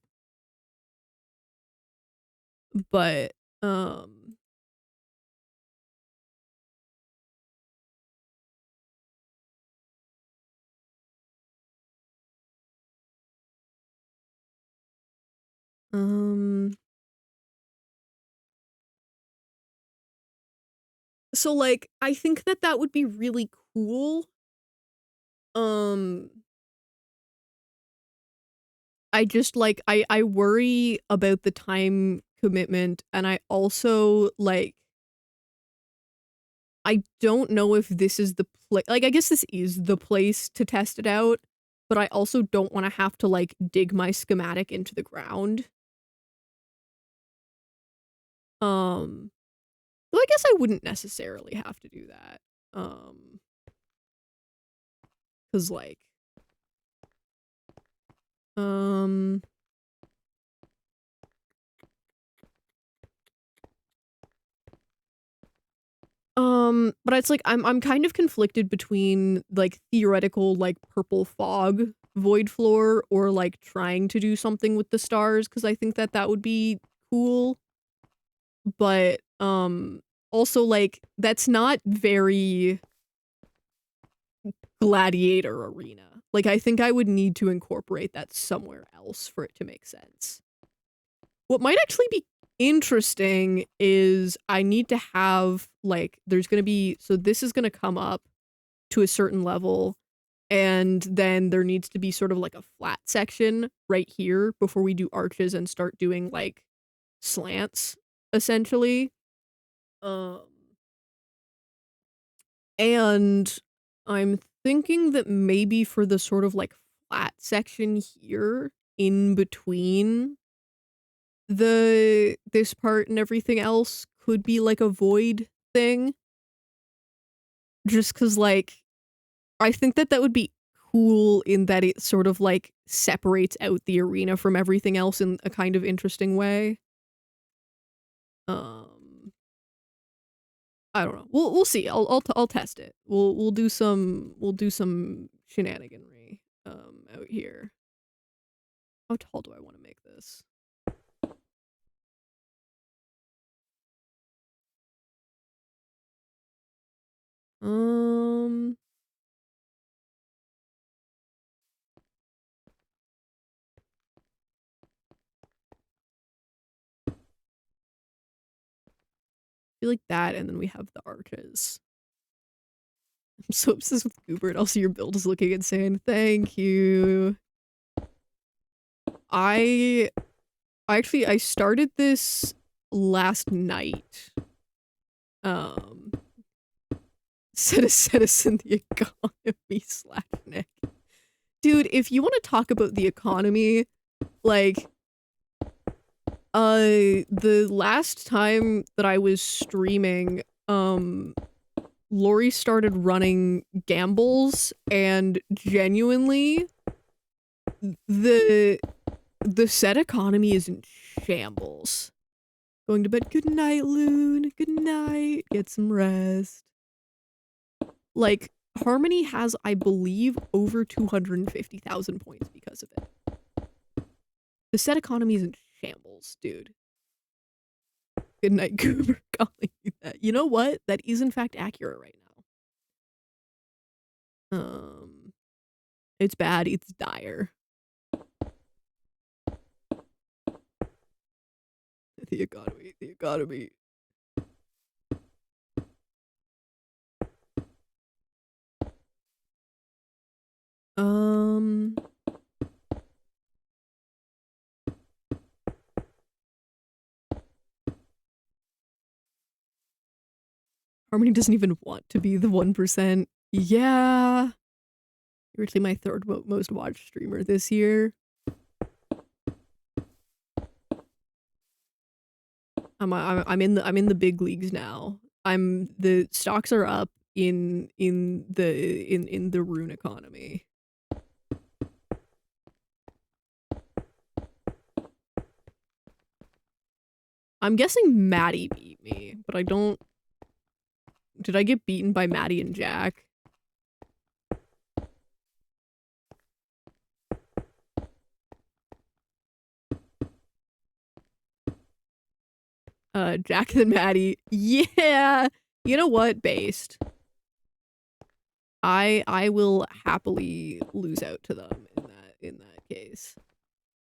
Speaker 1: so like, I think that that would be really cool. I just like I worry about the time commitment, and I also like I don't know if this is the place. Like I guess this is the place to test it out, but I also don't want to have to like dig my schematic into the ground. Though I guess I wouldn't necessarily have to do that. 'Cause like but it's like I'm kind of conflicted between like theoretical like purple fog void floor or like trying to do something with the stars because I think that that would be cool. But also like that's not very gladiator arena. Like I think I would need to incorporate that somewhere else for it to make sense. What might actually be interesting is I need to have like there's going to be so this is going to come up to a certain level and then there needs to be sort of like a flat section right here before we do arches and start doing like slants essentially. And I'm thinking that maybe for the sort of like flat section here in between this part and everything else could be like a void thing. Just cuz like I think that would be cool in that it sort of like separates out the arena from everything else in a kind of interesting way. I don't know. We'll see. I'll test it. We'll do some shenaniganry out here. How tall do I want to make this? I feel like that, and then we have the arches. I'm so obsessed with Goobert. Also, your build is looking insane. Thank you. I started this last night. Citizen the economy / Nick. Dude, if you want to talk about the economy, like, the last time that I was streaming, Lori started running gambles, and genuinely, the set economy is in shambles. Going to bed. Good night, Loon. Good night. Get some rest. Like, Harmony has, I believe, over 250,000 points because of it. The set economy is in shambles, dude. Good night, Goober, calling you that. You know what? That is in fact accurate right now. It's bad. It's dire. The economy. Harmony doesn't even want to be the 1%. Yeah. You're actually my third most watched streamer this year. I'm in the big leagues now. The stocks are up in the rune economy. I'm guessing Maddie beat me, but I don't. Did I get beaten by Maddie and Jack? Jack and Maddie. Yeah. You know what? Based. I will happily lose out to them in that case.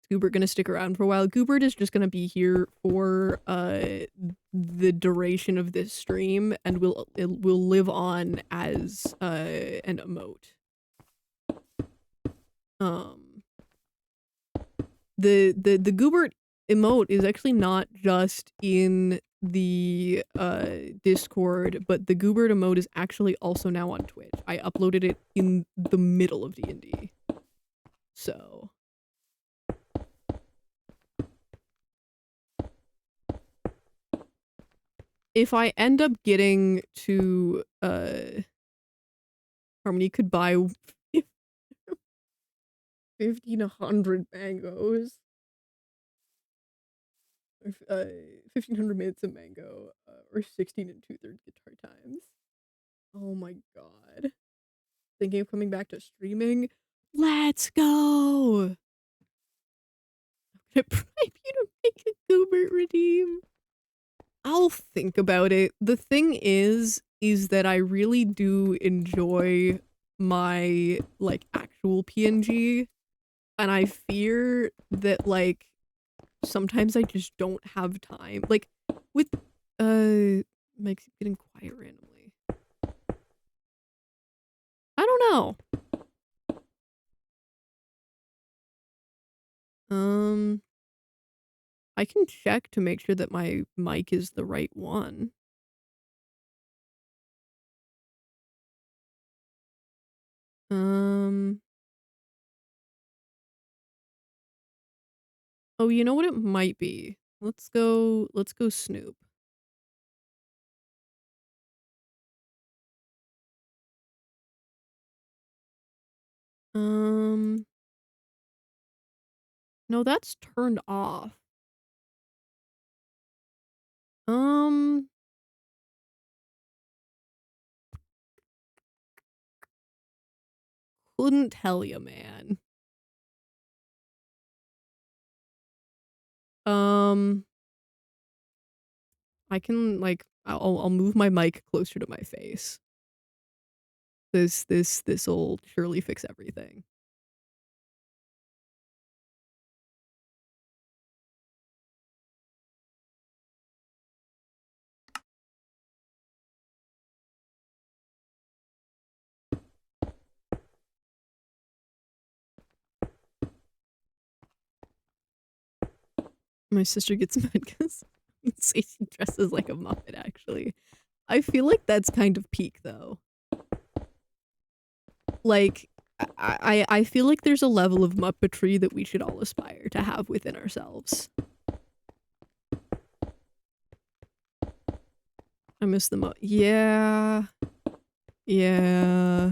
Speaker 1: Is Goobert gonna stick around for a while? Goobert is just gonna be here for the duration of this stream, and will live on as an emote. The Goobert emote is actually not just in the Discord, but the Goobert emote is actually also now on Twitch. I uploaded it in the middle of D&D. So if I end up getting to Harmony could buy 1,500 mangoes. 1,500 minutes of mango, or 16 and 2/3 guitar times. Oh my god. Thinking of coming back to streaming? Let's go! I'm gonna bribe you to make a Goobert redeem. I'll think about it. The thing is that I really do enjoy my, like, actual PNG, and I fear that, like, sometimes I just don't have time. Like, with, Mike's getting quiet randomly. I don't know. I can check to make sure that my mic is the right one. Oh, you know what it might be? Let's go Snoop. No, that's turned off. Couldn't tell you, man. I can, like, I'll move my mic closer to my face. This'll surely fix everything. My sister gets mad because she dresses like a Muppet, actually. I feel like that's kind of peak, though. Like, I feel like there's a level of Muppetry that we should all aspire to have within ourselves. I miss the yeah. Yeah.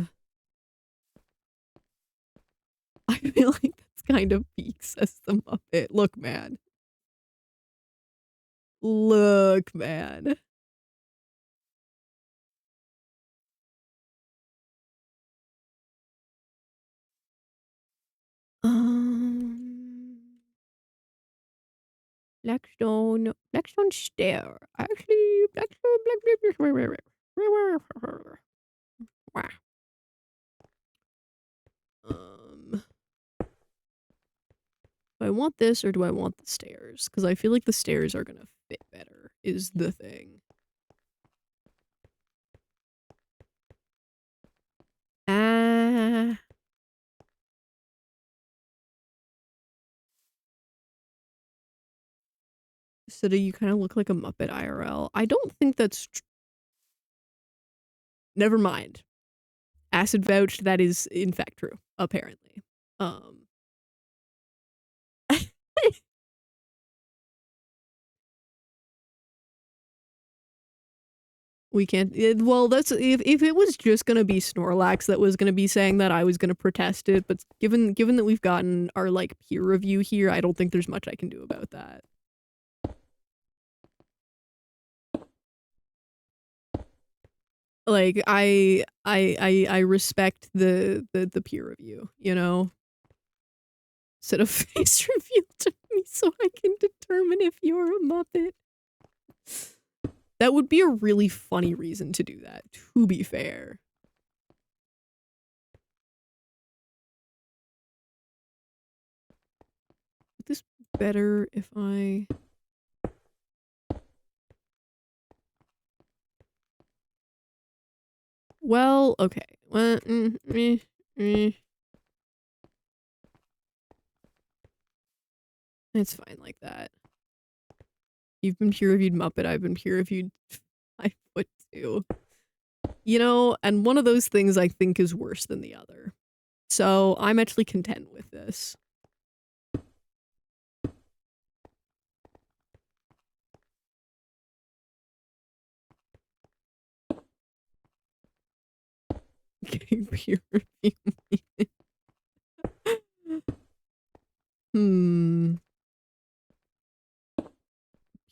Speaker 1: I feel like that's kind of peak, says the Muppet. Look, man. Look, man. Blackstone Stair. Actually, Blackstone. Do I want this or do I want the stairs? Because I feel like the stairs are gonna fit better, is the thing. So do you kind of look like a Muppet IRL? I don't think that's never mind. Acid vouched, that is in fact true, apparently. We can't, well, that's, if it was just gonna be Snorlax that was gonna be saying that, I was gonna protest it, but given that we've gotten our, like, peer review here, I don't think there's much I can do about that. Like, I respect the peer review, you know? Set a face reveal to me so I can determine if you're a Muppet. That would be a really funny reason to do that, to be fair. Would this be better if I... Well, okay. Well, It's fine like that. You've been peer-reviewed Muppet, I've been peer-reviewed 5'2". You know, and one of those things I think is worse than the other. So I'm actually content with this. Getting peer review.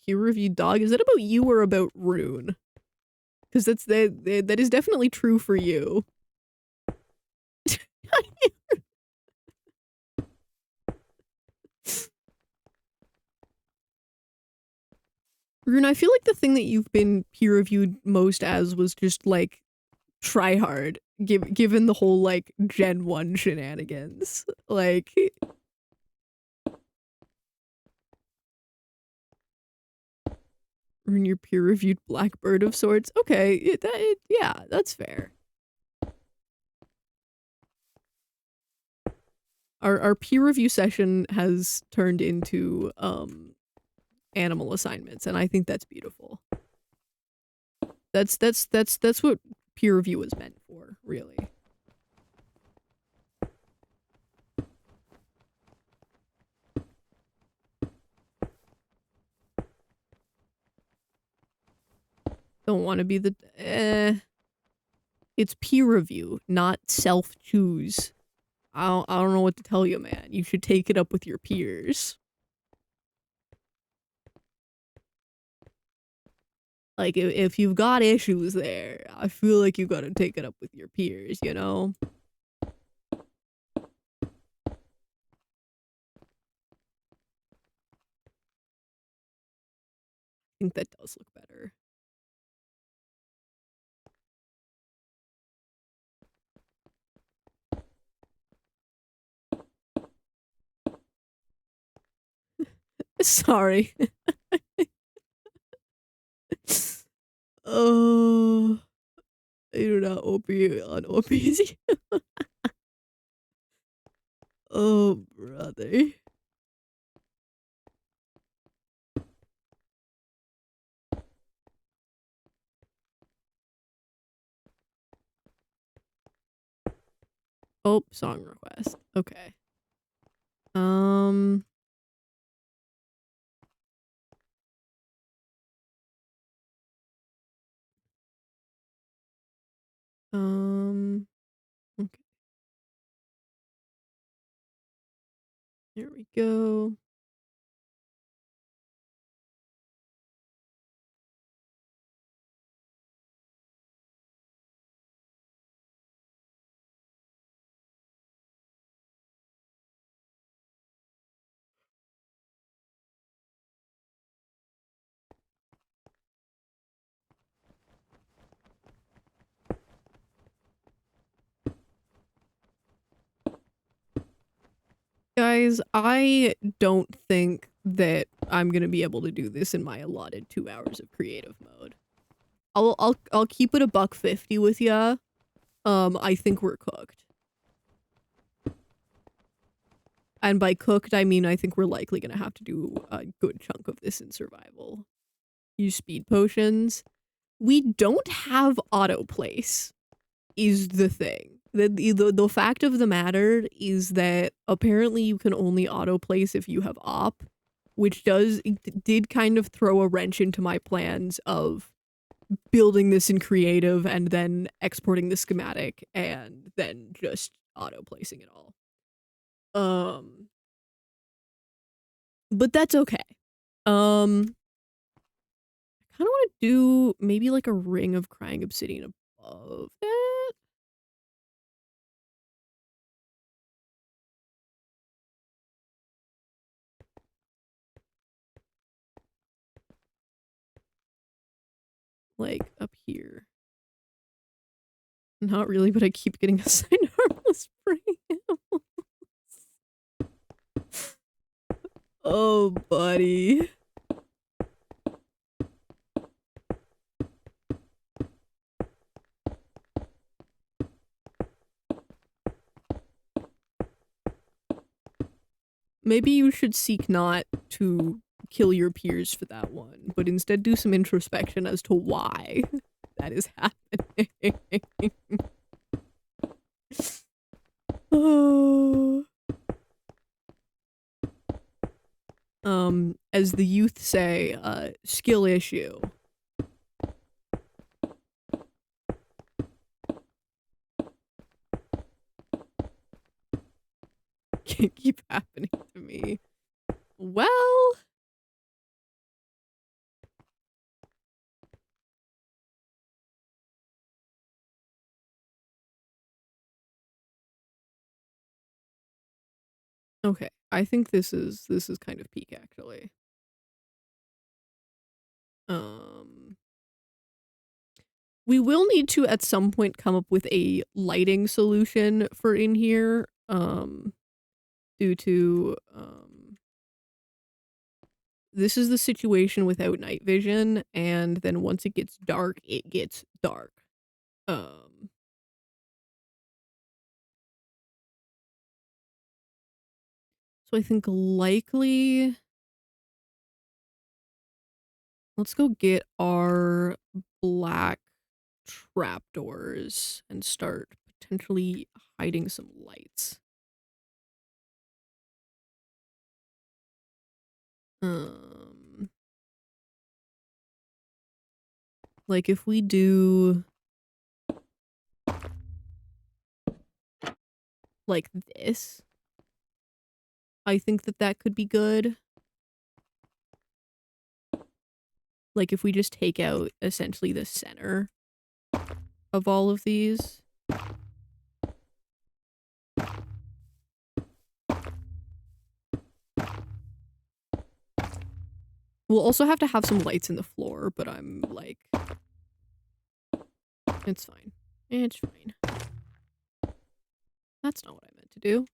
Speaker 1: Peer-reviewed dog? Is that about you or about Rune? Because that is definitely true for you. Rune, I feel like the thing that you've been peer-reviewed most as was just, like, try hard, given the whole, like, Gen 1 shenanigans. Like... Rune, your peer-reviewed Blackbird of sorts? Okay, yeah, that's fair. Our peer review session has turned into, animal assignments, and I think that's beautiful. That's what peer review was meant for, really. don't want to be the it's peer review, not self-choose. I don't know what to tell you, man. You should take it up with your peers. Like, if you've got issues there, I feel like you gotta take it up with your peers, you know? I think that does look better. Sorry. Oh, I do not OP on OPZ. Oh, brother. Oh, song request. Okay. Um. Okay. Here we go. Guys, I don't think that I'm gonna be able to do this in my allotted 2 hours of creative mode. I'll keep it a $1.50 with ya. I think we're cooked. And by cooked, I mean I think we're likely gonna have to do a good chunk of this in survival. Use speed potions. We don't have auto place, is the thing. The fact of the matter is that apparently you can only auto place if you have op, which did kind of throw a wrench into my plans of building this in creative and then exporting the schematic and then just auto placing it all. But that's okay. I kind of want to do maybe like a ring of crying obsidian above that. Like up here. Not really, but I keep getting assigned harmless prey animals. Oh, buddy. Maybe you should seek not to kill your peers for that one, but instead do some introspection as to why that is happening. Oh. As the youth say, skill issue. Can't keep happening to me. Well... Okay, I think this is kind of peak actually. We will need to at some point come up with a lighting solution for in here, due to this is the situation without night vision, and then once it gets dark, it gets dark. So I think likely let's go get our black trapdoors and start potentially hiding some lights. Like, if we do... like this, I think that that could be good. Like, if we just take out, essentially, the center of all of these. We'll also have to have some lights in the floor, but I'm like... it's fine. It's fine. That's not what I meant to do.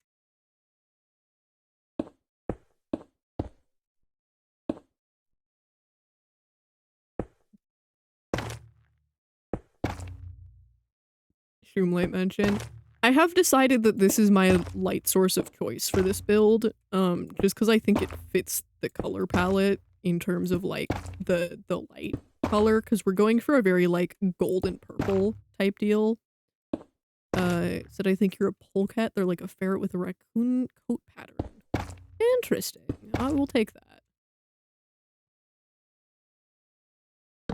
Speaker 1: Shroomlight mention. I have decided that this is my light source of choice for this build, just because I think it fits the color palette in terms of, like, the light color, because we're going for a very, like, golden purple type deal. Said I think you're a polecat. They're like a ferret with a raccoon coat pattern. Interesting. I will take that.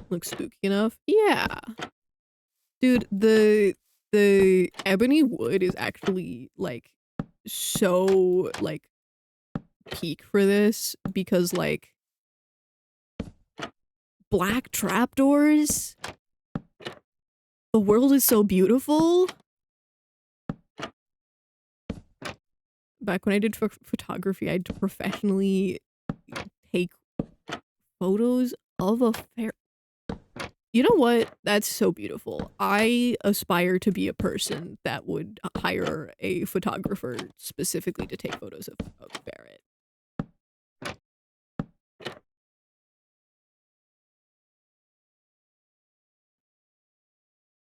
Speaker 1: Looks spooky enough. Yeah. Dude, the ebony wood is actually, like, so, like, peak for this, because, like, black trapdoors? The world is so beautiful. Back when I did photography, I had to professionally take photos of a ferret. You know what? That's so beautiful. I aspire to be a person that would hire a photographer specifically to take photos of ferret.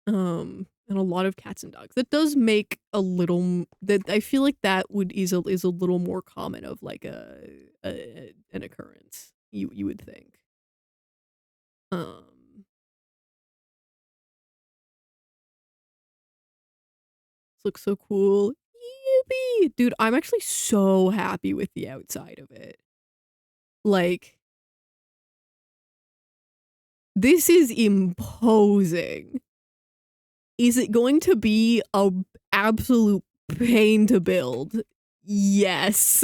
Speaker 1: And a lot of cats and dogs. That does make a little that I feel like that is a little more common of like an occurrence. You would think. This looks so cool. Yippee! Dude, I'm actually so happy with the outside of it. Like, this is imposing. Is it going to be a absolute pain to build? Yes.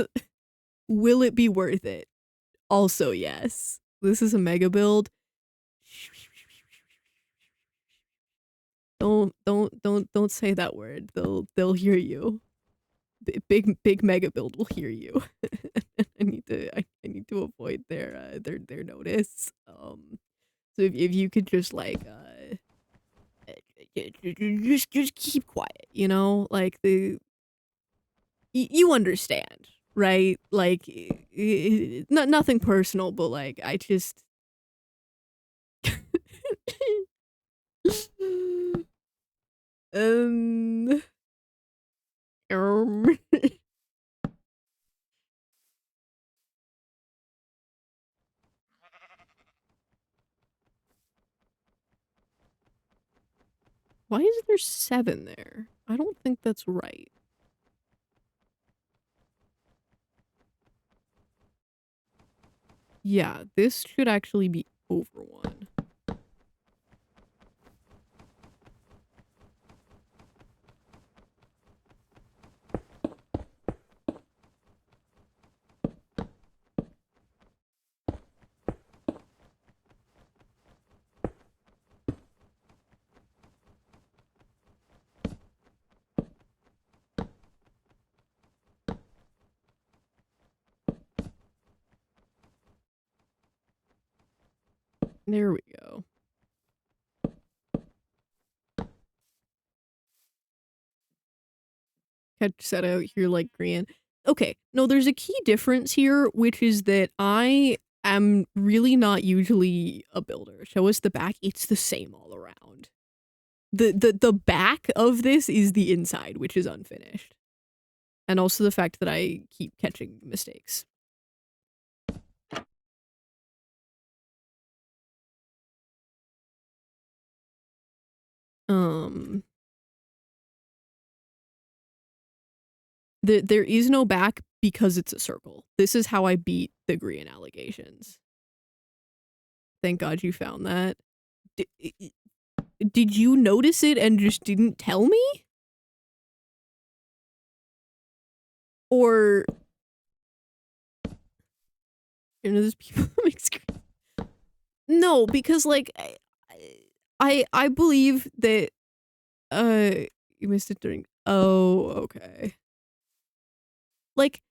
Speaker 1: Will it be worth it? Also, yes. This is a mega build. Don't say that word. They'll hear you. Big mega build will hear you. I need to avoid their notice. So if you could just like just keep quiet, you know? Like you understand, right? Like nothing personal, but like I just um why is there 7 there? I don't think that's right. Yeah, this should actually be over 1. There we go. Catch set out here like Gran. Okay, no, there's a key difference here, which is that I am really not usually a builder. Show us the back, it's the same all around. The back of this is the inside, which is unfinished. And also the fact that I keep catching mistakes. There is no back because it's a circle. This is how I beat the Grian allegations. Thank God you found that. Did you notice it and just didn't tell me? Or you know, there's people that make screens. No, because like I believe that you missed it during. Oh, okay. Like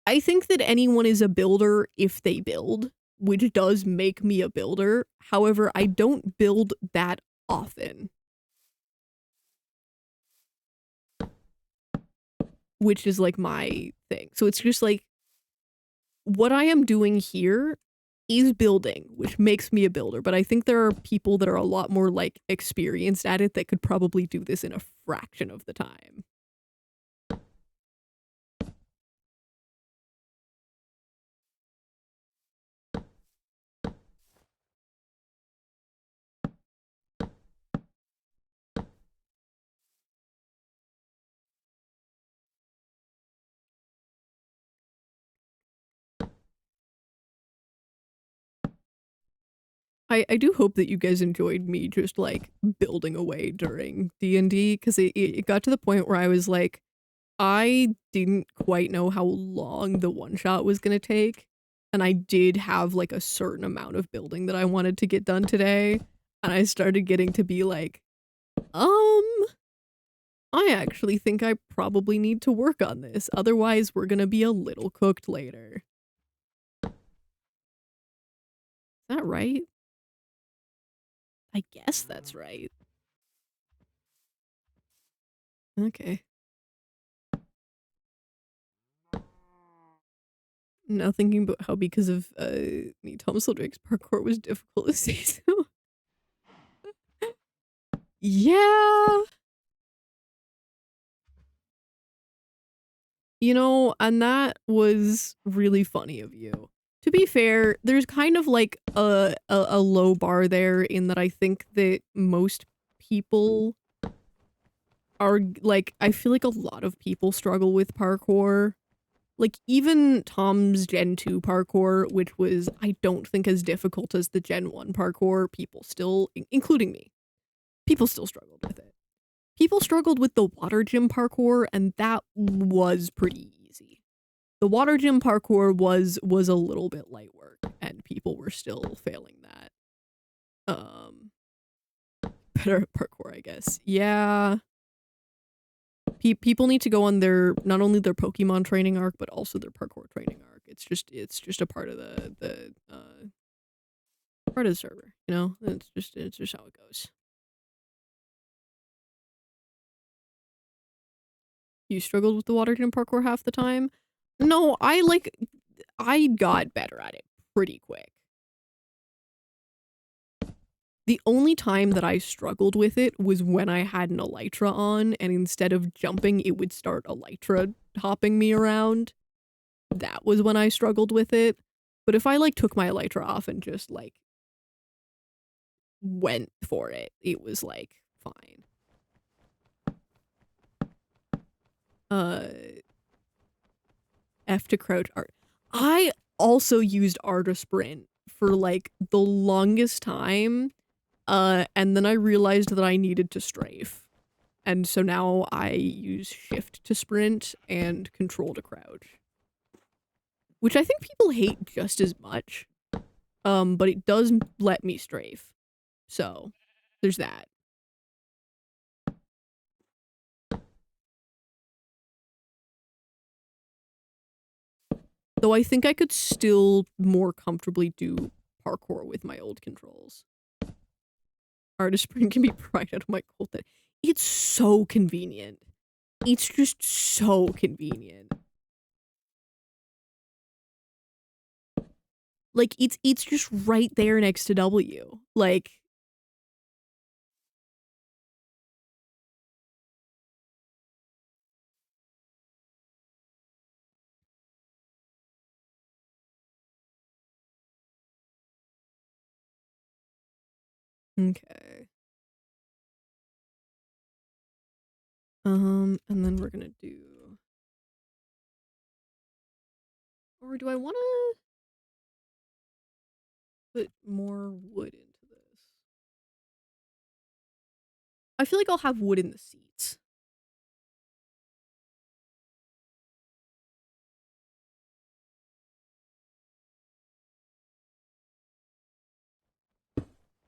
Speaker 1: I think that anyone is a builder if they build, which does make me a builder. However, I don't build that often. Which is like my thing. So it's just like what I am doing here is building, which makes me a builder, but I think there are people that are a lot more like experienced at it that could probably do this in a fraction of the time. I do hope that you guys enjoyed me just like building away during D&D because it got to the point where I was like, I didn't quite know how long the one shot was gonna take, and I did have like a certain amount of building that I wanted to get done today, and I started getting to be like, I actually think I probably need to work on this, otherwise we're gonna be a little cooked later. Is that right? I guess that's right. Okay. Now thinking about how because of me, Tom Drake's parkour was difficult to say so. Yeah. You know, and that was really funny of you. To be fair, there's kind of like a low bar there in that I think that most people are like, I feel like a lot of people struggle with parkour. Like even Tom's Gen 2 parkour, which was, I don't think as difficult as the Gen 1 parkour, people still, including me, people still struggled with it. People struggled with the water gym parkour, and that was pretty easy. The water gym parkour was a little bit light work, and people were still failing that. Better parkour, I guess. Yeah. People need to go on their, not only their Pokemon training arc, but also their parkour training arc. It's just a part of the part of the server, you know? It's just how it goes. You struggled with the water gym parkour half the time? No, I got better at it pretty quick. The only time that I struggled with it was when I had an elytra on, and instead of jumping, it would start elytra hopping me around. That was when I struggled with it. But if I like took my elytra off and just like went for it, it was like fine. F to crouch art. I also used R to sprint for like the longest time. And then I realized that I needed to strafe. And so now I use shift to sprint and control to crouch. Which I think people hate just as much. But it does let me strafe. So, there's that. Though I think I could still more comfortably do parkour with my old controls. Artist Spring can be pried out of my cold head. It's so convenient. It's just so convenient. Like, it's just right there next to W. Like... Okay. And then we're gonna do... Or do I wanna put more wood into this? I feel like I'll have wood in the seats.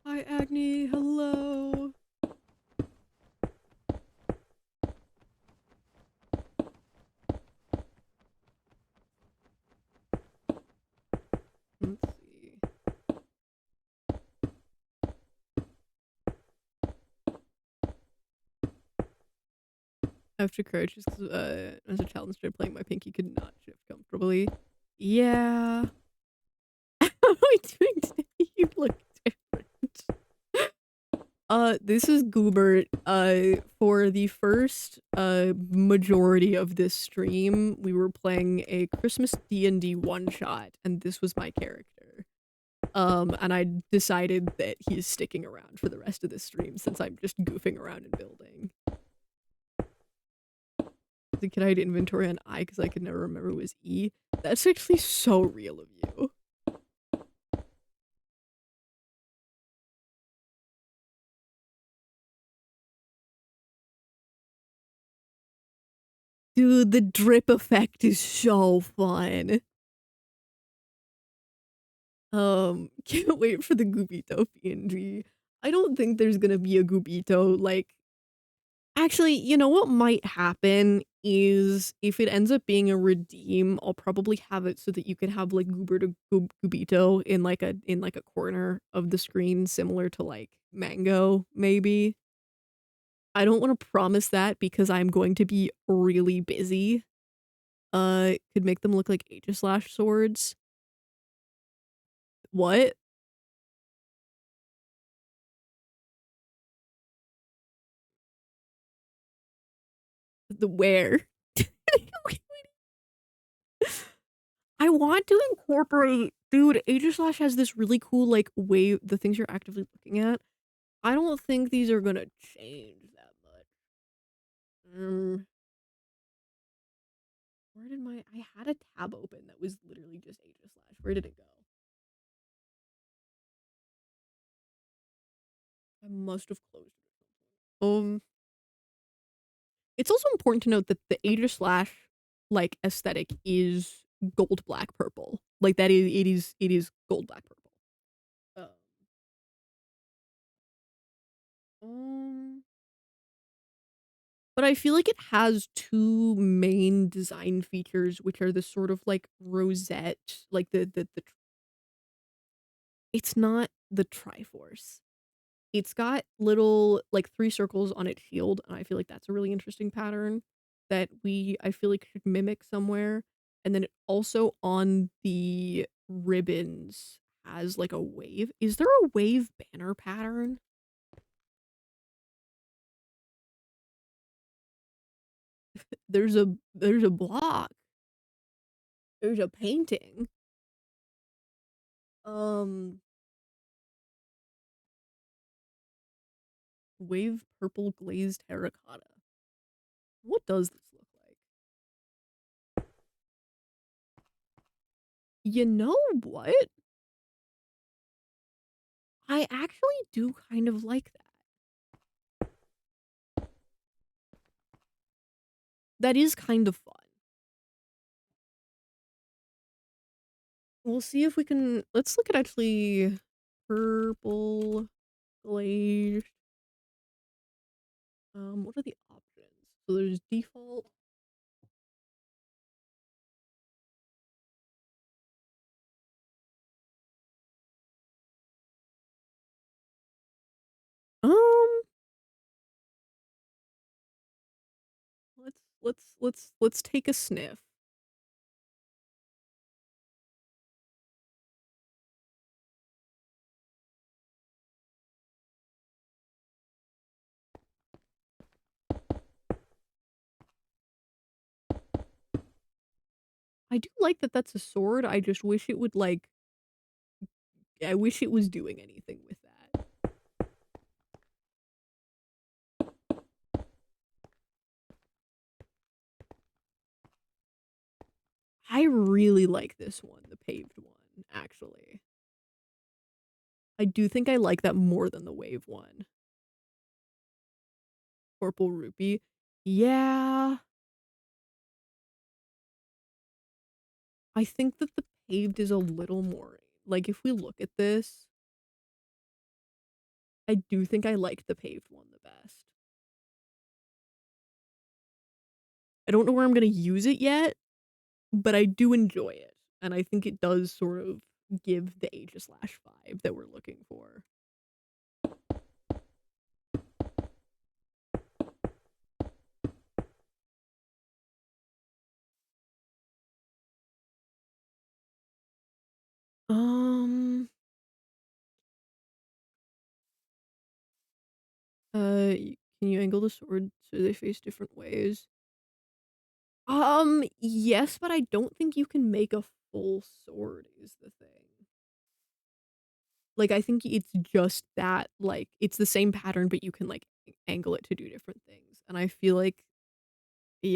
Speaker 1: Hi, Agni. Hello. Let's see. After Crouch, just 'cause, as a child, started playing, my pinky could not shift comfortably. Yeah. How am I doing today? You look different. This is Goobert. For the first, majority of this stream, we were playing a Christmas D&D one-shot, and this was my character. And I decided that he's sticking around for the rest of the stream since I'm just goofing around and building. Can I hide inventory on I because I could never remember it was E? That's actually so real of you. Dude, the drip effect is so fun. Can't wait for the Gubito PNG. I don't think there's gonna be a Gubito, like... Actually, you know what might happen is if it ends up being a redeem, I'll probably have it so that you can have like Gubito in like a corner of the screen, similar to like Mango, maybe. I don't want to promise that because I'm going to be really busy. Could make them look like Aegislash swords. What? The where? I want to incorporate... Dude, Aegislash has this really cool, like, wave... The things you're actively looking at. I don't think these are gonna change that much. Where did my... I had a tab open that was literally just Aegislash. Where did it go? I must have closed it. It's also important to note that the Aegislash, like, aesthetic is gold, black, purple. Like, that is... It is gold, black, purple. But I feel like it has two main design features, which are the sort of like rosette, like it's not the Triforce. It's got little like 3 circles on its shield, and I feel like that's a really interesting pattern that I feel like should mimic somewhere. And then it also on the ribbons has like a wave. Is there a wave banner pattern? There's a block. There's a painting. Wave purple glazed terracotta. What does this look like? You know what? I actually do kind of like that. That is kind of fun. We'll see if we can... Let's look at actually purple glazed. What are the options? So there's default. Let's take a sniff. I do like that that's a sword. I just wish it would like... I wish it was doing anything with that. I really like this one, the paved one, actually. I do think I like that more than the wave one. Purple Rupee. Yeah. I think that the paved is a little more, like, if we look at this, I do think I like the paved one the best. I don't know where I'm gonna use it yet, but I do enjoy it, and I think it does sort of give the Aegis-Lash vibe that we're looking for. Can you angle the sword so they face different ways? Yes, but I don't think you can make a full sword is the thing. Like, I think it's just that, like, it's the same pattern, but you can, like, angle it to do different things, and I feel like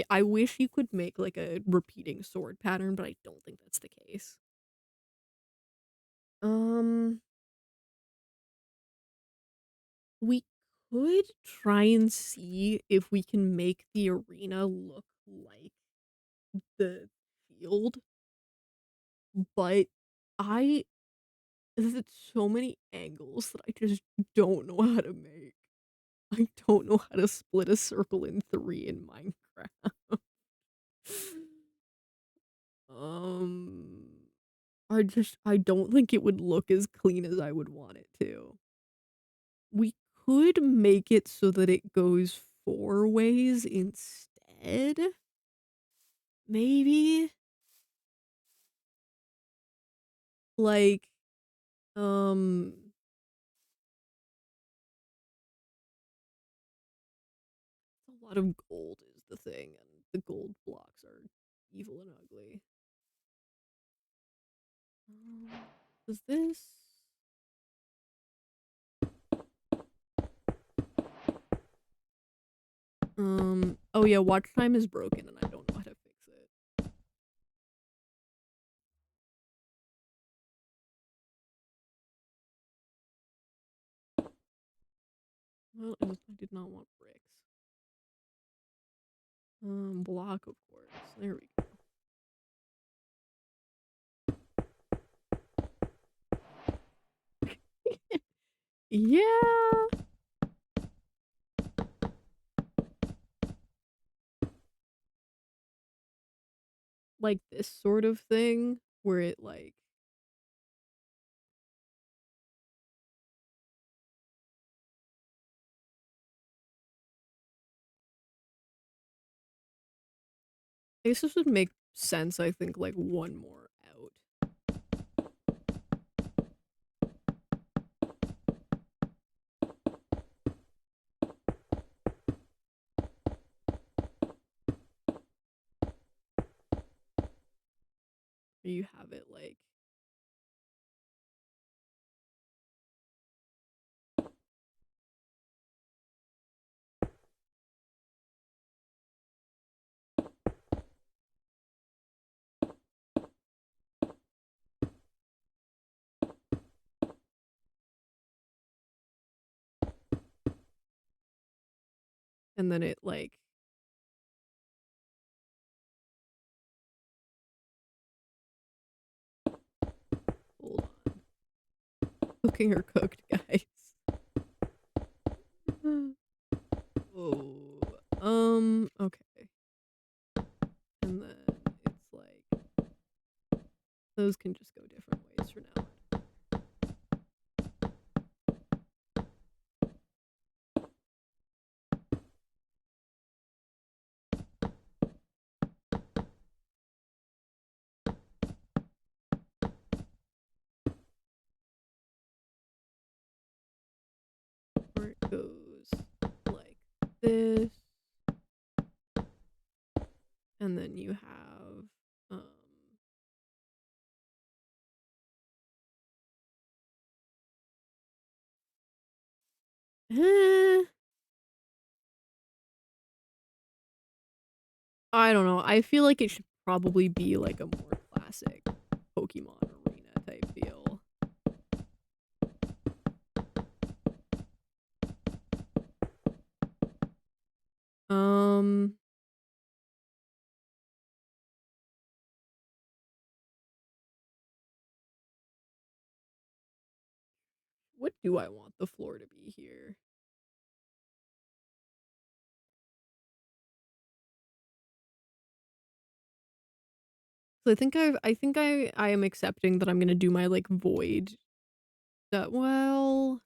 Speaker 1: I wish you could make, like, a repeating sword pattern, but I don't think that's the case. We could try and see if we can make the arena look like the field, but I there's so many angles that I just don't know how to make. I don't know how to split a circle in 3 in Minecraft. Um, I don't think it would look as clean as I would want it to. We could make it so that it goes 4 ways instead? Maybe? Like, um a lot of gold is the thing, and the gold blocks are evil and ugly. Does this oh yeah, watch time is broken and I don't know how to fix it. Well, I did not want bricks. Block, of course. There we go. Yeah. Like this sort of thing where it like I guess this would make sense, I think, like one more out. You have it like and then it like hold on. Cooking or cooked, guys. Oh, okay. And then it's like those can just go different ways for now. Or it goes like this. And then you have I don't know. I feel like it should probably be like a more classic Pokemon arena type feel. What do I want the floor to be here? So I am accepting that I'm gonna do my like void. Well,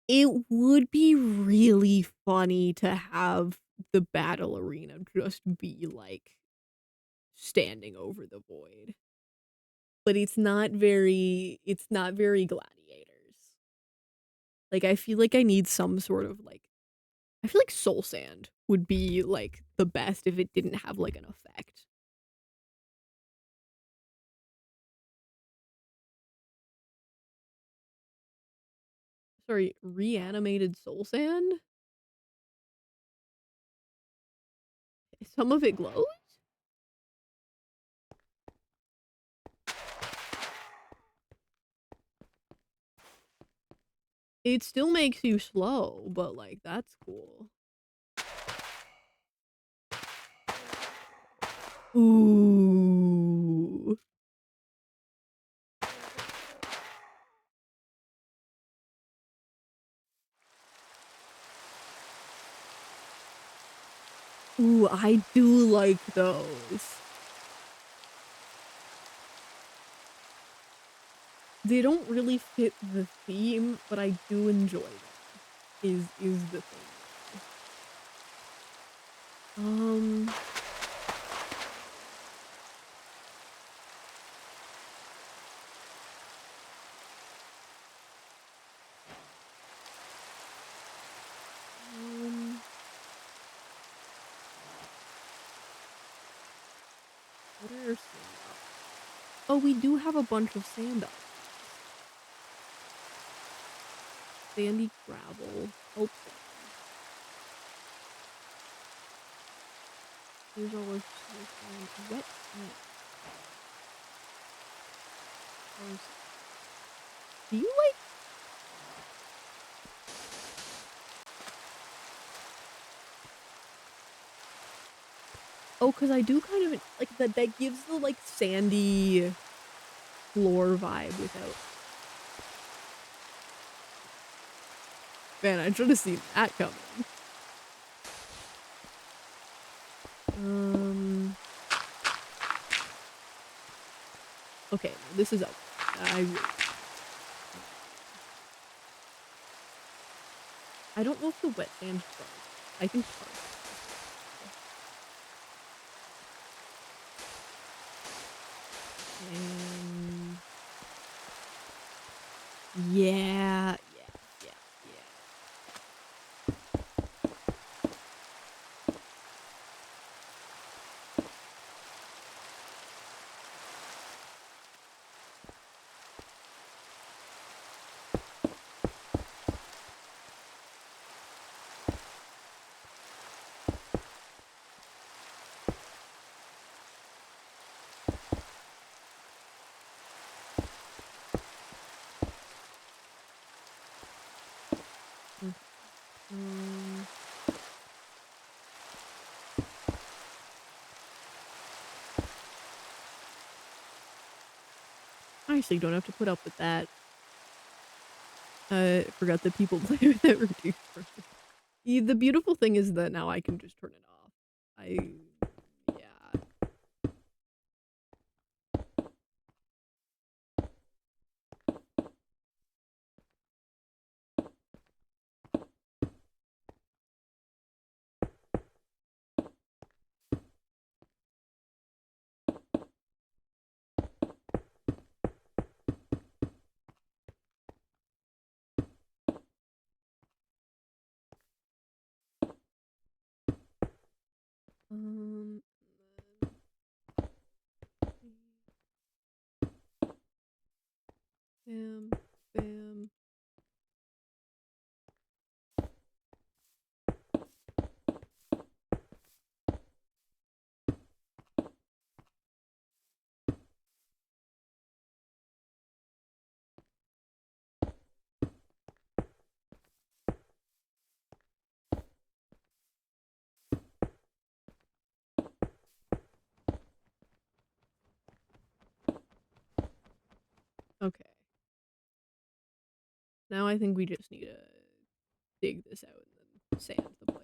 Speaker 1: it would be really funny to have the battle arena just be like standing over the void. But it's not very gladiators. Like I feel like I need some sort of like I feel like soul sand would be like the best if it didn't have like an effect. Sorry, reanimated soul sand? Some of it glows? It still makes you slow, but like that's cool. Ooh. Ooh, I do like those. They don't really fit the theme, but I do enjoy them. Is the thing. Um What are our sand options? Oh, we do have a bunch of sand options. Sandy gravel. Help sand. Here's all our sand. Wet sand. Do you like cause I do kind of like that gives the like sandy floor vibe without. Man, I should have seen that coming. Okay, no, this is okay. I don't know if the wet sand starts. I think starts. And yeah. I actually don't have to put up with that. I forgot that people play with that reduced version. The beautiful thing is that now I can just turn it off. Yeah. Okay. Now I think we just need to dig this out and then sand the place.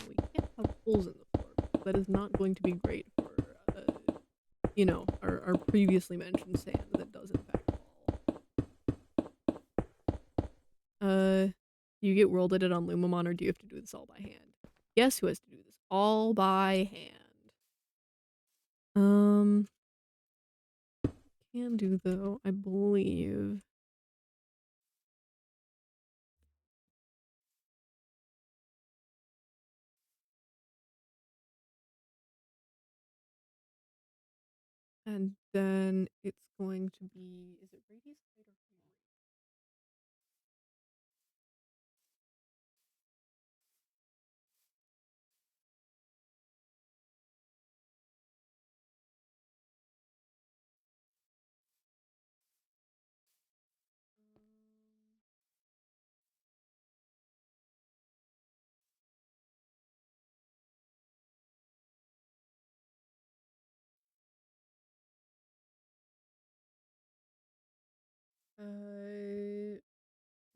Speaker 1: We can't have holes in the floor. That is not going to be great for, you know, our previously mentioned sand that does in fact fall. Do you get world edit on Lumamon, or do you have to do this all by hand? Guess who has to do this all by hand? Can do though, I believe. And then it's going to be, is it radius height or frame rate?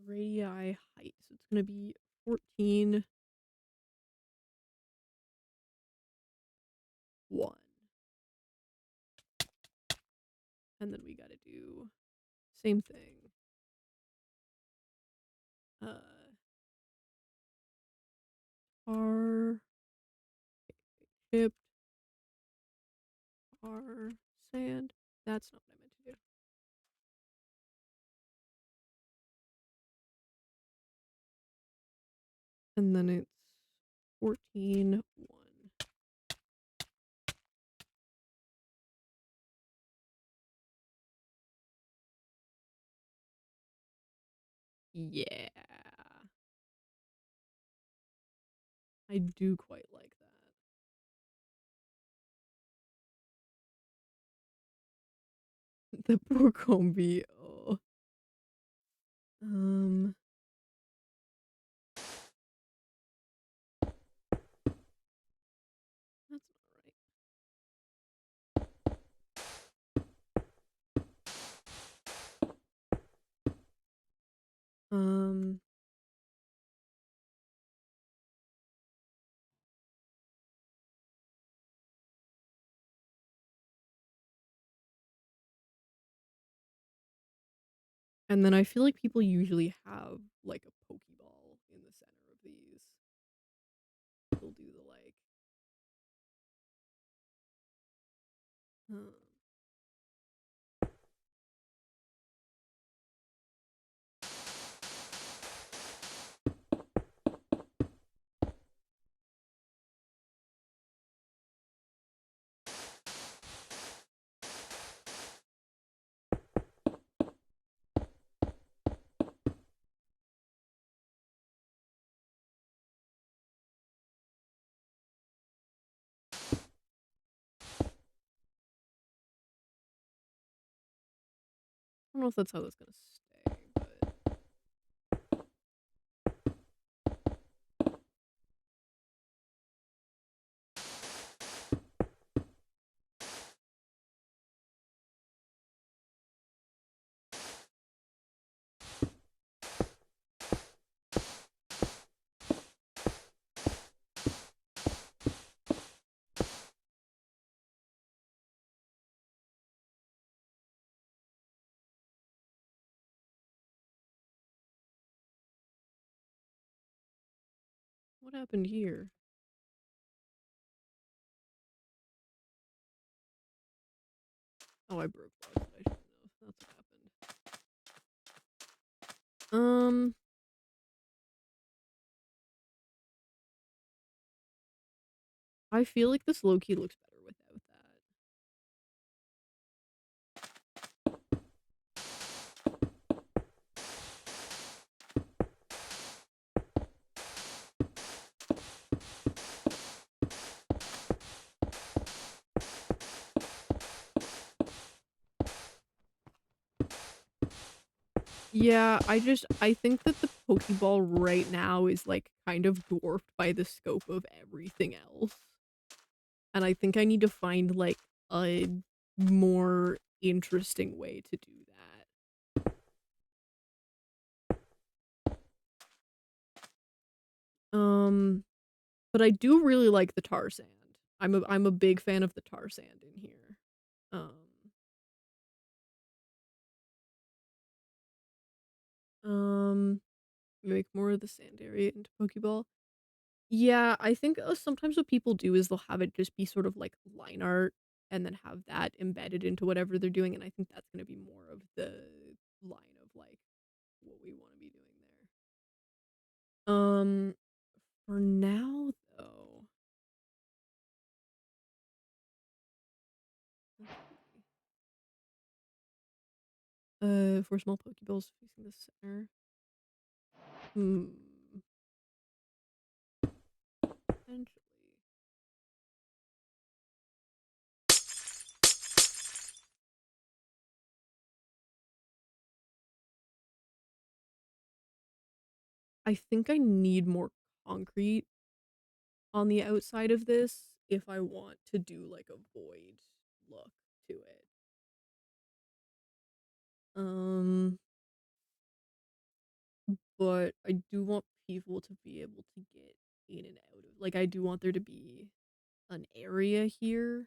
Speaker 1: Radii height. So it's gonna be 14, 1. And then we gotta do same thing. R chipped R sand. That's not what I meant to do. And then it's 14, 1. Yeah. I do quite like that. The poor Combi. Oh. That's not right. And then I feel like people usually have like a Pokeball in the center of these. They'll do the like. I don't know if that's how that's gonna stay, but what happened here? Oh, I broke blocks that I shouldn't have. That's what happened. I feel like this low-key looks better without that. Yeah, I think that the Pokeball right now is, like, kind of dwarfed by the scope of everything else. And I think I need to find, like, a more interesting way to do that. But I do really like the tar sand. I'm a big fan of the tar sand in here. Make more of the sand area into Pokeball. Yeah, I think sometimes what people do is they'll have it just be sort of like line art and then have that embedded into whatever they're doing, and I think that's gonna be more of the line of like what we want to be doing there. For now though, for small Pokeballs facing the center. Potentially. I think I need more concrete on the outside of this if I want to do like a void look to it. But I do want people to be able to get in and out of, like, I do want there to be an area here.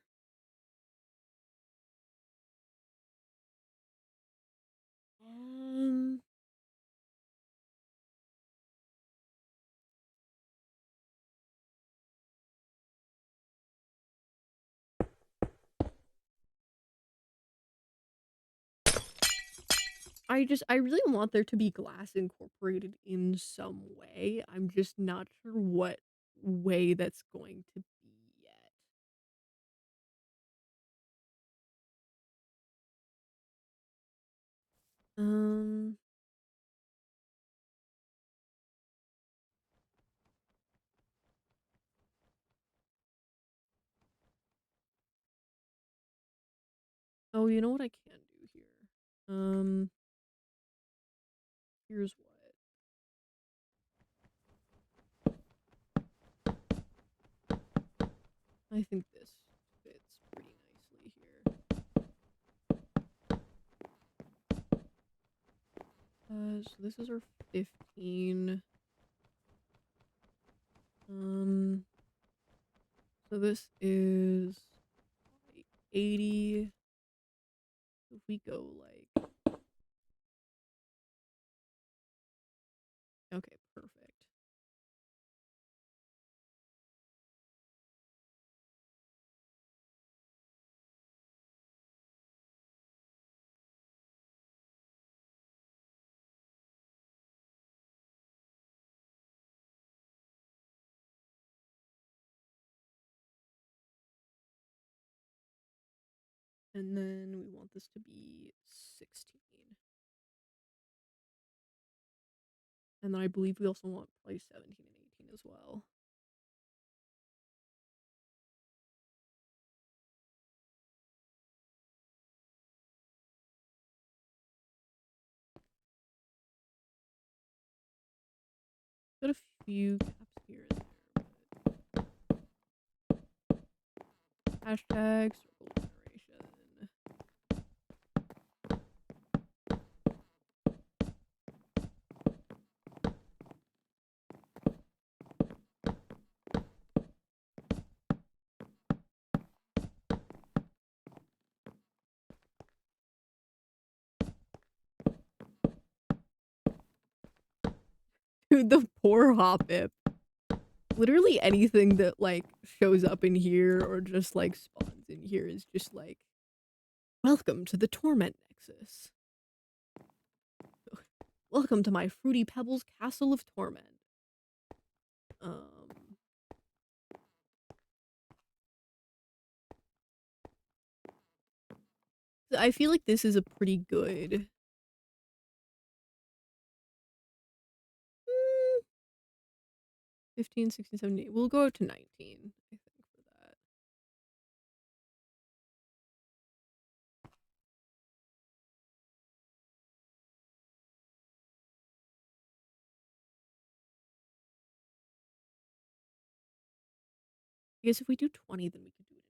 Speaker 1: I really want there to be glass incorporated in some way. I'm just not sure what way that's going to be yet. Oh, you know what I can do here? Here's what. I think this fits pretty nicely here. So this is our 15. So this is 80. If we go like, okay, perfect. And then we want this to be 16. And then I believe we also want probably 17 and 18 as well. Got a few gaps here and there, but hashtag circle generation. Dude, the poor Hoppip. Literally anything that, like, shows up in here or just, like, spawns in here is just like, welcome to the Torment Nexus. Welcome to my Fruity Pebbles Castle of Torment. I feel like this is a pretty good 15, 16, 17. We'll go up to 19, I think, for that. I guess if we do 20, then we could do it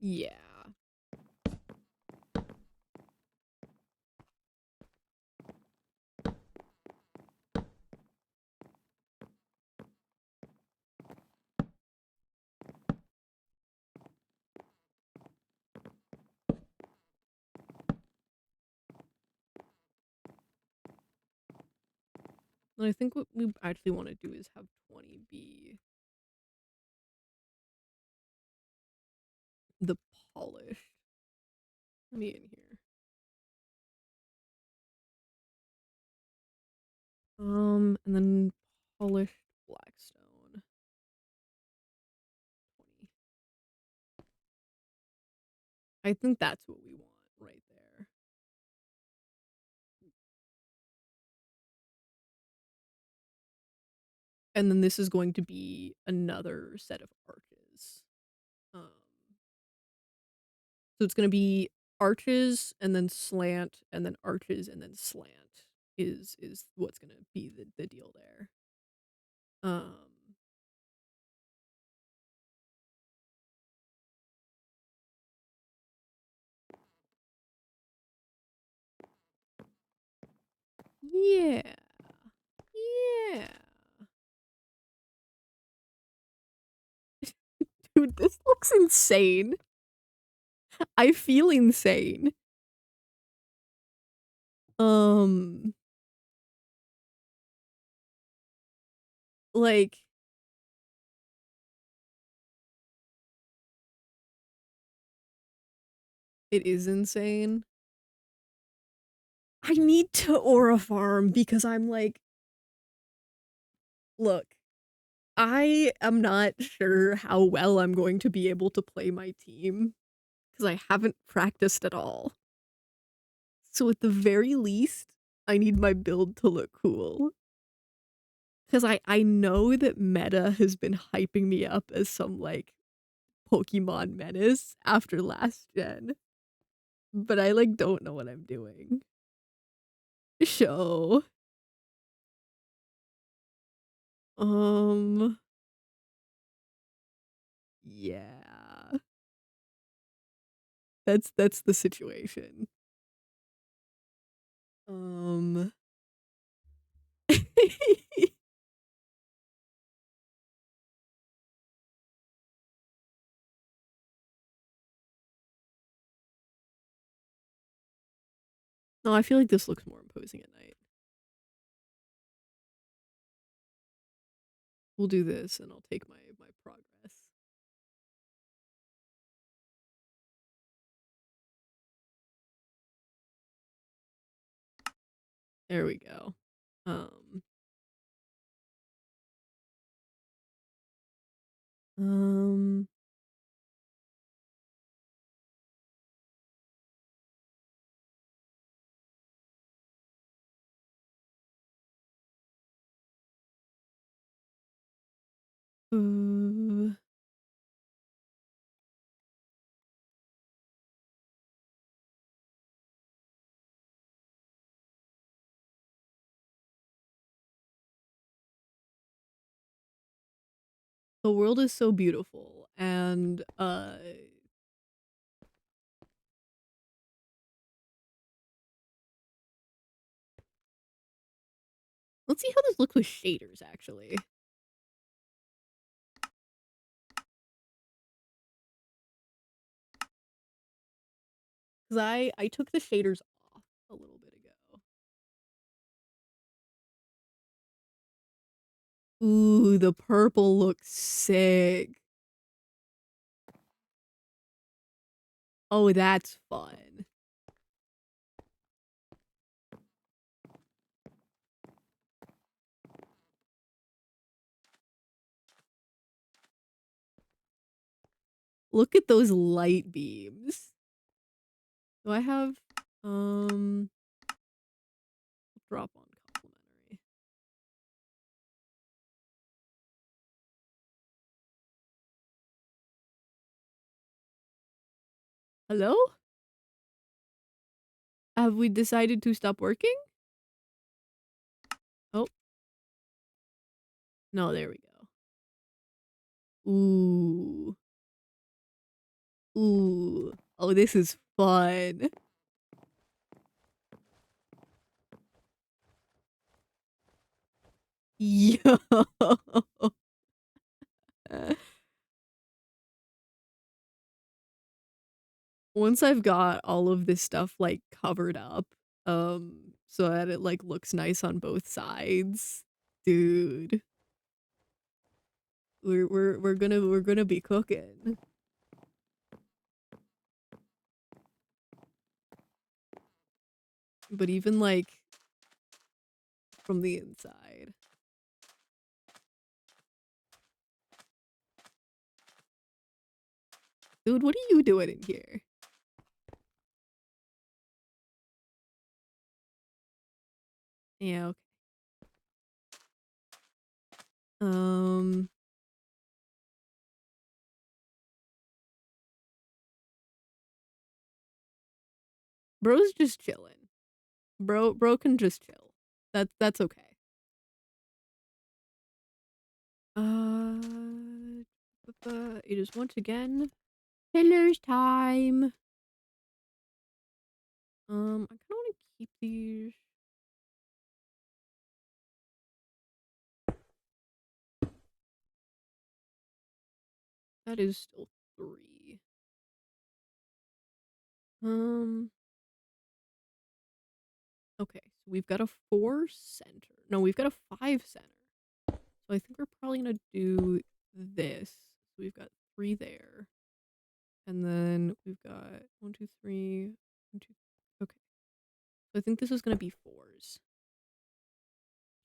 Speaker 1: in 10. Yeah. And I think what we actually want to do is have 20 be the polished. Let me in here. And then polished blackstone. 20. I think that's what we want right there. And then this is going to be another set of arches. So it's going to be arches and then slant and then arches and then slant is what's going to be the deal there. Yeah. Yeah. Dude, this looks insane. I feel insane. Like it is insane. I need to aura farm because I'm like, look, I am not sure how well I'm going to be able to play my team because I haven't practiced at all. So at the very least, I need my build to look cool. Because I know that meta has been hyping me up as some, like, Pokemon menace after last gen. But I, like, don't know what I'm doing. Show. Yeah. That's the situation. No, I feel like this looks more imposing at night. We'll do this and I'll take my progress. There we go. The world is so beautiful and let's see how this looks with shaders actually. Cuz I took the shaders off a little bit ago. Ooh, the purple looks sick. Oh, that's fun. Look at those light beams. Do I have drop on complimentary. Hello? Have we decided to stop working? Oh. No, there we go. Ooh. Ooh. Oh, this is fun. Yo. Once I've got all of this stuff like covered up, so that it like looks nice on both sides, dude. We're gonna be cooking. But even like from the inside. Dude, what are you doing in here? Yeah, okay. Bro's just chilling. Bro can just chill. That's okay. It is once again Pillar's time. I kind of want to keep these. That is still 3. Okay, so we've got a 4 center. No, we've got a 5 center. So I think we're probably gonna do this. So we've got 3 there. And then we've got 1, 2, 3, 1, 2. Okay. So I think this is gonna be 4s.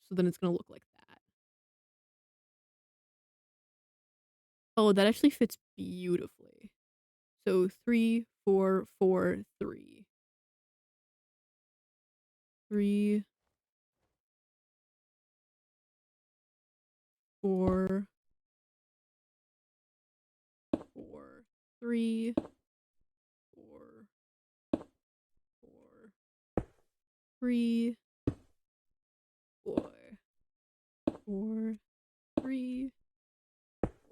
Speaker 1: So then it's gonna look like that. Oh, that actually fits beautifully. So 3, 4, 4, 3. 3, 4, 4, 3, 4, 4, 3, 4, 4, 3, 4,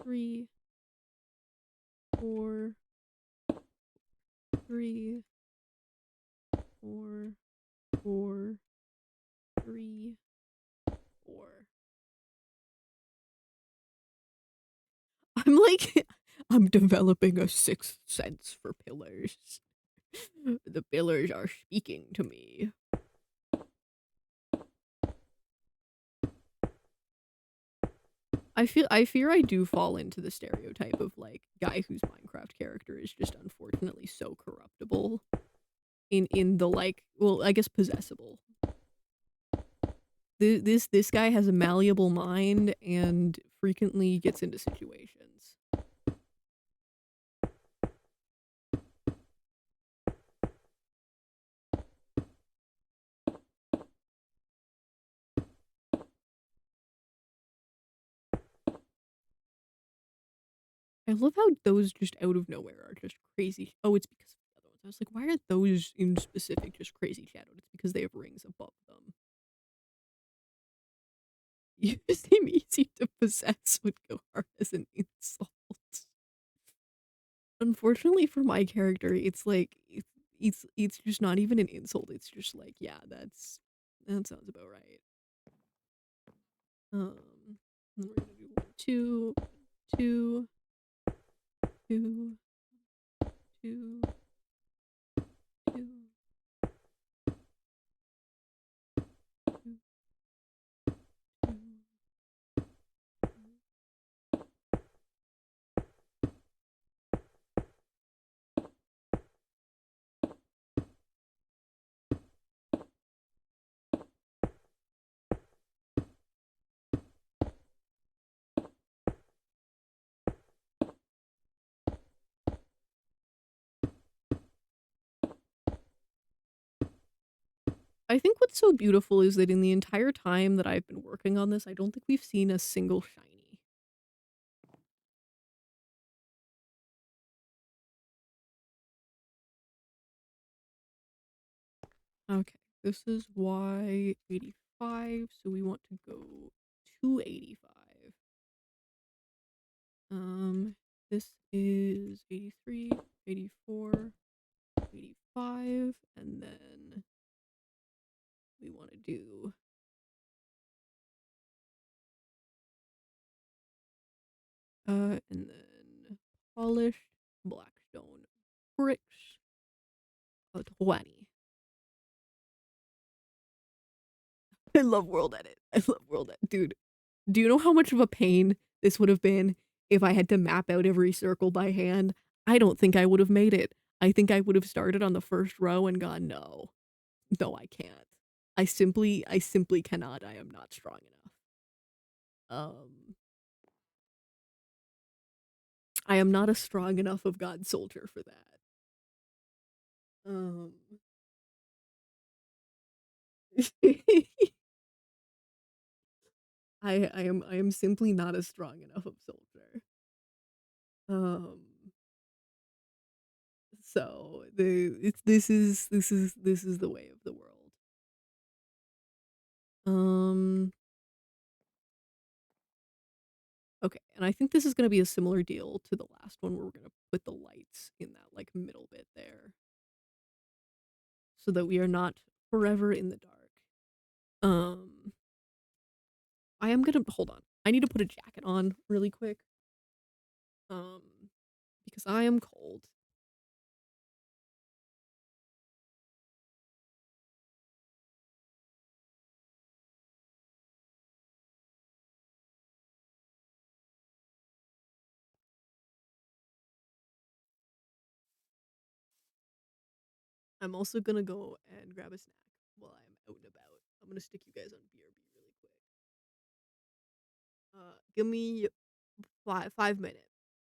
Speaker 1: 3, 4, 3, 4, 4, 3, 4. I'm like, I'm developing a 6th sense for pillars. The pillars are speaking to me. I fear I do fall into the stereotype of like guy whose Minecraft character is just unfortunately so corruptible in the like, well, I guess possessible. This guy has a malleable mind and frequently gets into situations. I love how those just out of nowhere are just crazy. Oh, it's because of the other ones. I was like, why are those in specific just crazy shadowed? It's because they have rings above them. You seem easy to possess would go hard as an insult. Unfortunately for my character, it's like it's just not even an insult. It's just like, yeah, that sounds about right. Then we're gonna do 1, 2, 2, 2, 2, 2, 2, 2. I think what's so beautiful is that in the entire time that I've been working on this, I don't think we've seen a single shiny. Okay, this is Y85, so we want to go 285. This is 83, 84, 85, and then we want to do and then polished blackstone bricks, 20. I love World Edit. I love World Edit. Dude, do you know how much of a pain this would have been if I had to map out every circle by hand? I don't think I would have made it. I think I would have started on the first row and gone, no. No, I can't. I simply cannot. I am not strong enough. I am not a strong enough of God soldier for that. I am simply not a strong enough of soldier. So this is the way of the world. Okay, and I think this is gonna be a similar deal to the last one where we're gonna put the lights in that like middle bit there. So that we are not forever in the dark. I am gonna hold on. I need to put a jacket on really quick. Because I am cold. I'm also gonna go and grab a snack while I'm out and about. I'm gonna stick you guys on BRB really quick. Give me 5 minutes.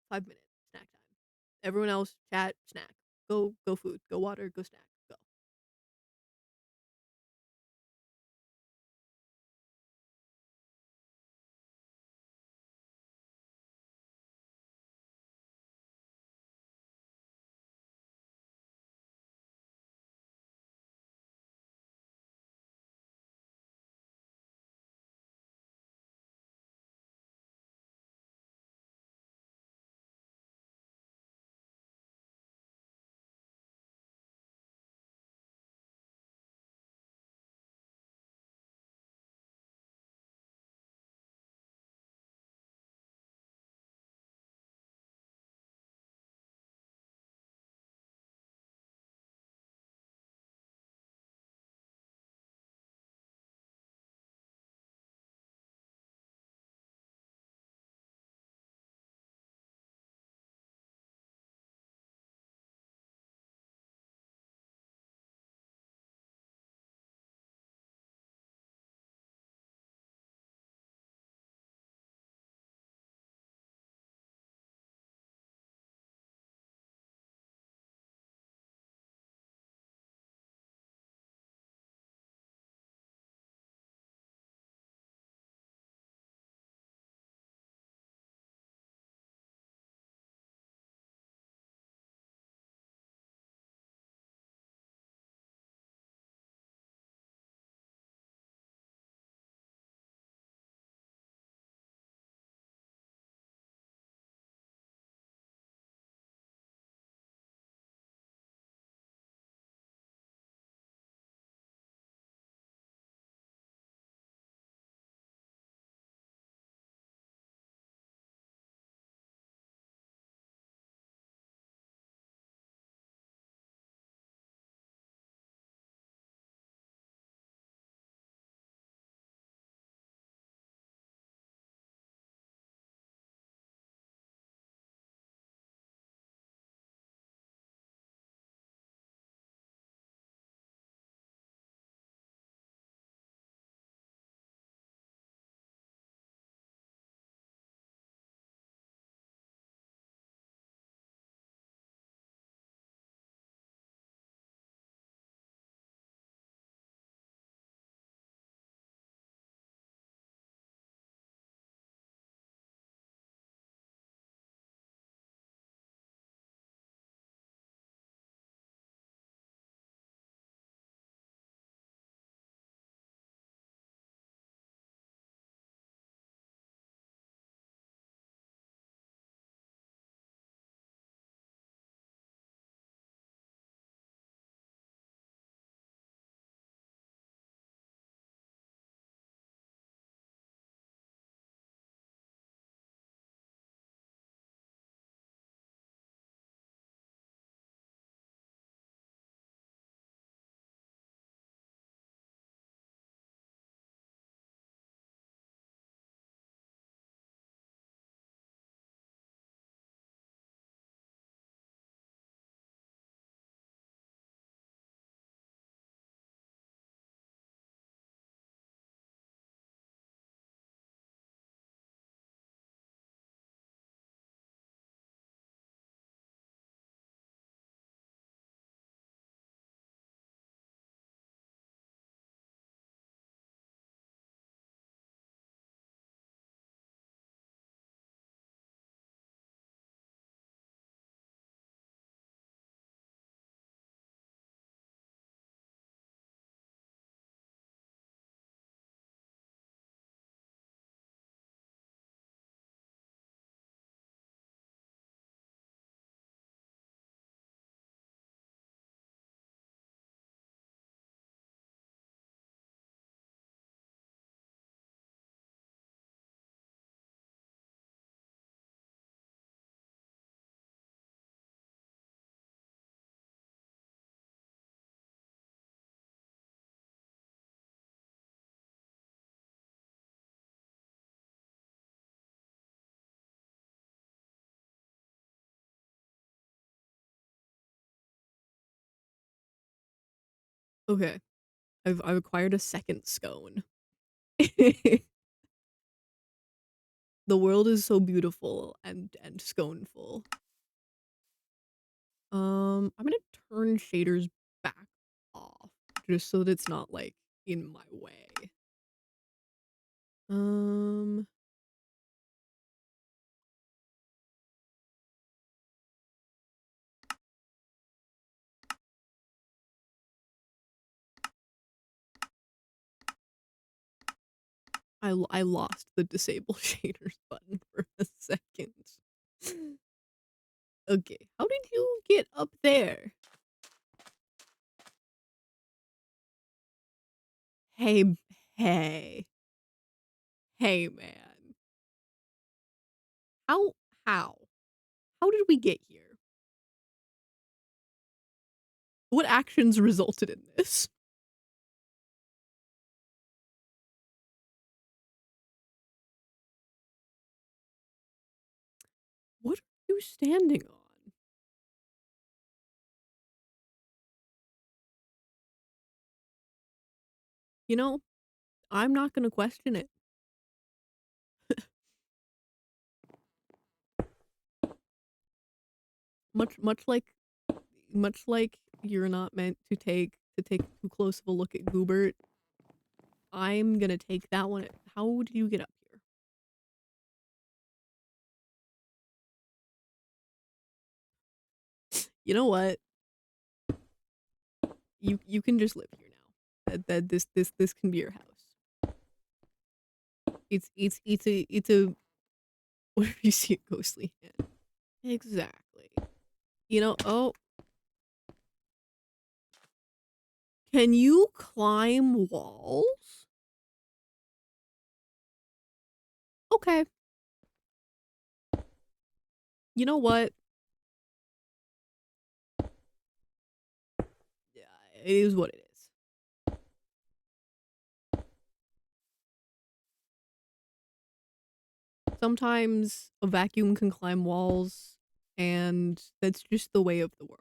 Speaker 1: 5 minutes. Snack time. Everyone else, chat, snack. Go food. Go water. Go snack. Go. Okay. I've acquired a second scone. The world is so beautiful and sconeful. I'm gonna turn shaders back off just so that it's not like in my way. I lost the disable shaders button for a second. Okay, how did you get up there? Hey, hey. Hey, man. How? How? How did we get here? What actions resulted in this? What are you standing on? You know, I'm not gonna question it. Much like you're not meant to take too close of a look at Goobert, I'm gonna take that one. How did you get up here? You know what? You can just live here now. That this can be your house. It's a whenever you see a ghostly hand. Exactly. You know, oh. Can you climb walls? Okay. You know what? Yeah, it is what it is. Sometimes a vacuum can climb walls, and that's just the way of the world.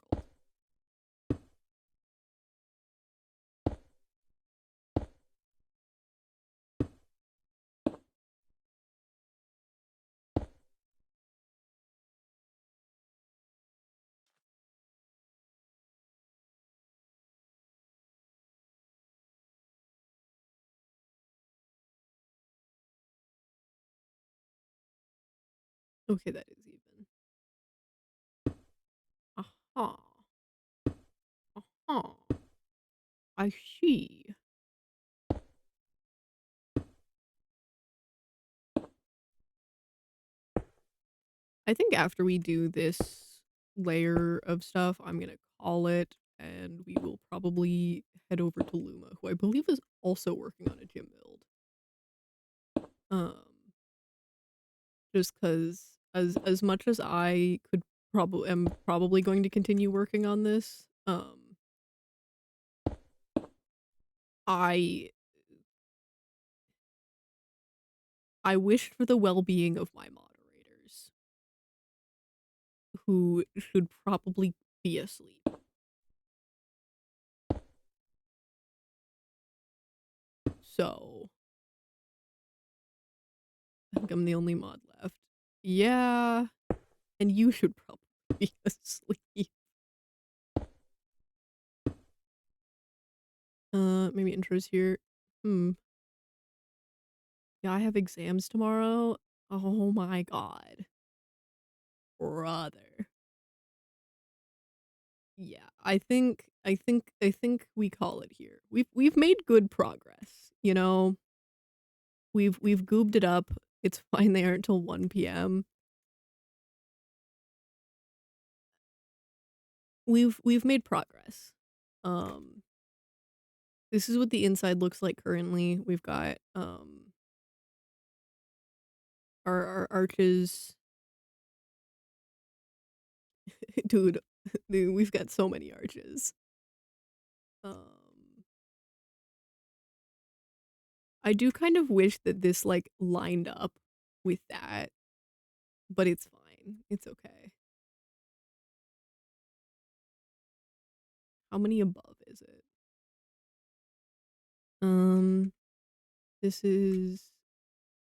Speaker 1: Okay, that is even. Aha. Aha. I see. I think after we do this layer of stuff, I'm gonna call it, and we will probably head over to Luma, who I believe is also working on a gym build. Just because as much as I could am probably going to continue working on this, I wish for the well-being of my moderators, who should probably be asleep. So, I think I'm the only mod left. Yeah, and you should probably be asleep. Maybe intros here. Yeah, I have exams tomorrow. Oh my god. Brother. Yeah, I think we call it here. We've made good progress, you know? We've goobed it up. It's fine they aren't till 1 PM. We've made progress. This is what the inside looks like currently. We've got our arches. Dude, we've got so many arches. I do kind of wish that this like lined up with that, but it's fine. It's okay. How many above is it? This is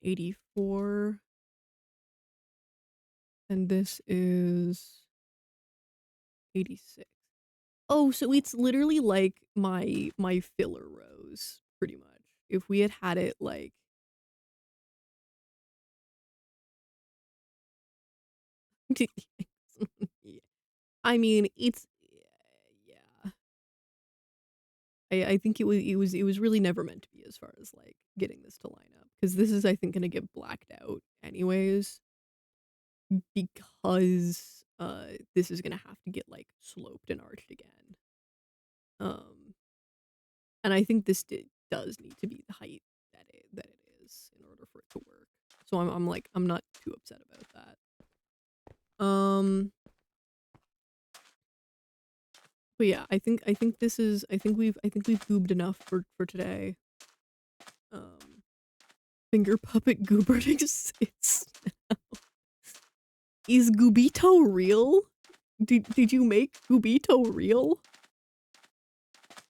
Speaker 1: 84. And this is 86. Oh, so it's literally like my filler rows, pretty much. If we had it like Yeah. I mean, it's yeah. I think it was really never meant to be as far as like getting this to line up, because this is, I think, gonna get blacked out anyways, because this is gonna have to get like sloped and arched again. And I think this does need to be the height that it is in order for it to work. So I'm like, I'm not too upset about that. But yeah, I think this is, I think we've goobed enough for today. Finger puppet Goobert exists now. Is Goobito real? Did you make Goobito real?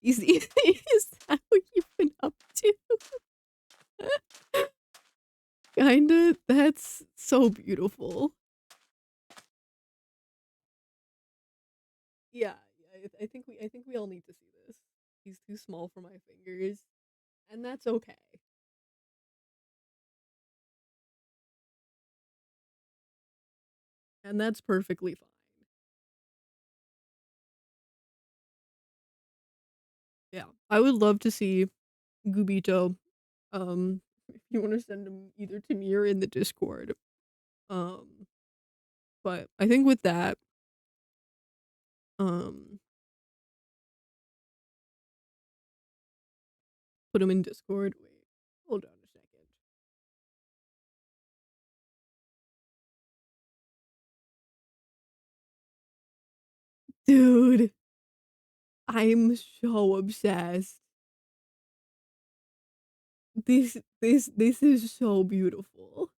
Speaker 1: Is that what you've been up to? Kinda. That's so beautiful. Yeah, I think we all need to see this. He's too small for my fingers, and that's okay. And that's perfectly fine. Yeah, I would love to see Gubito. If you want to send him either to me or in the Discord. But I think with that, put him in Discord. Wait, hold on a second. Dude, I'm so obsessed. This is so beautiful.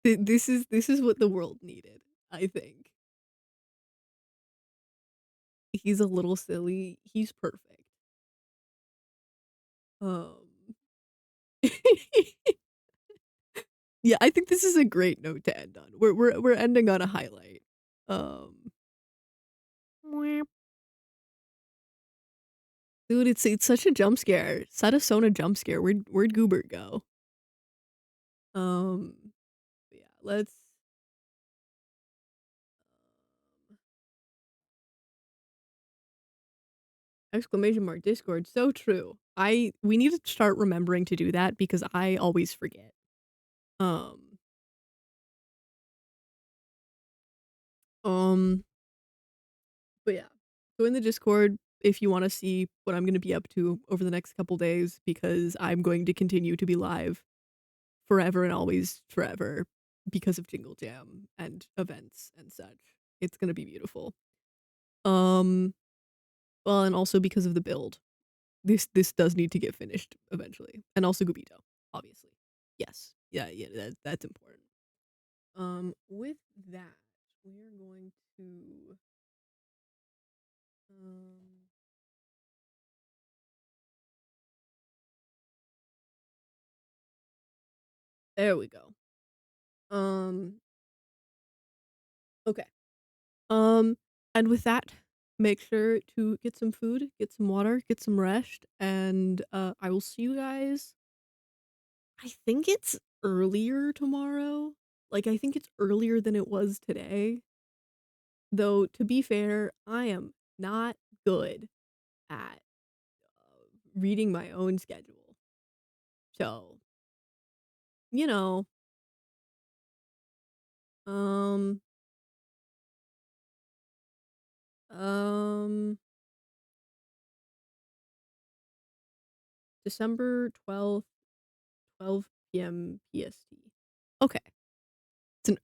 Speaker 1: This is what the world needed, I think. He's a little silly. He's perfect. Yeah, I think this is a great note to end on. We're ending on a highlight. Dude, it's such a jump scare. Satasona jump scare. Where'd Goobert go? Yeah, let's exclamation mark Discord. So true. We need to start remembering to do that because I always forget. But yeah. Go in the Discord if you want to see what I'm going to be up to over the next couple days, because I'm going to continue to be live forever and always forever because of Jingle Jam and events and such. It's going to be beautiful. Well, and also because of the build. This does need to get finished eventually. And also Gubito, obviously. Yes. Yeah, that's important. With that, we are going to there we go. Okay. And with that, make sure to get some food, get some water, get some rest, and I will see you guys. I think it's earlier tomorrow. Like, I think it's earlier than it was today. Though, to be fair, I am not good at reading my own schedule. So, you know, um, December 12th, 12 p.m. PST. Okay. It's an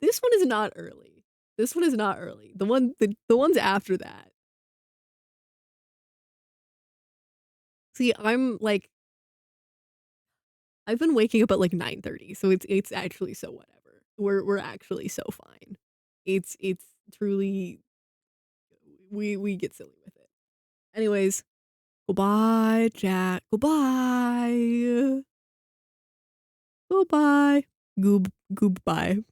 Speaker 1: this one is not early. This one is not early. The ones after that. See, I'm like I've been waking up at like 9:30, so it's actually so whatever. We're actually so fine. It's truly we get silly with it. Anyways, goodbye, chat. Goodbye. Goodbye. Goodbye.